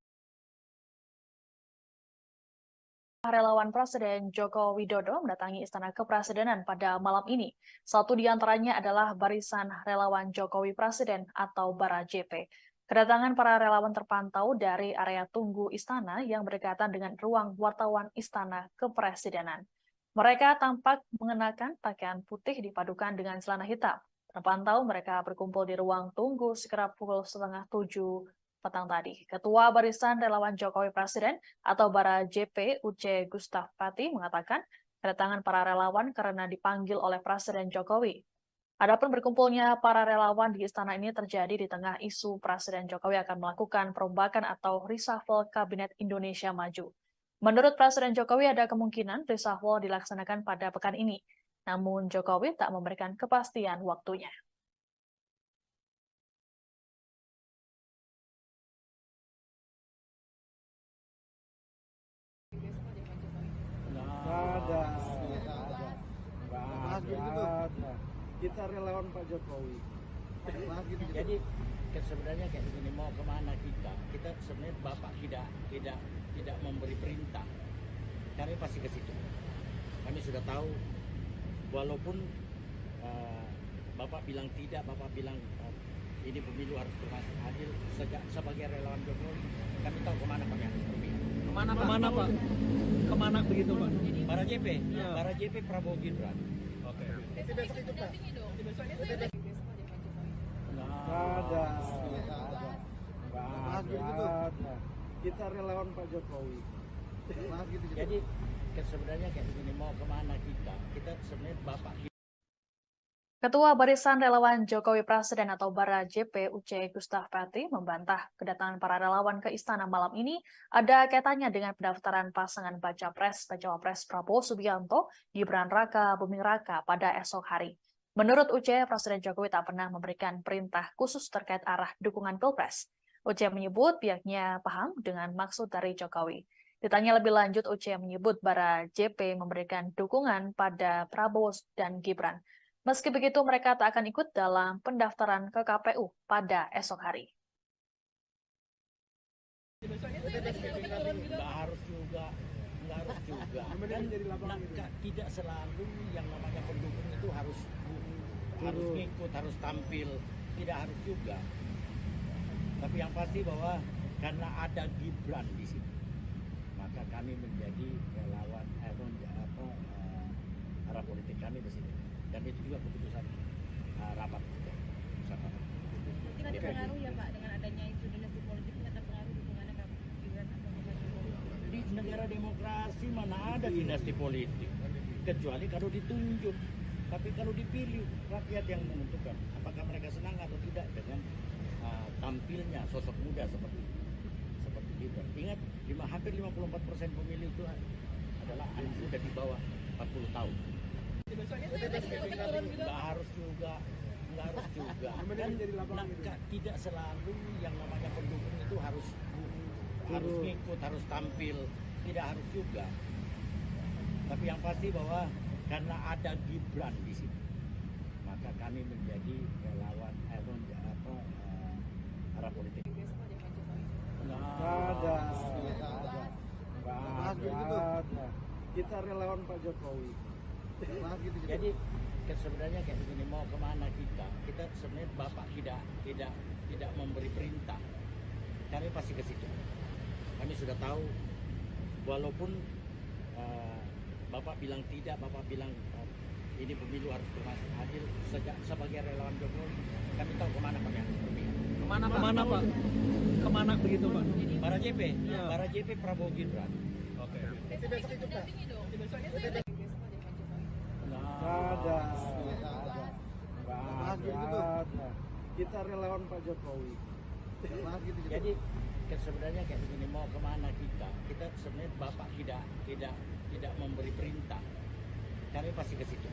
Relawan Presiden Joko Widodo mendatangi Istana Kepresidenan pada malam ini. Satu di antaranya adalah Barisan Relawan Jokowi Presiden atau Bara JP. Kedatangan para relawan terpantau dari area tunggu istana yang berdekatan dengan ruang wartawan Istana Kepresidenan. Mereka tampak mengenakan pakaian putih dipadukan dengan celana hitam. Terpantau mereka berkumpul di ruang tunggu sekitar pukul 6:30 petang tadi. Ketua Barisan Relawan Jokowi Presiden atau Bara JP Uce Gustapati mengatakan kedatangan para relawan karena dipanggil oleh Presiden Jokowi. Adapun berkumpulnya para relawan di istana ini terjadi di tengah isu Presiden Jokowi akan melakukan perombakan atau reshuffle Kabinet Indonesia Maju. Menurut Presiden Jokowi ada kemungkinan reshuffle dilaksanakan pada pekan ini, namun Jokowi tak memberikan kepastian waktunya. Nggak ada. Kita relawan Pak Jokowi. Jadi sebenarnya kayak begini, mau kemana kita sebenarnya Bapak tidak memberi perintah, kami pasti ke situ. Kami sudah tahu, walaupun Bapak bilang tidak, Bapak bilang ini pemilu harus berlangsung adil. Sebagai relawan Jokowi, kami tahu kemana kami harus pergi. Kemana Pak? Kemana begitu Pak? Para JP, Ya. para JP Prabowo Gibran. Oke. Besok itu dampingi dong. Besoknya saya ada besok ada Pak Jokowi. Nggak ada. Kita relawan Pak Jokowi. Jadi sebenarnya kayak begini, mau kemana kita sebenarnya Bapak. Ketua Barisan Relawan Jokowi Presiden atau Bara JP UC Gustaf Pati membantah kedatangan para relawan ke istana malam ini ada kaitannya dengan pendaftaran pasangan Baca Pres Prabowo Subianto Gibran Raka Buming Raka pada esok hari. Menurut UC, Presiden Jokowi tak pernah memberikan perintah khusus terkait arah dukungan Pilpres. UC menyebut pihaknya paham dengan maksud dari Jokowi. Ditanya lebih lanjut, UC menyebut Bara JP memberikan dukungan pada Prabowo dan Gibran. Meski begitu, mereka tak akan ikut dalam pendaftaran ke KPU pada esok hari. Besoknya saya ada besok turun juga. Nggak harus juga. Dan tidak selalu yang namanya pendukung itu harus ikut, harus tampil, tidak harus juga. Tapi yang pasti bahwa karena ada Gibran di sini, maka kami menjadi relawan arah politik kami di sini. Dan itu juga keputusan rapat bersama. Mungkin ada pengaruh ya Pak dengan adanya isu dinasti politik, ini ada pengaruh dukungannya ke Gibran atau Pak Jokowi. Di negara demokrasi mana ada dinasti politik, kecuali kalau ditunjuk. Tapi kalau dipilih, rakyat yang menentukan apakah mereka senang atau tidak dengan tampilnya sosok muda seperti Gibran. Ingat, hampir 54% pemilih itu adalah anak muda di bawah 40 tahun. Besoknya saya ada besok turun juga. Nggak harus juga. Dan tidak selalu yang namanya pendukung itu harus ikut, harus tampil, tidak harus juga. Tapi yang pasti bahwa karena ada Gibran di sini, maka kami menjadi relawan arah politik. Besok ada Pak Jokowi. Nggak ada. Kita relawan Pak Jokowi. Jadi sebenarnya kayak begini, mau kemana kita sebenarnya Bapak tidak memberi perintah, kami pasti ke situ. Kami sudah tahu, walaupun Bapak bilang tidak, Bapak bilang ini pemilu harus berlangsung adil. Sebagai relawan Jokowi, kami tahu kemana kami harus pergi. Kemana Pak? Kemana begitu Pak? Para JP, Ya. para JP Prabowo Gibran. Oke. Besok itu dampingi dong. Besoknya saya ada besok ada Pak Jokowi. Nggak ada. Kita relawan Pak Jokowi. Jadi sebenarnya kayak begini, mau kemana kita sebenarnya Bapak tidak memberi perintah, kami pasti ke situ.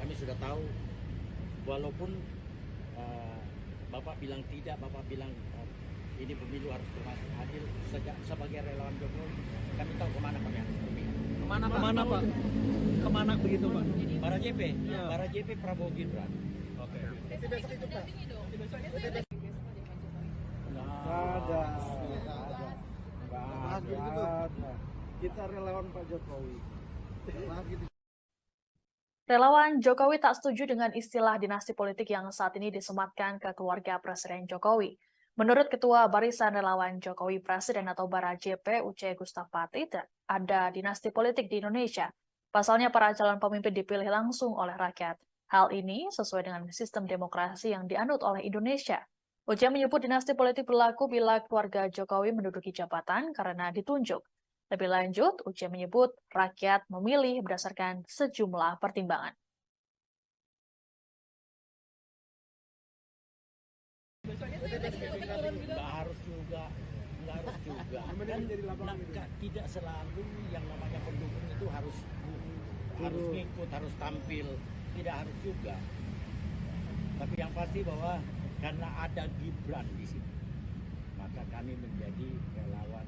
Kami sudah tahu, walaupun Bapak bilang tidak, Bapak bilang ini pemilu harus berlangsung adil. Sebagai relawan Jokowi, kami tahu kemana kami harus pergi. Kemana Pak? Kemana begitu Pak? Para JP, Ya. para JP Prabowo Gibran. Oke. Besok itu dampingi dong. Besoknya saya ada besok ada Pak Jokowi. Nggak ada. Kita relawan Pak Jokowi. Relawan Jokowi tak setuju dengan istilah dinasti politik yang saat ini disematkan ke keluarga Presiden Jokowi. Menurut Ketua Barisan Relawan Jokowi Presiden atau Bara JP UC Gustaf Pati, ada dinasti politik di Indonesia. Pasalnya para calon pemimpin dipilih langsung oleh rakyat. Hal ini sesuai dengan sistem demokrasi yang dianut oleh Indonesia. UC menyebut dinasti politik berlaku bila keluarga Jokowi menduduki jabatan karena ditunjuk. Lebih lanjut, Uce menyebut rakyat memilih berdasarkan sejumlah pertimbangan. Nggak harus juga. Kan tidak selalu yang namanya pendukung itu harus ngikut, harus tampil, tidak harus juga. Tapi yang pasti bahwa karena ada Gibran di sini, maka kami menjadi relawan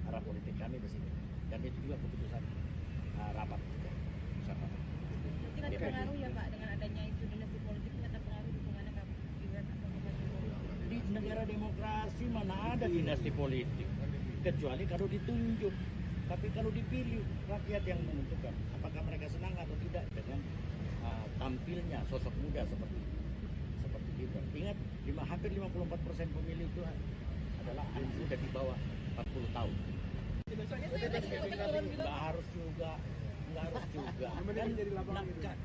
arah politik kami di sini. Dan itu juga keputusan rapat bersama. Mungkin ada pengaruh ya Pak dengan adanya isu dinasti politik ini akan pengaruh dukungannya ke Gibran atau ke Pak Jokowi? Di negara demokrasi mana ada dinasti politik, kecuali kalau ditunjuk. Tapi kalau dipilih, rakyat yang menentukan apakah mereka senang atau tidak dengan tampilnya sosok muda seperti Gibran. Ingat, hampir 54% pemilih itu adalah anak muda di bawah 40 tahun. Nggak harus juga. Kan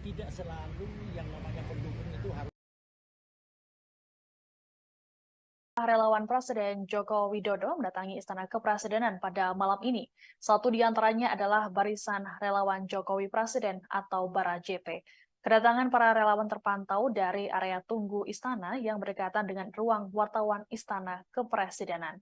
tidak selalu yang namanya pendukung itu harus. Relawan Presiden Joko Widodo mendatangi Istana Kepresidenan pada malam ini. Satu di antaranya adalah Barisan Relawan Jokowi Presiden atau Bara JP. Kedatangan para relawan terpantau dari area tunggu Istana yang berdekatan dengan ruang wartawan Istana Kepresidenan.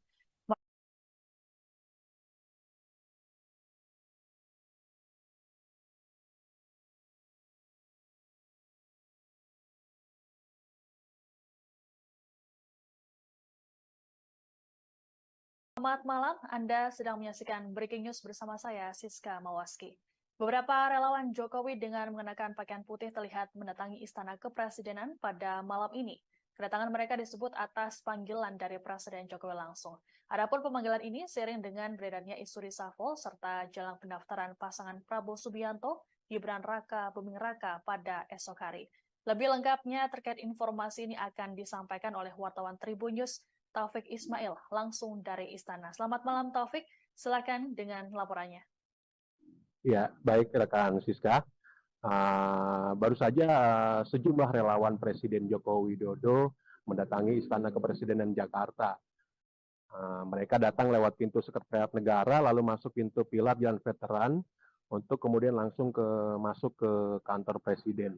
Selamat malam, Anda sedang menyaksikan Breaking News bersama saya, Siska Mawaski. Beberapa relawan Jokowi dengan mengenakan pakaian putih terlihat mendatangi Istana Kepresidenan pada malam ini. Kedatangan mereka disebut atas panggilan dari Presiden Jokowi langsung. Adapun pemanggilan ini seiring dengan beredarnya isu reshuffle serta jelang pendaftaran pasangan Prabowo Subianto, Gibran Raka Buming Raka pada esok hari. Lebih lengkapnya terkait informasi ini akan disampaikan oleh wartawan Tribun News, Taufik Ismail, langsung dari Istana. Selamat malam Taufik, silakan dengan laporannya. Ya, baik rekan Siska. Baru saja sejumlah relawan Presiden Joko Widodo mendatangi Istana Kepresidenan Jakarta. Mereka datang lewat pintu Sekretariat Negara, lalu masuk pintu Pilar Jalan Veteran, untuk kemudian langsung masuk ke kantor Presiden.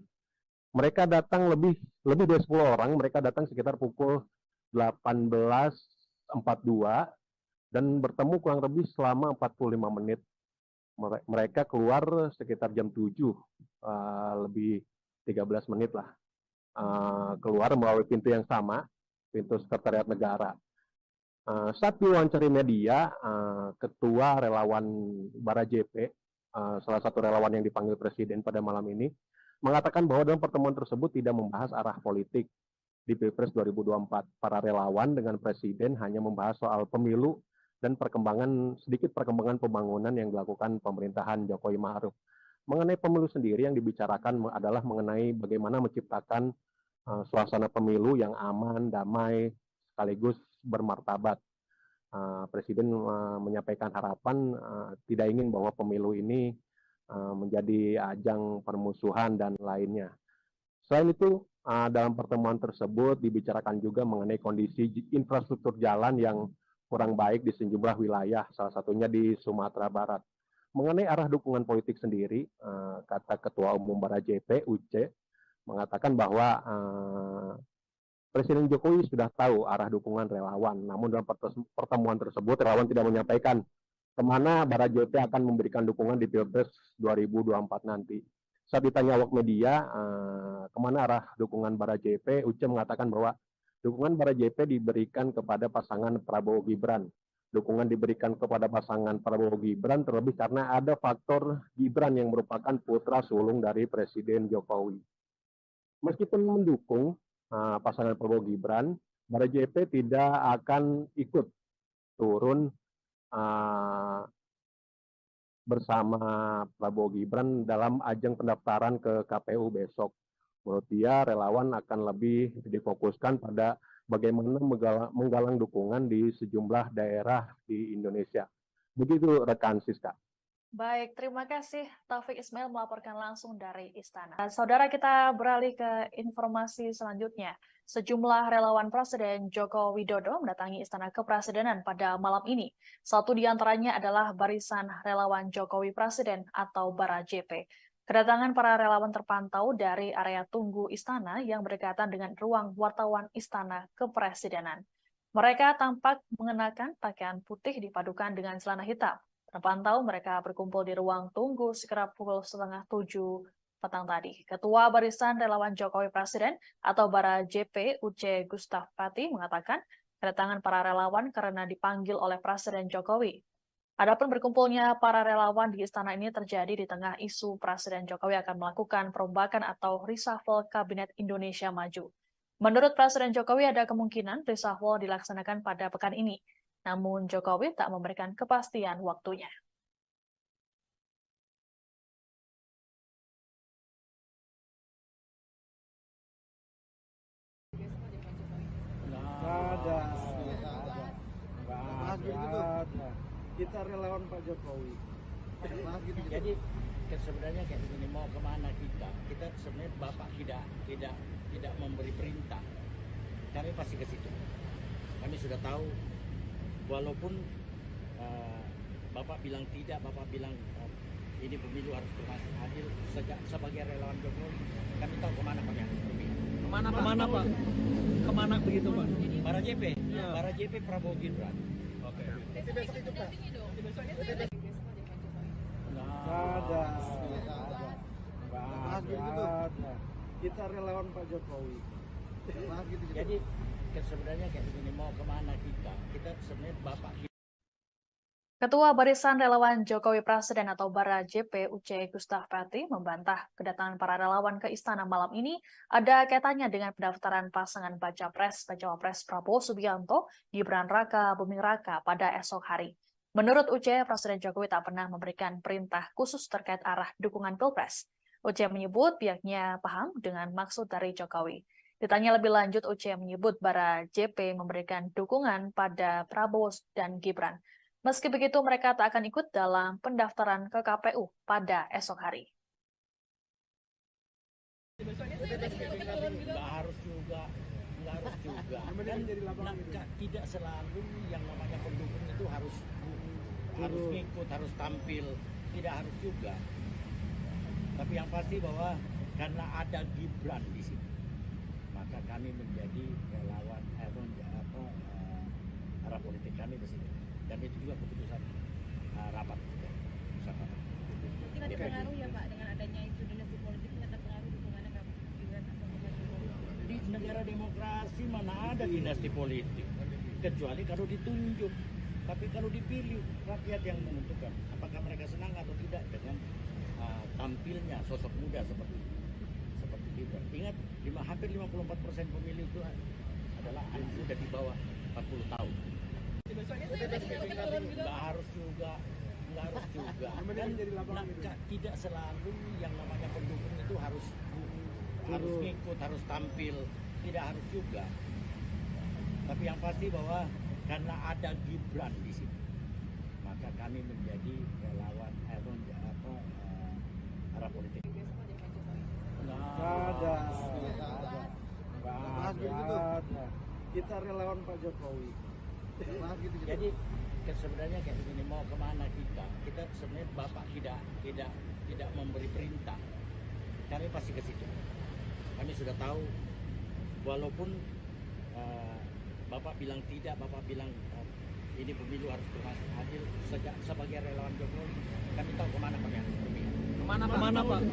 Mereka datang lebih dari 10 orang, mereka datang sekitar pukul 18.42 dan bertemu kurang lebih selama 45 menit. Mereka keluar sekitar jam 7, lebih 13 menit lah. Keluar melalui pintu yang sama, pintu Sekretariat Negara. Saat diwawancari media, Ketua Relawan Bara JP, salah satu relawan yang dipanggil Presiden pada malam ini, mengatakan bahwa dalam pertemuan tersebut tidak membahas arah politik di Pilpres 2024. Para relawan dengan Presiden hanya membahas soal pemilu dan sedikit perkembangan pembangunan yang dilakukan pemerintahan Jokowi Ma'ruf. Mengenai pemilu sendiri yang dibicarakan adalah mengenai bagaimana menciptakan suasana pemilu yang aman, damai, sekaligus bermartabat. Presiden menyampaikan harapan tidak ingin bahwa pemilu ini menjadi ajang permusuhan dan lainnya. Selain itu, dalam pertemuan tersebut dibicarakan juga mengenai kondisi infrastruktur jalan yang kurang baik di sejumlah wilayah, salah satunya di Sumatera Barat. Mengenai arah dukungan politik sendiri, kata Ketua Umum Bara JP, Uce, mengatakan bahwa Presiden Jokowi sudah tahu arah dukungan relawan. Namun dalam pertemuan tersebut, relawan tidak menyampaikan kemana Bara JP akan memberikan dukungan di Pilpres 2024 nanti. Saat ditanya awak media, kemana arah dukungan Bara JP, Uce mengatakan bahwa dukungan Bara JP diberikan kepada pasangan Prabowo Gibran. Dukungan diberikan kepada pasangan Prabowo Gibran terlebih karena ada faktor Gibran yang merupakan putra sulung dari Presiden Jokowi. Meskipun mendukung pasangan Prabowo Gibran, Bara JP tidak akan ikut turun bersama Prabowo Gibran dalam ajang pendaftaran ke KPU besok. Menurut dia, relawan akan lebih difokuskan pada bagaimana menggalang dukungan di sejumlah daerah di Indonesia. Begitu rekan Siska. Baik, terima kasih Taufik Ismail melaporkan langsung dari Istana. Saudara, kita beralih ke informasi selanjutnya. Sejumlah relawan Presiden Joko Widodo mendatangi Istana Kepresidenan pada malam ini. Satu di antaranya adalah Barisan Relawan Jokowi Presiden atau Bara JP. Kedatangan para relawan terpantau dari area tunggu istana yang berdekatan dengan ruang wartawan Istana Kepresidenan. Mereka tampak mengenakan pakaian putih dipadukan dengan celana hitam. Terpantau mereka berkumpul di ruang tunggu sekitar pukul 6:30 petang tadi. Ketua Barisan Relawan Jokowi Presiden atau Bara JP Uce Gustaf Pati mengatakan kedatangan para relawan karena dipanggil oleh Presiden Jokowi. Adapun berkumpulnya para relawan di istana ini terjadi di tengah isu Presiden Jokowi akan melakukan perombakan atau reshuffle Kabinet Indonesia Maju. Menurut Presiden Jokowi ada kemungkinan reshuffle dilaksanakan pada pekan ini. Namun Jokowi tak memberikan kepastian waktunya. Nggak ada. Kita relawan Pak Jokowi. Jadi sebenarnya kayak begini, mau kemana kita? Kita sebenarnya Bapak tidak memberi perintah. Kami pasti ke situ. Kami sudah tahu, walaupun Bapak bilang tidak, Bapak bilang ini pemilu harus adil. Sebagai relawan Jokowi, kami tahu kemana kami harus pergi. Kemana Pak? Kemana begitu Pak? Para JP, Ya. para JP Prabowo Gibran. Oke. Besok itu Pak. Nggak ada. Kita relawan Pak Jokowi. Jadi sebenarnya kayak begini, mau kemana kita? Kita sebenarnya Bapak. Ketua Barisan Relawan Jokowi Presiden atau Bara JP Uce Gustaf Pati membantah kedatangan para relawan ke istana malam ini ada kaitannya dengan pendaftaran pasangan Baca Pres Prabowo Subianto Gibran Raka Buming Raka pada esok hari. Menurut Uce, Presiden Jokowi tak pernah memberikan perintah khusus terkait arah dukungan Pilpres. Uce menyebut pihaknya paham dengan maksud dari Jokowi. Ditanya lebih lanjut, Uce menyebut Bara JP memberikan dukungan pada Prabowo dan Gibran. Meski begitu, mereka tak akan ikut dalam pendaftaran ke KPU pada esok hari. Nggak harus juga. Dan tidak selalu yang namanya pendukung itu harus ngikut, harus tampil. Tidak harus juga. Tapi yang pasti bahwa karena ada Gibran di sini, maka kami menjadi relawan arah politik kami di sini. Dan itu juga keputusan rapat bersama. Mungkin ada pengaruh ya Pak dengan adanya isu dinasti politik, ini ada pengaruh dukungannya Kak Gibran atau Jokowi? Di negara demokrasi mana ada dinasti politik, kecuali kalau ditunjuk. Tapi kalau dipilih, rakyat yang menentukan apakah mereka senang atau tidak dengan tampilnya sosok muda seperti Gibran. Ingat, hampir 54% pemilih itu adalah anak muda di bawah 40 tahun. Nggak harus juga. Dan tidak selalu yang namanya pendukung itu harus ngikut, harus tampil. Tidak harus juga. Tapi yang pasti bahwa karena ada Gibran di sini, maka kami menjadi relawan arah politik. Nggak ada. Kita relawan Pak Jokowi. Jadi sebenarnya kayak begini, mau kemana kita? Kita sebenarnya Bapak tidak memberi perintah. Kami pasti ke situ. Kami sudah tahu, walaupun Bapak bilang tidak, Bapak bilang ini pemilu harus adil. Sebagai relawan Jokowi, kami tahu kemana kami harus pergi. Kemana Pak?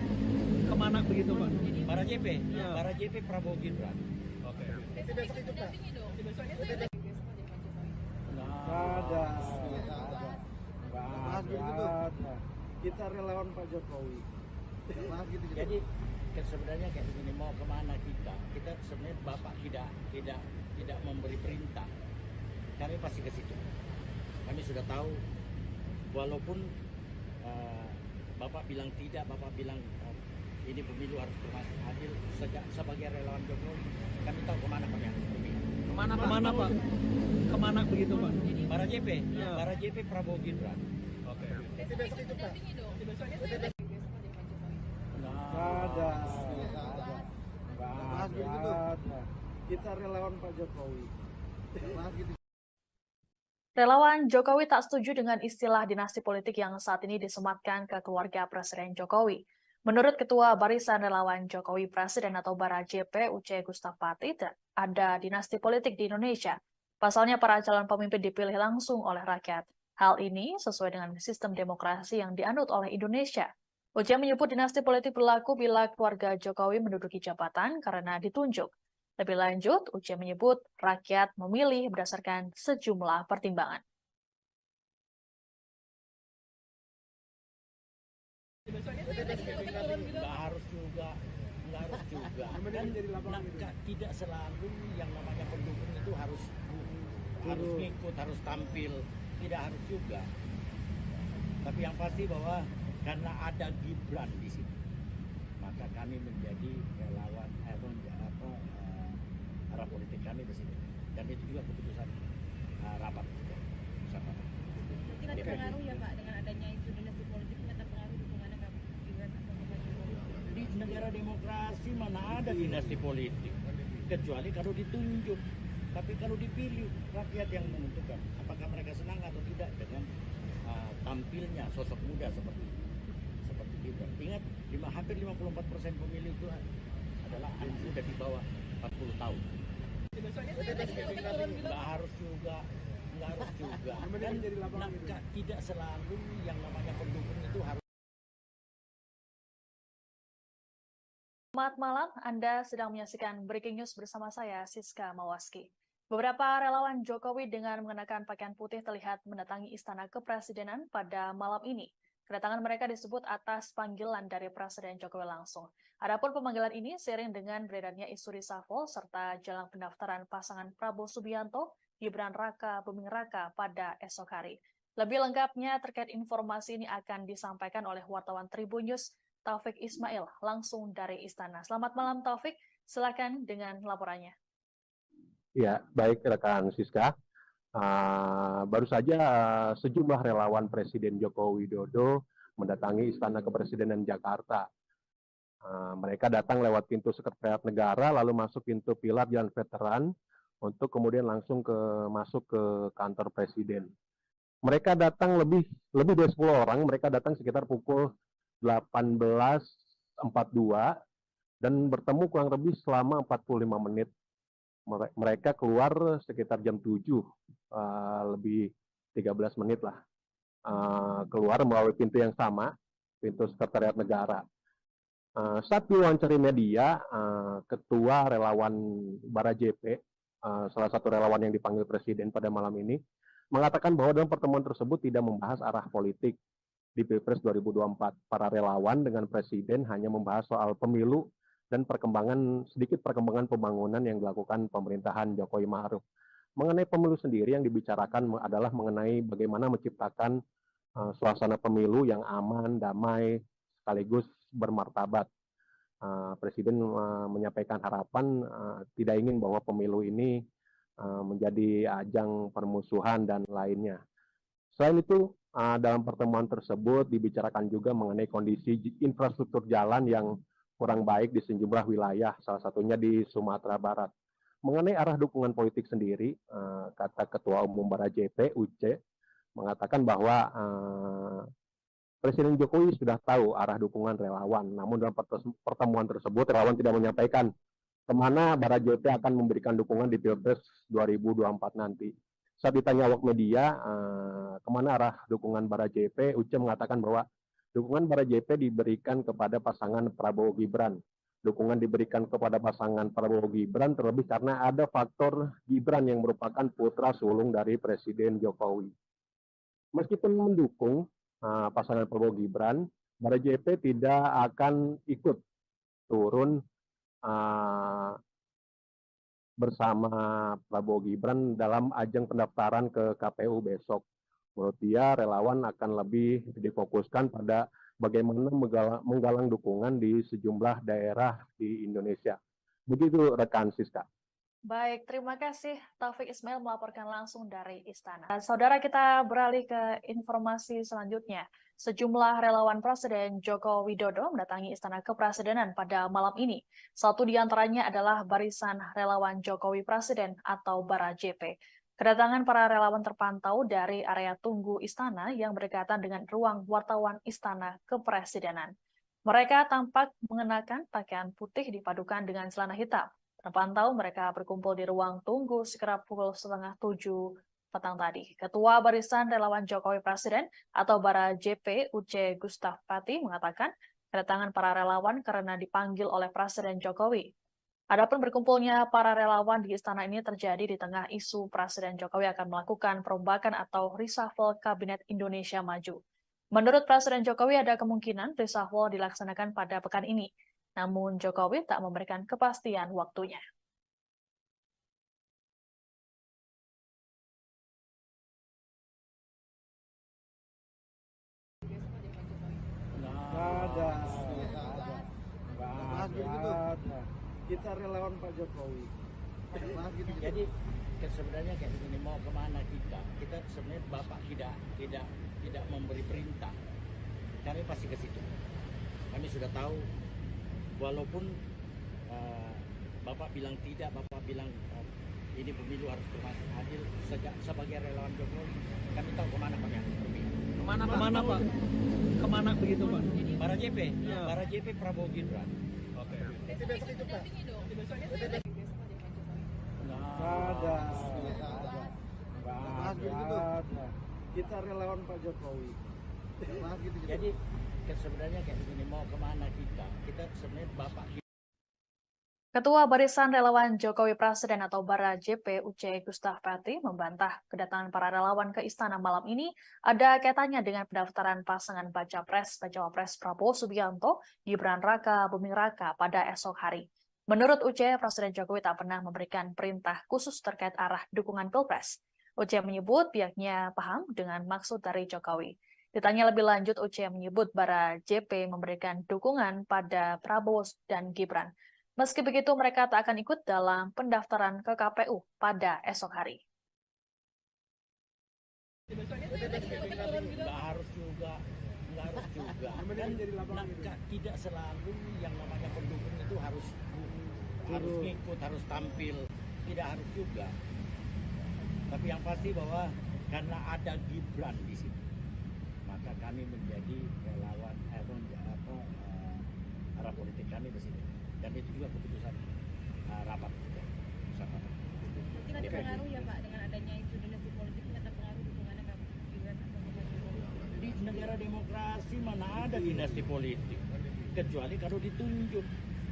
Kemana begitu Pak? Para JP, Ya. para JP Prabowo Gibran. Oke. Besok itu Pak. Nggak ada. Kita relawan Pak Jokowi. Jadi sebenarnya kayak begini, mau kemana kita? Kita sebenarnya Bapak tidak memberi perintah. Kami pasti ke situ. Kami sudah tahu, walaupun Bapak bilang tidak, Bapak bilang ini pemilu harus adil. Sebagai relawan Jokowi, kami tahu kemana kami harus pergi. Kemana Pak? Kemana begitu Pak? Para JP, Ya. para JP Prabowo Gibran. Oke. Besok itu Pak. Nggak ada. Kita relawan Pak Jokowi. Relawan Jokowi tak setuju dengan istilah dinasti politik yang saat ini disematkan ke keluarga Presiden Jokowi. Menurut Ketua Barisan Relawan Jokowi Presiden atau Bara JP Uce Gustapati, ada dinasti politik di Indonesia. Pasalnya para calon pemimpin dipilih langsung oleh rakyat. Hal ini sesuai dengan sistem demokrasi yang dianut oleh Indonesia. Uce menyebut dinasti politik berlaku bila keluarga Jokowi menduduki jabatan karena ditunjuk. Lebih lanjut, Uce menyebut rakyat memilih berdasarkan sejumlah pertimbangan. Nggak harus juga. Dan tidak selalu yang namanya pendukung itu harus ngikut, harus tampil. Tidak harus juga. Tapi yang pasti bahwa karena ada Gibran di sini, maka kami menjadi relawan arah politik kami di sini. Dan itu juga keputusan rapat bersama. Mungkin ada pengaruh ya Pak dengan adanya isu dinasti politik ini akan pengaruh dukungannya Kak Gibran atau Pak Jokowi? Di negara demokrasi mana ada dinasti politik, kecuali kalau ditunjuk. Tapi kalau dipilih, rakyat yang menentukan apakah mereka senang atau tidak dengan tampilnya sosok muda seperti Gibran. Ingat, hampir 54% pemilih itu adalah anak muda di bawah 40 tahun. Nggak harus juga. Dan tidak selalu yang namanya pendukung itu harus. Selamat malam, Anda sedang menyaksikan Breaking News bersama saya, Siska Mawaski. Beberapa relawan Jokowi dengan mengenakan pakaian putih terlihat mendatangi Istana Kepresidenan pada malam ini. Kedatangan mereka disebut atas panggilan dari Presiden Jokowi langsung. Adapun pemanggilan ini seiring dengan beredarnya isu reshuffle serta jelang pendaftaran pasangan Prabowo Subianto, Gibran Raka Buming Raka pada esok hari. Lebih lengkapnya terkait informasi ini akan disampaikan oleh wartawan Tribun News, Taufik Ismail, langsung dari Istana. Selamat malam Taufik, silakan dengan laporannya. Ya, baik rekan Siska. Baru saja sejumlah relawan Presiden Joko Widodo mendatangi Istana Kepresidenan Jakarta. Mereka datang lewat pintu Sekretariat Negara, lalu masuk pintu pilar Jalan Veteran, untuk kemudian langsung masuk ke kantor Presiden. Mereka datang lebih dari 10 orang, mereka datang sekitar pukul 18.42 dan bertemu kurang lebih selama 45 menit. Mereka keluar sekitar jam 7, lebih 13 menit lah. Keluar melalui pintu yang sama, pintu Sekretariat Negara. Saat diwawancari media, Ketua Relawan Bara JP, salah satu relawan yang dipanggil Presiden pada malam ini, mengatakan bahwa dalam pertemuan tersebut tidak membahas arah politik di Pilpres 2024. Para relawan dengan Presiden hanya membahas soal pemilu dan sedikit perkembangan pembangunan yang dilakukan pemerintahan Jokowi Ma'ruf. Mengenai pemilu sendiri yang dibicarakan adalah mengenai bagaimana menciptakan suasana pemilu yang aman, damai, sekaligus bermartabat. Presiden menyampaikan harapan tidak ingin bahwa pemilu ini menjadi ajang permusuhan dan lainnya. Selain itu, dalam pertemuan tersebut dibicarakan juga mengenai kondisi infrastruktur jalan yang kurang baik di sejumlah wilayah, salah satunya di Sumatera Barat. Mengenai arah dukungan politik sendiri, kata Ketua Umum Bara JP, Uce, mengatakan bahwa Presiden Jokowi sudah tahu arah dukungan relawan. Namun dalam pertemuan tersebut, relawan tidak menyampaikan kemana Bara JP akan memberikan dukungan di Pilpres 2024 nanti. Saat ditanya awak media, kemana arah dukungan Bara JP, Uce mengatakan bahwa dukungan Bara JP diberikan kepada pasangan Prabowo Gibran. Dukungan diberikan kepada pasangan Prabowo Gibran terlebih karena ada faktor Gibran yang merupakan putra sulung dari Presiden Jokowi. Meskipun mendukung pasangan Prabowo Gibran, Bara JP tidak akan ikut turun bersama Prabowo Gibran dalam ajang pendaftaran ke KPU besok. Menurut dia, relawan akan lebih difokuskan pada bagaimana menggalang dukungan di sejumlah daerah di Indonesia. Begitu rekan Siska. Baik, terima kasih Taufik Ismail melaporkan langsung dari Istana. Saudara, kita beralih ke informasi selanjutnya. Sejumlah relawan Presiden Joko Widodo mendatangi Istana Kepresidenan pada malam ini. Satu di antaranya adalah Barisan Relawan Jokowi Presiden atau Bara JP. Kedatangan para relawan terpantau dari area tunggu Istana yang berdekatan dengan ruang wartawan Istana Kepresidenan. Mereka tampak mengenakan pakaian putih dipadukan dengan celana hitam. Terpantau mereka berkumpul di ruang tunggu sekitar pukul 6:30 petang tadi. Ketua Barisan Relawan Jokowi Presiden atau Bara JP Uce Gustaf Pati mengatakan kedatangan para relawan karena dipanggil oleh Presiden Jokowi. Adapun berkumpulnya para relawan di istana ini terjadi di tengah isu Presiden Jokowi akan melakukan perombakan atau reshuffle Kabinet Indonesia Maju. Menurut Presiden Jokowi ada kemungkinan reshuffle dilaksanakan pada pekan ini. Namun Jokowi tak memberikan kepastian waktunya. Nggak ada. Kita relawan Pak Jokowi. Jadi sebenarnya kayak begini, mau kemana kita sebenarnya Bapak tidak memberi perintah, kami pasti ke situ. Kami sudah tahu, walaupun Bapak bilang tidak, Bapak bilang ini pemilu harus berlangsung adil. Sebagai relawan Jokowi, kami tahu kemana kami harus pergi. Kemana Pak? Kemana begitu Pak? Para JP, Ya. para JP Prabowo Gibran. Oke. Besok itu dampingi dong. Besoknya saya lagi besok aja Pak Jokowi. Nggak ada. Kita relawan Pak Jokowi. Jadi sebenarnya kayak begini, mau kemana kita sebenarnya Bapak. Ketua Barisan Relawan Jokowi Presiden atau Bara JP Uce Gustaf Pati membantah kedatangan para relawan ke istana malam ini ada kaitannya dengan pendaftaran pasangan Baca Pres Prabowo Subianto, Gibran Raka Buming Raka pada esok hari. Menurut Uce, Presiden Jokowi tak pernah memberikan perintah khusus terkait arah dukungan Pilpres. Uce menyebut pihaknya paham dengan maksud dari Jokowi. Ditanya lebih lanjut, Uce menyebut Bara JP memberikan dukungan pada Prabowo dan Gibran. Meski begitu, mereka tak akan ikut dalam pendaftaran ke KPU pada esok hari. Besoknya saya lagi turun gitu. Nggak harus juga. Dan tidak selalu yang namanya pendukung itu harus ikut, harus tampil. Tidak harus juga. Tapi yang pasti bahwa karena ada Gibran di sini, maka kami menjadi relawan arah politik kami di sini. Dan itu juga keputusan rapat. Mungkin ada pengaruh ya Pak dengan adanya isu dinasti politik, ini ada pengaruh dukungannya Kak Gibran atau Pak Jokowi. Di negara demokrasi mana ada dinasti politik, kecuali kalau ditunjuk.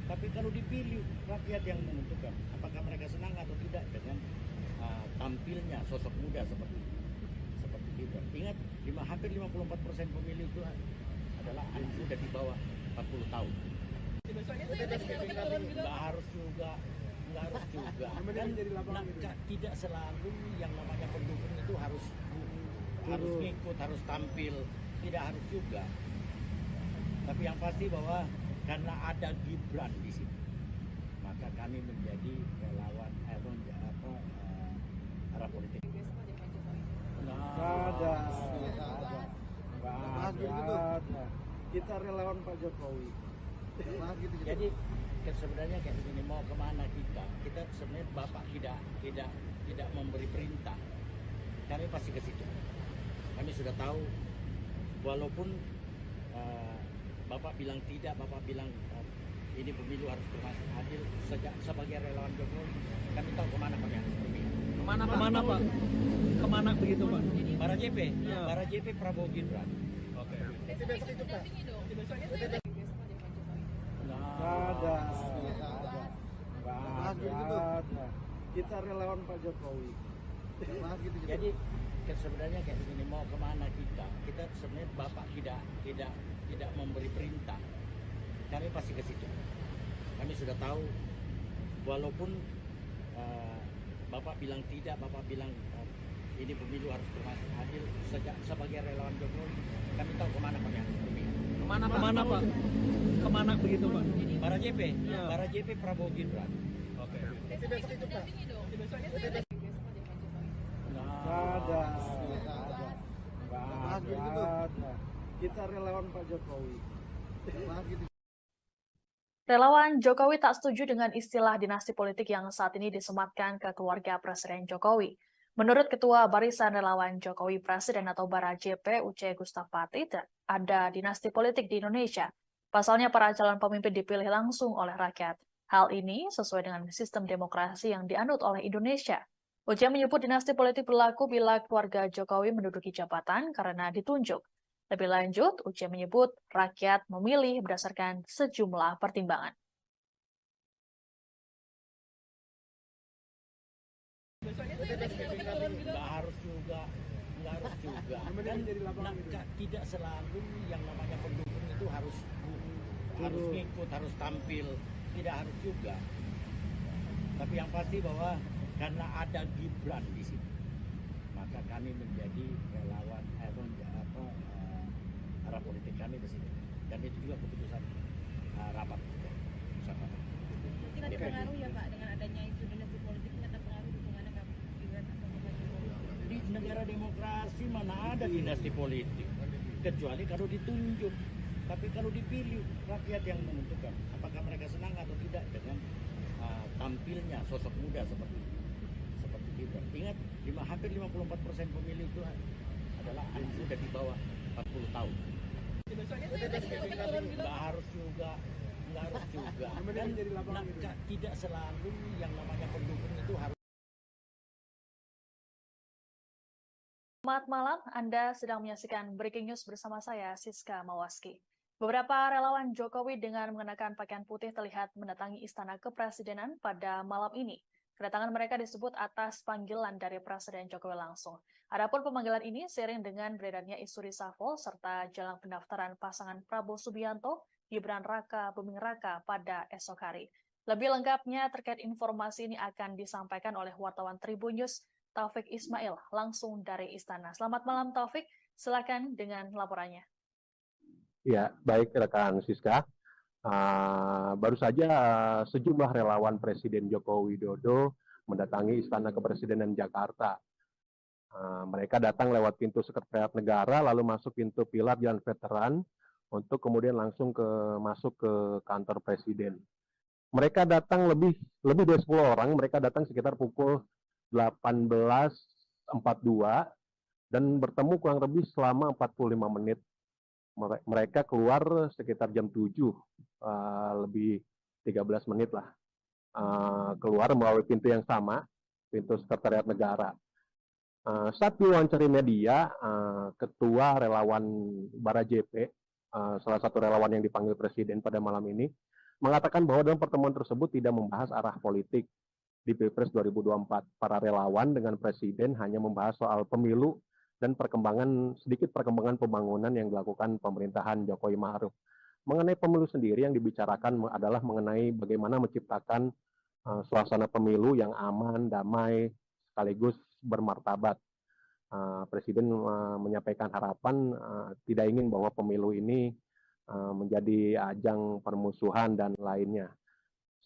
Tapi kalau dipilih, rakyat yang menentukan apakah mereka senang atau tidak dengan tampilnya sosok muda seperti Gibran. Ingat, hampir 54% pemilih itu adalah anak muda di bawah 40 tahun. Besoknya saya lagi turun gitu. Nggak harus juga. Dan tidak selalu yang namanya pendukung itu harus ikut, harus tampil. Tidak harus juga. Tapi yang pasti bahwa karena ada Gibran di sini, maka kami menjadi relawan arah politik. Besok aja Pak Jokowi. Nggak ada. Kita relawan Pak Jokowi. Jadi sebenarnya kayak begini, mau kemana kita sebenarnya Bapak tidak memberi perintah, kami pasti ke situ. Kami sudah tahu, walaupun Bapak bilang tidak, Bapak bilang ini pemilu harus berlangsung adil. Sebagai relawan Jokowi, kami tahu kemana kami harus pergi. Kemana Pak? Kemana begitu Pak? Para JP, Ya. para JP Prabowo Gibran. Oke. Besok itu dampingi dong. Besoknya saya lagi besok aja Pak Jokowi. Nggak ada. Kita relawan Pak Jokowi. Jadi sebenarnya kayak begini, mau kemana kita sebenarnya Bapak tidak memberi perintah, kami pasti ke situ. Kami sudah tahu, walaupun Bapak bilang tidak, Bapak bilang ini pemilu harus berlangsung adil. Sebagai relawan Jokowi, kami tahu kemana kami harus pergi. Kemana Pak? Kemana begitu Pak? Para JP, Ya. para JP Prabowo Gibran. Oke. mendampingi dong. Besok ada Pak Jokowi. Nggak ada. Nggak ada. Kita relawan Pak Jokowi. Relawan Jokowi tak setuju dengan istilah dinasti politik yang saat ini disematkan ke keluarga Presiden Jokowi. Menurut Ketua Barisan Relawan Jokowi Presiden atau Bara JP UC Gustaf Pati, ada dinasti politik di Indonesia. Pasalnya para calon pemimpin dipilih langsung oleh rakyat. Hal ini sesuai dengan sistem demokrasi yang dianut oleh Indonesia. UC menyebut dinasti politik berlaku bila keluarga Jokowi menduduki jabatan karena ditunjuk. Lebih lanjut, UC menyebut rakyat memilih berdasarkan sejumlah pertimbangan. Nggak harus juga. Dan tidak selalu yang namanya pendukung itu harus ngikut, harus tampil, tidak harus juga. Tapi yang pasti bahwa karena ada Gibran di sini, maka kami menjadi relawan arah politik kami di sini. Dan itu juga keputusan rapat. Mungkin ada pengaruh ya Pak dengan adanya isu dinasti politik, ada pengaruh dukungannya Pak Gibran atau Pak Jokowi. Di negara demokrasi mana ada dinasti politik, kecuali kalau ditunjuk. Tapi kalau dipilih, rakyat yang menentukan apakah mereka senang atau tidak dengan tampilnya sosok muda seperti Gibran. Ingat, hampir 54% pemilih itu adalah anak muda di bawah 40 tahun. Nggak harus juga. Dan tidak selalu yang namanya pendukung itu harus. Selamat malam, Anda sedang menyaksikan Breaking News bersama saya, Siska Mawaski. Beberapa relawan Jokowi dengan mengenakan pakaian putih terlihat mendatangi Istana Kepresidenan pada malam ini. Kedatangan mereka disebut atas panggilan dari Presiden Jokowi langsung. Adapun pemanggilan ini seiring dengan beredarnya isu reshuffle serta jelang pendaftaran pasangan Prabowo Subianto, Gibran Raka Buming Raka pada esok hari. Lebih lengkapnya terkait informasi ini akan disampaikan oleh wartawan Tribun News, Taufik Ismail, langsung dari Istana. Selamat malam Taufik, silakan dengan laporannya. Ya, baik rekan Siska. Baru saja sejumlah relawan Presiden Joko Widodo mendatangi Istana Kepresidenan Jakarta. Mereka datang lewat pintu Sekretariat Negara, lalu masuk pintu pilar Jalan Veteran, untuk kemudian langsung masuk ke kantor Presiden. Mereka datang lebih dari 10 orang, mereka datang sekitar pukul 18.42 dan bertemu kurang lebih selama 45 menit. Mereka keluar sekitar jam 7, lebih 13 menit lah. Keluar melalui pintu yang sama, pintu Sekretariat Negara. Saat diwawancari media, Ketua Relawan Bara JP, salah satu relawan yang dipanggil Presiden pada malam ini, mengatakan bahwa dalam pertemuan tersebut tidak membahas arah politik di Pilpres 2024. Para relawan dengan Presiden hanya membahas soal pemilu dan sedikit perkembangan pembangunan yang dilakukan pemerintahan Jokowi Ma'ruf. Mengenai pemilu sendiri yang dibicarakan adalah mengenai bagaimana menciptakan suasana pemilu yang aman, damai, sekaligus bermartabat. Presiden menyampaikan harapan tidak ingin bahwa pemilu ini menjadi ajang permusuhan dan lainnya.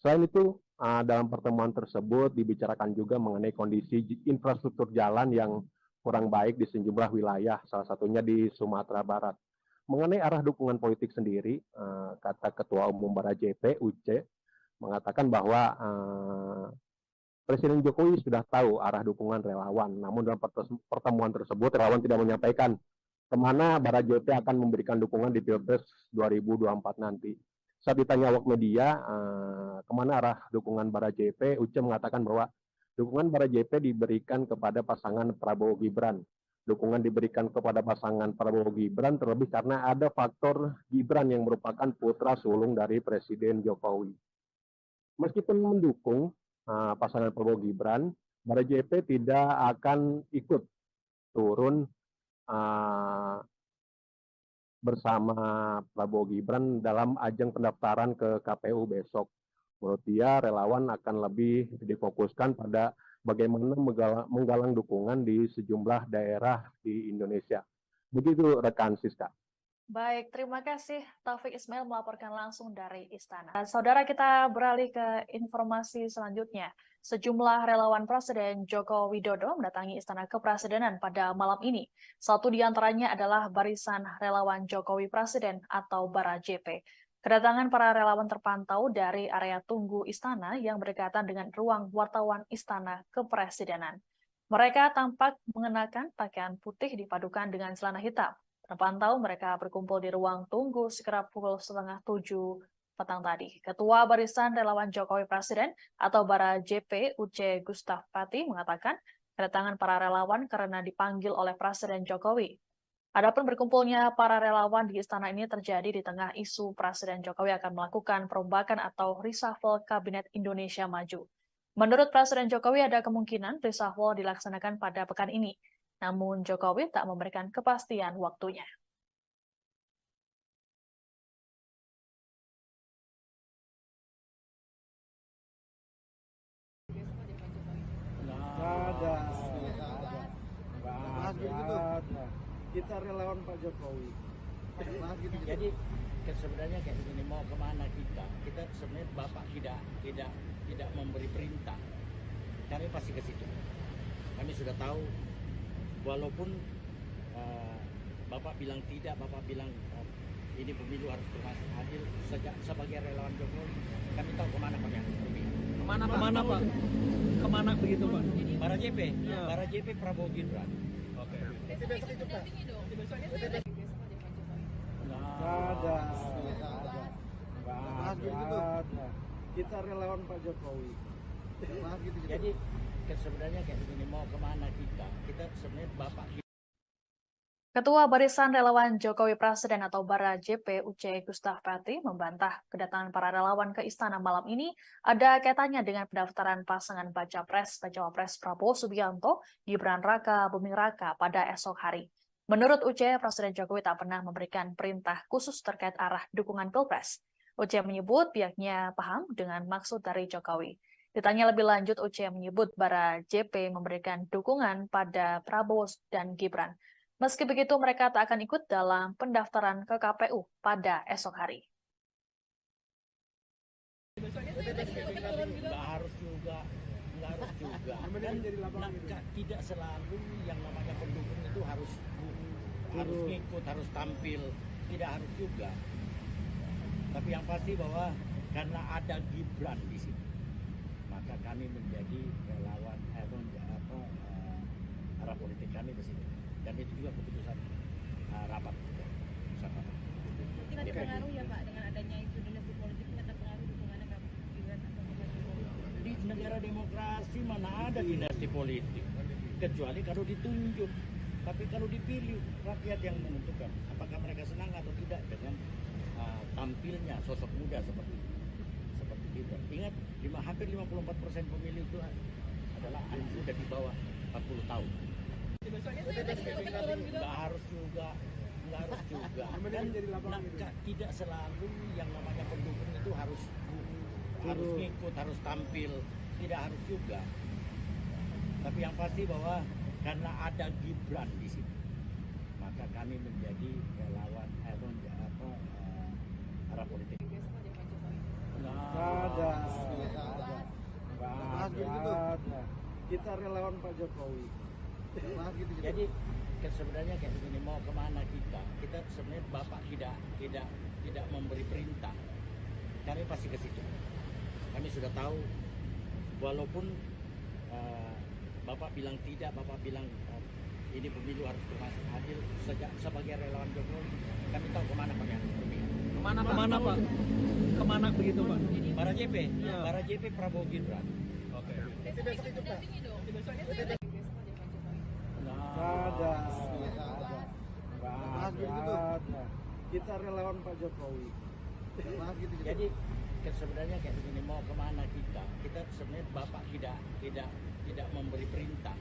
Selain itu, dalam pertemuan tersebut dibicarakan juga mengenai kondisi infrastruktur jalan yang kurang baik di sejumlah wilayah, salah satunya di Sumatera Barat. Mengenai arah dukungan politik sendiri, kata Ketua Umum Bara JP, UC, mengatakan bahwa Presiden Jokowi sudah tahu arah dukungan relawan, namun dalam pertemuan tersebut relawan tidak menyampaikan kemana Bara JP akan memberikan dukungan di Pilpres 2024 nanti. Saat ditanya awak media, kemana arah dukungan Bara JP, UC mengatakan bahwa dukungan Bara JP diberikan kepada pasangan Prabowo Gibran. Dukungan diberikan kepada pasangan Prabowo Gibran terlebih karena ada faktor Gibran yang merupakan putra sulung dari Presiden Jokowi. Meskipun mendukung pasangan Prabowo Gibran, Bara JP tidak akan ikut turun bersama Prabowo Gibran dalam ajang pendaftaran ke KPU besok. Menurut dia, relawan akan lebih difokuskan pada bagaimana menggalang dukungan di sejumlah daerah di Indonesia. Begitu rekan Siska. Baik, terima kasih Taufik Ismail melaporkan langsung dari Istana. Saudara, kita beralih ke informasi selanjutnya. Sejumlah relawan Presiden Joko Widodo mendatangi Istana Kepresidenan pada malam ini. Satu di antaranya adalah Barisan Relawan Jokowi Presiden atau Bara JP. Kedatangan para relawan terpantau dari area tunggu Istana yang berdekatan dengan ruang wartawan Istana Kepresidenan. Mereka tampak mengenakan pakaian putih dipadukan dengan celana hitam. Terpantau mereka berkumpul di ruang tunggu sekitar pukul 6:30 petang tadi. Ketua Barisan Relawan Jokowi Presiden atau Bara JP Uce Gustaf Pati mengatakan kedatangan para relawan karena dipanggil oleh Presiden Jokowi. Adapun berkumpulnya para relawan di istana ini terjadi di tengah isu Presiden Jokowi akan melakukan perombakan atau reshuffle Kabinet Indonesia Maju. Menurut Presiden Jokowi ada kemungkinan reshuffle dilaksanakan pada pekan ini. Namun Jokowi tak memberikan kepastian waktunya. Ada. Kita relawan Pak Jokowi. Jadi sebenarnya kayak begini, mau kemana kita sebenarnya Bapak tidak memberi perintah, kami pasti ke situ. Kami sudah tahu, walaupun Bapak bilang tidak, Bapak bilang ini pemilu harus adil, sebagai relawan Jokowi kami tahu kemana kami harus pergi. Kemana Pak? Kemana begitu Pak? Bara JP, Ya. Bara JP Prabowo Gibran. Oke. Besok itu dampingi dong. Besoknya saya ada besok ada Pak Jokowi. Ada. Kita relawan Pak Jokowi. Jadi sebenarnya kayak begini, mau kemana kita sebenarnya Bapak. Ketua Barisan Relawan Jokowi Presiden atau Bara JP Uce Gustaf Pati membantah kedatangan para relawan ke istana malam ini ada kaitannya dengan pendaftaran pasangan Baca Pres Prabowo Subianto Gibran Raka Buming Raka pada esok hari. Menurut Uce, Presiden Jokowi tak pernah memberikan perintah khusus terkait arah dukungan Pilpres. Uce menyebut pihaknya paham dengan maksud dari Jokowi. Ditanya lebih lanjut, Uce menyebut Bara JP memberikan dukungan pada Prabowo dan Gibran. Meski begitu, mereka tak akan ikut dalam pendaftaran ke KPU pada esok hari. Nggak harus juga. Dan tidak selalu yang namanya pendukung itu harus ngikut, harus tampil. Tidak harus juga. Tapi yang pasti bahwa karena ada Gibran di sini, maka kami menjadi relawan arah politik kami ke sini. Dan itu juga keputusan rapat. Tidak terpengaruh ya Pak dengan adanya isu dinasti politik, tidak terpengaruh dukungannya Pak Gibran atau Pak Jokowi. Di negara demokrasi mana ada dinasti politik, kecuali kalau ditunjuk. Tapi kalau dipilih, rakyat yang menentukan apakah mereka senang atau tidak dengan tampilnya sosok muda seperti Gibran. Ingat, hampir 54% pemilih itu adalah anak muda di bawah 40 tahun. Nggak harus juga. Dan tidak selalu yang namanya pendukung itu harus ngikut, harus tampil. Tidak harus juga. Tapi yang pasti bahwa karena ada Gibran di sini, maka kami menjadi relawan arah politik. Ada. Kita relawan Pak Jokowi. Jadi sebenarnya kayak begini, mau kemana kita sebenarnya Bapak tidak memberi perintah, kami pasti ke situ. Kami sudah tahu, walaupun Bapak bilang tidak, Bapak bilang ini pemilu harus adil, sebagai relawan Jokowi kami tahu kemana kami harus pergi. Kemana Pak? Kemana begitu Pak? Bara JP, Ya. Bara JP Prabowo Gibran. Oke. Besok itu dampingi dong. Besoknya saya ada besok ada Pak Jokowi. Ada. Kita relawan Pak Jokowi. Jadi sebenarnya kayak begini, mau kemana kita sebenarnya Bapak tidak memberi perintah,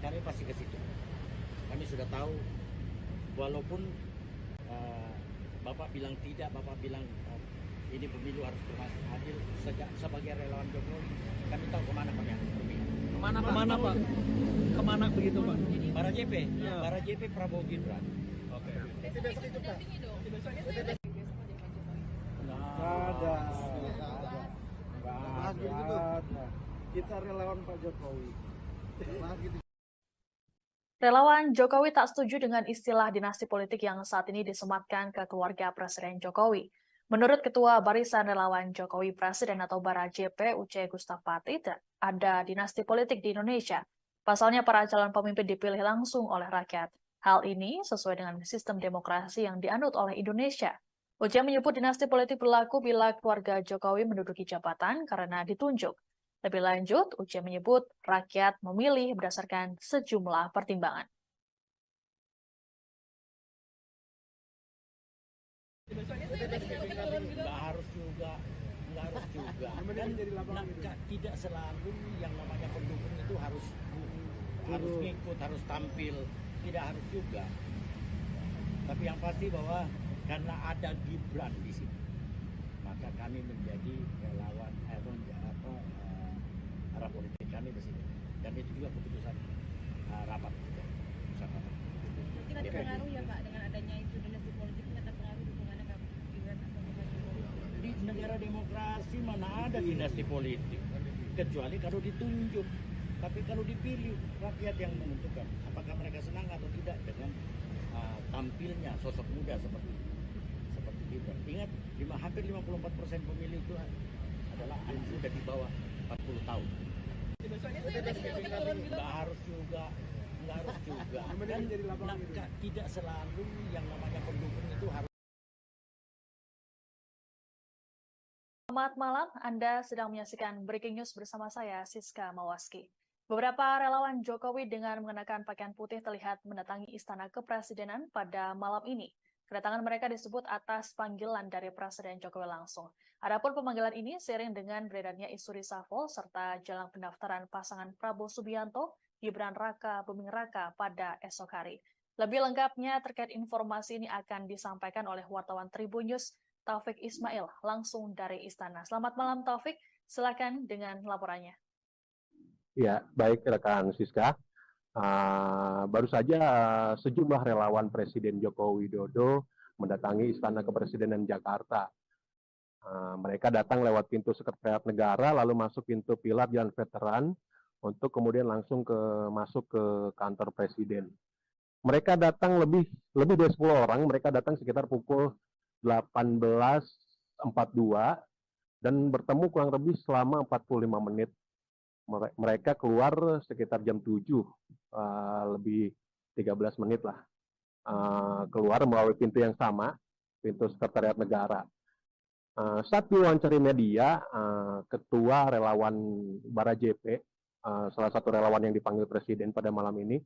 kami pasti ke situ. Kami sudah tahu, walaupun Bapak bilang tidak, Bapak bilang ini pemilu harus adil, sebagai relawan Jokowi kami tahu kemana kami harus pergi. Kemana Pak? Kemana begitu Pak? Bara JP, Ya. Bara JP Prabowo Gibran. Oke. Besok ikut mendampingi dong. Besok aja Pak Jokowi. Ada. Nggak ada. Kita relawan Pak Jokowi. Relawan Jokowi tak setuju dengan istilah dinasti politik yang saat ini disematkan ke keluarga Presiden Jokowi. Menurut Ketua Barisan Relawan Jokowi Presiden atau Bara JP UC Gustapati, ada dinasti politik di Indonesia. Pasalnya para calon pemimpin dipilih langsung oleh rakyat. Hal ini sesuai dengan sistem demokrasi yang dianut oleh Indonesia. UC menyebut dinasti politik berlaku bila keluarga Jokowi menduduki jabatan karena ditunjuk. Lebih lanjut, UC menyebut rakyat memilih berdasarkan sejumlah pertimbangan. Nggak harus juga. Dan tidak selalu yang namanya pendukung itu harus ngikut, harus tampil, tidak harus juga. Tapi yang pasti bahwa karena ada Gibran di sini, maka kami menjadi relawan arah politik kami di sini. Dan itu juga keputusan rapat. Mungkin ada pengaruh ya Pak dengan adanya isu dinasti politik ini ada pengaruh dukungannya Kak Gibran atau Pak Jokowi? Di negara demokrasi mana ada dinasti politik, kecuali kalau ditunjuk. Tapi kalau dipilih, rakyat yang menentukan apakah mereka senang atau tidak dengan tampilnya sosok muda seperti Gibran. Ingat, hampir 54% pemilih itu adalah anak muda di bawah 40 tahun. Nggak harus juga. Dan tidak selalu yang namanya pendukung itu harus. Selamat malam, Anda sedang menyaksikan Breaking News bersama saya, Siska Mawaski. Beberapa relawan Jokowi dengan mengenakan pakaian putih terlihat mendatangi Istana Kepresidenan pada malam ini. Kedatangan mereka disebut atas panggilan dari Presiden Jokowi langsung. Adapun pemanggilan ini seiring dengan beredarnya isu reshuffle serta jelang pendaftaran pasangan Prabowo Subianto, Gibran Raka Buming Raka pada esok hari. Lebih lengkapnya terkait informasi ini akan disampaikan oleh wartawan Tribun News, Taufik Ismail, langsung dari Istana. Selamat malam Taufik, silakan dengan laporannya. Ya, baik rekan Siska. Baru saja sejumlah relawan Presiden Joko Widodo mendatangi Istana Kepresidenan Jakarta. Mereka datang lewat pintu Sekretariat Negara, lalu masuk pintu pilar Jalan Veteran, untuk kemudian langsung masuk ke kantor Presiden. Mereka datang lebih dari 10 orang, mereka datang sekitar pukul 18.42 dan bertemu kurang lebih selama 45 menit. Mereka keluar sekitar jam 7, lebih 13 menit lah. Keluar melalui pintu yang sama, pintu Sekretariat Negara. Saat diwawancara media, Ketua Relawan Bara JP, salah satu relawan yang dipanggil Presiden pada malam ini,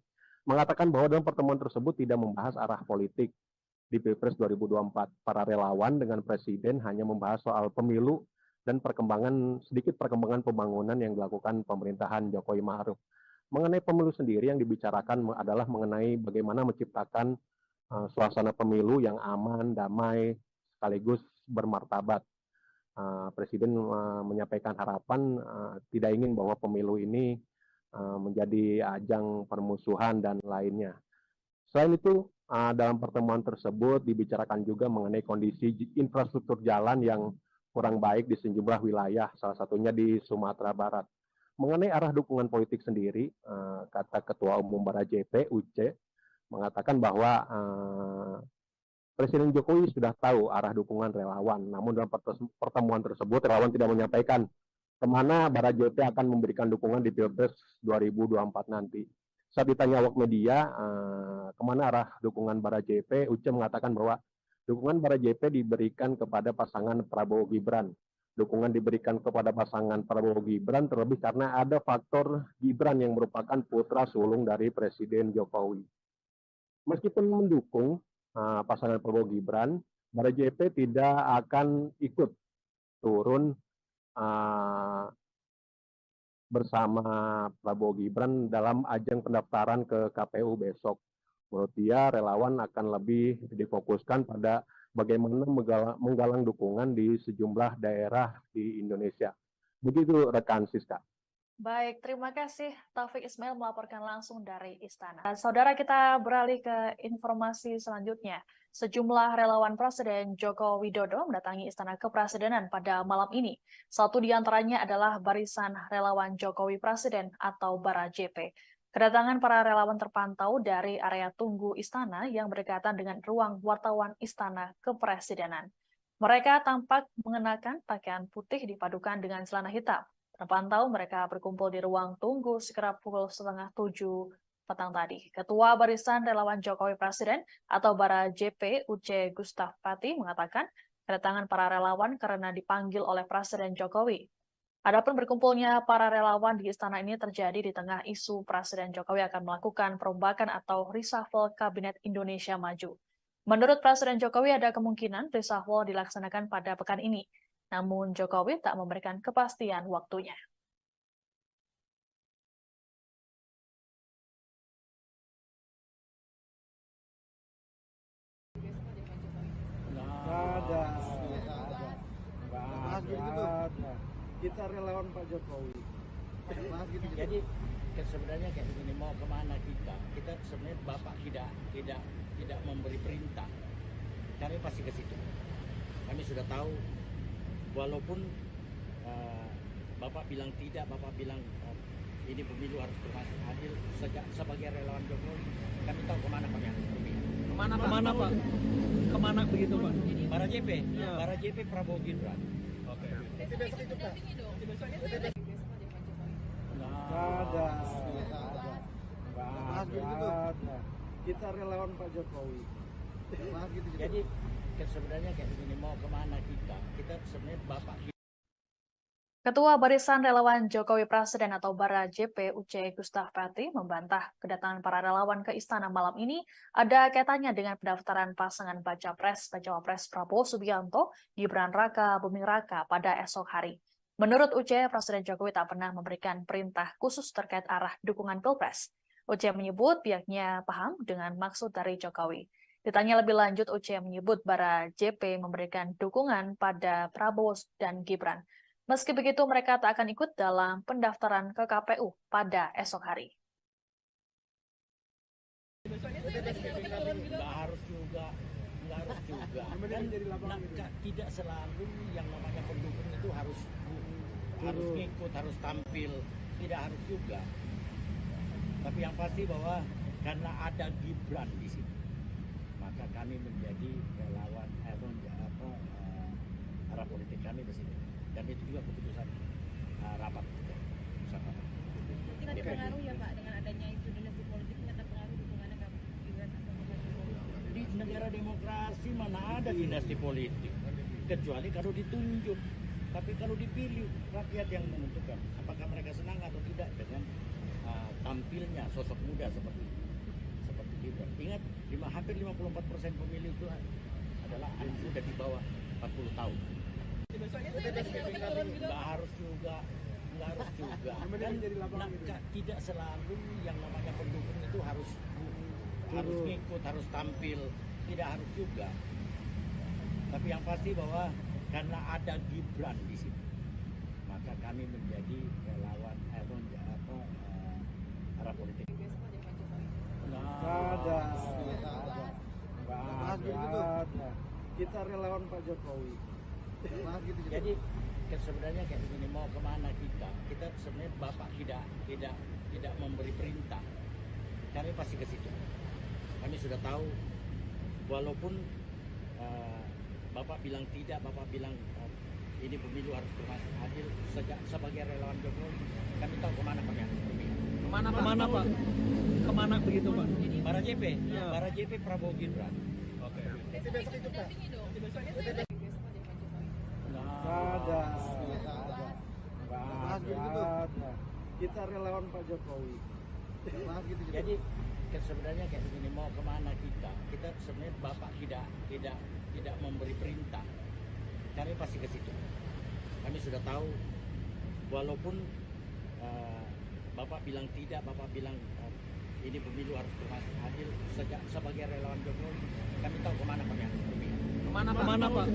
mengatakan bahwa dalam pertemuan tersebut tidak membahas arah politik di Pilpres 2024. Para relawan dengan Presiden hanya membahas soal pemilu dan sedikit perkembangan pembangunan yang dilakukan pemerintahan Jokowi Ma'ruf. Mengenai pemilu sendiri yang dibicarakan adalah mengenai bagaimana menciptakan suasana pemilu yang aman, damai, sekaligus bermartabat. Presiden menyampaikan harapan tidak ingin bahwa pemilu ini menjadi ajang permusuhan dan lainnya. Selain itu, dalam pertemuan tersebut dibicarakan juga mengenai kondisi infrastruktur jalan yang kurang baik di sejumlah wilayah, salah satunya di Sumatera Barat. Mengenai arah dukungan politik sendiri, kata Ketua Umum Bara JP, UC, mengatakan bahwa Presiden Jokowi sudah tahu arah dukungan relawan, namun dalam pertemuan tersebut relawan tidak menyampaikan kemana Bara JP akan memberikan dukungan di Pilpres 2024 nanti. Saat ditanya awak media, kemana arah dukungan Bara JP, UC mengatakan bahwa dukungan Bara JP diberikan kepada pasangan Prabowo Gibran. Dukungan diberikan kepada pasangan Prabowo Gibran terlebih karena ada faktor Gibran yang merupakan putra sulung dari Presiden Jokowi. Meskipun mendukung pasangan Prabowo Gibran, Bara JP tidak akan ikut turun bersama Prabowo Gibran dalam ajang pendaftaran ke KPU besok. Menurut dia, relawan akan lebih difokuskan pada bagaimana menggalang dukungan di sejumlah daerah di Indonesia. Begitu rekan Siska. Baik, terima kasih Taufik Ismail melaporkan langsung dari Istana. Saudara, kita beralih ke informasi selanjutnya. Sejumlah relawan Presiden Joko Widodo mendatangi Istana Kepresidenan pada malam ini. Satu di antaranya adalah Barisan Relawan Jokowi Presiden atau Bara JP. Kedatangan para relawan terpantau dari area tunggu istana yang berdekatan dengan ruang wartawan Istana Kepresidenan. Mereka tampak mengenakan pakaian putih dipadukan dengan celana hitam. Terpantau mereka berkumpul di ruang tunggu sekitar pukul 6:30 petang tadi. Ketua Barisan Relawan Jokowi Presiden atau Bara JP Uce Gustaf Pati mengatakan kedatangan para relawan karena dipanggil oleh Presiden Jokowi. Adapun berkumpulnya para relawan di istana ini terjadi di tengah isu Presiden Jokowi akan melakukan perombakan atau reshuffle Kabinet Indonesia Maju. Menurut Presiden Jokowi ada kemungkinan reshuffle dilaksanakan pada pekan ini. Namun Jokowi tak memberikan kepastian waktunya. Nggak ada. Kita relawan Pak Jokowi. Jadi sebenarnya kayak begini, mau kemana kita sebenarnya Bapak tidak memberi perintah, kami pasti ke situ. Kami sudah tahu, walaupun Bapak bilang tidak, Bapak bilang ini pemilu harus adil. Sebagai relawan Jokowi, kami tahu kemana kami harus pergi. Kemana Pak? Kemana begitu Pak? Bara JP, Ya. Bara JP Prabowo Gibran. Oke. Besok itu Pak. Nggak ada. Kita relawan Pak Jokowi. Jadi sebenarnya kayak begini, mau kemana kita sebenarnya Bapak. Ketua Barisan Relawan Jokowi Presiden atau Bara JP Uce Gustaf Pati membantah kedatangan para relawan ke istana malam ini ada kaitannya dengan pendaftaran pasangan Baca Pres Prabowo Subianto, Gibran Raka Buming Raka pada esok hari. Menurut Uce, Presiden Jokowi tak pernah memberikan perintah khusus terkait arah dukungan Pilpres. Uce menyebut pihaknya paham dengan maksud dari Jokowi. Ditanya lebih lanjut, Uce menyebut Bara JP memberikan dukungan pada Prabowo dan Gibran. Meski begitu, mereka tak akan ikut dalam pendaftaran ke KPU pada esok hari. Nggak harus juga. Dan tidak selalu yang namanya pendukung itu harus ngikut, harus tampil. Tidak harus juga. Tapi yang pasti bahwa karena ada Gibran di sini, maka kami menjadi relawan arah politik kami di sini. Dan itu juga keputusan rapat. Tidak terpengaruh ya Pak dengan adanya isu dinasti politik, tidak terpengaruh dukungannya ke Gibran atau ke Pak Jokowi? Di negara demokrasi mana ada dinasti politik, kecuali kalau ditunjuk. Tapi kalau dipilih, rakyat yang menentukan apakah mereka senang atau tidak dengan tampilnya sosok muda seperti Gibran. Ingat, hampir 54% pemilih itu adalah anak muda di bawah 40 tahun. Nggak harus juga. Dan tidak selalu yang namanya pendukung itu harus ngikut, harus tampil. Tidak harus juga. Tapi yang pasti bahwa karena ada Gibran di sini, maka kami menjadi relawan arah politik. Nggak ada. Kita relawan Pak Jokowi. Jadi sebenarnya kayak begini, mau kemana kita sebenarnya Bapak tidak memberi perintah, kami pasti ke situ. Kami sudah tahu, walaupun Bapak bilang tidak, Bapak bilang ini pemilu harus adil. Sebagai relawan Jokowi, kami tahu kemana kami harus pergi. Kemana Pak? Kemana begitu Pak? Bara JP, Ya. Bara JP Prabowo Gibran. Oke. Besok itu Pak. Nggak ada. Kita relawan Pak Jokowi. Jadi sebenarnya kayak begini, mau kemana kita sebenarnya Bapak tidak memberi perintah, kami pasti ke situ. Kami sudah tahu, walaupun Bapak bilang tidak, Bapak bilang ini pemilu harus adil. Sebagai relawan Jokowi, kami tahu kemana kami harus pergi. Kemana Pak?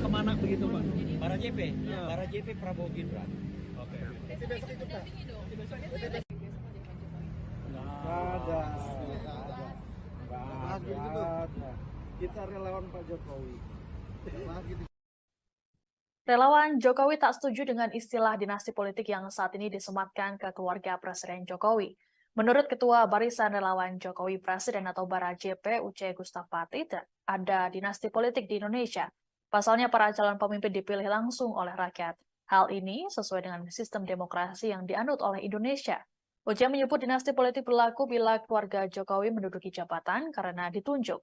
Kemana begitu Pak? Bara JP, Ya. Bara JP Prabowo Gibran. Oke. Besok itu Pak. Nggak ada. Kita relawan Pak Jokowi. Relawan Jokowi tak setuju dengan istilah dinasti politik yang saat ini disematkan ke keluarga Presiden Jokowi. Menurut Ketua Barisan Relawan Jokowi Presiden atau Bara JP UC Gustaf Pati, ada dinasti politik di Indonesia. Pasalnya para calon pemimpin dipilih langsung oleh rakyat. Hal ini sesuai dengan sistem demokrasi yang dianut oleh Indonesia. UC menyebut dinasti politik berlaku bila keluarga Jokowi menduduki jabatan karena ditunjuk.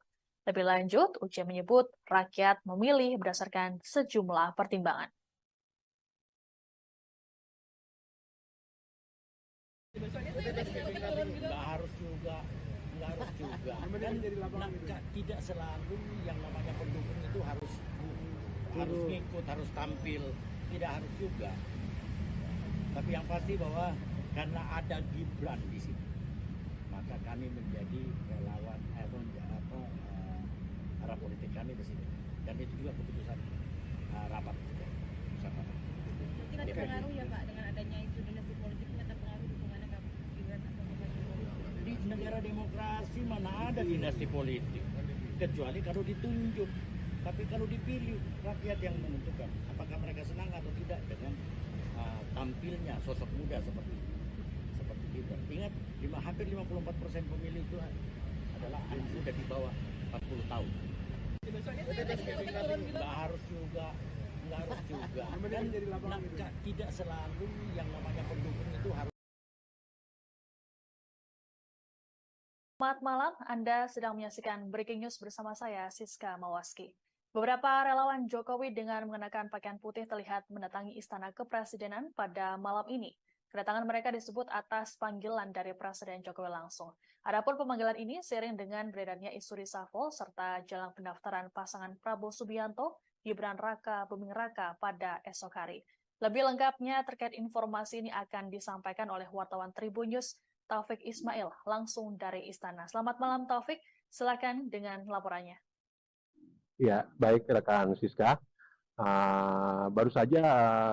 Lebih lanjut, UC menyebut rakyat memilih berdasarkan sejumlah pertimbangan. Nggak harus juga. Dan tidak selalu yang namanya pendukung itu harus ngikut, harus tampil. Tidak harus juga. Tapi yang pasti bahwa karena ada Gibran di sini, maka kami menjadi relawan arah politik kami di sini. Dan itu juga keputusan rapat. Mungkin ada pengaruh ya Pak dengan adanya isu dinasti politik, ini ada pengaruh dukungannya ke Gibran atau ke Pak Jokowi? Di negara demokrasi mana ada dinasti politik, kecuali kalau ditunjuk. Tapi kalau dipilih, rakyat yang menentukan apakah mereka senang atau tidak dengan tampilnya sosok muda seperti Gibran. Ingat, hampir 54% pemilih itu adalah anak muda di bawah 40 tahun. Nggak harus juga. Dan tidak selalu yang namanya pendukung itu harus. Selamat malam, Anda sedang menyaksikan Breaking News bersama saya, Siska Mawaski. Beberapa relawan Jokowi dengan mengenakan pakaian putih terlihat mendatangi Istana Kepresidenan pada malam ini. Kedatangan mereka disebut atas panggilan dari Presiden Jokowi langsung. Adapun pemanggilan ini seiring dengan beredarnya isu reshuffle serta jelang pendaftaran pasangan Prabowo Subianto, Gibran Raka Buming Raka pada esok hari. Lebih lengkapnya terkait informasi ini akan disampaikan oleh wartawan Tribun News, Taufik Ismail, langsung dari Istana. Selamat malam Taufik, silakan dengan laporannya. Ya, baik rekan Siska. Baru saja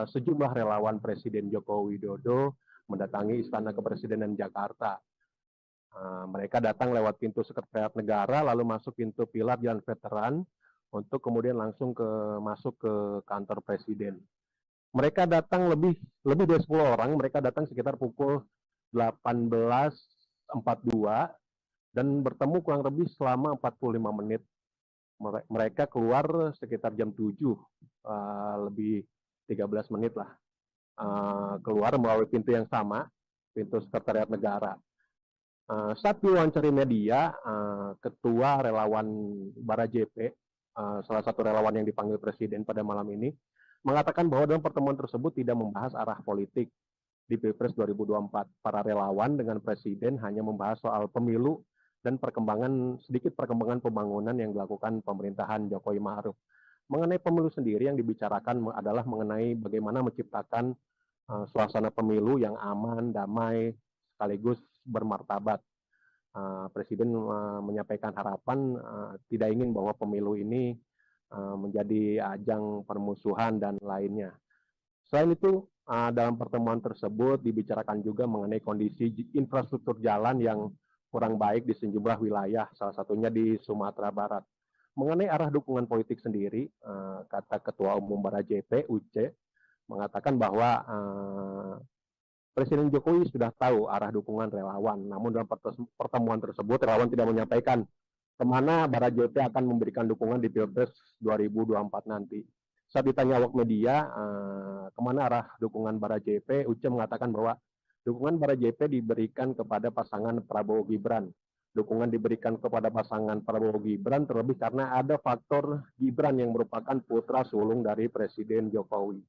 sejumlah relawan Presiden Joko Widodo mendatangi Istana Kepresidenan Jakarta. Mereka datang lewat pintu Sekretariat Negara, lalu masuk pintu pilar Jalan Veteran, untuk kemudian langsung masuk ke kantor Presiden. Mereka datang lebih dari 10 orang, mereka datang sekitar pukul 18.42 dan bertemu kurang lebih selama 45 menit. Mereka keluar sekitar jam 7, lebih 13 menit lah. Keluar melalui pintu yang sama, pintu Sekretariat Negara. Saat diwawancara media, Ketua Relawan Bara JP, salah satu relawan yang dipanggil Presiden pada malam ini, mengatakan bahwa dalam pertemuan tersebut tidak membahas arah politik di Pilpres 2024. Para relawan dengan Presiden hanya membahas soal pemilu dan sedikit perkembangan pembangunan yang dilakukan pemerintahan Jokowi Ma'ruf. Mengenai pemilu sendiri yang dibicarakan adalah mengenai bagaimana menciptakan suasana pemilu yang aman, damai, sekaligus bermartabat. Presiden menyampaikan harapan tidak ingin bahwa pemilu ini menjadi ajang permusuhan dan lainnya. Selain itu, dalam pertemuan tersebut dibicarakan juga mengenai kondisi infrastruktur jalan yang kurang baik di sejumlah wilayah, salah satunya di Sumatera Barat. Mengenai arah dukungan politik sendiri, kata Ketua Umum Bara JP, UC, mengatakan bahwa Presiden Jokowi sudah tahu arah dukungan relawan, namun dalam pertemuan tersebut relawan tidak menyampaikan kemana Bara JP akan memberikan dukungan di Pilpres 2024 nanti. Saat ditanya awak media, kemana arah dukungan Bara JP, UC mengatakan bahwa dukungan Bara JP diberikan kepada pasangan Prabowo Gibran. Dukungan diberikan kepada pasangan Prabowo Gibran terlebih karena ada faktor Gibran yang merupakan putra sulung dari Presiden Jokowi.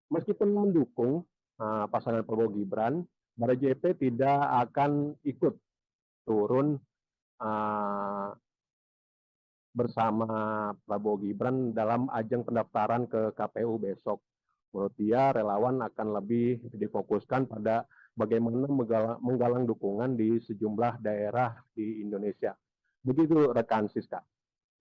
Meskipun mendukung pasangan Prabowo Gibran, Bara JP tidak akan ikut turun bersama Prabowo Gibran dalam ajang pendaftaran ke KPU besok. Menurut dia, relawan akan lebih difokuskan pada bagaimana menggalang dukungan di sejumlah daerah di Indonesia. Begitu rekan Siska.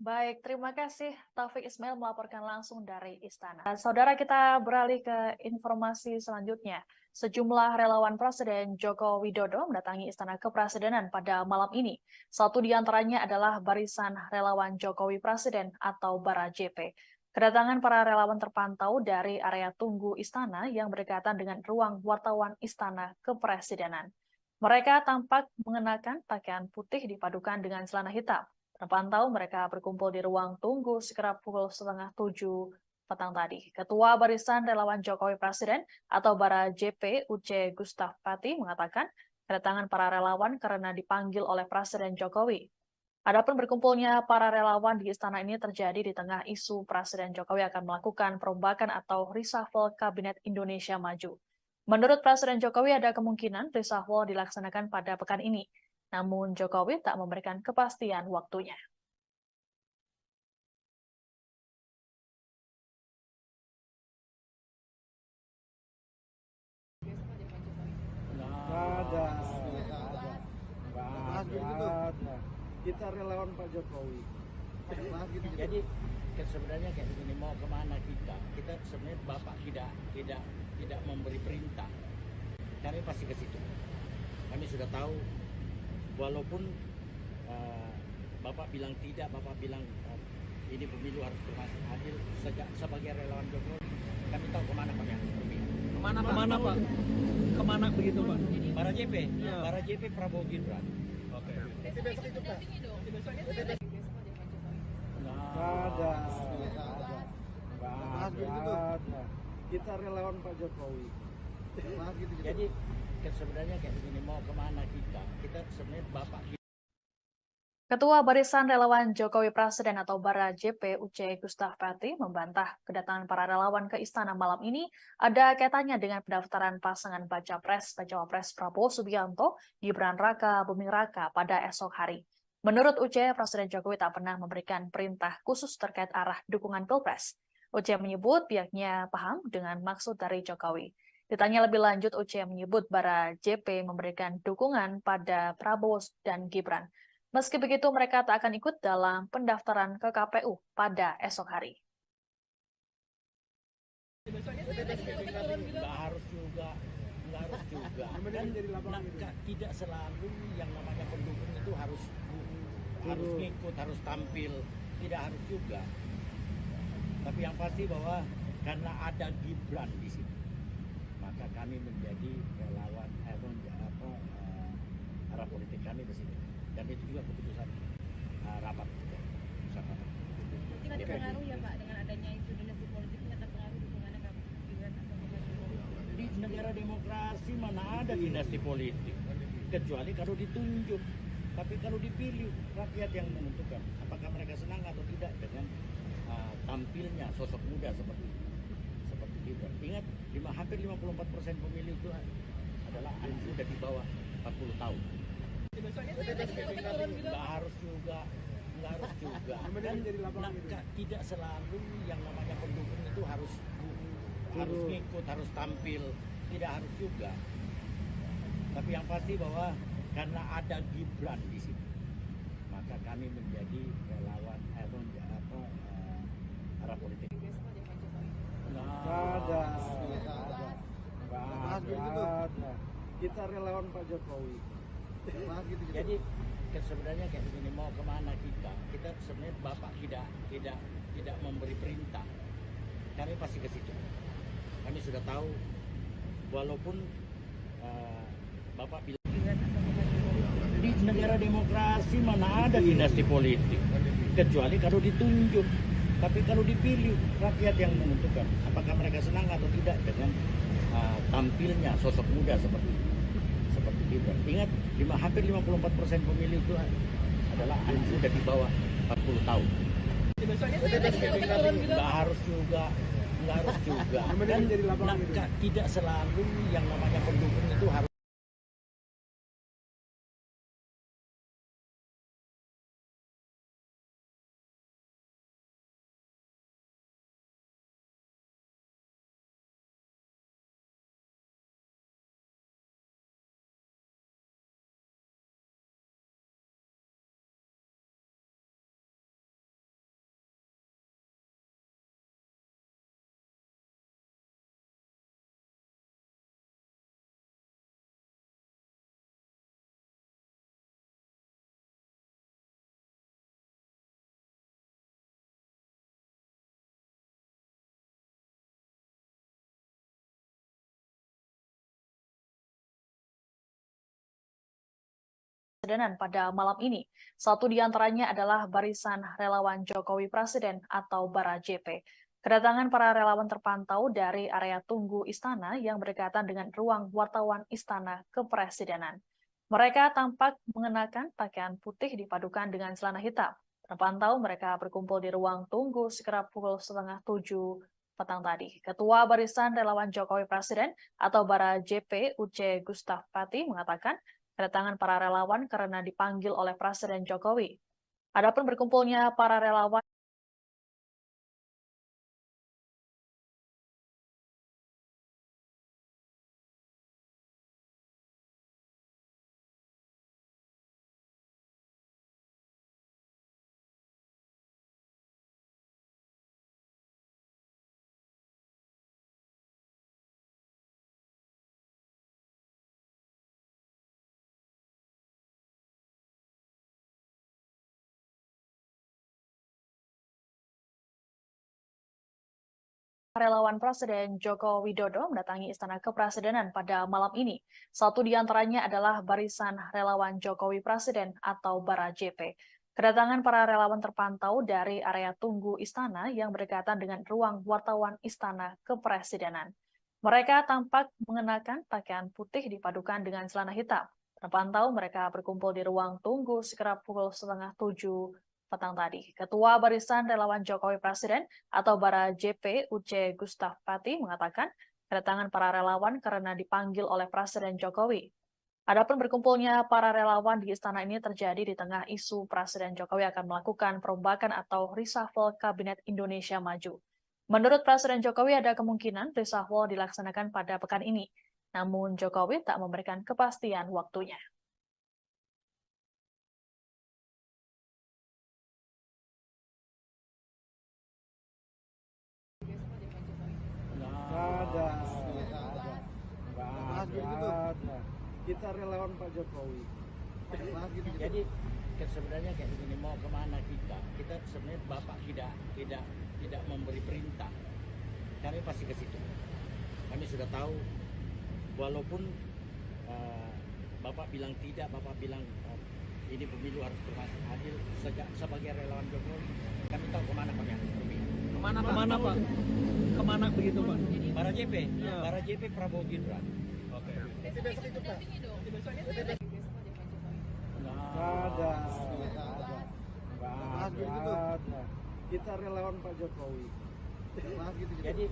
Baik, terima kasih Taufik Ismail melaporkan langsung dari Istana. Saudara, kita beralih ke informasi selanjutnya. Sejumlah relawan Presiden Joko Widodo mendatangi Istana Kepresidenan pada malam ini. Satu di antaranya adalah Barisan Relawan Jokowi Presiden atau Bara JP. Kedatangan para relawan terpantau dari area tunggu Istana yang berdekatan dengan ruang wartawan Istana Kepresidenan. Mereka tampak mengenakan pakaian putih dipadukan dengan celana hitam. Terpantau mereka berkumpul di ruang tunggu sekitar pukul 6:30 petang tadi. Ketua Barisan Relawan Jokowi Presiden atau Bara JP UC Gustaf Pati mengatakan kedatangan para relawan karena dipanggil oleh Presiden Jokowi. Adapun berkumpulnya para relawan di istana ini terjadi di tengah isu Presiden Jokowi akan melakukan perombakan atau reshuffle Kabinet Indonesia Maju. Menurut Presiden Jokowi ada kemungkinan reshuffle dilaksanakan pada pekan ini. Namun Jokowi tak memberikan kepastian waktunya. Nggak ada. Kita relawan Pak Jokowi. Jadi sebenarnya kayak begini, mau kemana kita sebenarnya Bapak tidak memberi perintah, kami pasti ke situ. Kami sudah tahu, walaupun Bapak bilang tidak, Bapak bilang ini pemilu harus adil. Sebagai relawan Jokowi, kami tahu kemana kami harus berpihak. Kemana Pak? Kemana begitu Pak? Para JP, Ya. para JP Prabowo Gibran. Oke. Besok itu Pak. Besoknya besok ada Pak Jokowi. Nggak ada. Kita relawan Pak Jokowi. Jadi sebenarnya kayak begini, mau kemana kita sebenarnya Bapak. Ketua Barisan Relawan Jokowi Presiden atau Bara JP UC Gustaf Pati membantah kedatangan para relawan ke istana malam ini ada kaitannya dengan pendaftaran pasangan baca Cawapres Prabowo Subianto, Gibran Raka Buming Raka pada esok hari. Menurut UC, Presiden Jokowi tak pernah memberikan perintah khusus terkait arah dukungan Pilpres. UC menyebut pihaknya paham dengan maksud dari Jokowi. Ditanya lebih lanjut, UC menyebut Bara JP memberikan dukungan pada Prabowo dan Gibran. Meski begitu, mereka tak akan ikut dalam pendaftaran ke KPU pada esok hari. Nggak harus juga. Dan tidak selalu yang namanya pendukung itu harus ngikut, harus tampil. Tidak harus juga. Tapi yang pasti bahwa karena ada Gibran di sini, maka kami menjadi relawan arah politik kami ke sini. Dan itu juga keputusan rapat. Tidak terpengaruh ya Pak dengan adanya isu dinasti politik, tidak terpengaruh dukungannya ke Gibran atau Pak Jokowi. Di negara demokrasi mana ada dinasti politik, kecuali kalau ditunjuk. Tapi kalau dipilih, rakyat yang menentukan apakah mereka senang atau tidak dengan tampilnya sosok muda seperti Gibran. Ingat, hampir 54% pemilih itu adalah anak muda di bawah 40 tahun. Nggak harus juga. Dan tidak selalu yang namanya pendukung itu harus ngikut, harus tampil. Tidak harus juga. Tapi yang pasti bahwa karena ada Gibran di sini, maka kami menjadi relawan arah politik. Nggak ada. Kita relawan Pak Jokowi. Jadi sebenarnya kayak begini, mau kemana kita sebenarnya Bapak tidak memberi perintah, kami pasti ke situ. Kami sudah tahu, walaupun Bapak bilang di negara demokrasi mana ada dinasti politik, kecuali kalau ditunjuk. Tapi kalau dipilih, rakyat yang menentukan apakah mereka senang atau tidak dengan tampilnya sosok muda seperti Gibran. Ingat, hampir 54% pemilih itu adalah anak muda di bawah 40 tahun. Nggak harus juga. Dan tidak selalu yang namanya pendukung itu harus Kepresidenan pada malam ini. Satu di antaranya adalah Barisan Relawan Jokowi Presiden atau Bara JP. Kedatangan para relawan terpantau dari area tunggu istana yang berdekatan dengan ruang wartawan Istana Kepresidenan. Mereka tampak mengenakan pakaian putih dipadukan dengan celana hitam. Terpantau mereka berkumpul di ruang tunggu sekitar pukul 6:30 petang tadi. Ketua Barisan Relawan Jokowi Presiden atau Bara JP Uce Gustaf Pati mengatakan kedatangan para relawan karena dipanggil oleh Presiden Jokowi. Adapun berkumpulnya para relawan relawan Presiden Joko Widodo mendatangi Istana Kepresidenan pada malam ini. Satu di antaranya adalah Barisan Relawan Jokowi Presiden atau Bara JP. Kedatangan para relawan terpantau dari area tunggu istana yang berdekatan dengan ruang wartawan Istana Kepresidenan. Mereka tampak mengenakan pakaian putih dipadukan dengan celana hitam. Terpantau mereka berkumpul di ruang tunggu sekitar pukul 6:30 petang tadi. Ketua Barisan Relawan Jokowi Presiden atau Bara JP Uce Gustaf Pati mengatakan kedatangan para relawan karena dipanggil oleh Presiden Jokowi. Adapun berkumpulnya para relawan di istana ini terjadi di tengah isu Presiden Jokowi akan melakukan perombakan atau reshuffle Kabinet Indonesia Maju. Menurut Presiden Jokowi ada kemungkinan reshuffle dilaksanakan pada pekan ini. Namun Jokowi tak memberikan kepastian waktunya. Nggak ada. Kita relawan Pak Jokowi. Jadi sebenarnya kayak begini, mau kemana kita? Kita sebenarnya Bapak tidak memberi perintah. Kami pasti ke situ. Kami sudah tahu, walaupun Bapak bilang tidak, Bapak bilang ini pemilu harus adil. Sebagai relawan Jokowi, kami tahu kemana kami harus pergi. Kemana Pak? Kemana begitu Pak? Bara JP, Ya. Bara JP Prabowo Gibran. Oke. Nggak ada. Kita relawan Pak Jokowi. Jadi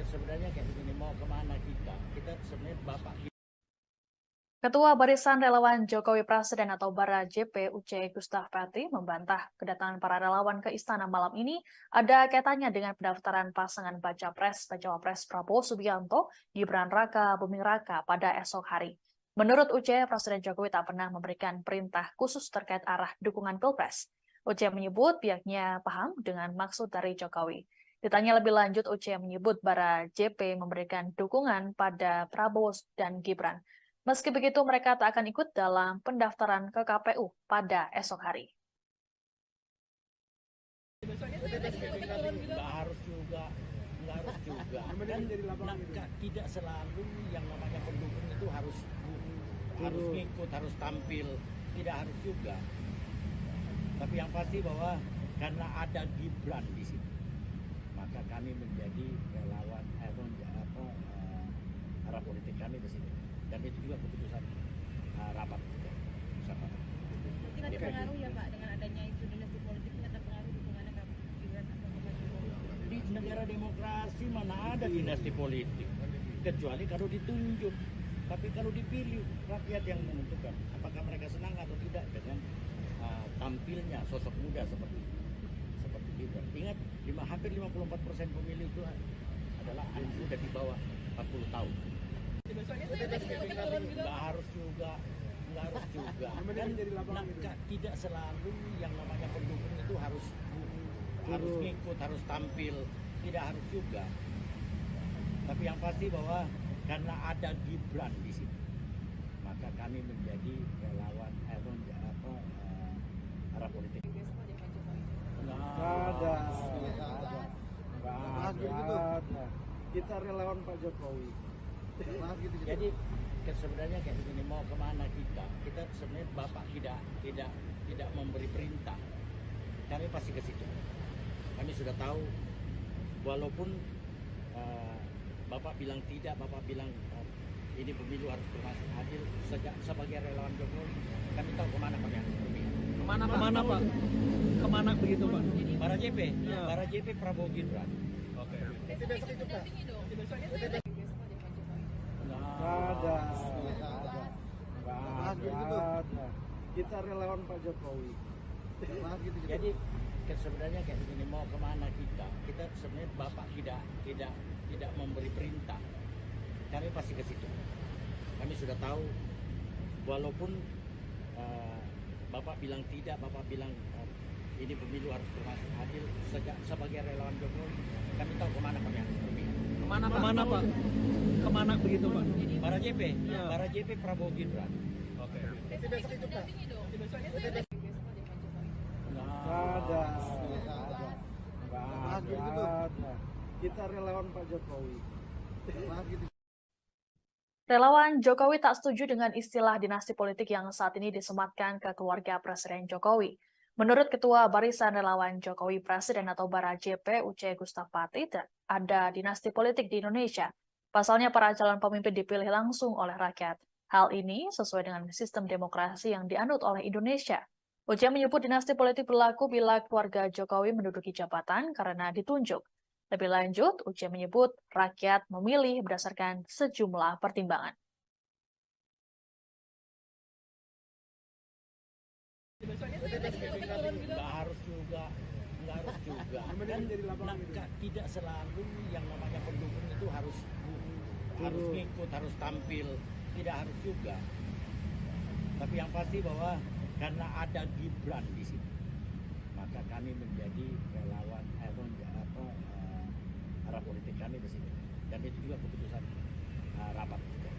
sebenarnya kayak begini, mau kemana kita? Kita sebenarnya Bapak. Ketua Barisan Relawan Jokowi Presiden atau Bara JP Uce Gustaf Pati membantah kedatangan para relawan ke istana malam ini ada kaitannya dengan pendaftaran pasangan baca Cawapres Prabowo Subianto, Gibran Raka Buming Raka pada esok hari. Menurut Uce, Presiden Jokowi tak pernah memberikan perintah khusus terkait arah dukungan Pilpres. Uce menyebut pihaknya paham dengan maksud dari Jokowi. Ditanya lebih lanjut, Uce menyebut Bara JP memberikan dukungan pada Prabowo dan Gibran. Meski begitu, mereka tak akan ikut dalam pendaftaran ke KPU pada esok hari. Nggak harus juga. Kan tidak selalu yang namanya pendukung itu harus ngikut, harus tampil. Tidak harus juga. Tapi yang pasti bahwa karena ada Gibran di sini, maka kami menjadi relawan arah politik kami di sini. Dan itu juga keputusan rapat. Tidak terpengaruh ya Pak dengan adanya isu dinasti politik, tidak terpengaruh dukungannya ke Gibran atau ke Pak Jokowi? Di negara demokrasi mana ada dinasti politik, kecuali kalau ditunjuk. Tapi kalau dipilih, rakyat yang menentukan apakah mereka senang atau tidak dengan tampilnya sosok muda seperti Gibran. Ingat, hampir 54% pemilih itu adalah anak muda di bawah 40 tahun. Nggak harus juga. Kan tidak selalu yang namanya pendukung itu harus ngikut, harus tampil. Tidak harus juga. Tapi yang pasti bahwa karena ada Gibran di sini, maka kami menjadi relawan arah politik. Nggak ada. Kita relawan Pak Jokowi. Jadi sebenarnya kayak begini, mau kemana kita sebenarnya Bapak tidak memberi perintah, kami pasti ke situ. Kami sudah tahu, walaupun Bapak bilang tidak, Bapak bilang ini pemilu harus berlangsung adil. Sebagai relawan Jokowi, kami tahu kemana kami harus pergi. Kemana Pak? Kemana begitu Pak? Para JP, Ya. para JP Prabowo Gibran. Oke. Besok itu dampingi dong. Besoknya saya lagi besok aja Pak Jokowi. Ada. Nggak ada. Kita relawan Pak Jokowi. Jadi sebenarnya kayak begini, mau kemana kita sebenarnya Bapak tidak memberi perintah, kami pasti ke situ. Kami sudah tahu, walaupun Bapak bilang tidak, Bapak bilang ini pemilu harus berlangsung adil. Sebagai relawan Jokowi, kami tahu kemana kami harus pergi. Kemana Pak? Kemana begitu Pak? Para JP, Ya. para JP Prabowo Gibran. Oke. Besok itu dampingi dong. Besoknya saya lagi besok aja Pak Jokowi. Ada. Nggak ada. Kita relawan Pak Jokowi. Relawan Jokowi tak setuju dengan istilah dinasti politik yang saat ini disematkan ke keluarga Presiden Jokowi. Menurut Ketua Barisan Relawan Jokowi Presiden atau Bara JP UC Gustaf Pati, ada dinasti politik di Indonesia. Pasalnya para calon pemimpin dipilih langsung oleh rakyat. Hal ini sesuai dengan sistem demokrasi yang dianut oleh Indonesia. UC menyebut dinasti politik berlaku bila keluarga Jokowi menduduki jabatan karena ditunjuk. Lebih lanjut, UC menyebut rakyat memilih berdasarkan sejumlah pertimbangan. Nggak harus juga. Kan tidak selalu yang namanya pendukung itu harus ngikut, harus tampil, tidak harus juga. Tapi yang pasti bahwa karena ada Gibran di sini, maka kami menjadi relawan arah politik kami di sini. Dan itu juga keputusan rapat. Tidak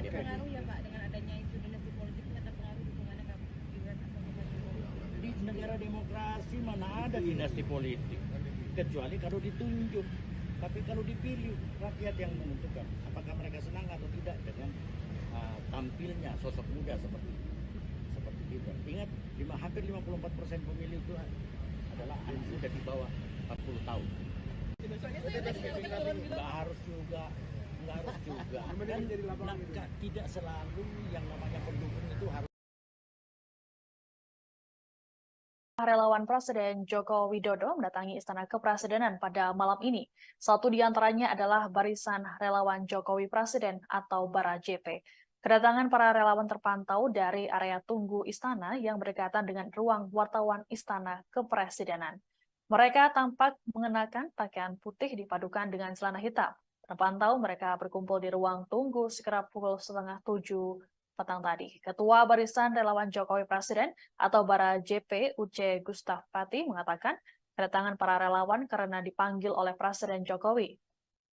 terpengaruh ya Pak dengan adanya isu dinasti politik, tidak terpengaruh dukungannya ke Gibran atau ke Pak Jokowi. Di negara demokrasi mana ada dinasti politik, kecuali kalau ditunjuk. Tapi kalau dipilih, rakyat yang menentukan apakah mereka senang atau tidak dengan tampilnya sosok muda seperti Gibran. Ingat, hampir 54% pemilih itu adalah anak muda di bawah 40 tahun. Besoknya saya lagi besok. Nggak harus juga. Kan tidak selalu yang namanya pendukung itu harus. Relawan Presiden Joko Widodo mendatangi Istana Kepresidenan pada malam ini. Satu di antaranya adalah Barisan Relawan Jokowi Presiden atau Bara JP. Kedatangan para relawan terpantau dari area tunggu Istana yang berdekatan dengan ruang wartawan Istana Kepresidenan. Mereka tampak mengenakan pakaian putih dipadukan dengan celana hitam. Terpantau mereka berkumpul di ruang tunggu sekitar pukul 6:30 petang tadi. Ketua Barisan Relawan Jokowi Presiden atau Bara JP UC Gustaf Pati mengatakan kedatangan para relawan karena dipanggil oleh Presiden Jokowi.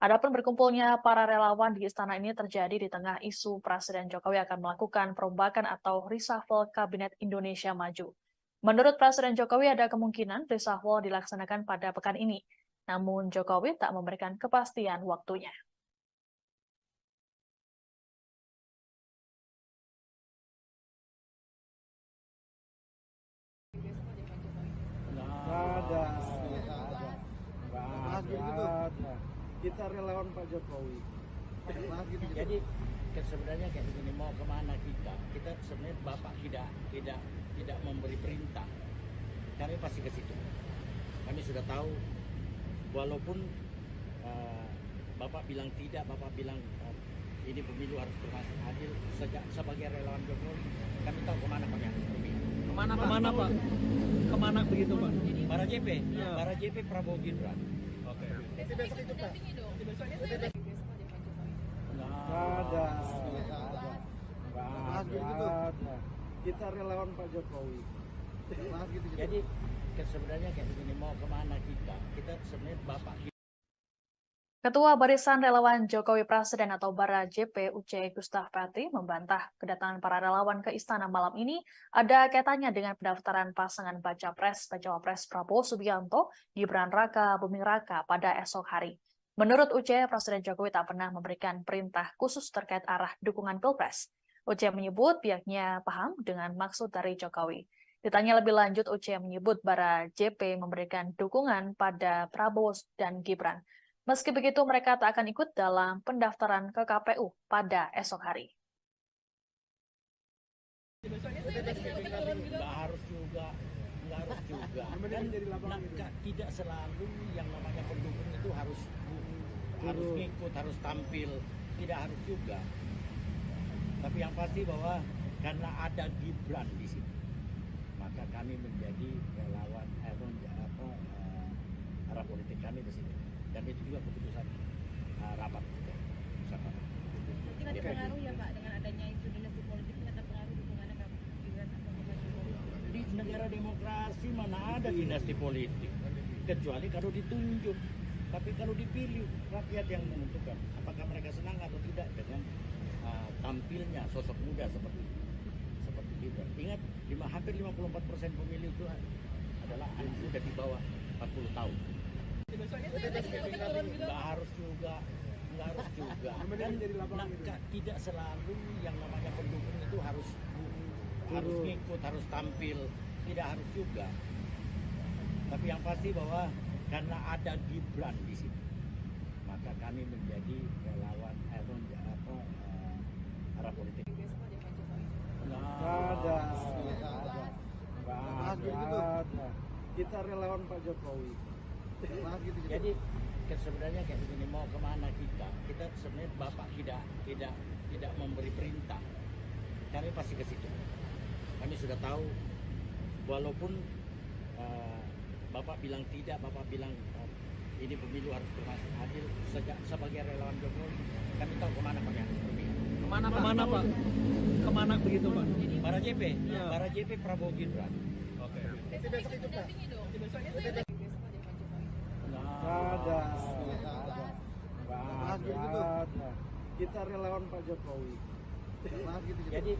Adapun berkumpulnya para relawan di istana ini terjadi di tengah isu Presiden Jokowi akan melakukan perombakan atau reshuffle Kabinet Indonesia Maju. Menurut Presiden Jokowi ada kemungkinan reshuffle dilaksanakan pada pekan ini. Namun Jokowi tak memberikan kepastian waktunya. Ada. Kita relawan Pak Jokowi. Jadi sebenarnya kayak begini, mau kemana kita sebenarnya Bapak tidak memberi perintah, kami pasti ke situ. Kami sudah tahu, walaupun Bapak bilang tidak, Bapak bilang ini pemilu harus berlangsung adil. Sebagai relawan Jokowi, kami tahu kemana kami harus pergi. Kemana Pak? Kemana begitu Pak? Para JP, Ya. para JP Prabowo Gibran. Oke. Besok itu dampingi dong. Besoknya saya lagi besok aja Pak Jokowi. Ada. Nggak ada. Kita relawan Pak Jokowi. Jadi sebenarnya kayak begini, mau kemana kita sebenarnya Bapak. Ketua Barisan Relawan Jokowi Presiden atau Bara JP UC Gustaf Pati membantah kedatangan para relawan ke istana malam ini ada kaitannya dengan pendaftaran pasangan Baca Pres Prabowo Subianto Gibran Raka Buming Raka pada esok hari. Menurut Uce, Presiden Jokowi tak pernah memberikan perintah khusus terkait arah dukungan Pilpres. Uce menyebut pihaknya paham dengan maksud dari Jokowi. Ditanya lebih lanjut, Uce menyebut Bara JP memberikan dukungan pada Prabowo dan Gibran. Meski begitu, mereka tak akan ikut dalam pendaftaran ke KPU pada esok hari. Nggak harus juga. Kan tidak selalu yang namanya pendukung itu harus ngikut, harus tampil, tidak harus juga. Tapi yang pasti bahwa karena ada Gibran di sini, maka kami menjadi relawan arah politik kami di sini. Dan itu juga keputusan rapat kita. Tidak terpengaruh ya Pak dengan adanya isu dinasti politik, tidak terpengaruh dukungannya ke Gibran atau ke Pak Jokowi? Di negara demokrasi mana ada dinasti politik, kecuali kalau ditunjuk. Tapi kalau dipilih, rakyat yang menentukan apakah mereka senang atau tidak dengan tampilnya sosok muda seperti Gibran. Ingat, hampir 54% pemilih itu adalah anak muda di bawah 40 tahun. Nggak harus juga. Kan tidak selalu yang namanya pendukung itu harus ngikut, harus tampil, tidak harus juga. Tapi yang pasti bahwa karena ada Gibran di sini, maka kami menjadi relawan arah politik. Nggak ada. Kita relawan Pak Jokowi. Jadi sebenarnya kayak begini, mau kemana kita sebenarnya Bapak tidak memberi perintah, kami pasti ke situ. Kami sudah tahu, walaupun Bapak bilang tidak, Bapak bilang ini pemilu harus berlangsung adil. Sebagai relawan Jokowi, kami tahu kemana kami harus pergi. Kemana Pak? Kemana begitu Pak? Para JP Prabowo Gibran. Oke. Besok itu dampingi dong. Nggak ada. Kita relawan Pak Jokowi. Jadi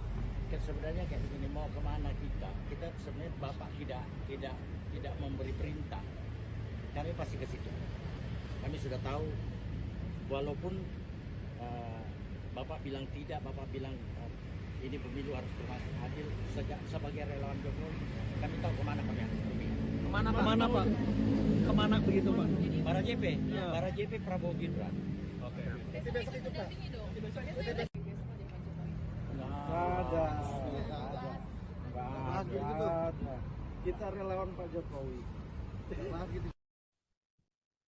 sebenarnya kayak begini, mau kemana kita sebenarnya Bapak tidak memberi perintah, kami pasti ke situ. Kami sudah tahu, walaupun Bapak bilang tidak, Bapak bilang ini pemilu harus berlangsung adil. Sebagai relawan Jokowi, kami tahu kemana kami harus pergi. Kemana Pak? Kemana begitu Pak? Para JP Prabowo Gibran. Oke. Besok itu dampingi dong. Nggak ada. Kita relawan Pak Jokowi.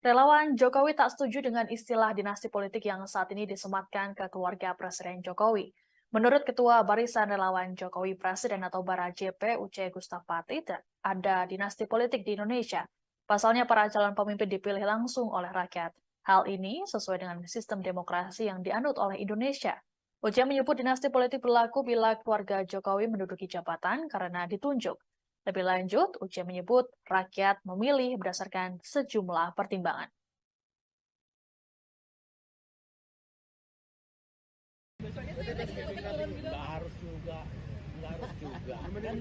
Relawan Jokowi tak setuju dengan istilah dinasti politik yang saat ini disematkan ke keluarga Presiden Jokowi. Menurut Ketua Barisan Relawan Jokowi Presiden atau Bara JP, Uce Gustapati, ada dinasti politik di Indonesia. Pasalnya para calon pemimpin dipilih langsung oleh rakyat. Hal ini sesuai dengan sistem demokrasi yang dianut oleh Indonesia. Uce menyebut dinasti politik berlaku bila keluarga Jokowi menduduki jabatan karena ditunjuk. Lebih lanjut, Uce menyebut rakyat memilih berdasarkan sejumlah pertimbangan. Nggak harus juga. Kan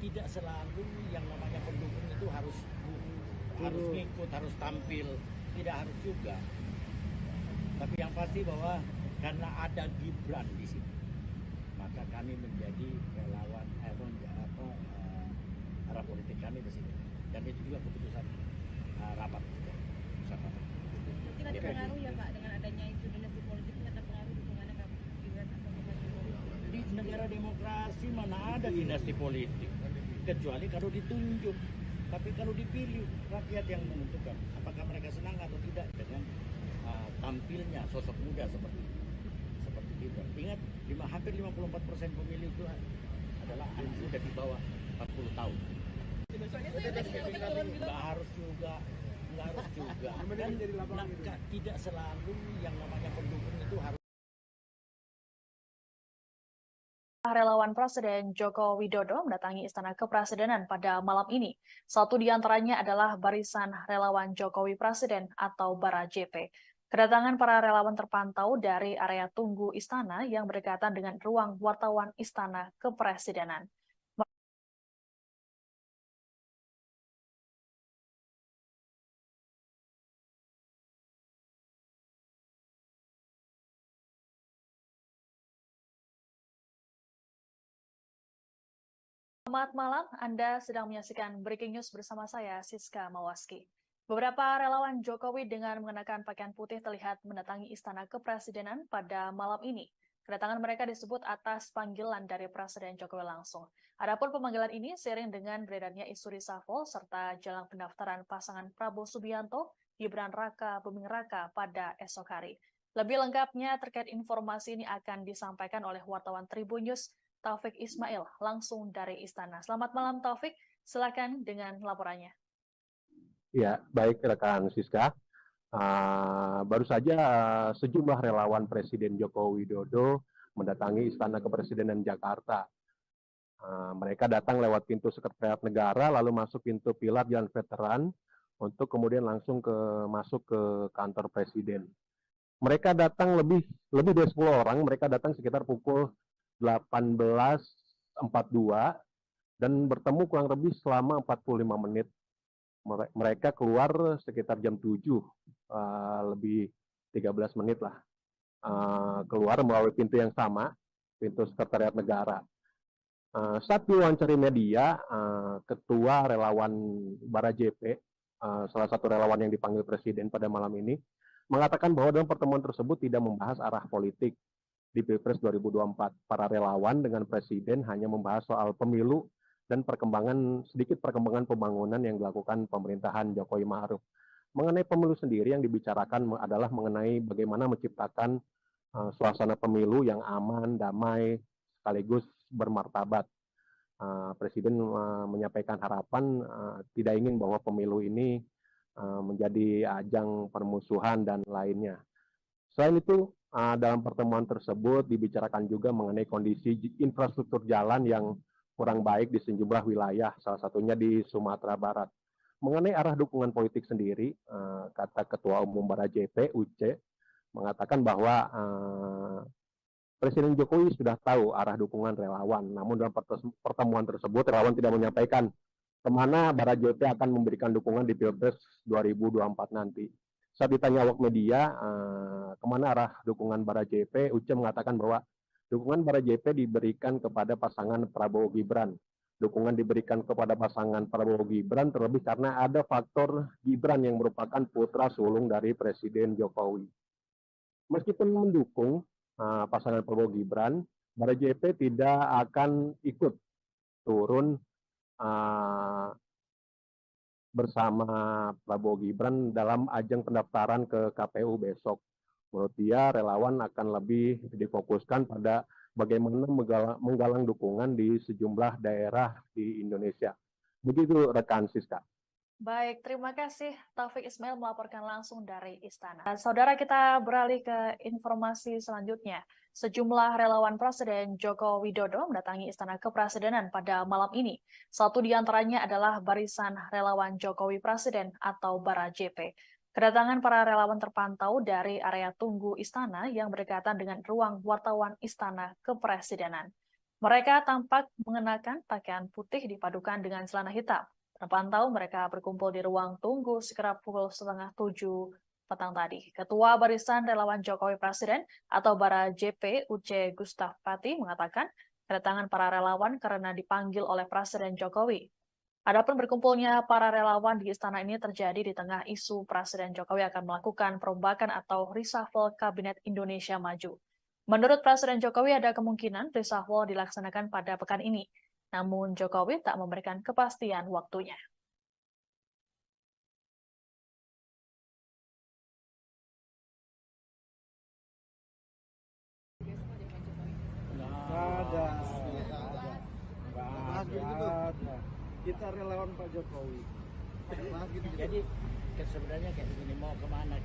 tidak selalu yang namanya pendukung itu harus ngikut, harus tampil, tidak harus juga. Tapi yang pasti bahwa karena ada Gibran di sini, maka kami menjadi relawan arah politik kami di sini. Dan itu juga keputusan rapat kita. Tidak terpengaruh ya Pak dengan adanya isu dinasti politik, tidak terpengaruh dukungannya ke Gibran atau ke Pak Jokowi? Di negara demokrasi mana ada dinasti politik, kecuali kalau ditunjuk. Tapi kalau dipilih, rakyat yang menentukan apakah mereka senang atau tidak dengan tampilnya sosok muda seperti Gibran. Ingat, hampir 54% pemilih itu adalah anak muda di bawah 40 tahun. Nggak harus juga. Kan tidak selalu yang namanya pendukung itu harus. Relawan Presiden Joko Widodo mendatangi Istana Kepresidenan pada malam ini. Satu di antaranya adalah Barisan Relawan Jokowi Presiden atau Bara JP. Kedatangan para relawan terpantau dari area tunggu Istana yang berdekatan dengan ruang wartawan Istana Kepresidenan. Selamat malam, Anda sedang menyaksikan Breaking News bersama saya, Siska Mawaski. Beberapa relawan Jokowi dengan mengenakan pakaian putih terlihat mendatangi Istana Kepresidenan pada malam ini. Kedatangan mereka disebut atas panggilan dari Presiden Jokowi langsung. Adapun pemanggilan ini seiring dengan beredarnya isu reshuffle serta jelang pendaftaran pasangan Prabowo Subianto, Gibran Raka Buming Raka pada esok hari. Lebih lengkapnya terkait informasi ini akan disampaikan oleh wartawan Tribun News, Taufik Ismail, langsung dari Istana. Selamat malam Taufik, silakan dengan laporannya. Ya, baik rekan Siska. Baru saja sejumlah relawan Presiden Joko Widodo mendatangi Istana Kepresidenan Jakarta. Mereka datang lewat pintu Sekretariat Negara, lalu masuk pintu pilar Jalan Veteran, untuk kemudian langsung masuk ke kantor Presiden. Mereka datang lebih dari 10 orang, mereka datang sekitar pukul 18.42 dan bertemu kurang lebih selama 45 menit. Mereka keluar sekitar jam 7, lebih 13 menit lah. Keluar melalui pintu yang sama, pintu Sekretariat Negara. Saat diwawancara media, Ketua Relawan Barajepe, salah satu relawan yang dipanggil Presiden pada malam ini, mengatakan bahwa dalam pertemuan tersebut tidak membahas arah politik di Pilpres 2024. Para relawan dengan Presiden hanya membahas soal pemilu dan sedikit perkembangan pembangunan yang dilakukan pemerintahan Jokowi Ma'ruf. Mengenai pemilu sendiri yang dibicarakan adalah mengenai bagaimana menciptakan suasana pemilu yang aman, damai, sekaligus bermartabat. Presiden menyampaikan harapan tidak ingin bahwa pemilu ini menjadi ajang permusuhan dan lainnya. Selain itu, dalam pertemuan tersebut dibicarakan juga mengenai kondisi infrastruktur jalan yang kurang baik di sejumlah wilayah, salah satunya di Sumatera Barat. Mengenai arah dukungan politik sendiri, kata Ketua Umum Barajepe, Uce, mengatakan bahwa Presiden Jokowi sudah tahu arah dukungan relawan, namun dalam pertemuan tersebut relawan tidak menyampaikan kemana Barajepe akan memberikan dukungan di Pilpres 2024 nanti. Saat ditanya awak media, kemana arah dukungan Barajepe, Uce mengatakan bahwa dukungan Barajepe diberikan kepada pasangan Prabowo Gibran. Dukungan diberikan kepada pasangan Prabowo Gibran terlebih karena ada faktor Gibran yang merupakan putra sulung dari Presiden Jokowi. Meskipun mendukung pasangan Prabowo Gibran, Barajepe tidak akan ikut turun bersama Prabowo Gibran dalam ajang pendaftaran ke KPU besok. Menurut dia, relawan akan lebih difokuskan pada bagaimana menggalang dukungan di sejumlah daerah di Indonesia. Begitu rekan Siska. Baik, terima kasih Taufik Ismail melaporkan langsung dari Istana. Saudara, kita beralih ke informasi selanjutnya. Sejumlah relawan Presiden Joko Widodo mendatangi Istana Kepresidenan pada malam ini. Satu di antaranya adalah Barisan Relawan Jokowi Presiden atau Barajepe. Kedatangan para relawan terpantau dari area tunggu Istana yang berdekatan dengan ruang wartawan Istana Kepresidenan. Mereka tampak mengenakan pakaian putih dipadukan dengan celana hitam. Terpantau mereka berkumpul di ruang tunggu sekitar pukul 6:30 petang tadi. Ketua Barisan Relawan Jokowi Presiden atau Barajepe, Uce Gustaf Pati, mengatakan kedatangan para relawan karena dipanggil oleh Presiden Jokowi. Adapun berkumpulnya para relawan di istana ini terjadi di tengah isu Presiden Jokowi akan melakukan perombakan atau reshuffle Kabinet Indonesia Maju. Menurut Presiden Jokowi ada kemungkinan reshuffle dilaksanakan pada pekan ini. Namun Jokowi tak memberikan kepastian waktunya. Kita relawan Pak Jokowi. Jadi sebenarnya kayak begini, mau kemana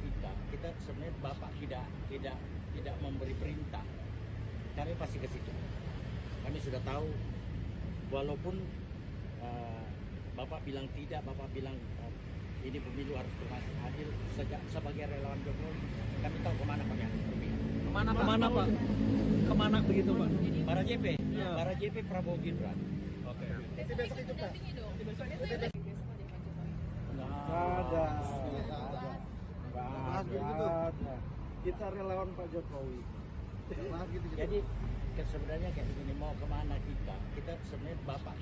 kita sebenarnya Bapak tidak memberi perintah. Kami pasti ke situ. Kami sudah tahu, walaupun Bapak bilang tidak, Bapak bilang ini pemilu harus adil. Sebagai relawan Jokowi, kami tahu kemana kami harus pergi. Kemana Pak? Kemana begitu Pak? Barajepe, Barajepe Prabowo Gibran. Oke. Besok itu Pak. Ada. Kita relawan Pak Jokowi. Jadi sebenarnya kayak begini, mau kemana kita sebenarnya Bapak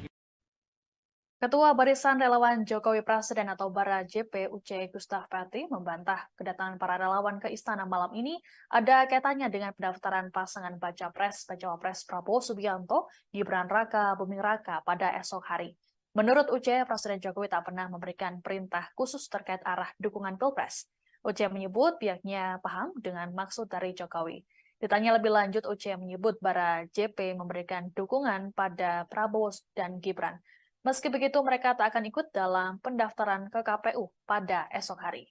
Ketua Barisan Relawan Jokowi Presiden atau Bara JP Uce Gustaf Pati membantah kedatangan para relawan ke istana malam ini ada kaitannya dengan pendaftaran pasangan baca pres dan cawapres Prabowo Subianto, Gibran Raka Buming Raka pada esok hari. Menurut Uce, Presiden Jokowi tak pernah memberikan perintah khusus terkait arah dukungan Pilpres. Uce menyebut pihaknya paham dengan maksud dari Jokowi. Ditanya lebih lanjut, Uce menyebut Bara JP memberikan dukungan pada Prabowo dan Gibran. Meski begitu, mereka tak akan ikut dalam pendaftaran ke KPU pada esok hari.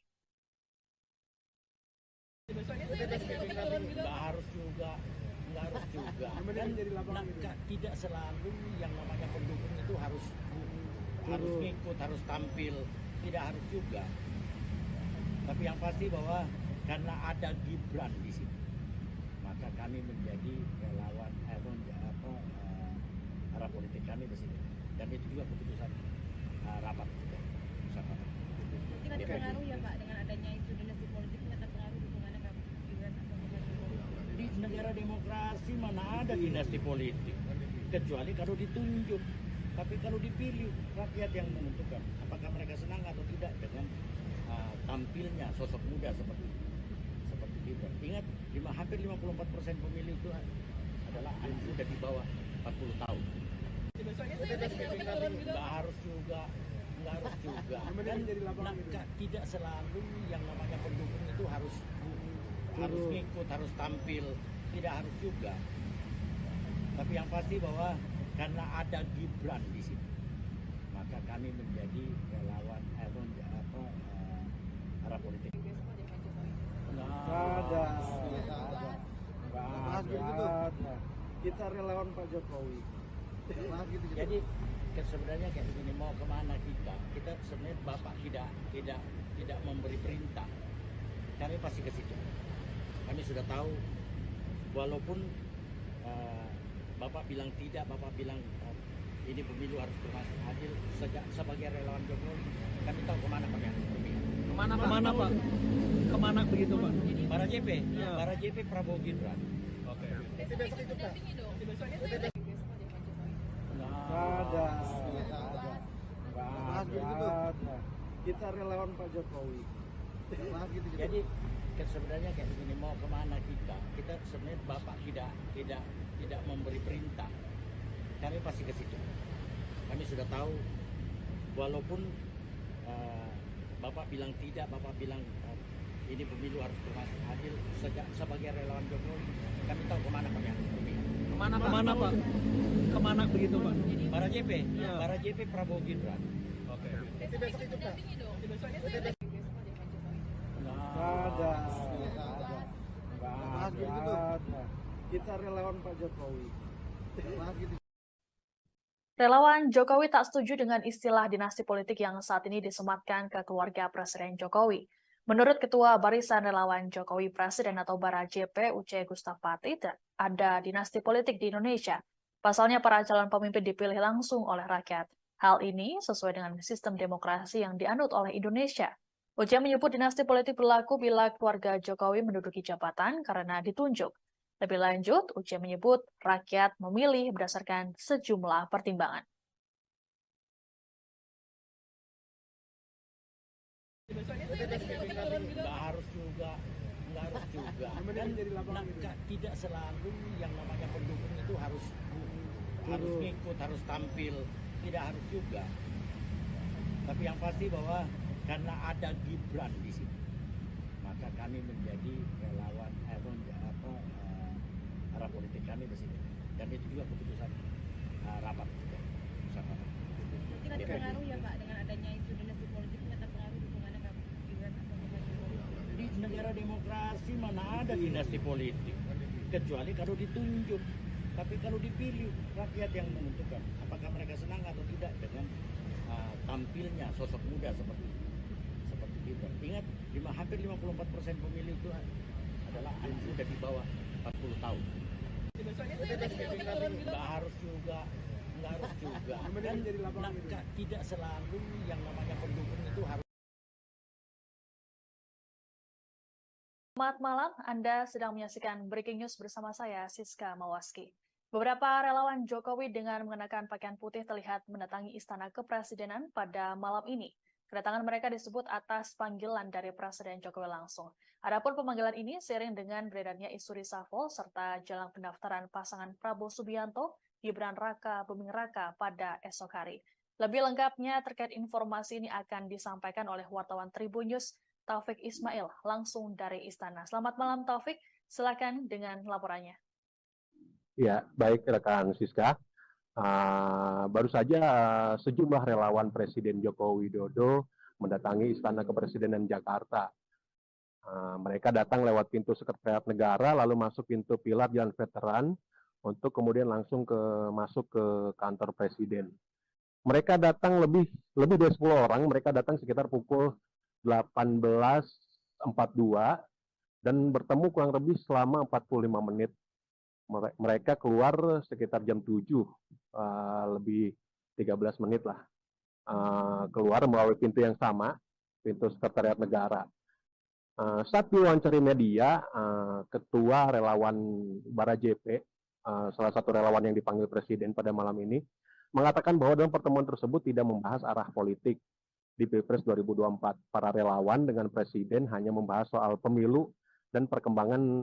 Nggak harus juga. Tidak selalu yang namanya pendukung itu harus ngikut, harus tampil. Tidak harus juga. Tapi yang pasti bahwa karena ada Gibran di sini, maka kami menjadi relawan arah politik kami di sini. Dan itu juga keputusan rapat bersama. Tidak terpengaruh ya Pak dengan adanya isu dinasti politik, tidak terpengaruh dukungannya ke Gibran atau ke Jokowi? Di negara demokrasi mana ada dinasti politik, kecuali kalau ditunjuk. Tapi kalau dipilih, rakyat yang menentukan apakah mereka senang atau tidak dengan tampilnya sosok muda seperti Gibran. Ingat, hampir 54% pemilih itu adalah anak muda di bawah 40 tahun. Nggak harus juga. Tidak selalu yang namanya pendukung itu harus ngikut, harus tampil. Tidak harus juga. Tapi yang pasti bahwa karena ada Gibran di sini, maka kami menjadi relawan arah politik. Ada. Kita relawan Pak Jokowi. Jadi sebenarnya kayak begini, mau kemana kita sebenarnya Bapak tidak memberi perintah, kami pasti ke situ. Kami sudah tahu, walaupun Bapak bilang tidak, Bapak bilang ini pemilu harus berlangsung adil. Sebagai relawan Jokowi, kami tahu kemana kami harus berpihak. Kemana Pak? Kemana begitu Pak? Bara JP, Ya. Bara JP Prabowo Gibran. Oke. Besok ikut dampingi dong. Ada. Kita relawan Pak Jokowi. Jadi sebenarnya kayak begini, mau kemana kita sebenarnya Bapak tidak memberi perintah, kami pasti ke situ. Kami sudah tahu, walaupun Bapak bilang tidak, Bapak bilang ini pemilu harus berlangsung adil. Sebagai relawan Jokowi, kami tahu kemana kami harus berpihak. Kemana Pak? Kemana begitu Pak? Bara JP, Ya. Bara JP Prabowo Gibran. Oke. Besok ikut dampingi dong. Ada. Kita relawan Pak Jokowi. Relawan Jokowi tak setuju dengan istilah dinasti politik yang saat ini disematkan ke keluarga Presiden Jokowi. Menurut Ketua Barisan Relawan Jokowi Presiden atau Bara JP Uce Gustaf Pati, ada dinasti politik di Indonesia. Pasalnya para calon pemimpin dipilih langsung oleh rakyat. Hal ini sesuai dengan sistem demokrasi yang dianut oleh Indonesia. Uce menyebut dinasti politik berlaku bila keluarga Jokowi menduduki jabatan karena ditunjuk. Lebih lanjut, Uce menyebut rakyat memilih berdasarkan sejumlah pertimbangan. Nggak harus juga. Tidak selalu yang namanya pendukung itu harus ngikut, harus tampil. Tidak harus juga. Tapi yang pasti bahwa karena ada Gibran di sini, maka kami menjadi relawan arah politik kami di sini. Dan itu juga keputusan rapat bersama. Tidak terpengaruh ya Pak dengan adanya isu dinasti politik, tidak terpengaruh dukungannya ke Gibran atau ke Jokowi? Di negara demokrasi mana ada dinasti politik, kecuali kalau ditunjuk. Tapi kalau dipilih, rakyat yang menentukan apakah mereka senang atau tidak dengan tampilnya sosok muda seperti Gibran. Ingat, hampir 54% pemilih itu adalah anak muda di bawah 40 tahun. Nggak harus juga. Tidak selalu yang namanya pendukung itu harus. Selamat malam, Anda sedang menyaksikan Breaking News bersama saya, Siska Mawaski. Beberapa relawan Jokowi dengan mengenakan pakaian putih terlihat mendatangi Istana Kepresidenan pada malam ini. Kedatangan mereka disebut atas panggilan dari Presiden Jokowi langsung. Adapun pemanggilan ini seiring dengan beredarnya isu reshuffle serta jelang pendaftaran pasangan Prabowo Subianto, Gibran Raka Buming Raka pada esok hari. Lebih lengkapnya terkait informasi ini akan disampaikan oleh wartawan Tribun News Taufik Ismail langsung dari Istana. Selamat malam Taufik, silakan dengan laporannya. Ya, baik rekan Siska. Baru saja sejumlah relawan Presiden Joko Widodo mendatangi Istana Kepresidenan Jakarta. Mereka datang lewat pintu Sekretariat Negara, lalu masuk pintu pilar Jalan Veteran, untuk kemudian langsung masuk ke kantor Presiden. Mereka datang lebih dari 10 orang, mereka datang sekitar pukul 18.42 dan bertemu kurang lebih selama 45 menit. Mereka keluar sekitar jam 7, lebih 13 menit lah. Keluar melalui pintu yang sama, pintu Sekretariat Negara. Saat diwawancari media, Ketua Relawan Bara JP, salah satu relawan yang dipanggil Presiden pada malam ini, mengatakan bahwa dalam pertemuan tersebut tidak membahas arah politik di Pilpres 2024. Para relawan dengan Presiden hanya membahas soal pemilu dan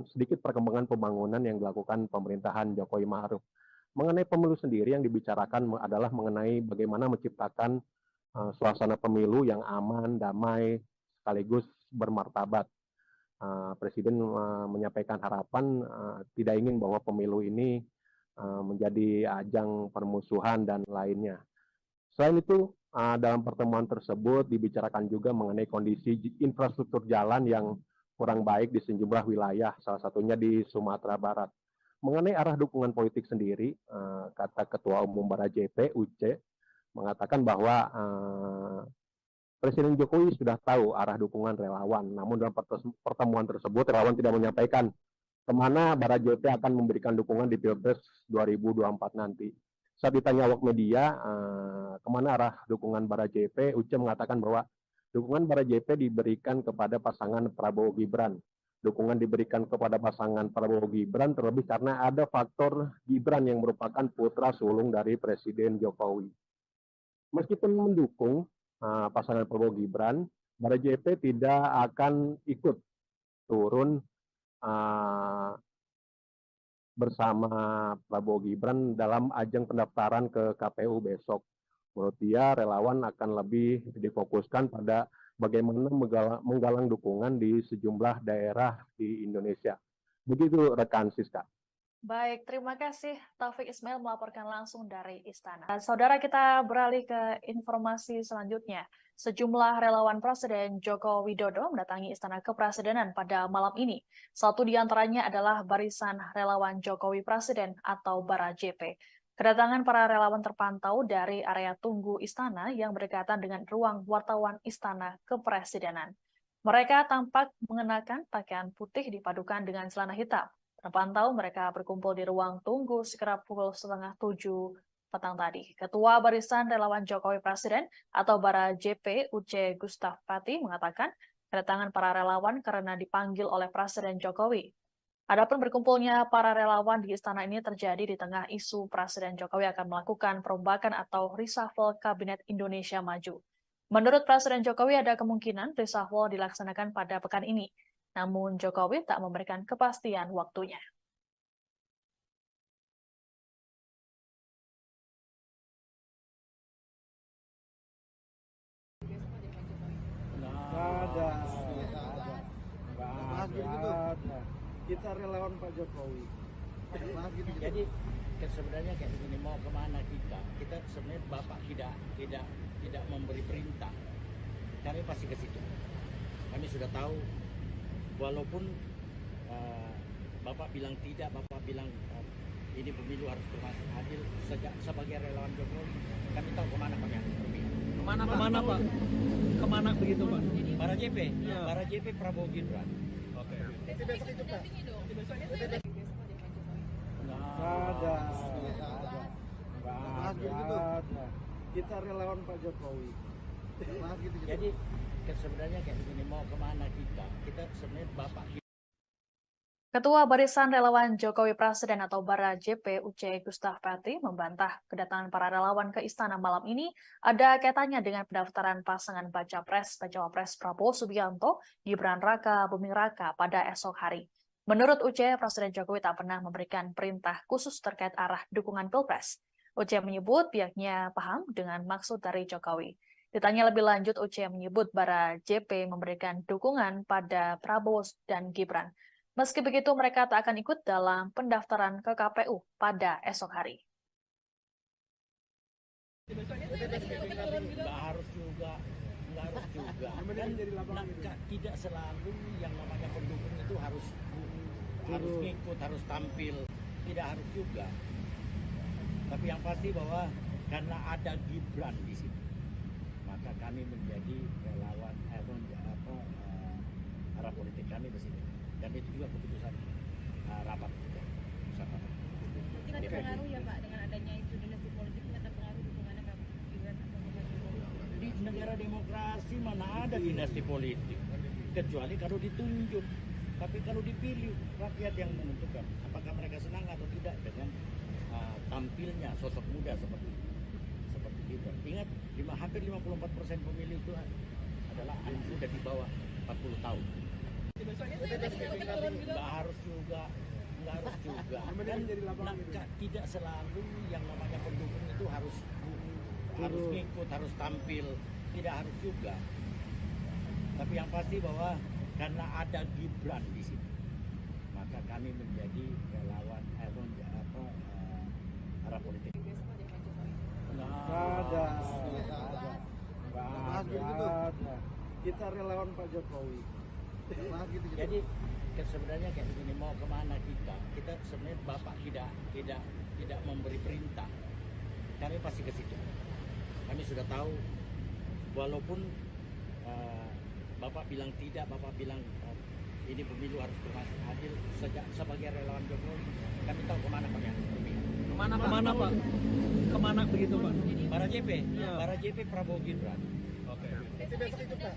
sedikit perkembangan pembangunan yang dilakukan pemerintahan Jokowi Ma'ruf. Mengenai pemilu sendiri yang dibicarakan adalah mengenai bagaimana menciptakan suasana pemilu yang aman, damai, sekaligus bermartabat. Presiden menyampaikan harapan tidak ingin bahwa pemilu ini menjadi ajang permusuhan dan lainnya. Selain itu, dalam pertemuan tersebut dibicarakan juga mengenai kondisi infrastruktur jalan yang kurang baik di sejumlah wilayah, salah satunya di Sumatera Barat. Mengenai arah dukungan politik sendiri, kata Ketua Umum Bara JP, Uce, mengatakan bahwa Presiden Jokowi sudah tahu arah dukungan relawan. Namun dalam pertemuan tersebut, relawan tidak menyampaikan kemana Bara JP akan memberikan dukungan di Pilpres 2024 nanti. Saat ditanya awak media, kemana arah dukungan Bara JP, Uce mengatakan bahwa dukungan Bara JP diberikan kepada pasangan Prabowo Gibran. Dukungan diberikan kepada pasangan Prabowo Gibran terlebih karena ada faktor Gibran yang merupakan putra sulung dari Presiden Jokowi. Meskipun mendukung pasangan Prabowo Gibran, Bara JP tidak akan ikut turun bersama Prabowo Gibran dalam ajang pendaftaran ke KPU besok. Menurut dia, relawan akan lebih difokuskan pada bagaimana menggalang dukungan di sejumlah daerah di Indonesia. Begitu rekan Siska. Baik, terima kasih Taufik Ismail melaporkan langsung dari Istana. Saudara, kita beralih ke informasi selanjutnya. Sejumlah relawan Presiden Joko Widodo mendatangi Istana Kepresidenan pada malam ini. Satu di antaranya adalah Barisan Relawan Jokowi Presiden atau Bara JP. Kedatangan para relawan terpantau dari area tunggu Istana yang berdekatan dengan ruang wartawan Istana Kepresidenan. Mereka tampak mengenakan pakaian putih dipadukan dengan celana hitam. Terpantau mereka berkumpul di ruang tunggu sekitar pukul 6:30 petang tadi. Ketua Barisan Relawan Jokowi Presiden atau Bara JP, Uce Gustaf Pati, mengatakan kedatangan para relawan karena dipanggil oleh Presiden Jokowi. Adapun berkumpulnya para relawan di istana ini terjadi di tengah isu Presiden Jokowi akan melakukan perombakan atau reshuffle Kabinet Indonesia Maju. Menurut Presiden Jokowi ada kemungkinan reshuffle dilaksanakan pada pekan ini. Namun Jokowi tak memberikan kepastian waktunya. Nggak ada. Kita relawan Pak Jokowi. Jadi sebenarnya kayak begini, mau kemana kita? Kita sebenarnya Bapak tidak memberi perintah. Kami pasti ke situ. Kami sudah tahu, walaupun Bapak bilang tidak, Bapak bilang ini pemilu harus berlangsung adil. Sebagai relawan Jokowi, kami tahu kemana kami harus pergi. Kemana Pak? Kemana begitu Pak? Bara JP, Bara JP Prabowo Gibran. Oke. Besok itu Pak. Nggak ada. Kita relawan Pak Jokowi. Jadi sebenarnya kayak begini, mau kemana kita? Kita sebenarnya Bapak. Ketua Barisan Relawan Jokowi Presiden atau Bara JP Uce Gustaf Pati membantah kedatangan para relawan ke istana malam ini ada kaitannya dengan pendaftaran pasangan Baca Pres Prabowo Subianto, Gibran Raka Buming Raka pada esok hari. Menurut Uce, Presiden Jokowi tak pernah memberikan perintah khusus terkait arah dukungan Pilpres. Uce menyebut pihaknya paham dengan maksud dari Jokowi. Ditanya lebih lanjut, Uce menyebut Bara JP memberikan dukungan pada Prabowo dan Gibran. Meski begitu, mereka tak akan ikut dalam pendaftaran ke KPU pada esok hari. Nggak harus juga. Dan tidak selalu yang namanya pendukung itu harus ngikut, harus tampil. Tidak harus juga. Tapi yang pasti bahwa karena ada Gibran di sini, maka kami menjadi relawan arah politik kami di sini. Dan itu juga keputusan rapat kita. Mungkin ada pengaruh ya Pak dengan adanya isu dinasti politik, ini ada pengaruh dukungannya ke Gibran atau Bapak Jokowi? Di negara demokrasi mana ada dinasti politik, kecuali kalau ditunjuk. Tapi kalau dipilih, rakyat yang menentukan apakah mereka senang atau tidak dengan tampilnya sosok muda seperti Gibran. Ingat, hampir 54% pemilih itu adalah anak muda di bawah 40 tahun. Nggak harus juga. Dan tidak selalu yang namanya pendukung itu harus ngikut, harus tampil. Tidak harus juga. Tapi yang pasti bahwa karena ada Gibran di sini, maka kami menjadi relawan arah politik. Nggak ada. Kita relawan Pak Jokowi. Jadi sebenarnya kayak begini, mau kemana kita sebenarnya Bapak tidak memberi perintah, kami pasti ke situ. Kami sudah tahu, walaupun Bapak bilang tidak, Bapak bilang ini pemilu harus adil. Sebagai relawan Jokowi, kami tahu kemana kami harus berpihak. Kemana Pak? Kemana begitu Pak? Bara JP, Ya. Bara JP Prabowo Gibran. Oke. Besok itu Pak.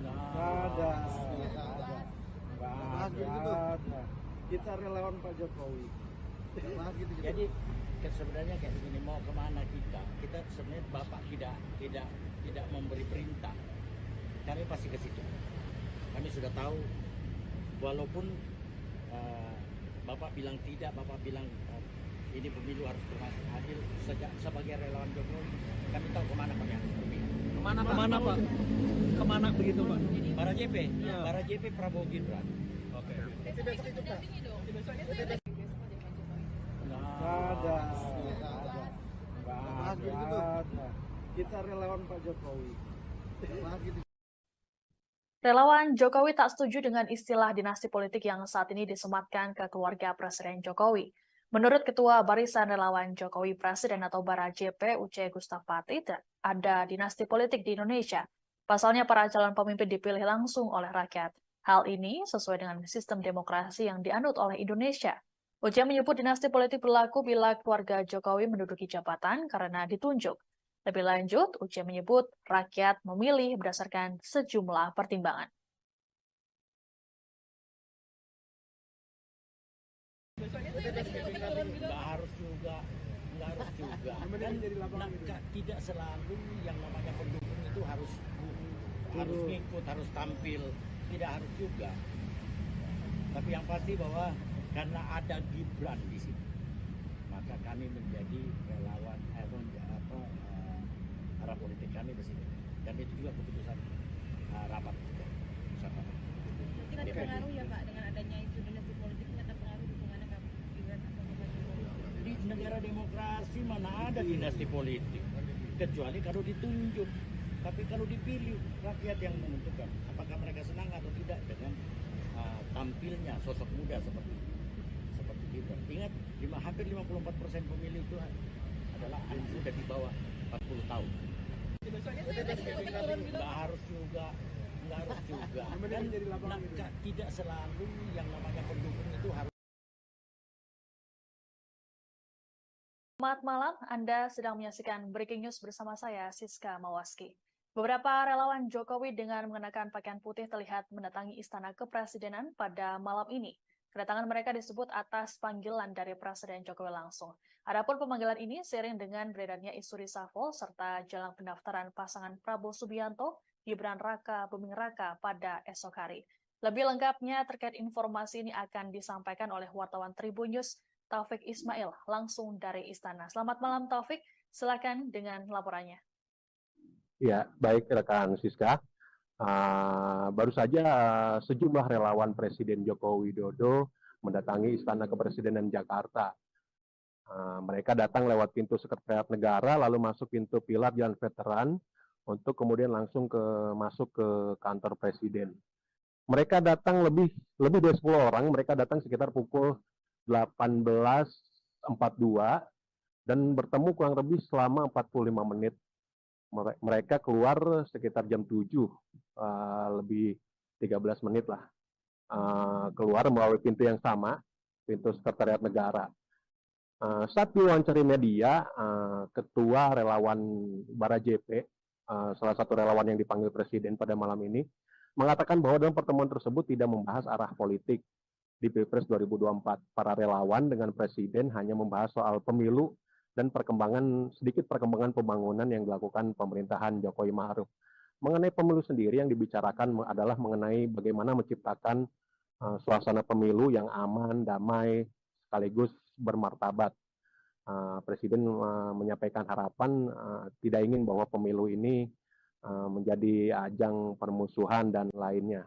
Nggak ada. Kita relawan Pak Jokowi. Jadi sebenarnya kayak begini, mau kemana kita sebenarnya Bapak tidak memberi perintah, kami pasti ke situ. Kami sudah tahu, walaupun Bapak bilang tidak, Bapak bilang ini pemilu harus adil. Sebagai relawan Jokowi, kami tahu kemana kami harus berpihak. Kemana Pak? Kemana begitu Pak? Bara JP, Ya. Bara JP Prabowo Gibran. Oke. Besok itu dampingi dong. Nggak ada. Kita relawan Pak Jokowi. Relawan Jokowi tak setuju dengan istilah dinasti politik yang saat ini disematkan ke keluarga Presiden Jokowi. Menurut Ketua Barisan Relawan Jokowi Presiden atau Bara JP Uce Gustaf Pati, ada dinasti politik di Indonesia. Pasalnya para calon pemimpin dipilih langsung oleh rakyat. Hal ini sesuai dengan sistem demokrasi yang dianut oleh Indonesia. Uce menyebut dinasti politik berlaku bila keluarga Jokowi menduduki jabatan karena ditunjuk. Lebih lanjut, Uce menyebut rakyat memilih berdasarkan sejumlah pertimbangan. Nggak harus juga. Dan tidak selalu yang namanya pendukung itu harus ngikut, harus tampil. Tidak harus juga. Tapi yang pasti bahwa karena ada Gibran di sini, maka kami menjadi relawan arah politik kami di sini. Dan itu juga keputusan rapat kita. Mungkin ada pengaruh ya Pak dengan adanya isu dinasti politik, ini ada pengaruh dukungannya ke Gibran atau Bapak Jokowi? Di negara demokrasi mana ada dinasti politik, kecuali kalau ditunjuk. Tapi kalau dipilih, rakyat yang menentukan apakah mereka senang atau tidak dengan tampilnya sosok muda seperti Gibran. Ingat, hampir 54% pemilih itu adalah anak muda di bawah 40 tahun. Nggak harus juga. Dan tidak selalu yang namanya pendukung itu harus. Selamat malam, Anda sedang menyaksikan Breaking News bersama saya, Siska Mawaski. Beberapa relawan Jokowi dengan mengenakan pakaian putih terlihat mendatangi Istana Kepresidenan pada malam ini. Kedatangan mereka disebut atas panggilan dari Presiden Jokowi langsung. Adapun pemanggilan ini seiring dengan beredarnya isu reshuffle serta jelang pendaftaran pasangan Prabowo Subianto, Gibran Raka Buming Raka pada esok hari. Lebih lengkapnya terkait informasi ini akan disampaikan oleh wartawan Tribun News Taufik Ismail langsung dari Istana. Selamat malam Taufik, silakan dengan laporannya. Ya, baik rekan Siska. Baru saja sejumlah relawan Presiden Joko Widodo mendatangi Istana Kepresidenan Jakarta. Mereka datang lewat pintu Sekretariat Negara, lalu masuk pintu Pilar Jalan Veteran, untuk kemudian langsung masuk ke kantor Presiden. Mereka datang lebih dari 10 orang, mereka datang sekitar pukul 18.42 dan bertemu kurang lebih selama 45 menit. Mereka keluar sekitar jam 7, lebih 13 menit lah. Keluar melalui pintu yang sama, pintu Sekretariat Negara. Saat diwawancari media, Ketua Relawan Bara JP, salah satu relawan yang dipanggil Presiden pada malam ini, mengatakan bahwa dalam pertemuan tersebut tidak membahas arah politik di Pilpres 2024. Para relawan dengan Presiden hanya membahas soal pemilu dan sedikit perkembangan pembangunan yang dilakukan pemerintahan Jokowi Ma'ruf. Mengenai pemilu sendiri yang dibicarakan adalah mengenai bagaimana menciptakan suasana pemilu yang aman, damai, sekaligus bermartabat. Presiden menyampaikan harapan tidak ingin bahwa pemilu ini menjadi ajang permusuhan dan lainnya.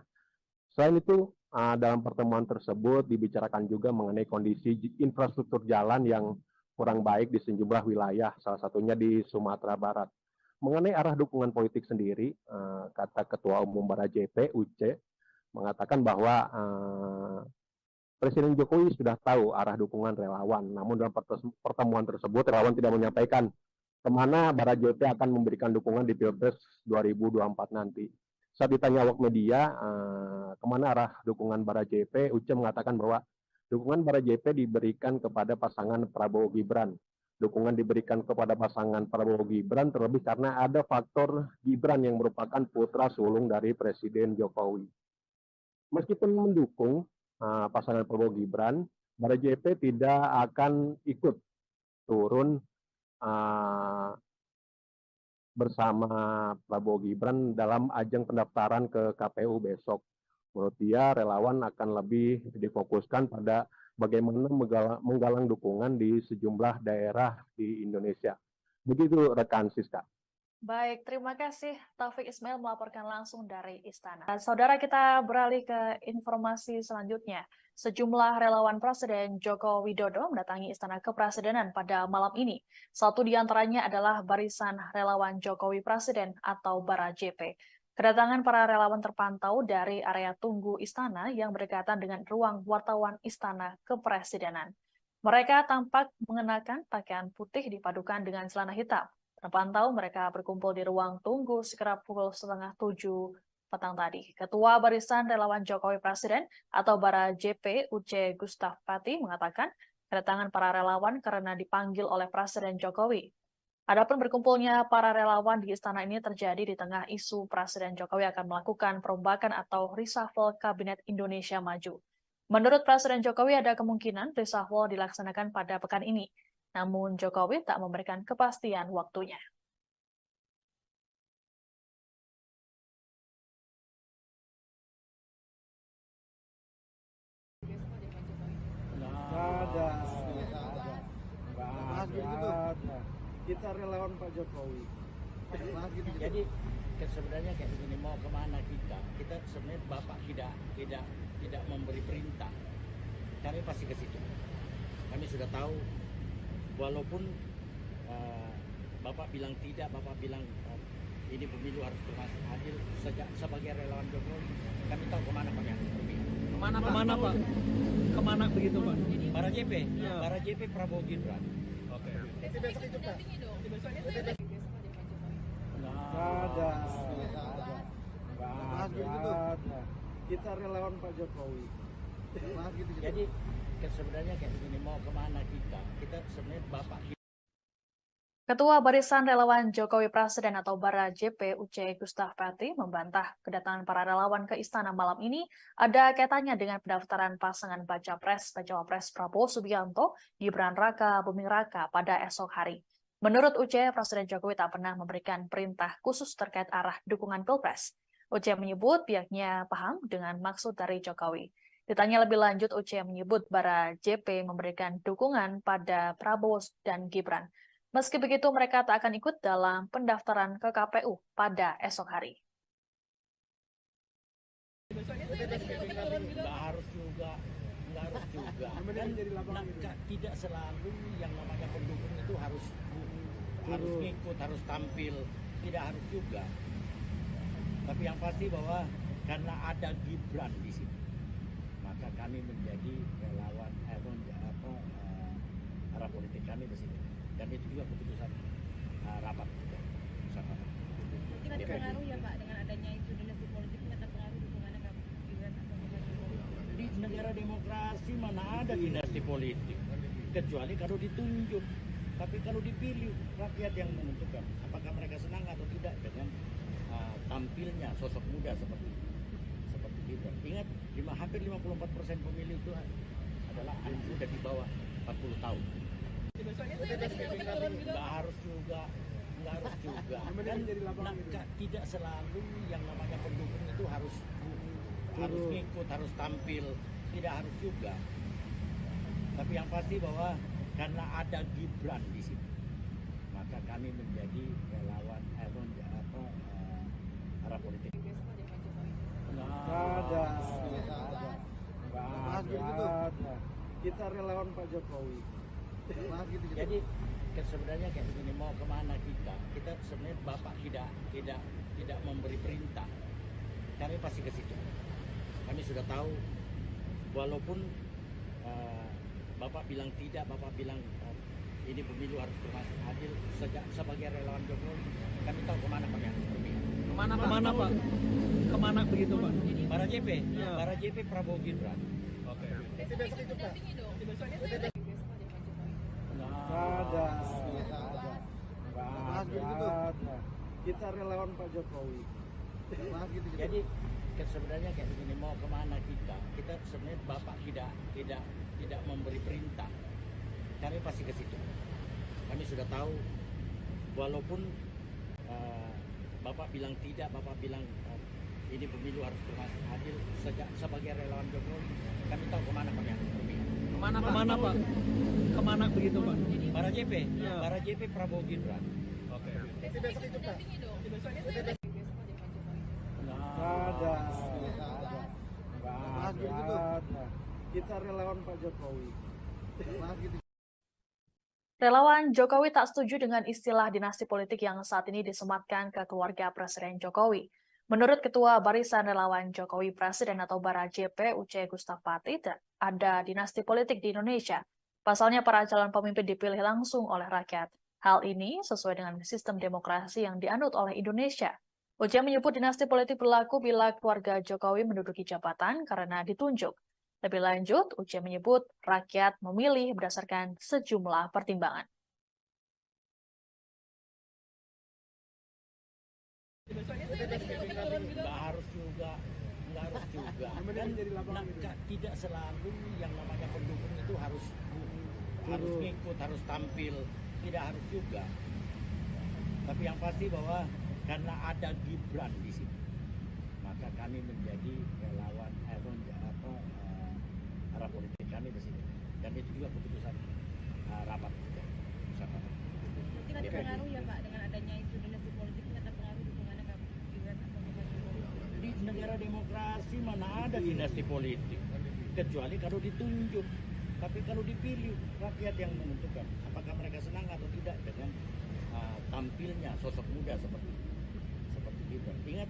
Selain itu, dalam pertemuan tersebut dibicarakan juga mengenai kondisi infrastruktur jalan yang kurang baik di sejumlah wilayah, salah satunya di Sumatera Barat. Mengenai arah dukungan politik sendiri, kata Ketua Umum Bara JP, Uce, mengatakan bahwa Presiden Jokowi sudah tahu arah dukungan relawan, namun dalam pertemuan tersebut relawan tidak menyampaikan kemana Bara JP akan memberikan dukungan di Pilpres 2024 nanti. Saat ditanya awak media, kemana arah dukungan Bara JP, Uce mengatakan bahwa dukungan Bara JP diberikan kepada pasangan Prabowo Gibran. Dukungan diberikan kepada pasangan Prabowo Gibran terlebih karena ada faktor Gibran yang merupakan putra sulung dari Presiden Jokowi. Meskipun mendukung pasangan Prabowo Gibran, Bara JP tidak akan ikut turun bersama Prabowo Gibran dalam ajang pendaftaran ke KPU besok. Menurut dia, relawan akan lebih difokuskan pada bagaimana menggalang dukungan di sejumlah daerah di Indonesia. Begitu rekan Siska. Baik, terima kasih Taufik Ismail melaporkan langsung dari Istana. Saudara, kita beralih ke informasi selanjutnya. Sejumlah relawan Presiden Joko Widodo mendatangi Istana Kepresidenan pada malam ini. Satu di antaranya adalah Barisan Relawan Jokowi Presiden atau Bara JP. Kedatangan para relawan terpantau dari area tunggu Istana yang berdekatan dengan ruang wartawan Istana Kepresidenan. Mereka tampak mengenakan pakaian putih dipadukan dengan celana hitam. Terpantau mereka berkumpul di ruang tunggu sekitar pukul 6:30 petang tadi. Ketua Barisan Relawan Jokowi Presiden atau Bara JP Uce Gustaf Pati mengatakan kedatangan para relawan karena dipanggil oleh Presiden Jokowi. Adapun berkumpulnya para relawan di istana ini terjadi di tengah isu Presiden Jokowi akan melakukan perombakan atau reshuffle Kabinet Indonesia Maju. Menurut Presiden Jokowi ada kemungkinan reshuffle dilaksanakan pada pekan ini. Namun Jokowi tak memberikan kepastian waktunya. Ada. Kita relawan Pak Jokowi. Jadi sebenarnya kayak begini, mau kemana kita sebenarnya Bapak tidak memberi perintah. Kami pasti ke situ. Kami sudah tahu, walaupun Bapak bilang tidak, Bapak bilang ini pemilu harus adil. Sebagai relawan Jokowi, kami tahu kemana Pak ya. Kemana Pak? Kemana begitu Pak? Bara JP, Ya. Bara JP Prabowo Gibran. Oke. Besok itu dampingi dong. Besok ada Pak Jokowi. Ada. Kita relawan Pak Jokowi. Jadi sebenarnya kayak begini, mau kemana kita sebenarnya Bapak Ketua Barisan Relawan Jokowi Presiden atau Bara JP Uce Gustaf Pati membantah kedatangan para relawan ke istana malam ini ada kaitannya dengan pendaftaran pasangan Baca Cawapres Prabowo Subianto, Gibran Raka Buming Raka pada esok hari. Menurut Uce, Presiden Jokowi tak pernah memberikan perintah khusus terkait arah dukungan Pilpres. Uce menyebut pihaknya paham dengan maksud dari Jokowi. Ditanya lebih lanjut, Uce menyebut Bara JP memberikan dukungan pada Prabowo dan Gibran. Meski begitu, mereka tak akan ikut dalam pendaftaran ke KPU pada esok hari. Nggak harus juga. Dan tidak selalu yang namanya pendukung itu harus ngikut, harus tampil, tidak harus juga. Tapi yang pasti bahwa karena ada Gibran di sini, maka kami menjadi relawan arah politik kami di sini. Dan itu juga keputusan rapat kita. Mungkin ada pengaruh ya Pak dengan adanya isu dinasti politik ini akan pengaruh dukungannya ke Gibran atau Pak Jokowi. Di negara demokrasi mana ada dinasti politik, kecuali kalau ditunjuk. Tapi kalau dipilih, rakyat yang menentukan apakah mereka senang atau tidak dengan tampilnya sosok muda seperti Gibran. Ingat, hampir 54% pemilih itu adalah anak muda di bawah 40 tahun. Nggak harus juga. Dan tidak selalu yang namanya pendukung itu harus ngikut, harus tampil, tidak harus juga. Tapi yang pasti bahwa karena ada Gibran di sini, maka kami menjadi relawan arah politik. Nggak ada. Kita relawan Pak Jokowi. Jadi sebenarnya kayak begini, mau kemana kita sebenarnya Bapak tidak memberi perintah, kami pasti ke situ. Kami sudah tahu, walaupun Bapak bilang tidak, Bapak bilang ini pemilu harus berlangsung adil. Sebagai relawan Jokowi, kami tahu kemana kami harus berpihak. Kemana Pak? Kemana begitu Pak? Bara JP Prabowo Gibran. Oke. Besok itu Pak. Kita relawan Pak Jokowi. Jadi sebenarnya kayak begini, mau kemana kita sebenarnya Bapak tidak memberi perintah, kami pasti ke situ. Kami sudah tahu, walaupun Bapak bilang tidak, Bapak bilang ini pemilu harus berlangsung adil. Sebagai relawan Jokowi, kami tahu kemana kami harus berpihak. Kemana Pak? Kemana begitu Pak? Bara JP Prabowo Gibran. Oke. Besok itu Pak. Kita relawan Pak Jokowi. Relawan Jokowi tak setuju dengan istilah dinasti politik yang saat ini disematkan ke keluarga Presiden Jokowi. Menurut Ketua Barisan Relawan Jokowi Presiden atau Bara JP Uce Gustaf Pati, ada dinasti politik di Indonesia. Pasalnya para calon pemimpin dipilih langsung oleh rakyat. Hal ini sesuai dengan sistem demokrasi yang dianut oleh Indonesia. Uce menyebut dinasti politik berlaku bila keluarga Jokowi menduduki jabatan karena ditunjuk. Lebih lanjut, Uce menyebut rakyat memilih berdasarkan sejumlah pertimbangan. Nggak harus juga. Dan tidak selalu yang namanya pendukung itu harus ngikut, harus tampil, tidak harus juga. Tapi yang pasti bahwa karena ada Gibran di sini, maka kami menjadi relawan arah politik kami di sini. Dan itu juga keputusan rapat kita. Mungkin ada pengaruh ya Pak dengan adanya isu dinasti politik ini akan pengaruh dukungannya ke Gibran atau Pak Jokowi. Di negara demokrasi mana ada dinasti politik, kecuali kalau ditunjuk. Tapi kalau dipilih, rakyat yang menentukan apakah mereka senang atau tidak dengan tampilnya sosok muda seperti Gibran. Ingat,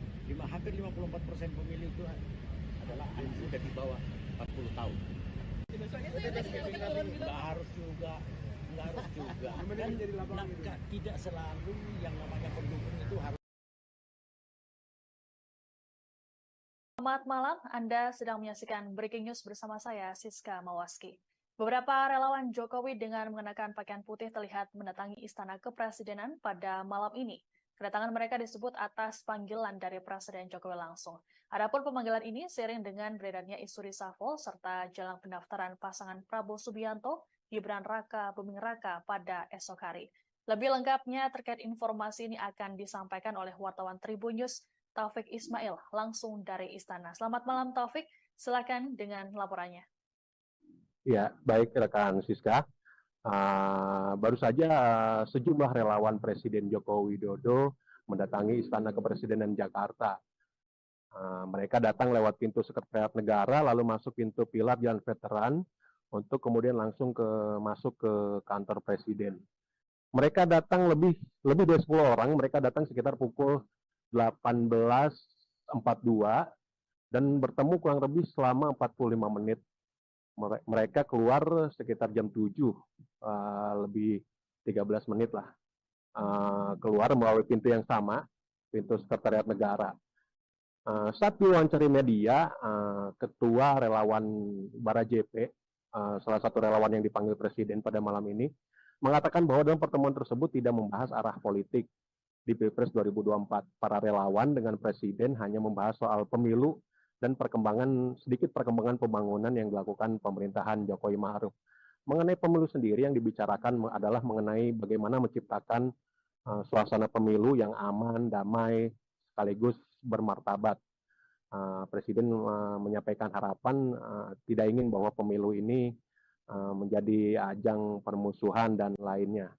hampir 54% pemilih itu adalah anak muda di bawah 40 tahun. Nggak harus juga. Dan tidak selalu yang namanya pendukung itu harus. Selamat malam, Anda sedang menyaksikan Breaking News bersama saya, Siska Mawaski. Beberapa relawan Jokowi dengan mengenakan pakaian putih terlihat mendatangi Istana Kepresidenan pada malam ini. Kedatangan mereka disebut atas panggilan dari Presiden Jokowi langsung. Adapun pemanggilan ini seiring dengan beredarnya isu reshuffle serta jelang pendaftaran pasangan Prabowo Subianto, Gibran Raka Buming Raka pada esok hari. Lebih lengkapnya terkait informasi ini akan disampaikan oleh wartawan Tribun News Taufik Ismail langsung dari Istana. Selamat malam Taufik, silakan dengan laporannya. Ya, baik rekan Siska. Baru saja sejumlah relawan Presiden Joko Widodo mendatangi Istana Kepresidenan Jakarta. Mereka datang lewat pintu Sekretariat Negara, lalu masuk pintu pilar Jalan Veteran, untuk kemudian langsung masuk ke kantor Presiden. Mereka datang lebih dari 10 orang, mereka datang sekitar pukul 18.42 dan bertemu kurang lebih selama 45 menit. Mereka keluar sekitar jam 7, lebih 13 menit lah. Keluar melalui pintu yang sama, pintu Sekretariat Negara. Saat diwawancari media, Ketua Relawan Bara JP, salah satu relawan yang dipanggil Presiden pada malam ini, mengatakan bahwa dalam pertemuan tersebut tidak membahas arah politik di Pilpres 2024. Para relawan dengan Presiden hanya membahas soal pemilu dan sedikit perkembangan pembangunan yang dilakukan pemerintahan Jokowi Ma'ruf. Mengenai pemilu sendiri yang dibicarakan adalah mengenai bagaimana menciptakan suasana pemilu yang aman, damai, sekaligus bermartabat. Presiden menyampaikan harapan tidak ingin bahwa pemilu ini menjadi ajang permusuhan dan lainnya.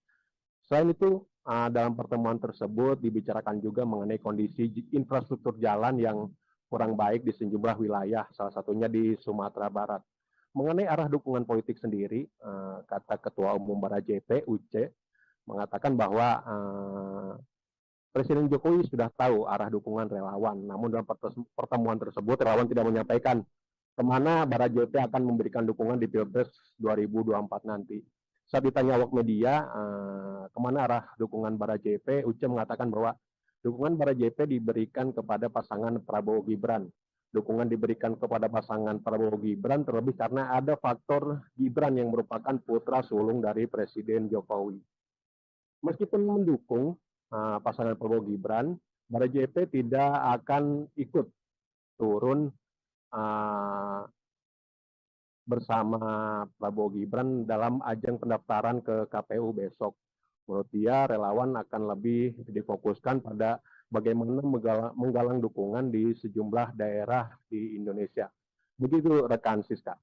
Selain itu, dalam pertemuan tersebut dibicarakan juga mengenai kondisi infrastruktur jalan yang kurang baik di sejumlah wilayah, salah satunya di Sumatera Barat. Mengenai arah dukungan politik sendiri, kata Ketua Umum Bara JP, Uce, mengatakan bahwa Presiden Jokowi sudah tahu arah dukungan relawan, namun dalam pertemuan tersebut relawan tidak menyampaikan kemana Bara JP akan memberikan dukungan di Pilpres 2024 nanti. Saat ditanya awak media, kemana arah dukungan Bara JP, Uce mengatakan bahwa dukungan Bara JP diberikan kepada pasangan Prabowo Gibran. Dukungan diberikan kepada pasangan Prabowo Gibran terlebih karena ada faktor Gibran yang merupakan putra sulung dari Presiden Jokowi. Meskipun mendukung pasangan Prabowo Gibran, Bara JP tidak akan ikut turun bersama Prabowo Gibran dalam ajang pendaftaran ke KPU besok. Menurut dia, relawan akan lebih difokuskan pada bagaimana menggalang dukungan di sejumlah daerah di Indonesia. Begitu rekan Siska.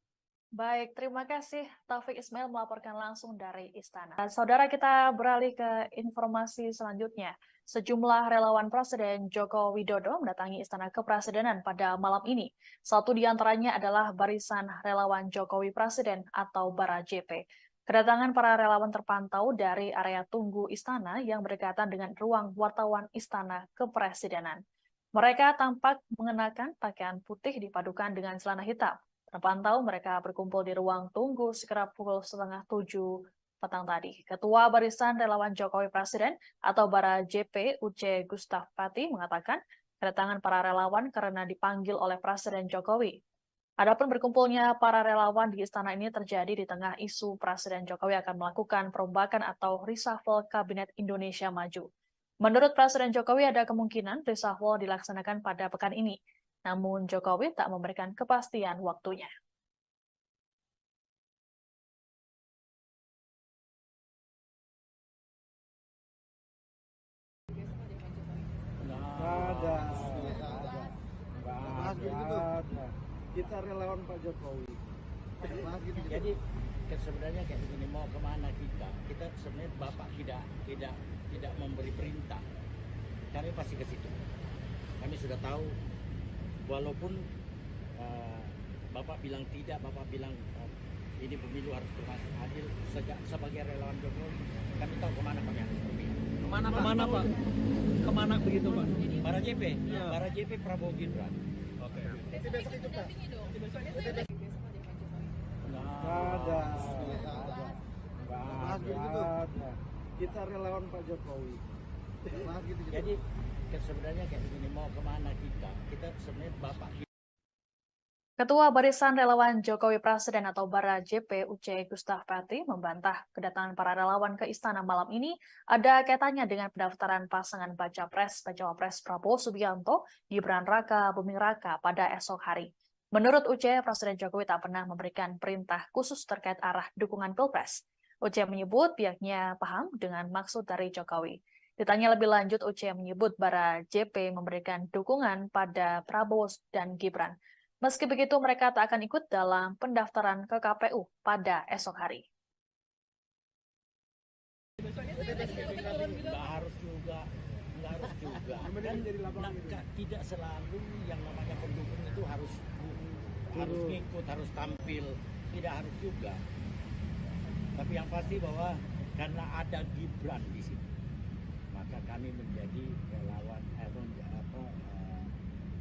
Baik, terima kasih Taufik Ismail melaporkan langsung dari Istana. Saudara, kita beralih ke informasi selanjutnya. Sejumlah relawan Presiden Joko Widodo mendatangi Istana Kepresidenan pada malam ini. Satu di antaranya adalah Barisan Relawan Jokowi Presiden atau Bara JP. Kedatangan para relawan terpantau dari area tunggu Istana yang berdekatan dengan ruang wartawan Istana Kepresidenan. Mereka tampak mengenakan pakaian putih dipadukan dengan celana hitam. Terpantau mereka berkumpul di ruang tunggu sekitar pukul 6:30 petang tadi. Ketua Barisan Relawan Jokowi Presiden atau Bara JP, Uce Gustaf Pati, mengatakan kedatangan para relawan karena dipanggil oleh Presiden Jokowi. Adapun berkumpulnya para relawan di istana ini terjadi di tengah isu Presiden Jokowi akan melakukan perombakan atau reshuffle Kabinet Indonesia Maju. Menurut Presiden Jokowi ada kemungkinan reshuffle dilaksanakan pada pekan ini. Namun Jokowi tak memberikan kepastian waktunya. Ada. Kita relawan Pak Jokowi. Jadi sebenarnya kayak begini, mau kemana kita sebenarnya Bapak tidak memberi perintah, kami pasti ke situ. Kami sudah tahu, walaupun Bapak bilang tidak, Bapak bilang ini pemilu harus berlangsung adil. Sebagai relawan Jokowi, kami tahu kemana kami harus pergi. Kemana Pak? Kemana begitu Pak? Bara JP, Ya. Bara JP Prabowo Gibran. Oke. Besok ikut dampingi dong. Soalnya saya lagi besok ada Pak Jokowi. Ada. Kita relawan Pak Jokowi. Jadi sebenarnya kayak begini, mau kemana kita sebenarnya Bapak Ketua Barisan Relawan Jokowi Presiden atau Bara JP Uce Gustaf Pati membantah kedatangan para relawan ke istana malam ini ada kaitannya dengan pendaftaran pasangan Baca Pres Prabowo Subianto, Gibran Raka Buming Raka pada esok hari. Menurut Uce, Presiden Jokowi tak pernah memberikan perintah khusus terkait arah dukungan Pilpres. Uce menyebut pihaknya paham dengan maksud dari Jokowi. Ditanya lebih lanjut, Uce menyebut Bara JP memberikan dukungan pada Prabowo dan Gibran. Meski begitu, mereka tak akan ikut dalam pendaftaran ke KPU pada esok hari. Nggak harus juga. Dan tidak selalu yang namanya pendukung itu harus ngikut, harus tampil, tidak harus juga. Tapi yang pasti bahwa karena ada Gibran di sini, maka kami menjadi relawan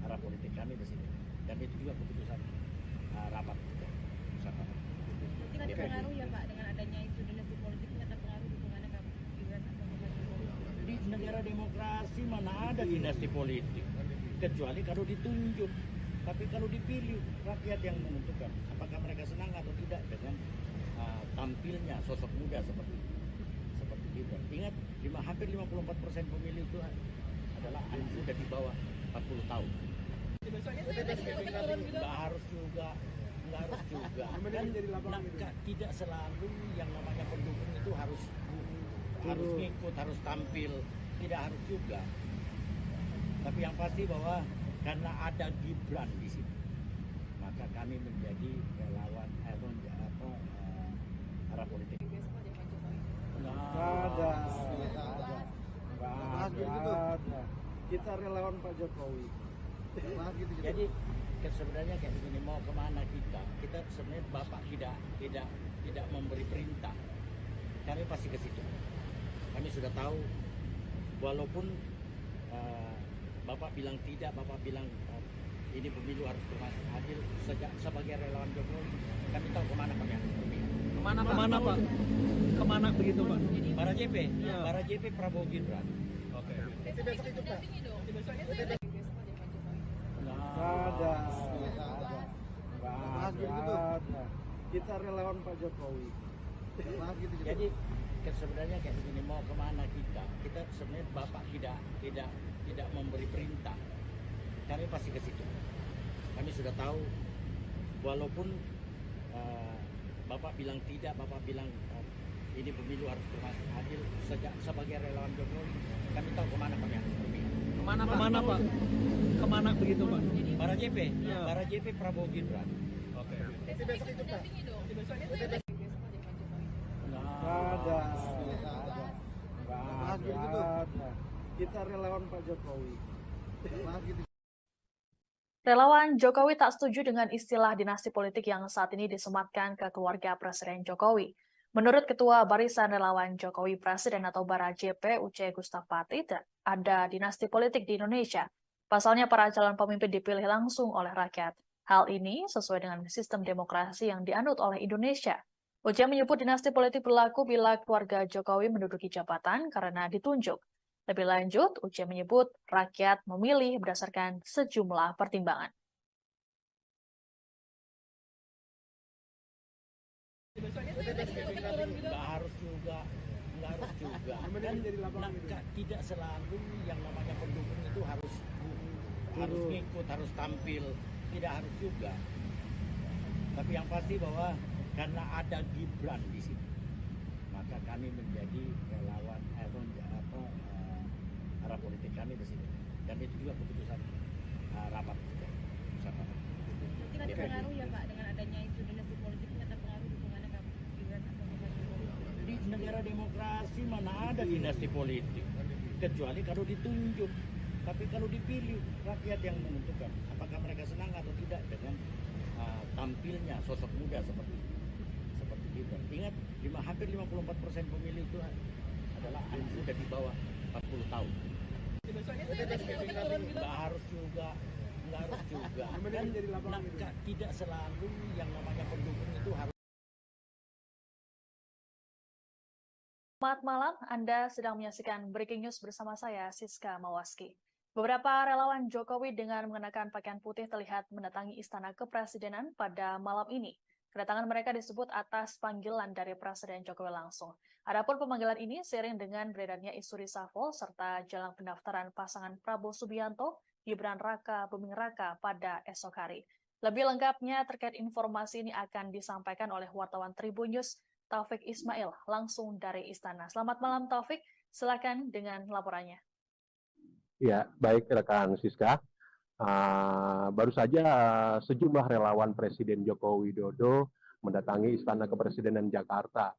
arah politik kami di sini. Dan itu juga keputusan rapat bersama. Mungkin ada pengaruh ya Pak dengan adanya isu dinasti politik ini akan pengaruh dukungannya ke Gibran atau ke Pak Jokowi? Di negara demokrasi mana ada dinasti politik, kecuali kalau ditunjuk. Tapi kalau dipilih, rakyat yang menentukan apakah mereka senang atau tidak dengan tampilnya sosok muda seperti Gibran. Ingat, hampir 54% pemilih itu adalah anak muda di bawah 40 tahun. Nggak harus juga. Dan tidak selalu yang namanya pendukung itu harus ngikut, harus tampil, tidak harus juga. Tapi yang pasti bahwa karena ada Gibran di sini, maka kami menjadi relawan arah politik. Nggak ada. Kita relawan Pak Jokowi. Jadi sebenarnya kayak begini, mau kemana kita sebenarnya Bapak tidak memberi perintah, kami pasti ke situ. Kami sudah tahu, walaupun Bapak bilang tidak, Bapak bilang ini pemilu harus adil. Sebagai relawan Jokowi, kami tahu kemana kami harus pergi. Kemana Pak? Kemana begitu Pak? Bara JP, Ya. Bara JP Prabowo Gibran. Oke. Besok itu Pak. Nggak ada. Kita relawan Pak Jokowi. Jadi sebenarnya kayak begini, mau kemana kita sebenarnya Bapak tidak memberi perintah, kami pasti ke situ. Kami sudah tahu, walaupun Bapak bilang tidak, Bapak bilang ini pemilu harus adil. Sebagai relawan Jokowi, kami tahu kemana kami harus pergi. Kemana Pak? Kemana begitu Pak? Bara JP, Ya. Bara JP Prabowo Gibran. Oke. Besok itu Pak. Nggak ada. Kita relawan Pak Jokowi. Relawan Jokowi tak setuju dengan istilah dinasti politik yang saat ini disematkan ke keluarga Presiden Jokowi. Menurut Ketua Barisan Relawan Jokowi Presiden atau Bara JP Uce Gustaf Pati, ada dinasti politik di Indonesia. Pasalnya para calon pemimpin dipilih langsung oleh rakyat. Hal ini sesuai dengan sistem demokrasi yang dianut oleh Indonesia. Uce menyebut dinasti politik berlaku bila keluarga Jokowi menduduki jabatan karena ditunjuk. Lebih lanjut, Uce menyebut rakyat memilih berdasarkan sejumlah pertimbangan. Nggak harus juga. Dan tidak selalu yang namanya pendukung itu harus ngikut, harus tampil, tidak harus juga. Tapi yang pasti bahwa karena ada Gibran di sini, maka kami menjadi relawan arah politik kami di sini. Dan itu juga keputusan rapat bersama. Mungkin ada pengaruh ya Pak dengan adanya isu dinasti politik ini akan pengaruh dukungannya ke Gibran atau ke Pak Jokowi? Di negara demokrasi mana ada dinasti politik, kecuali kalau ditunjuk. Tapi kalau dipilih, rakyat yang menentukan apakah mereka senang atau tidak dengan tampilnya sosok muda seperti Gibran. Ingat, hampir 54% pemilih itu adalah anak muda di bawah 40 tahun. Nggak harus juga. Dan tidak selalu yang namanya pendukung itu harus. Selamat malam, Anda sedang menyaksikan Breaking News bersama saya, Siska Mawaski. Beberapa relawan Jokowi dengan mengenakan pakaian putih terlihat mendatangi Istana Kepresidenan pada malam ini. Kedatangan mereka disebut atas panggilan dari Presiden Jokowi langsung. Adapun pemanggilan ini seiring dengan beredarnya isu reshuffle serta jelang pendaftaran pasangan Prabowo Subianto, Gibran Raka Buming Raka pada esok hari. Lebih lengkapnya terkait informasi ini akan disampaikan oleh wartawan Tribun News Taufik Ismail langsung dari Istana. Selamat malam Taufik, silakan dengan laporannya. Ya, baik rekan Siska. Baru saja sejumlah relawan Presiden Joko Widodo mendatangi Istana Kepresidenan Jakarta.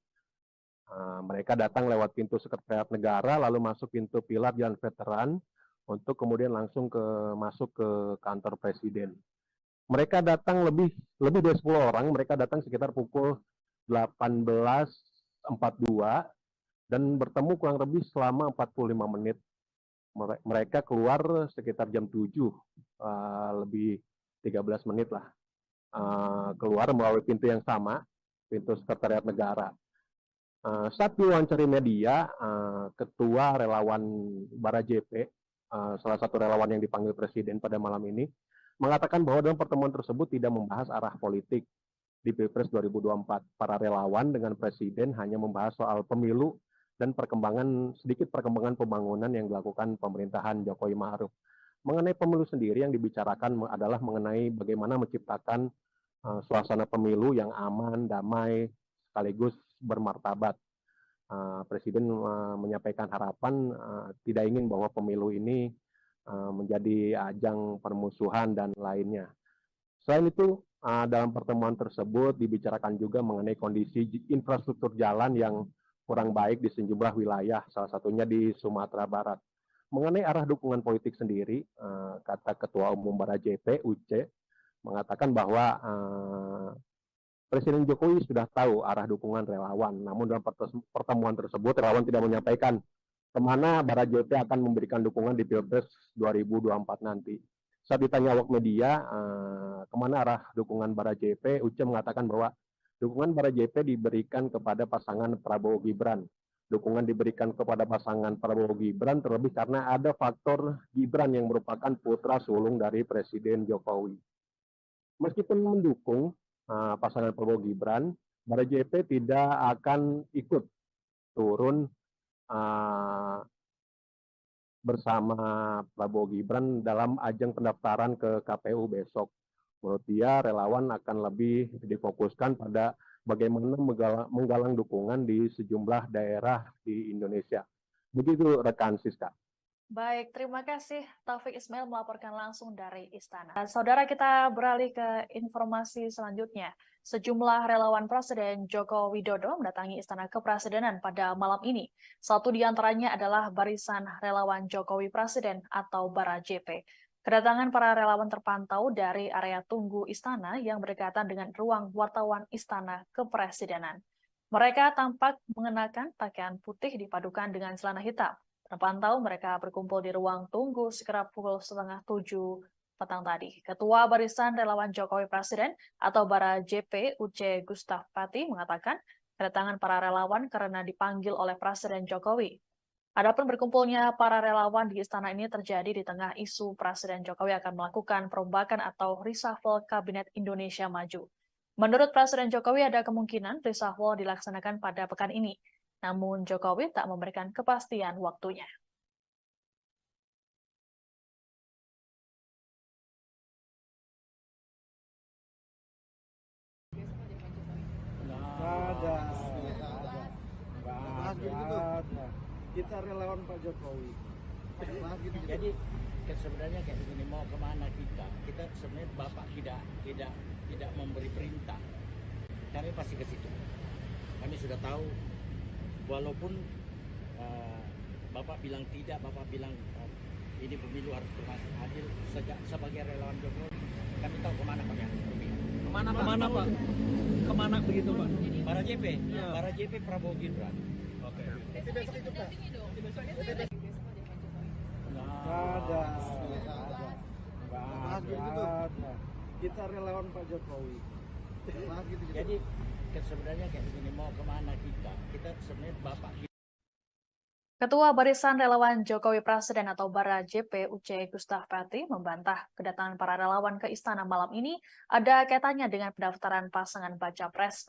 Mereka datang lewat pintu Sekretariat Negara, lalu masuk pintu pilar Jalan Veteran, untuk kemudian langsung masuk ke kantor Presiden. Mereka datang lebih dari 10 orang, mereka datang sekitar pukul 18.42 dan bertemu kurang lebih selama 45 menit. Mereka keluar sekitar jam 7, lebih 13 menit lah. Keluar melalui pintu yang sama, pintu Sekretariat Negara. Saat diwawancari media, Ketua Relawan Barajepe, salah satu relawan yang dipanggil Presiden pada malam ini, mengatakan bahwa dalam pertemuan tersebut tidak membahas arah politik di Pilpres 2024. Para relawan dengan Presiden hanya membahas soal pemilu dan sedikit perkembangan pembangunan yang dilakukan pemerintahan Jokowi Ma'ruf. Mengenai pemilu sendiri yang dibicarakan adalah mengenai bagaimana menciptakan suasana pemilu yang aman, damai, sekaligus bermartabat. Presiden menyampaikan harapan tidak ingin bahwa pemilu ini menjadi ajang permusuhan dan lainnya. Selain itu, dalam pertemuan tersebut dibicarakan juga mengenai kondisi infrastruktur jalan yang kurang baik di sejumlah wilayah, salah satunya di Sumatera Barat. Mengenai arah dukungan politik sendiri, kata Ketua Umum Barajepe, Uce, mengatakan bahwa Presiden Jokowi sudah tahu arah dukungan relawan, namun dalam pertemuan tersebut relawan tidak menyampaikan kemana Barajepe akan memberikan dukungan di Pilpres 2024 nanti. Saat ditanya awak media, kemana arah dukungan Barajepe, Uce mengatakan bahwa dukungan Barajepe diberikan kepada pasangan Prabowo Gibran. Dukungan diberikan kepada pasangan Prabowo Gibran terlebih karena ada faktor Gibran yang merupakan putra sulung dari Presiden Jokowi. Meskipun mendukung pasangan Prabowo Gibran, Barajepe tidak akan ikut turun bersama Prabowo Gibran dalam ajang pendaftaran ke KPU besok. Menurut dia, relawan akan lebih difokuskan pada bagaimana menggalang dukungan di sejumlah daerah di Indonesia. Begitu rekan Siska. Baik, terima kasih Taufik Ismail melaporkan langsung dari Istana. Saudara, kita beralih ke informasi selanjutnya. Sejumlah relawan Presiden Joko Widodo mendatangi Istana Kepresidenan pada malam ini. Satu di antaranya adalah Barisan Relawan Jokowi Presiden atau Barajepe. Kedatangan para relawan terpantau dari area tunggu Istana yang berdekatan dengan ruang wartawan Istana Kepresidenan. Mereka tampak mengenakan pakaian putih dipadukan dengan celana hitam. Terpantau mereka berkumpul di ruang tunggu sekitar pukul 6:30 petang tadi. Ketua Barisan Relawan Jokowi Presiden atau Barajepe, Uce Gustaf Pati, mengatakan kedatangan para relawan karena dipanggil oleh Presiden Jokowi. Adapun berkumpulnya para relawan di istana ini terjadi di tengah isu Presiden Jokowi akan melakukan perombakan atau reshuffle Kabinet Indonesia Maju. Menurut Presiden Jokowi ada kemungkinan reshuffle dilaksanakan pada pekan ini. Namun Jokowi tak memberikan kepastian waktunya. Ada. Kita relawan Pak Jokowi. Jadi sebenarnya kayak begini, mau kemana kita sebenarnya Bapak tidak memberi perintah, kami pasti ke situ. Kami sudah tahu, walaupun Bapak bilang tidak, Bapak bilang ini pemilu harus berlangsung adil. Sebagai relawan Jokowi, kami tahu kemana kami harus pergi. Kemana Pak? Kemana begitu Pak? Barajepe, Barajepe Prabowo Gibran. Oke. Besok itu Pak. Ada. Kita relawan Pak Jokowi. Jadi sebenarnya kayak begini, mau kemana kita sebenarnya Bapak. Ketua Barisan Relawan Jokowi Presiden atau Bara JP Uce Gustaf Pati membantah kedatangan para relawan ke istana malam ini ada kaitannya dengan pendaftaran pasangan Baca Pres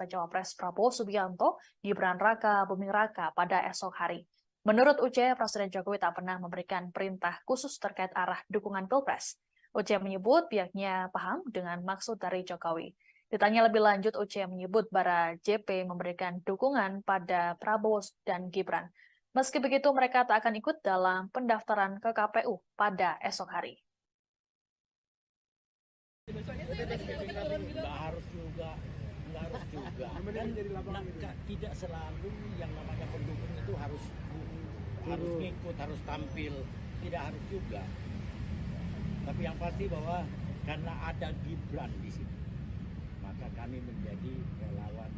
Prabowo Subianto, Gibran Raka Buming Raka pada esok hari. Menurut Uce, Presiden Jokowi tak pernah memberikan perintah khusus terkait arah dukungan Pilpres. Uce menyebut pihaknya paham dengan maksud dari Jokowi. Ditanya lebih lanjut, Uce menyebut Bara JP memberikan dukungan pada Prabowo dan Gibran. Meski begitu, mereka tak akan ikut dalam pendaftaran ke KPU pada esok hari. Nggak harus juga. Dan tidak selalu yang namanya pendukung itu harus ngikut, harus tampil, tidak harus juga. Tapi yang pasti bahwa karena ada Gibran di sini, maka kami menjadi relawan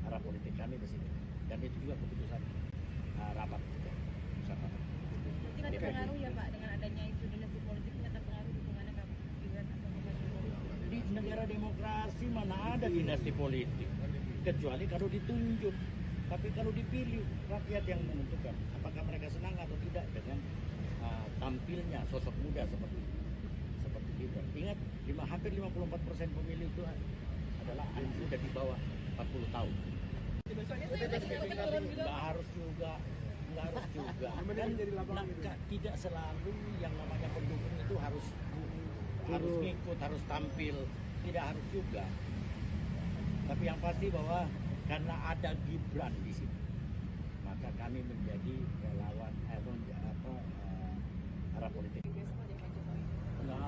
arah politik kami di sini. Dan itu juga keputusan rapat kita. Tidak terpengaruh ya Pak dengan adanya isu dinasti politik, tidak terpengaruh dukungannya Pak Gibran atau Pak Jokowi? Di negara demokrasi mana ada dinasti politik, kecuali kalau ditunjuk. Tapi kalau dipilih, rakyat yang menentukan apakah mereka senang atau tidak dengan tampilnya sosok muda seperti Gibran. Ingat, hampir 54% pemilih itu adalah anak muda di bawah 40 tahun. Nggak harus juga. Dan tidak selalu yang namanya pendukung itu harus ngikut, harus tampil, tidak harus juga. Tapi yang pasti bahwa karena ada Gibran di sini, maka kami menjadi relawan arah politik. Nggak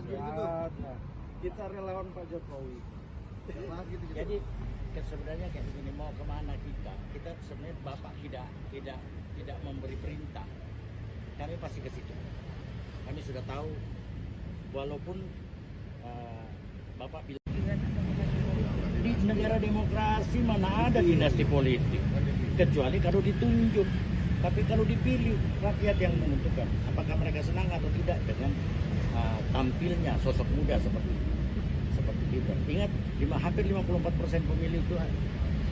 ada. Kita relawan Pak Jokowi. Jadi sebenarnya kayak begini, mau kemana kita sebenarnya Bapak tidak memberi perintah, kami pasti ke situ. Kami sudah tahu, walaupun Bapak bilang di negara demokrasi mana ada dinasti politik, kecuali kalau ditunjuk. Tapi kalau dipilih, rakyat yang menentukan apakah mereka senang atau tidak dengan tampilnya sosok muda seperti Gibran. Ingat, hampir 54% pemilih itu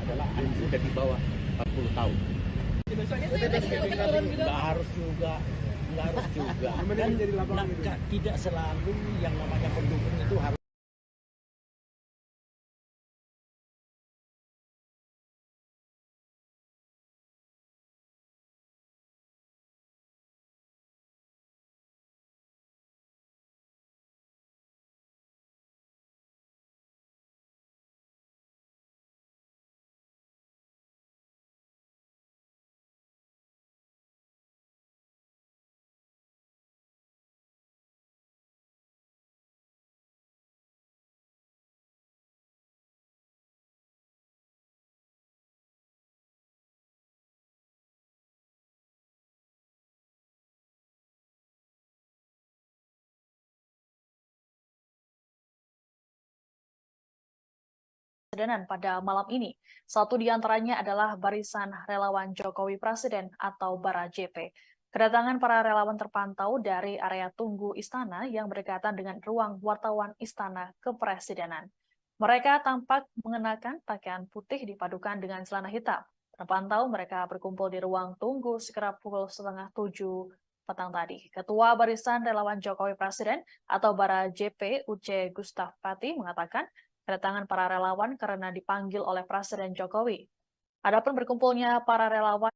adalah anak muda di bawah 40 tahun. Nggak harus juga. Dan tidak selalu yang namanya pendukung itu harus. Presidenan pada malam ini. Satu di antaranya adalah Barisan Relawan Jokowi Presiden atau Bara JP. Kedatangan para relawan terpantau dari area tunggu istana yang berdekatan dengan ruang wartawan istana kepresidenan. Mereka tampak mengenakan pakaian putih dipadukan dengan celana hitam. Terpantau mereka berkumpul di ruang tunggu sekitar pukul 6:30 petang tadi. Ketua Barisan Relawan Jokowi Presiden atau Bara JP Uce Gustaf Pati mengatakan kedatangan para relawan karena dipanggil oleh Presiden Jokowi. Adapun berkumpulnya para relawan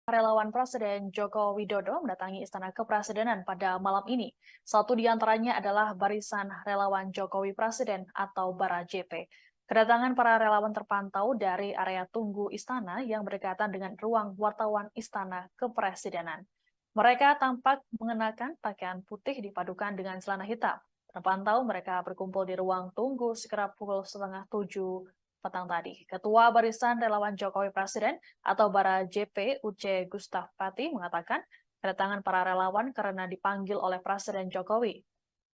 relawan Presiden Joko Widodo mendatangi Istana Kepresidenan pada malam ini. Satu di antaranya adalah Barisan Relawan Jokowi Presiden atau Bara JP. Kedatangan para relawan terpantau dari area tunggu istana yang berdekatan dengan ruang wartawan Istana Kepresidenan. Mereka tampak mengenakan pakaian putih dipadukan dengan celana hitam. Terpantau mereka berkumpul di ruang tunggu sekitar pukul 6:30 petang tadi. Ketua Barisan Relawan Jokowi Presiden atau Bara JP Uce Gustaf Pati mengatakan kedatangan para relawan karena dipanggil oleh Presiden Jokowi.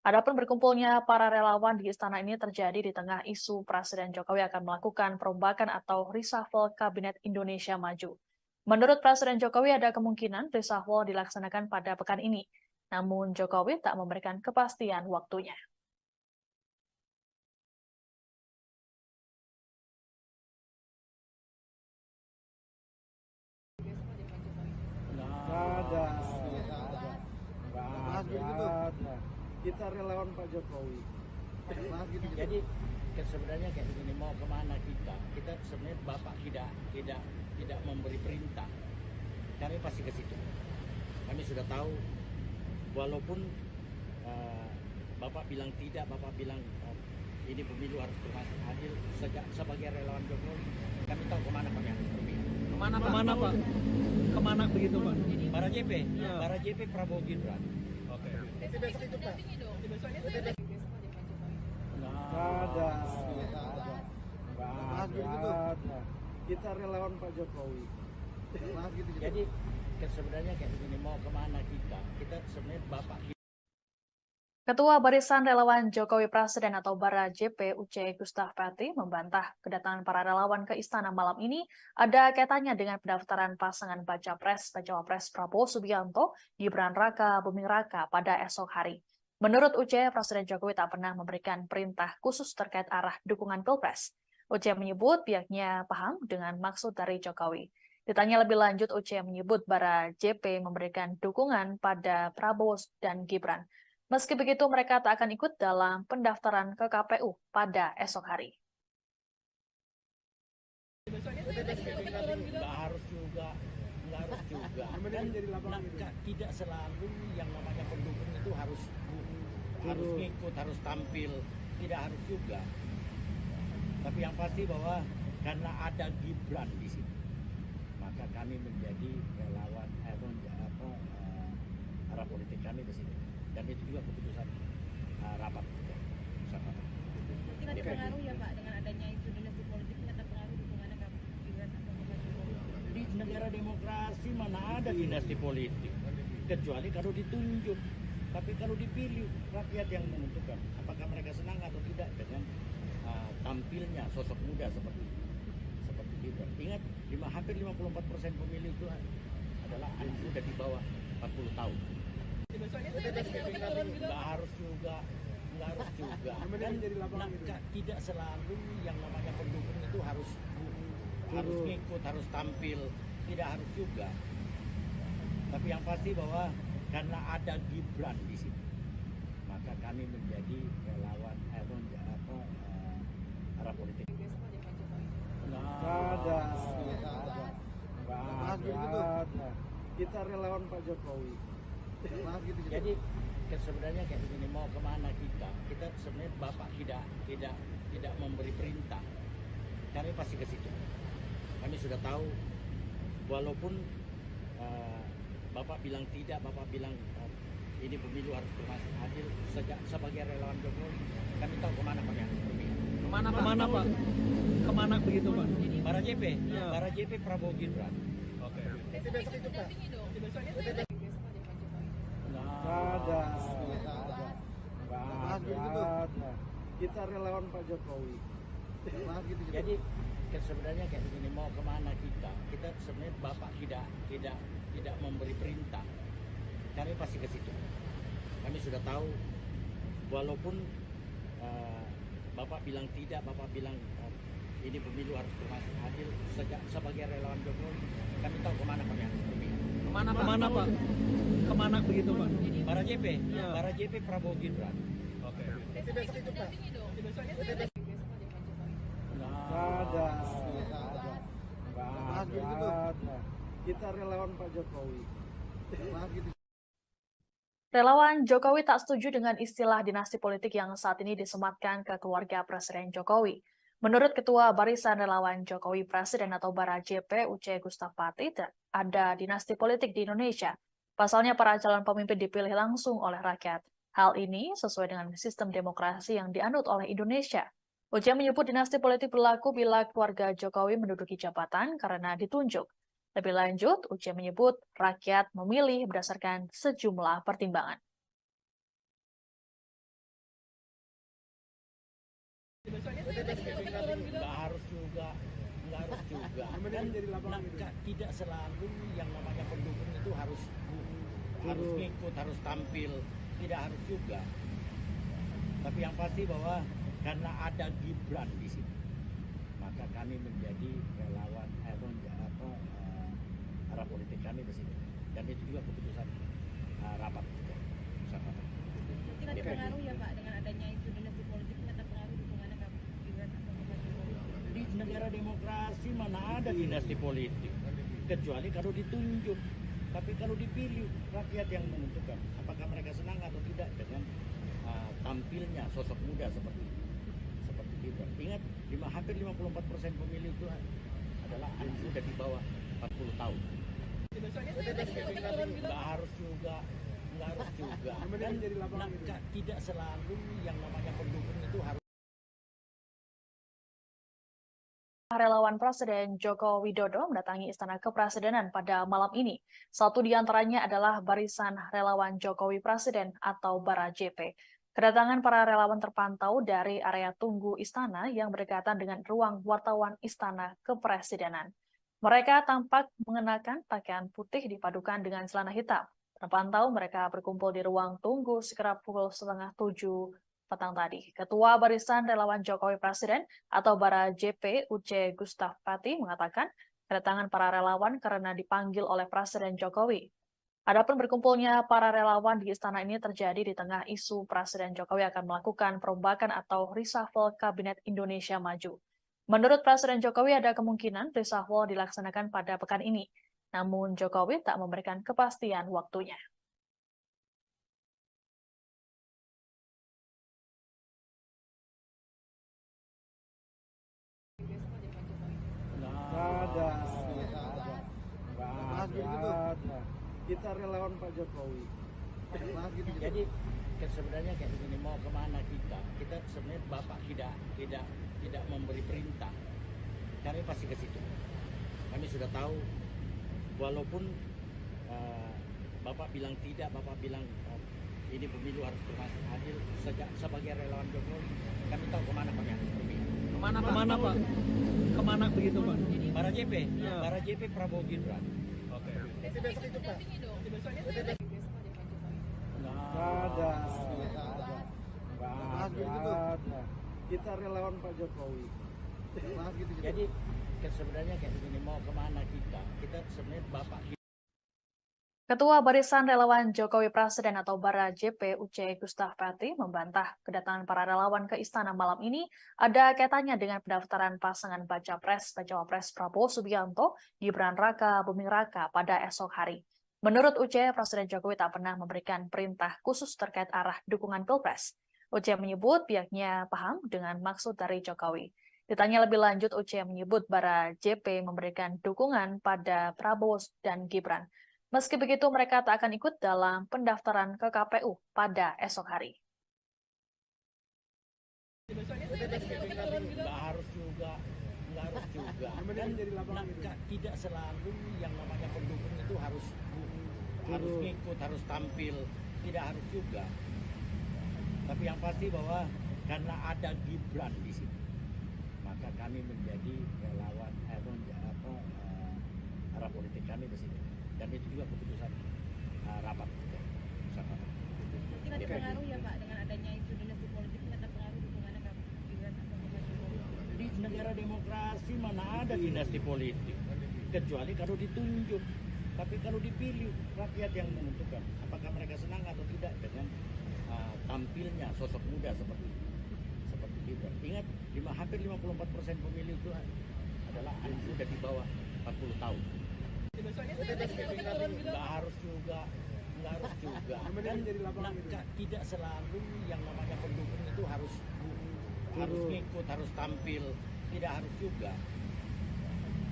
Adapun berkumpulnya para relawan di istana ini terjadi di tengah isu Presiden Jokowi akan melakukan perombakan atau reshuffle Kabinet Indonesia Maju. Menurut Presiden Jokowi ada kemungkinan reshuffle dilaksanakan pada pekan ini. Namun Jokowi tak memberikan kepastian waktunya. Nggak ada. Kita relawan Pak Jokowi. Jadi sebenarnya kayak begini, mau kemana kita sebenarnya Bapak tidak memberi perintah, kami pasti ke situ. Kami sudah tahu, walaupun Bapak bilang tidak, Bapak bilang ini pemilu harus berlangsung adil. Sebagai relawan Jokowi, kami tahu kemana kami harus pergi. Kemana Pak? Kemana begitu Pak? Para JP, Ya. para JP Prabowo Gibran. Oke. Besok itu dampingi dong. Besoknya saya lagi besok ada Pak Jokowi. Nggak ada. Kita relawan Pak Jokowi. Jadi sebenarnya kayak begini, mau kemana kita sebenarnya Bapak. Ketua Barisan Relawan Jokowi Presiden atau Bara JP Uce Gustaf Pati membantah kedatangan para relawan ke istana malam ini ada kaitannya dengan pendaftaran pasangan Baca Pres Prabowo Subianto, Gibran Raka Buming Raka pada esok hari. Menurut Uce, Presiden Jokowi tak pernah memberikan perintah khusus terkait arah dukungan Pilpres. Uce menyebut pihaknya paham dengan maksud dari Jokowi. Ditanya lebih lanjut, Uce menyebut Bara JP memberikan dukungan pada Prabowo dan Gibran. Meski begitu, mereka tak akan ikut dalam pendaftaran ke KPU pada esok hari. Nggak harus juga. Dan tidak selalu yang namanya pendukung itu harus ngikut, harus tampil, tidak harus juga. Tapi yang pasti bahwa karena ada Gibran di sini, maka kami menjadi relawan arah politik kami di sini. Dan itu juga keputusan rapat. Mungkin ada pengaruh ya Pak dengan adanya isu dinasti politik, ini akan pengaruh dukungannya ke Gibran atau Pak Jokowi. Di negara demokrasi mana ada dinasti politik, kecuali kalau ditunjuk. Tapi kalau dipilih, rakyat yang menentukan apakah mereka senang atau tidak dengan tampilnya sosok muda seperti Gibran. Ingat, hampir 54% pemilih itu adalah anak muda di bawah 40 tahun. Nggak harus juga. Dan tidak selalu yang namanya pendukung itu harus ngikut, harus tampil, tidak harus juga. Tapi yang pasti bahwa karena ada Gibran di sini, maka kami menjadi relawan arah politik. Besok ada Pak Jokowi. Nggak ada. Kita relawan Pak Jokowi. Jadi sebenarnya kayak begini, mau kemana kita sebenarnya Bapak tidak memberi perintah, kami pasti ke situ. Kami sudah tahu, walaupun Bapak bilang tidak, Bapak bilang ini pemilu harus berlangsung adil. Sebagai relawan Jokowi, kami tahu kemana kami harus pergi. Kemana Pak? Kemana begitu Pak? Para JP, Ya. para JP Prabowo Gibran. Oke. Besok itu dampingi dong. Besoknya saya lagi besok ada Pak Jokowi. Nggak ada. Kita relawan Pak Jokowi. Jadi sebenarnya kayak begini, mau kemana kita sebenarnya Bapak tidak memberi perintah, kami pasti ke situ. Kami sudah tahu, walaupun Bapak bilang tidak, Bapak bilang ini pemilu harus berlangsung adil. Sebagai relawan Jokowi, kami tahu kemana kami harus pergi. Kemana Pak? Kemana begitu Pak? Para JP, Ya. para JP Prabowo Gibran. Oke. Besok itu dampingi dong. Besoknya saya lagi besok ada Pak Jokowi. Nggak ada. Kita relawan Pak Jokowi. Relawan Jokowi tak setuju dengan istilah dinasti politik yang saat ini disematkan ke keluarga Presiden Jokowi. Menurut Ketua Barisan Relawan Jokowi Presiden atau Bara JP Uce Gustaf Pati, ada dinasti politik di Indonesia. Pasalnya para calon pemimpin dipilih langsung oleh rakyat. Hal ini sesuai dengan sistem demokrasi yang dianut oleh Indonesia. Uce menyebut dinasti politik berlaku bila keluarga Jokowi menduduki jabatan karena ditunjuk. Lebih lanjut, Uce menyebut rakyat memilih berdasarkan sejumlah pertimbangan. Nggak harus juga. Dan tidak selalu yang namanya pendukung itu harus ngikut, harus tampil, tidak harus juga. Tapi yang pasti bahwa karena ada Gibran di sini, maka kami menjadi relawan arah politik kami di sini. Dan itu juga keputusan rapat. Mungkin ada pengaruh ya Pak dengan adanya isu dinasti politik, nggak terpengaruh dukungannya Kak Gibran atau Pak Jokowi? Di negara demokrasi mana ada dinasti politik, kecuali kalau ditunjuk. Tapi kalau dipilih, rakyat yang menentukan apakah mereka senang atau tidak dengan tampilnya sosok muda seperti Gibran. Ingat, hampir 54% pemilih itu adalah anak muda di bawah 40 tahun. Nggak harus juga. Dan tidak selalu yang namanya pendukung itu harus. Relawan Presiden Joko Widodo mendatangi Istana Kepresidenan pada malam ini. Satu di antaranya adalah Barisan Relawan Jokowi Presiden atau Bara JP. Kedatangan para relawan terpantau dari area tunggu Istana yang berdekatan dengan ruang wartawan Istana Kepresidenan. Mereka tampak mengenakan pakaian putih dipadukan dengan celana hitam. Terpantau mereka berkumpul di ruang tunggu sekitar pukul 6:30 petang tadi. Ketua Barisan Relawan Jokowi Presiden atau Bara JP Uce Gustaf Pati mengatakan kedatangan para relawan karena dipanggil oleh Presiden Jokowi. Adapun berkumpulnya para relawan di istana ini terjadi di tengah isu Presiden Jokowi akan melakukan perombakan atau reshuffle Kabinet Indonesia Maju. Menurut Presiden Jokowi ada kemungkinan reshuffle dilaksanakan pada pekan ini. Namun Jokowi tak memberikan kepastian waktunya. Nggak ada. Kita relawan Pak Jokowi. Jadi sebenarnya kayak begini, mau kemana kita sebenarnya Bapak tidak memberi perintah, kami pasti ke situ. Kami sudah tahu, walaupun Bapak bilang tidak, Bapak bilang ini pemilu harus berlangsung adil. Sebagai relawan Jokowi, kami tahu kemana kami harus berpihak. Kemana Pak? Kemana begitu Pak? Bara JP, Bara JP Prabowo Gibran. Oke. Besok itu Pak. Nggak ada. Kita relawan Pak Jokowi. Jadi sebenarnya kayak begini, mau kemana kita sebenarnya Bapak. Ketua Barisan Relawan Jokowi Presiden atau Bara JP Uce Gustaf Pati membantah kedatangan para relawan ke istana malam ini ada kaitannya dengan pendaftaran pasangan baca Cawapres Prabowo Subianto, Gibran Raka Buming Raka pada esok hari. Menurut Uce, Presiden Jokowi tak pernah memberikan perintah khusus terkait arah dukungan Pilpres. Uce menyebut pihaknya paham dengan maksud dari Jokowi. Ditanya lebih lanjut, Uce menyebut Bara JP memberikan dukungan pada Prabowo dan Gibran. Meski begitu, mereka tak akan ikut dalam pendaftaran ke KPU pada esok hari. Nggak harus juga. Dan tidak selalu yang namanya pendukung itu harus ngikut, harus tampil, tidak harus juga. Tapi yang pasti bahwa karena ada Gibran di sini, maka kami menjadi relawan arah politik kami di sini. Dan itu juga keputusan rapat. Mungkin ada pengaruh ya Pak dengan adanya isu dinasti politik, nggak terpengaruh dukungannya Kak Gibran atau Pak Jokowi? Di negara demokrasi mana ada dinasti politik, kecuali kalau ditunjuk. Tapi kalau dipilih, rakyat yang menentukan apakah mereka senang atau tidak dengan tampilnya sosok muda seperti Gibran. Ingat, hampir 54% pemilih itu adalah anak muda di bawah 40 tahun. Nggak harus juga. Dan tidak selalu yang namanya pendukung itu harus ngikut, harus tampil, tidak harus juga.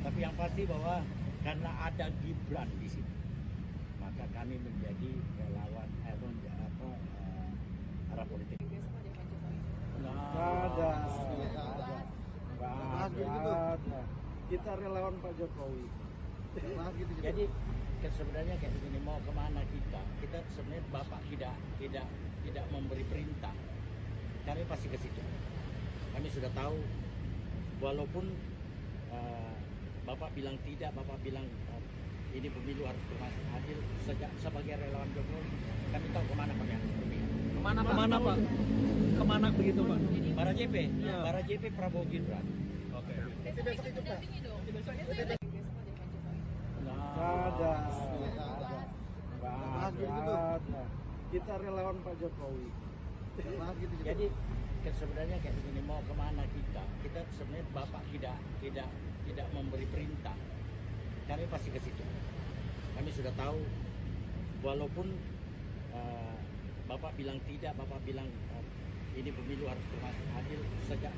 Tapi yang pasti bahwa karena ada Gibran di sini, maka kami menjadi relawan arah politik. Nggak ada. Nggak ada. Kita relawan Pak Jokowi. Jadi sebenarnya kayak begini, mau kemana kita? Kita sebenarnya Bapak tidak memberi perintah. Kami pasti ke situ. Kami sudah tahu, walaupun Bapak bilang tidak, Bapak bilang ini pemilu harus berlangsung adil. Sebagai relawan Jokowi, kami tahu kemana kami harus berpihak. Kemana Pak? Kemana begitu Pak? Para JP, Ya. para JP Prabowo Gibran. Oke. Besok itu Pak. Nggak ada. Nggak ada. Kita relawan Pak Jokowi. Jadi sebenarnya kayak begini, mau kemana kita? Kita sebenarnya Bapak tidak memberi perintah. Kami pasti ke situ. Kami sudah tahu, walaupun Bapak bilang tidak, Bapak bilang ini pemilu harus berlangsung adil.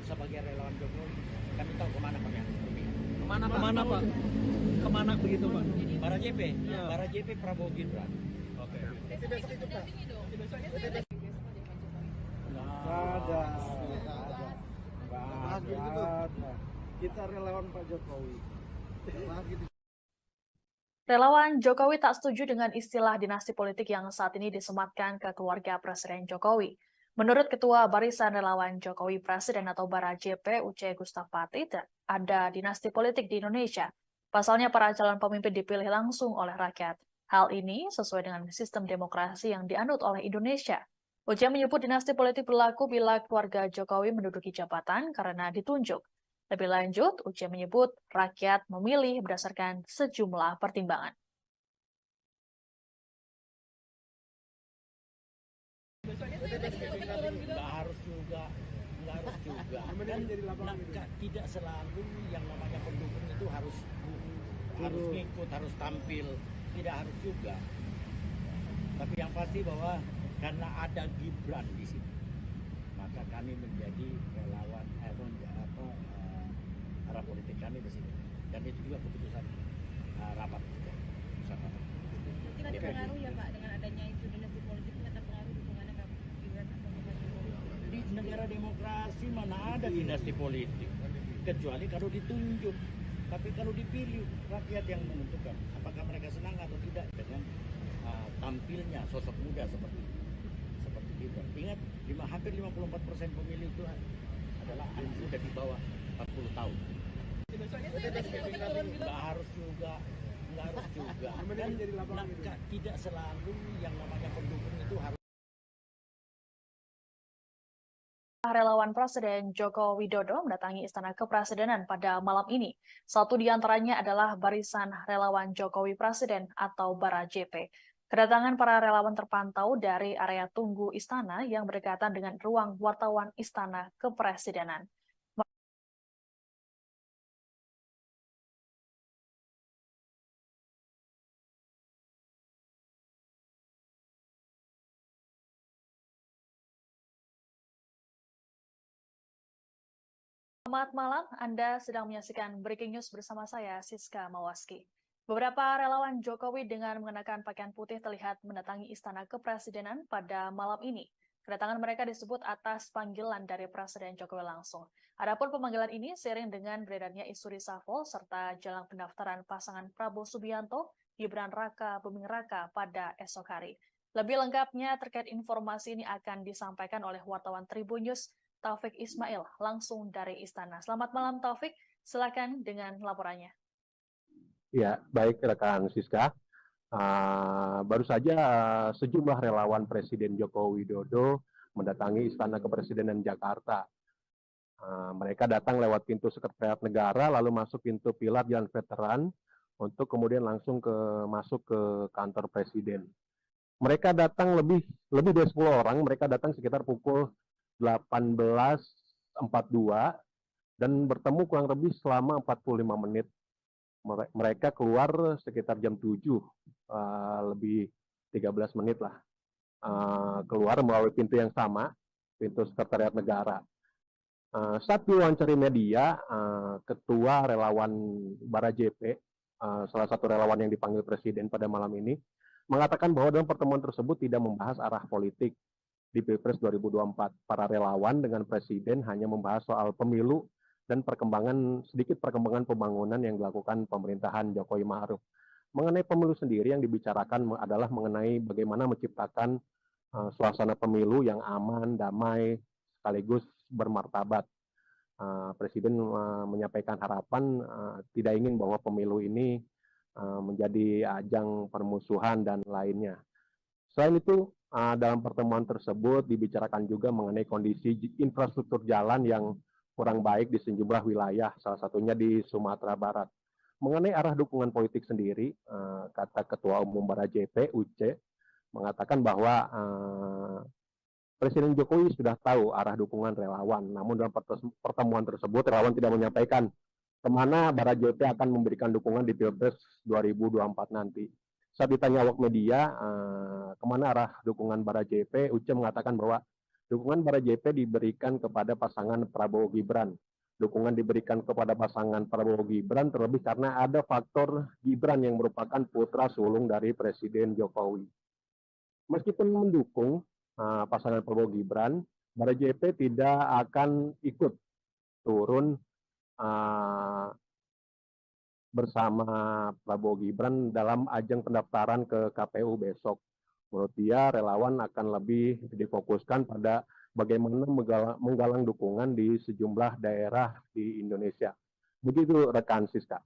Sebagai relawan Jokowi, kami tahu kemana kami harus berpihak. Kemana Pak? Kemana begitu Pak? Para JP, Ya. para JP Prabowo Gibran. Oke. Besok itu dampingi dong. Nggak ada. Nggak ada. Kita relawan Pak Jokowi. Relawan Jokowi tak setuju dengan istilah dinasti politik yang saat ini disematkan ke keluarga Presiden Jokowi. Menurut Ketua Barisan Relawan Jokowi Presiden atau Bara JP UC Gustaf Pati, ada dinasti politik di Indonesia. Pasalnya para calon pemimpin dipilih langsung oleh rakyat. Hal ini sesuai dengan sistem demokrasi yang dianut oleh Indonesia. UC menyebut dinasti politik berlaku bila keluarga Jokowi menduduki jabatan karena ditunjuk. Lebih lanjut, UC menyebut rakyat memilih berdasarkan sejumlah pertimbangan. Nggak harus juga. Kan tidak selalu yang namanya pendukung itu harus ngikut, harus tampil, tidak harus juga. Tapi yang pasti bahwa karena ada Gibran di sini, maka kami menjadi relawan arah politik kami di sini. Dan itu juga keputusan rapat. Mungkin ada pengaruh ya Pak dengan adanya isu dinasti politik, ini ada pengaruh dukungannya Kak Gibran atau Pak Jokowi? Di negara demokrasi mana ada dinasti politik, kecuali kalau ditunjuk. Tapi kalau dipilih, rakyat yang menentukan apakah mereka senang atau tidak dengan tampilnya sosok muda seperti Gibran. Ingat, hampir 54% pemilih itu adalah anak muda di bawah 40 tahun. Nggak harus juga. Kan tidak selalu yang namanya pendukung itu harus. Relawan Presiden Joko Widodo mendatangi Istana Kepresidenan pada malam ini. Satu di antaranya adalah Barisan Relawan Jokowi Presiden atau Bara JP. Kedatangan para relawan terpantau dari area tunggu Istana yang berdekatan dengan ruang wartawan Istana Kepresidenan. Selamat malam, Anda sedang menyaksikan Breaking News bersama saya, Siska Mawaski. Beberapa relawan Jokowi dengan mengenakan pakaian putih terlihat mendatangi Istana Kepresidenan pada malam ini. Kedatangan mereka disebut atas panggilan dari Presiden Jokowi langsung. Adapun pemanggilan ini seiring dengan beredarnya isu reshuffle serta jelang pendaftaran pasangan Prabowo Subianto, Gibran Raka Buming Raka pada esok hari. Lebih lengkapnya terkait informasi ini akan disampaikan oleh wartawan Tribun News, Taufik Ismail, langsung dari Istana. Selamat malam Taufik, silakan dengan laporannya. Ya, baik rekan Siska. Baru saja sejumlah relawan Presiden Joko Widodo mendatangi Istana Kepresidenan Jakarta. Mereka datang lewat pintu Sekretariat Negara, lalu masuk pintu pilar Jalan Veteran, untuk kemudian langsung masuk ke kantor Presiden. Mereka datang lebih dari 10 orang, mereka datang sekitar pukul 18.42 dan bertemu kurang lebih selama 45 menit. Mereka keluar sekitar jam 7, lebih 13 menit lah. Keluar melalui pintu yang sama, pintu Sekretariat Negara. Saat diwawancari media, Ketua Relawan Bara JP, salah satu relawan yang dipanggil Presiden pada malam ini, mengatakan bahwa dalam pertemuan tersebut tidak membahas arah politik. di Pilpres 2024. Para relawan dengan Presiden hanya membahas soal pemilu dan sedikit perkembangan pembangunan yang dilakukan pemerintahan Jokowi Ma'ruf. Mengenai pemilu sendiri yang dibicarakan adalah mengenai bagaimana menciptakan suasana pemilu yang aman, damai, sekaligus bermartabat. Presiden menyampaikan harapan tidak ingin bahwa pemilu ini menjadi ajang permusuhan dan lainnya. Selain itu, dalam pertemuan tersebut dibicarakan juga mengenai kondisi infrastruktur jalan yang kurang baik di sejumlah wilayah, salah satunya di Sumatera Barat. Mengenai arah dukungan politik sendiri, kata Ketua Umum Bara JP, Uce, mengatakan bahwa Presiden Jokowi sudah tahu arah dukungan relawan. Namun dalam pertemuan tersebut, relawan tidak menyampaikan kemana Bara JP akan memberikan dukungan di Pilpres 2024 nanti. Saat ditanya awak media, kemana arah dukungan Bara JP, Uce mengatakan bahwa dukungan Bara JP diberikan kepada pasangan Prabowo Gibran. Dukungan diberikan kepada pasangan Prabowo Gibran terlebih karena ada faktor Gibran yang merupakan putra sulung dari Presiden Jokowi. Meskipun mendukung pasangan Prabowo Gibran, Bara JP tidak akan ikut turun bersama Prabowo Gibran dalam ajang pendaftaran ke KPU besok. Menurut dia, relawan akan lebih difokuskan pada bagaimana menggalang dukungan di sejumlah daerah di Indonesia. Begitu rekan Siska.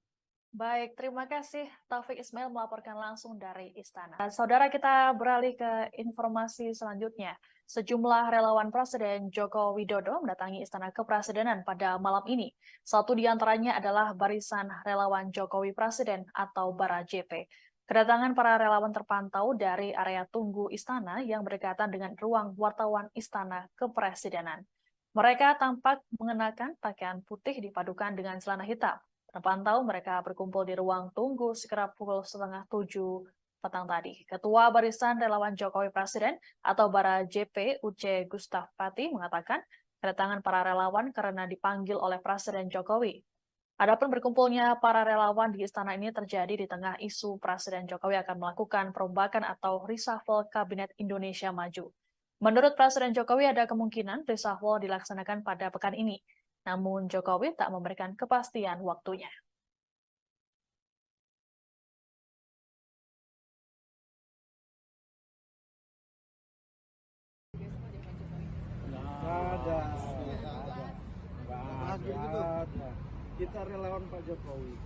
Baik, terima kasih Taufik Ismail melaporkan langsung dari Istana. Saudara, kita beralih ke informasi selanjutnya. Sejumlah relawan Presiden Joko Widodo mendatangi Istana Kepresidenan pada malam ini. Satu di antaranya adalah Barisan Relawan Jokowi Presiden atau Bara JP. Kedatangan para relawan terpantau dari area tunggu Istana yang berdekatan dengan ruang wartawan Istana Kepresidenan. Mereka tampak mengenakan pakaian putih dipadukan dengan celana hitam. Terpantau mereka berkumpul di ruang tunggu sekitar pukul 6:30 petang tadi. Ketua Barisan Relawan Jokowi Presiden atau Bara JP Uce Gustaf Pati mengatakan kedatangan para relawan karena dipanggil oleh Presiden Jokowi. Adapun berkumpulnya para relawan di istana ini terjadi di tengah isu Presiden Jokowi akan melakukan perombakan atau reshuffle Kabinet Indonesia Maju. Menurut Presiden Jokowi ada kemungkinan reshuffle dilaksanakan pada pekan ini. Namun Jokowi tak memberikan kepastian waktunya. Nggak ada. Kita relawan Pak Jokowi.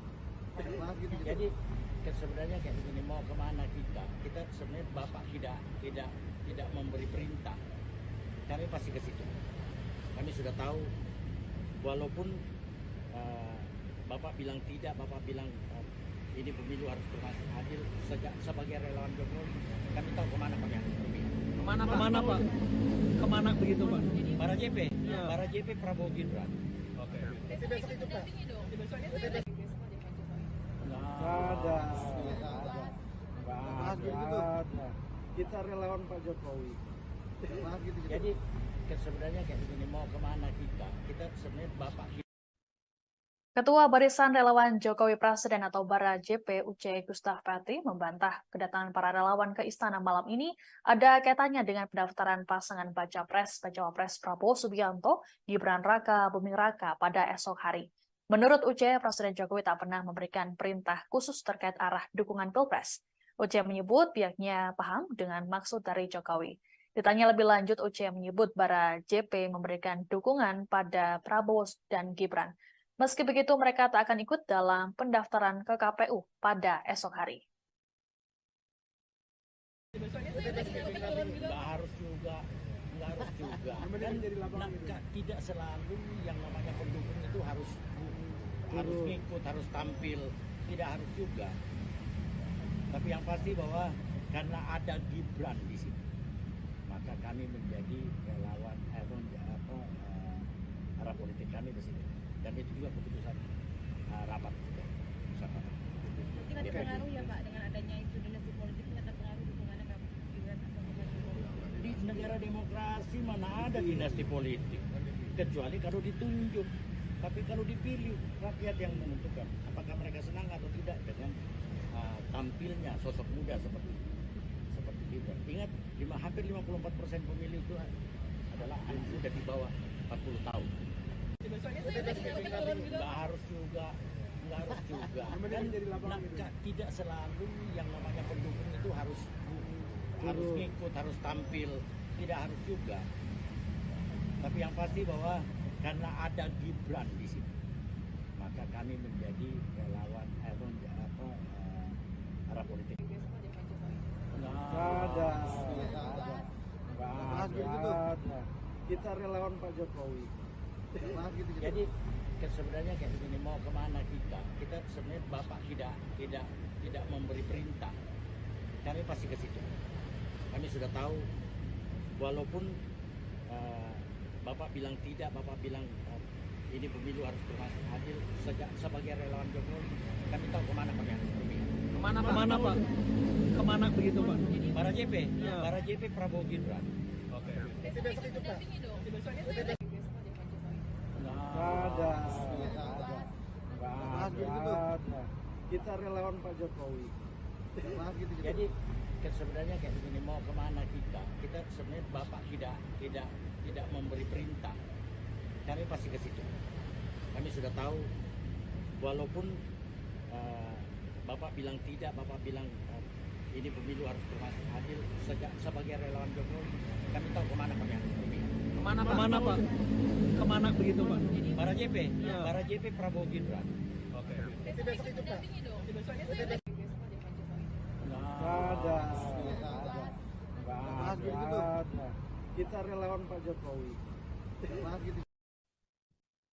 Jadi sebenarnya kayak begini, mau kemana kita? Kita sebenarnya Bapak tidak memberi perintah. Kami pasti ke situ. Kami sudah tahu, walaupun Bapak bilang tidak, Bapak bilang ini pemilu harus berlangsung adil. Sebagai relawan Jokowi, kami tahu kemana Pak ya. Kemana Pak? Kemana begitu Pak? Bara JP, Ya. Bara JP Prabowo Gibran. Oke. Besok itu Pak. Nggak ada. Kita relawan Pak Jokowi. Jadi sebenarnya kayak begini, mau kemana kita? Kita sebenarnya Bapak. Ketua Barisan Relawan Jokowi Presiden atau Bara JP Uce Gustaf Pati membantah kedatangan para relawan ke istana malam ini ada kaitannya dengan pendaftaran pasangan Baca Pres Prabowo Subianto Gibran Raka Buming Raka pada esok hari. Menurut Uce, Presiden Jokowi tak pernah memberikan perintah khusus terkait arah dukungan Pilpres. Uce menyebut pihaknya paham dengan maksud dari Jokowi. Ditanya lebih lanjut, Uce menyebut Bara JP memberikan dukungan pada Prabowo dan Gibran. Meski begitu, mereka tak akan ikut dalam pendaftaran ke KPU pada esok hari. Nggak harus juga. Dan tidak selalu yang namanya pendukung itu harus ngikut, harus tampil. Tidak harus juga. Tapi yang pasti bahwa karena ada Gibran di sini, maka kami menjadi relawan arah politik kami di sini. Dan itu juga keputusan rapat juga. Mungkin ada pengaruh ya Pak dengan adanya isu dinasti politik, ini ada pengaruh dukungannya Pak Gibran atau Pak Jokowi? Di negara demokrasi mana ada dinasti politik, kecuali kalau ditunjuk. Tapi kalau dipilih, rakyat yang menentukan apakah mereka senang atau tidak dengan tampilnya sosok muda seperti Gibran. Ingat, hampir 54% pemilih itu adalah anak muda di bawah 40 tahun. Nggak harus juga. Dan tidak selalu yang namanya pendukung itu harus ngikut, harus tampil, tidak harus juga. Tapi yang pasti bahwa karena ada Gibran di sini, maka kami menjadi relawan arah politik. Ada. Kita relawan Pak Jokowi. Jadi sebenarnya kayak begini, mau kemana kita? Kita sebenarnya Bapak tidak memberi perintah. Kami pasti ke situ. Kami sudah tahu, walaupun Bapak bilang tidak, Bapak bilang ini pemilu harus berlangsung adil. Sebagai relawan Jokowi, kami tahu kemana kami harus pergi. Kemana Pak? Kemana begitu Pak? Para JP, Ya. para JP Prabowo Gibran. Oke. Ada. Kita relawan Pak Jokowi. Jadi sebenarnya kayak begini, mau kemana kita? Kita sebenarnya Bapak tidak memberi perintah. Kami pasti ke situ. Kami sudah tahu, walaupun Bapak bilang tidak, Bapak bilang ini pemilu harus berlangsung adil. Sebagai relawan Jokowi, kami tahu kemana kami harus pergi. Kemana Pak? Kemana begitu Pak? Para JP, Ya. para JP Prabowo Gibran. Oke. Ada. Kita relawan Pak Jokowi.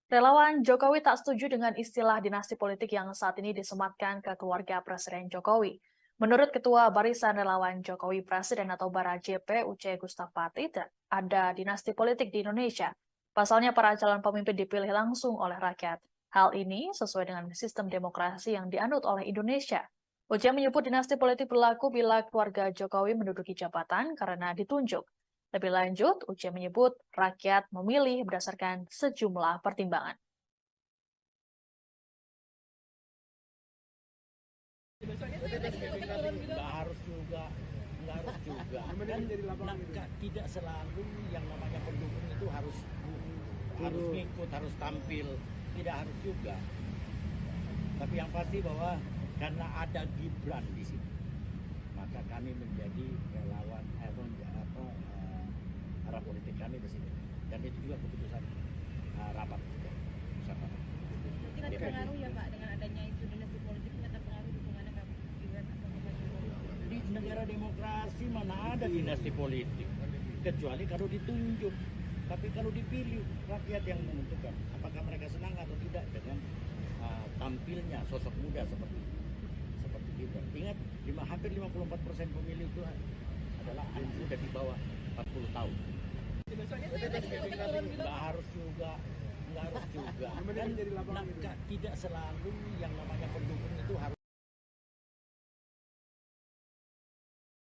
Relawan Jokowi tak setuju dengan istilah dinasti politik yang saat ini disematkan ke keluarga Presiden Jokowi. Menurut Ketua Barisan Relawan Jokowi Presiden atau Bara JP UC Gustapati, ada dinasti politik di Indonesia. Pasalnya para calon pemimpin dipilih langsung oleh rakyat. Hal ini sesuai dengan sistem demokrasi yang dianut oleh Indonesia. UC menyebut dinasti politik berlaku bila keluarga Jokowi menduduki jabatan karena ditunjuk. Lebih lanjut, UC menyebut rakyat memilih berdasarkan sejumlah pertimbangan. Nggak harus juga. Dan tidak selalu yang namanya pendukung itu harus ngikut, harus tampil, tidak harus juga. Tapi yang pasti bahwa karena ada Gibran di sini, maka kami menjadi relawan arah politik kami di sini. Dan itu juga keputusan rapat juga. Mungkin ada pengaruh ya Pak dengan adanya isu dinasti politik, ini ada pengaruh dukungannya Kak Gibran atau Pak Jokowi? Di negara demokrasi mana ada dinasti politik, kecuali kalau ditunjuk. Tapi kalau dipilih, rakyat yang menentukan apakah mereka senang atau tidak dengan tampilnya sosok muda seperti Gibran. Ingat, hampir 54% pemilih itu adalah anak muda di bawah 40 tahun. Nggak harus juga. Dan tidak selalu yang namanya pendukung itu harus.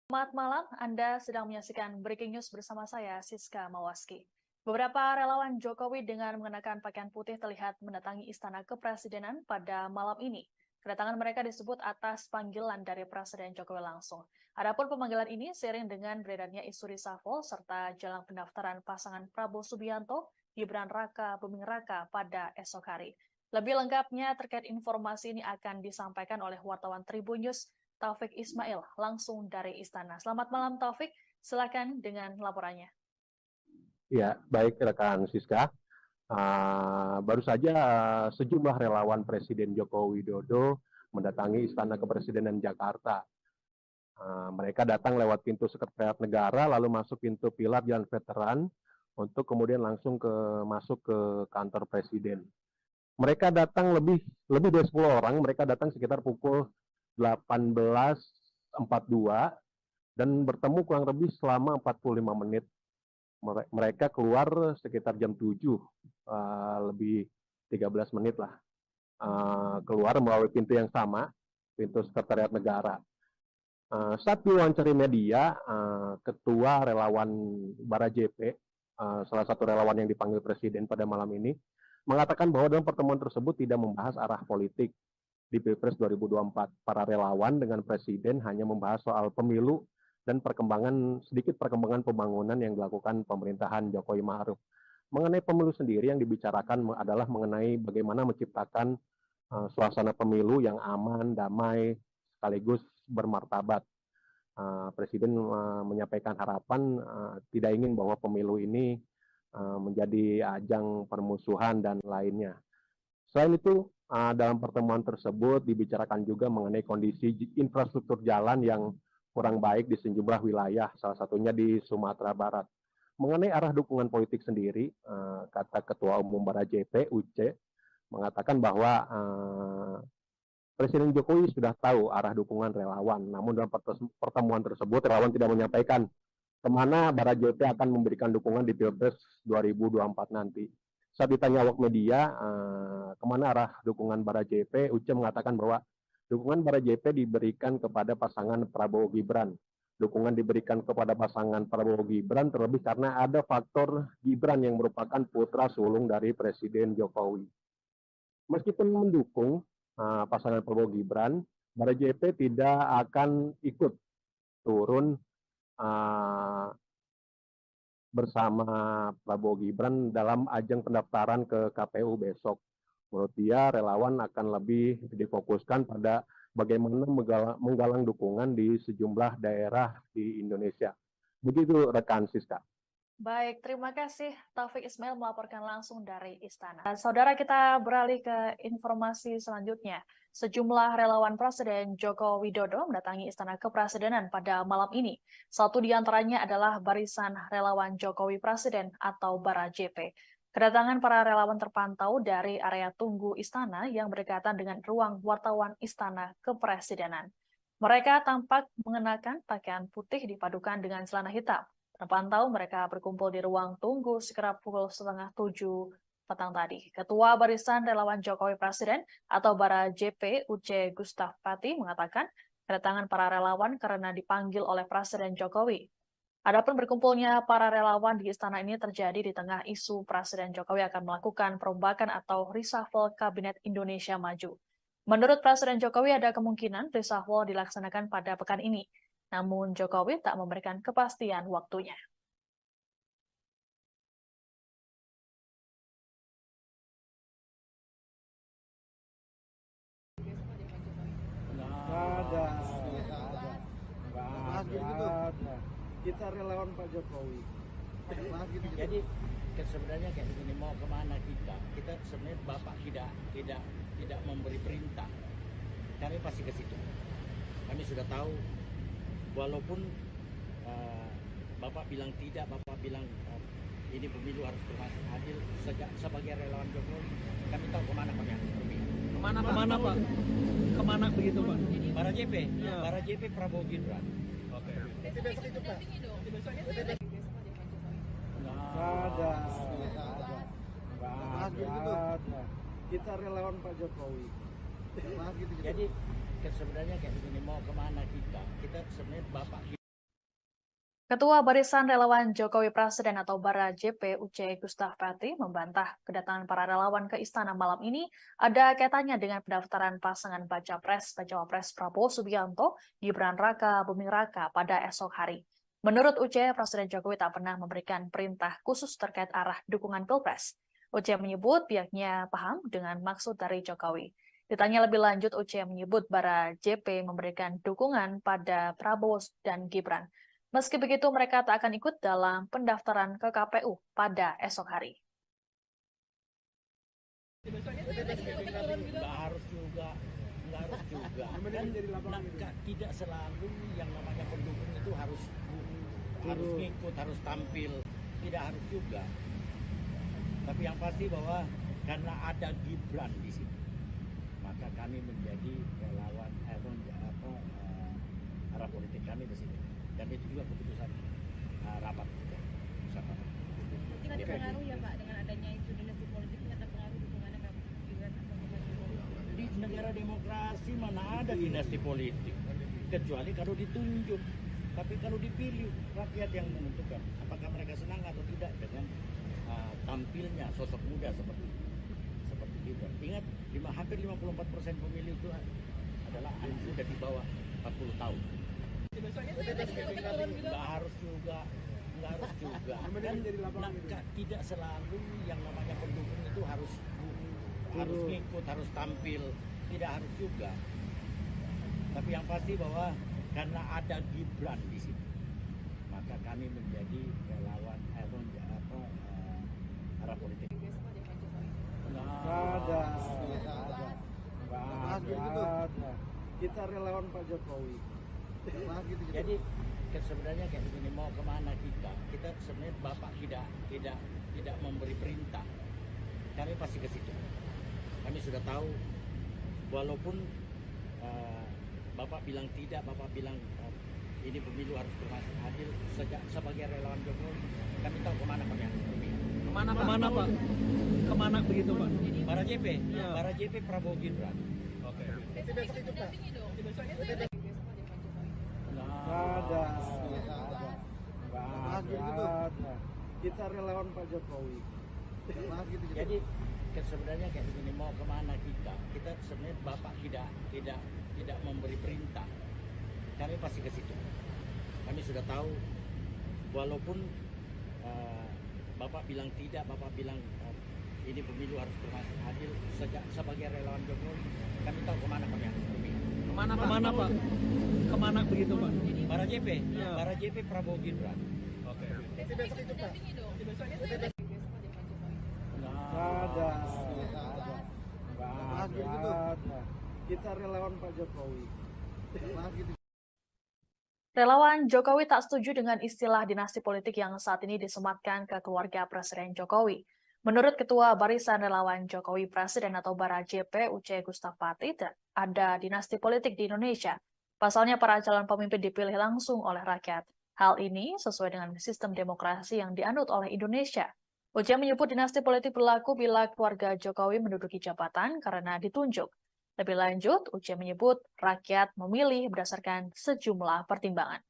Selamat malam, Anda sedang menyaksikan Breaking News bersama saya, Siska Mawaski. Beberapa relawan Jokowi dengan mengenakan pakaian putih terlihat mendatangi Istana Kepresidenan pada malam ini. Kedatangan mereka disebut atas panggilan dari Presiden Jokowi langsung. Adapun pemanggilan ini seiring dengan beredarnya isu reshuffle serta jelang pendaftaran pasangan Prabowo Subianto, Gibran Raka Buming Raka pada esok hari. Lebih lengkapnya terkait informasi ini akan disampaikan oleh wartawan Tribun News, Taufik Ismail, langsung dari Istana. Selamat malam Taufik, silakan dengan laporannya. Ya, baik rekan Siska. Baru saja sejumlah relawan Presiden Joko Widodo mendatangi Istana Kepresidenan Jakarta. Mereka datang lewat pintu Sekretariat Negara, lalu masuk pintu pilar Jalan Veteran, untuk kemudian langsung masuk ke kantor Presiden. Mereka datang lebih dari 10 orang, mereka datang sekitar pukul 18.42 dan bertemu kurang lebih selama 45 menit. Mereka keluar sekitar jam 7, lebih 13 menit lah. Keluar melalui pintu yang sama, pintu Sekretariat Negara. Saat diwawancara media, Ketua Relawan Bara JP, salah satu relawan yang dipanggil Presiden pada malam ini, mengatakan bahwa dalam pertemuan tersebut tidak membahas arah politik di Pilpres 2024. Para relawan dengan Presiden hanya membahas soal pemilu dan sedikit perkembangan pembangunan yang dilakukan pemerintahan Jokowi Ma'ruf. Mengenai pemilu sendiri yang dibicarakan adalah mengenai bagaimana menciptakan suasana pemilu yang aman, damai, sekaligus bermartabat. Presiden menyampaikan harapan tidak ingin bahwa pemilu ini menjadi ajang permusuhan dan lainnya. Selain itu, dalam pertemuan tersebut dibicarakan juga mengenai kondisi infrastruktur jalan yang kurang baik di sejumlah wilayah, salah satunya di Sumatera Barat. Mengenai arah dukungan politik sendiri, kata Ketua Umum Bara JP, Uce, mengatakan bahwa Presiden Jokowi sudah tahu arah dukungan relawan. Namun dalam pertemuan tersebut, relawan tidak menyampaikan kemana Bara JP akan memberikan dukungan di Pilpres 2024 nanti. Saat ditanya awak media, kemana arah dukungan Bara JP, Uce mengatakan bahwa dukungan Bara JP diberikan kepada pasangan Prabowo Gibran. Dukungan diberikan kepada pasangan Prabowo Gibran terlebih karena ada faktor Gibran yang merupakan putra sulung dari Presiden Jokowi. Meskipun mendukung pasangan Prabowo Gibran, Bara JP tidak akan ikut turun bersama Prabowo Gibran dalam ajang pendaftaran ke KPU besok. Menurut dia, relawan akan lebih difokuskan pada bagaimana menggalang dukungan di sejumlah daerah di Indonesia. Begitu rekan Siska. Baik, terima kasih Taufik Ismail melaporkan langsung dari Istana. Saudara, kita beralih ke informasi selanjutnya. Sejumlah relawan Presiden Joko Widodo mendatangi Istana Kepresidenan pada malam ini. Satu di antaranya adalah Barisan Relawan Jokowi Presiden atau Bara JP. Kedatangan para relawan terpantau dari area tunggu Istana yang berdekatan dengan ruang wartawan Istana Kepresidenan. Mereka tampak mengenakan pakaian putih dipadukan dengan celana hitam. Terpantau mereka berkumpul di ruang tunggu sekitar pukul 6:30 petang tadi. Ketua Barisan Relawan Jokowi Presiden atau Bara JP Uce Gustaf Pati mengatakan kedatangan para relawan karena dipanggil oleh Presiden Jokowi. Adapun berkumpulnya para relawan di istana ini terjadi di tengah isu Presiden Jokowi akan melakukan perombakan atau reshuffle Kabinet Indonesia Maju. Menurut Presiden Jokowi ada kemungkinan reshuffle dilaksanakan pada pekan ini. Namun Jokowi tak memberikan kepastian waktunya. Nggak ada. Kita relawan Pak Jokowi. Jadi sebenarnya kayak begini, mau kemana kita? Kita sebenarnya Bapak tidak memberi perintah. Kami pasti ke situ. Kami sudah tahu, walaupun Bapak bilang tidak, Bapak bilang ini pemilu harus berlangsung adil. Sebagai relawan Jokowi, kami tahu kemana kami harus pergi. Kemana Pak? Kemana begitu Pak? Bara JP, Ya. Bara JP Prabowo Gibran. Oke. Besok itu Pak. Nggak ada. Kita relawan Pak Jokowi. Jadi sebenarnya kayak begini, mau kemana kita? Kita sebenarnya Bapak. Ketua Barisan Relawan Jokowi Presiden atau Bara JP Uce Gustaf Pati membantah kedatangan para relawan ke istana malam ini ada kaitannya dengan pendaftaran pasangan Baca Pres Prabowo Subianto Gibran Raka Buming Raka pada esok hari. Menurut Uce, Presiden Jokowi tak pernah memberikan perintah khusus terkait arah dukungan Pilpres. Uce menyebut pihaknya paham dengan maksud dari Jokowi. Ditanya lebih lanjut, Uce menyebut Bara JP memberikan dukungan pada Prabowo dan Gibran. Meski begitu, mereka tak akan ikut dalam pendaftaran ke KPU pada esok hari. Nggak harus juga. Kan tidak selalu yang namanya pendukung itu harus ngikut, harus tampil. Tidak harus juga. Tapi yang pasti bahwa karena ada Gibran di sini, maka kami menjadi relawan arah politik kami di sini. Dan itu juga keputusan rapat bersama. Mungkin ada pengaruh ya Pak dengan adanya isu dinasti politik, ini ada pengaruh dukungannya Kak Gibran atau Pak Jokowi? Di negara demokrasi mana ada dinasti politik, kecuali kalau ditunjuk. Tapi kalau dipilih, rakyat yang menentukan apakah mereka senang atau tidak dengan tampilnya sosok muda seperti Gibran. Ingat, hampir 54% pemilih itu adalah anak muda di bawah 40 tahun. Nggak harus juga, nggak harus juga. Kan tidak selalu yang namanya pendukung itu harus ngikut, harus tampil, tidak harus juga. Tapi yang pasti bahwa karena ada Gibran di sini, maka kami menjadi relawan arah politik. Nggak ada. Kita relawan Pak Jokowi. Jadi sebenarnya kayak begini, mau kemana kita sebenarnya Bapak tidak memberi perintah, kami pasti ke situ. Kami sudah tahu, walaupun Bapak bilang tidak, Bapak bilang ini pemilu harus berlangsung adil, sebagai relawan Jokowi kami tahu kemana kami harus pergi. Kemana Pak? Kemana begitu Pak? Para JP, Ya. para JP Prabowo Gibran. Oke. Besok ikut dampingi dong. Besoknya saya lagi besok ada Pak Jokowi. Nggak ada. Kita relawan Pak Jokowi. Jadi sebenarnya kayak begini, mau kemana kita sebenarnya Bapak tidak memberi perintah, kami pasti ke situ. Kami sudah tahu, walaupun Bapak bilang tidak, Bapak bilang ini pemilu harus berlangsung adil, sebagai relawan Jokowi kami tahu kemana kami harus pergi. Kemana Pak? Kemana begitu Pak? Para JP, Ya. para JP Prabowo Gibran. Oke. Besok ikut dampingi dong. Besoknya saya lagi besok ada Pak Jokowi. Nggak ada. Kita relawan Pak Jokowi. Relawan Jokowi tak setuju dengan istilah dinasti politik yang saat ini disematkan ke keluarga Presiden Jokowi. Menurut Ketua Barisan Relawan Jokowi Presiden atau Bara JP Uce Gustapati, ada dinasti politik di Indonesia. Pasalnya para calon pemimpin dipilih langsung oleh rakyat. Hal ini sesuai dengan sistem demokrasi yang dianut oleh Indonesia. Uce menyebut dinasti politik berlaku bila keluarga Jokowi menduduki jabatan karena ditunjuk. Lebih lanjut, Uce menyebut rakyat memilih berdasarkan sejumlah pertimbangan.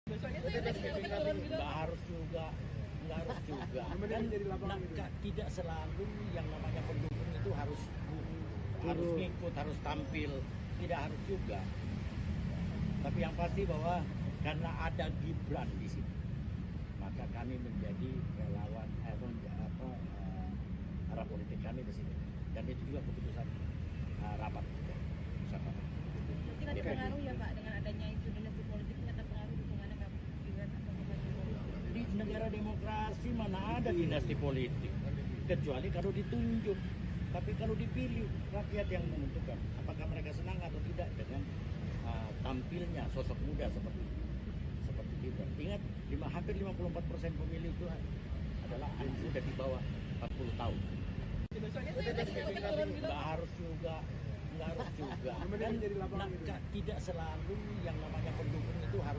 Nggak harus juga. Kan tidak selalu yang namanya pendukung itu harus ngikut, harus tampil, tidak harus juga. Tapi yang pasti bahwa karena ada Gibran di sini, maka kami menjadi relawan arah politik kami di sini. Dan itu juga keputusan rapat. Mungkin ada pengaruh ya Pak dengan adanya isu dinasti politik ini, ada pengaruh dukungannya Kak Gibran atau Pak Jokowi. Di negara demokrasi mana ada dinasti politik, kecuali kalau ditunjuk. Tapi kalau dipilih, rakyat yang menentukan apakah mereka senang atau tidak dengan tampilnya sosok muda seperti Gibran. Ingat, hampir 54% pemilih itu adalah anak muda di bawah 40 tahun. Besoknya saya lagi besok Nggak harus juga. Kan tidak selalu yang namanya pendukung itu harus.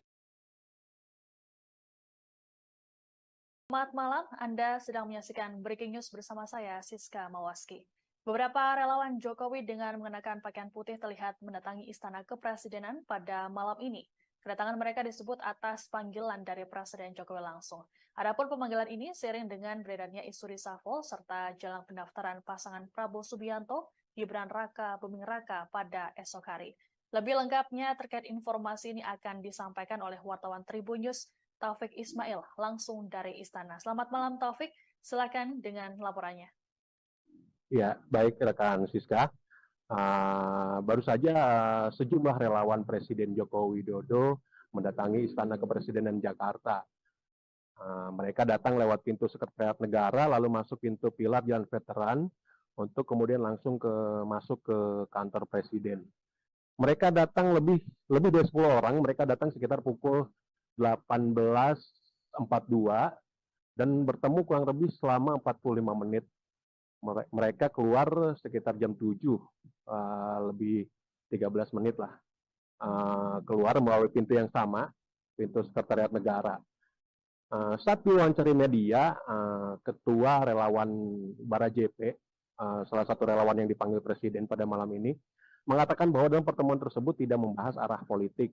Selamat malam, Anda sedang menyaksikan Breaking News bersama saya, Siska Mawaski. Beberapa relawan Jokowi dengan mengenakan pakaian putih terlihat mendatangi Istana Kepresidenan pada malam ini. Kedatangan mereka disebut atas panggilan dari Presiden Jokowi langsung. Adapun pemanggilan ini seiring dengan beredarnya isu reshuffle serta jelang pendaftaran pasangan Prabowo Subianto, Gibran Raka Buming Raka pada esok hari. Lebih lengkapnya terkait informasi ini akan disampaikan oleh wartawan Tribun News, Taufik Ismail, langsung dari Istana. Selamat malam Taufik, silakan dengan laporannya. Ya, baik rekan Siska. Baru saja sejumlah relawan Presiden Joko Widodo mendatangi Istana Kepresidenan Jakarta. Mereka datang lewat pintu Sekretariat Negara, lalu masuk pintu pilar Jalan Veteran, untuk kemudian langsung masuk ke kantor Presiden. Mereka datang lebih dari 10 orang, mereka datang sekitar pukul 18.42 dan bertemu kurang lebih selama 45 menit. Mereka keluar sekitar jam 7, lebih 13 menit lah. Keluar melalui pintu yang sama, pintu Sekretariat Negara. Saat diwawancara media, Ketua Relawan Bara JP, salah satu relawan yang dipanggil Presiden pada malam ini, mengatakan bahwa dalam pertemuan tersebut tidak membahas arah politik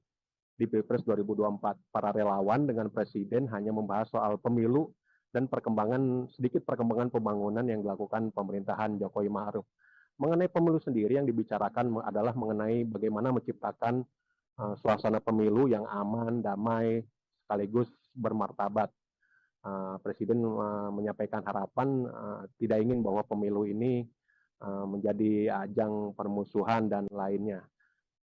di Pilpres 2024. Para relawan dengan Presiden hanya membahas soal pemilu dan sedikit perkembangan pembangunan yang dilakukan pemerintahan Jokowi Ma'ruf. Mengenai pemilu sendiri yang dibicarakan adalah mengenai bagaimana menciptakan suasana pemilu yang aman, damai, sekaligus bermartabat. Presiden menyampaikan harapan tidak ingin bahwa pemilu ini menjadi ajang permusuhan dan lainnya.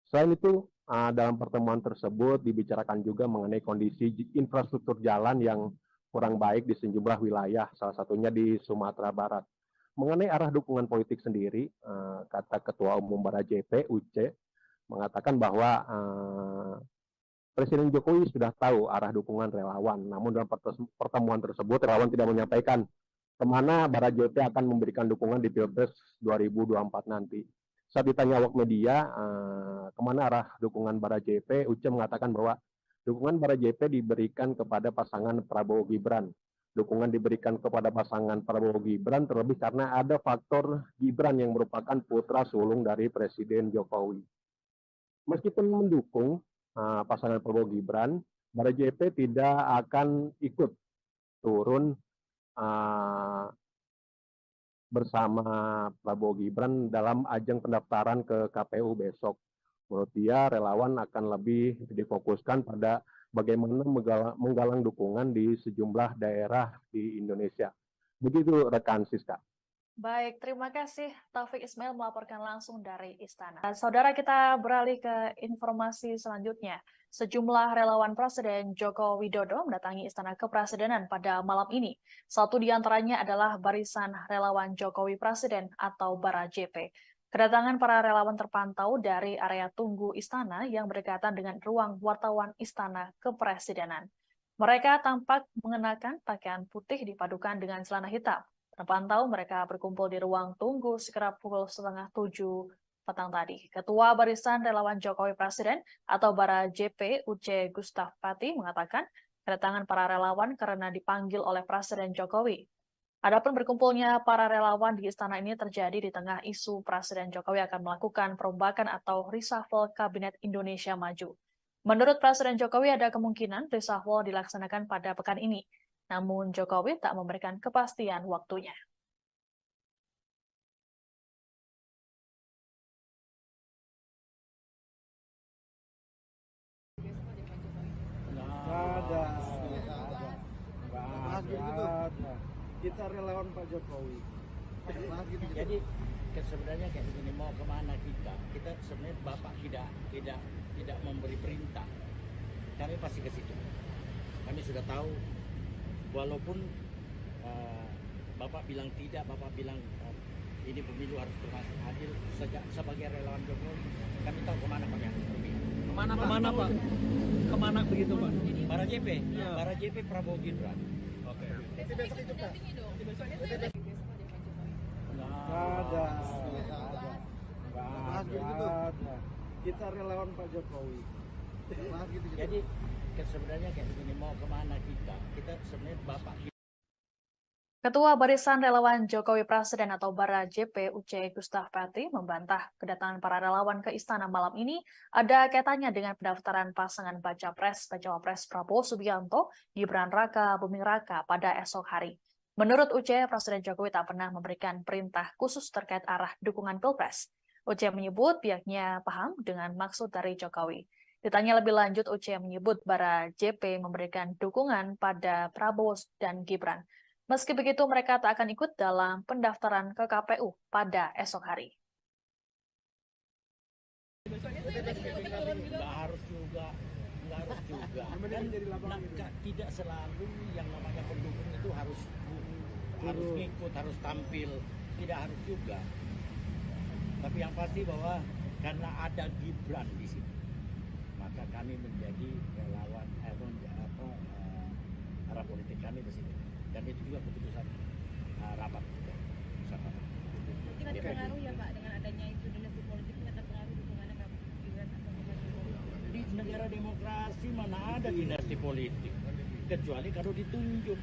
Selain itu, dalam pertemuan tersebut dibicarakan juga mengenai kondisi infrastruktur jalan yang kurang baik di sejumlah wilayah, salah satunya di Sumatera Barat. Mengenai arah dukungan politik sendiri, kata Ketua Umum Bara JP, Uce, mengatakan bahwa Presiden Jokowi sudah tahu arah dukungan relawan. Namun dalam pertemuan tersebut, relawan tidak menyampaikan kemana Bara JP akan memberikan dukungan di Pilpres 2024 nanti. Saat ditanya awak media, kemana arah dukungan Bara JP, Uce mengatakan bahwa dukungan Bara JP diberikan kepada pasangan Prabowo Gibran. Dukungan diberikan kepada pasangan Prabowo Gibran terlebih karena ada faktor Gibran yang merupakan putra sulung dari Presiden Jokowi. Meskipun mendukung pasangan Prabowo Gibran, Bara JP tidak akan ikut turun bersama Prabowo Gibran dalam ajang pendaftaran ke KPU besok. Menurut dia, relawan akan lebih difokuskan pada bagaimana menggalang dukungan di sejumlah daerah di Indonesia. Begitu rekan Siska. Baik, terima kasih Taufik Ismail melaporkan langsung dari Istana. Saudara, kita beralih ke informasi selanjutnya. Sejumlah relawan Presiden Joko Widodo mendatangi Istana Kepresidenan pada malam ini. Satu di antaranya adalah Barisan Relawan Jokowi Presiden atau Bara JP. Kedatangan para relawan terpantau dari area tunggu Istana yang berdekatan dengan ruang wartawan Istana Kepresidenan. Mereka tampak mengenakan pakaian putih dipadukan dengan celana hitam. Terpantau mereka berkumpul di ruang tunggu sekitar pukul 6:30 petang tadi. Ketua Barisan Relawan Jokowi Presiden atau Bara JP Uce Gustaf Pati mengatakan kedatangan para relawan karena dipanggil oleh Presiden Jokowi. Adapun berkumpulnya para relawan di istana ini terjadi di tengah isu Presiden Jokowi akan melakukan perombakan atau reshuffle Kabinet Indonesia Maju. Menurut Presiden Jokowi ada kemungkinan reshuffle dilaksanakan pada pekan ini. Namun Jokowi tak memberikan kepastian waktunya. Nggak ada. Kita relawan Pak Jokowi. Jadi sebenarnya kayak begini, mau kemana kita? Kita sebenarnya Bapak tidak memberi perintah. Kami pasti ke situ. Kami sudah tahu, walaupun Bapak bilang tidak, Bapak bilang ini pemilu harus berlangsung adil. Sebagai relawan Jokowi, kami tahu kemana kami harus pergi. Kemana Pak? Kemana begitu Pak? Bara JP, Bara JP Prabowo Gibran. Oke. Besok ikut dampingi dong. Besoknya besok ada Pak Jokowi. Nggak ada. Kita relawan Pak Jokowi. Jadi sebenarnya kayak begini, mau kemana kita? Kita sebenarnya Bapak. Ketua Barisan Relawan Jokowi Presiden atau Bara JP Uce Gustaf Pati membantah kedatangan para relawan ke istana malam ini ada kaitannya dengan pendaftaran pasangan Baca Pres ke Cawapres Prabowo Subianto Gibran Raka Buming Raka pada esok hari. Menurut Uce, Presiden Jokowi tak pernah memberikan perintah khusus terkait arah dukungan Pilpres. Uce menyebut pihaknya paham dengan maksud dari Jokowi. Ditanya lebih lanjut, Uce menyebut Bara JP memberikan dukungan pada Prabowo dan Gibran. Meski begitu, mereka tak akan ikut dalam pendaftaran ke KPU pada esok hari. Nggak harus juga. Kan tidak selalu yang namanya pendukung itu harus ngikut, harus tampil. Tidak harus juga. Tapi yang pasti bahwa karena ada Gibran di sini, maka kami menjadi relawan arah politik kami di sini. Dan itu juga keputusan rapat bersama. Mungkin ada pengaruh ya Pak dengan adanya isu dinasti politik, ini ada pengaruh dukungannya Pak Gibran atau Pak Jokowi? Di negara demokrasi mana ada dinasti politik, kecuali kalau ditunjuk.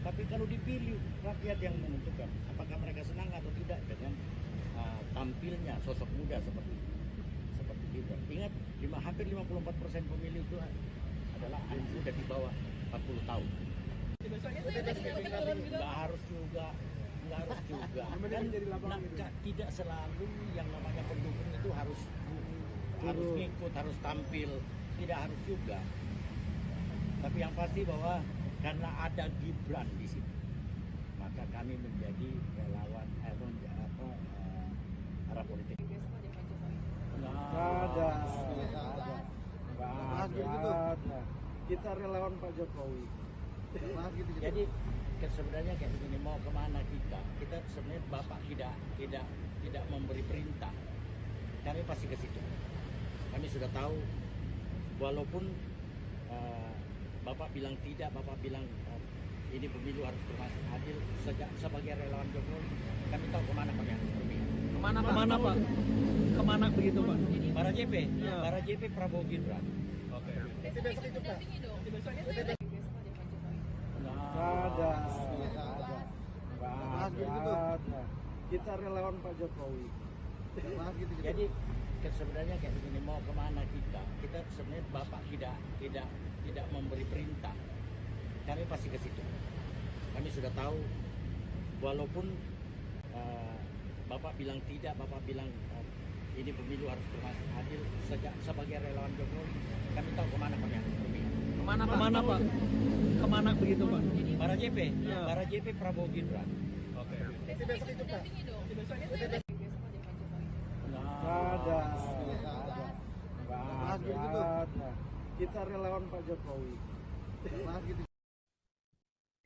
Tapi kalau dipilih, rakyat yang menentukan apakah mereka senang atau tidak dengan tampilnya sosok muda seperti Gibran. Ingat, hampir 54% pemilih itu adalah anak muda di bawah 40 tahun. Nggak harus juga. nggak harus juga. Yang penting Kan jadi lapangan gitu. tidak selalu yang namanya pendukung itu harus ngikut, harus tampil, tidak harus juga. Tapi yang pasti bahwa karena ada Gibran di sini, maka kami menjadi relawan arah politik. Nggak ada. Kita relawan Pak Jokowi. Jadi sebenarnya kayak begini, mau kemana kita sebenarnya Bapak tidak memberi perintah, kami pasti ke situ. Kami sudah tahu, walaupun Bapak bilang tidak, Bapak bilang ini pemilu harus berlangsung adil. Sebagai relawan Jokowi, kami tahu kemana kami harus pergi. Kemana Pak? Kemana begitu Pak? Para JP, Ya. para JP Prabowo Gibran. Oke. Besok itu mendampingi dong. Besoknya saya lagi besok ada Pak Jokowi. Nggak ada. Kita relawan Pak Jokowi. Jadi sebenarnya kayak begini, mau kemana kita sebenarnya Bapak tidak memberi perintah, kami pasti ke situ. Kami sudah tahu, walaupun Bapak bilang tidak, Bapak bilang ini pemilu harus berlangsung adil. Sebagai relawan Jokowi, kami tahu kemana kami harus pergi. Kemana Pak? Kemana begitu Pak? Para JP, Ya. para JP Prabowo Gibran. Oke. Besok itu mendampingi dong. Besoknya saya lagi besok ada Pak Jokowi. Nggak ada. Kita relawan Pak Jokowi.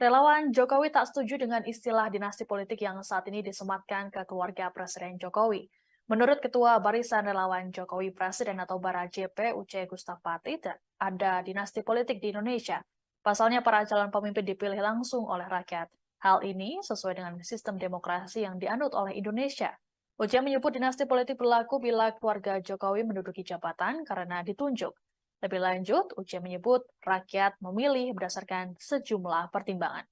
Relawan Jokowi tak setuju dengan istilah dinasti politik yang saat ini disematkan ke keluarga Presiden Jokowi. Menurut Ketua Barisan Relawan Jokowi Presiden atau Bara JP Uce Gustapati, ada dinasti politik di Indonesia. Pasalnya para calon pemimpin dipilih langsung oleh rakyat. Hal ini sesuai dengan sistem demokrasi yang dianut oleh Indonesia. Uce menyebut dinasti politik berlaku bila keluarga Jokowi menduduki jabatan karena ditunjuk. Lebih lanjut, Uce menyebut rakyat memilih berdasarkan sejumlah pertimbangan.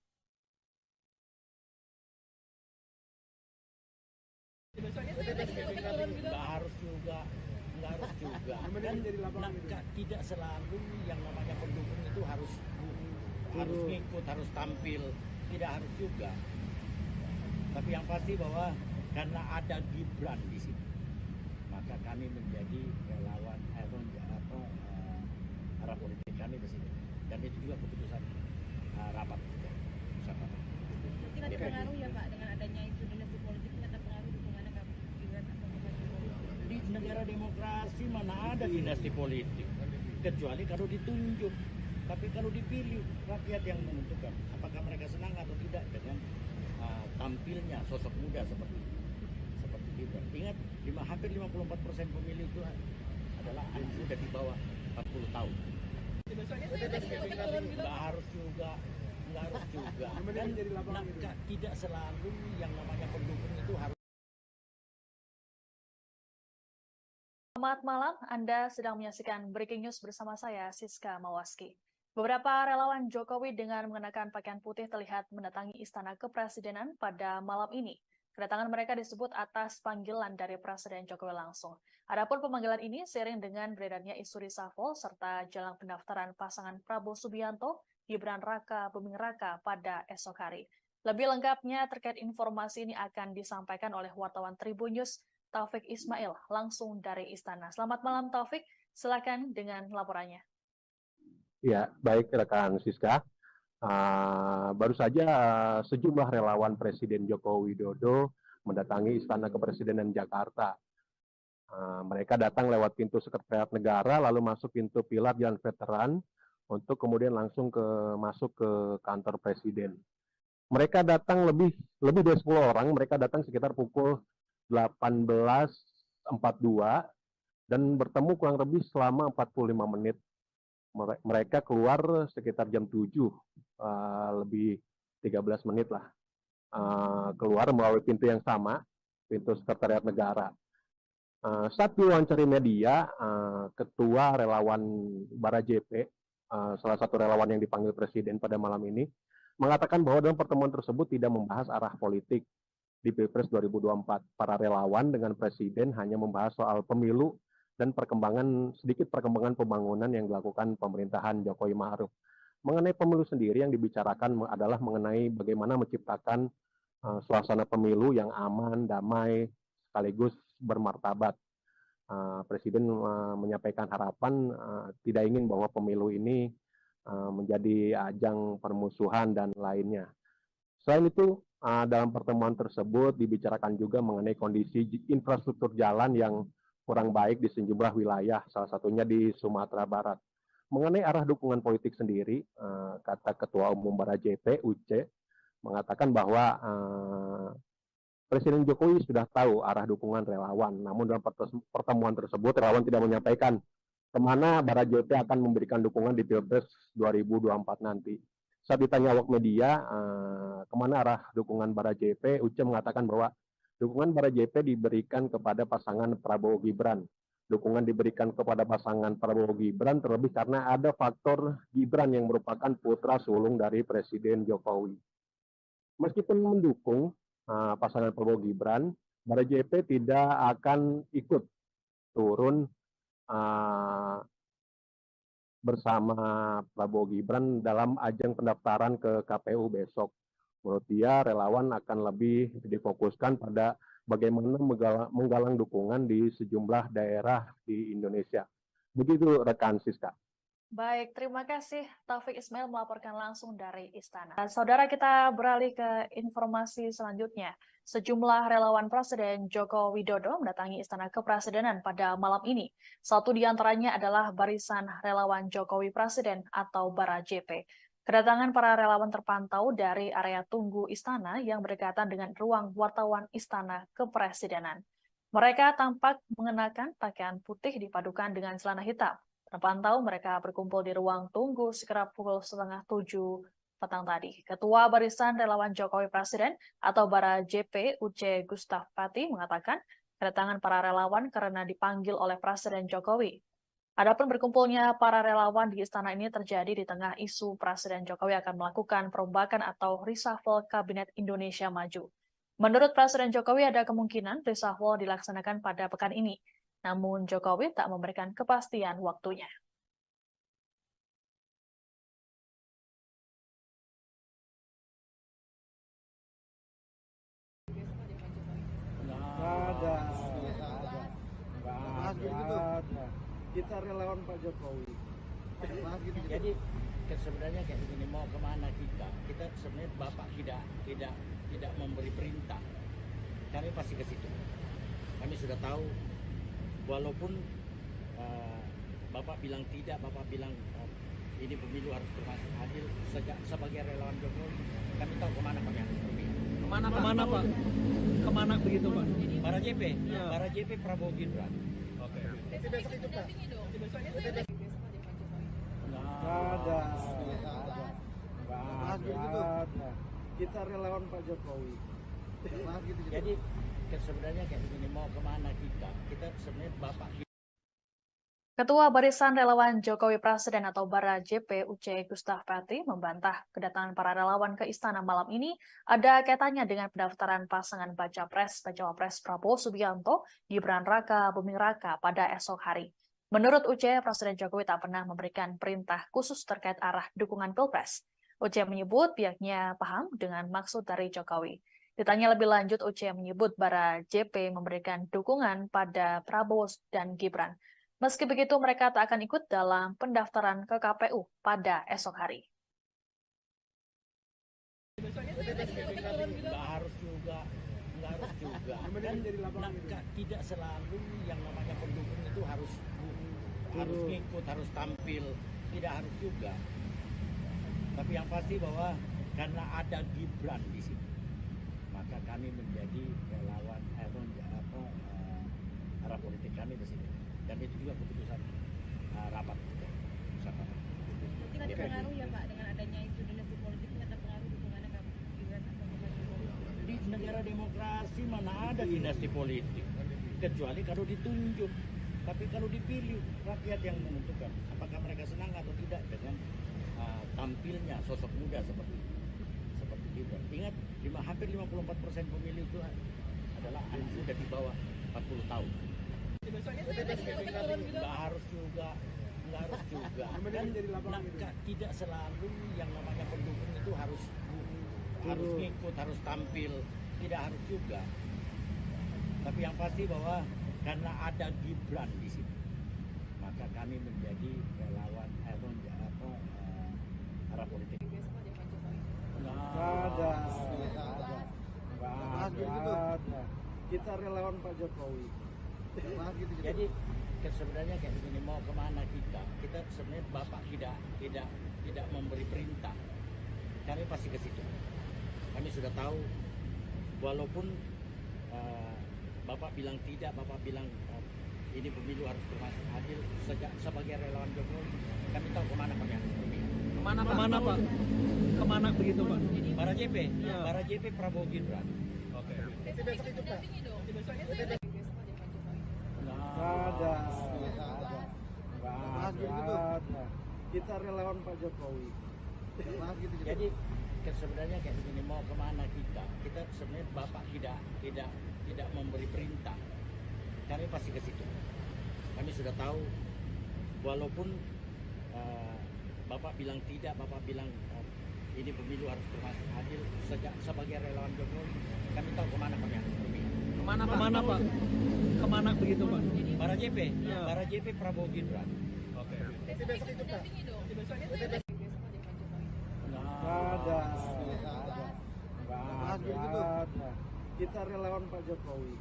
Besoknya saya lagi besok turun gitu. Nggak harus juga. Kan tidak selalu yang namanya pendukung itu harus ngikut, harus tampil, tidak harus juga. Tapi yang pasti bahwa karena ada Gibran di sini, maka kami menjadi relawan arah politik kami ke sini. Dan itu juga keputusan rapat. Mungkin ada pengaruh ya Pak dengan adanya isu dinasti politik ini akan pengaruh dukungannya ke Gibran atau ke Pak Jokowi. Di negara demokrasi mana ada dinasti politik, kecuali kalau ditunjuk. Tapi kalau dipilih, rakyat yang menentukan apakah mereka senang atau tidak dengan tampilnya sosok muda seperti Gibran. Ingat, hampir 54% pemilih itu adalah anak muda di bawah 40 tahun. Besoknya saya lagi besok turun gitu. Nggak harus juga. Kan tidak selalu yang namanya pendukung itu harus. Selamat malam, Anda sedang menyaksikan Breaking News bersama saya, Siska Mawaski. Beberapa relawan Jokowi dengan mengenakan pakaian putih terlihat mendatangi Istana Kepresidenan pada malam ini. Kedatangan mereka disebut atas panggilan dari Presiden Jokowi langsung. Adapun pemanggilan ini seiring dengan beredarnya isu reshuffle serta jelang pendaftaran pasangan Prabowo Subianto, Gibran Raka Buming Raka pada esok hari. Lebih lengkapnya terkait informasi ini akan disampaikan oleh wartawan Tribun News, Taufik Ismail, langsung dari Istana. Selamat malam Taufik, silakan dengan laporannya. Ya, baik rekan Siska. Baru saja sejumlah relawan Presiden Joko Widodo mendatangi Istana Kepresidenan Jakarta. Mereka datang lewat pintu Sekretariat Negara, lalu masuk pintu pilar Jalan Veteran, untuk kemudian langsung masuk ke kantor Presiden. Mereka datang lebih dari 10 orang, mereka datang sekitar pukul 18.42 dan bertemu kurang lebih selama 45 menit. Mereka keluar sekitar jam 7, lebih 13 menit lah. Keluar melalui pintu yang sama, pintu Sekretariat Negara. Saat diwawancari media, Ketua Relawan Bara JP, salah satu relawan yang dipanggil Presiden pada malam ini, mengatakan bahwa dalam pertemuan tersebut tidak membahas arah politik di Pilpres 2024. Para relawan dengan Presiden hanya membahas soal pemilu dan sedikit perkembangan pembangunan yang dilakukan pemerintahan Jokowi Ma'ruf. Mengenai pemilu sendiri yang dibicarakan adalah mengenai bagaimana menciptakan suasana pemilu yang aman, damai, sekaligus bermartabat. Presiden menyampaikan harapan tidak ingin bahwa pemilu ini menjadi ajang permusuhan dan lainnya. Selain itu, dalam pertemuan tersebut dibicarakan juga mengenai kondisi infrastruktur jalan yang kurang baik di sejumlah wilayah, salah satunya di Sumatera Barat. Mengenai arah dukungan politik sendiri, kata Ketua Umum Bara JP, Uce, mengatakan bahwa Presiden Jokowi sudah tahu arah dukungan relawan, namun dalam pertemuan tersebut relawan tidak menyampaikan kemana Bara JP akan memberikan dukungan di Pilpres 2024 nanti. Saat ditanya awak media, kemana arah dukungan Bara JP, Uce mengatakan bahwa dukungan Bara JP diberikan kepada pasangan Prabowo Gibran. Dukungan diberikan kepada pasangan Prabowo Gibran terlebih karena ada faktor Gibran yang merupakan putra sulung dari Presiden Jokowi. Meskipun mendukung pasangan Prabowo Gibran, Bara JP tidak akan ikut turun bersama Prabowo Gibran dalam ajang pendaftaran ke KPU besok. Menurut dia, relawan akan lebih difokuskan pada bagaimana menggalang dukungan di sejumlah daerah di Indonesia. Begitu rekan Siska. Baik, terima kasih Taufik Ismail melaporkan langsung dari Istana. Saudara, kita beralih ke informasi selanjutnya. Sejumlah relawan Presiden Joko Widodo mendatangi Istana Kepresidenan pada malam ini. Satu di antaranya adalah Barisan Relawan Jokowi Presiden atau Bara JP. Kedatangan para relawan terpantau dari area tunggu Istana yang berdekatan dengan ruang wartawan Istana Kepresidenan. Mereka tampak mengenakan pakaian putih dipadukan dengan celana hitam. Terpantau mereka berkumpul di ruang tunggu sekitar pukul 6:30 petang tadi. Ketua Barisan Relawan Jokowi Presiden atau Bara JP Uce Gustaf Pati mengatakan kedatangan para relawan karena dipanggil oleh Presiden Jokowi. Adapun berkumpulnya para relawan di istana ini terjadi di tengah isu Presiden Jokowi akan melakukan perombakan atau reshuffle Kabinet Indonesia Maju. Menurut Presiden Jokowi ada kemungkinan reshuffle dilaksanakan pada pekan ini. Namun Jokowi tak memberikan kepastian waktunya. Nggak ada. Kita relawan Pak Jokowi. Jadi sebenarnya kayak begini, mau kemana kita? Kita sebenarnya Bapak tidak memberi perintah. Kami pasti ke situ. Kami sudah tahu, walaupun Bapak bilang tidak, Bapak bilang ini pemilu harus berlangsung adil. Sebagai relawan Jokowi, kami tahu kemana kami harus pergi. Kemana Pak? Kemana begitu Pak? Para JP, Ya. para JP Prabowo Gibran. Oke. Besok ikut dampingi dong. Besoknya saya lagi besok aja Pak Jokowi. Nggak ada. Kita relawan Pak Jokowi. Jadi sebenarnya kayak begini, mau kemana kita? Kita sebenarnya Bapak. Ketua Barisan Relawan Jokowi Presiden atau Bara JP Uce Gustaf Pati membantah kedatangan para relawan ke istana malam ini ada kaitannya dengan pendaftaran pasangan Baca Pres Prabowo Subianto Gibran Raka Buming Raka pada esok hari. Menurut Uce, Presiden Jokowi tak pernah memberikan perintah khusus terkait arah dukungan Pilpres. Uce menyebut pihaknya paham dengan maksud dari Jokowi. Ditanya lebih lanjut, Uce menyebut Bara JP memberikan dukungan pada Prabowo dan Gibran. Meski begitu, mereka tak akan ikut dalam pendaftaran ke KPU pada esok hari. Besoknya saya lagi dapat turun gitu. Nggak harus juga. Kan tidak selalu yang namanya pendukung itu harus ngikut, harus tampil. Tidak harus juga. Tapi yang pasti bahwa karena ada Gibran di sini, maka kami menjadi relawan arah politik kami di sini. Dan itu juga keputusan rapat kita. Mungkin ada pengaruh ya Pak dengan adanya isu dinasti politik, ini ada pengaruh dukungannya ke Gibran atau ke Pak Jokowi. Di negara demokrasi mana ada dinasti politik, kecuali kalau ditunjuk. Tapi kalau dipilih, rakyat yang menentukan apakah mereka senang atau tidak dengan tampilnya sosok muda seperti Gibran. Ingat, hampir 54% pemilih itu adalah anak muda di bawah 40 tahun. Besoknya saya lagi dapat turun gitu. Nggak harus juga. Kan tidak selalu yang namanya pendukung itu harus harus ngikut, harus tampil, tidak harus juga. Tapi yang pasti bahwa karena ada Gibran di sini, maka kami menjadi relawan arah politik. Nggak ada. Kita relawan Pak Jokowi. Jadi sebenarnya kayak begini, mau kemana kita sebenarnya Bapak tidak memberi perintah, kami pasti ke situ. Kami sudah tahu, walaupun Bapak bilang tidak, Bapak bilang ini pemilu harus berlangsung adil. Sebagai relawan Jokowi, kami tahu kemana kami harus pergi. Kemana Pak? Kemana begitu Pak? Para JP, Ya. para JP Prabowo Gibran. Oke. Besok itu dampingi dong. Besoknya saya lagi besok aja Pak Jokowi. Nggak ada. Kita relawan Pak Jokowi. Jadi sebenarnya kayak begini, mau kemana kita sebenarnya Bapak tidak memberi perintah, kami pasti ke situ. Kami sudah tahu, walaupun Bapak bilang tidak, Bapak bilang ini pemilu harus berlangsung adil. Sebagai relawan Jokowi, kami tahu kemana kami harus pergi. Kemana Pak? Kemana begitu Pak? Para JP, Ya. para JP Prabowo Gibran. Oke. Besok itu dampingi dong. Besoknya saya lagi besok aja Pak Jokowi. Nggak ada. Kita relawan Pak Jokowi.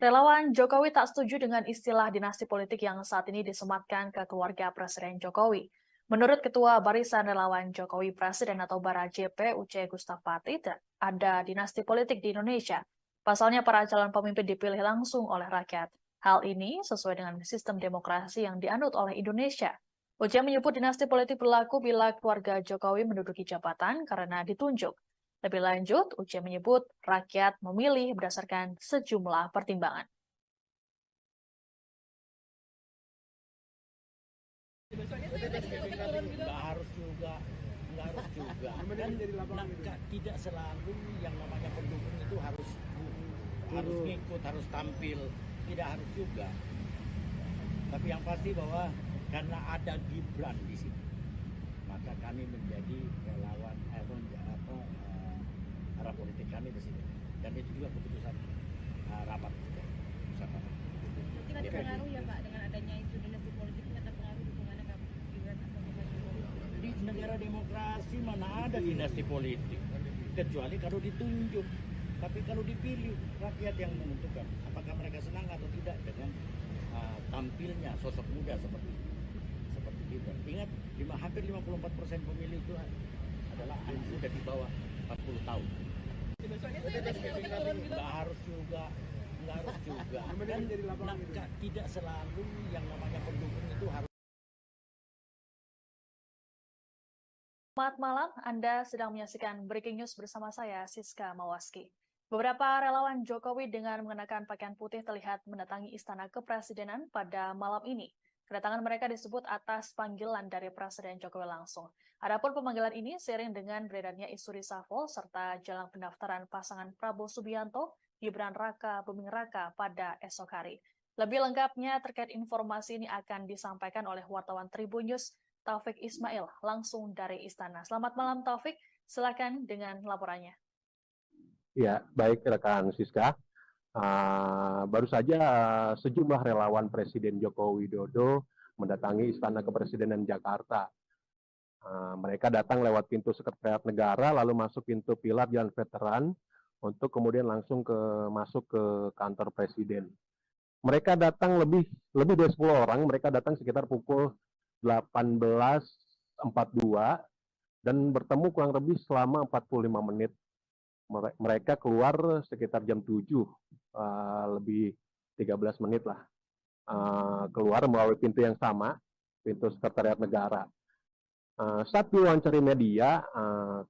Relawan Jokowi tak setuju dengan istilah dinasti politik yang saat ini disematkan ke keluarga Presiden Jokowi. Menurut Ketua Barisan Relawan Jokowi Presiden atau Bara JP Uce Gustapati, ada dinasti politik di Indonesia. Pasalnya para calon pemimpin dipilih langsung oleh rakyat. Hal ini sesuai dengan sistem demokrasi yang dianut oleh Indonesia. Uce menyebut dinasti politik berlaku bila keluarga Jokowi menduduki jabatan karena ditunjuk. Lebih lanjut, Uce menyebut rakyat memilih berdasarkan sejumlah pertimbangan. Nggak harus juga. Dan tidak selalu yang namanya pendukung itu harus ngikut, harus tampil, tidak harus juga. Tapi yang pasti bahwa karena ada Gibran di sini, maka kami menjadi relawan arah politik kami di sini. Dan itu juga keputusan rapat kita. Mungkin ada pengaruh ya Pak dengan adanya isu dinasti politik, ini ada pengaruh dukungannya ke Gibran atau ke Pak Jokowi. Di negara demokrasi mana ada dinasti politik, kecuali kalau ditunjuk. Tapi kalau dipilih, rakyat yang menentukan apakah mereka senang atau tidak dengan tampilnya sosok muda seperti Gibran. Ingat, hampir 54% pemilih itu adalah anak muda di bawah 40 tahun. Besoknya saya lagi turun gitu. Nggak harus juga. Dan tidak selalu yang namanya pendukung itu harus. Selamat malam, Anda sedang menyaksikan Breaking News bersama saya, Siska Mawaski. Beberapa relawan Jokowi dengan mengenakan pakaian putih terlihat mendatangi Istana Kepresidenan pada malam ini. Kedatangan mereka disebut atas panggilan dari Presiden Jokowi langsung. Adapun pemanggilan ini seiring dengan beredarnya isu reshuffle serta jelang pendaftaran pasangan Prabowo Subianto, Gibran Raka Buming Raka pada esok hari. Lebih lengkapnya terkait informasi ini akan disampaikan oleh wartawan Tribun News, Taufik Ismail, langsung dari Istana. Selamat malam Taufik, silakan dengan laporannya. Ya, baik rekan Siska. Baru saja sejumlah relawan Presiden Joko Widodo mendatangi Istana Kepresidenan Jakarta. Mereka datang lewat pintu Sekretariat Negara, lalu masuk pintu pilar Jalan Veteran, untuk kemudian langsung masuk ke kantor Presiden. Mereka datang lebih dari 10 orang, mereka datang sekitar pukul 18.42 dan bertemu kurang lebih selama 45 menit. Mereka keluar sekitar jam 7, lebih 13 menit lah. Keluar melalui pintu yang sama, pintu Sekretariat Negara. Saat diwawancari media,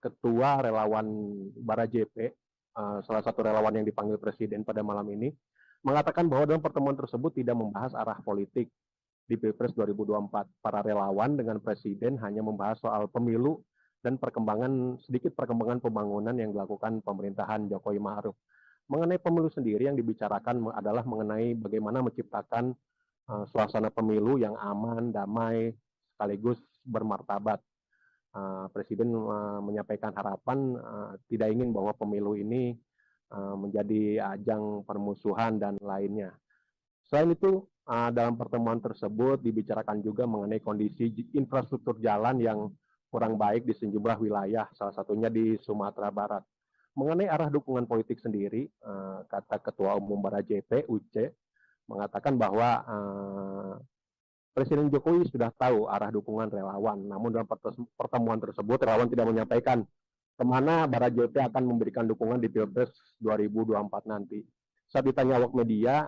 Ketua Relawan Bara JP, salah satu relawan yang dipanggil Presiden pada malam ini, mengatakan bahwa dalam pertemuan tersebut tidak membahas arah politik di Pilpres 2024. Para relawan dengan Presiden hanya membahas soal pemilu dan sedikit perkembangan pembangunan yang dilakukan pemerintahan Jokowi Ma'ruf. Mengenai pemilu sendiri yang dibicarakan adalah mengenai bagaimana menciptakan suasana pemilu yang aman, damai, sekaligus bermartabat. Presiden menyampaikan harapan tidak ingin bahwa pemilu ini menjadi ajang permusuhan dan lainnya. Selain itu, dalam pertemuan tersebut dibicarakan juga mengenai kondisi infrastruktur jalan yang kurang baik di sejumlah wilayah, salah satunya di Sumatera Barat. Mengenai arah dukungan politik sendiri, kata Ketua Umum Bara JP, Uce, mengatakan bahwa Presiden Jokowi sudah tahu arah dukungan relawan, namun dalam pertemuan tersebut relawan tidak menyampaikan kemana Bara JP akan memberikan dukungan di Pilpres 2024 nanti. Saat ditanya awak media,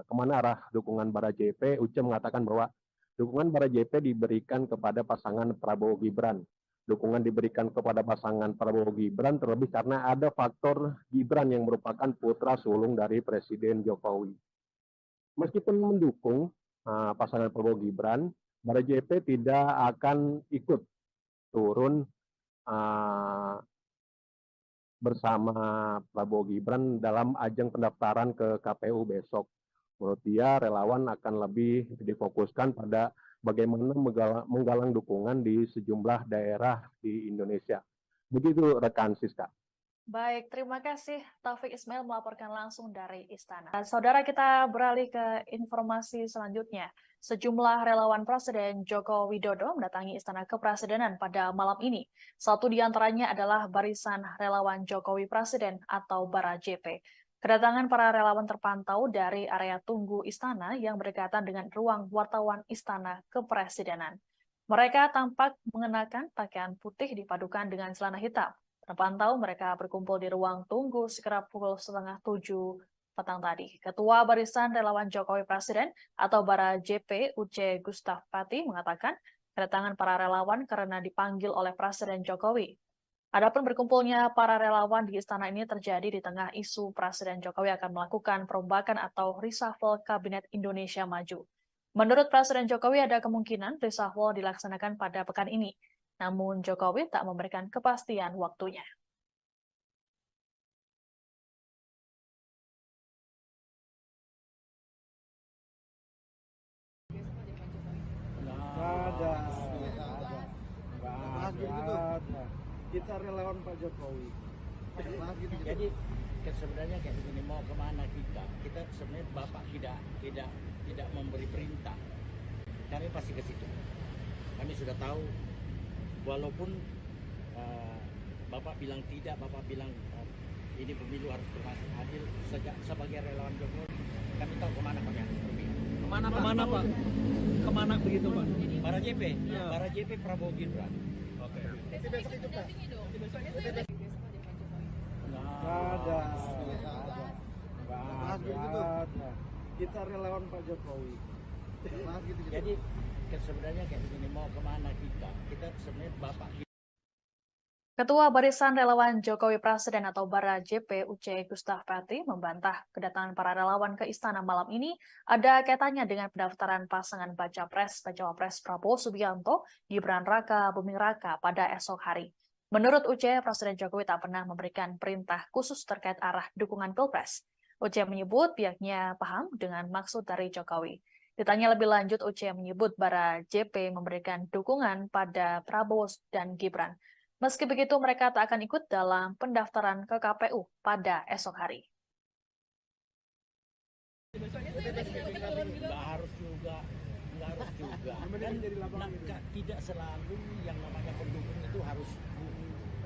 kemana arah dukungan Bara JP, Uce mengatakan bahwa dukungan Bara JP diberikan kepada pasangan Prabowo Gibran. Dukungan diberikan kepada pasangan Prabowo Gibran terlebih karena ada faktor Gibran yang merupakan putra sulung dari Presiden Jokowi. Meskipun mendukung pasangan Prabowo Gibran, Bara JP tidak akan ikut turun bersama Prabowo Gibran dalam ajang pendaftaran ke KPU besok. Menurut dia, relawan akan lebih difokuskan pada bagaimana menggalang dukungan di sejumlah daerah di Indonesia. Begitu rekan Siska. Baik, terima kasih Taufik Ismail melaporkan langsung dari Istana. Saudara, kita beralih ke informasi selanjutnya. Sejumlah relawan Presiden Joko Widodo mendatangi Istana Kepresidenan pada malam ini. Satu di antaranya adalah Barisan Relawan Jokowi Presiden atau Bara JP. Kedatangan para relawan terpantau dari area tunggu Istana yang berdekatan dengan ruang wartawan Istana Kepresidenan. Mereka tampak mengenakan pakaian putih dipadukan dengan celana hitam. Terpantau mereka berkumpul di ruang tunggu sekitar pukul 6:30 petang tadi. Ketua Barisan Relawan Jokowi Presiden atau Bara JP Uce Gustaf Pati mengatakan kedatangan para relawan karena dipanggil oleh Presiden Jokowi. Adapun berkumpulnya para relawan di istana ini terjadi di tengah isu Presiden Jokowi akan melakukan perombakan atau reshuffle Kabinet Indonesia Maju. Menurut Presiden Jokowi ada kemungkinan reshuffle dilaksanakan pada pekan ini. Namun Jokowi tak memberikan kepastian waktunya. Nggak ada. Kita relawan Pak Jokowi. Jadi sebenarnya kayak begini, mau kemana kita? Kita sebenarnya Bapak tidak memberi perintah. Kami pasti ke situ. Kami sudah tahu, walaupun Bapak bilang tidak, Bapak bilang ini pemilu harus berlangsung adil. Sebagai relawan Jokowi, kami tahu kemana kami harus pergi. Kemana Pak? Kemana begitu Pak? Bara JP, Bara JP Prabowo Gibran. Oke. Besok itu Pak. Besoknya saya ada di Besok ada Pak Jokowi. Nggak ada. Kita relawan Pak Jokowi. Jadi sebenarnya kayak begini, mau kemana kita? Kita sebenarnya Bapak. Ketua Barisan Relawan Jokowi Presiden atau Bara JP Uce Gustaf Pati membantah kedatangan para relawan ke istana malam ini ada kaitannya dengan pendaftaran pasangan Baca Pres Prabowo Subianto, Gibran Raka Buming Raka pada esok hari. Menurut Uce, Presiden Jokowi tak pernah memberikan perintah khusus terkait arah dukungan Pilpres. Uce menyebut pihaknya paham dengan maksud dari Jokowi. Ditanya lebih lanjut, Uce menyebut Bara JP memberikan dukungan pada Prabowo dan Gibran. Meski begitu, mereka tak akan ikut dalam pendaftaran ke KPU pada esok hari. Besoknya saya ada di turun gitu. Nggak harus juga. Dan tidak selalu yang namanya pendukung itu harus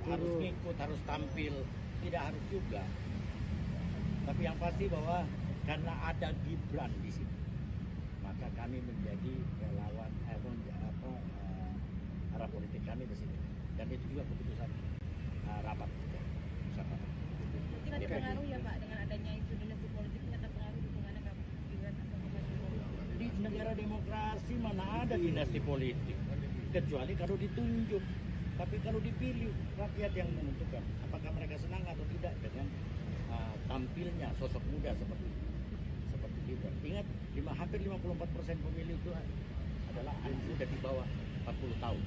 ngikut, harus tampil. Tidak harus juga. Tapi yang pasti bahwa karena ada Gibran di sini, maka kami menjadi relawan arah politik kami di sini. Dan itu juga keputusan rapat kita. Mungkin ada pengaruh ya Pak dengan adanya isu dinasti politik, ini ada pengaruh dukungannya ke Gibran atau ke Pak Jokowi. Di negara demokrasi mana ada dinasti politik, kecuali kalau ditunjuk. Tapi kalau dipilih, rakyat yang menentukan apakah mereka senang atau tidak dengan tampilnya sosok muda seperti Gibran. Ingat, hampir 54% pemilih itu adalah anak muda di bawah 40 tahun.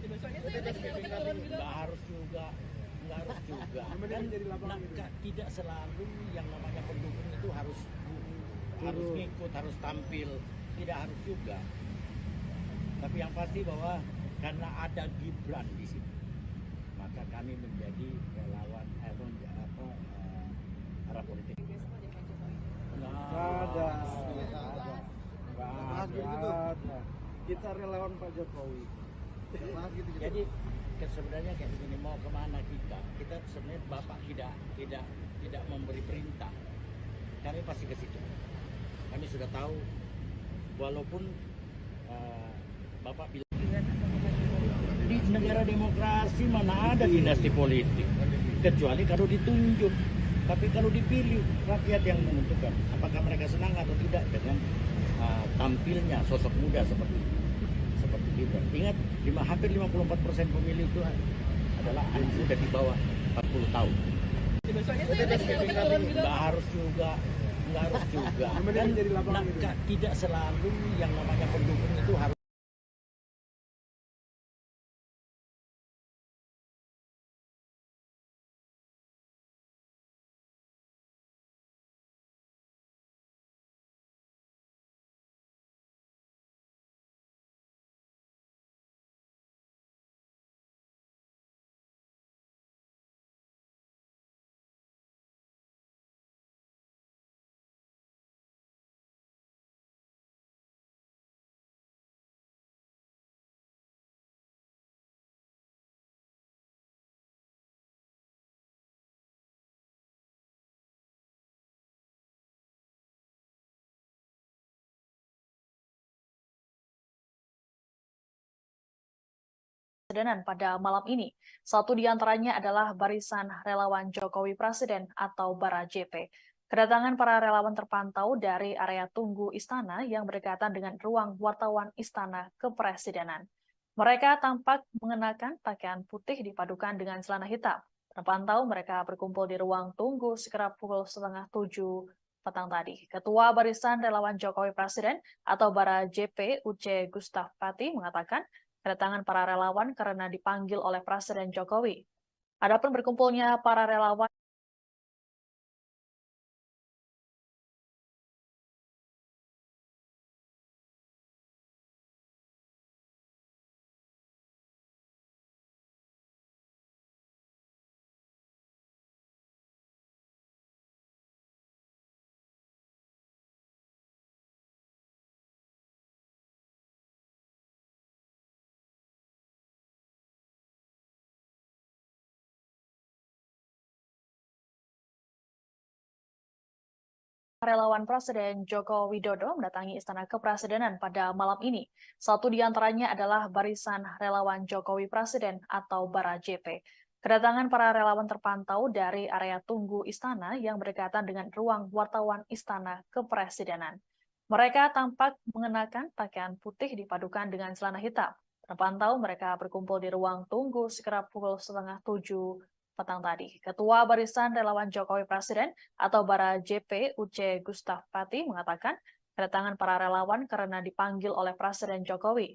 Besoknya saya ada di turun gitu. Nggak harus juga. Dan tidak selalu yang namanya pendukung itu harus ngikut, harus tampil. Tidak harus juga. Tapi yang pasti bahwa karena ada Gibran di sini, maka kami menjadi relawan arah politik. Nggak ada. Kita relawan Pak Jokowi. Jadi sebenarnya kayak begini, mau kemana kita sebenarnya Bapak tidak memberi perintah, kami pasti ke situ. Kami sudah tahu, walaupun Bapak bilang di negara demokrasi mana ada dinasti politik, kecuali kalau ditunjuk. Tapi kalau dipilih, rakyat yang menentukan apakah mereka senang atau tidak dengan tampilnya sosok muda seperti Gibran. Ingat, hampir 54% pemilih itu adalah anak muda di bawah 40 tahun. Nggak harus juga. Dan tidak selalu yang namanya pendukung itu harus. Kepresidenan pada malam ini. Satu di antaranya adalah Barisan Relawan Jokowi Presiden atau Bara JP. Kedatangan para relawan terpantau dari area tunggu istana yang berdekatan dengan ruang wartawan Istana Kepresidenan. Mereka tampak mengenakan pakaian putih dipadukan dengan celana hitam. Terpantau mereka berkumpul di ruang tunggu sekitar pukul 6:30 petang tadi. Ketua Barisan Relawan Jokowi Presiden atau Bara JP UC Gustaf Pati mengatakan kedatangan para relawan karena dipanggil oleh Presiden Jokowi. Adapun berkumpulnya para relawan relawan Presiden Joko Widodo mendatangi Istana Kepresidenan pada malam ini. Satu di antaranya adalah Barisan Relawan Jokowi Presiden atau Bara JP. Kedatangan para relawan terpantau dari area tunggu istana yang berdekatan dengan ruang wartawan Istana Kepresidenan. Mereka tampak mengenakan pakaian putih dipadukan dengan celana hitam. Terpantau mereka berkumpul di ruang tunggu sekitar pukul 6:30 petang tadi. Ketua Barisan Relawan Jokowi Presiden atau Bara JP UC Gustaf Pati mengatakan kedatangan para relawan karena dipanggil oleh Presiden Jokowi.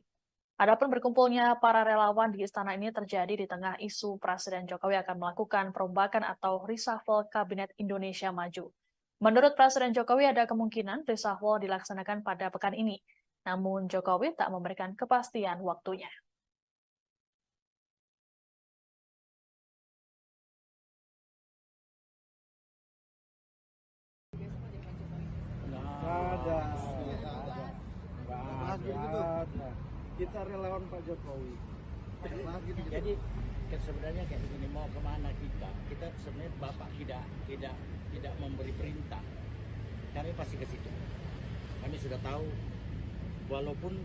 Adapun berkumpulnya para relawan di istana ini terjadi di tengah isu Presiden Jokowi akan melakukan perombakan atau reshuffle Kabinet Indonesia Maju. Menurut Presiden Jokowi ada kemungkinan reshuffle dilaksanakan pada pekan ini. Namun Jokowi tak memberikan kepastian waktunya. Nggak ada. Kita relawan Pak Jokowi. Jadi sebenarnya kayak begini, mau kemana kita sebenarnya Bapak tidak memberi perintah, kami pasti ke situ. Kami sudah tahu, walaupun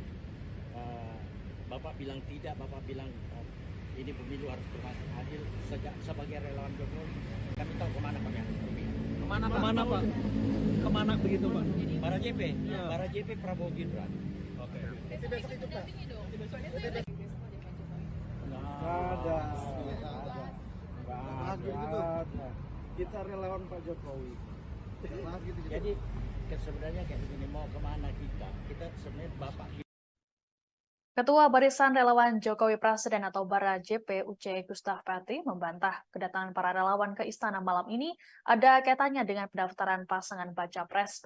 Bapak bilang tidak, Bapak bilang ini pemilu harus adil. Sebagai relawan Jokowi, kami tahu kemana kami harus berpihak. Kemana Pak? Kemana begitu Pak? Bara JP Prabowo Gibran. Oke. Besok itu Pak. Nggak ada. Kita relawan Pak Jokowi. Jadi sebenarnya kayak begini, mau kemana kita sebenarnya Bapak. Ketua Barisan Relawan Jokowi Presiden atau Bara JP UC Gustaf Pati membantah kedatangan para relawan ke istana malam ini ada kaitannya dengan pendaftaran pasangan Baca Pres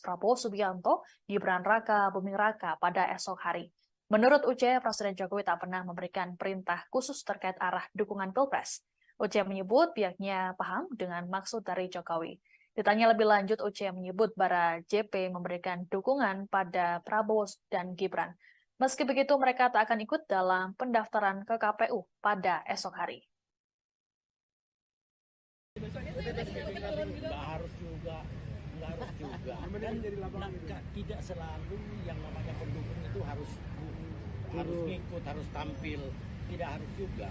Prabowo Subianto Gibran Raka Buming Raka pada esok hari. Menurut Uce, Presiden Jokowi tak pernah memberikan perintah khusus terkait arah dukungan Pilpres. Uce menyebut pihaknya paham dengan maksud dari Jokowi. Ditanya lebih lanjut, Uce menyebut Bara JP memberikan dukungan pada Prabowo dan Gibran. Meski begitu, mereka tak akan ikut dalam pendaftaran ke KPU pada esok hari. Nggak harus juga. Dan tidak selalu yang namanya pendukung itu harus ngikut, harus tampil, tidak harus juga.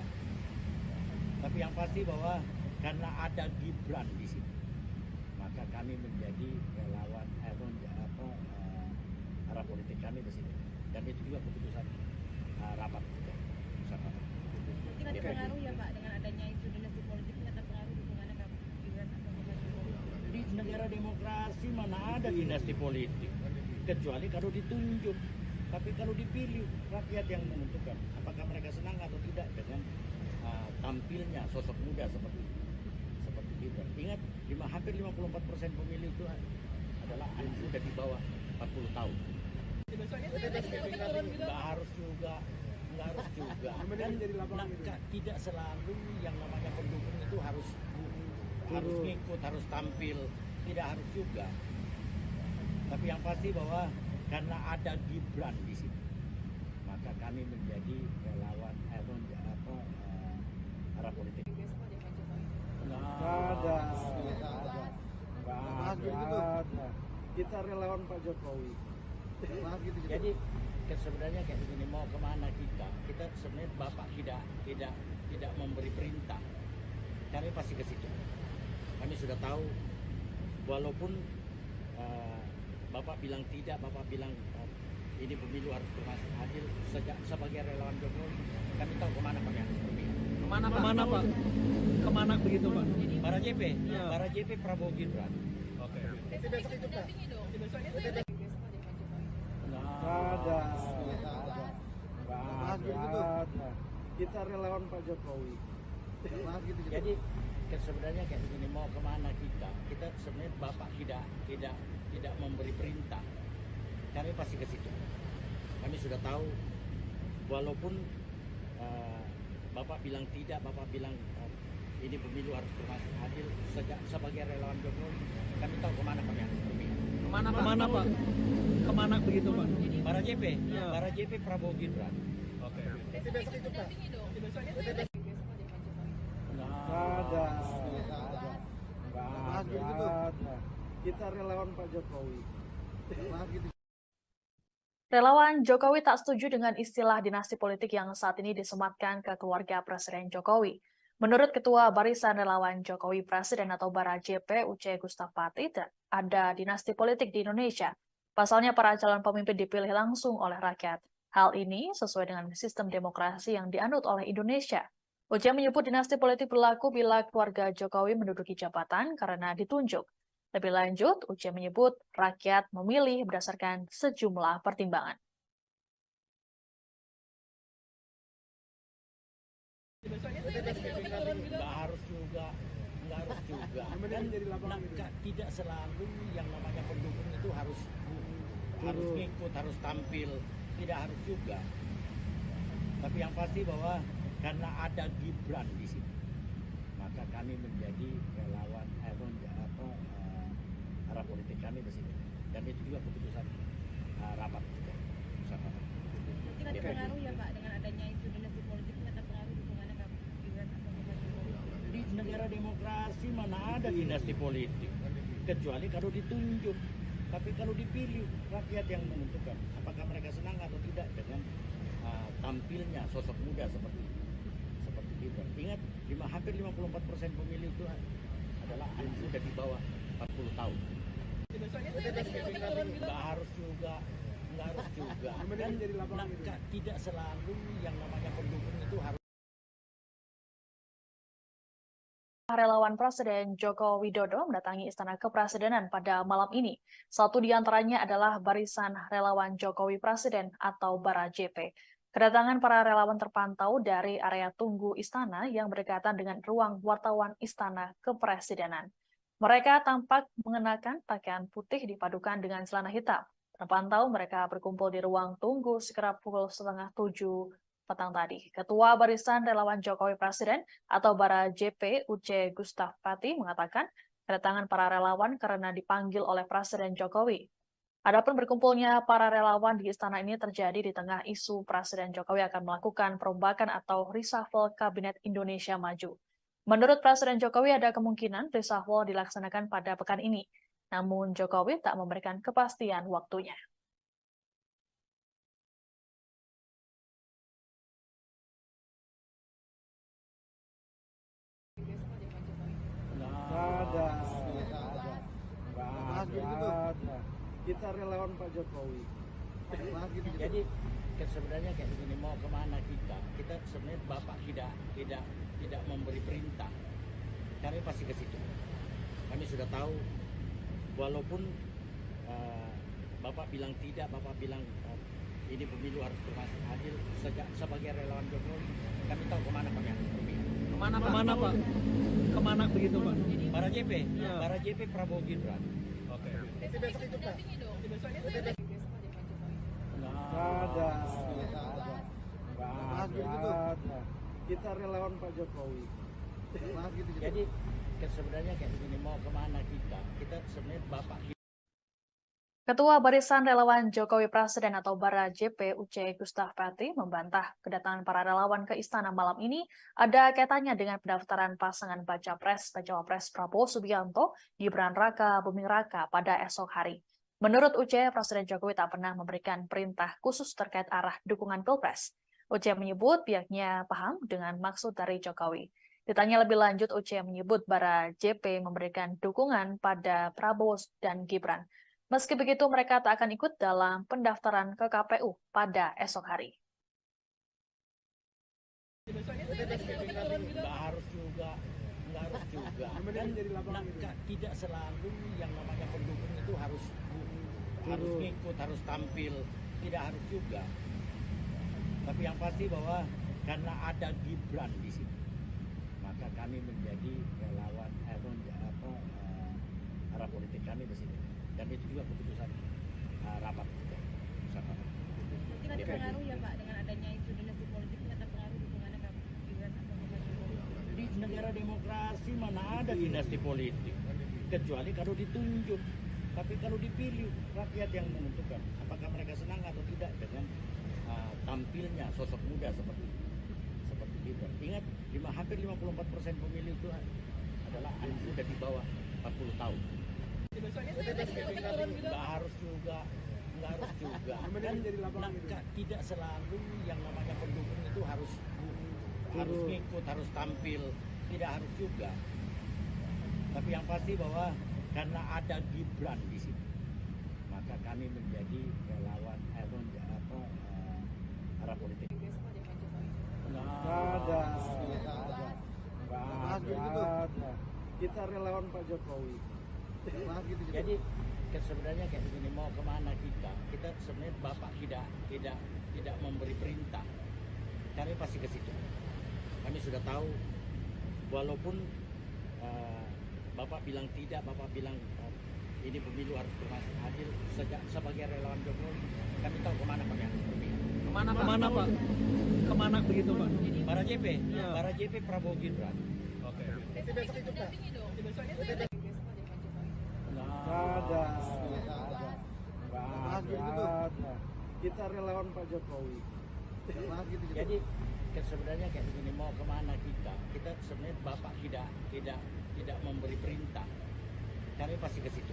Tapi yang pasti bahwa karena ada Gibran di sini, maka kami menjadi relawan arah politik kami di sini. Dan itu juga keputusan rapat kita. Mungkin ada pengaruh ya Pak dengan adanya isu dinasti politik ini akan pengaruh dukungannya ke Gibran atau ke Pak Jokowi. Di negara demokrasi mana ada dinasti politik, kecuali kalau ditunjuk. Tapi kalau dipilih, rakyat yang menentukan apakah mereka senang atau tidak dengan tampilnya sosok muda seperti Gibran. Ingat, hampir 54% pemilih itu adalah anak muda di bawah 40 tahun. Nggak harus juga. Dan tidak selalu yang namanya pendukung itu harus ngikut, harus tampil, tidak harus juga. Tapi yang pasti bahwa karena ada Gibran di sini, maka kami menjadi relawan arah politik. Nggak ada. Kita relawan Pak Jokowi. Jadi sebenarnya kayak begini, mau kemana kita sebenarnya Bapak tidak memberi perintah, kami pasti ke situ. Kami sudah tahu, walaupun Bapak bilang tidak, Bapak bilang ini pemilu harus berlangsung adil. Sebagai relawan Jokowi, kami tahu kemana kami harus pergi. Kemana Pak? Kemana begitu Pak? Bara JP Prabowo Gibran. Oke. Besok itu Pak. Nggak ada. Kita relawan Pak Jokowi. Jadi sebenarnya kayak begini, mau kemana kita sebenarnya Bapak tidak memberi perintah, kami pasti ke situ. Kami sudah tahu, walaupun Bapak bilang tidak, Bapak bilang ini pemilu harus berlangsung adil. Sebagai relawan Jokowi, kami tahu kemana kami harus pergi. Kemana Pak? Kemana begitu Pak? Bara JP Prabowo Gibran. Oke. Besok itu Pak. Nggak ada. Kita relawan Pak Jokowi. Relawan Jokowi tak setuju dengan istilah dinasti politik yang saat ini disematkan ke keluarga Presiden Jokowi. Menurut Ketua Barisan Relawan Jokowi Presiden atau Bara JP, Uce Gustapati, ada dinasti politik di Indonesia. Pasalnya para calon pemimpin dipilih langsung oleh rakyat. Hal ini sesuai dengan sistem demokrasi yang dianut oleh Indonesia. Uce menyebut dinasti politik berlaku bila keluarga Jokowi menduduki jabatan karena ditunjuk. Lebih lanjut, Uce menyebut rakyat memilih berdasarkan sejumlah pertimbangan. Nggak harus juga. Dan tidak selalu yang namanya pendukung itu harus ngikut, harus tampil, tidak harus juga. Tapi yang pasti bahwa karena ada Gibran di sini, maka kami menjadi relawan arah politik kami di sini. Dan itu juga keputusan rapat kita. Mungkin ada pengaruh ya Pak dengan adanya isu dinasti politik ini akan pengaruh dukungannya ke Gibran atau ke Pak Jokowi. Di negara demokrasi mana ada dinasti politik, kecuali kalau ditunjuk. Tapi kalau dipilih, rakyat yang menentukan apakah mereka senang atau tidak dengan tampilnya sosok muda seperti Gibran. Ingat, hampir 54% pemilih itu adalah anak muda di bawah 40 tahun. Nggak harus juga. Dan tidak selalu yang namanya pendukung itu harus. Relawan Presiden Joko Widodo mendatangi Istana Kepresidenan pada malam ini. Satu di antaranya adalah Barisan Relawan Jokowi Presiden atau Bara JP. Kedatangan para relawan terpantau dari area tunggu Istana yang berdekatan dengan ruang wartawan Istana Kepresidenan. Mereka tampak mengenakan pakaian putih dipadukan dengan celana hitam. Terpantau mereka berkumpul di ruang tunggu sekitar pukul 6:30 petang tadi. Ketua Barisan Relawan Jokowi Presiden atau Bara JP Uce Gustaf Pati mengatakan kedatangan para relawan karena dipanggil oleh Presiden Jokowi. Adapun berkumpulnya para relawan di istana ini terjadi di tengah isu Presiden Jokowi akan melakukan perombakan atau reshuffle Kabinet Indonesia Maju. Menurut Presiden Jokowi ada kemungkinan reshuffle dilaksanakan pada pekan ini. Namun Jokowi tak memberikan kepastian waktunya. Nggak ada. Kita relawan Pak Jokowi. Jadi sebenarnya kayak begini, mau kemana kita sebenarnya Bapak tidak memberi perintah, kami pasti ke situ. Kami sudah tahu, walaupun Bapak bilang tidak, Bapak bilang ini pemilu harus berlangsung adil. Sebagai relawan Jokowi, kami tahu kemana kami harus pergi. Kemana Pak? Kemana begitu Pak? Para JP, Ya. para JP Prabowo Gibran. Oke. Besok itu dampingi dong. Besoknya saya besok aja Pak Jokowi. Nggak ada. Kita relawan Pak Jokowi. Jadi sebenarnya kayak begini, mau kemana kita sebenarnya Bapak. Ketua Barisan Relawan Jokowi Presiden atau Bara JP Uce Gustaf Pati membantah kedatangan para relawan ke istana malam ini ada kaitannya dengan pendaftaran pasangan Baca Pres Prabowo Subianto, Gibran Raka Buming Raka pada esok hari. Menurut Uce, Presiden Jokowi tak pernah memberikan perintah khusus terkait arah dukungan Pilpres. Uce menyebut pihaknya paham dengan maksud dari Jokowi. Ditanya lebih lanjut, Uce menyebut Bara JP memberikan dukungan pada Prabowo dan Gibran. Meski begitu, mereka tak akan ikut dalam pendaftaran ke KPU pada esok hari. Nggak harus juga. Kan tidak selalu yang namanya pendukung itu harus ngikut, harus tampil. Tidak harus juga. Tapi yang pasti bahwa karena ada Gibran di sini, maka kami menjadi relawan arah politik kami di sini. Dan itu juga keputusan rapat kita. Mungkin ada pengaruh ya Pak dengan adanya isu dinasti politik, ini akan pengaruh dukungannya ke Gibran atau Pak Jokowi. Di negara demokrasi mana ada dinasti politik, kecuali kalau ditunjuk. Tapi kalau dipilih, rakyat yang menentukan apakah mereka senang atau tidak dengan tampilnya sosok muda seperti Gibran. Ingat, hampir 54% pemilih itu adalah anak muda di bawah 40 tahun. Nggak harus juga. Kan tidak selalu yang namanya pendukung itu harus ngikut, harus tampil. Tidak harus juga. Tapi yang pasti bahwa karena ada Gibran di sini, maka kami menjadi relawan arah politik. Nggak ada. Kita relawan Pak Jokowi. Jadi sebenarnya kayak begini, mau kemana kita sebenarnya Bapak tidak memberi perintah, kami pasti ke situ. Kami sudah tahu, walaupun Bapak bilang tidak, Bapak bilang ini pemilu harus berlangsung adil. Sebagai relawan Jokowi, kami tahu kemana kami harus pergi. Kemana Pak? Kemana begitu Pak? Para JP, Ya. para JP Prabowo Gibran. Oke. Besok itu dampingi dong. Besoknya saya besok aja Pak Jokowi. Nggak ada. Kita relawan Pak Jokowi. Jadi sebenarnya kayak begini, mau kemana kita sebenarnya Bapak tidak memberi perintah, kami pasti ke situ.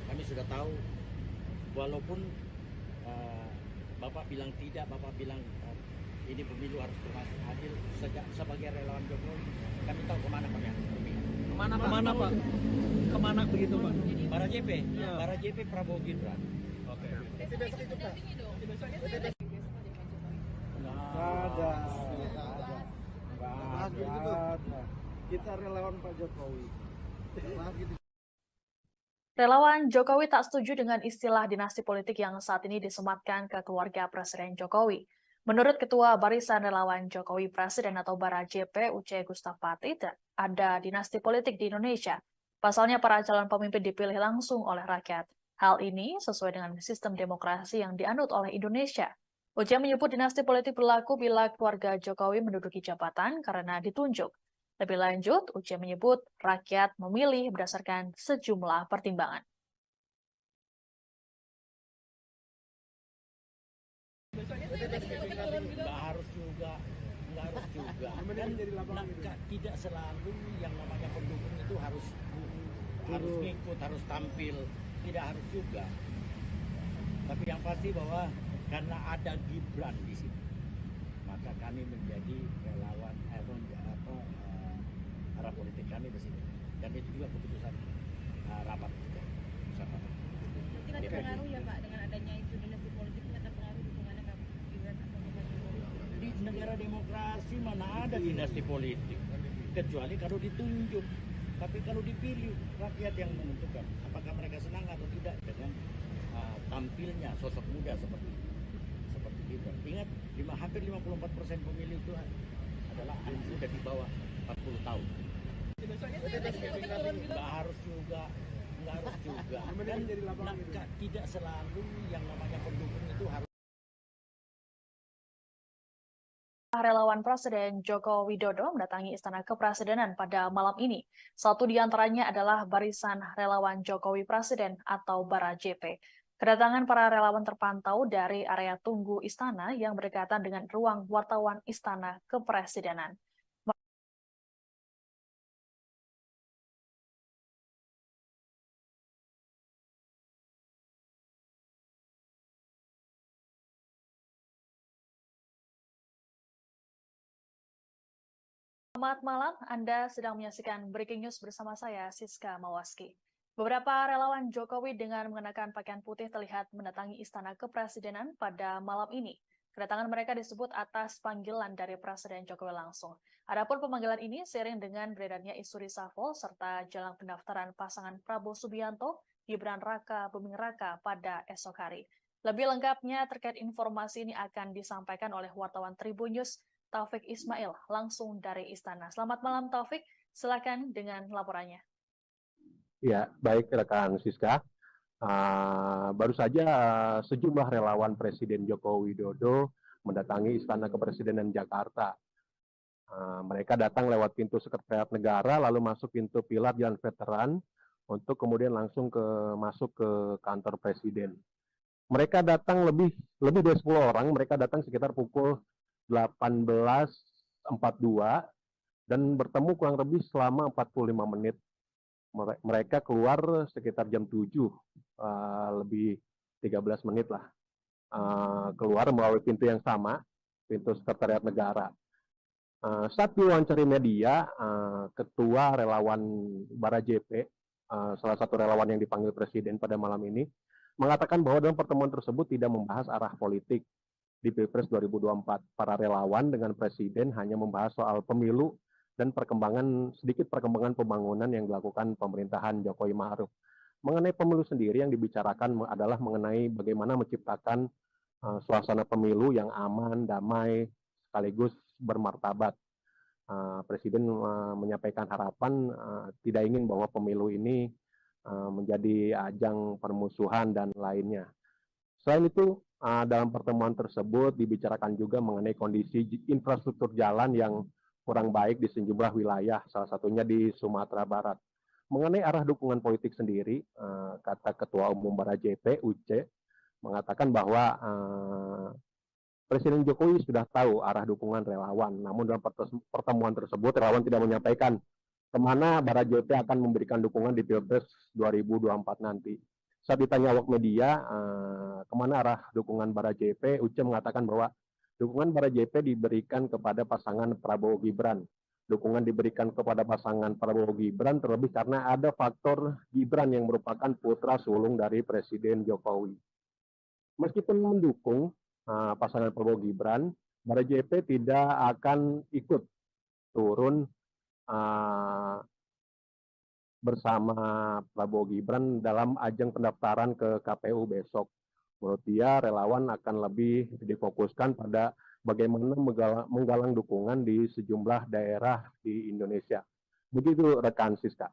Kami sudah tahu, walaupun Bapak bilang tidak, Bapak bilang ini pemilu harus berlangsung adil. Sebagai relawan Jokowi, kami tahu kemana kami harus pergi. Kemana Pak? Kemana begitu Pak? Para JP, Ya. para JP Prabowo Gibran. Oke. Besok itu dampingi dong. Besoknya saya besok aja Pak Jokowi. Nggak ada. Kita relawan Pak Jokowi. Relawan Jokowi tak setuju dengan istilah dinasti politik yang saat ini disematkan ke keluarga Presiden Jokowi. Menurut Ketua Barisan Relawan Jokowi Presiden atau Bara JP Uce Gustaf Pati, ada dinasti politik di Indonesia. Pasalnya para calon pemimpin dipilih langsung oleh rakyat. Hal ini sesuai dengan sistem demokrasi yang dianut oleh Indonesia. Uce menyebut dinasti politik berlaku bila keluarga Jokowi menduduki jabatan karena ditunjuk. Lebih lanjut, Uce menyebut rakyat memilih berdasarkan sejumlah pertimbangan. Nggak harus juga. Kan tidak selalu yang namanya pendukung itu harus ngikut, harus tampil, tidak harus juga. Tapi yang pasti bahwa karena ada Gibran di sini, maka kami menjadi relawan arah politik kami di sini. Dan itu juga keputusan rapat kita. Mungkin ada pengaruh ya Pak dengan adanya isu dinasti politik, ini ada pengaruh dukungannya Kak Gibran atau Pak Jokowi? Di negara demokrasi mana ada dinasti politik, kecuali kalau ditunjuk. Tapi kalau dipilih, rakyat yang menentukan apakah mereka senang atau tidak dengan tampilnya sosok muda seperti Gibran. Ingat, hampir 54% pemilih itu adalah anak muda di bawah 40 tahun. Nggak harus juga. Kan tidak selalu yang namanya pendukung itu harus. Relawan Presiden Joko Widodo mendatangi Istana Kepresidenan pada malam ini. Satu di antaranya adalah Barisan Relawan Jokowi Presiden atau Bara JP. Kedatangan para relawan terpantau dari area tunggu Istana yang berdekatan dengan ruang wartawan Istana Kepresidenan. Selamat malam, Anda sedang menyaksikan Breaking News bersama saya, Siska Mawaski. Beberapa relawan Jokowi dengan mengenakan pakaian putih terlihat mendatangi Istana Kepresidenan pada malam ini. Kedatangan mereka disebut atas panggilan dari Presiden Jokowi langsung. Adapun pemanggilan ini seiring dengan beredarnya isu reshuffle serta jelang pendaftaran pasangan Prabowo Subianto, Gibran Raka Buming Raka pada esok hari. Lebih lengkapnya terkait informasi ini akan disampaikan oleh wartawan Tribun News, Taufik Ismail, langsung dari Istana. Selamat malam Taufik, silakan dengan laporannya. Ya, baik rekan Siska. Baru saja sejumlah relawan Presiden Joko Widodo mendatangi Istana Kepresidenan Jakarta. Mereka datang lewat pintu Sekretariat Negara, lalu masuk pintu pilar Jalan Veteran, untuk kemudian langsung masuk ke kantor Presiden. Mereka datang lebih dari 10 orang, mereka datang sekitar pukul 18.42 dan bertemu kurang lebih selama 45 menit. Mereka keluar sekitar jam 7, lebih 13 menit lah. Keluar melalui pintu yang sama, pintu Sekretariat Negara. Saat diwawancari media, Ketua Relawan Bara JP, salah satu relawan yang dipanggil Presiden pada malam ini, mengatakan bahwa dalam pertemuan tersebut tidak membahas arah politik di Pilpres 2024. Para relawan dengan Presiden hanya membahas soal pemilu dan sedikit perkembangan pembangunan yang dilakukan pemerintahan Jokowi Ma'ruf. Mengenai pemilu sendiri yang dibicarakan adalah mengenai bagaimana menciptakan suasana pemilu yang aman, damai, sekaligus bermartabat. Presiden menyampaikan harapan tidak ingin bahwa pemilu ini menjadi ajang permusuhan dan lainnya. Selain itu, dalam pertemuan tersebut dibicarakan juga mengenai kondisi infrastruktur jalan yang kurang baik di sejumlah wilayah, salah satunya di Sumatera Barat. Mengenai arah dukungan politik sendiri, kata Ketua Umum Bara JP, Uce, mengatakan bahwa Presiden Jokowi sudah tahu arah dukungan relawan. Namun dalam pertemuan tersebut, relawan tidak menyampaikan kemana Bara JP akan memberikan dukungan di Pilpres 2024 nanti. Saat ditanya awak media, kemana arah dukungan Bara JP, Uce mengatakan bahwa dukungan Bara JP diberikan kepada pasangan Prabowo Gibran. Dukungan diberikan kepada pasangan Prabowo Gibran terlebih karena ada faktor Gibran yang merupakan putra sulung dari Presiden Jokowi. Meskipun mendukung pasangan Prabowo Gibran, Bara JP tidak akan ikut turun bersama Prabowo Gibran dalam ajang pendaftaran ke KPU besok. Menurut dia, relawan akan lebih difokuskan pada bagaimana menggalang dukungan di sejumlah daerah di Indonesia. Begitu rekan Siska.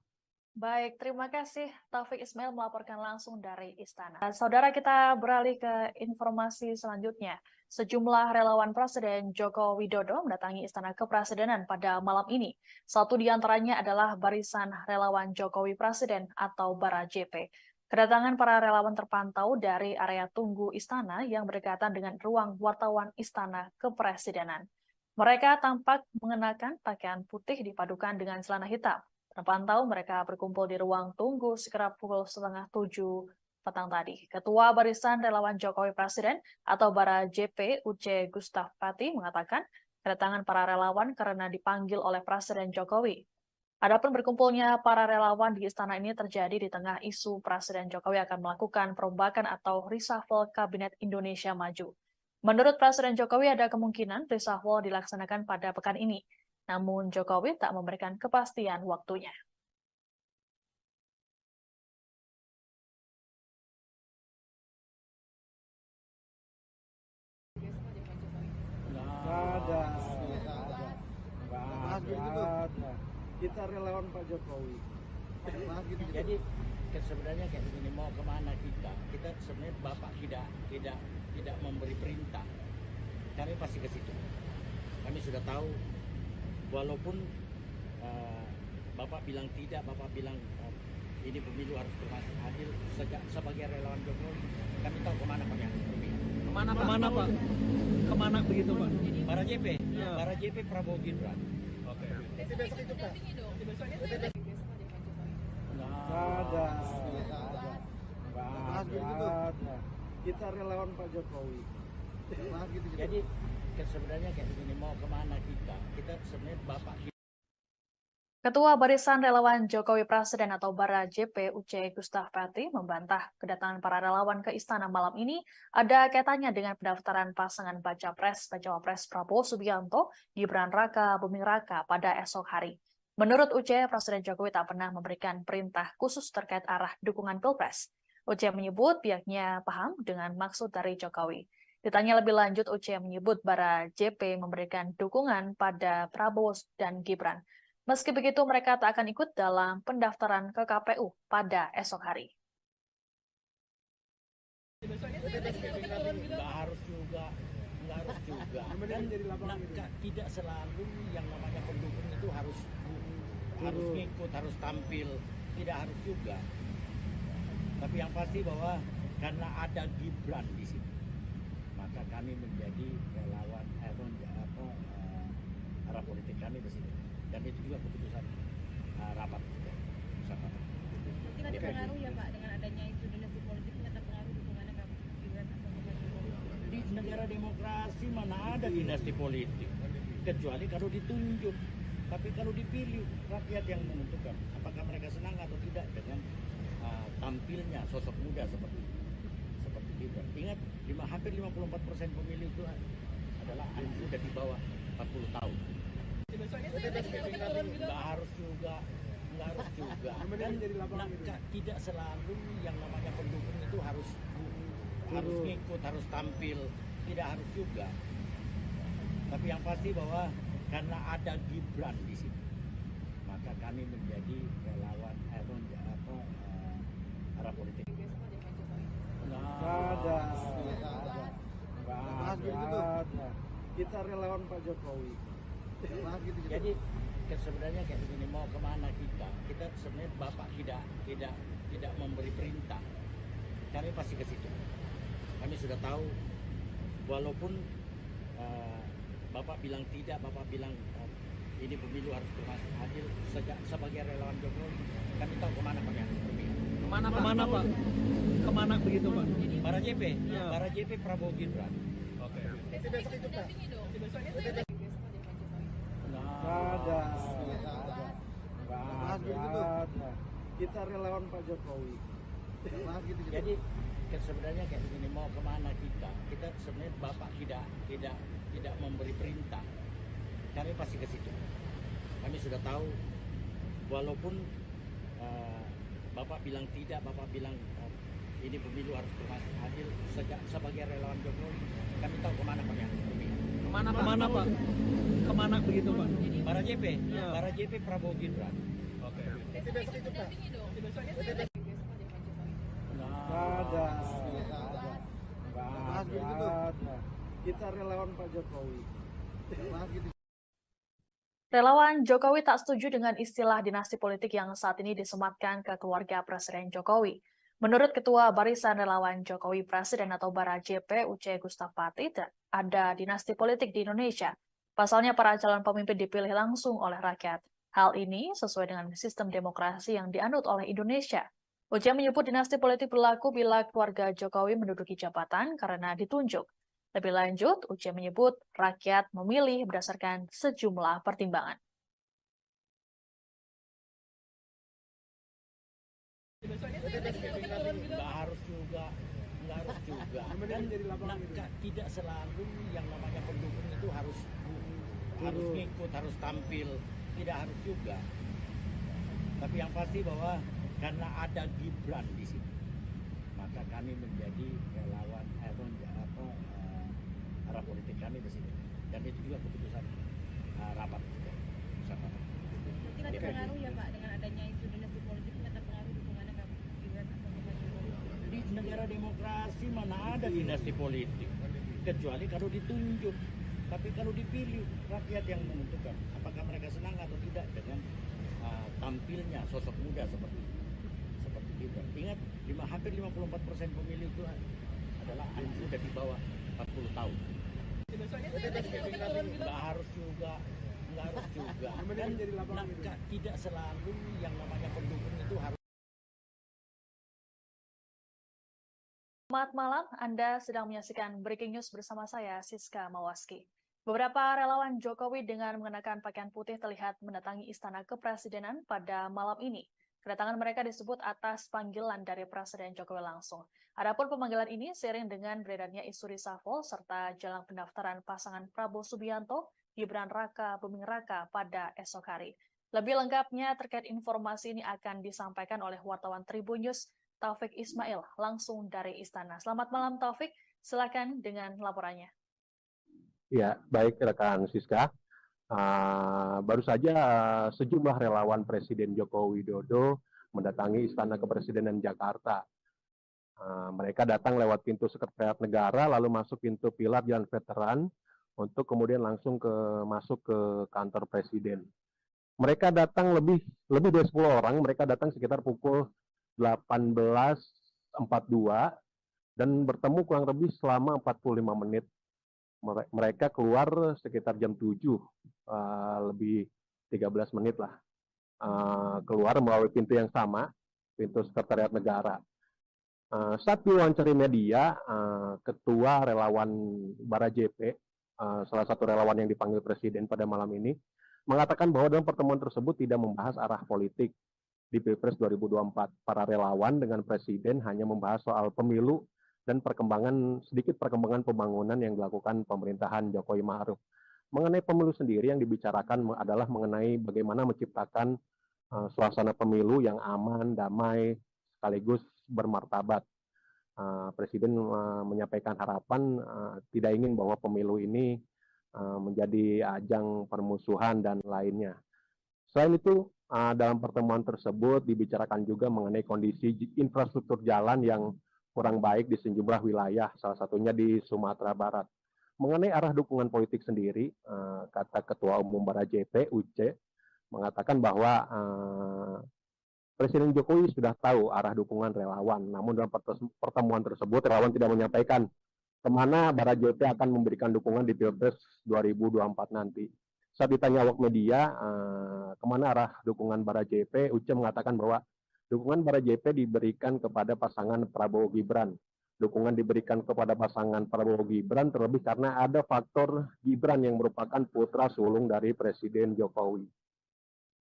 Baik, terima kasih Taufik Ismail melaporkan langsung dari Istana. Saudara, kita beralih ke informasi selanjutnya. Sejumlah relawan Presiden Joko Widodo mendatangi Istana Kepresidenan pada malam ini. Satu di antaranya adalah Barisan Relawan Jokowi Presiden atau Bara JP. Kedatangan para relawan terpantau dari area tunggu Istana yang berdekatan dengan ruang wartawan Istana Kepresidenan. Mereka tampak mengenakan pakaian putih dipadukan dengan celana hitam. Terpantau mereka berkumpul di ruang tunggu sekitar pukul 6:30 petang tadi. Ketua Barisan Relawan Jokowi Presiden atau Bara JP Uce Gustaf Pati mengatakan kedatangan para relawan karena dipanggil oleh Presiden Jokowi. Adapun berkumpulnya para relawan di istana ini terjadi di tengah isu Presiden Jokowi akan melakukan perombakan atau reshuffle Kabinet Indonesia Maju. Menurut Presiden Jokowi ada kemungkinan reshuffle dilaksanakan pada pekan ini. Namun Jokowi tak memberikan kepastian waktunya. Nggak ada. Kita relawan Pak Jokowi. Jadi sebenarnya kayak begini, mau kemana kita? Kita sebenarnya Bapak tidak memberi perintah. Kami pasti ke situ. Kami sudah tahu, walaupun Bapak bilang tidak, Bapak bilang ini pemilu harus berlangsung adil. Sebagai relawan Jokowi, kami tahu kemana Pak yang berpihak. Kemana Pak? Kemana begitu Pak? Bara JP, Bara JP Prabowo Gibran. Oke. Besok itu Pak. Nggak ada. Kita relawan Pak Jokowi. Jadi sebenarnya kayak begini, mau kemana kita? Kita sebenarnya Bapak. Ketua Barisan Relawan Jokowi Presiden atau Bara JP Uce Gustaf Pati membantah kedatangan para relawan ke istana malam ini ada kaitannya dengan pendaftaran pasangan Baca Pres Prabowo Subianto Gibran Raka Buming Raka pada esok hari. Menurut Uce, Presiden Jokowi tak pernah memberikan perintah khusus terkait arah dukungan Pilpres. Uce menyebut pihaknya paham dengan maksud dari Jokowi. Ditanya lebih lanjut, Uce menyebut Bara JP memberikan dukungan pada Prabowo dan Gibran. Meski begitu, mereka tak akan ikut dalam pendaftaran ke KPU pada esok hari. Nggak harus juga. Dan tidak selalu yang namanya pendukung itu harus ngikut, harus tampil. Tidak harus juga. Tapi yang pasti bahwa karena ada Gibran di sini, maka kami menjadi relawan arah politik kami di sini. Dan itu juga keputusan rapat. Tidak terpengaruh ya Pak dengan adanya isu dinasti politik, tidak terpengaruh dukungannya ke Gibran atau ke Jokowi? Di negara demokrasi mana ada dinasti politik, kecuali kalau ditunjuk. Tapi kalau dipilih, rakyat yang menentukan apakah mereka senang atau tidak dengan tampilnya sosok muda seperti Gibran. Ingat, hampir 54% pemilih itu adalah anak muda di bawah 40 tahun. Nggak harus juga. Dan tidak selalu yang namanya pendukung itu harus ngikut, harus tampil. Tidak harus juga. Tapi yang pasti bahwa karena ada Gibran di sini, maka kami menjadi relawan arah politik. Nggak ada. Kita relawan Pak Jokowi. Jadi sebenarnya kayak begini, mau kemana kita? Kita sebenarnya Bapak tidak memberi perintah. Kami pasti ke situ. Kami sudah tahu, walaupun Bapak bilang tidak, Bapak bilang ini pemilu harus berlangsung adil. Sebagai relawan Jokowi, kami tahu kemana Pak yang berpihak. Kemana Pak? Kemana begitu Pak? Bara JP Prabowo Gibran. Oke. Besok itu Pak. Nggak ada. Kita relawan Pak Jokowi. Jadi sebenarnya kayak begini, mau kemana kita? Kita sebenarnya Bapak tidak memberi perintah. Kami pasti ke situ. Kami sudah tahu, walaupun Bapak bilang tidak, Bapak bilang ini pemilu harus berlangsung adil. Sebagai relawan Jokowi, kami tahu kemana Pak yang berpihak. Kemana Pak? Kemana begitu Pak? Bara JP Prabowo Gibran. Oke. Besok ikut dampingi dong. Besoknya saya lagi besok ada Pak Jokowi. Nggak ada. Nggak ada. Kita relawan Pak Jokowi. Relawan Jokowi tak setuju dengan istilah dinasti politik yang saat ini disematkan ke keluarga Presiden Jokowi. Menurut Ketua Barisan Relawan Jokowi Presiden atau Bara JP Uce Gustapati, ada dinasti politik di Indonesia. Pasalnya para calon pemimpin dipilih langsung oleh rakyat. Hal ini sesuai dengan sistem demokrasi yang dianut oleh Indonesia. Uce menyebut dinasti politik berlaku bila keluarga Jokowi menduduki jabatan karena ditunjuk. Lebih lanjut, Uce menyebut rakyat memilih berdasarkan sejumlah pertimbangan. Nggak harus juga. Dan tidak selalu yang namanya pendukung itu harus ngikut, harus tampil, tidak harus juga. Tapi yang pasti bahwa karena ada Gibran di sini, maka kami menjadi relawan arah politik kami di sini. Dan itu juga keputusan rapat. Tidak terpengaruh ya Pak dengan adanya isu dinasti politik, tidak terpengaruh dukungannya ke Gibran atau ke Pak Jokowi. Di negara demokrasi mana ada dinasti politik, kecuali kalau ditunjuk. Tapi kalau dipilih, rakyat yang menentukan apakah mereka senang atau tidak dengan tampilnya sosok muda seperti Gibran. Ingat, hampir 54% pemilih itu adalah anak muda di bawah 40 tahun. Nggak harus juga. Dan tidak selalu yang namanya pendukung itu harus. Selamat malam, Anda sedang menyaksikan Breaking News bersama saya, Siska Mawaski. Beberapa relawan Jokowi dengan mengenakan pakaian putih terlihat mendatangi Istana Kepresidenan pada malam ini. Kedatangan mereka disebut atas panggilan dari Presiden Jokowi langsung. Adapun pemanggilan ini seiring dengan beredarnya isu reshuffle serta jelang pendaftaran pasangan Prabowo Subianto, Gibran Raka Buming Raka pada esok hari. Lebih lengkapnya terkait informasi ini akan disampaikan oleh wartawan Tribun News, Taufik Ismail, langsung dari Istana. Selamat malam Taufik, silakan dengan laporannya. Ya, baik rekan Siska. Baru saja sejumlah relawan Presiden Joko Widodo mendatangi Istana Kepresidenan Jakarta. Mereka datang lewat pintu Sekretariat Negara, lalu masuk pintu pilar Jalan Veteran, untuk kemudian langsung masuk ke kantor Presiden. Mereka datang lebih dari 10 orang, mereka datang sekitar pukul 18.42 dan bertemu kurang lebih selama 45 menit. Mereka keluar sekitar jam 7, lebih 13 menit lah. Keluar melalui pintu yang sama, pintu Sekretariat Negara. Saat diwawancari media, Ketua Relawan Bara JP, salah satu relawan yang dipanggil Presiden pada malam ini, mengatakan bahwa dalam pertemuan tersebut tidak membahas arah politik di Pilpres 2024. Para relawan dengan Presiden hanya membahas soal pemilu dan sedikit perkembangan pembangunan yang dilakukan pemerintahan Jokowi Ma'ruf. Mengenai pemilu sendiri yang dibicarakan adalah mengenai bagaimana menciptakan suasana pemilu yang aman, damai, sekaligus bermartabat. Presiden menyampaikan harapan tidak ingin bahwa pemilu ini menjadi ajang permusuhan dan lainnya. Selain itu, dalam pertemuan tersebut dibicarakan juga mengenai kondisi infrastruktur jalan yang kurang baik di sejumlah wilayah, salah satunya di Sumatera Barat. Mengenai arah dukungan politik sendiri, kata Ketua Umum Bara JP, Uce, mengatakan bahwa Presiden Jokowi sudah tahu arah dukungan relawan. Namun dalam pertemuan tersebut, relawan tidak menyampaikan kemana Bara JP akan memberikan dukungan di Pilpres 2024 nanti. Saat ditanya awak media, kemana arah dukungan Bara JP, Uce mengatakan bahwa dukungan Bara JP diberikan kepada pasangan Prabowo Gibran. Dukungan diberikan kepada pasangan Prabowo Gibran terlebih karena ada faktor Gibran yang merupakan putra sulung dari Presiden Jokowi.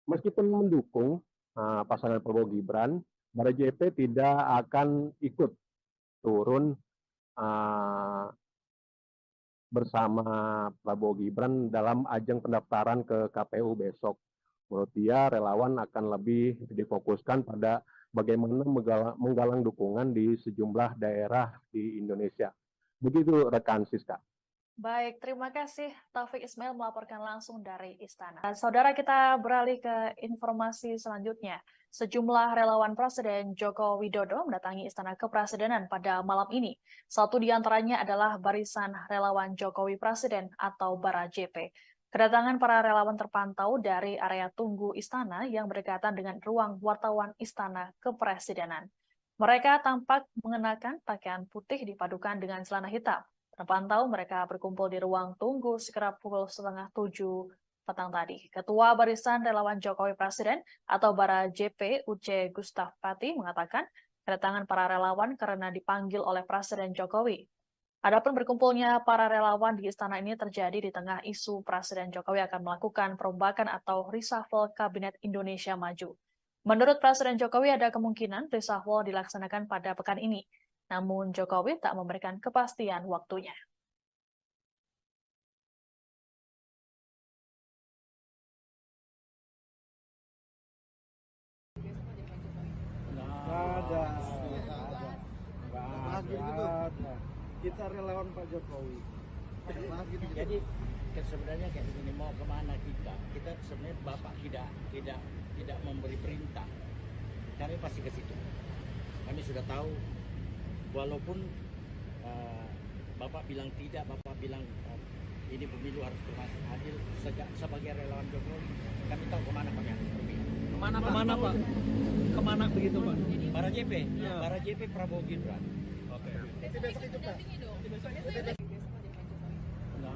Meskipun mendukung pasangan Prabowo Gibran, Bara JP tidak akan ikut turun bersama Prabowo Gibran dalam ajang pendaftaran ke KPU besok. Menurut dia, relawan akan lebih difokuskan pada bagaimana menggalang dukungan di sejumlah daerah di Indonesia. Begitu rekan Siska. Baik, terima kasih Taufik Ismail melaporkan langsung dari Istana. Saudara, kita beralih ke informasi selanjutnya. Sejumlah relawan Presiden Joko Widodo mendatangi Istana Kepresidenan pada malam ini. Satu di antaranya adalah Barisan Relawan Jokowi Presiden atau Bara JP. Kedatangan para relawan terpantau dari area tunggu Istana yang berdekatan dengan ruang wartawan Istana Kepresidenan. Mereka tampak mengenakan pakaian putih dipadukan dengan celana hitam. Terpantau mereka berkumpul di ruang tunggu sekitar pukul 6:30 petang tadi. Ketua Barisan Relawan Jokowi Presiden atau Bara JP Uce Gustaf Pati mengatakan kedatangan para relawan karena dipanggil oleh Presiden Jokowi. Adapun berkumpulnya para relawan di istana ini terjadi di tengah isu Presiden Jokowi akan melakukan perombakan atau reshuffle Kabinet Indonesia Maju. Menurut Presiden Jokowi ada kemungkinan reshuffle dilaksanakan pada pekan ini. Namun Jokowi tak memberikan kepastian waktunya. Nggak ada. Kita relawan Pak Jokowi. Jadi sebenarnya kayak begini, mau kemana kita? Kita sebenarnya Bapak tidak memberi perintah. Kami pasti ke situ. Kami sudah tahu, walaupun Bapak bilang tidak, Bapak bilang ini pemilu harus berlangsung adil. Sebagai relawan Jokowi, kami tahu kemana kami harus pergi. Kemana Pak? Kemana begitu Pak? Para JP, Ya. para JP Prabowo Gibran. Oke. Besok itu dampingi dong. Besoknya besok aja Pak Jokowi. Nggak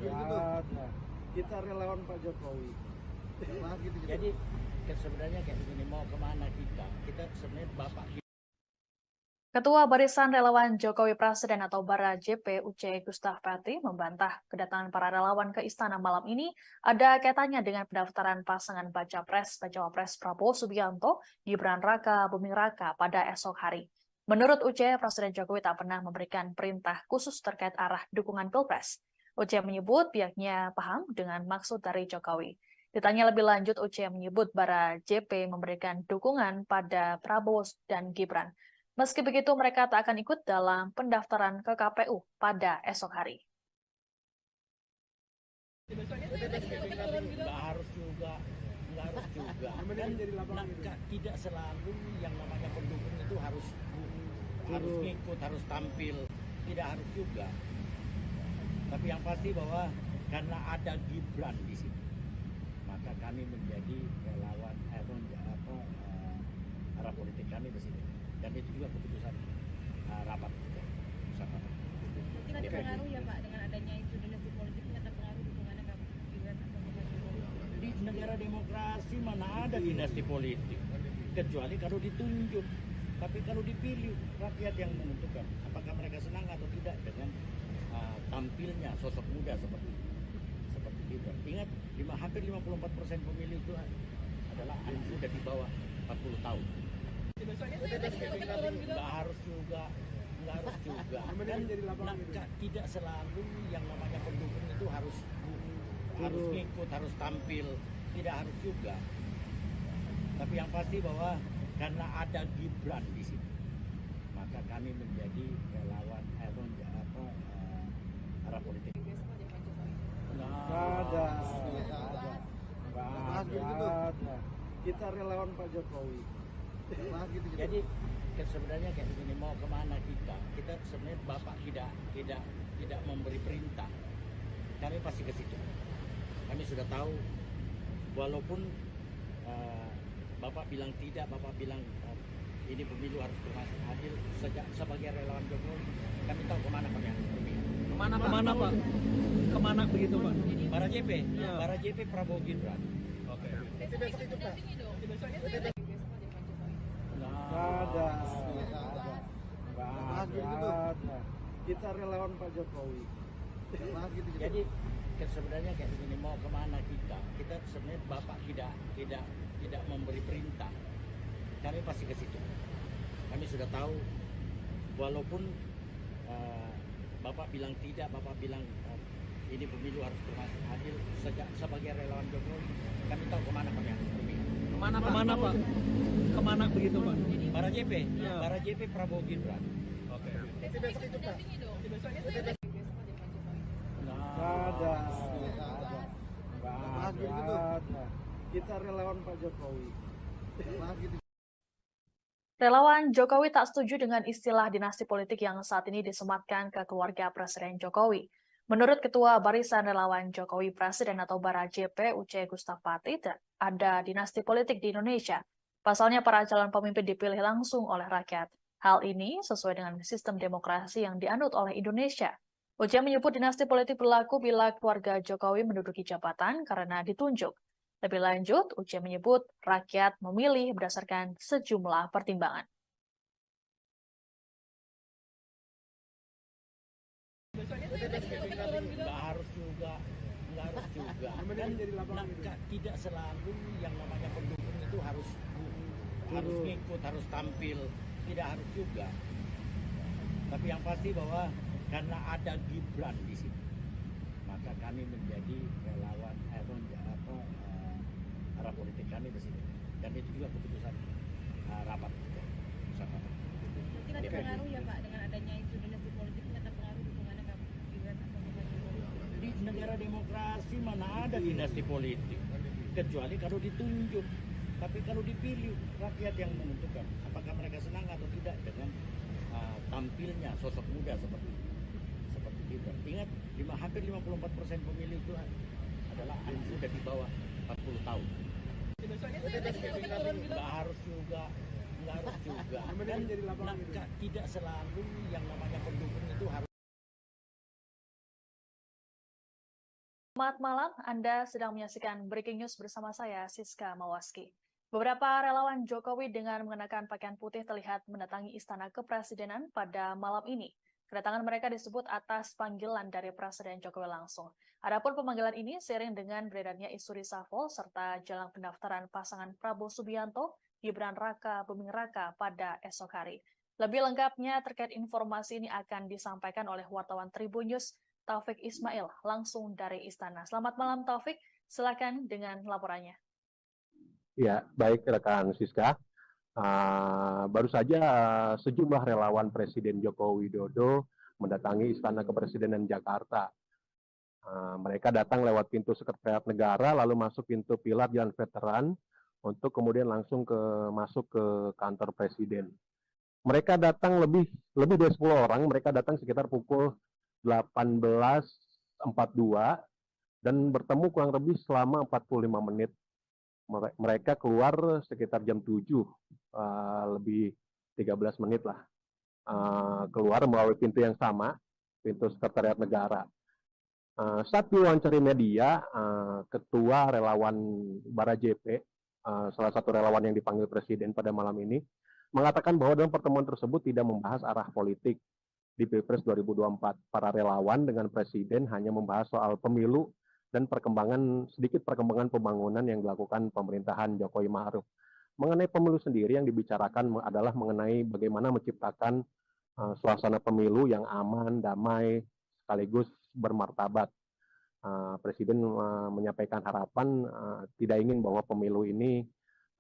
ada. Kita relawan Pak Jokowi. Jadi sebenarnya kayak begini, mau kemana kita? Kita sebenarnya Bapak. Ketua Barisan Relawan Jokowi Presiden atau Bara JP Uce Gustaf Pati membantah kedatangan para relawan ke istana malam ini ada kaitannya dengan pendaftaran pasangan Baca Pres Prabowo Subianto, Gibran Raka Buming Raka pada esok hari. Menurut Uce, Presiden Jokowi tak pernah memberikan perintah khusus terkait arah dukungan Pilpres. Uce menyebut pihaknya paham dengan maksud dari Jokowi. Ditanya lebih lanjut, Uce menyebut Bara JP memberikan dukungan pada Prabowo dan Gibran. Meski begitu, mereka tak akan ikut dalam pendaftaran ke KPU pada esok hari. Nggak harus juga. Dan tidak selalu yang namanya pendukung itu harus ngikut, harus tampil. Tidak harus juga. Tapi yang pasti bahwa karena ada Gibran di sini, maka kami menjadi relawan arah politik kami di sini. Dan itu juga keputusan rapat. Tidak terpengaruh ya Pak dengan adanya isu dinasti politik, tidak terpengaruh dukungannya ke Gibran atau ke Pak Jokowi. Di negara demokrasi mana ada dinasti politik, kecuali kalau ditunjuk. Tapi kalau dipilih, rakyat yang menentukan apakah mereka senang atau tidak dengan tampilnya sosok muda seperti Gibran. Ingat, hampir 54% pemilih itu adalah anak muda di bawah 40 tahun. Nggak harus juga. Dan tidak selalu yang namanya pendukung itu harus ngikut, harus tampil. Tidak harus juga. Tapi yang pasti bahwa karena ada Gibran di sini, maka kami menjadi relawan arah politik. Nggak ada. Kita relawan Pak Jokowi. Jadi sebenarnya kayak begini, mau kemana kita? Kita sebenarnya Bapak tidak memberi perintah. Kami pasti ke situ. Kami sudah tahu, walaupun Bapak bilang tidak, Bapak bilang ini pemilu harus berlangsung adil. Sebagai relawan Jokowi, kami tahu kemana kami harus pergi. Kemana Pak? Kemana begitu Pak? Para JP, Ya. para JP Prabowo Gibran. Oke. Besok itu dampingi dong. Besoknya besok aja Pak Jokowi. Nggak ada. Kita relawan Pak Jokowi. Jadi sebenarnya kayak begini, mau kemana kita? Kita sebenarnya Bapak tidak memberi perintah. Kami pasti ke situ. Kami sudah tahu, walaupun Bapak bilang tidak, Bapak bilang ini pemilu harus berlangsung adil. Sebagai relawan Jokowi, kami tahu kemana kami harus pergi. Kemana Pak? Kemana begitu Pak? Para JP, Ya. para JP Prabowo Gibran. Oke. Besok itu dampingi dong. Besoknya besok aja Pak Jokowi. Nggak ada. Kita relawan Pak Jokowi. Relawan Jokowi tak setuju dengan istilah dinasti politik yang saat ini disematkan ke keluarga Presiden Jokowi. Menurut Ketua Barisan Relawan Jokowi Presiden atau Bara JP UC Gustafati, ada dinasti politik di Indonesia. Pasalnya para calon pemimpin dipilih langsung oleh rakyat. Hal ini sesuai dengan sistem demokrasi yang dianut oleh Indonesia. UC menyebut dinasti politik berlaku bila keluarga Jokowi menduduki jabatan karena ditunjuk. Lebih lanjut, UC menyebut rakyat memilih berdasarkan sejumlah pertimbangan. Nggak harus juga. Kan tidak selalu yang namanya pendukung itu harus ngikut, harus tampil. Tidak harus juga. Tapi yang pasti bahwa karena ada Gibran di sini, maka kami menjadi relawan arah politik kami di sini, dan itu juga keputusan rapat. Mungkin ada pengaruh ya Pak dengan adanya isu dinasti politik, ini ada pengaruh dukungannya ke Gibran atau Pak Jokowi? Di negara demokrasi mana ada dinasti politik, kecuali kalau ditunjuk. Tapi kalau dipilih, rakyat yang menentukan apakah mereka senang atau tidak dengan tampilnya sosok muda seperti Gibran. Ingat, hampir 54% pemilih itu adalah anak muda di bawah 40 tahun. Nggak harus juga. Kan tidak selalu yang namanya pendukung itu harus. Selamat malam, Anda sedang menyaksikan Breaking News bersama saya, Siska Mawaski. Beberapa relawan Jokowi dengan mengenakan pakaian putih terlihat mendatangi Istana Kepresidenan pada malam ini. Kedatangan mereka disebut atas panggilan dari Presiden Jokowi langsung. Adapun pemanggilan ini seiring dengan beredarnya isu reshuffle serta jelang pendaftaran pasangan Prabowo Subianto, Gibran Raka Buming Raka pada esok hari. Lebih lengkapnya terkait informasi ini akan disampaikan oleh wartawan Tribun News, Taufik Ismail, langsung dari Istana. Selamat malam Taufik, silakan dengan laporannya. Ya, baik rekan Siska. Baru saja sejumlah relawan Presiden Joko Widodo mendatangi Istana Kepresidenan Jakarta. Mereka datang lewat pintu Sekretariat Negara, lalu masuk pintu pilar Jalan Veteran, untuk kemudian langsung masuk ke kantor Presiden. Mereka datang lebih dari 10 orang, mereka datang sekitar pukul 18.42 dan bertemu kurang lebih selama 45 menit. Mereka keluar sekitar jam 7, lebih 13 menit lah. Keluar melalui pintu yang sama, pintu Sekretariat Negara. Saat diwawancara media, Ketua Relawan Bara JP, salah satu relawan yang dipanggil Presiden pada malam ini, mengatakan bahwa dalam pertemuan tersebut tidak membahas arah politik di Pilpres 2024. Para relawan dengan Presiden hanya membahas soal pemilu dan sedikit perkembangan pembangunan yang dilakukan pemerintahan Jokowi Ma'ruf. Mengenai pemilu sendiri yang dibicarakan adalah mengenai bagaimana menciptakan suasana pemilu yang aman, damai, sekaligus bermartabat. Presiden menyampaikan harapan tidak ingin bahwa pemilu ini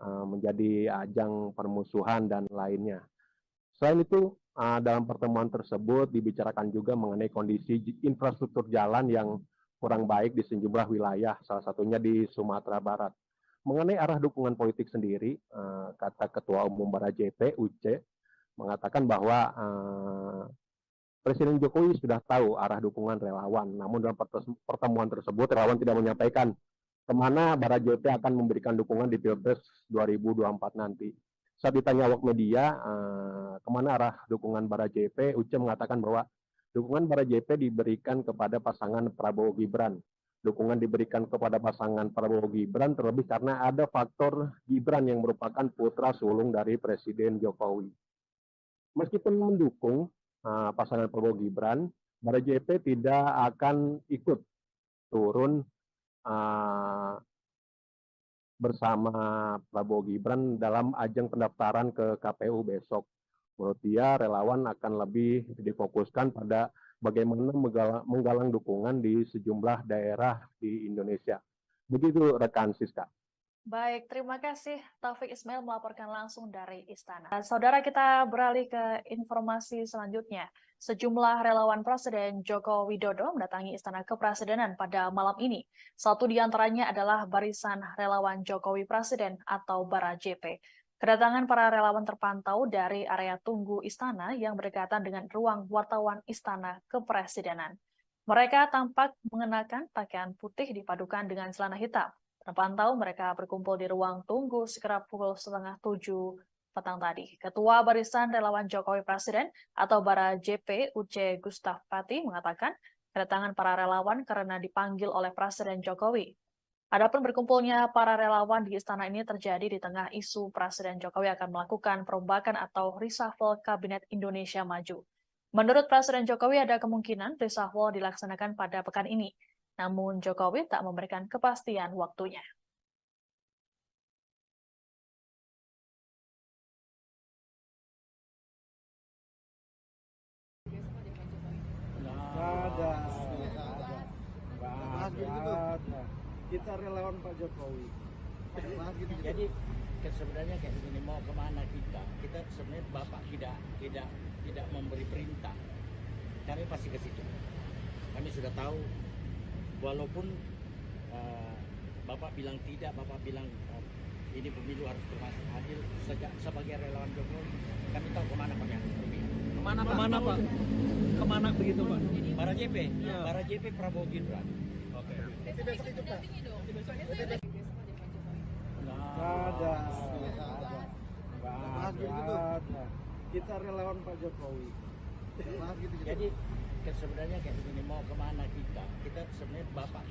menjadi ajang permusuhan dan lainnya. Selain itu, dalam pertemuan tersebut dibicarakan juga mengenai kondisi infrastruktur jalan yang kurang baik di sejumlah wilayah, salah satunya di Sumatera Barat. Mengenai arah dukungan politik sendiri, kata Ketua Umum Bara JP, UC, mengatakan bahwa Presiden Jokowi sudah tahu arah dukungan relawan, namun dalam pertemuan tersebut relawan tidak menyampaikan kemana Bara JP akan memberikan dukungan di Pilpres 2024 nanti. Saat ditanya awak media, kemana arah dukungan Bara JP, UC mengatakan bahwa dukungan Bara JP diberikan kepada pasangan Prabowo Gibran. Dukungan diberikan kepada pasangan Prabowo Gibran terlebih karena ada faktor Gibran yang merupakan putra sulung dari Presiden Jokowi. Meskipun mendukung pasangan Prabowo Gibran, Bara JP tidak akan ikut turun bersama Prabowo Gibran dalam ajang pendaftaran ke KPU besok. Menurut dia, relawan akan lebih difokuskan pada bagaimana menggalang dukungan di sejumlah daerah di Indonesia. Begitu rekan Siska. Baik, terima kasih Taufik Ismail melaporkan langsung dari Istana. Saudara, kita beralih ke informasi selanjutnya. Sejumlah relawan Presiden Joko Widodo mendatangi Istana Kepresidenan pada malam ini. Satu di antaranya adalah Barisan Relawan Jokowi Presiden atau Bara JP. Kedatangan para relawan terpantau dari area tunggu Istana yang berdekatan dengan ruang wartawan Istana Kepresidenan. Mereka tampak mengenakan pakaian putih dipadukan dengan celana hitam. Terpantau mereka berkumpul di ruang tunggu sekitar pukul 6:30 petang tadi. Ketua Barisan Relawan Jokowi Presiden atau Bara JP UC Gustaf Pati mengatakan kedatangan para relawan karena dipanggil oleh Presiden Jokowi. Adapun berkumpulnya para relawan di istana ini terjadi di tengah isu Presiden Jokowi akan melakukan perombakan atau reshuffle Kabinet Indonesia Maju. Menurut Presiden Jokowi ada kemungkinan reshuffle dilaksanakan pada pekan ini. Namun Jokowi tak memberikan kepastian waktunya. Nggak ada. Kita relawan Pak Jokowi. Jadi sebenarnya kayak begini, mau kemana kita sebenarnya Bapak tidak memberi perintah, kami pasti ke situ. Kami sudah tahu, walaupun Bapak bilang tidak, Bapak bilang ini pemilu harus berlangsung adil. Sebagai relawan Jokowi, kami tahu kemana Pak yang pergi. Kemana Pak? Kemana begitu Pak? Bara JP, Ya. Bara JP Prabowo Gibran. Oke. Besok itu dampingi dong. Besoknya saya lagi besok aja Pak Jokowi. Nggak ada. Kita relawan Pak Jokowi. Jadi sebenarnya kayak begini, mau kemana kita sebenarnya Bapak.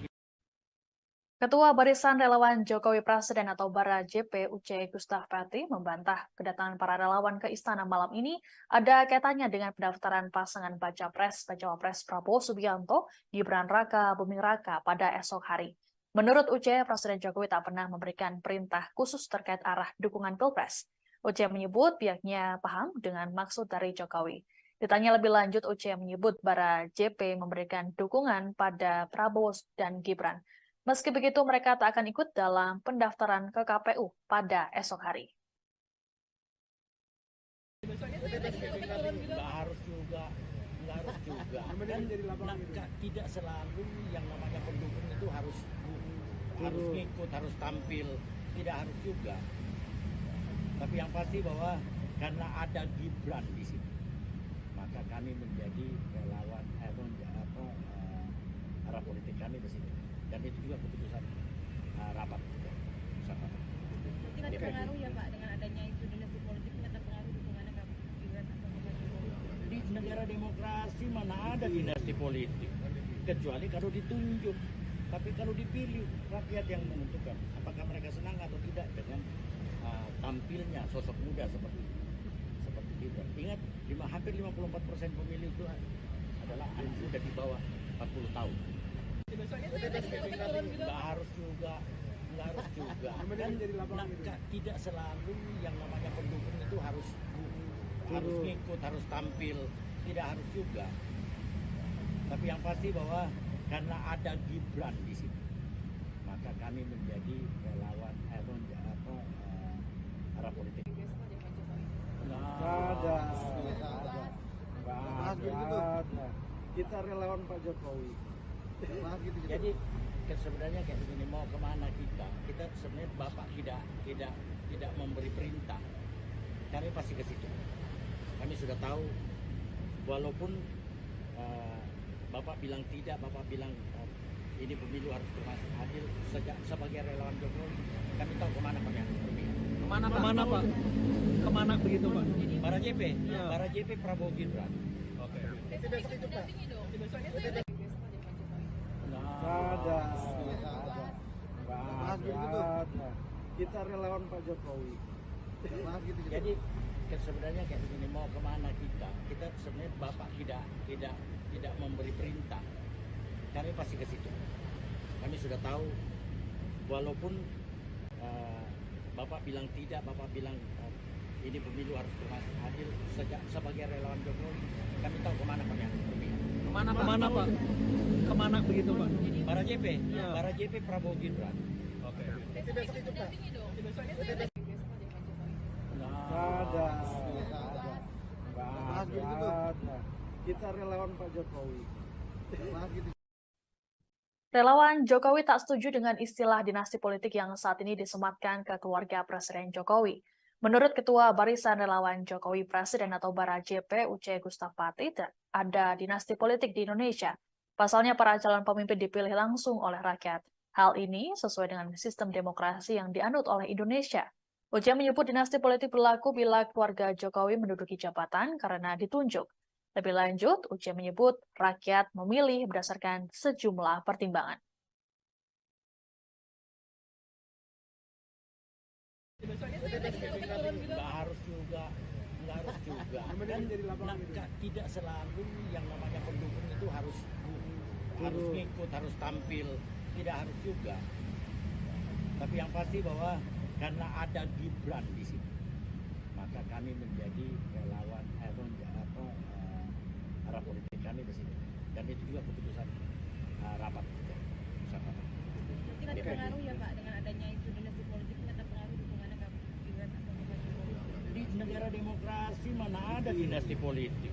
Ketua Barisan Relawan Jokowi Presiden atau Bara JP UC Gustaf Pati membantah kedatangan para relawan ke istana malam ini ada kaitannya dengan pendaftaran pasangan Baca Pres Prabowo Subianto Gibran Raka Buming Raka pada esok hari. Menurut UC, Presiden Jokowi tak pernah memberikan perintah khusus terkait arah dukungan Pilpres. UC menyebut pihaknya paham dengan maksud dari Jokowi. Ditanya lebih lanjut, UC menyebut Bara JP memberikan dukungan pada Prabowo dan Gibran. Meski begitu, mereka tak akan ikut dalam pendaftaran ke KPU pada esok hari. Besoknya saya lagi turun gitu. Nggak harus juga. Kan tidak selalu yang namanya pendukung itu harus ngikut, harus tampil. Tidak harus juga. Tapi yang pasti bahwa karena ada Gibran di sini, maka kami menjadi relawan arah politik kami di sini. Dan itu juga keputusan rapat. Tidak terpengaruh ya Pak dengan adanya isu dinasti politik, tidak terpengaruh dukungannya Pak Gibran atau Pak Jokowi. Di negara demokrasi mana ada dinasti politik, kecuali kalau ditunjuk. Tapi kalau dipilih, rakyat yang menentukan apakah mereka senang atau tidak dengan tampilnya sosok muda seperti Gibran. Ingat, hampir 54% pemilih itu adalah anak muda di bawah 40 tahun. Besoknya saya lagi turun gitu. Nggak harus juga. Kan tidak selalu yang namanya pendukung itu harus ngikut, harus tampil. Tidak harus juga. Tapi yang pasti bahwa karena ada Gibran di sini, maka kami menjadi relawan arah politik. Besok aja Pak Jokowi. Nggak ada. Kita relawan Pak Jokowi. Jadi sebenarnya kayak begini, mau kemana kita sebenarnya Bapak tidak memberi perintah, kami pasti ke situ. Kami sudah tahu, walaupun Bapak bilang tidak, Bapak bilang ini pemilu harus berlangsung adil. Sebagai relawan Jokowi, kami tahu kemana Pak yang pergi. Kemana Pak? Kemana begitu Pak? Bara JP, Ya. Bara JP Prabowo Gibran. Oke. Besok itu dampingi dong. Besoknya saya lagi besok aja Pak Jokowi. Nggak ada. Kita relawan Pak Jokowi. Jadi sebenarnya kayak begini, mau kemana kita sebenarnya Bapak tidak memberi perintah, kami pasti ke situ. Kami sudah tahu, walaupun Bapak bilang tidak, Bapak bilang ini pemilu harus berlangsung adil. Sebagai relawan Jokowi, kami tahu kemana Pak yang pergi. Kemana Pak? Kemana begitu Pak? Bara JP, Ya. Bara JP Prabowo Gibran. Oke. besok ikut dampingi dong. Besoknya saya lagi besok aja Pak Jokowi. Nggak ada. Kita relawan Pak Jokowi. Relawan Jokowi tak setuju dengan istilah dinasti politik yang saat ini disematkan ke keluarga Presiden Jokowi. Menurut Ketua Barisan Relawan Jokowi Presiden atau Bara JP Uce Gustapati, ada dinasti politik di Indonesia. Pasalnya para calon pemimpin dipilih langsung oleh rakyat. Hal ini sesuai dengan sistem demokrasi yang dianut oleh Indonesia. Uce menyebut dinasti politik berlaku bila keluarga Jokowi menduduki jabatan karena ditunjuk. Lebih lanjut, Uce menyebut rakyat memilih berdasarkan sejumlah pertimbangan. Besoknya saya lagi turun gitu. Nggak harus juga. Kan tidak selalu yang namanya pendukung itu harus ngikut, harus tampil. Tidak harus juga. Tapi yang pasti bahwa karena ada Gibran di sini, maka kami menjadi relawan arah politik kami di sini. Dan itu juga keputusan rapat. Mungkin ada pengaruh ya Pak dengan adanya isu dinasti politik ini ada pengaruh dukungannya ke Gibran atau ke Pak Jokowi. Di negara demokrasi mana ada dinasti politik,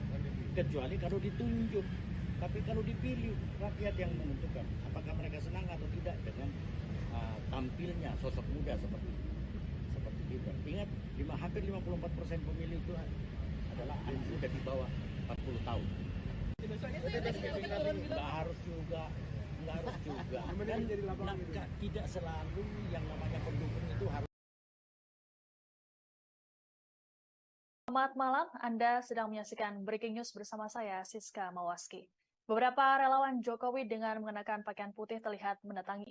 kecuali kalau ditunjuk. Tapi kalau dipilih, rakyat yang menentukan apakah mereka senang atau tidak dengan tampilnya sosok muda seperti Gibran. Ingat, hampir 54% pemilih itu adalah anak muda di bawah 40 tahun. Besoknya saya lagi turun gitu. Nggak harus juga. Kan tidak selalu yang namanya pendukung itu harus. Selamat malam, Anda sedang menyaksikan Breaking News bersama saya, Siska Mawaski. Beberapa relawan Jokowi dengan mengenakan pakaian putih terlihat mendatangi